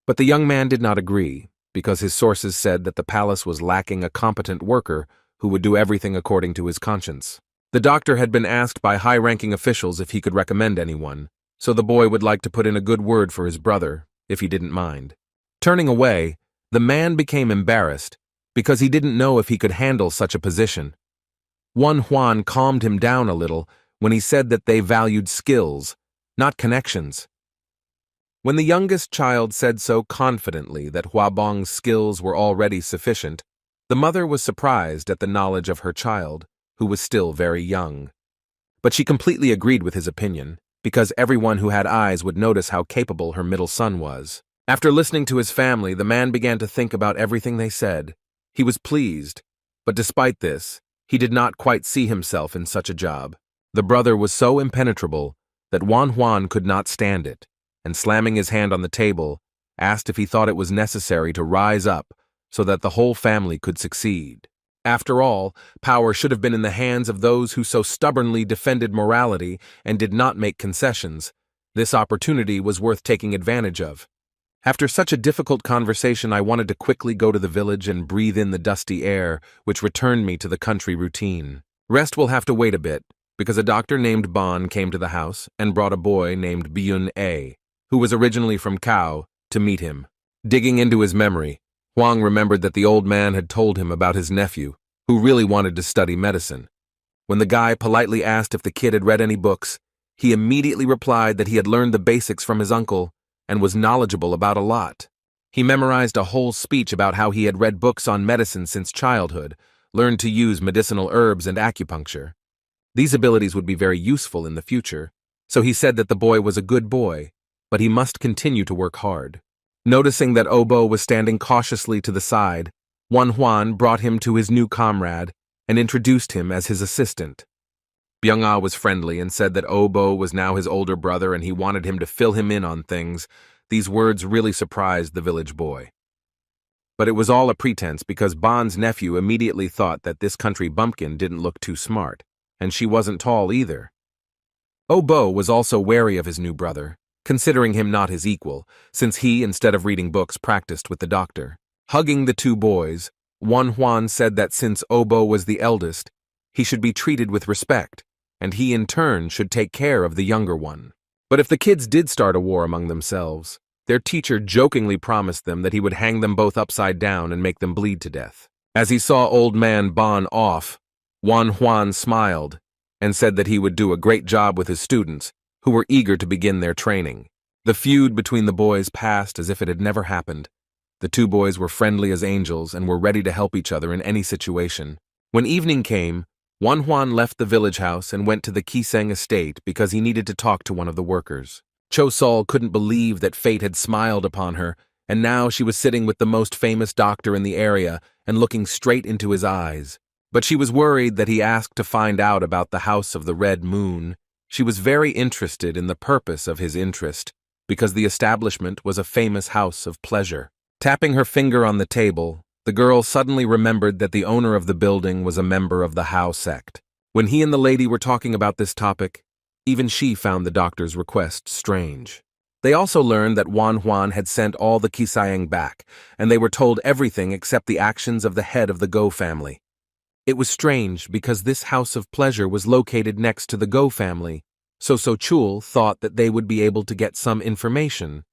But the young man did not agree because his sources said that the palace was lacking a competent worker who would do everything according to his conscience. The doctor had been asked by high-ranking officials if he could recommend anyone, so the boy would like to put in a good word for his brother, if he didn't mind. Turning away, the man became embarrassed because he didn't know if he could handle such a position. Juan calmed him down a little when he said that they valued skills, not connections. When the youngest child said so confidently that Huabong's skills were already sufficient, the mother was surprised at the knowledge of her child, who was still very young. But she completely agreed with his opinion, because everyone who had eyes would notice how capable her middle son was. After listening to his family, the man began to think about everything they said. He was pleased, but despite this, he did not quite see himself in such a job. The brother was so impenetrable that Juan could not stand it, and slamming his hand on the table, asked if he thought it was necessary to rise up so that the whole family could succeed. After all, power should have been in the hands of those who so stubbornly defended morality and did not make concessions. This opportunity was worth taking advantage of. After such a difficult conversation, I wanted to quickly go to the village and breathe in the dusty air, which returned me to the country routine. Rest will have to wait a bit, because a doctor named Bon came to the house and brought a boy named Byun A, who was originally from Kao, to meet him. Digging into his memory, Huang remembered that the old man had told him about his nephew, who really wanted to study medicine. When the guy politely asked if the kid had read any books, he immediately replied that he had learned the basics from his uncle and was knowledgeable about a lot. He memorized a whole speech about how he had read books on medicine since childhood, learned to use medicinal herbs and acupuncture. These abilities would be very useful in the future, so he said that the boy was a good boy, but he must continue to work hard. Noticing that Obo was standing cautiously to the side, Juan brought him to his new comrade and introduced him as his assistant. Byung-ah was friendly and said that Obo was now his older brother and he wanted him to fill him in on things. These words really surprised the village boy. But it was all a pretense because Bon's nephew immediately thought that this country bumpkin didn't look too smart, and she wasn't tall either. Obo was also wary of his new brother, considering him not his equal, since he, instead of reading books, practiced with the doctor. Hugging the two boys, Juan said that since Obo was the eldest, he should be treated with respect, and he in turn should take care of the younger one. But if the kids did start a war among themselves, their teacher jokingly promised them that he would hang them both upside down and make them bleed to death. As he saw old man Bon off, Wan Huan smiled and said that he would do a great job with his students, who were eager to begin their training. The feud between the boys passed as if it had never happened. The two boys were friendly as angels and were ready to help each other in any situation. When evening came, Wan Huan left the village house and went to the Kiseng estate because he needed to talk to one of the workers. Cho Sol couldn't believe that fate had smiled upon her, and now she was sitting with the most famous doctor in the area and looking straight into his eyes. But she was worried that he asked to find out about the House of the Red Moon. She was very interested in the purpose of his interest, because the establishment was a famous house of pleasure. Tapping her finger on the table, the girl suddenly remembered that the owner of the building was a member of the Hao sect. When he and the lady were talking about this topic, even she found the doctor's request strange. They also learned that Wan Huan had sent all the Kisayang back, and they were told everything except the actions of the head of the Go family. It was strange because this house of pleasure was located next to the Go family, so Chul thought that they would be able to get some information,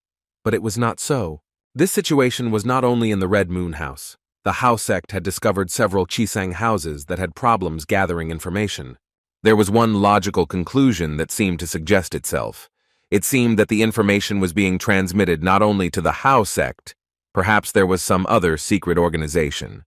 but it was not so. This situation was not only in the Red Moon House. The Hao sect had discovered several Chisang houses that had problems gathering information. There was one logical conclusion that seemed to suggest itself. It seemed that the information was being transmitted not only to the Hao sect, perhaps there was some other secret organization.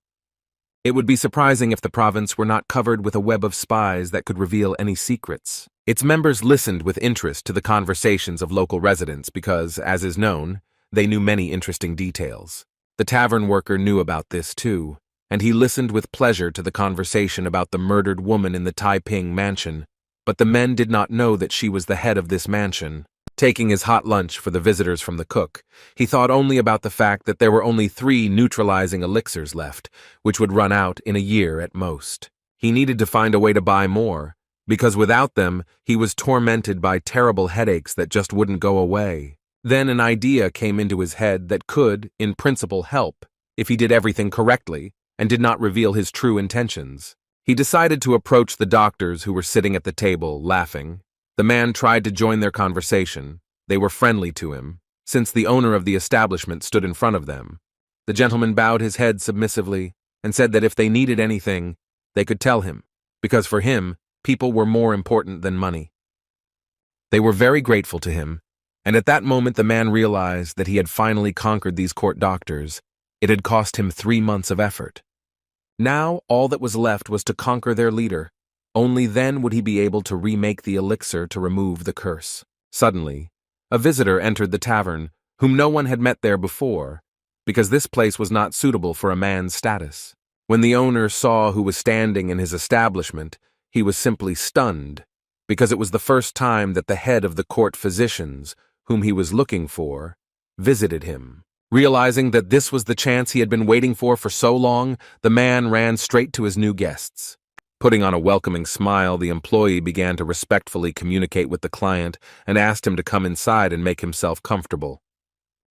It would be surprising if the province were not covered with a web of spies that could reveal any secrets. Its members listened with interest to the conversations of local residents because, as is known, they knew many interesting details. The tavern worker knew about this too, and he listened with pleasure to the conversation about the murdered woman in the Taiping mansion, but the men did not know that she was the head of this mansion. Taking his hot lunch for the visitors from the cook, he thought only about the fact that there were only 3 neutralizing elixirs left, which would run out in a year at most. He needed to find a way to buy more, because without them, he was tormented by terrible headaches that just wouldn't go away. Then an idea came into his head that could, in principle, help, if he did everything correctly and did not reveal his true intentions. He decided to approach the doctors who were sitting at the table, laughing. The man tried to join their conversation. They were friendly to him, since the owner of the establishment stood in front of them. The gentleman bowed his head submissively and said that if they needed anything, they could tell him, because for him, people were more important than money. They were very grateful to him, and at that moment the man realized that he had finally conquered these court doctors. It had cost him 3 months of effort. Now all that was left was to conquer their leader. Only then would he be able to remake the elixir to remove the curse. Suddenly, a visitor entered the tavern, whom no one had met there before, because this place was not suitable for a man's status. When the owner saw who was standing in his establishment, he was simply stunned, because it was the first time that the head of the court physicians, whom he was looking for, visited him. Realizing that this was the chance he had been waiting for so long, the man ran straight to his new guests. Putting on a welcoming smile, the employee began to respectfully communicate with the client and asked him to come inside and make himself comfortable.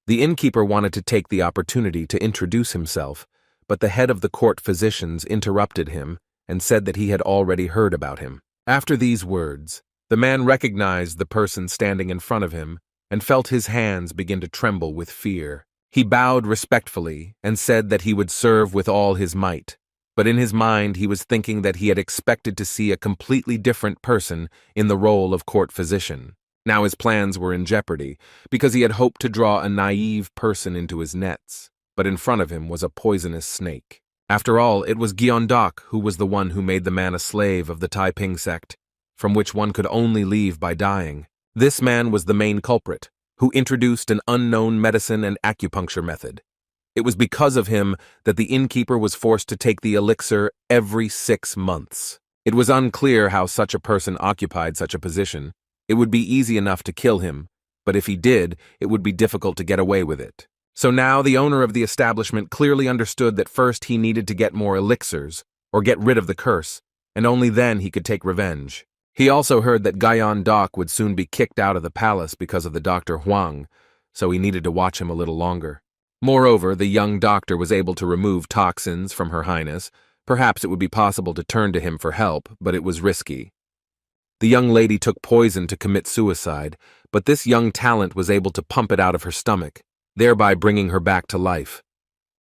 The innkeeper wanted to take the opportunity to introduce himself, but the head of the court physicians interrupted him and said that he had already heard about him. After these words, the man recognized the person standing in front of him and felt his hands begin to tremble with fear. He bowed respectfully and said that he would serve with all his might. But in his mind he was thinking that he had expected to see a completely different person in the role of court physician. Now his plans were in jeopardy, because he had hoped to draw a naive person into his nets, but in front of him was a poisonous snake. After all, it was Gyeondok who was the one who made the man a slave of the Taiping sect, from which one could only leave by dying. This man was the main culprit, who introduced an unknown medicine and acupuncture method. It was because of him that the innkeeper was forced to take the elixir every 6 months. It was unclear how such a person occupied such a position. It would be easy enough to kill him, but if he did, it would be difficult to get away with it. So now the owner of the establishment clearly understood that first he needed to get more elixirs, or get rid of the curse, and only then he could take revenge. He also heard that Gyeondok would soon be kicked out of the palace because of the Dr. Huang, so he needed to watch him a little longer. Moreover, the young doctor was able to remove toxins from Her Highness. Perhaps it would be possible to turn to him for help, but it was risky. The young lady took poison to commit suicide, but this young talent was able to pump it out of her stomach, thereby bringing her back to life.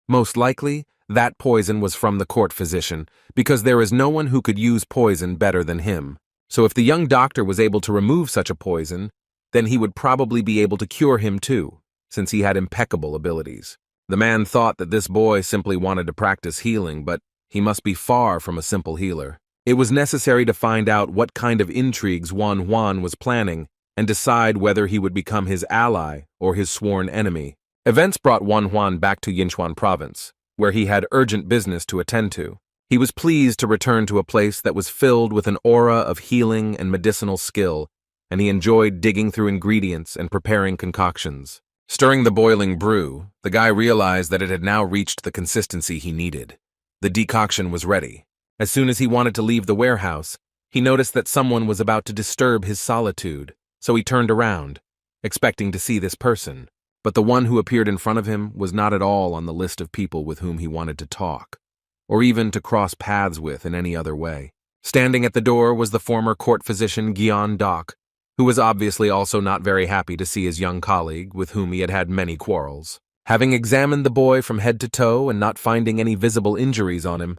Most likely, that poison was from the court physician, because there is no one who could use poison better than him. So if the young doctor was able to remove such a poison, then he would probably be able to cure him too, since he had impeccable abilities. The man thought that this boy simply wanted to practice healing, but he must be far from a simple healer. It was necessary to find out what kind of intrigues Juan was planning and decide whether he would become his ally or his sworn enemy. Events brought Juan back to Yinchuan province, where he had urgent business to attend to. He was pleased to return to a place that was filled with an aura of healing and medicinal skill, and he enjoyed digging through ingredients and preparing concoctions. Stirring the boiling brew, the guy realized that it had now reached the consistency he needed. The decoction was ready. As soon as he wanted to leave the warehouse, he noticed that someone was about to disturb his solitude, so he turned around, expecting to see this person. But the one who appeared in front of him was not at all on the list of people with whom he wanted to talk, or even to cross paths with in any other way. Standing at the door was the former court physician Godlike, who was obviously also not very happy to see his young colleague, with whom he had had many quarrels. Having examined the boy from head to toe and not finding any visible injuries on him,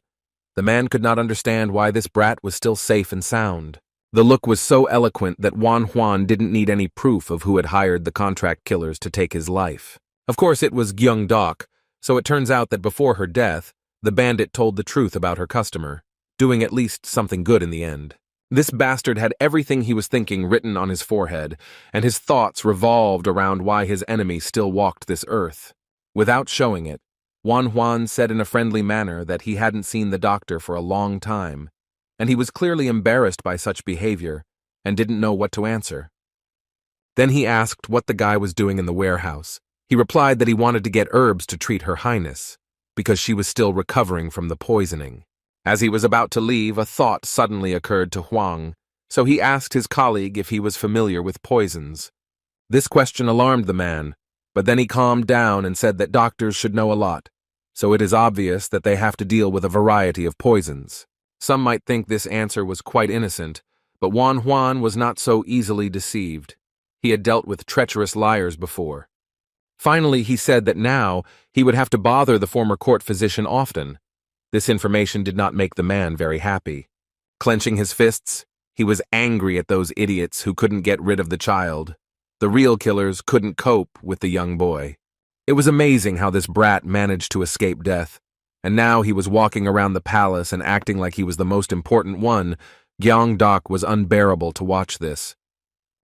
the man could not understand why this brat was still safe and sound. The look was so eloquent that Juan didn't need any proof of who had hired the contract killers to take his life. Of course, it was Godlike, so it turns out that before her death, the bandit told the truth about her customer, doing at least something good in the end. This bastard had everything he was thinking written on his forehead, and his thoughts revolved around why his enemy still walked this earth. Without showing it, Juan said in a friendly manner that he hadn't seen the doctor for a long time, and he was clearly embarrassed by such behavior and didn't know what to answer. Then he asked what the guy was doing in the warehouse. He replied that he wanted to get herbs to treat Her Highness, because she was still recovering from the poisoning. As he was about to leave, a thought suddenly occurred to Huang, so he asked his colleague if he was familiar with poisons. This question alarmed the man, but then he calmed down and said that doctors should know a lot, so it is obvious that they have to deal with a variety of poisons. Some might think this answer was quite innocent, but Juan was not so easily deceived. He had dealt with treacherous liars before. Finally, he said that now he would have to bother the former court physician often. This information did not make the man very happy. Clenching his fists, he was angry at those idiots who couldn't get rid of the child. The real killers couldn't cope with the young boy. It was amazing how this brat managed to escape death, and now he was walking around the palace and acting like he was the most important one. Godlike was unbearable to watch this.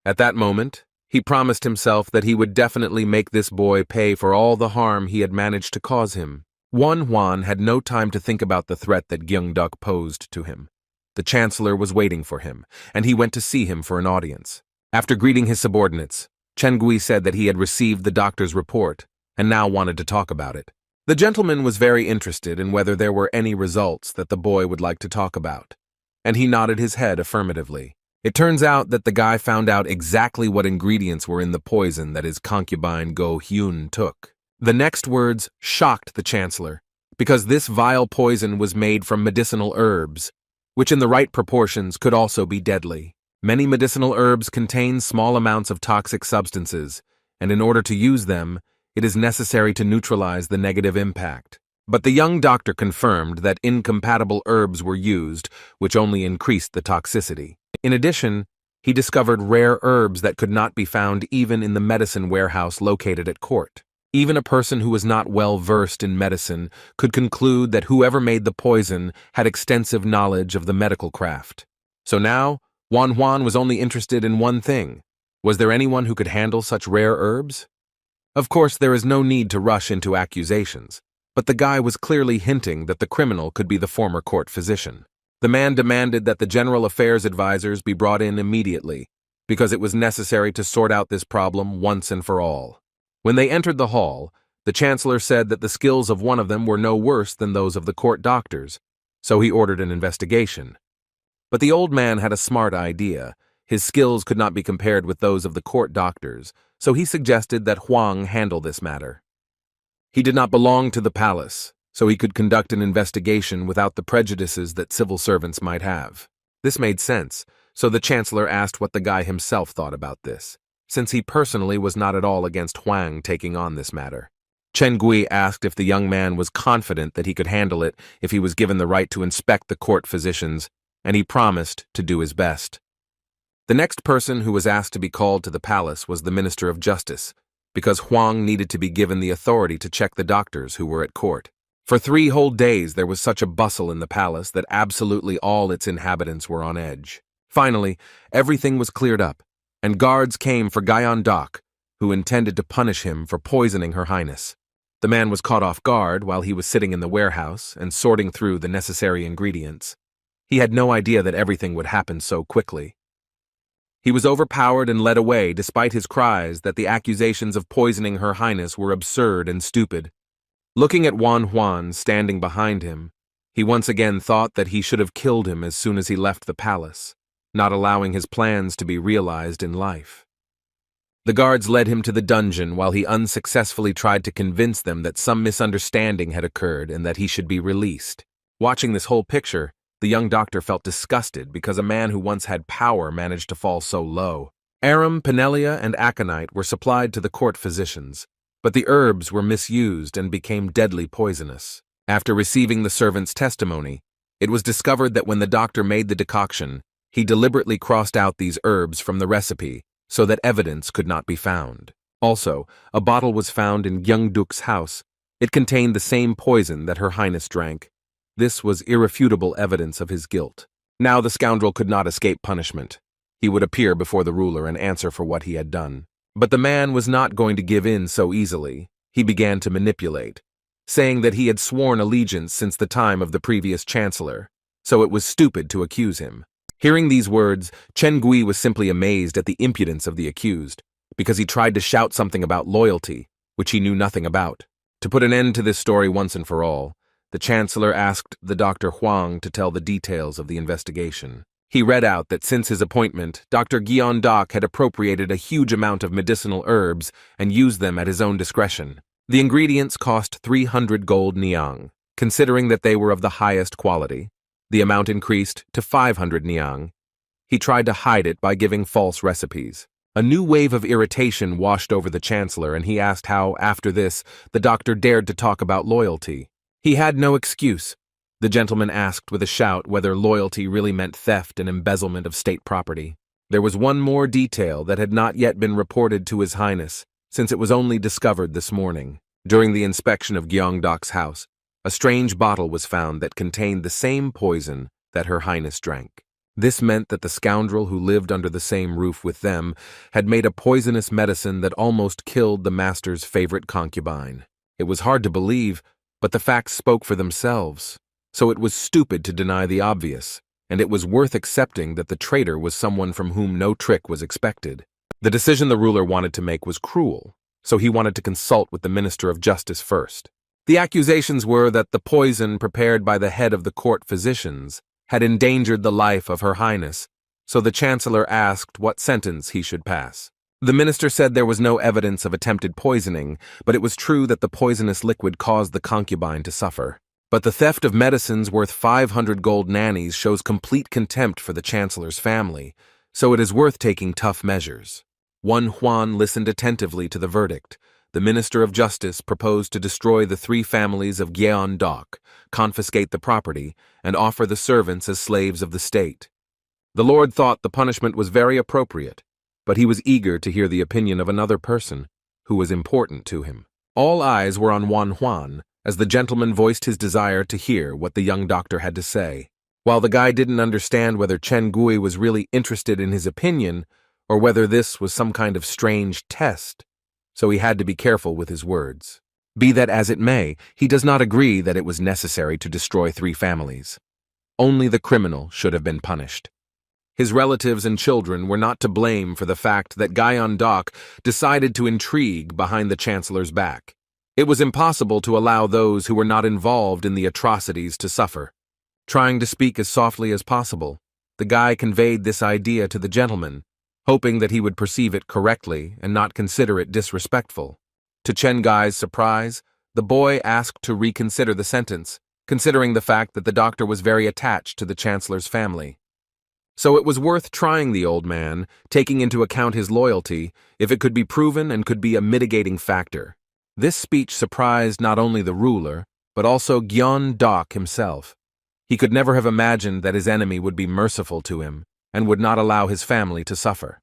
At that moment, he promised himself that he would definitely make this boy pay for all the harm he had managed to cause him. Juan had no time to think about the threat that Godlike posed to him. The chancellor was waiting for him, and he went to see him for an audience. After greeting his subordinates, Chengui said that he had received the doctor's report and now wanted to talk about it. The gentleman was very interested in whether there were any results that the boy would like to talk about, and he nodded his head affirmatively. It turns out that the guy found out exactly what ingredients were in the poison that his concubine Go Hyun took. The next words shocked the chancellor, because this vile poison was made from medicinal herbs, which in the right proportions could also be deadly. Many medicinal herbs contain small amounts of toxic substances, and in order to use them, it is necessary to neutralize the negative impact. But the young doctor confirmed that incompatible herbs were used, which only increased the toxicity. In addition, he discovered rare herbs that could not be found even in the medicine warehouse located at court. Even a person who was not well versed in medicine could conclude that whoever made the poison had extensive knowledge of the medical craft. So now, Juan was only interested in one thing. Was there anyone who could handle such rare herbs? Of course, there is no need to rush into accusations, but the guy was clearly hinting that the criminal could be the former court physician. The man demanded that the general affairs advisors be brought in immediately, because it was necessary to sort out this problem once and for all. When they entered the hall, the chancellor said that the skills of one of them were no worse than those of the court doctors, so he ordered an investigation. But the old man had a smart idea. His skills could not be compared with those of the court doctors, so he suggested that Huang handle this matter. He did not belong to the palace, so he could conduct an investigation without the prejudices that civil servants might have. This made sense, So the chancellor asked what the guy himself thought about this, since he personally was not at all against Huang taking on this matter. Chen Gui asked if the young man was confident that he could handle it if he was given the right to inspect the court physicians, and he promised to do his best. The next person who was asked to be called to the palace was the Minister of Justice, because Huang needed to be given the authority to check the doctors who were at court. For 3 whole days there was such a bustle in the palace that absolutely all its inhabitants were on edge. Finally, everything was cleared up, and guards came for Guyon Doc, who intended to punish him for poisoning Her Highness. The man was caught off guard while he was sitting in the warehouse and sorting through the necessary ingredients. He had no idea that everything would happen so quickly. He was overpowered and led away despite his cries that the accusations of poisoning Her Highness were absurd and stupid. Looking at Wan Huan standing behind him, he once again thought that he should have killed him as soon as he left the palace, not allowing his plans to be realized in life. The guards led him to the dungeon while he unsuccessfully tried to convince them that some misunderstanding had occurred and that he should be released. Watching this whole picture, the young doctor felt disgusted because a man who once had power managed to fall so low. Arum, Penelia, and aconite were supplied to the court physicians, but the herbs were misused and became deadly poisonous. After receiving the servant's testimony, it was discovered that when the doctor made the decoction, he deliberately crossed out these herbs from the recipe so that evidence could not be found. Also, a bottle was found in Gyeongduk's house. It contained the same poison that Her Highness drank. This was irrefutable evidence of his guilt. Now the scoundrel could not escape punishment. He would appear before the ruler and answer for what he had done. But the man was not going to give in so easily. He began to manipulate, saying that he had sworn allegiance since the time of the previous chancellor, so it was stupid to accuse him. Hearing these words, Chen Gui was simply amazed at the impudence of the accused, because he tried to shout something about loyalty, which he knew nothing about. To put an end to this story once and for all, the chancellor asked the Dr. Huang to tell the details of the investigation. He read out that since his appointment, Dr. Guyon Doc had appropriated a huge amount of medicinal herbs and used them at his own discretion. The ingredients cost 300 gold niang, considering that they were of the highest quality. The amount increased to 500 niang. He tried to hide it by giving false recipes. A new wave of irritation washed over the chancellor, and he asked how, after this, the doctor dared to talk about loyalty. He had no excuse. The gentleman asked with a shout whether loyalty really meant theft and embezzlement of state property. There was one more detail that had not yet been reported to His Highness, since it was only discovered this morning. During the inspection of Gyeongdok's house, a strange bottle was found that contained the same poison that Her Highness drank. This meant that the scoundrel who lived under the same roof with them had made a poisonous medicine that almost killed the master's favorite concubine. It was hard to believe, but the facts spoke for themselves. So it was stupid to deny the obvious, and it was worth accepting that the traitor was someone from whom no trick was expected. The decision the ruler wanted to make was cruel, so he wanted to consult with the Minister of Justice first. The accusations were that the poison prepared by the head of the court physicians had endangered the life of Her Highness, so the chancellor asked what sentence he should pass. The minister said there was no evidence of attempted poisoning, but it was true that the poisonous liquid caused the concubine to suffer. But the theft of medicines worth 500 gold nannies shows complete contempt for the chancellor's family, so it is worth taking tough measures. Wan Huan listened attentively to the verdict. The Minister of Justice proposed to destroy the 3 families of Gyeon Dok, confiscate the property, and offer the servants as slaves of the state. The Lord thought the punishment was very appropriate, but he was eager to hear the opinion of another person who was important to him. All eyes were on Wan Huan, as the gentleman voiced his desire to hear what the young doctor had to say. While the guy didn't understand whether Chen Gui was really interested in his opinion or whether this was some kind of strange test, so he had to be careful with his words. Be that as it may, he does not agree that it was necessary to destroy 3 families. Only the criminal should have been punished. His relatives and children were not to blame for the fact that Guyon Dok decided to intrigue behind the chancellor's back. It was impossible to allow those who were not involved in the atrocities to suffer. Trying to speak as softly as possible, the guy conveyed this idea to the gentleman, hoping that he would perceive it correctly and not consider it disrespectful. To Chen Gai's surprise, the boy asked to reconsider the sentence, considering the fact that the doctor was very attached to the chancellor's family. So it was worth trying the old man, taking into account his loyalty, if it could be proven and could be a mitigating factor. This speech surprised not only the ruler, but also Gyeon-dok himself. He could never have imagined that his enemy would be merciful to him and would not allow his family to suffer.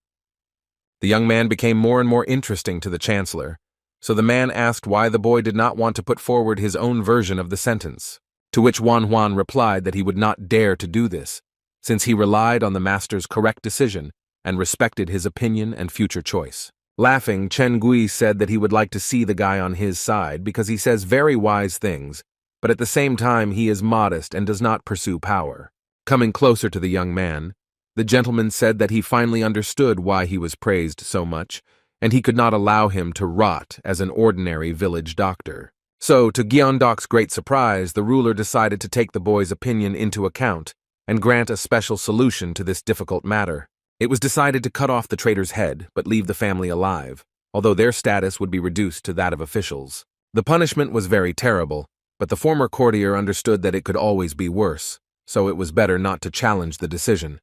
The young man became more and more interesting to the chancellor, so the man asked why the boy did not want to put forward his own version of the sentence, to which Wanhwan replied that he would not dare to do this, since he relied on the master's correct decision and respected his opinion and future choice. Laughing, Chen Gui said that he would like to see the guy on his side because he says very wise things, but at the same time he is modest and does not pursue power. Coming closer to the young man, the gentleman said that he finally understood why he was praised so much, and he could not allow him to rot as an ordinary village doctor. So, to Gyeon-dok's great surprise, the ruler decided to take the boy's opinion into account and grant a special solution to this difficult matter. It was decided to cut off the traitor's head, but leave the family alive, although their status would be reduced to that of officials. The punishment was very terrible, but the former courtier understood that it could always be worse, so it was better not to challenge the decision.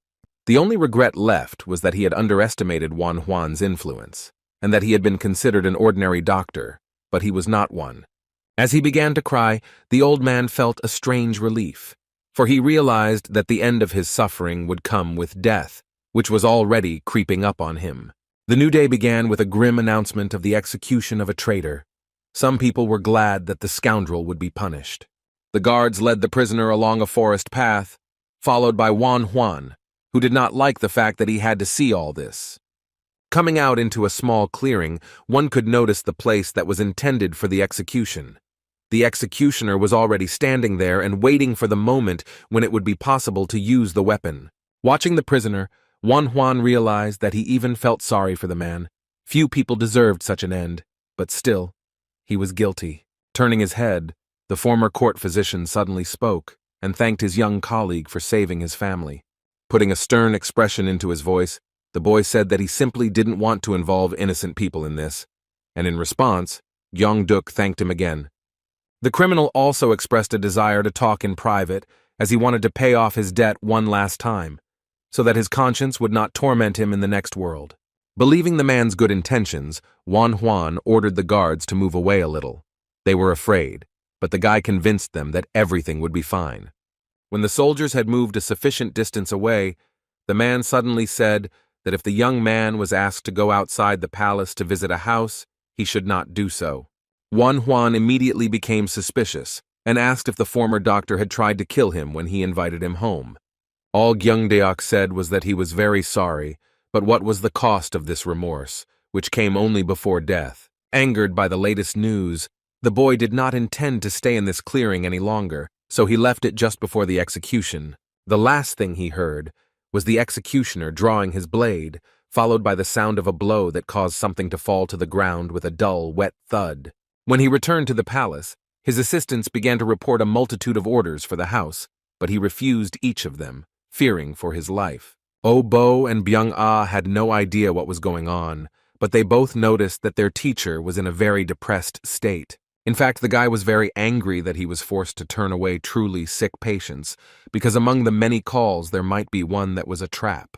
The only regret left was that he had underestimated Wanhwan's influence, and that he had been considered an ordinary doctor, but he was not one. As he began to cry, the old man felt a strange relief, for he realized that the end of his suffering would come with death, which was already creeping up on him. The new day began with a grim announcement of the execution of a traitor. Some people were glad that the scoundrel would be punished. The guards led the prisoner along a forest path, followed by Wanhwan, who did not like the fact that he had to see all this. Coming out into a small clearing, one could notice the place that was intended for the execution. The executioner was already standing there and waiting for the moment when it would be possible to use the weapon. Watching the prisoner, Wanhwan realized that he even felt sorry for the man. Few people deserved such an end, but still, he was guilty. Turning his head, the former court physician suddenly spoke and thanked his young colleague for saving his family. Putting a stern expression into his voice, the boy said that he simply didn't want to involve innocent people in this, and in response, Gyeong-duk thanked him again. The criminal also expressed a desire to talk in private, as he wanted to pay off his debt one last time, so that his conscience would not torment him in the next world. Believing the man's good intentions, Wanhwan ordered the guards to move away a little. They were afraid, but the guy convinced them that everything would be fine. When the soldiers had moved a sufficient distance away, the man suddenly said that if the young man was asked to go outside the palace to visit a house, he should not do so. Wanhwan immediately became suspicious and asked if the former doctor had tried to kill him when he invited him home. All Gyeong-deok said was that he was very sorry, but what was the cost of this remorse, which came only before death? Angered by the latest news, the boy did not intend to stay in this clearing any longer, so he left it just before the execution. The last thing he heard was the executioner drawing his blade, followed by the sound of a blow that caused something to fall to the ground with a dull, wet thud. When he returned to the palace, his assistants began to report a multitude of orders for the house, but he refused each of them, fearing for his life. Oh-bo and Byung-ah had no idea what was going on, but they both noticed that their teacher was in a very depressed state. In fact, the guy was very angry that he was forced to turn away truly sick patients, because among the many calls there might be one that was a trap.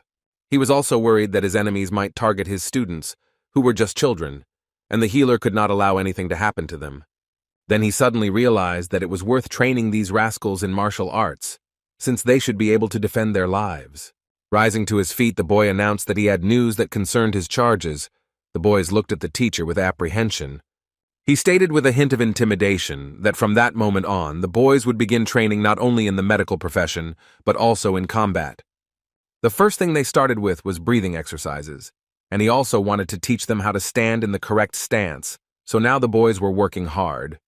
He was also worried that his enemies might target his students, who were just children, and the healer could not allow anything to happen to them. Then he suddenly realized that it was worth training these rascals in martial arts, since they should be able to defend their lives. Rising to his feet, the boy announced that he had news that concerned his charges. The boys looked at the teacher with apprehension. He stated with a hint of intimidation that from that moment on, the boys would begin training not only in the medical profession, but also in combat. The first thing they started with was breathing exercises, and he also wanted to teach them how to stand in the correct stance, so now the boys were working hard.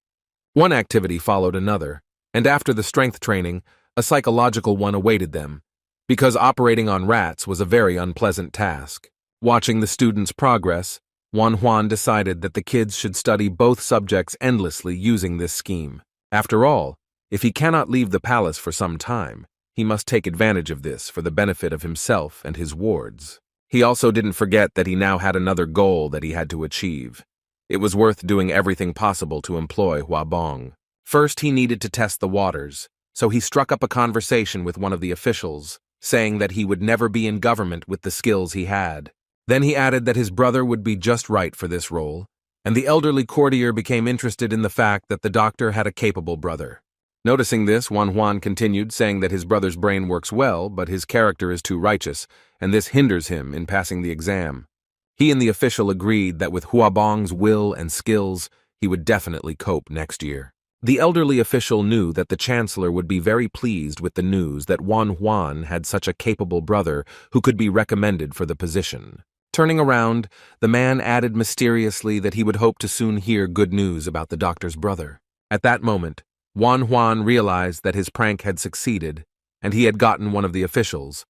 One activity followed another, and after the strength training, a psychological one awaited them, because operating on rats was a very unpleasant task. Watching the students' progress, Wanhwan decided that the kids should study both subjects endlessly using this scheme. After all, if he cannot leave the palace for some time, he must take advantage of this for the benefit of himself and his wards. He also didn't forget that he now had another goal that he had to achieve. It was worth doing everything possible to employ Hwabong. First, he needed to test the waters, so he struck up a conversation with one of the officials, saying that he would never be in government with the skills he had. Then he added that his brother would be just right for this role, and the elderly courtier became interested in the fact that the doctor had a capable brother. Noticing this, Juan continued, saying that his brother's brain works well, but his character is too righteous, and this hinders him in passing the exam. He and the official agreed that with Huabong's will and skills, he would definitely cope next year. The elderly official knew that the chancellor would be very pleased with the news that Juan had such a capable brother who could be recommended for the position. Turning around, the man added mysteriously that he would hope to soon hear good news about the doctor's brother. At that moment, Juan realized that his prank had succeeded, and he had gotten one of the officials.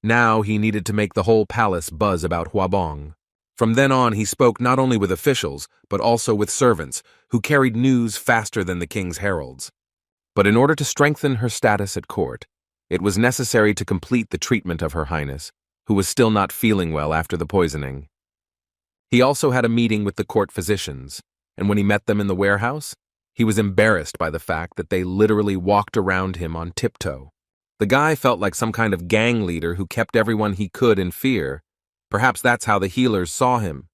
Now he needed to make the whole palace buzz about Huabong. From then on, he spoke not only with officials, but also with servants, who carried news faster than the king's heralds. But in order to strengthen her status at court, it was necessary to complete the treatment of Her Highness, who was still not feeling well after the poisoning. He also had a meeting with the court physicians, and when he met them in the warehouse, he was embarrassed by the fact that they literally walked around him on tiptoe. The guy felt like some kind of gang leader who kept everyone he could in fear. Perhaps that's how the healers saw him.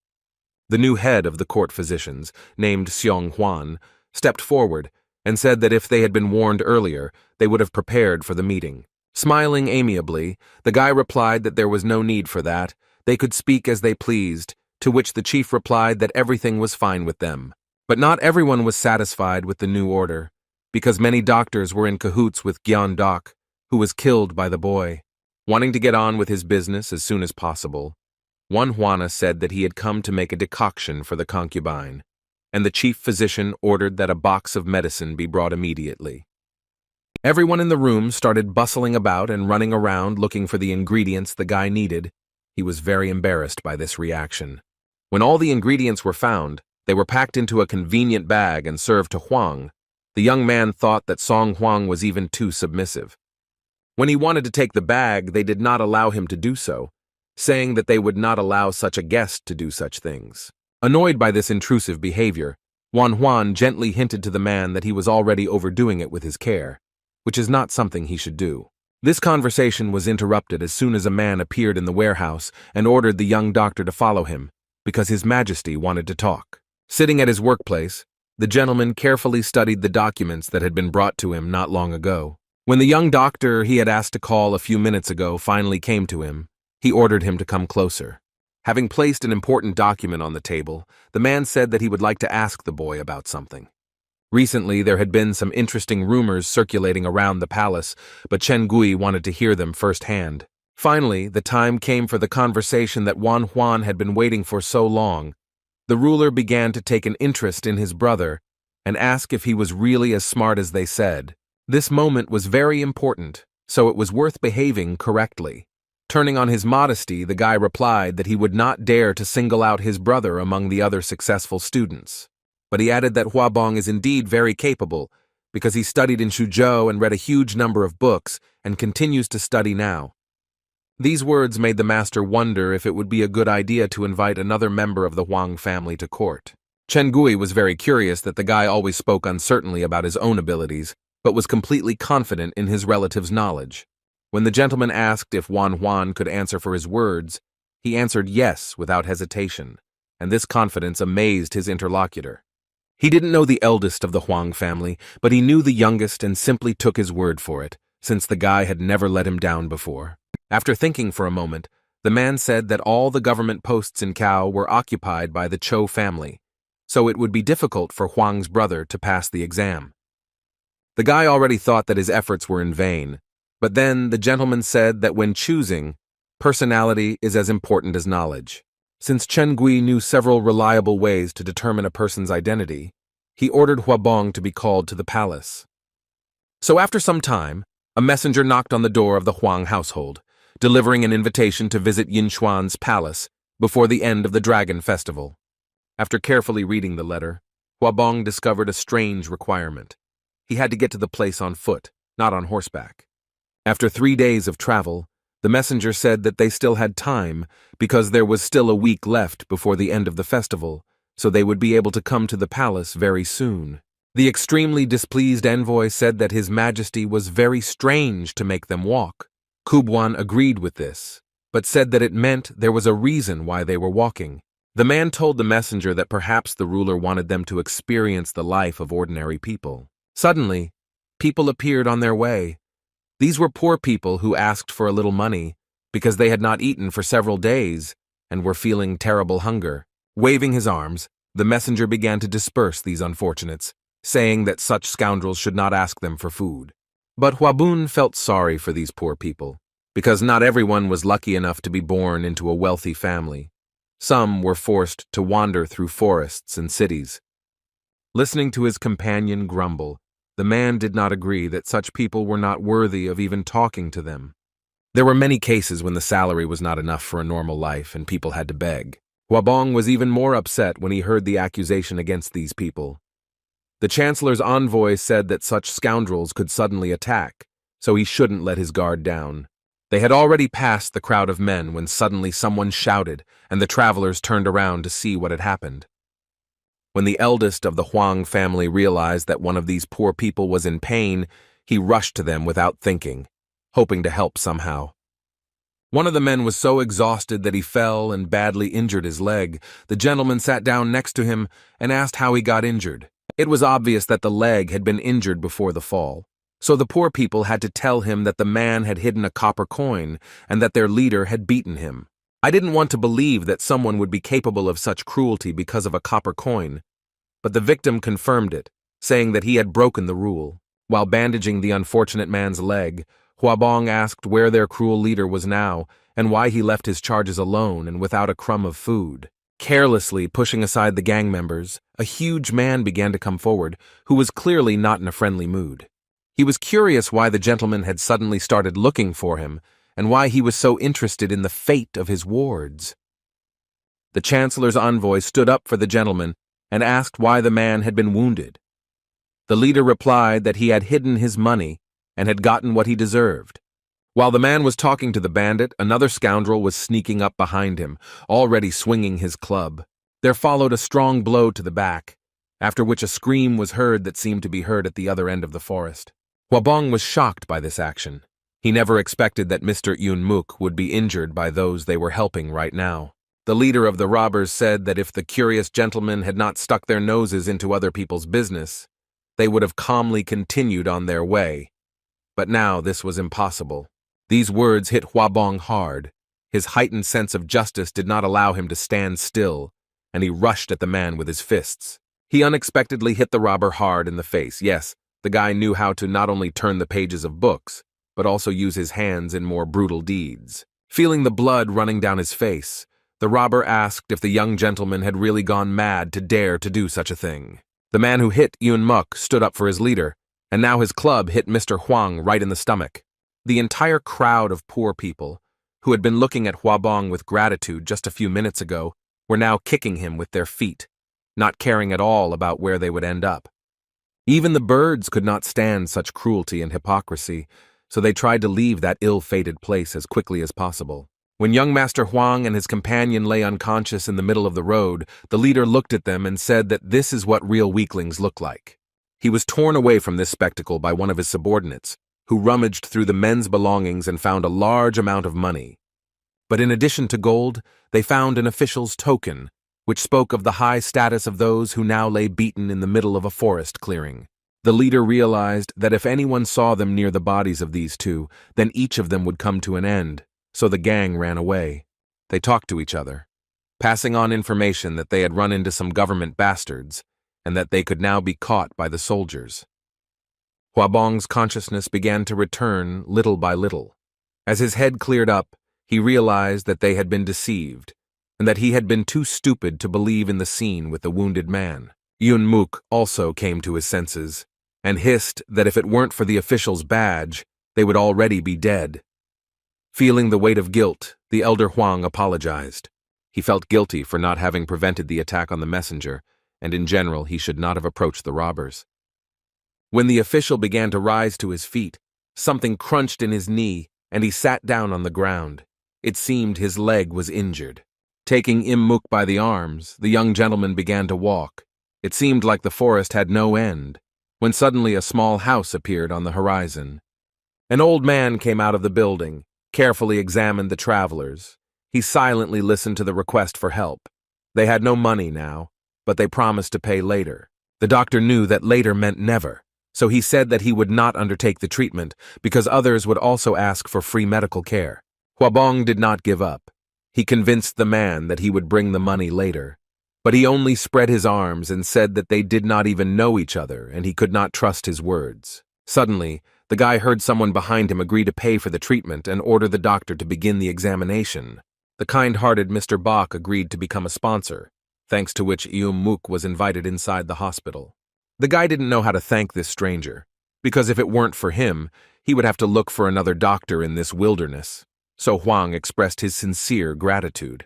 The new head of the court physicians, named Xiong Huan, stepped forward and said that if they had been warned earlier, they would have prepared for the meeting. Smiling amiably, the guy replied that there was no need for that, they could speak as they pleased, to which the chief replied that everything was fine with them. But not everyone was satisfied with the new order, because many doctors were in cahoots with Gyan Dok, who was killed by the boy. Wanting to get on with his business as soon as possible, Juana said that he had come to make a decoction for the concubine, and the chief physician ordered that a box of medicine be brought immediately. Everyone in the room started bustling about and running around looking for the ingredients the guy needed. He was very embarrassed by this reaction. When all the ingredients were found, they were packed into a convenient bag and served to Huang. The young man thought that Song Huang was even too submissive. When he wanted to take the bag, they did not allow him to do so, saying that they would not allow such a guest to do such things. Annoyed by this intrusive behavior, Juan gently hinted to the man that he was already overdoing it with his care, which is not something he should do. This conversation was interrupted as soon as a man appeared in the warehouse and ordered the young doctor to follow him, because His Majesty wanted to talk. Sitting at his workplace, the gentleman carefully studied the documents that had been brought to him not long ago. When the young doctor he had asked to call a few minutes ago finally came to him, he ordered him to come closer. Having placed an important document on the table, the man said that he would like to ask the boy about something. Recently, there had been some interesting rumors circulating around the palace, but Chen Gui wanted to hear them firsthand. Finally, the time came for the conversation that Juan had been waiting for so long. The ruler began to take an interest in his brother and ask if he was really as smart as they said. This moment was very important, so it was worth behaving correctly. Turning on his modesty, the guy replied that he would not dare to single out his brother among the other successful students. But he added that Huabong is indeed very capable, because he studied in Suzhou and read a huge number of books and continues to study now. These words made the master wonder if it would be a good idea to invite another member of the Huang family to court. Chen Gui was very curious that the guy always spoke uncertainly about his own abilities, but was completely confident in his relative's knowledge. When the gentleman asked if Juan could answer for his words, he answered yes without hesitation, and this confidence amazed his interlocutor. He didn't know the eldest of the Huang family, but he knew the youngest and simply took his word for it, since the guy had never let him down before. After thinking for a moment, the man said that all the government posts in Cao were occupied by the Chou family, so it would be difficult for Huang's brother to pass the exam. The guy already thought that his efforts were in vain, but then the gentleman said that when choosing, personality is as important as knowledge. Since Chen Gui knew several reliable ways to determine a person's identity, he ordered Huabong to be called to the palace. So after some time, a messenger knocked on the door of the Huang household, delivering an invitation to visit Yinchuan's palace before the end of the Dragon Festival. After carefully reading the letter, Huabong discovered a strange requirement. He had to get to the place on foot, not on horseback. After 3 days of travel, the messenger said that they still had time because there was still a week left before the end of the festival, so they would be able to come to the palace very soon. The extremely displeased envoy said that His Majesty was very strange to make them walk. Kubwan agreed with this, but said that it meant there was a reason why they were walking. The man told the messenger that perhaps the ruler wanted them to experience the life of ordinary people. Suddenly, people appeared on their way. These were poor people who asked for a little money because they had not eaten for several days and were feeling terrible hunger. Waving his arms, the messenger began to disperse these unfortunates, saying that such scoundrels should not ask them for food. But Huabun felt sorry for these poor people, because not everyone was lucky enough to be born into a wealthy family. Some were forced to wander through forests and cities. Listening to his companion grumble, the man did not agree that such people were not worthy of even talking to them. There were many cases when the salary was not enough for a normal life and people had to beg. Huabong was even more upset when he heard the accusation against these people. The chancellor's envoy said that such scoundrels could suddenly attack, so he shouldn't let his guard down. They had already passed the crowd of men when suddenly someone shouted, and the travelers turned around to see what had happened. When the eldest of the Huang family realized that one of these poor people was in pain, he rushed to them without thinking, hoping to help somehow. One of the men was so exhausted that he fell and badly injured his leg. The gentleman sat down next to him and asked how he got injured. It was obvious that the leg had been injured before the fall, so the poor people had to tell him that the man had hidden a copper coin and that their leader had beaten him. I didn't want to believe that someone would be capable of such cruelty because of a copper coin, but the victim confirmed it, saying that he had broken the rule. While bandaging the unfortunate man's leg, Huabong asked where their cruel leader was now and why he left his charges alone and without a crumb of food. Carelessly pushing aside the gang members, a huge man began to come forward, who was clearly not in a friendly mood. He was curious why the gentleman had suddenly started looking for him and why he was so interested in the fate of his wards. The chancellor's envoy stood up for the gentleman and asked why the man had been wounded. The leader replied that he had hidden his money and had gotten what he deserved. While the man was talking to the bandit, another scoundrel was sneaking up behind him, already swinging his club. There followed a strong blow to the back, after which a scream was heard that seemed to be heard at the other end of the forest. Huabong was shocked by this action. He never expected that Mr. Yunmuk would be injured by those they were helping right now. The leader of the robbers said that if the curious gentlemen had not stuck their noses into other people's business, they would have calmly continued on their way. But now this was impossible. These words hit Huabong hard. His heightened sense of justice did not allow him to stand still, and he rushed at the man with his fists. He unexpectedly hit the robber hard in the face. Yes, the guy knew how to not only turn the pages of books, but also use his hands in more brutal deeds. Feeling the blood running down his face, the robber asked if the young gentleman had really gone mad to dare to do such a thing. The man who hit Yunmuk stood up for his leader, and now his club hit Mr. Huang right in the stomach. The entire crowd of poor people, who had been looking at Huabong with gratitude just a few minutes ago, were now kicking him with their feet, not caring at all about where they would end up. Even the birds could not stand such cruelty and hypocrisy, so they tried to leave that ill-fated place as quickly as possible. When young Master Huang and his companion lay unconscious in the middle of the road, the leader looked at them and said that this is what real weaklings look like. He was torn away from this spectacle by one of his subordinates, who rummaged through the men's belongings and found a large amount of money. But in addition to gold, they found an official's token, which spoke of the high status of those who now lay beaten in the middle of a forest clearing. The leader realized that if anyone saw them near the bodies of these two, then each of them would come to an end, so the gang ran away. They talked to each other, passing on information that they had run into some government bastards, and that they could now be caught by the soldiers. Huabong's consciousness began to return little by little. As his head cleared up, he realized that they had been deceived, and that he had been too stupid to believe in the scene with the wounded man. Yunmuk also came to his senses, and hissed that if it weren't for the official's badge, they would already be dead. Feeling the weight of guilt, the elder Huang apologized. He felt guilty for not having prevented the attack on the messenger, and in general he should not have approached the robbers. When the official began to rise to his feet, something crunched in his knee, and he sat down on the ground. It seemed his leg was injured. Taking Yunmuk by the arms, the young gentleman began to walk. It seemed like the forest had no end, when suddenly a small house appeared on the horizon. An old man came out of the building. carefully examined the travelers. He silently listened to the request for help. They had no money now, but they promised to pay later. The doctor knew that later meant never, so he said that he would not undertake the treatment because others would also ask for free medical care. Huabong did not give up. He convinced the man that he would bring the money later, but he only spread his arms and said that they did not even know each other and he could not trust his words. Suddenly, the guy heard someone behind him agree to pay for the treatment and order the doctor to begin the examination. The kind-hearted Mr. Bach agreed to become a sponsor, thanks to which Mook was invited inside the hospital. The guy didn't know how to thank this stranger, because if it weren't for him, he would have to look for another doctor in this wilderness. So Huang expressed his sincere gratitude.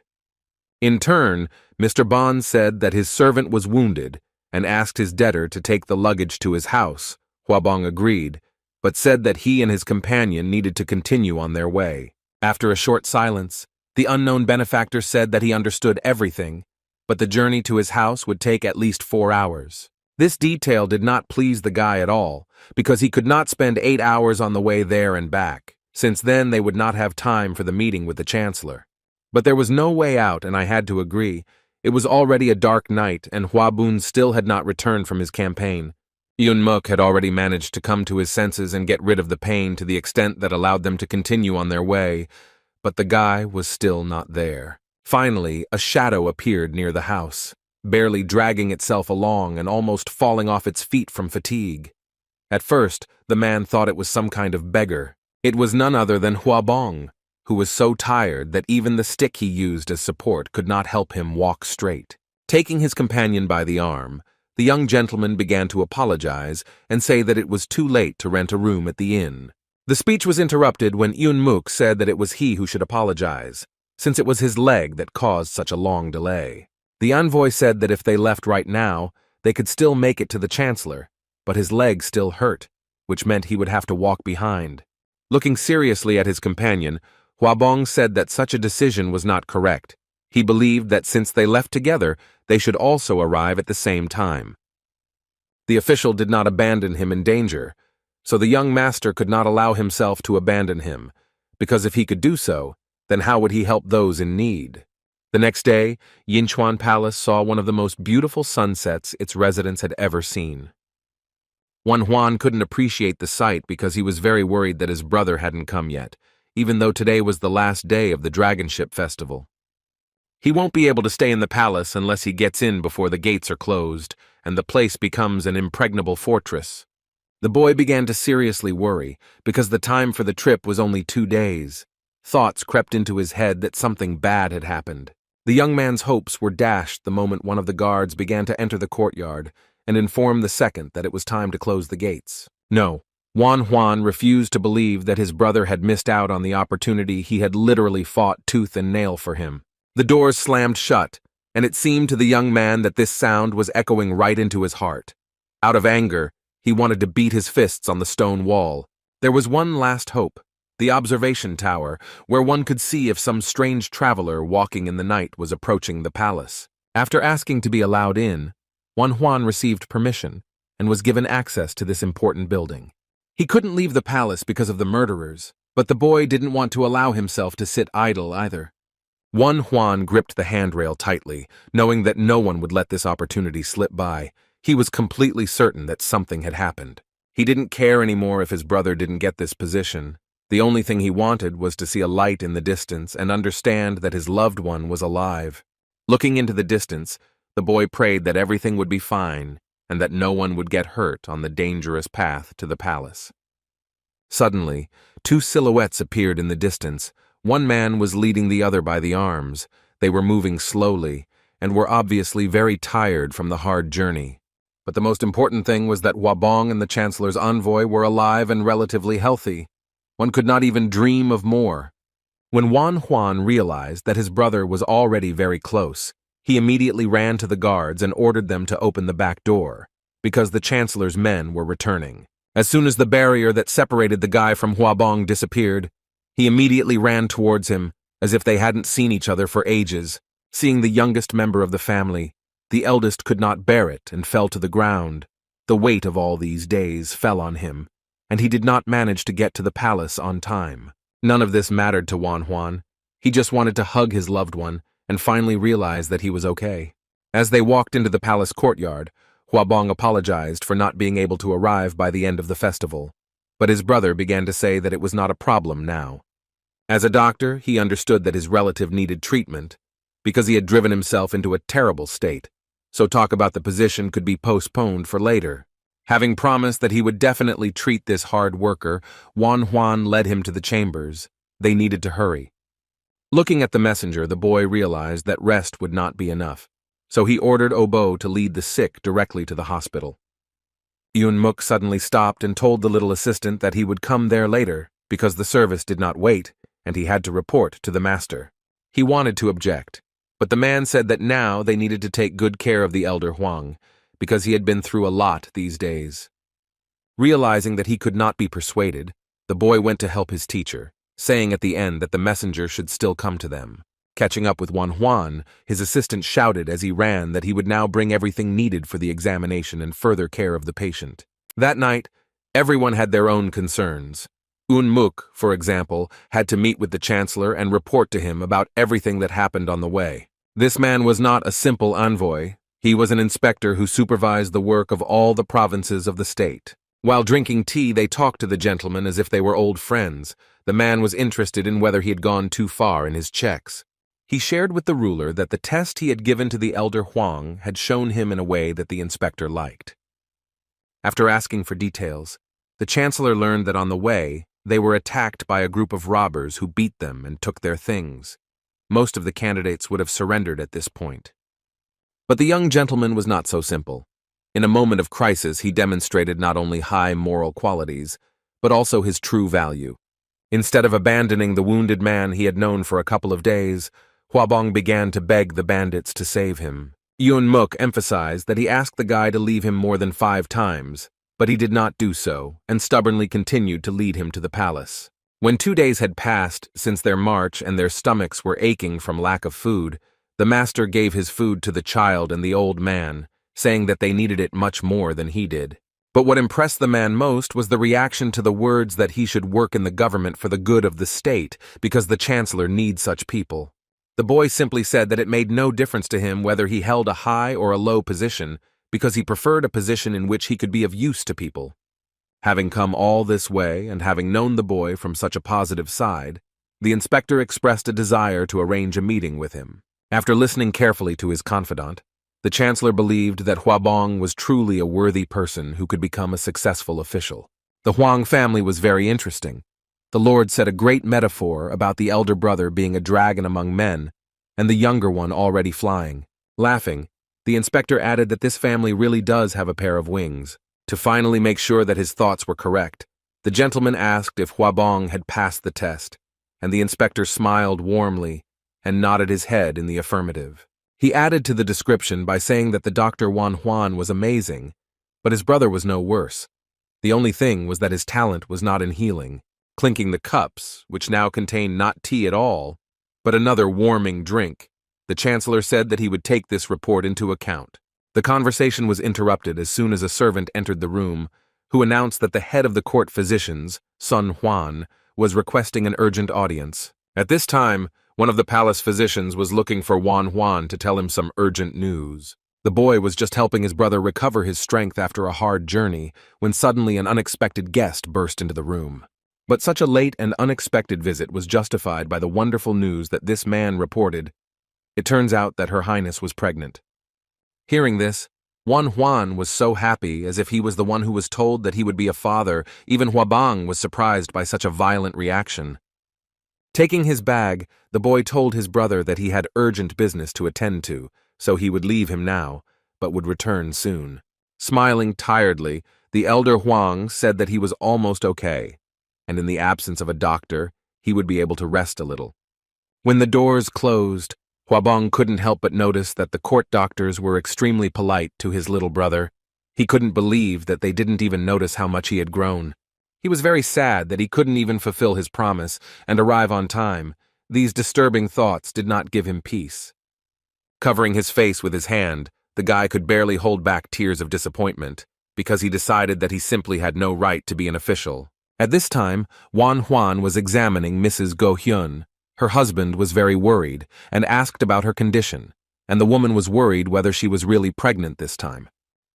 In turn, Mr. Bond said that his servant was wounded and asked his debtor to take the luggage to his house. Huabong agreed, but said that he and his companion needed to continue on their way. After a short silence, the unknown benefactor said that he understood everything, but the journey to his house would take at least 4 hours. This detail did not please the guy at all, because he could not spend 8 hours on the way there and back, since then they would not have time for the meeting with the Chancellor. But there was no way out, and I had to agree. It was already a dark night, and Huabun still had not returned from his campaign. Mook had already managed to come to his senses and get rid of the pain to the extent that allowed them to continue on their way, but the guy was still not there. Finally, a shadow appeared near the house, barely dragging itself along and almost falling off its feet from fatigue. At first, the man thought it was some kind of beggar. It was none other than Huabong, who was so tired that even the stick he used as support could not help him walk straight. Taking his companion by the arm, the young gentleman began to apologize and say that it was too late to rent a room at the inn. The speech was interrupted when Mook said that it was he who should apologize, since it was his leg that caused such a long delay. The envoy said that if they left right now, they could still make it to the Chancellor, but his leg still hurt, which meant he would have to walk behind. Looking seriously at his companion, Huabong said that such a decision was not correct. He believed that since they left together, they should also arrive at the same time. The official did not abandon him in danger, so the young master could not allow himself to abandon him, because if he could do so, then how would he help those in need? The next day, Yinchuan Palace saw one of the most beautiful sunsets its residents had ever seen. Huan couldn't appreciate the sight because he was very worried that his brother hadn't come yet, even though today was the last day of the Dragon Ship Festival. He won't be able to stay in the palace unless he gets in before the gates are closed and the place becomes an impregnable fortress. The boy began to seriously worry because the time for the trip was only 2 days. Thoughts crept into his head that something bad had happened. The young man's hopes were dashed the moment one of the guards began to enter the courtyard and inform the second that it was time to close the gates. No, Huan refused to believe that his brother had missed out on the opportunity he had literally fought tooth and nail for him. The doors slammed shut, and it seemed to the young man that this sound was echoing right into his heart. Out of anger, he wanted to beat his fists on the stone wall. There was one last hope, the observation tower, where one could see if some strange traveler walking in the night was approaching the palace. After asking to be allowed in, Huan received permission and was given access to this important building. He couldn't leave the palace because of the murderers, but the boy didn't want to allow himself to sit idle either. Huan gripped the handrail tightly, knowing that no one would let this opportunity slip by. He was completely certain that something had happened. He didn't care anymore if his brother didn't get this position. The only thing he wanted was to see a light in the distance and understand that his loved one was alive. Looking into the distance, the boy prayed that everything would be fine and that no one would get hurt on the dangerous path to the palace. Suddenly, 2 silhouettes appeared in the distance. One man was leading the other by the arms. They were moving slowly and were obviously very tired from the hard journey. But the most important thing was that Huabong and the Chancellor's envoy were alive and relatively healthy. One could not even dream of more. When Huan realized that his brother was already very close, he immediately ran to the guards and ordered them to open the back door, because the Chancellor's men were returning. As soon as the barrier that separated the guy from Huabong disappeared, he immediately ran towards him, as if they hadn't seen each other for ages. Seeing the youngest member of the family, the eldest could not bear it and fell to the ground. The weight of all these days fell on him, and he did not manage to get to the palace on time. None of this mattered to Huan. He just wanted to hug his loved one and finally realize that he was okay. As they walked into the palace courtyard, Huabong apologized for not being able to arrive by the end of the festival, but his brother began to say that it was not a problem now. As a doctor, he understood that his relative needed treatment because he had driven himself into a terrible state, so talk about the position could be postponed for later. Having promised that he would definitely treat this hard worker, Huan led him to the chambers. They needed to hurry. Looking at the messenger, the boy realized that rest would not be enough, so he ordered Obo to lead the sick directly to the hospital. Yunmuk suddenly stopped and told the little assistant that he would come there later because the service did not wait and he had to report to the master. He wanted to object, but the man said that now they needed to take good care of the elder Huang because he had been through a lot these days. Realizing that he could not be persuaded, the boy went to help his teacher, saying at the end that the messenger should still come to them. Catching up with Huan, his assistant shouted as he ran that he would now bring everything needed for the examination and further care of the patient. That night, everyone had their own concerns. Unmuk, for example, had to meet with the chancellor and report to him about everything that happened on the way. This man was not a simple envoy. He was an inspector who supervised the work of all the provinces of the state. While drinking tea, they talked to the gentleman as if they were old friends. The man was interested in whether he had gone too far in his checks. He shared with the ruler that the test he had given to the elder Huang had shown him in a way that the inspector liked. After asking for details, the chancellor learned that on the way, they were attacked by a group of robbers who beat them and took their things. Most of the candidates would have surrendered at this point. But the young gentleman was not so simple. In a moment of crisis, he demonstrated not only high moral qualities, but also his true value. Instead of abandoning the wounded man he had known for a couple of days, Huabong began to beg the bandits to save him. Yunmuk emphasized that he asked the guy to leave him more than 5 times, but he did not do so and stubbornly continued to lead him to the palace. When 2 days had passed since their march and their stomachs were aching from lack of food, the master gave his food to the child and the old man, saying that they needed it much more than he did. But what impressed the man most was the reaction to the words that he should work in the government for the good of the state because the chancellor needs such people. The boy simply said that it made no difference to him whether he held a high or a low position because he preferred a position in which he could be of use to people. Having come all this way and having known the boy from such a positive side, the inspector expressed a desire to arrange a meeting with him. After listening carefully to his confidant, the chancellor believed that Huabong was truly a worthy person who could become a successful official. The Huang family was very interesting. The Lord said a great metaphor about the elder brother being a dragon among men and the younger one already flying. Laughing, the inspector added that this family really does have a pair of wings. To finally make sure that his thoughts were correct, the gentleman asked if Huabong had passed the test, and the inspector smiled warmly and nodded his head in the affirmative. He added to the description by saying that the Dr. Huan was amazing, but his brother was no worse. The only thing was that his talent was not in healing, clinking the cups, which now contained not tea at all, but another warming drink. The chancellor said that he would take this report into account. The conversation was interrupted as soon as a servant entered the room, who announced that the head of the court physicians, Sun Huan, was requesting an urgent audience. At this time, one of the palace physicians was looking for Huan to tell him some urgent news. The boy was just helping his brother recover his strength after a hard journey when suddenly an unexpected guest burst into the room. But such a late and unexpected visit was justified by the wonderful news that this man reported. It turns out that Her Highness was pregnant. Hearing this, Huan was so happy as if he was the one who was told that he would be a father. Even Huabong was surprised by such a violent reaction. Taking his bag, the boy told his brother that he had urgent business to attend to, so he would leave him now, but would return soon. Smiling tiredly, the elder Huang said that he was almost okay, and in the absence of a doctor, he would be able to rest a little. When the doors closed, Huabong couldn't help but notice that the court doctors were extremely polite to his little brother. He couldn't believe that they didn't even notice how much he had grown. He was very sad that he couldn't even fulfill his promise and arrive on time. These disturbing thoughts did not give him peace. Covering his face with his hand, the guy could barely hold back tears of disappointment because he decided that he simply had no right to be an official. At this time, Wan Huan was examining Mrs. Go Hyun. Her husband was very worried and asked about her condition, and the woman was worried whether she was really pregnant this time.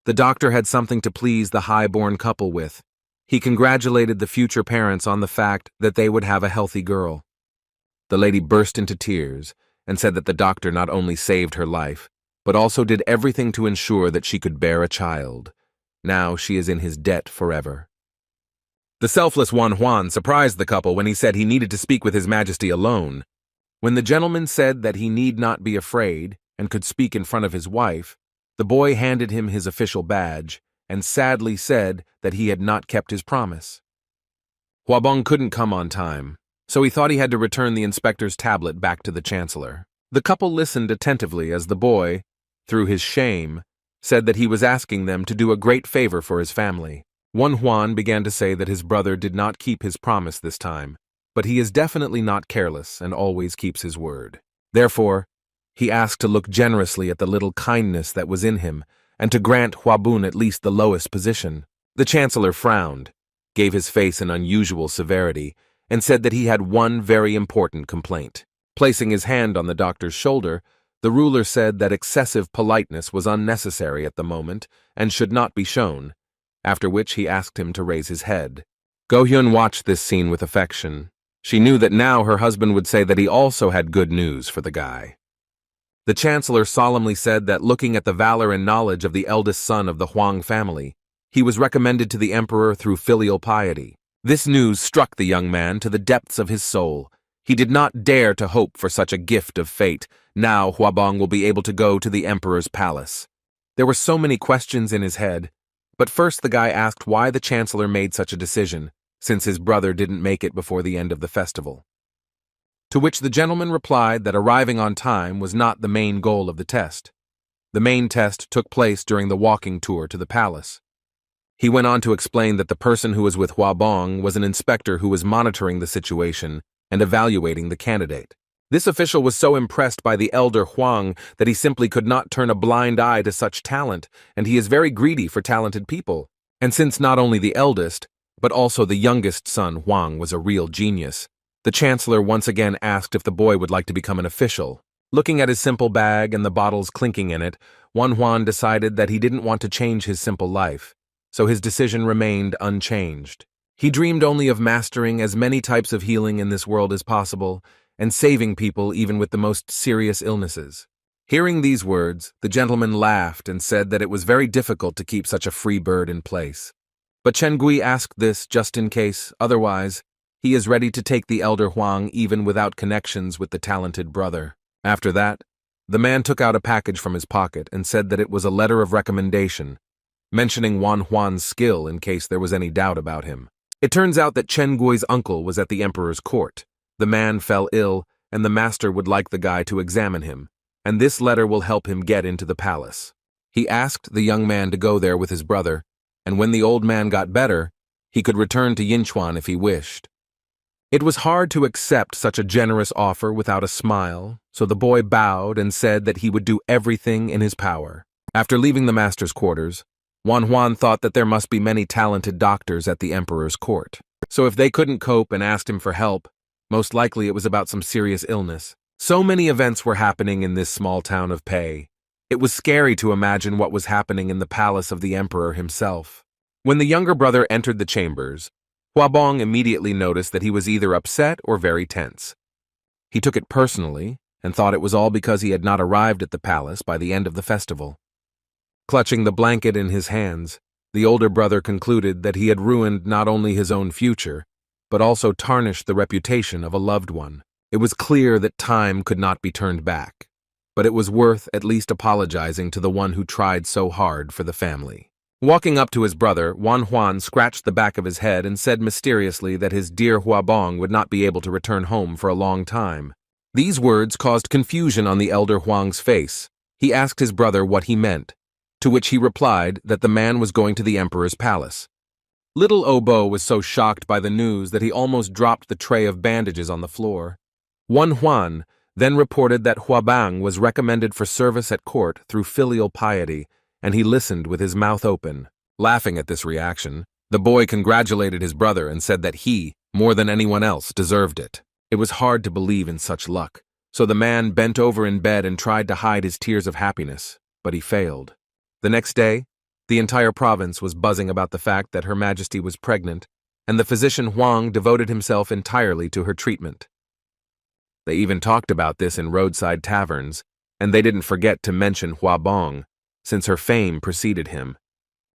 The doctor had something to please the high-born couple with. He congratulated the future parents on the fact that they would have a healthy girl. The lady burst into tears and said that the doctor not only saved her life, but also did everything to ensure that she could bear a child. Now she is in his debt forever. The selfless Wan Huan surprised the couple when he said he needed to speak with His Majesty alone. When the gentleman said that he need not be afraid and could speak in front of his wife, the boy handed him his official badge and sadly said that he had not kept his promise. Huabong couldn't come on time, so he thought he had to return the inspector's tablet back to the chancellor. The couple listened attentively as the boy, through his shame, said that he was asking them to do a great favor for his family. Wan Huan began to say that his brother did not keep his promise this time, but he is definitely not careless and always keeps his word. Therefore, he asked to look generously at the little kindness that was in him and to grant Huabun at least the lowest position. The chancellor frowned, gave his face an unusual severity, and said that he had one very important complaint. Placing his hand on the doctor's shoulder, the ruler said that excessive politeness was unnecessary at the moment and should not be shown, after which he asked him to raise his head. Go Hyun watched this scene with affection. She knew that now her husband would say that he also had good news for the guy. The chancellor solemnly said that looking at the valor and knowledge of the eldest son of the Huang family, he was recommended to the emperor through filial piety. This news struck the young man to the depths of his soul. He did not dare to hope for such a gift of fate. Now Huabong will be able to go to the emperor's palace. There were so many questions in his head, but first the guy asked why the chancellor made such a decision, since his brother didn't make it before the end of the festival. To which the gentleman replied that arriving on time was not the main goal of the test. The main test took place during the walking tour to the palace. He went on to explain that the person who was with Huabong was an inspector who was monitoring the situation and evaluating the candidate. This official was so impressed by the elder Huang that he simply could not turn a blind eye to such talent, and he is very greedy for talented people. And since not only the eldest, but also the youngest son Huang was a real genius, the chancellor once again asked if the boy would like to become an official. Looking at his simple bag and the bottles clinking in it, Wan Huan decided that he didn't want to change his simple life, so his decision remained unchanged. He dreamed only of mastering as many types of healing in this world as possible, and saving people even with the most serious illnesses. Hearing these words, the gentleman laughed and said that it was very difficult to keep such a free bird in place. But Chen Gui asked this just in case, otherwise, he is ready to take the elder Huang even without connections with the talented brother. After that, the man took out a package from his pocket and said that it was a letter of recommendation, mentioning Wan Huan's skill in case there was any doubt about him. It turns out that Chen Gui's uncle was at the emperor's court. The man fell ill, and the master would like the guy to examine him, and this letter will help him get into the palace. He asked the young man to go there with his brother, and when the old man got better, he could return to Yinchuan if he wished. It was hard to accept such a generous offer without a smile, so the boy bowed and said that he would do everything in his power. After leaving the master's quarters, Wan Huan thought that there must be many talented doctors at the emperor's court. So if they couldn't cope and asked him for help, most likely it was about some serious illness. So many events were happening in this small town of Pei. It was scary to imagine what was happening in the palace of the emperor himself. When the younger brother entered the chambers, Huabong immediately noticed that he was either upset or very tense. He took it personally and thought it was all because he had not arrived at the palace by the end of the festival. Clutching the blanket in his hands, the older brother concluded that he had ruined not only his own future, but also tarnished the reputation of a loved one. It was clear that time could not be turned back, but it was worth at least apologizing to the one who tried so hard for the family. Walking up to his brother, Wan Huan scratched the back of his head and said mysteriously that his dear Huabong would not be able to return home for a long time. These words caused confusion on the elder Huang's face. He asked his brother what he meant, to which he replied that the man was going to the emperor's palace. Little Obo was so shocked by the news that he almost dropped the tray of bandages on the floor. Wan Huan then reported that Huabang was recommended for service at court through filial piety, and he listened with his mouth open. Laughing at this reaction, The boy congratulated his brother and said that he, more than anyone else, deserved it. It was hard to believe in such luck, so the man bent over in bed and tried to hide his tears of happiness, but he failed. The next day, the entire province was buzzing about the fact that Her Majesty was pregnant, and the physician Huang devoted himself entirely to her treatment. They even talked about this in roadside taverns, and they didn't forget to mention Huabong, since her fame preceded him.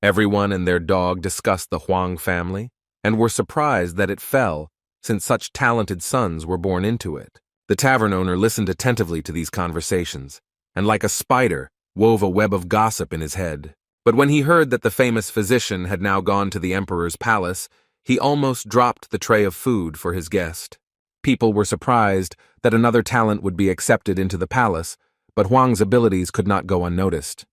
Everyone and their dog discussed the Huang family, and were surprised that it fell, since such talented sons were born into it. The tavern owner listened attentively to these conversations, and like a spider, wove a web of gossip in his head. But when he heard that the famous physician had now gone to the emperor's palace, he almost dropped the tray of food for his guest. People were surprised that another talent would be accepted into the palace, but Huang's abilities could not go unnoticed.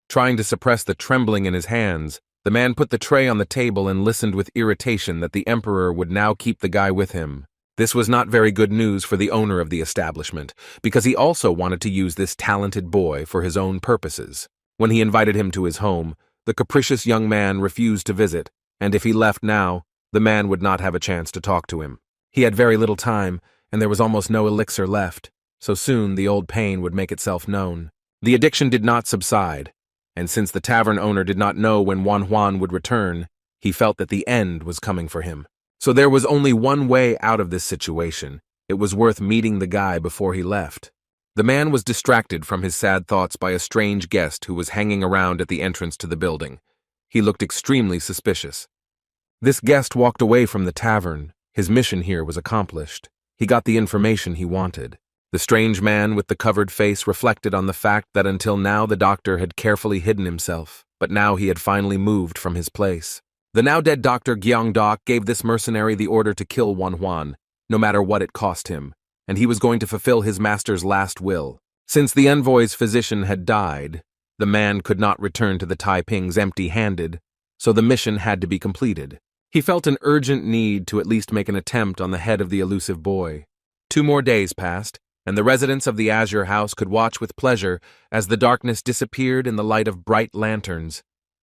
Trying to suppress the trembling in his hands, the man put the tray on the table and listened with irritation that the emperor would now keep the guy with him. This was not very good news for the owner of the establishment, because he also wanted to use this talented boy for his own purposes. When he invited him to his home, the capricious young man refused to visit, and if he left now, the man would not have a chance to talk to him. He had very little time, and there was almost no elixir left, so soon the old pain would make itself known. The addiction did not subside, and since the tavern owner did not know when Wan Huan would return, he felt that the end was coming for him. So there was only one way out of this situation. It was worth meeting the guy before he left. The man was distracted from his sad thoughts by a strange guest who was hanging around at the entrance to the building. He looked extremely suspicious. This guest walked away from the tavern. His mission here was accomplished. He got the information he wanted. The strange man with the covered face reflected on the fact that until now the doctor had carefully hidden himself, but now he had finally moved from his place. The now-dead Dr. Gyeongdok gave this mercenary the order to kill Wan Huan, no matter what it cost him, and he was going to fulfill his master's last will. Since the envoy's physician had died, the man could not return to the Taipings empty-handed, so the mission had to be completed. He felt an urgent need to at least make an attempt on the head of the elusive boy. 2 more days passed, and the residents of the Azure House could watch with pleasure as the darkness disappeared in the light of bright lanterns.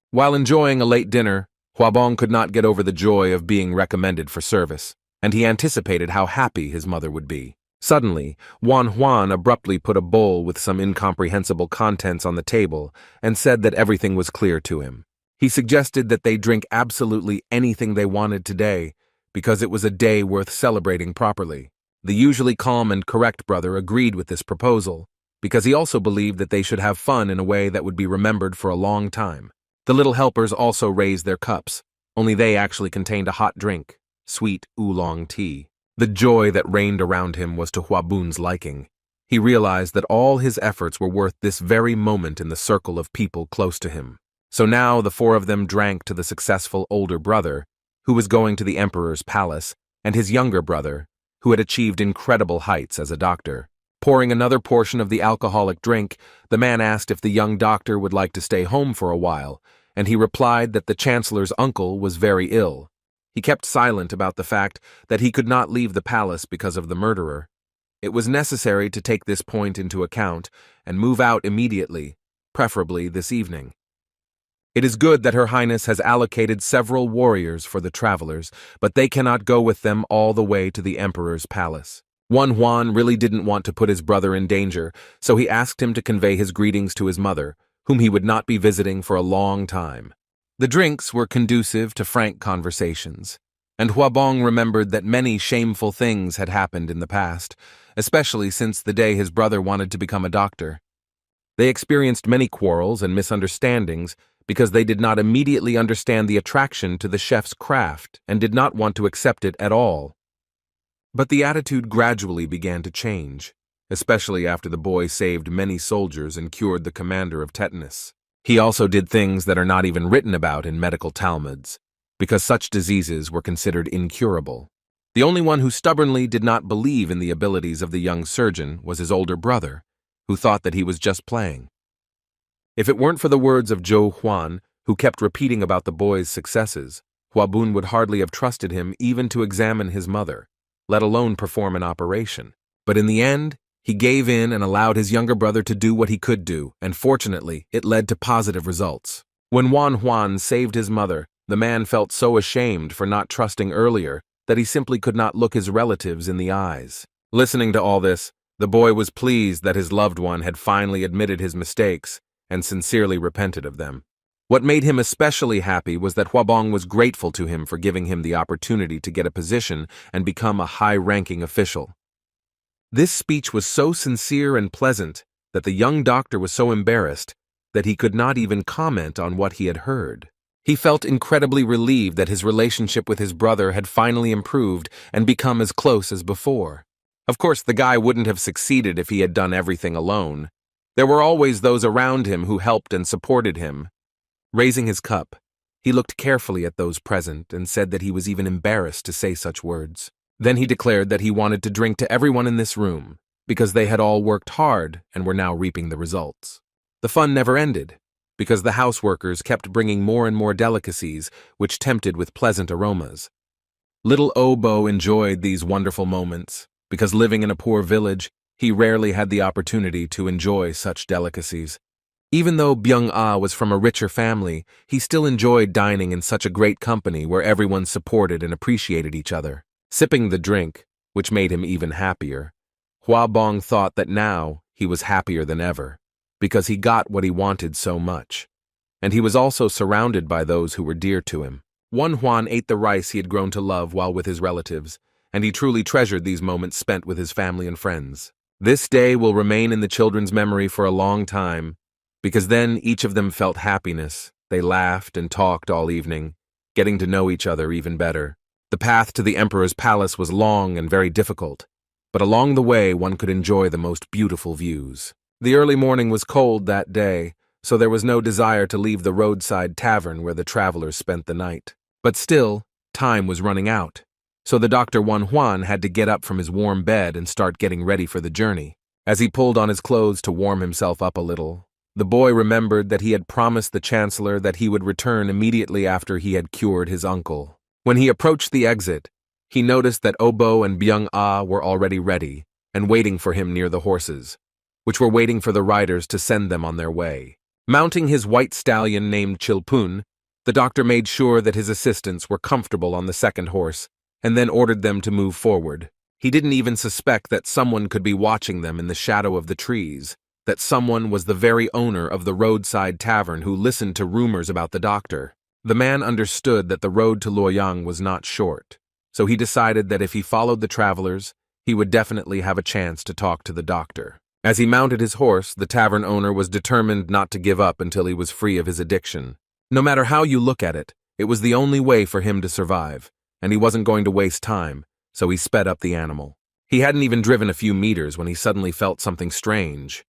While enjoying a late dinner, Huabong could not get over the joy of being recommended for service, and he anticipated how happy his mother would be. Suddenly, Wan Huan abruptly put a bowl with some incomprehensible contents on the table and said that everything was clear to him. He suggested that they drink absolutely anything they wanted today, because it was a day worth celebrating properly. The usually calm and correct brother agreed with this proposal, because he also believed that they should have fun in a way that would be remembered for a long time. The little helpers also raised their cups, only they actually contained a hot drink, sweet oolong tea. The joy that reigned around him was to Huabun's liking. He realized that all his efforts were worth this very moment in the circle of people close to him. So now the 4 of them drank to the successful older brother, who was going to the emperor's palace, and his younger brother, who had achieved incredible heights as a doctor. Pouring another portion of the alcoholic drink, the man asked if the young doctor would like to stay home for a while, and he replied that the chancellor's uncle was very ill. He kept silent about the fact that he could not leave the palace because of the murderer. It was necessary to take this point into account and move out immediately, preferably this evening. It is good that Her Highness has allocated several warriors for the travelers, but they cannot go with them all the way to the emperor's palace. Wan Huan really didn't want to put his brother in danger, so he asked him to convey his greetings to his mother, whom he would not be visiting for a long time. The drinks were conducive to frank conversations, and Huabong remembered that many shameful things had happened in the past, especially since the day his brother wanted to become a doctor. They experienced many quarrels and misunderstandings because they did not immediately understand the attraction to the chef's craft and did not want to accept it at all. But the attitude gradually began to change, especially after the boy saved many soldiers and cured the commander of tetanus. He also did things that are not even written about in medical Talmuds, because such diseases were considered incurable. The only one who stubbornly did not believe in the abilities of the young surgeon was his older brother, who thought that he was just playing. If it weren't for the words of Zhou Huan, who kept repeating about the boy's successes, Huabun would hardly have trusted him even to examine his mother, let alone perform an operation. But in the end, he gave in and allowed his younger brother to do what he could do, and fortunately, it led to positive results. When Wan Huan saved his mother, The man felt so ashamed for not trusting earlier that he simply could not look his relatives in the eyes. Listening to all this, the boy was pleased that his loved one had finally admitted his mistakes and sincerely repented of them. What made him especially happy was that Huabong was grateful to him for giving him the opportunity to get a position and become a high-ranking official. This speech was so sincere and pleasant that the young doctor was so embarrassed that he could not even comment on what he had heard. He felt incredibly relieved that his relationship with his brother had finally improved and become as close as before. Of course, the guy wouldn't have succeeded if he had done everything alone. There were always those around him who helped and supported him. Raising his cup, he looked carefully at those present and said that he was even embarrassed to say such words. Then he declared that he wanted to drink to everyone in this room, because they had all worked hard and were now reaping the results. The fun never ended, because the houseworkers kept bringing more and more delicacies, which tempted with pleasant aromas. Little Obo enjoyed these wonderful moments, because living in a poor village, he rarely had the opportunity to enjoy such delicacies. Even though Byung-ah was from a richer family, he still enjoyed dining in such a great company where everyone supported and appreciated each other. Sipping the drink, which made him even happier, Huabong thought that now he was happier than ever, because he got what he wanted so much. And he was also surrounded by those who were dear to him. Huan ate the rice he had grown to love while with his relatives, and he truly treasured these moments spent with his family and friends. This day will remain in the children's memory for a long time, because then each of them felt happiness. They laughed and talked all evening, getting to know each other even better. The path to the emperor's palace was long and very difficult, but along the way one could enjoy the most beautiful views. The early morning was cold that day, so there was no desire to leave the roadside tavern where the travelers spent the night. But still, time was running out, so the Dr. Huan had to get up from his warm bed and start getting ready for the journey. As he pulled on his clothes to warm himself up a little, the boy remembered that he had promised the chancellor that he would return immediately after he had cured his uncle. When he approached the exit, he noticed that Obo and Byung-ah were already ready and waiting for him near the horses, which were waiting for the riders to send them on their way. Mounting his white stallion named Chilpun, the doctor made sure that his assistants were comfortable on the second horse and then ordered them to move forward. He didn't even suspect that someone could be watching them in the shadow of the trees, that someone was the very owner of the roadside tavern who listened to rumors about the doctor. The man understood that the road to Luoyang was not short, so he decided that if he followed the travelers, he would definitely have a chance to talk to the doctor. As he mounted his horse, the tavern owner was determined not to give up until he was free of his addiction. No matter how you look at it, it was the only way for him to survive, and he wasn't going to waste time, so he sped up the animal. He hadn't even driven a few meters when he suddenly felt something strange.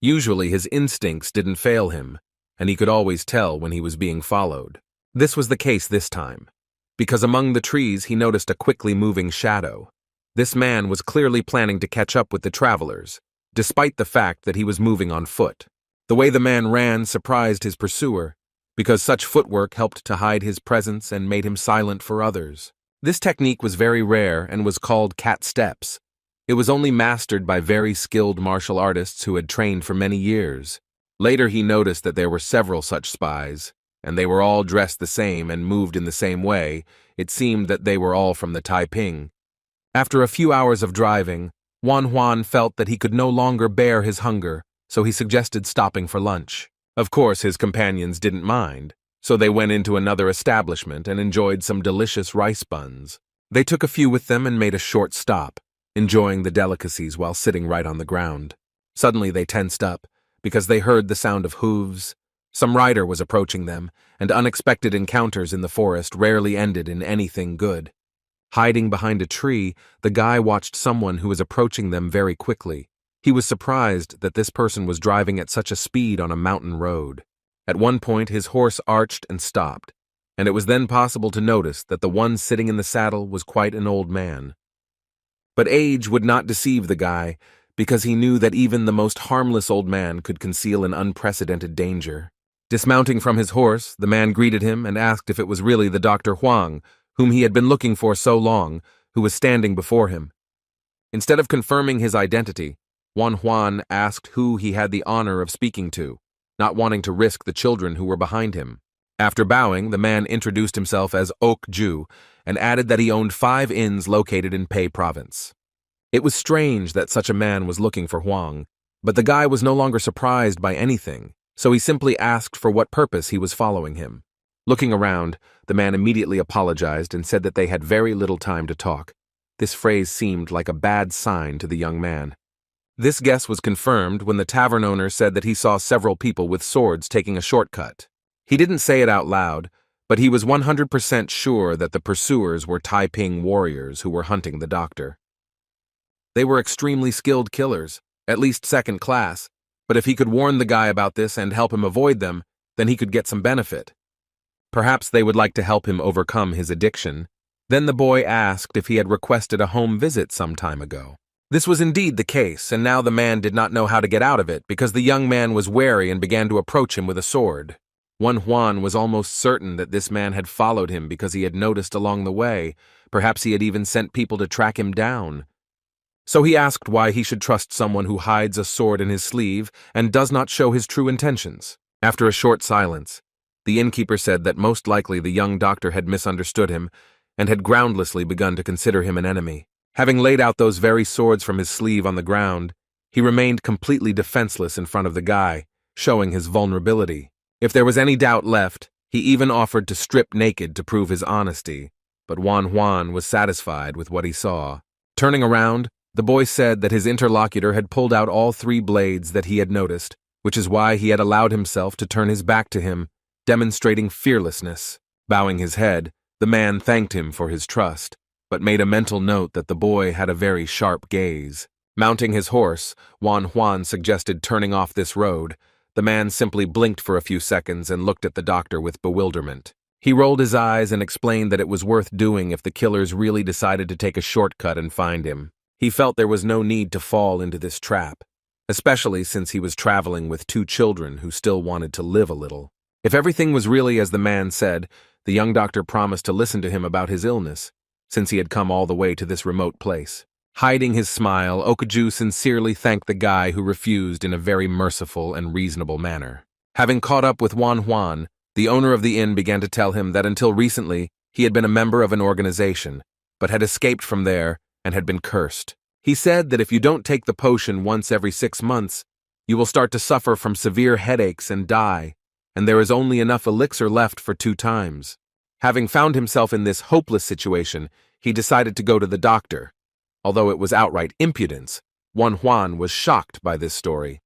Usually his instincts didn't fail him, and he could always tell when he was being followed. This was the case this time, because among the trees he noticed a quickly moving shadow. This man was clearly planning to catch up with the travelers, despite the fact that he was moving on foot. The way the man ran surprised his pursuer, because such footwork helped to hide his presence and made him silent for others. This technique was very rare and was called cat steps. It was only mastered by very skilled martial artists who had trained for many years. Later he noticed that there were several such spies, and they were all dressed the same and moved in the same way. It seemed that they were all from the Taiping. After a few hours of driving, Huan felt that he could no longer bear his hunger, so he suggested stopping for lunch. Of course, his companions didn't mind, so they went into another establishment and enjoyed some delicious rice buns. They took a few with them and made a short stop, enjoying the delicacies while sitting right on the ground. Suddenly they tensed up, because they heard the sound of hooves. Some rider was approaching them, and unexpected encounters in the forest rarely ended in anything good. Hiding behind a tree, the guy watched someone who was approaching them very quickly. He was surprised that this person was driving at such a speed on a mountain road. At one point, his horse arched and stopped, and it was then possible to notice that the one sitting in the saddle was quite an old man. But age would not deceive the guy, because he knew that even the most harmless old man could conceal an unprecedented danger. Dismounting from his horse, the man greeted him and asked if it was really the Dr. Huang, whom he had been looking for so long, who was standing before him. Instead of confirming his identity, Huan asked who he had the honor of speaking to, not wanting to risk the children who were behind him. After bowing, the man introduced himself as Ok-ju and added that he owned 5 inns located in Pei Province. It was strange that such a man was looking for Huang, but the guy was no longer surprised by anything, so he simply asked for what purpose he was following him. Looking around, the man immediately apologized and said that they had very little time to talk. This phrase seemed like a bad sign to the young man. This guess was confirmed when the tavern owner said that he saw several people with swords taking a shortcut. He didn't say it out loud, but he was 100% sure that the pursuers were Taiping warriors who were hunting the doctor. They were extremely skilled killers, at least second class, but if he could warn the guy about this and help him avoid them, then he could get some benefit. Perhaps they would like to help him overcome his addiction. Then the boy asked if he had requested a home visit some time ago. This was indeed the case, and now the man did not know how to get out of it because the young man was wary and began to approach him with a sword. Juan was almost certain that this man had followed him because he had noticed along the way. Perhaps he had even sent people to track him down. So he asked why he should trust someone who hides a sword in his sleeve and does not show his true intentions. After a short silence, the innkeeper said that most likely the young doctor had misunderstood him and had groundlessly begun to consider him an enemy. Having laid out those very swords from his sleeve on the ground, he remained completely defenseless in front of the guy, showing his vulnerability. If there was any doubt left, he even offered to strip naked to prove his honesty, but Juan was satisfied with what he saw. Turning around, the boy said that his interlocutor had pulled out all 3 blades that he had noticed, which is why he had allowed himself to turn his back to him, demonstrating fearlessness. Bowing his head, the man thanked him for his trust, but made a mental note that the boy had a very sharp gaze. Mounting his horse, Juan suggested turning off this road. The man simply blinked for a few seconds and looked at the doctor with bewilderment. He rolled his eyes and explained that it was worth doing if the killers really decided to take a shortcut and find him. He felt there was no need to fall into this trap, especially since he was traveling with 2 children who still wanted to live a little. If everything was really as the man said, the young doctor promised to listen to him about his illness, since he had come all the way to this remote place. Hiding his smile, Ok-ju sincerely thanked the guy who refused in a very merciful and reasonable manner. Having caught up with Juan, the owner of the inn began to tell him that until recently he had been a member of an organization, but had escaped from there and had been cursed. He said that if you don't take the potion once every 6 months, you will start to suffer from severe headaches and die, and there is only enough elixir left for 2 times. Having found himself in this hopeless situation, he decided to go to the doctor. Although it was outright impudence, Juan was shocked by this story.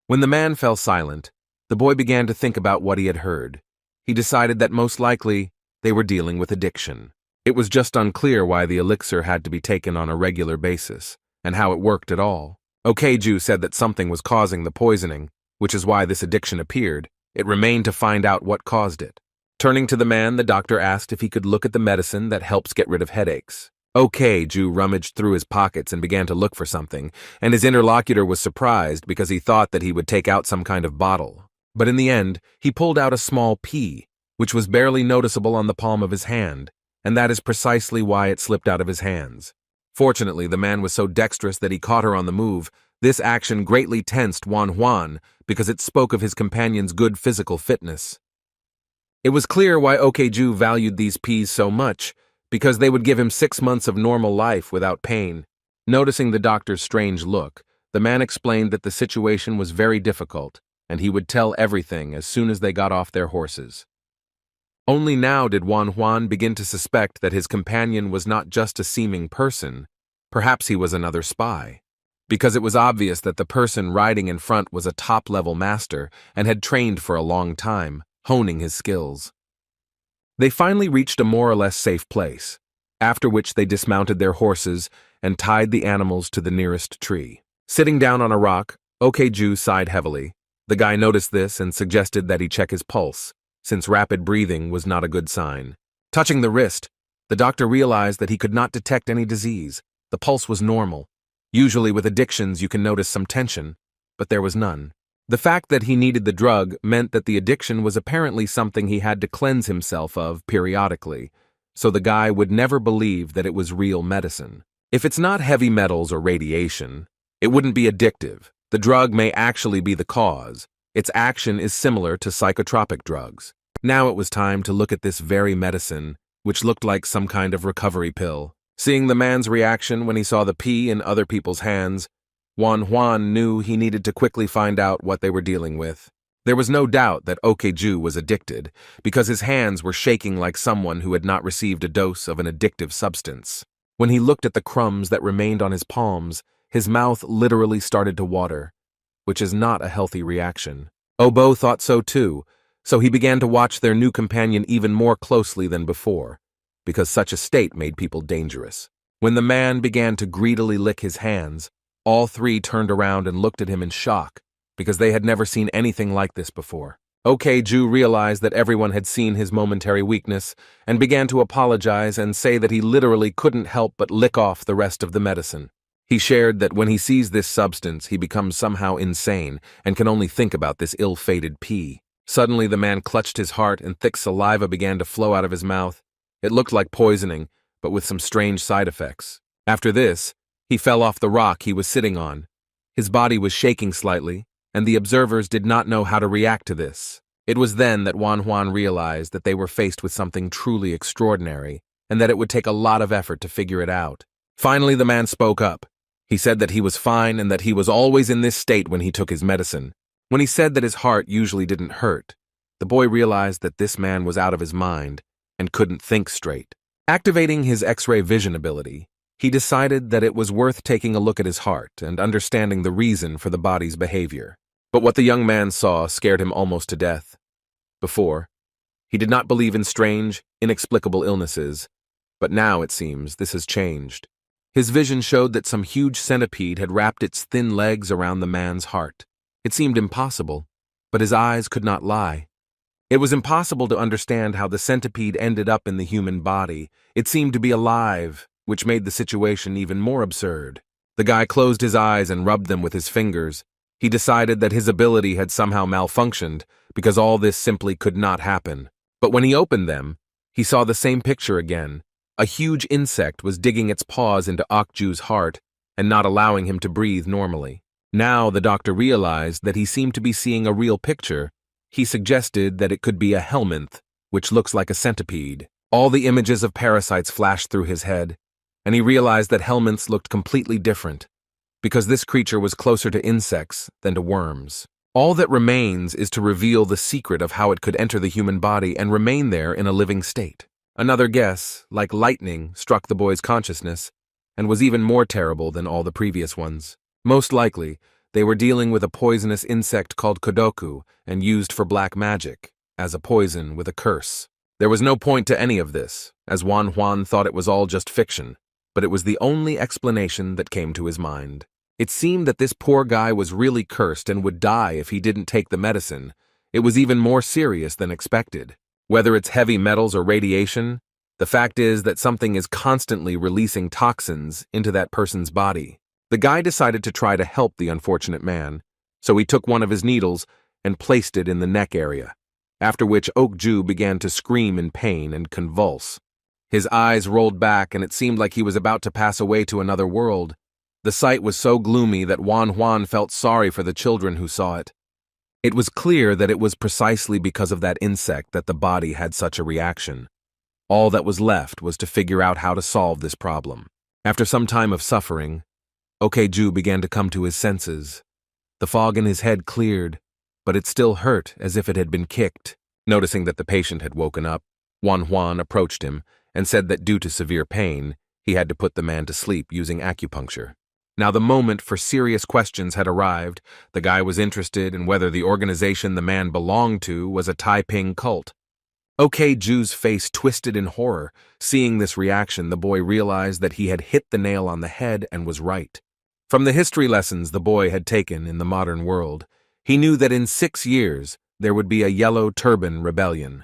When the man fell silent, the boy began to think about what he had heard. He decided that most likely they were dealing with addiction. It was just unclear why the elixir had to be taken on a regular basis, and how it worked at all. Ok-ju said that something was causing the poisoning, which is why this addiction appeared. It remained to find out what caused it. Turning to the man, the doctor asked if he could look at the medicine that helps get rid of headaches. Ok-ju rummaged through his pockets and began to look for something, and his interlocutor was surprised because he thought that he would take out some kind of bottle. But in the end, he pulled out a small pea, which was barely noticeable on the palm of his hand, and that is precisely why it slipped out of his hands. Fortunately, the man was so dexterous that he caught her on the move. This action greatly tensed Juan because it spoke of his companion's good physical fitness. It was clear why Ok-ju valued these peas so much, because they would give him 6 months of normal life without pain. Noticing the doctor's strange look, the man explained that the situation was very difficult, and he would tell everything as soon as they got off their horses. Only now did Juan begin to suspect that his companion was not just a seeming person, perhaps he was another spy, because it was obvious that the person riding in front was a top-level master and had trained for a long time, honing his skills. They finally reached a more or less safe place, after which they dismounted their horses and tied the animals to the nearest tree. Sitting down on a rock, Ok-ju sighed heavily. The guy noticed this and suggested that he check his pulse, since rapid breathing was not a good sign. Touching the wrist, the doctor realized that he could not detect any disease. The pulse was normal. Usually with addictions you can notice some tension, but there was none. The fact that he needed the drug meant that the addiction was apparently something he had to cleanse himself of periodically, so the guy would never believe that it was real medicine. If it's not heavy metals or radiation, it wouldn't be addictive. The drug may actually be the cause. Its action is similar to psychotropic drugs. Now it was time to look at this very medicine, which looked like some kind of recovery pill. Seeing the man's reaction when he saw the pea in other people's hands, Juan knew he needed to quickly find out what they were dealing with. There was no doubt that Okeju was addicted, because his hands were shaking like someone who had not received a dose of an addictive substance. When he looked at the crumbs that remained on his palms, his mouth literally started to water, which is not a healthy reaction. Obo thought so too, so he began to watch their new companion even more closely than before, because such a state made people dangerous. When the man began to greedily lick his hands, all three turned around and looked at him in shock, because they had never seen anything like this before. Okeju realized that everyone had seen his momentary weakness and began to apologize and say that he literally couldn't help but lick off the rest of the medicine. He shared that when he sees this substance, he becomes somehow insane and can only think about this ill-fated pea. Suddenly, the man clutched his heart and thick saliva began to flow out of his mouth. It looked like poisoning, but with some strange side effects. After this, he fell off the rock he was sitting on. His body was shaking slightly, and the observers did not know how to react to this. It was then that Juan realized that they were faced with something truly extraordinary, and that it would take a lot of effort to figure it out. Finally, the man spoke up. He said that he was fine and that he was always in this state when he took his medicine. When he said that his heart usually didn't hurt, the boy realized that this man was out of his mind and couldn't think straight. Activating his X-ray vision ability, he decided that it was worth taking a look at his heart and understanding the reason for the body's behavior. But what the young man saw scared him almost to death. Before, he did not believe in strange, inexplicable illnesses, but now, it seems, this has changed. His vision showed that some huge centipede had wrapped its thin legs around the man's heart. It seemed impossible, but his eyes could not lie. It was impossible to understand how the centipede ended up in the human body. It seemed to be alive, which made the situation even more absurd. The guy closed his eyes and rubbed them with his fingers. He decided that his ability had somehow malfunctioned because all this simply could not happen. But when he opened them, he saw the same picture again. A huge insect was digging its paws into Okju's heart and not allowing him to breathe normally. Now the doctor realized that he seemed to be seeing a real picture. He suggested that it could be a helminth, which looks like a centipede. All the images of parasites flashed through his head, and he realized that helminths looked completely different, because this creature was closer to insects than to worms. All that remains is to reveal the secret of how it could enter the human body and remain there in a living state. Another guess, like lightning, struck the boy's consciousness, and was even more terrible than all the previous ones. Most likely, they were dealing with a poisonous insect called kodoku and used for black magic, as a poison with a curse. There was no point to any of this, as Juan thought it was all just fiction, but it was the only explanation that came to his mind. It seemed that this poor guy was really cursed and would die if he didn't take the medicine. It was even more serious than expected. Whether it's heavy metals or radiation, the fact is that something is constantly releasing toxins into that person's body. The guy decided to try to help the unfortunate man, so he took one of his needles and placed it in the neck area, after which Okju began to scream in pain and convulse. His eyes rolled back and it seemed like he was about to pass away to another world. The sight was so gloomy that Juan felt sorry for the children who saw it. It was clear that it was precisely because of that insect that the body had such a reaction. All that was left was to figure out how to solve this problem. After some time of suffering, Okeju began to come to his senses. The fog in his head cleared, but it still hurt as if it had been kicked. Noticing that the patient had woken up, Juan approached him and said that due to severe pain, he had to put the man to sleep using acupuncture. Now the moment for serious questions had arrived. The guy was interested in whether the organization the man belonged to was a Taiping cult. Okeju's face twisted in horror. Seeing this reaction, the boy realized that he had hit the nail on the head and was right. From the history lessons the boy had taken in the modern world, he knew that in 6 years there would be a Yellow Turban Rebellion.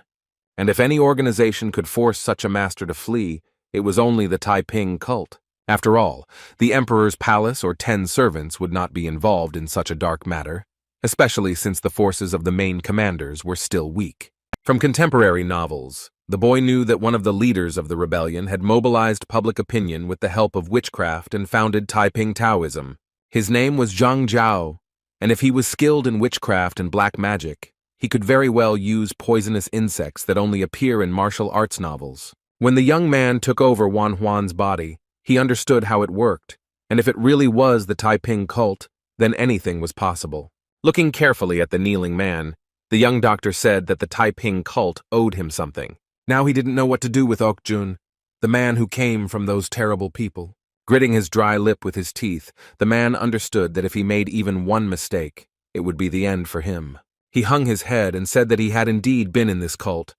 And if any organization could force such a master to flee, it was only the Taiping cult. After all, the emperor's palace or 10 servants would not be involved in such a dark matter, especially since the forces of the main commanders were still weak. From contemporary novels, the boy knew that one of the leaders of the rebellion had mobilized public opinion with the help of witchcraft and founded Taiping Taoism. His name was Zhang Jiao, and if he was skilled in witchcraft and black magic, he could very well use poisonous insects that only appear in martial arts novels. When the young man took over Wan Huan's body, he understood how it worked, and if it really was the Taiping cult, then anything was possible. Looking carefully at the kneeling man, the young doctor said that the Taiping cult owed him something. Now he didn't know what to do with Okjun, the man who came from those terrible people. Gritting his dry lip with his teeth, the man understood that if he made even one mistake, it would be the end for him. He hung his head and said that he had indeed been in this cult,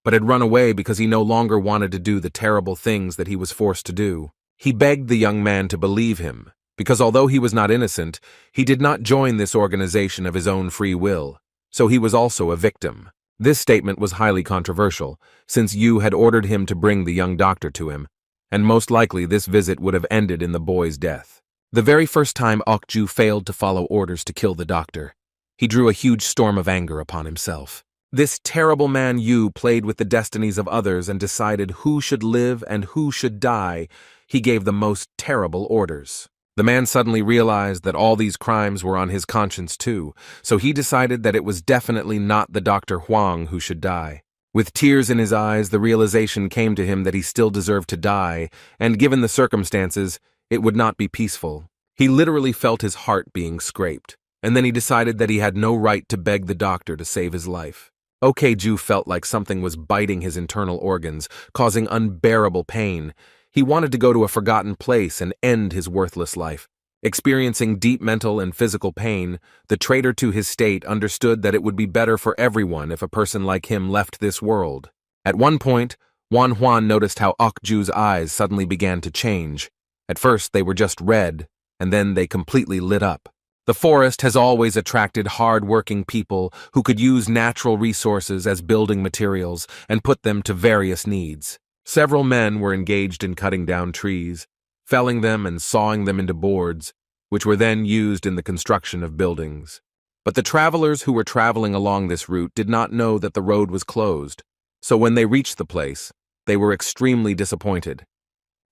but had run away because he no longer wanted to do the terrible things that he was forced to do. He begged the young man to believe him, because although he was not innocent, he did not join this organization of his own free will, so he was also a victim. This statement was highly controversial, since Yu had ordered him to bring the young doctor to him, and most likely this visit would have ended in the boy's death. The very first time Okju failed to follow orders to kill the doctor, he drew a huge storm of anger upon himself. This terrible man Yu played with the destinies of others and decided who should live and who should die. He gave the most terrible orders. The man suddenly realized that all these crimes were on his conscience too, so he decided that it was definitely not the Dr. Huang who should die. With tears in his eyes, the realization came to him that he still deserved to die, and given the circumstances, it would not be peaceful. He literally felt his heart being scraped, and then he decided that he had no right to beg the doctor to save his life. Okju felt like something was biting his internal organs, causing unbearable pain. He wanted to go to a forgotten place and end his worthless life. Experiencing deep mental and physical pain, the traitor to his state understood that it would be better for everyone if a person like him left this world. At one point, Wan Huan noticed how Okju's eyes suddenly began to change. At first, they were just red, and then they completely lit up. The forest has always attracted hard-working people who could use natural resources as building materials and put them to various needs. Several men were engaged in cutting down trees, felling them and sawing them into boards, which were then used in the construction of buildings. But the travelers who were traveling along this route did not know that the road was closed, so when they reached the place, they were extremely disappointed.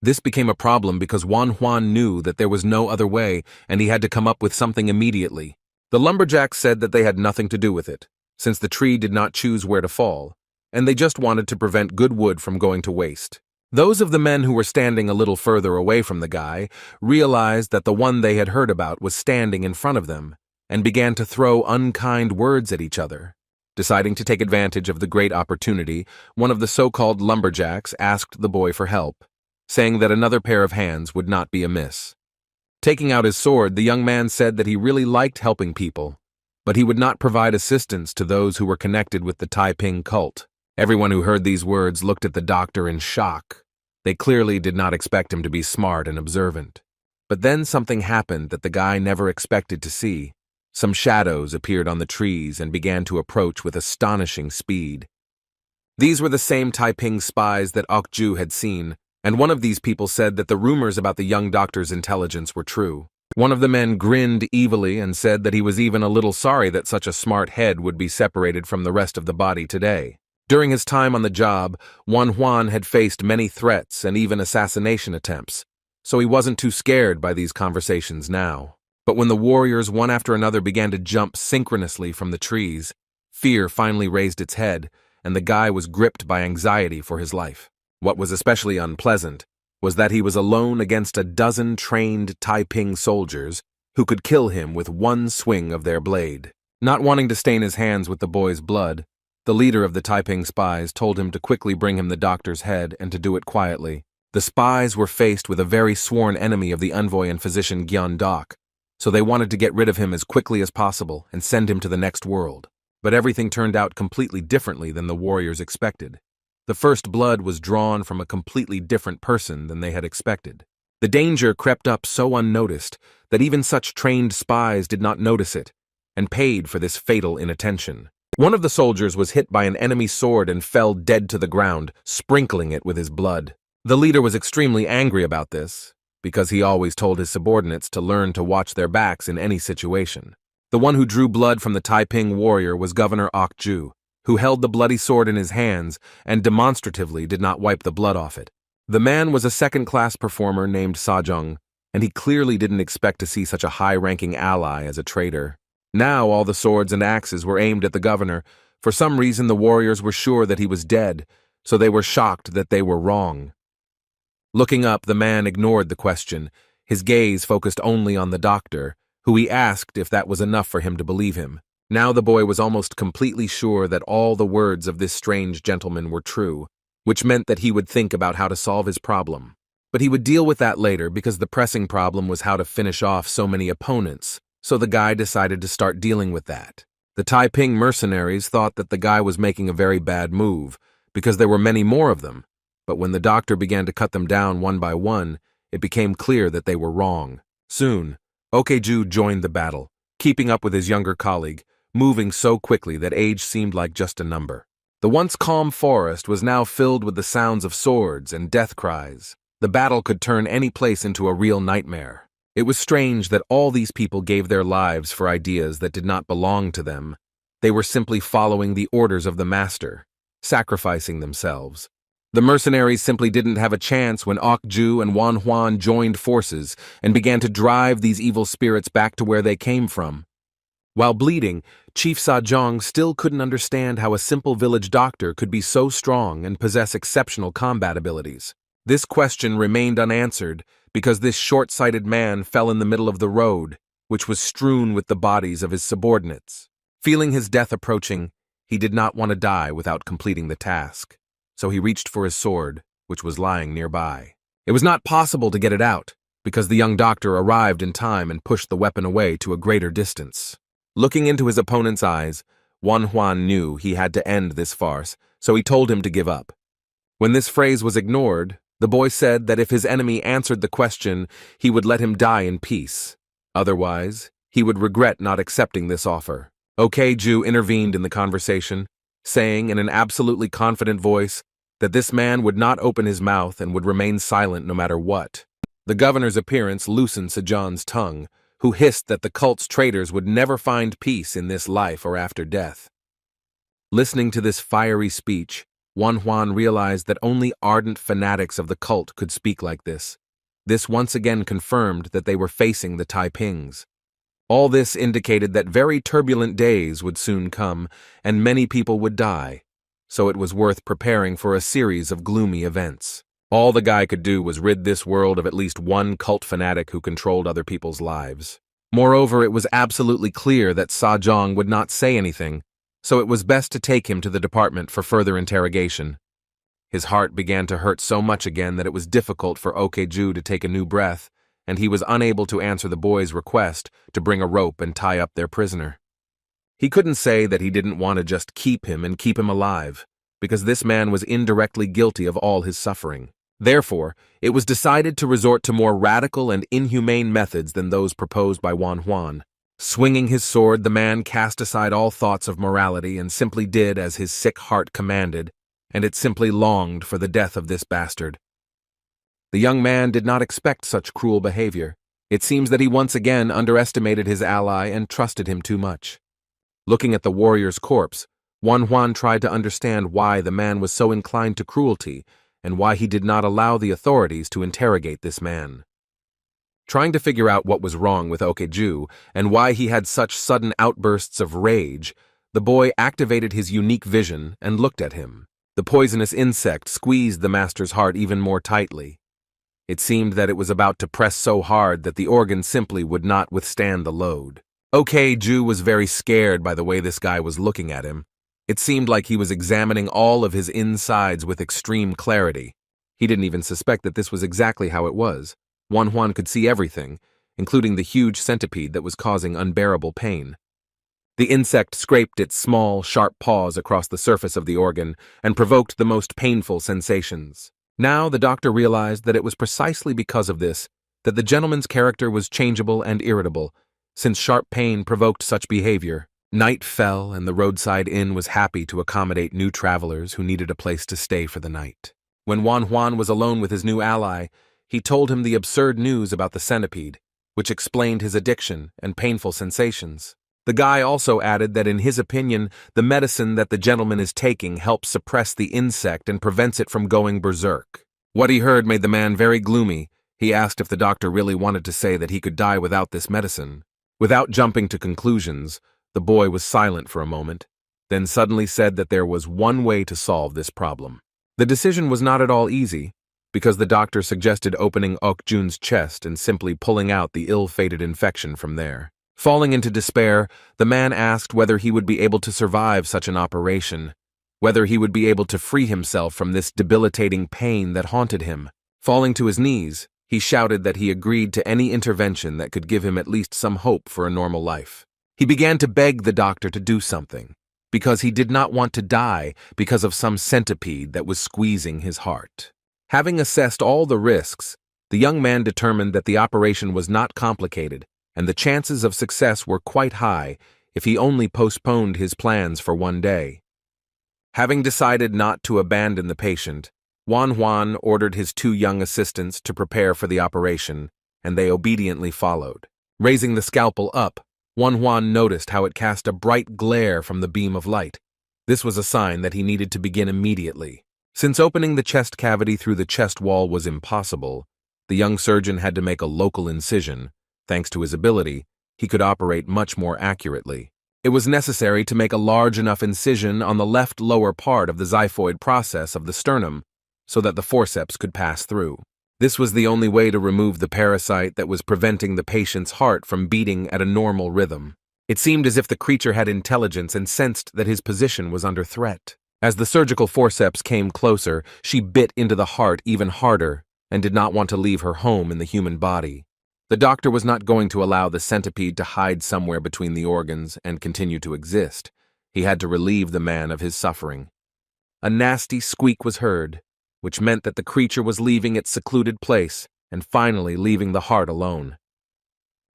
This became a problem because Wan Huan knew that there was no other way and he had to come up with something immediately. The lumberjacks said that they had nothing to do with it, since the tree did not choose where to fall, and they just wanted to prevent good wood from going to waste. Those of the men who were standing a little further away from the guy realized that the one they had heard about was standing in front of them and began to throw unkind words at each other. Deciding to take advantage of the great opportunity, one of the so-called lumberjacks asked the boy for help, saying that another pair of hands would not be amiss. Taking out his sword, the young man said that he really liked helping people, but he would not provide assistance to those who were connected with the Taiping cult. Everyone who heard these words looked at the doctor in shock. They clearly did not expect him to be smart and observant. But then something happened that the guy never expected to see. Some shadows appeared on the trees and began to approach with astonishing speed. These were the same Taiping spies that Okju had seen, and one of these people said that the rumors about the young doctor's intelligence were true. One of the men grinned evilly and said that he was even a little sorry that such a smart head would be separated from the rest of the body today. During his time on the job, Wan Huan had faced many threats and even assassination attempts, so he wasn't too scared by these conversations now. But when the warriors one after another began to jump synchronously from the trees, fear finally raised its head, and the guy was gripped by anxiety for his life. What was especially unpleasant was that he was alone against a dozen trained Taiping soldiers who could kill him with one swing of their blade. Not wanting to stain his hands with the boy's blood, the leader of the Taiping spies told him to quickly bring him the doctor's head and to do it quietly. The spies were faced with a very sworn enemy of the envoy and physician Gyan Dok, so they wanted to get rid of him as quickly as possible and send him to the next world. But everything turned out completely differently than the warriors expected. The first blood was drawn from a completely different person than they had expected. The danger crept up so unnoticed that even such trained spies did not notice it and paid for this fatal inattention. One of the soldiers was hit by an enemy sword and fell dead to the ground, sprinkling it with his blood. The leader was extremely angry about this, because he always told his subordinates to learn to watch their backs in any situation. The one who drew blood from the Taiping warrior was Governor Okju, who held the bloody sword in his hands and demonstratively did not wipe the blood off it. The man was a second-class performer named Sajong, and he clearly didn't expect to see such a high-ranking ally as a traitor. Now all the swords and axes were aimed at the governor. For some reason the warriors were sure that he was dead, so they were shocked that they were wrong. Looking up, the man ignored the question. His gaze focused only on the doctor, who he asked if that was enough for him to believe him. Now the boy was almost completely sure that all the words of this strange gentleman were true, which meant that he would think about how to solve his problem. But he would deal with that later because the pressing problem was how to finish off so many opponents, so the guy decided to start dealing with that. The Taiping mercenaries thought that the guy was making a very bad move, because there were many more of them, but when the doctor began to cut them down one by one, it became clear that they were wrong. Soon, Okeju joined the battle, keeping up with his younger colleague, moving so quickly that age seemed like just a number. The once calm forest was now filled with the sounds of swords and death cries. The battle could turn any place into a real nightmare. It was strange that all these people gave their lives for ideas that did not belong to them. They were simply following the orders of the master, sacrificing themselves. The mercenaries simply didn't have a chance when Okju and Wanhuan joined forces and began to drive these evil spirits back to where they came from. While bleeding, Chief Sajong still couldn't understand how a simple village doctor could be so strong and possess exceptional combat abilities. This question remained unanswered because this short-sighted man fell in the middle of the road, which was strewn with the bodies of his subordinates. Feeling his death approaching, he did not want to die without completing the task. So he reached for his sword, which was lying nearby. It was not possible to get it out, because the young doctor arrived in time and pushed the weapon away to a greater distance. Looking into his opponent's eyes, Wanhuan knew he had to end this farce, so he told him to give up. When this phrase was ignored, the boy said that if his enemy answered the question, he would let him die in peace. Otherwise, he would regret not accepting this offer. Okeju intervened in the conversation, saying in an absolutely confident voice that this man would not open his mouth and would remain silent no matter what. The governor's appearance loosened Sajong's tongue, who hissed that the cult's traitors would never find peace in this life or after death. Listening to this fiery speech, Wanhuan realized that only ardent fanatics of the cult could speak like this. This once again confirmed that they were facing the Taipings. All this indicated that very turbulent days would soon come, and many people would die, so it was worth preparing for a series of gloomy events. All the guy could do was rid this world of at least one cult fanatic who controlled other people's lives. Moreover, it was absolutely clear that Sajong would not say anything, so it was best to take him to the department for further interrogation. His heart began to hurt so much again that it was difficult for Okeju to take a new breath, and he was unable to answer the boy's request to bring a rope and tie up their prisoner. He couldn't say that he didn't want to just keep him and keep him alive, because this man was indirectly guilty of all his suffering. Therefore, it was decided to resort to more radical and inhumane methods than those proposed by Wanhuan. Swinging his sword, the man cast aside all thoughts of morality and simply did as his sick heart commanded, and it simply longed for the death of this bastard. The young man did not expect such cruel behavior. It seems that he once again underestimated his ally and trusted him too much. Looking at the warrior's corpse, Wanhuan tried to understand why the man was so inclined to cruelty and why he did not allow the authorities to interrogate this man. Trying to figure out what was wrong with Okeju and why he had such sudden outbursts of rage, the boy activated his unique vision and looked at him. The poisonous insect squeezed the master's heart even more tightly. It seemed that it was about to press so hard that the organ simply would not withstand the load. Okeju was very scared by the way this guy was looking at him. It seemed like he was examining all of his insides with extreme clarity. He didn't even suspect that this was exactly how it was. Wanhuan could see everything, including the huge centipede that was causing unbearable pain. The insect scraped its small, sharp paws across the surface of the organ and provoked the most painful sensations. Now the doctor realized that it was precisely because of this that the gentleman's character was changeable and irritable, since sharp pain provoked such behavior. Night fell, and the roadside inn was happy to accommodate new travelers who needed a place to stay for the night. When Wanhuan was alone with his new ally, he told him the absurd news about the centipede, which explained his addiction and painful sensations. The guy also added that in his opinion, the medicine that the gentleman is taking helps suppress the insect and prevents it from going berserk. What he heard made the man very gloomy. He asked if the doctor really wanted to say that he could die without this medicine. Without jumping to conclusions, the boy was silent for a moment, then suddenly said that there was one way to solve this problem. The decision was not at all easy, because the doctor suggested opening Ok-jun's chest and simply pulling out the ill-fated infection from there. Falling into despair, the man asked whether he would be able to survive such an operation, whether he would be able to free himself from this debilitating pain that haunted him. Falling to his knees, he shouted that he agreed to any intervention that could give him at least some hope for a normal life. He began to beg the doctor to do something, because he did not want to die because of some centipede that was squeezing his heart. Having assessed all the risks, the young man determined that the operation was not complicated, and the chances of success were quite high if he only postponed his plans for one day. Having decided not to abandon the patient, Manhwa ordered his two young assistants to prepare for the operation, and they obediently followed. Raising the scalpel up, Manhwa noticed how it cast a bright glare from the beam of light. This was a sign that he needed to begin immediately. Since opening the chest cavity through the chest wall was impossible, the young surgeon had to make a local incision. Thanks to his ability, he could operate much more accurately. It was necessary to make a large enough incision on the left lower part of the xiphoid process of the sternum so that the forceps could pass through. This was the only way to remove the parasite that was preventing the patient's heart from beating at a normal rhythm. It seemed as if the creature had intelligence and sensed that his position was under threat. As the surgical forceps came closer, she bit into the heart even harder and did not want to leave her home in the human body. The doctor was not going to allow the centipede to hide somewhere between the organs and continue to exist. He had to relieve the man of his suffering. A nasty squeak was heard, which meant that the creature was leaving its secluded place and finally leaving the heart alone.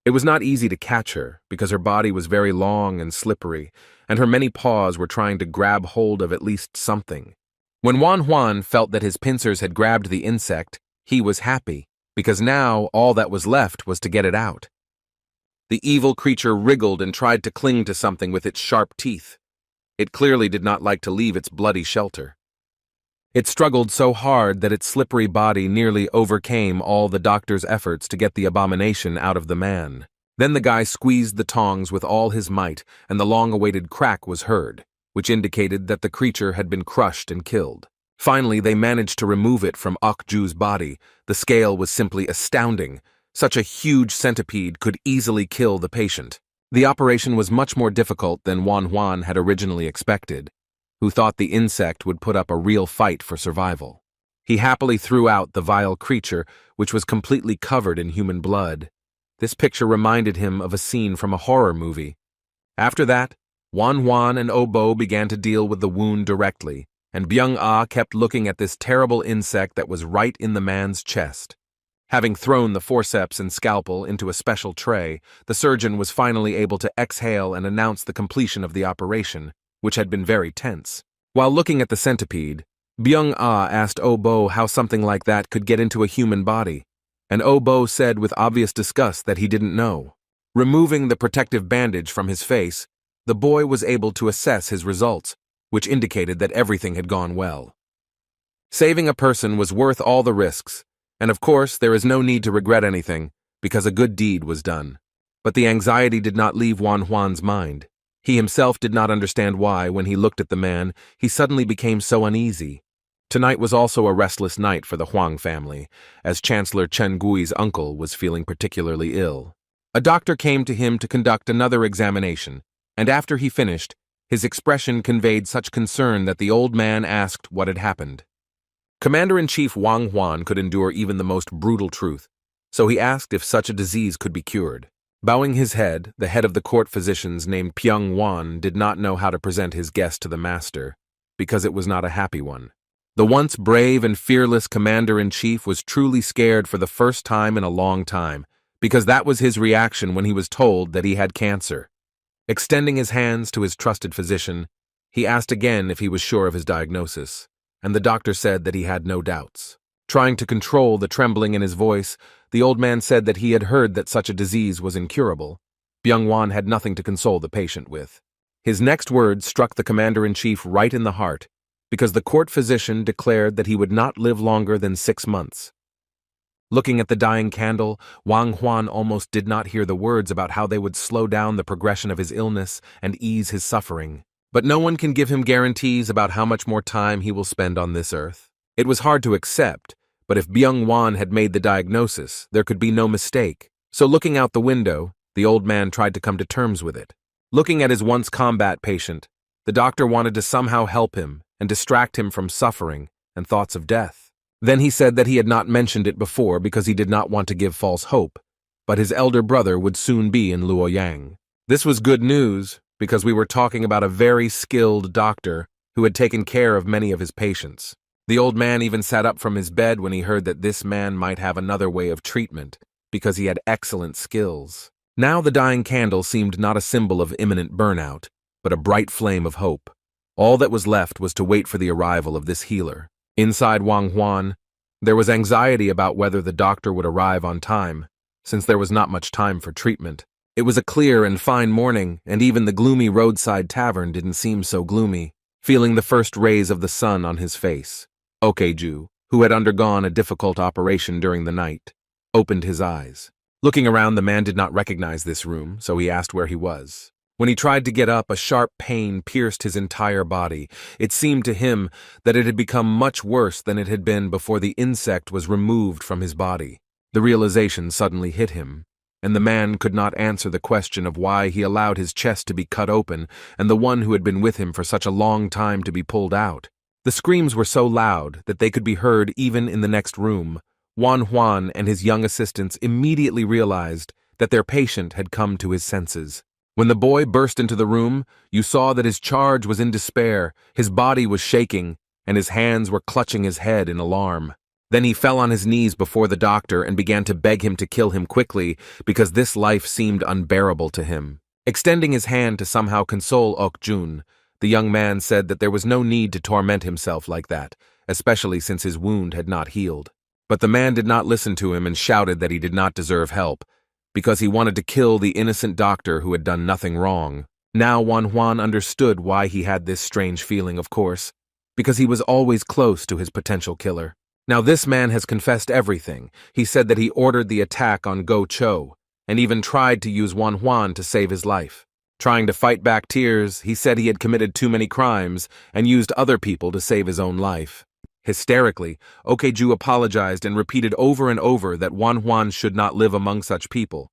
It was not easy to catch her because her body was very long and slippery, and her many paws were trying to grab hold of at least something. When Manhwa felt that his pincers had grabbed the insect, he was happy, because now all that was left was to get it out. The evil creature wriggled and tried to cling to something with its sharp teeth. It clearly did not like to leave its bloody shelter. It struggled so hard that its slippery body nearly overcame all the doctor's efforts to get the abomination out of the man. Then the guy squeezed the tongs with all his might, and the long-awaited crack was heard, which indicated that the creature had been crushed and killed. Finally, they managed to remove it from Ok-jun's body. The scale was simply astounding. Such a huge centipede could easily kill the patient. The operation was much more difficult than Manhwa had originally expected, who thought the insect would put up a real fight for survival. He happily threw out the vile creature, which was completely covered in human blood. This picture reminded him of a scene from a horror movie. After that, Manhwa and Obo began to deal with the wound directly, and Byung-ah kept looking at this terrible insect that was right in the man's chest. Having thrown the forceps and scalpel into a special tray, the surgeon was finally able to exhale and announce the completion of the operation, which had been very tense. While looking at the centipede, Byung-ah asked Obo how something like that could get into a human body, and Obo said with obvious disgust that he didn't know. Removing the protective bandage from his face, the boy was able to assess his results, which indicated that everything had gone well. Saving a person was worth all the risks, and of course there is no need to regret anything, because a good deed was done. But the anxiety did not leave Manhwa's mind. He himself did not understand why, when he looked at the man, he suddenly became so uneasy. Tonight was also a restless night for the Huang family, as Chancellor Chen Gui's uncle was feeling particularly ill. A doctor came to him to conduct another examination, and after he finished, his expression conveyed such concern that the old man asked what had happened. Commander-in-Chief Wang Huan could endure even the most brutal truth, so he asked if such a disease could be cured. Bowing his head, the head of the court physicians named Pyong Wan did not know how to present his guest to the master, because it was not a happy one. The once brave and fearless commander-in-chief was truly scared for the first time in a long time, because that was his reaction when he was told that he had cancer. Extending his hands to his trusted physician, he asked again if he was sure of his diagnosis, and the doctor said that he had no doubts. Trying to control the trembling in his voice, the old man said that he had heard that such a disease was incurable. Byung-wan had nothing to console the patient with. His next words struck the commander-in-chief right in the heart, because the court physician declared that he would not live longer than 6 months. Looking at the dying candle, Wang Huan almost did not hear the words about how they would slow down the progression of his illness and ease his suffering. But no one can give him guarantees about how much more time he will spend on this earth. It was hard to accept, but if Byung Wan had made the diagnosis, there could be no mistake. So looking out the window, the old man tried to come to terms with it. Looking at his once combat patient, the doctor wanted to somehow help him and distract him from suffering and thoughts of death. Then he said that he had not mentioned it before because he did not want to give false hope, but his elder brother would soon be in Luoyang. This was good news because we were talking about a very skilled doctor who had taken care of many of his patients. The old man even sat up from his bed when he heard that this man might have another way of treatment because he had excellent skills. Now the dying candle seemed not a symbol of imminent burnout, but a bright flame of hope. All that was left was to wait for the arrival of this healer. Inside Wang Huan, there was anxiety about whether the doctor would arrive on time, since there was not much time for treatment. It was a clear and fine morning, and even the gloomy roadside tavern didn't seem so gloomy, feeling the first rays of the sun on his face. Okeju, who had undergone a difficult operation during the night, opened his eyes. Looking around, the man did not recognize this room, so he asked where he was. When he tried to get up, a sharp pain pierced his entire body. It seemed to him that it had become much worse than it had been before the insect was removed from his body. The realization suddenly hit him, and the man could not answer the question of why he allowed his chest to be cut open and the one who had been with him for such a long time to be pulled out. The screams were so loud that they could be heard even in the next room. Wan Huan and his young assistants immediately realized that their patient had come to his senses. When the boy burst into the room, you saw that his charge was in despair, his body was shaking, and his hands were clutching his head in alarm. Then he fell on his knees before the doctor and began to beg him to kill him quickly because this life seemed unbearable to him. Extending his hand to somehow console Ok-jun, the young man said that there was no need to torment himself like that, especially since his wound had not healed. But the man did not listen to him and shouted that he did not deserve help, because he wanted to kill the innocent doctor who had done nothing wrong. Now Wan Huan understood why he had this strange feeling, of course, because he was always close to his potential killer. Now this man has confessed everything. He said that he ordered the attack on Go Cho, and even tried to use Wan Huan to save his life. Trying to fight back tears, he said he had committed too many crimes and used other people to save his own life. Hysterically, Okeju apologized and repeated over and over that Wan Huan should not live among such people.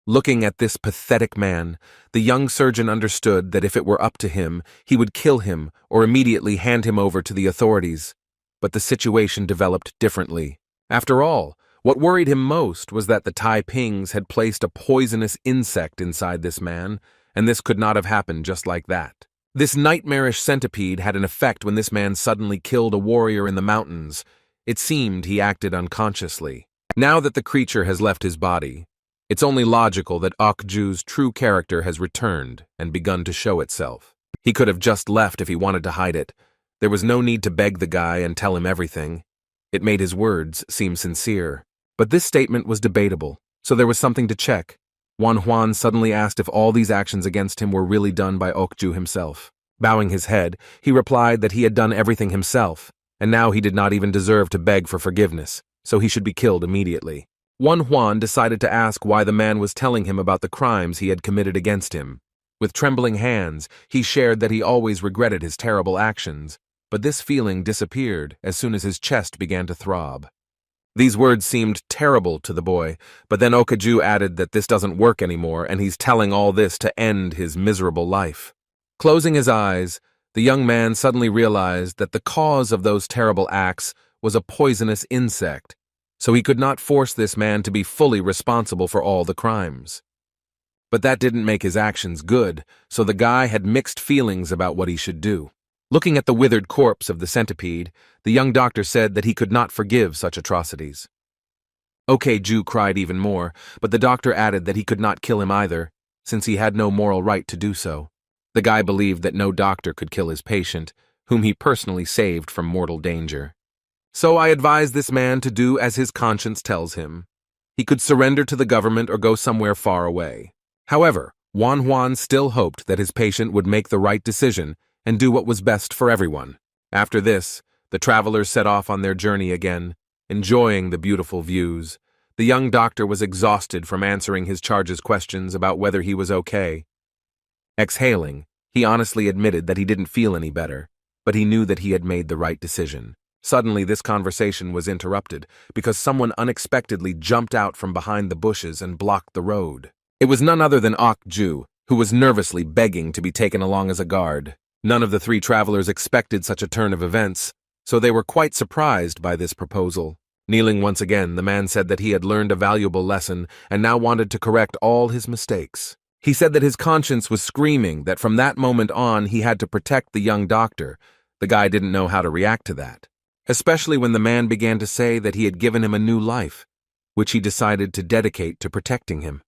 Looking at this pathetic man, the young surgeon understood that if it were up to him, he would kill him or immediately hand him over to the authorities. But the situation developed differently. After all, what worried him most was that the Taipings had placed a poisonous insect inside this man, and this could not have happened just like that. This nightmarish centipede had an effect when this man suddenly killed a warrior in the mountains. It seemed he acted unconsciously. Now that the creature has left his body, it's only logical that Okju's true character has returned and begun to show itself. He could have just left if he wanted to hide it. There was no need to beg the guy and tell him everything. It made his words seem sincere. But this statement was debatable, so there was something to check. Wan Huan suddenly asked if all these actions against him were really done by Okju himself. Bowing his head, he replied that he had done everything himself, and now he did not even deserve to beg for forgiveness, so he should be killed immediately. Wan Huan decided to ask why the man was telling him about the crimes he had committed against him. With trembling hands, he shared that he always regretted his terrible actions, but this feeling disappeared as soon as his chest began to throb. These words seemed terrible to the boy, but then Okeju added that this doesn't work anymore and he's telling all this to end his miserable life. Closing his eyes, the young man suddenly realized that the cause of those terrible acts was a poisonous insect, so he could not force this man to be fully responsible for all the crimes. But that didn't make his actions good, so the guy had mixed feelings about what he should do. Looking at the withered corpse of the centipede, the young doctor said that he could not forgive such atrocities. Okeju cried even more, but the doctor added that he could not kill him either, since he had no moral right to do so. The guy believed that no doctor could kill his patient, whom he personally saved from mortal danger. So I advise this man to do as his conscience tells him. He could surrender to the government or go somewhere far away. However, Wan Huan still hoped that his patient would make the right decision and do what was best for everyone. After this, the travelers set off on their journey again, enjoying the beautiful views. The young doctor was exhausted from answering his charge's questions about whether he was okay. Exhaling, he honestly admitted that he didn't feel any better, but he knew that he had made the right decision. Suddenly, this conversation was interrupted because someone unexpectedly jumped out from behind the bushes and blocked the road. It was none other than Ok-ju, who was nervously begging to be taken along as a guard. None of the three travelers expected such a turn of events, so they were quite surprised by this proposal. Kneeling once again, the man said that he had learned a valuable lesson and now wanted to correct all his mistakes. He said that his conscience was screaming that from that moment on he had to protect the young doctor. The guy didn't know how to react to that, especially when the man began to say that he had given him a new life, which he decided to dedicate to protecting him.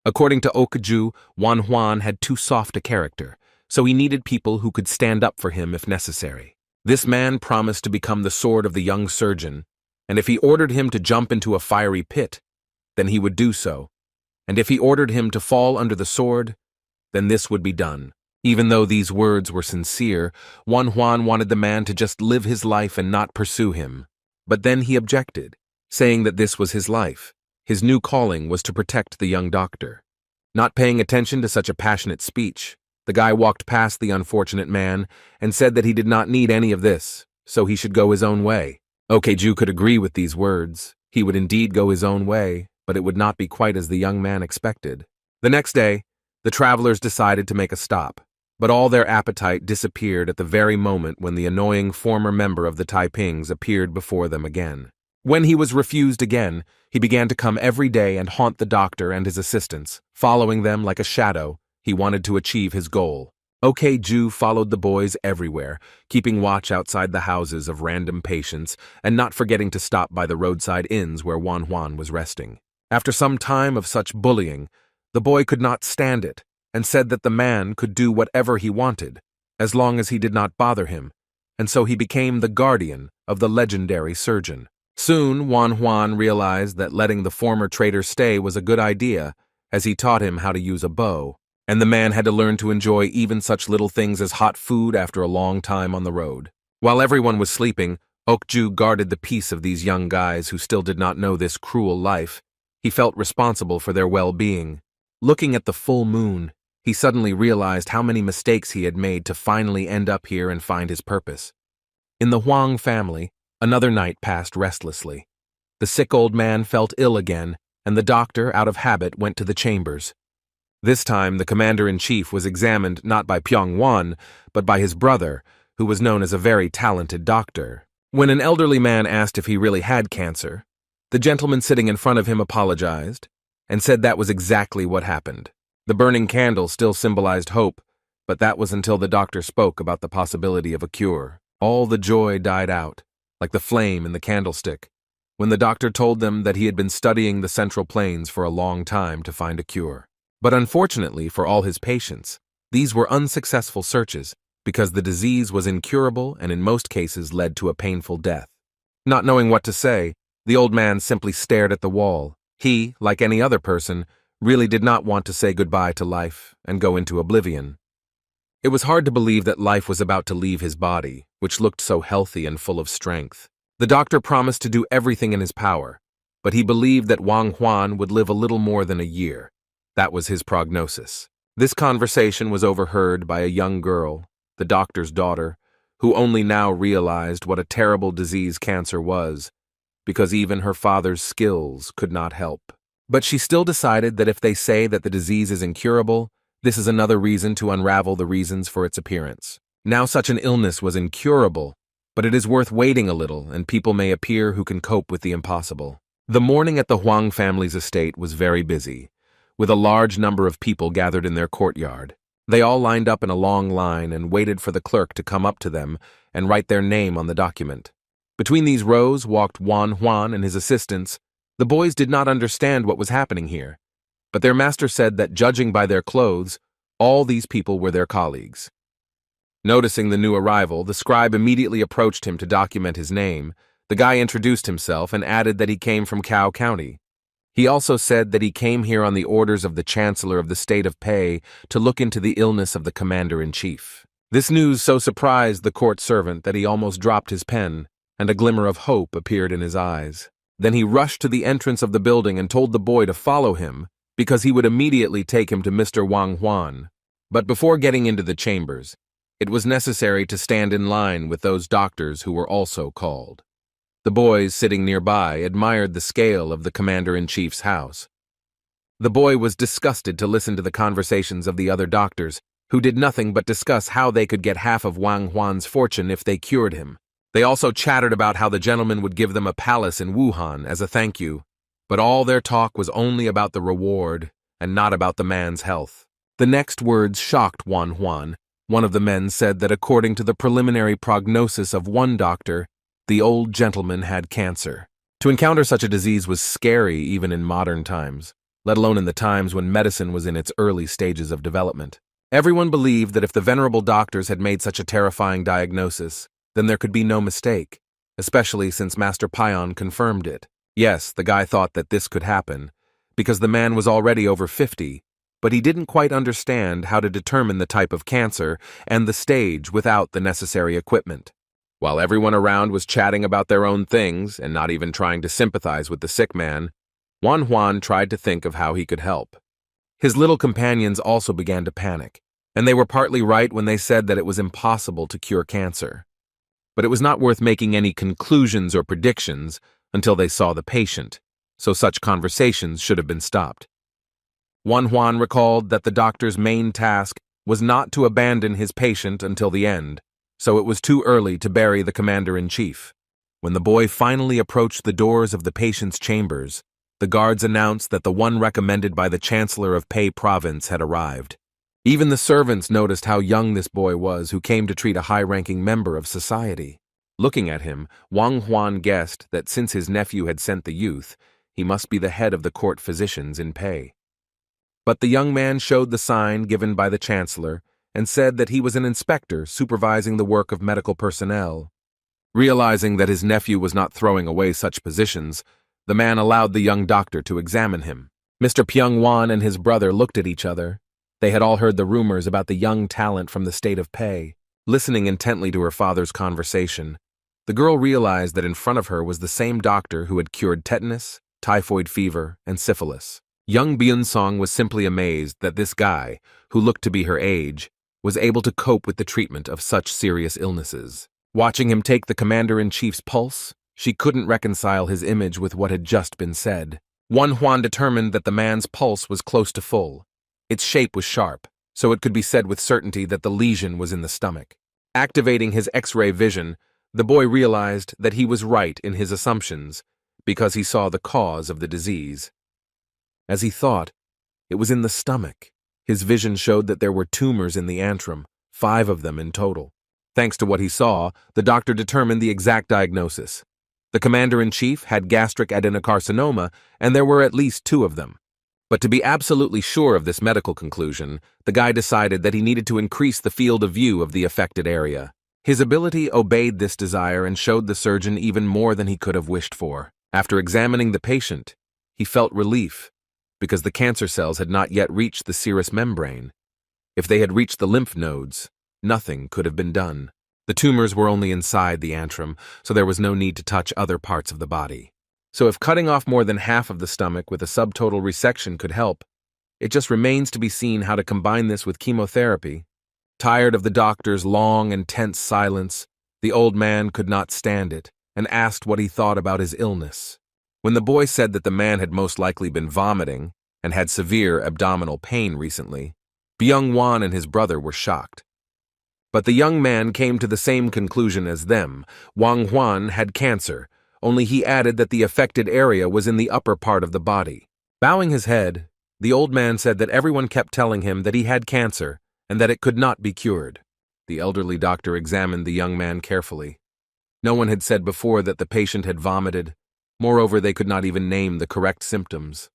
According to Ok-ju, Manhwa had too soft a character, so he needed people who could stand up for him if necessary. This man promised to become the sword of the young surgeon, and if he ordered him to jump into a fiery pit, then he would do so, and if he ordered him to fall under the sword, then this would be done. Even though these words were sincere, Manhwa wanted the man to just live his life and not pursue him. But then he objected, saying that this was his life. His new calling was to protect the young doctor. Not paying attention to such a passionate speech, the guy walked past the unfortunate man and said that he did not need any of this, so he should go his own way. Ok-ju could agree with these words. He would indeed go his own way, but it would not be quite as the young man expected. The next day, the travelers decided to make a stop, but all their appetite disappeared at the very moment when the annoying former member of the Taipings appeared before them again. When he was refused again, he began to come every day and haunt the doctor and his assistants, following them like a shadow. He wanted to achieve his goal. Ok-ju followed the boys everywhere, keeping watch outside the houses of random patients and not forgetting to stop by the roadside inns where Manhwa was resting. After some time of such bullying, the boy could not stand it and said that the man could do whatever he wanted, as long as he did not bother him, and so he became the guardian of the legendary surgeon. Soon, Manhwa realized that letting the former traitor stay was a good idea, as he taught him how to use a bow, and the man had to learn to enjoy even such little things as hot food after a long time on the road. While everyone was sleeping, Ok-ju guarded the peace of these young guys who still did not know this cruel life. He felt responsible for their well-being. Looking at the full moon, he suddenly realized how many mistakes he had made to finally end up here and find his purpose. In the Huang family, another night passed restlessly. The sick old man felt ill again, and the doctor, out of habit, went to the chambers. This time, the commander-in-chief was examined not by Pyong-won, but by his brother, who was known as a very talented doctor. When an elderly man asked if he really had cancer, the gentleman sitting in front of him apologized and said that was exactly what happened. The burning candle still symbolized hope, but that was until the doctor spoke about the possibility of a cure. All the joy died out, like the flame in the candlestick, when the doctor told them that he had been studying the Central Plains for a long time to find a cure. But unfortunately for all his patients, these were unsuccessful searches because the disease was incurable and in most cases led to a painful death. Not knowing what to say, the old man simply stared at the wall. He, like any other person, really did not want to say goodbye to life and go into oblivion. It was hard to believe that life was about to leave his body, which looked so healthy and full of strength. The doctor promised to do everything in his power, but he believed that Manhwa would live a little more than a year. That was his prognosis. This conversation was overheard by a young girl, the doctor's daughter, who only now realized what a terrible disease cancer was, because even her father's skills could not help. But she still decided that if they say that the disease is incurable, this is another reason to unravel the reasons for its appearance. Now such an illness was incurable, but it is worth waiting a little, and people may appear who can cope with the impossible. The morning at the Huang family's estate was very busy, with a large number of people gathered in their courtyard. They all lined up in a long line and waited for the clerk to come up to them and write their name on the document. Between these rows walked Manhwa and his assistants. The boys did not understand what was happening here, but their master said that judging by their clothes, all these people were their colleagues. Noticing the new arrival, the scribe immediately approached him to document his name. The guy introduced himself and added that he came from Cao County. He also said that he came here on the orders of the Chancellor of the State of Pei to look into the illness of the Commander-in-Chief. This news so surprised the court servant that he almost dropped his pen, and a glimmer of hope appeared in his eyes. Then he rushed to the entrance of the building and told the boy to follow him, because he would immediately take him to Mr. Wang Huan. But before getting into the chambers, it was necessary to stand in line with those doctors who were also called. The boys sitting nearby admired the scale of the commander-in-chief's house. The boy was disgusted to listen to the conversations of the other doctors, who did nothing but discuss how they could get half of Wang Huan's fortune if they cured him. They also chattered about how the gentleman would give them a palace in Wuhan as a thank you, but all their talk was only about the reward and not about the man's health. The next words shocked Wang Huan. One of the men said that according to the preliminary prognosis of one doctor, the old gentleman had cancer. To encounter such a disease was scary even in modern times, let alone in the times when medicine was in its early stages of development. Everyone believed that if the venerable doctors had made such a terrifying diagnosis, then there could be no mistake, especially since Master Pion confirmed it. Yes, the guy thought that this could happen, because the man was already over 50, but he didn't quite understand how to determine the type of cancer and the stage without the necessary equipment. While everyone around was chatting about their own things and not even trying to sympathize with the sick man, Wang Huan tried to think of how he could help. His little companions also began to panic, and they were partly right when they said that it was impossible to cure cancer. But it was not worth making any conclusions or predictions until they saw the patient, so such conversations should have been stopped. Wang Huan recalled that the doctor's main task was not to abandon his patient until the end, so it was too early to bury the commander-in-chief. When the boy finally approached the doors of the patient's chambers, the guards announced that the one recommended by the Chancellor of Pei Province had arrived. Even the servants noticed how young this boy was who came to treat a high-ranking member of society. Looking at him, Wang Huan guessed that since his nephew had sent the youth, he must be the head of the court physicians in Pei. But the young man showed the sign given by the Chancellor and said that he was an inspector supervising the work of medical personnel. Realizing that his nephew was not throwing away such positions, the man allowed the young doctor to examine him. Mr. Pyongwan and his brother looked at each other. They had all heard the rumors about the young talent from the state of Pei. Listening intently to her father's conversation, the girl realized that in front of her was the same doctor who had cured tetanus, typhoid fever, and syphilis. Young Byun-song was simply amazed that this guy, who looked to be her age, was able to cope with the treatment of such serious illnesses. Watching him take the commander-in-chief's pulse, she couldn't reconcile his image with what had just been said. Wang Huan determined that the man's pulse was close to full. Its shape was sharp, so it could be said with certainty that the lesion was in the stomach. Activating his X-ray vision, the boy realized that he was right in his assumptions, because he saw the cause of the disease. As he thought, it was in the stomach. His vision showed that there were tumors in the antrum, 5 of them in total. Thanks to what he saw, the doctor determined the exact diagnosis. The commander-in-chief had gastric adenocarcinoma, and there were at least 2 of them. But to be absolutely sure of this medical conclusion, the guy decided that he needed to increase the field of view of the affected area. His ability obeyed this desire and showed the surgeon even more than he could have wished for. After examining the patient, he felt relief, because the cancer cells had not yet reached the serous membrane. If they had reached the lymph nodes, nothing could have been done. The tumors were only inside the antrum, so there was no need to touch other parts of the body. So if cutting off more than half of the stomach with a subtotal resection could help, it just remains to be seen how to combine this with chemotherapy. Tired of the doctor's long and tense silence, the old man could not stand it and asked what he thought about his illness. When the boy said that the man had most likely been vomiting and had severe abdominal pain recently, Byung-wan and his brother were shocked. But the young man came to the same conclusion as them. Wang Huan had cancer, only he added that the affected area was in the upper part of the body. Bowing his head, the old man said that everyone kept telling him that he had cancer and that it could not be cured. The elderly doctor examined the young man carefully. No one had said before that the patient had vomited. Moreover, they could not even name the correct symptoms.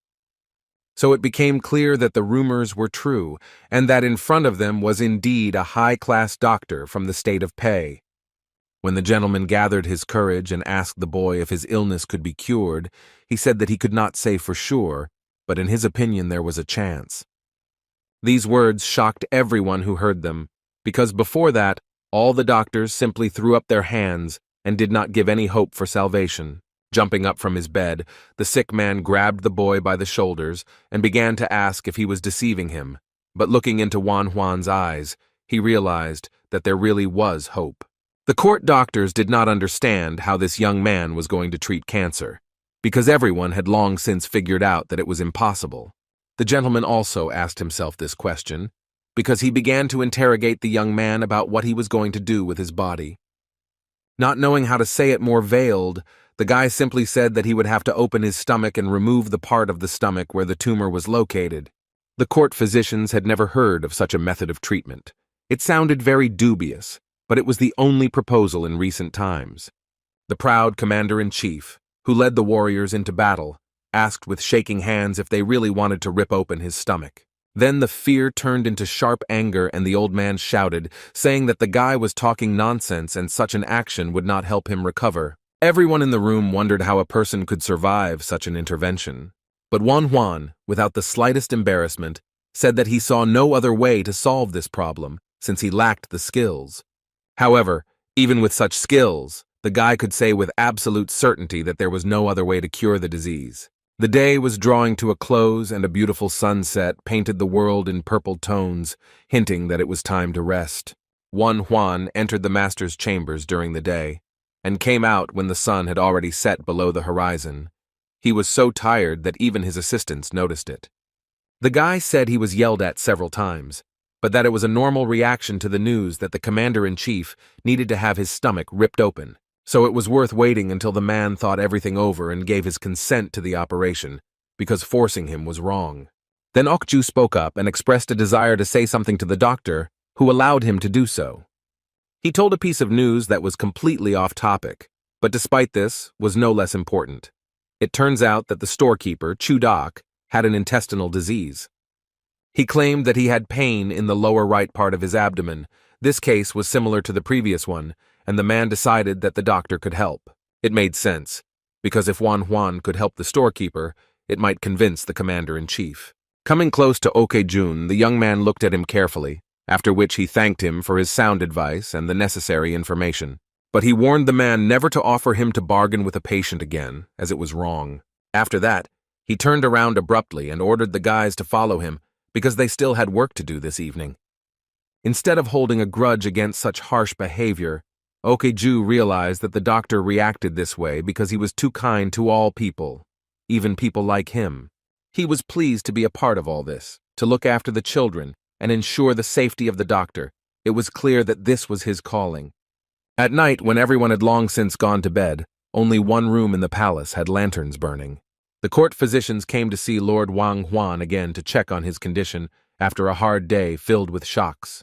So it became clear that the rumors were true, and that in front of them was indeed a high-class doctor from the state of Pei. When the gentleman gathered his courage and asked the boy if his illness could be cured, he said that he could not say for sure, but in his opinion there was a chance. These words shocked everyone who heard them, because before that, all the doctors simply threw up their hands and did not give any hope for salvation. Jumping up from his bed, the sick man grabbed the boy by the shoulders and began to ask if he was deceiving him. But looking into Juan's eyes, he realized that there really was hope. The court doctors did not understand how this young man was going to treat cancer, because everyone had long since figured out that it was impossible. The gentleman also asked himself this question, because he began to interrogate the young man about what he was going to do with his body. Not knowing how to say it more veiled, the guy simply said that he would have to open his stomach and remove the part of the stomach where the tumor was located. The court physicians had never heard of such a method of treatment. It sounded very dubious, but it was the only proposal in recent times. The proud commander-in-chief, who led the warriors into battle, asked with shaking hands if they really wanted to rip open his stomach. Then the fear turned into sharp anger and the old man shouted, saying that the guy was talking nonsense and such an action would not help him recover. Everyone in the room wondered how a person could survive such an intervention. But Juan, without the slightest embarrassment, said that he saw no other way to solve this problem, since he lacked the skills. However, even with such skills, the guy could say with absolute certainty that there was no other way to cure the disease. The day was drawing to a close and a beautiful sunset painted the world in purple tones, hinting that it was time to rest. Juan entered the master's chambers during the day, and came out when the sun had already set below the horizon. He was so tired that even his assistants noticed it. The guy said he was yelled at several times, but that it was a normal reaction to the news that the commander-in-chief needed to have his stomach ripped open, so it was worth waiting until the man thought everything over and gave his consent to the operation, because forcing him was wrong. Then Okju spoke up and expressed a desire to say something to the doctor, who allowed him to do so. He told a piece of news that was completely off topic, but despite this, was no less important. It turns out that the storekeeper, Chudok, had an intestinal disease. He claimed that he had pain in the lower right part of his abdomen. This case was similar to the previous one, and the man decided that the doctor could help. It made sense, because if Juan could help the storekeeper, it might convince the commander-in-chief. Coming close to Okejun, the young man looked at him carefully, after which he thanked him for his sound advice and the necessary information. But he warned the man never to offer him to bargain with a patient again, as it was wrong. After that, he turned around abruptly and ordered the guys to follow him, because they still had work to do this evening. Instead of holding a grudge against such harsh behavior, Okeju realized that the doctor reacted this way because he was too kind to all people, even people like him. He was pleased to be a part of all this, to look after the children and ensure the safety of the doctor. It was clear that this was his calling. At night, when everyone had long since gone to bed, only one room in the palace had lanterns burning. The court physicians came to see Lord Wang Huan again to check on his condition after a hard day filled with shocks.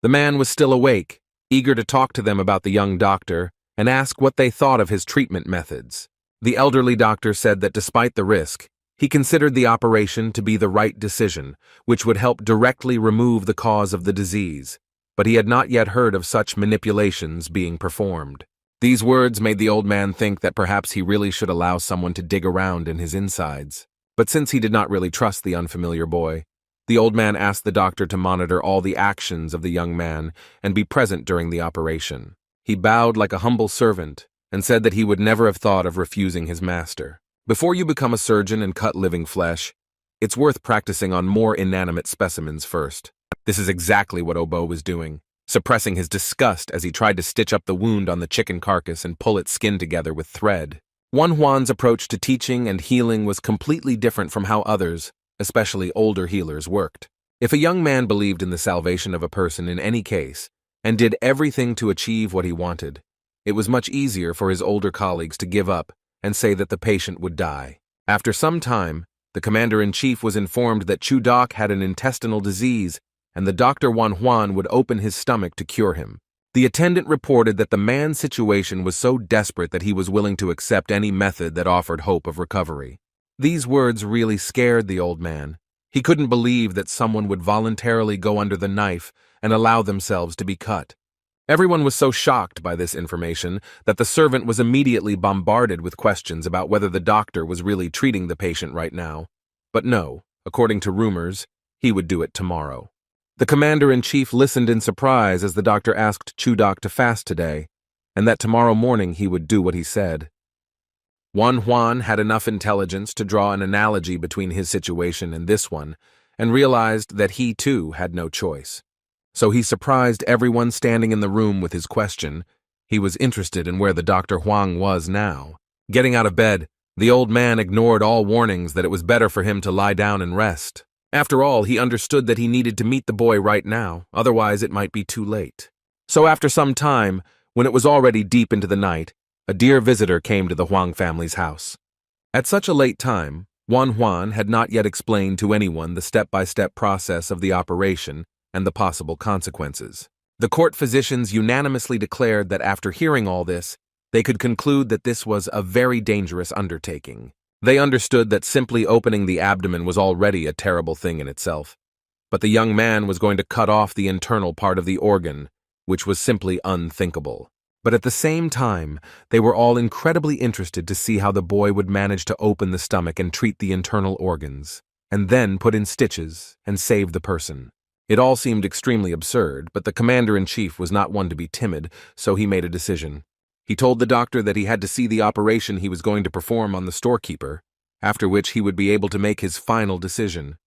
The man was still awake, eager to talk to them about the young doctor and ask what they thought of his treatment methods. The elderly doctor said that despite the risk, he considered the operation to be the right decision, which would help directly remove the cause of the disease, but he had not yet heard of such manipulations being performed. These words made the old man think that perhaps he really should allow someone to dig around in his insides. But since he did not really trust the unfamiliar boy, the old man asked the doctor to monitor all the actions of the young man and be present during the operation. He bowed like a humble servant and said that he would never have thought of refusing his master. Before you become a surgeon and cut living flesh, it's worth practicing on more inanimate specimens first. This is exactly what Obo was doing, suppressing his disgust as he tried to stitch up the wound on the chicken carcass and pull its skin together with thread. Juan's approach to teaching and healing was completely different from how others, especially older healers, worked. If a young man believed in the salvation of a person in any case and did everything to achieve what he wanted, it was much easier for his older colleagues to give up and say that the patient would die. After some time, the commander-in-chief was informed that Chudok had an intestinal disease and the Dr. Juan would open his stomach to cure him. The attendant reported that the man's situation was so desperate that he was willing to accept any method that offered hope of recovery. These words really scared the old man. He couldn't believe that someone would voluntarily go under the knife and allow themselves to be cut. Everyone was so shocked by this information that the servant was immediately bombarded with questions about whether the doctor was really treating the patient right now. But no, according to rumors, he would do it tomorrow. The commander-in-chief listened in surprise as the doctor asked Chudok to fast today, and that tomorrow morning he would do what he said. Juan had enough intelligence to draw an analogy between his situation and this one, and realized that he too had no choice. So he surprised everyone standing in the room with his question. He was interested in where the Dr. Huang was now. Getting out of bed, the old man ignored all warnings that it was better for him to lie down and rest. After all, he understood that he needed to meet the boy right now, otherwise it might be too late. So after some time, when it was already deep into the night, a dear visitor came to the Huang family's house. At such a late time, Juan had not yet explained to anyone the step-by-step process of the operation and the possible consequences. The court physicians unanimously declared that after hearing all this, they could conclude that this was a very dangerous undertaking. They understood that simply opening the abdomen was already a terrible thing in itself, but the young man was going to cut off the internal part of the organ, which was simply unthinkable. But at the same time, they were all incredibly interested to see how the boy would manage to open the stomach and treat the internal organs, and then put in stitches and save the person. It all seemed extremely absurd, but the commander-in-chief was not one to be timid, so he made a decision. He told the doctor that he had to see the operation he was going to perform on the storekeeper, after which he would be able to make his final decision.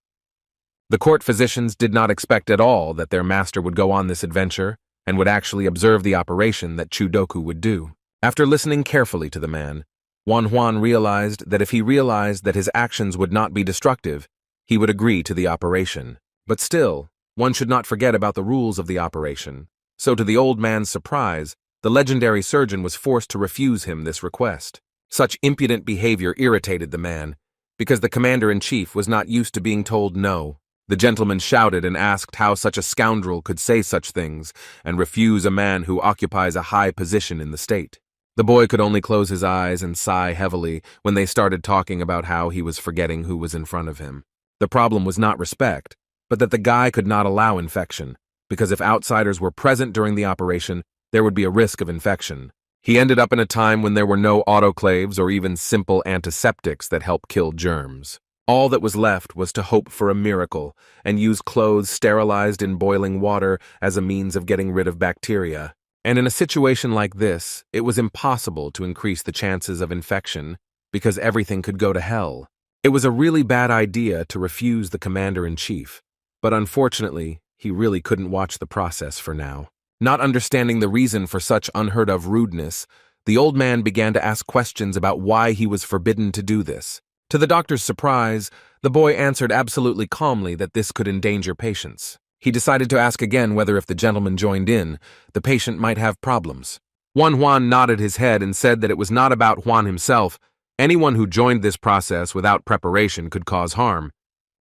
The court physicians did not expect at all that their master would go on this adventure and would actually observe the operation that Chudoku would do. After listening carefully to the man, Juan realized that if he realized that his actions would not be destructive, he would agree to the operation. But still, one should not forget about the rules of the operation. So to the old man's surprise, the legendary surgeon was forced to refuse him this request. Such impudent behavior irritated the man, because the commander-in-chief was not used to being told no. The gentleman shouted and asked how such a scoundrel could say such things and refuse a man who occupies a high position in the state. The boy could only close his eyes and sigh heavily when they started talking about how he was forgetting who was in front of him. The problem was not respect, but that the guy could not allow infection, because if outsiders were present during the operation, there would be a risk of infection. He ended up in a time when there were no autoclaves or even simple antiseptics that help kill germs. All that was left was to hope for a miracle and use clothes sterilized in boiling water as a means of getting rid of bacteria. And in a situation like this, it was impossible to increase the chances of infection because everything could go to hell. It was a really bad idea to refuse the commander-in-chief, but unfortunately, he really couldn't watch the process for now. Not understanding the reason for such unheard-of rudeness, the old man began to ask questions about why he was forbidden to do this. To the doctor's surprise, the boy answered absolutely calmly that this could endanger patients. He decided to ask again whether if the gentleman joined in, the patient might have problems. Juan nodded his head and said that it was not about Juan himself. Anyone who joined this process without preparation could cause harm.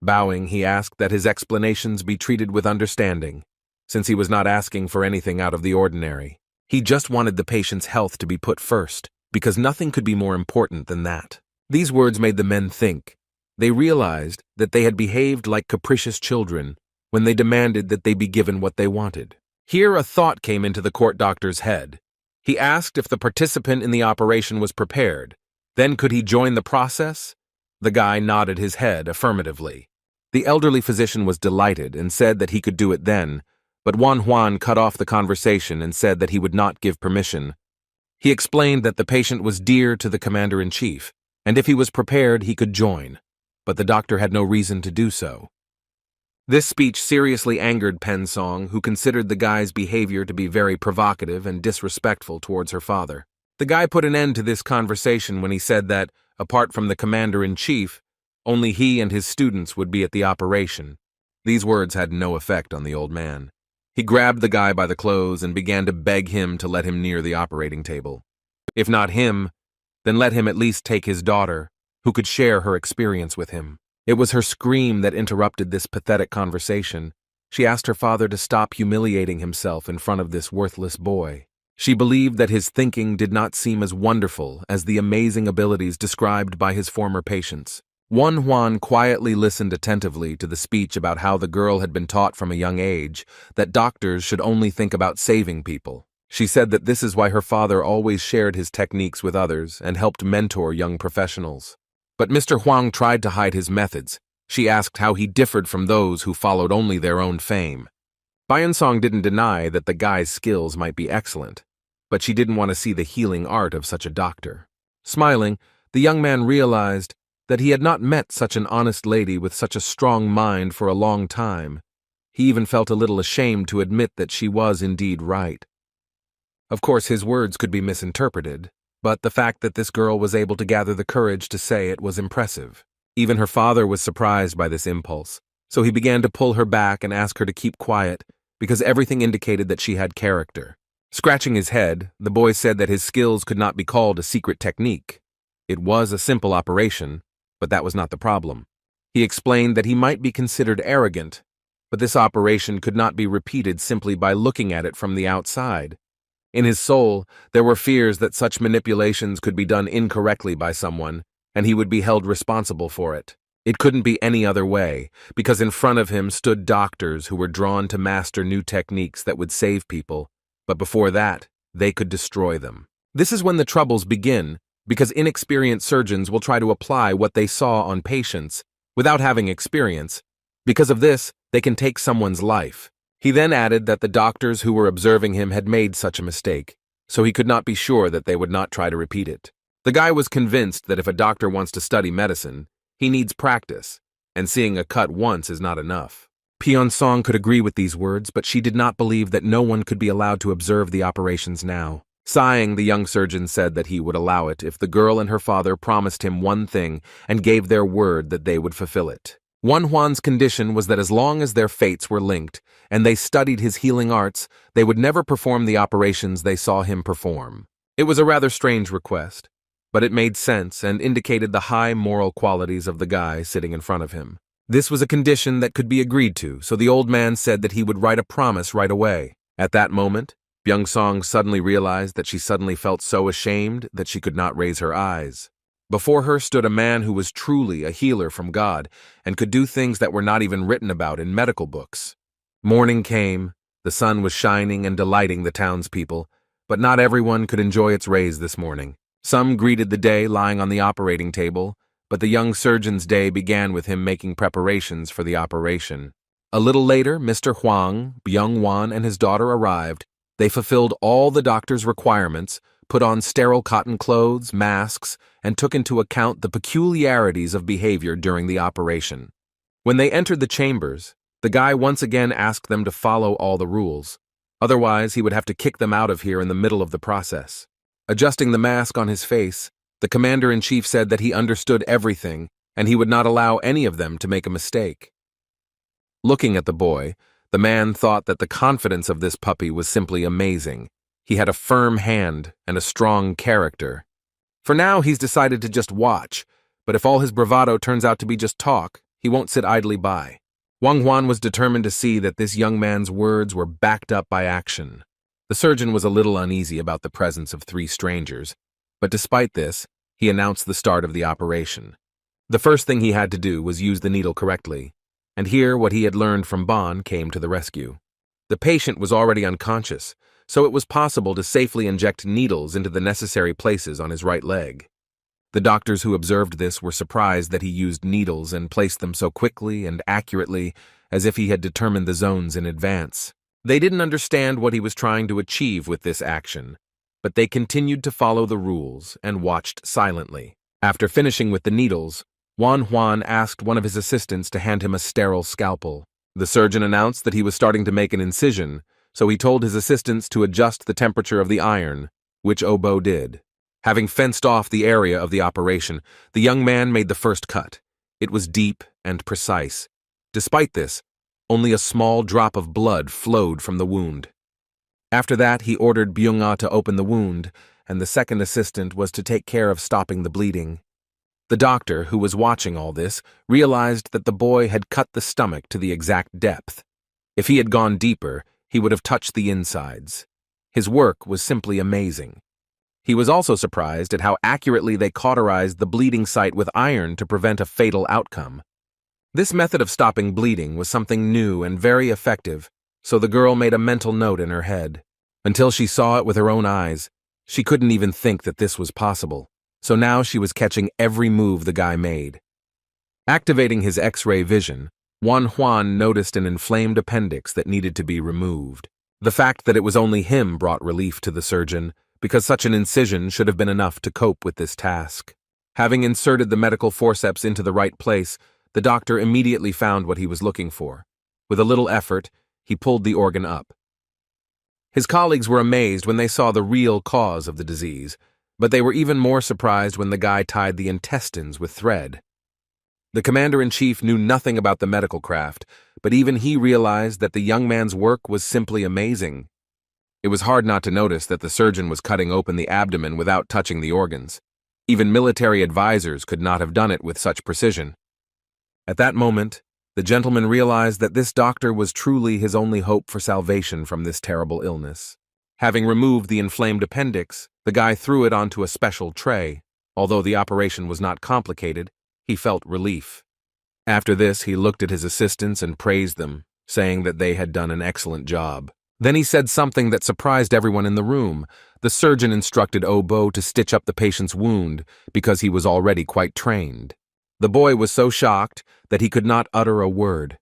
Bowing, he asked that his explanations be treated with understanding, since he was not asking for anything out of the ordinary. He just wanted the patient's health to be put first, because nothing could be more important than that. These words made the men think. They realized that they had behaved like capricious children when they demanded that they be given what they wanted. Here a thought came into the court doctor's head. He asked if the participant in the operation was prepared. Then could he join the process? The guy nodded his head affirmatively. The elderly physician was delighted and said that he could do it then, but Juan cut off the conversation and said that he would not give permission. He explained that the patient was dear to the commander-in-chief, and if he was prepared, he could join, but the doctor had no reason to do so. This speech seriously angered Pensong, who considered the guy's behavior to be very provocative and disrespectful towards her father. The guy put an end to this conversation when he said that, apart from the commander-in-chief, only he and his students would be at the operation. These words had no effect on the old man. He grabbed the guy by the clothes and began to beg him to let him near the operating table. If not him, then let him at least take his daughter, who could share her experience with him. It was her scream that interrupted this pathetic conversation. She asked her father to stop humiliating himself in front of this worthless boy. She believed that his thinking did not seem as wonderful as the amazing abilities described by his former patients. Juan quietly listened attentively to the speech about how the girl had been taught from a young age that doctors should only think about saving people. She said that this is why her father always shared his techniques with others and helped mentor young professionals. But Mr. Huang tried to hide his methods. She asked how he differed from those who followed only their own fame. Bayansong didn't deny that the guy's skills might be excellent, but she didn't want to see the healing art of such a doctor. Smiling, the young man realized that he had not met such an honest lady with such a strong mind for a long time. He even felt a little ashamed to admit that she was indeed right. Of course, his words could be misinterpreted, but the fact that this girl was able to gather the courage to say it was impressive. Even her father was surprised by this impulse, so he began to pull her back and ask her to keep quiet, because everything indicated that she had character. Scratching his head, the boy said that his skills could not be called a secret technique. It was a simple operation, but that was not the problem. He explained that he might be considered arrogant, but this operation could not be repeated simply by looking at it from the outside. In his soul, there were fears that such manipulations could be done incorrectly by someone, and he would be held responsible for it. It couldn't be any other way, because in front of him stood doctors who were drawn to master new techniques that would save people, but before that, they could destroy them. This is when the troubles begin, because inexperienced surgeons will try to apply what they saw on patients without having experience. Because of this, they can take someone's life. He then added that the doctors who were observing him had made such a mistake, so he could not be sure that they would not try to repeat it. The guy was convinced that if a doctor wants to study medicine, he needs practice, and seeing a cut once is not enough. Pyeong-song could agree with these words, but she did not believe that no one could be allowed to observe the operations now. Sighing, the young surgeon said that he would allow it if the girl and her father promised him one thing and gave their word that they would fulfill it. Won-hwan's condition was that as long as their fates were linked and they studied his healing arts, they would never perform the operations they saw him perform. It was a rather strange request, but it made sense and indicated the high moral qualities of the guy sitting in front of him. This was a condition that could be agreed to, so the old man said that he would write a promise right away. At that moment, Pyeong-song suddenly realized that she suddenly felt so ashamed that she could not raise her eyes. Before her stood a man who was truly a healer from God and could do things that were not even written about in medical books. Morning came, the sun was shining and delighting the townspeople, but not everyone could enjoy its rays this morning. Some greeted the day lying on the operating table, but the young surgeon's day began with him making preparations for the operation. A little later, Mr. Hwang, Byung-won, and his daughter arrived. They fulfilled all the doctor's requirements, put on sterile cotton clothes, masks, and took into account the peculiarities of behavior during the operation. When they entered the chambers, the guy once again asked them to follow all the rules. Otherwise, he would have to kick them out of here in the middle of the process. Adjusting the mask on his face, the commander-in-chief said that he understood everything and he would not allow any of them to make a mistake. Looking at the boy, the man thought that the confidence of this puppy was simply amazing. He had a firm hand and a strong character. For now, he's decided to just watch, but if all his bravado turns out to be just talk, he won't sit idly by. Wang Huan was determined to see that this young man's words were backed up by action. The surgeon was a little uneasy about the presence of 3 strangers, but despite this, he announced the start of the operation. The first thing he had to do was use the needle correctly, and here what he had learned from Bon came to the rescue. The patient was already unconscious, so it was possible to safely inject needles into the necessary places on his right leg. The doctors who observed this were surprised that he used needles and placed them so quickly and accurately as if he had determined the zones in advance. They didn't understand what he was trying to achieve with this action, but they continued to follow the rules and watched silently. After finishing with the needles, Wan Huan asked one of his assistants to hand him a sterile scalpel. The surgeon announced that he was starting to make an incision, so he told his assistants to adjust the temperature of the iron, which Obo did. Having fenced off the area of the operation, the young man made the first cut. It was deep and precise. Despite this, only a small drop of blood flowed from the wound. After that, he ordered Byung-ah to open the wound, and the second assistant was to take care of stopping the bleeding. The doctor, who was watching all this, realized that the boy had cut the stomach to the exact depth. If he had gone deeper, he would have touched the insides. His work was simply amazing. He was also surprised at how accurately they cauterized the bleeding site with iron to prevent a fatal outcome. This method of stopping bleeding was something new and very effective, so the girl made a mental note in her head. Until she saw it with her own eyes, she couldn't even think that this was possible, so now she was catching every move the guy made. Activating his X-ray vision, Wan Huan noticed an inflamed appendix that needed to be removed. The fact that it was only him brought relief to the surgeon, because such an incision should have been enough to cope with this task. Having inserted the medical forceps into the right place, the doctor immediately found what he was looking for. With a little effort, he pulled the organ up. His colleagues were amazed when they saw the real cause of the disease, but they were even more surprised when the guy tied the intestines with thread. The commander-in-chief knew nothing about the medical craft, but even he realized that the young man's work was simply amazing. It was hard not to notice that the surgeon was cutting open the abdomen without touching the organs. Even military advisors could not have done it with such precision. At that moment, the gentleman realized that this doctor was truly his only hope for salvation from this terrible illness. Having removed the inflamed appendix, the guy threw it onto a special tray. Although the operation was not complicated, he felt relief. After this, he looked at his assistants and praised them, saying that they had done an excellent job. Then he said something that surprised everyone in the room. The surgeon instructed Obo to stitch up the patient's wound because he was already quite trained. The boy was so shocked that he could not utter a word.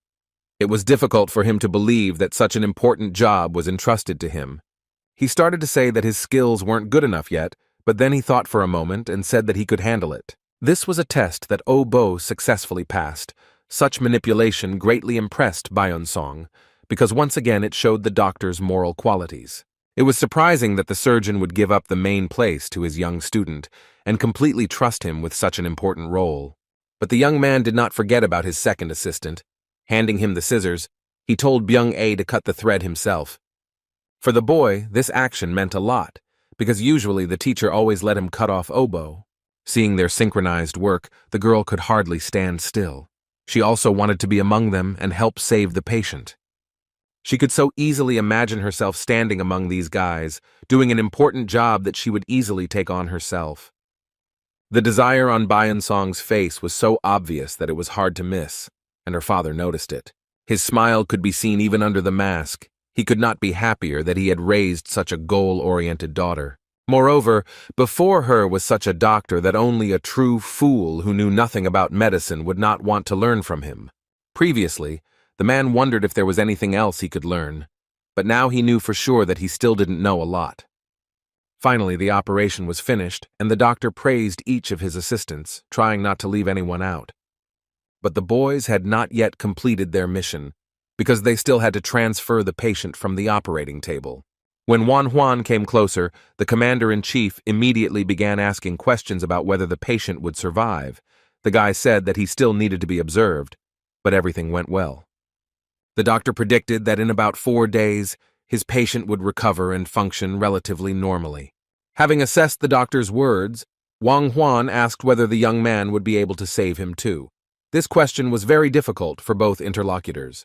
It was difficult for him to believe that such an important job was entrusted to him. He started to say that his skills weren't good enough yet, but then he thought for a moment and said that he could handle it. This was a test that Obo successfully passed. Such manipulation greatly impressed Byung-song, because once again it showed the doctor's moral qualities. It was surprising that the surgeon would give up the main place to his young student and completely trust him with such an important role. But the young man did not forget about his second assistant. Handing him the scissors, he told Byung-ae to cut the thread himself. For the boy, this action meant a lot, because usually the teacher always let him cut off Obo. Seeing their synchronized work, the girl could hardly stand still. She also wanted to be among them and help save the patient. She could so easily imagine herself standing among these guys, doing an important job that she would easily take on herself. The desire on Byung-song's face was so obvious that it was hard to miss, and her father noticed it. His smile could be seen even under the mask. He could not be happier that he had raised such a goal-oriented daughter. Moreover, before her was such a doctor that only a true fool who knew nothing about medicine would not want to learn from him. Previously, the man wondered if there was anything else he could learn, but now he knew for sure that he still didn't know a lot. Finally, the operation was finished, and the doctor praised each of his assistants, trying not to leave anyone out. But the boys had not yet completed their mission, because they still had to transfer the patient from the operating table. When Wan Huan came closer, the commander-in-chief immediately began asking questions about whether the patient would survive. The guy said that he still needed to be observed, but everything went well. The doctor predicted that in about 4 days, his patient would recover and function relatively normally. Having assessed the doctor's words, Wang Huan asked whether the young man would be able to save him too. This question was very difficult for both interlocutors.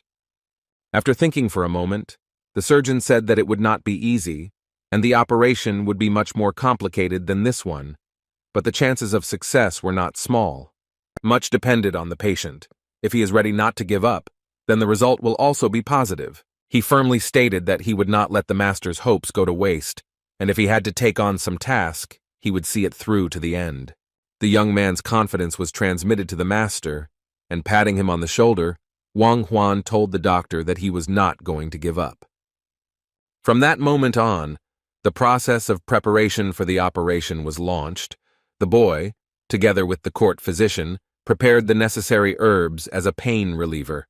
After thinking for a moment, the surgeon said that it would not be easy, and the operation would be much more complicated than this one, but the chances of success were not small. Much depended on the patient. If he is ready not to give up, then the result will also be positive. He firmly stated that he would not let the master's hopes go to waste, and if he had to take on some task, he would see it through to the end. The young man's confidence was transmitted to the master, and patting him on the shoulder, Wang Huan told the doctor that he was not going to give up. From that moment on, the process of preparation for the operation was launched. The boy, together with the court physician, prepared the necessary herbs as a pain reliever.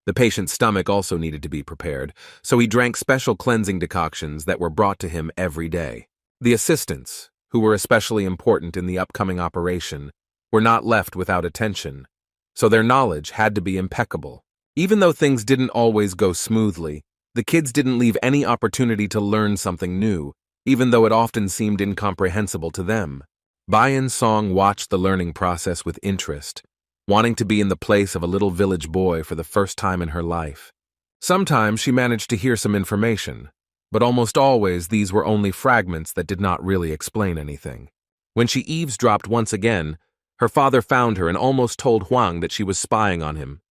The patient's stomach also needed to be prepared, so he drank special cleansing decoctions that were brought to him every day. The assistants, who were especially important in the upcoming operation, were not left without attention, so their knowledge had to be impeccable. Even though things didn't always go smoothly, the kids didn't leave any opportunity to learn something new, even though it often seemed incomprehensible to them. Byung-song watched the learning process with interest, wanting to be in the place of a little village boy for the first time in her life. Sometimes she managed to hear some information, but almost always these were only fragments that did not really explain anything. When she eavesdropped once again, her father found her and almost told Huang that she was spying on him.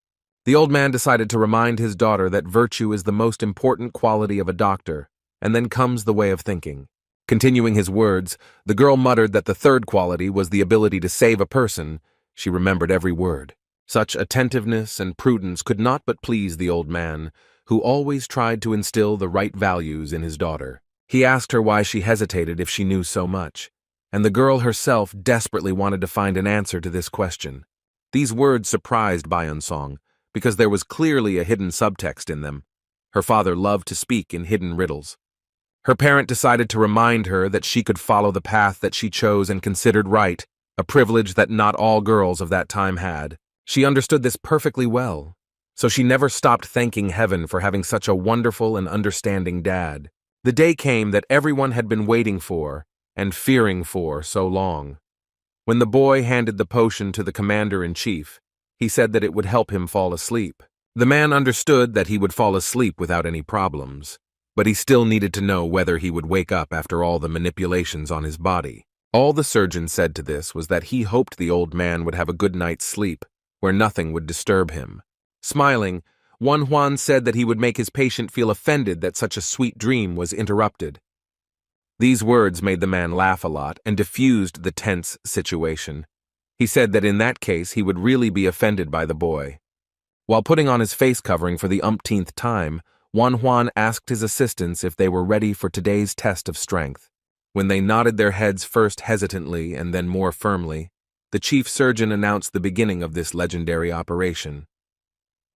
The old man decided to remind his daughter that virtue is the most important quality of a doctor, and then comes the way of thinking. Continuing his words, the girl muttered that the third quality was the ability to save a person. She remembered every word. Such attentiveness and prudence could not but please the old man, who always tried to instill the right values in his daughter. He asked her why she hesitated if she knew so much, and the girl herself desperately wanted to find an answer to this question. These words surprised Byung-song, because there was clearly a hidden subtext in them. Her father loved to speak in hidden riddles. Her parent decided to remind her that she could follow the path that she chose and considered right, a privilege that not all girls of that time had. She understood this perfectly well, so she never stopped thanking heaven for having such a wonderful and understanding dad. The day came that everyone had been waiting for and fearing for so long. When the boy handed the potion to the commander-in-chief, he said that it would help him fall asleep. The man understood that he would fall asleep without any problems, but he still needed to know whether he would wake up after all the manipulations on his body. All the surgeon said to this was that he hoped the old man would have a good night's sleep, where nothing would disturb him. Smiling, Won-hwan said that he would make his patient feel offended that such a sweet dream was interrupted. These words made the man laugh a lot and diffused the tense situation. He said that in that case he would really be offended by the boy. While putting on his face covering for the umpteenth time, Won-hwan asked his assistants if they were ready for today's test of strength. When they nodded their heads first hesitantly and then more firmly, the chief surgeon announced the beginning of this legendary operation.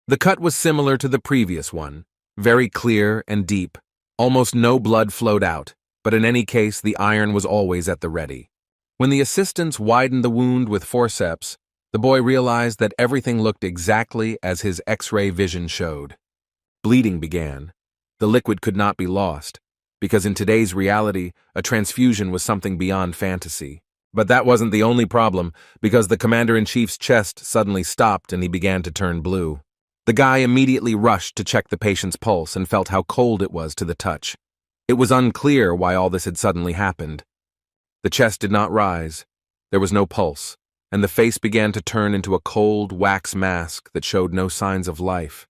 The cut was similar to the previous one, very clear and deep. Almost no blood flowed out, but in any case the iron was always at the ready. When the assistants widened the wound with forceps, the boy realized that everything looked exactly as his X-ray vision showed. Bleeding began. The liquid could not be lost, because in today's reality, a transfusion was something beyond fantasy. But that wasn't the only problem, because the commander-in-chief's chest suddenly stopped and he began to turn blue. The guy immediately rushed to check the patient's pulse and felt how cold it was to the touch. It was unclear why all this had suddenly happened. The chest did not rise, there was no pulse, and the face began to turn into a cold wax mask that showed no signs of life.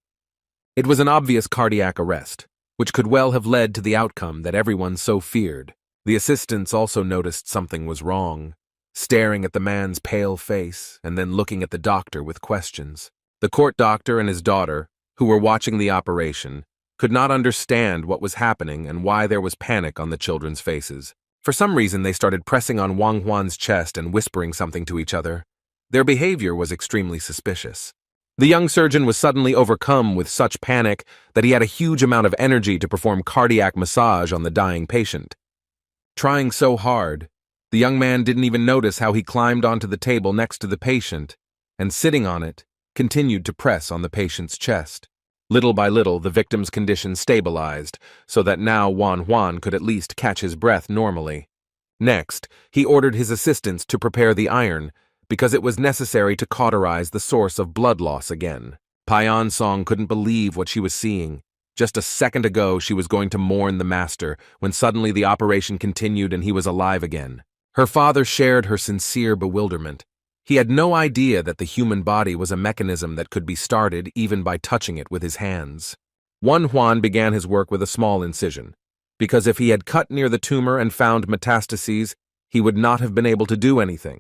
It was an obvious cardiac arrest, which could well have led to the outcome that everyone so feared. The assistants also noticed something was wrong, staring at the man's pale face and then looking at the doctor with questions. The court doctor and his daughter, who were watching the operation, could not understand what was happening and why there was panic on the children's faces. For some reason, they started pressing on Wang-hwan's chest and whispering something to each other. Their behavior was extremely suspicious. The young surgeon was suddenly overcome with such panic that he had a huge amount of energy to perform cardiac massage on the dying patient. Trying so hard, the young man didn't even notice how he climbed onto the table next to the patient and, sitting on it, continued to press on the patient's chest. Little by little, the victim's condition stabilized, so that now Won-hwan could at least catch his breath normally. Next, he ordered his assistants to prepare the iron, because it was necessary to cauterize the source of blood loss again. Byung-song couldn't believe what she was seeing. Just a second ago, she was going to mourn the master, when suddenly the operation continued and he was alive again. Her father shared her sincere bewilderment. He had no idea that the human body was a mechanism that could be started even by touching it with his hands. Won-hwan began his work with a small incision, because if he had cut near the tumor and found metastases, he would not have been able to do anything.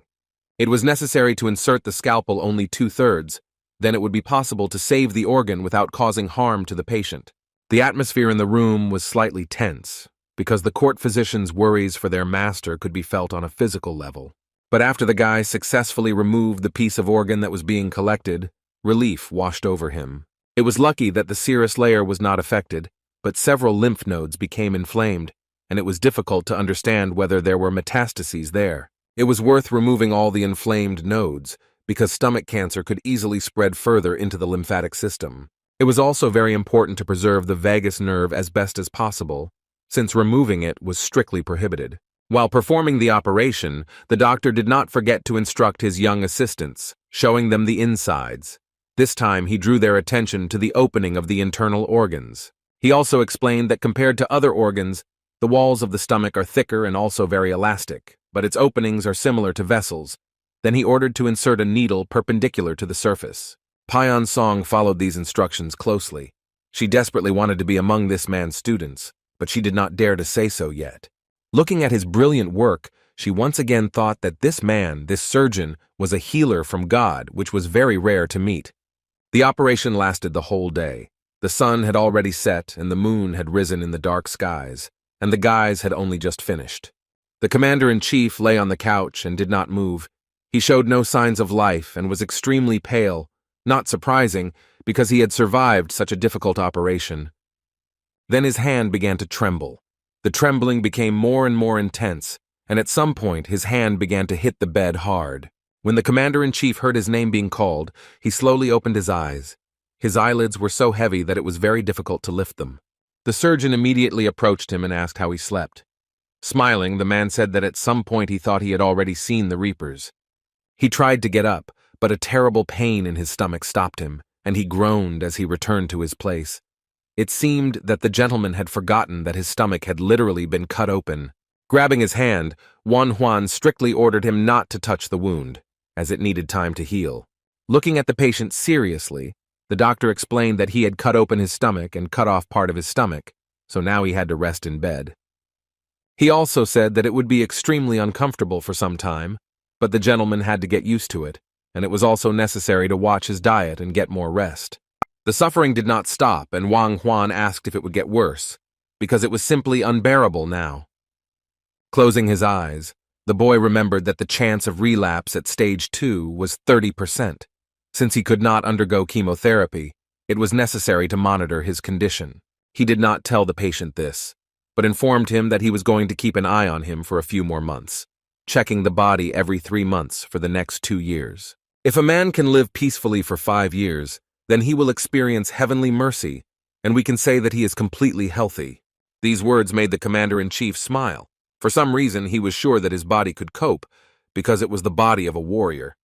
It was necessary to insert the scalpel only 2/3, then it would be possible to save the organ without causing harm to the patient. The atmosphere in the room was slightly tense, because the court physicians' worries for their master could be felt on a physical level. But after the guy successfully removed the piece of organ that was being collected, relief washed over him. It was lucky that the serous layer was not affected, but several lymph nodes became inflamed, and it was difficult to understand whether there were metastases there. It was worth removing all the inflamed nodes, because stomach cancer could easily spread further into the lymphatic system. It was also very important to preserve the vagus nerve as best as possible, since removing it was strictly prohibited. While performing the operation, the doctor did not forget to instruct his young assistants, showing them the insides. This time he drew their attention to the opening of the internal organs. He also explained that compared to other organs, the walls of the stomach are thicker and also very elastic, but its openings are similar to vessels. Then he ordered to insert a needle perpendicular to the surface. Byung-song followed these instructions closely. She desperately wanted to be among this man's students, but she did not dare to say so yet. Looking at his brilliant work, she once again thought that this man, this surgeon, was a healer from God, which was very rare to meet. The operation lasted the whole day. The sun had already set and the moon had risen in the dark skies, and the guys had only just finished. The commander-in-chief lay on the couch and did not move. He showed no signs of life and was extremely pale, not surprising because he had survived such a difficult operation. Then his hand began to tremble. The trembling became more and more intense, and at some point his hand began to hit the bed hard. When the commander-in-chief heard his name being called, he slowly opened his eyes. His eyelids were so heavy that it was very difficult to lift them. The surgeon immediately approached him and asked how he slept. Smiling, the man said that at some point he thought he had already seen the Reapers. He tried to get up, but a terrible pain in his stomach stopped him, and he groaned as he returned to his place. It seemed that the gentleman had forgotten that his stomach had literally been cut open. Grabbing his hand, Juan strictly ordered him not to touch the wound, as it needed time to heal. Looking at the patient seriously, the doctor explained that he had cut open his stomach and cut off part of his stomach, so now he had to rest in bed. He also said that it would be extremely uncomfortable for some time, but the gentleman had to get used to it, and it was also necessary to watch his diet and get more rest. The suffering did not stop, and Juan asked if it would get worse, because it was simply unbearable now. Closing his eyes, the boy remembered that the chance of relapse at stage 2 was 30%. Since he could not undergo chemotherapy, it was necessary to monitor his condition. He did not tell the patient this, but informed him that he was going to keep an eye on him for a few more months, checking the body every 3 months for the next 2 years. If a man can live peacefully for 5 years, then he will experience heavenly mercy, and we can say that he is completely healthy. These words made the commander-in-chief smile. For some reason, he was sure that his body could cope, because it was the body of a warrior.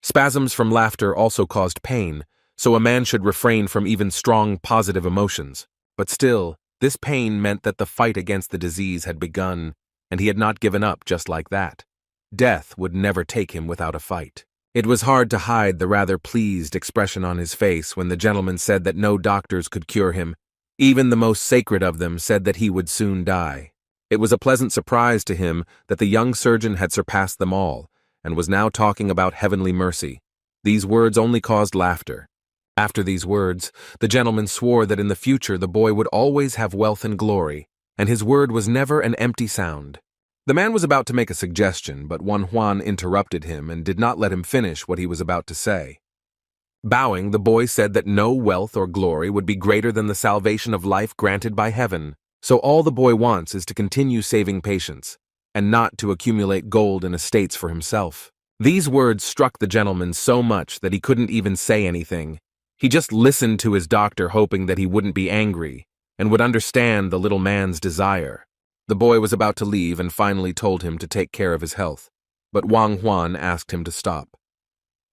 Spasms from laughter also caused pain, so a man should refrain from even strong positive emotions. But still, this pain meant that the fight against the disease had begun, and he had not given up just like that. Death would never take him without a fight. It was hard to hide the rather pleased expression on his face when the gentleman said that no doctors could cure him. Even the most sacred of them said that he would soon die. It was a pleasant surprise to him that the young surgeon had surpassed them all, and was now talking about heavenly mercy. These words only caused laughter. After these words, the gentleman swore that in the future the boy would always have wealth and glory, and his word was never an empty sound. The man was about to make a suggestion, but Juan interrupted him and did not let him finish what he was about to say. Bowing, the boy said that no wealth or glory would be greater than the salvation of life granted by heaven, so all the boy wants is to continue saving patients, and not to accumulate gold and estates for himself. These words struck the gentleman so much that he couldn't even say anything. He just listened to his doctor, hoping that he wouldn't be angry and would understand the little man's desire. The boy was about to leave and finally told him to take care of his health, but Juan asked him to stop.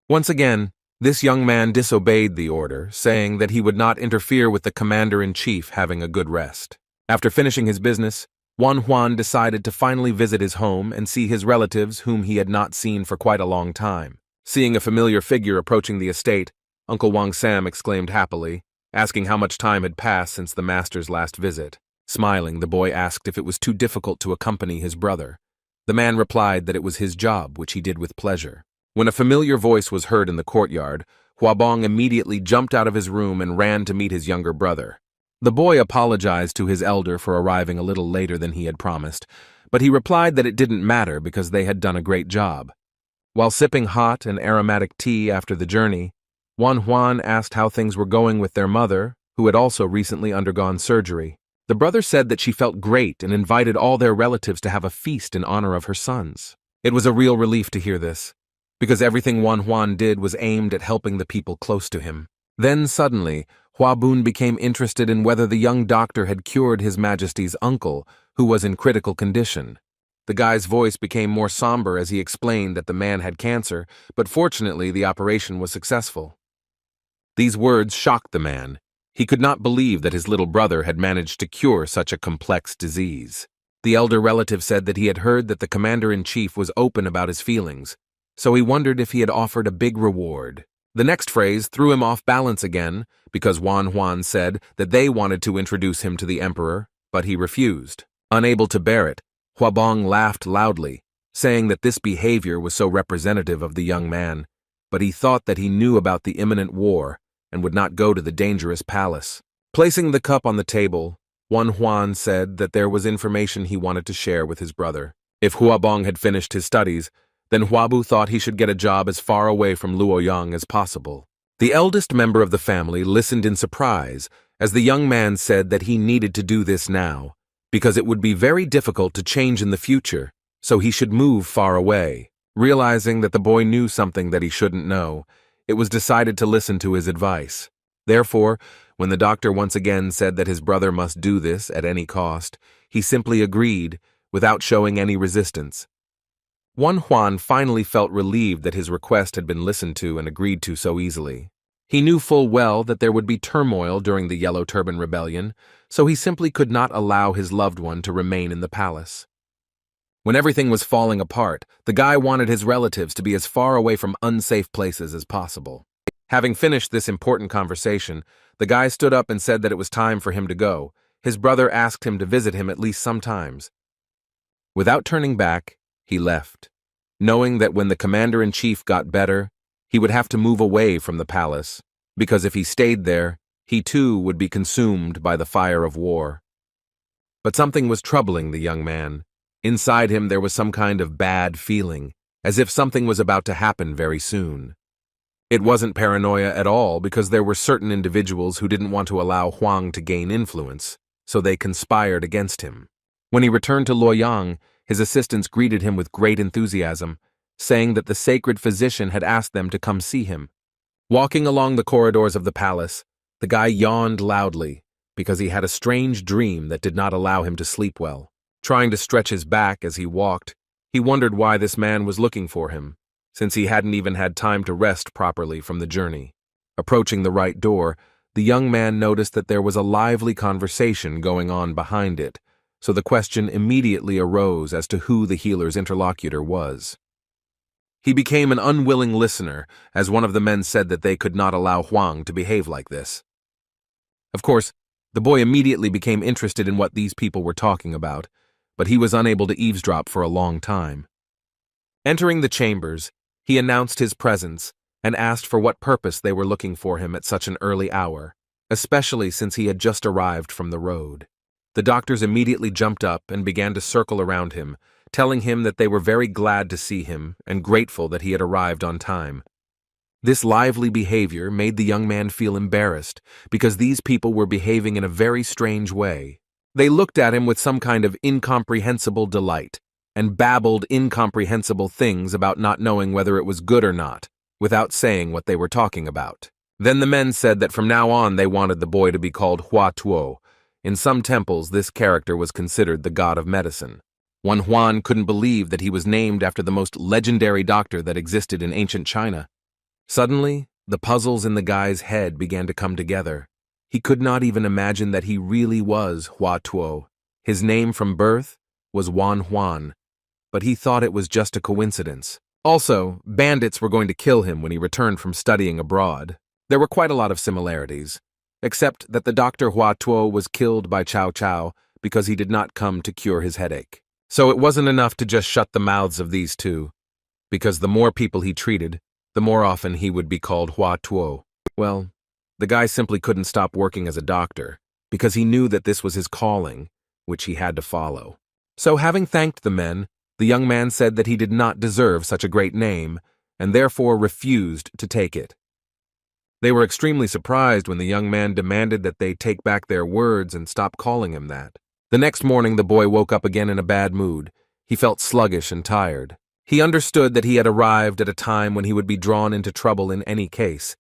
Once again, this young man disobeyed the order, saying that he would not interfere with the commander-in-chief having a good rest. After finishing his business, Juan decided to finally visit his home and see his relatives whom he had not seen for quite a long time. Seeing a familiar figure approaching the estate, Uncle Wang Sam exclaimed happily, asking how much time had passed since the master's last visit. Smiling, the boy asked if it was too difficult to accompany his brother. The man replied that it was his job, which he did with pleasure. When a familiar voice was heard in the courtyard, Huabong immediately jumped out of his room and ran to meet his younger brother. The boy apologized to his elder for arriving a little later than he had promised, but he replied that it didn't matter because they had done a great job. While sipping hot and aromatic tea after the journey, Juan asked how things were going with their mother, who had also recently undergone surgery. The brother said that she felt great and invited all their relatives to have a feast in honor of her sons. It was a real relief to hear this, because everything Juan did was aimed at helping the people close to him. Then suddenly, Huabun became interested in whether the young doctor had cured His Majesty's uncle, who was in critical condition. The guy's voice became more somber as he explained that the man had cancer, but fortunately the operation was successful. These words shocked the man. He could not believe that his little brother had managed to cure such a complex disease. The elder relative said that he had heard that the commander-in-chief was open about his feelings, so he wondered if he had offered a big reward. The next phrase threw him off balance again, because Juan said that they wanted to introduce him to the emperor, but he refused. Unable to bear it, Huabong laughed loudly, saying that this behavior was so representative of the young man, but he thought that he knew about the imminent war and would not go to the dangerous palace. Placing the cup on the table, Huan said that there was information he wanted to share with his brother. If Huabong had finished his studies, then Huabu thought he should get a job as far away from Luoyang as possible. The eldest member of the family listened in surprise as the young man said that he needed to do this now, because it would be very difficult to change in the future, so he should move far away. Realizing that the boy knew something that he shouldn't know, it was decided to listen to his advice. Therefore, when the doctor once again said that his brother must do this at any cost, he simply agreed, without showing any resistance. Huan finally felt relieved that his request had been listened to and agreed to so easily. He knew full well that there would be turmoil during the Yellow Turban Rebellion, so he simply could not allow his loved one to remain in the palace. When everything was falling apart, the guy wanted his relatives to be as far away from unsafe places as possible. Having finished this important conversation, the guy stood up and said that it was time for him to go. His brother asked him to visit him at least sometimes. Without turning back, he left, knowing that when the commander-in-chief got better, he would have to move away from the palace, because if he stayed there, he too would be consumed by the fire of war. But something was troubling the young man. Inside him there was some kind of bad feeling, as if something was about to happen very soon. It wasn't paranoia at all, because there were certain individuals who didn't want to allow Huang to gain influence, so they conspired against him. When he returned to Luoyang, his assistants greeted him with great enthusiasm, saying that the sacred physician had asked them to come see him. Walking along the corridors of the palace, the guy yawned loudly, because he had a strange dream that did not allow him to sleep well. Trying to stretch his back as he walked, he wondered why this man was looking for him, since he hadn't even had time to rest properly from the journey. Approaching the right door, the young man noticed that there was a lively conversation going on behind it, so the question immediately arose as to who the healer's interlocutor was. He became an unwilling listener, as one of the men said that they could not allow Huang to behave like this. Of course, the boy immediately became interested in what these people were talking about, but he was unable to eavesdrop for a long time. Entering the chambers, he announced his presence and asked for what purpose they were looking for him at such an early hour, especially since he had just arrived from the road. The doctors immediately jumped up and began to circle around him, telling him that they were very glad to see him and grateful that he had arrived on time. This lively behavior made the young man feel embarrassed, because these people were behaving in a very strange way. They looked at him with some kind of incomprehensible delight, and babbled incomprehensible things about not knowing whether it was good or not, without saying what they were talking about. Then the men said that from now on they wanted the boy to be called Hua Tuo. In some temples, this character was considered the god of medicine. Huan couldn't believe that he was named after the most legendary doctor that existed in ancient China. Suddenly, the puzzles in the guy's head began to come together. He could not even imagine that he really was Hua Tuo. His name from birth was Huan, but he thought it was just a coincidence. Also, bandits were going to kill him when he returned from studying abroad. There were quite a lot of similarities, except that the Dr. Hua Tuo was killed by Cao Cao because he did not come to cure his headache. So it wasn't enough to just shut the mouths of these two, because the more people he treated, the more often he would be called Hua Tuo. Well, the guy simply couldn't stop working as a doctor, because he knew that this was his calling, which he had to follow. So having thanked the men, the young man said that he did not deserve such a great name, and therefore refused to take it. They were extremely surprised when the young man demanded that they take back their words and stop calling him that. The next morning the boy woke up again in a bad mood. He felt sluggish and tired. He understood that he had arrived at a time when he would be drawn into trouble in any case,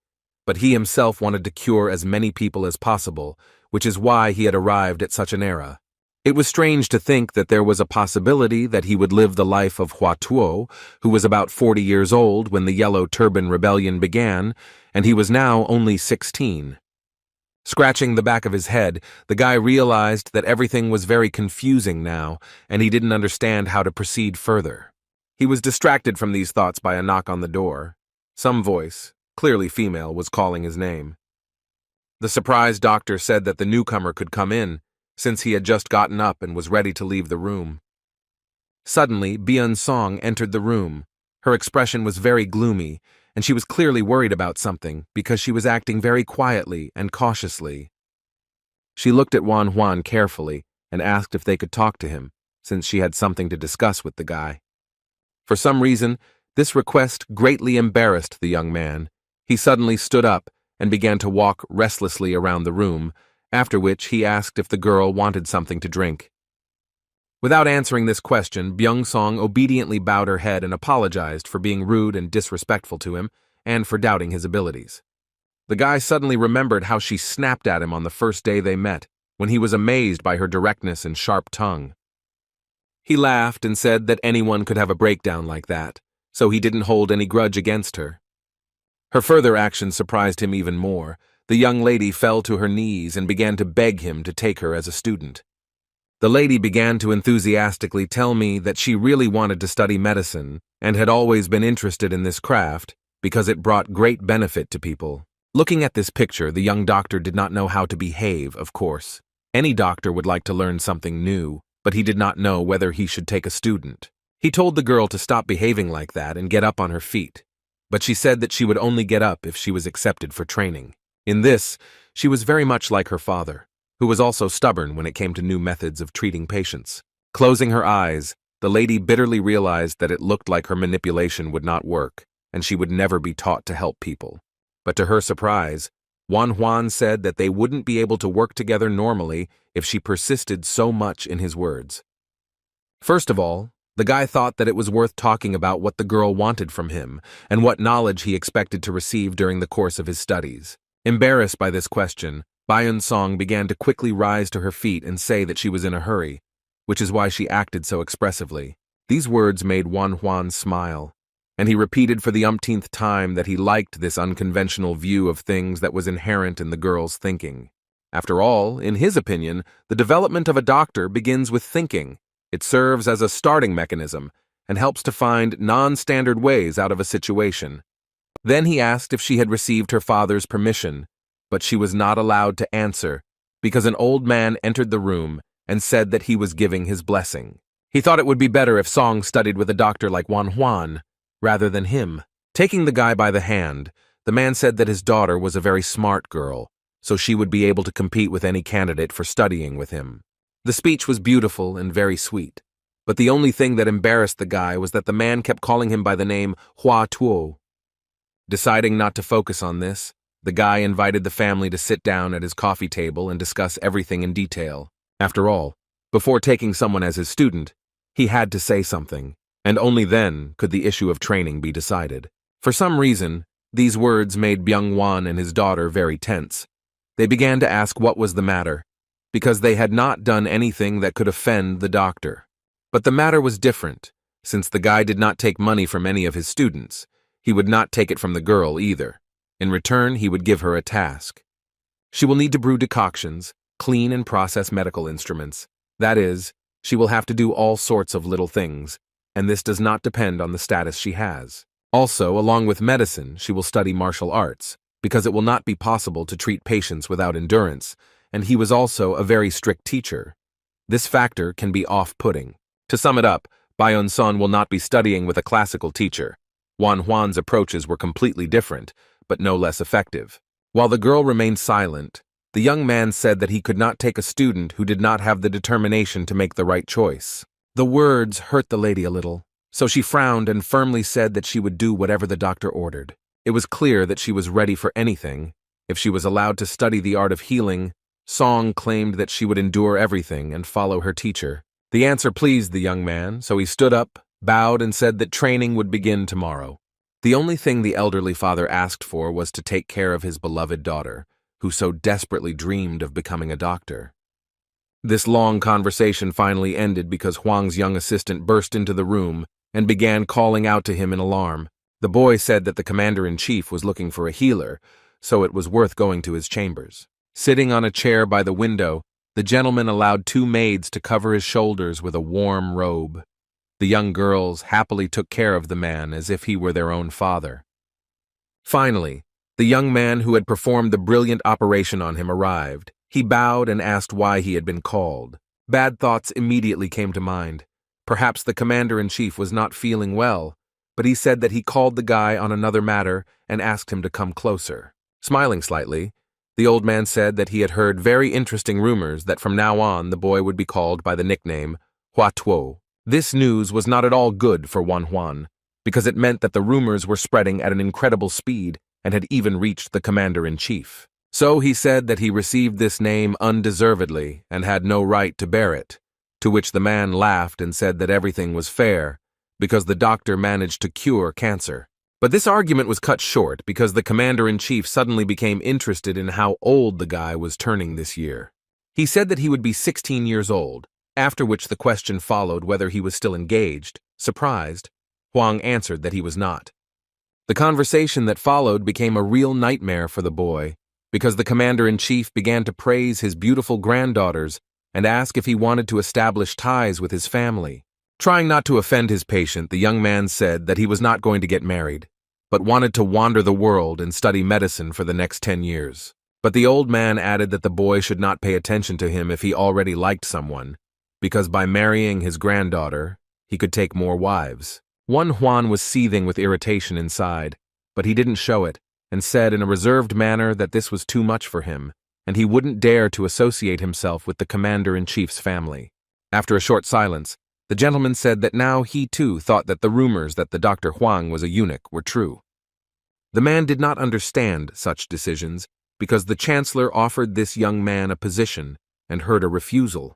but he himself wanted to cure as many people as possible, which is why he had arrived at such an era. It was strange to think that there was a possibility that he would live the life of Hua Tuo, who was about 40 years old when the Yellow Turban Rebellion began, and he was now only 16. Scratching the back of his head, the guy realized that everything was very confusing now, and he didn't understand how to proceed further. He was distracted from these thoughts by a knock on the door. Some voice, clearly female, was calling his name. The surprised doctor said that the newcomer could come in, since he had just gotten up and was ready to leave the room. Suddenly, Bian Song entered the room. Her expression was very gloomy, and she was clearly worried about something because she was acting very quietly and cautiously. She looked at Wan Huan carefully and asked if they could talk to him, since she had something to discuss with the guy. For some reason, this request greatly embarrassed the young man. He suddenly stood up and began to walk restlessly around the room, after which he asked if the girl wanted something to drink. Without answering this question, Byung-song obediently bowed her head and apologized for being rude and disrespectful to him and for doubting his abilities. The guy suddenly remembered how she snapped at him on the first day they met, when he was amazed by her directness and sharp tongue. He laughed and said that anyone could have a breakdown like that, so he didn't hold any grudge against her. Her further actions surprised him even more. The young lady fell to her knees and began to beg him to take her as a student. The lady began to enthusiastically tell me that she really wanted to study medicine and had always been interested in this craft because it brought great benefit to people. Looking at this picture, the young doctor did not know how to behave, of course. Any doctor would like to learn something new, but he did not know whether he should take a student. He told the girl to stop behaving like that and get up on her feet, but she said that she would only get up if she was accepted for training. In this, she was very much like her father, who was also stubborn when it came to new methods of treating patients. Closing her eyes, the lady bitterly realized that it looked like her manipulation would not work, and she would never be taught to help people. But to her surprise, Wan Huan said that they wouldn't be able to work together normally if she persisted so much in his words. First of all, the guy thought that it was worth talking about what the girl wanted from him and what knowledge he expected to receive during the course of his studies. Embarrassed by this question, Byung-song began to quickly rise to her feet and say that she was in a hurry, which is why she acted so expressively. These words made Wan Huan smile, and he repeated for the umpteenth time that he liked this unconventional view of things that was inherent in the girl's thinking. After all, in his opinion, the development of a doctor begins with thinking. It serves as a starting mechanism and helps to find non-standard ways out of a situation. Then he asked if she had received her father's permission, but she was not allowed to answer because an old man entered the room and said that he was giving his blessing. He thought it would be better if Song studied with a doctor like Wan Huan rather than him. Taking the guy by the hand, the man said that his daughter was a very smart girl, so she would be able to compete with any candidate for studying with him. The speech was beautiful and very sweet, but the only thing that embarrassed the guy was that the man kept calling him by the name Hua Tuo. Deciding not to focus on this, the guy invited the family to sit down at his coffee table and discuss everything in detail. After all, before taking someone as his student, he had to say something, and only then could the issue of training be decided. For some reason, these words made Byung-won and his daughter very tense. They began to ask what was the matter, because they had not done anything that could offend the doctor. But the matter was different. Since the guy did not take money from any of his students, he would not take it from the girl either. In return, he would give her a task. She will need to brew decoctions, clean and process medical instruments. That is, she will have to do all sorts of little things, and this does not depend on the status she has. Also, along with medicine, she will study martial arts, because it will not be possible to treat patients without endurance, and he was also a very strict teacher. This factor can be off-putting. To sum it up, Byung-sun will not be studying with a classical teacher. Wan Huan's approaches were completely different, but no less effective. While the girl remained silent, the young man said that he could not take a student who did not have the determination to make the right choice. The words hurt the lady a little, so she frowned and firmly said that she would do whatever the doctor ordered. It was clear that she was ready for anything. If she was allowed to study the art of healing, Song claimed that she would endure everything and follow her teacher. The answer pleased the young man, so he stood up, bowed, and said that training would begin tomorrow. The only thing the elderly father asked for was to take care of his beloved daughter, who so desperately dreamed of becoming a doctor. This long conversation finally ended because Huang's young assistant burst into the room and began calling out to him in alarm. The boy said that the commander-in-chief was looking for a healer, so it was worth going to his chambers. Sitting on a chair by the window, the gentleman allowed 2 maids to cover his shoulders with a warm robe. The young girls happily took care of the man as if he were their own father. Finally, the young man who had performed the brilliant operation on him arrived. He bowed and asked why he had been called. Bad thoughts immediately came to mind. Perhaps the commander-in-chief was not feeling well, but he said that he called the guy on another matter and asked him to come closer. Smiling slightly, The old man said that he had heard very interesting rumors that from now on the boy would be called by the nickname Hua Tuo. This news was not at all good for Wan Huan, because it meant that the rumors were spreading at an incredible speed and had even reached the commander-in-chief. So he said that he received this name undeservedly and had no right to bear it, to which the man laughed and said that everything was fair, because the doctor managed to cure cancer. But this argument was cut short because the commander-in-chief suddenly became interested in how old the guy was turning this year. He said that he would be 16 years old, after which the question followed whether he was still engaged. Surprised, Huang answered that he was not. The conversation that followed became a real nightmare for the boy, because the commander-in-chief began to praise his beautiful granddaughters and ask if he wanted to establish ties with his family. Trying not to offend his patient, the young man said that he was not going to get married, but wanted to wander the world and study medicine for the next 10 years. But the old man added that the boy should not pay attention to him if he already liked someone, because by marrying his granddaughter, he could take more wives. Huan was seething with irritation inside, but he didn't show it, and said in a reserved manner that this was too much for him, and he wouldn't dare to associate himself with the commander-in-chief's family. After a short silence, the gentleman said that now he too thought that the rumors that the Dr. Huang was a eunuch were true. The man did not understand such decisions, because the chancellor offered this young man a position and heard a refusal.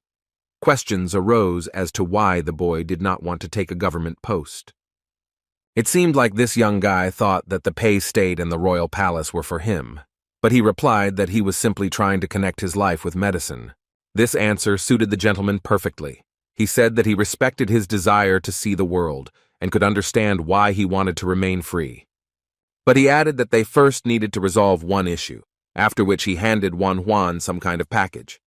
Questions arose as to why the boy did not want to take a government post. It seemed like this young guy thought that the Pei State and the royal palace were for him, but he replied that he was simply trying to connect his life with medicine. This answer suited the gentleman perfectly. He said that he respected his desire to see the world and could understand why he wanted to remain free. But he added that they first needed to resolve one issue, after which he handed Wan Huan some kind of package.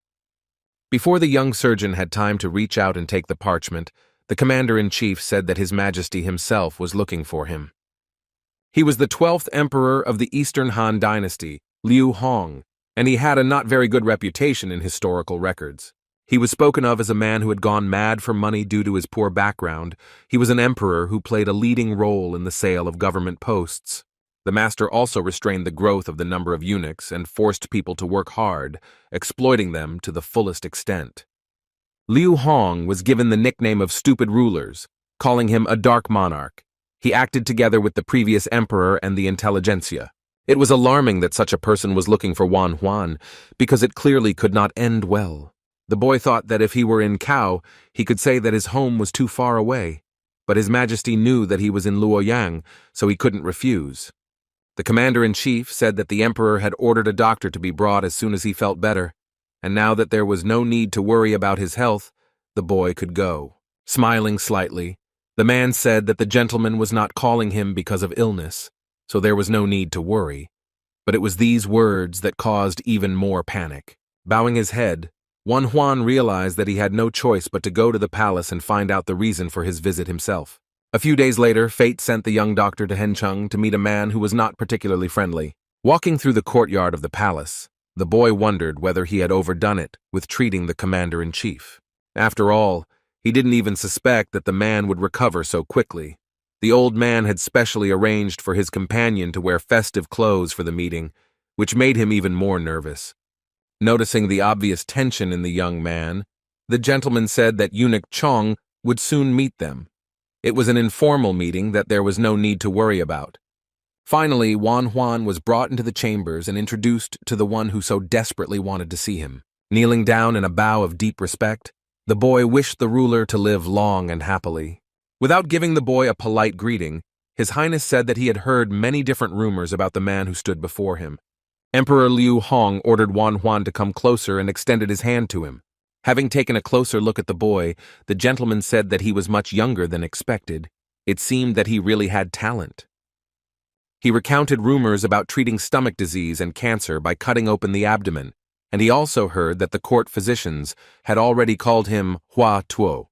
Before the young surgeon had time to reach out and take the parchment, the commander-in-chief said that His Majesty himself was looking for him. He was the 12th emperor of the Eastern Han dynasty, Liu Hong, and he had a not very good reputation in historical records. He was spoken of as a man who had gone mad for money due to his poor background. He was an emperor who played a leading role in the sale of government posts. The master also restrained the growth of the number of eunuchs and forced people to work hard, exploiting them to the fullest extent. Liu Hong was given the nickname of Stupid Rulers, calling him a dark monarch. He acted together with the previous emperor and the intelligentsia. It was alarming that such a person was looking for Wan Huan, because it clearly could not end well. The boy thought that if he were in Cao, he could say that his home was too far away, but His Majesty knew that he was in Luoyang, so he couldn't refuse. The commander-in-chief said that the emperor had ordered a doctor to be brought as soon as he felt better, and now that there was no need to worry about his health, the boy could go. Smiling slightly, the man said that the gentleman was not calling him because of illness, so there was no need to worry. But it was these words that caused even more panic. Bowing his head, Wan Huan realized that he had no choice but to go to the palace and find out the reason for his visit himself. A few days later, fate sent the young doctor to Hencheng to meet a man who was not particularly friendly. Walking through the courtyard of the palace, the boy wondered whether he had overdone it with treating the commander-in-chief. After all, he didn't even suspect that the man would recover so quickly. The old man had specially arranged for his companion to wear festive clothes for the meeting, which made him even more nervous. Noticing the obvious tension in the young man, the gentleman said that Eunuch Chong would soon meet them. It was an informal meeting that there was no need to worry about. Finally, Wan Huan was brought into the chambers and introduced to the one who so desperately wanted to see him. Kneeling down in a bow of deep respect, the boy wished the ruler to live long and happily. Without giving the boy a polite greeting, His Highness said that he had heard many different rumors about the man who stood before him. Emperor Liu Hong ordered Wan Huan to come closer and extended his hand to him. Having taken a closer look at the boy, the gentleman said that he was much younger than expected. It seemed that he really had talent. He recounted rumors about treating stomach disease and cancer by cutting open the abdomen, and he also heard that the court physicians had already called him Hua Tuo.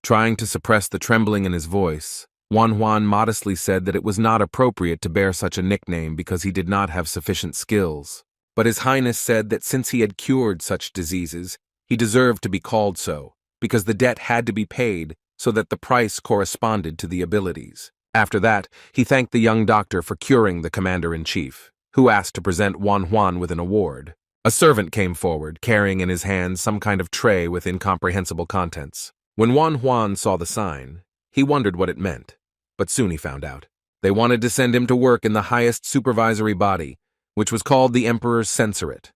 Trying to suppress the trembling in his voice, Wan Huan modestly said that it was not appropriate to bear such a nickname because he did not have sufficient skills. But His Highness said that since he had cured such diseases, he deserved to be called so, because the debt had to be paid so that the price corresponded to the abilities. After that, he thanked the young doctor for curing the commander-in-chief. who asked to present Juan with an award. A servant came forward, carrying in his hand some kind of tray with incomprehensible contents. When Juan saw the sign, he wondered what it meant, but soon he found out. They wanted to send him to work in the highest supervisory body, which was called the Emperor's Censorate.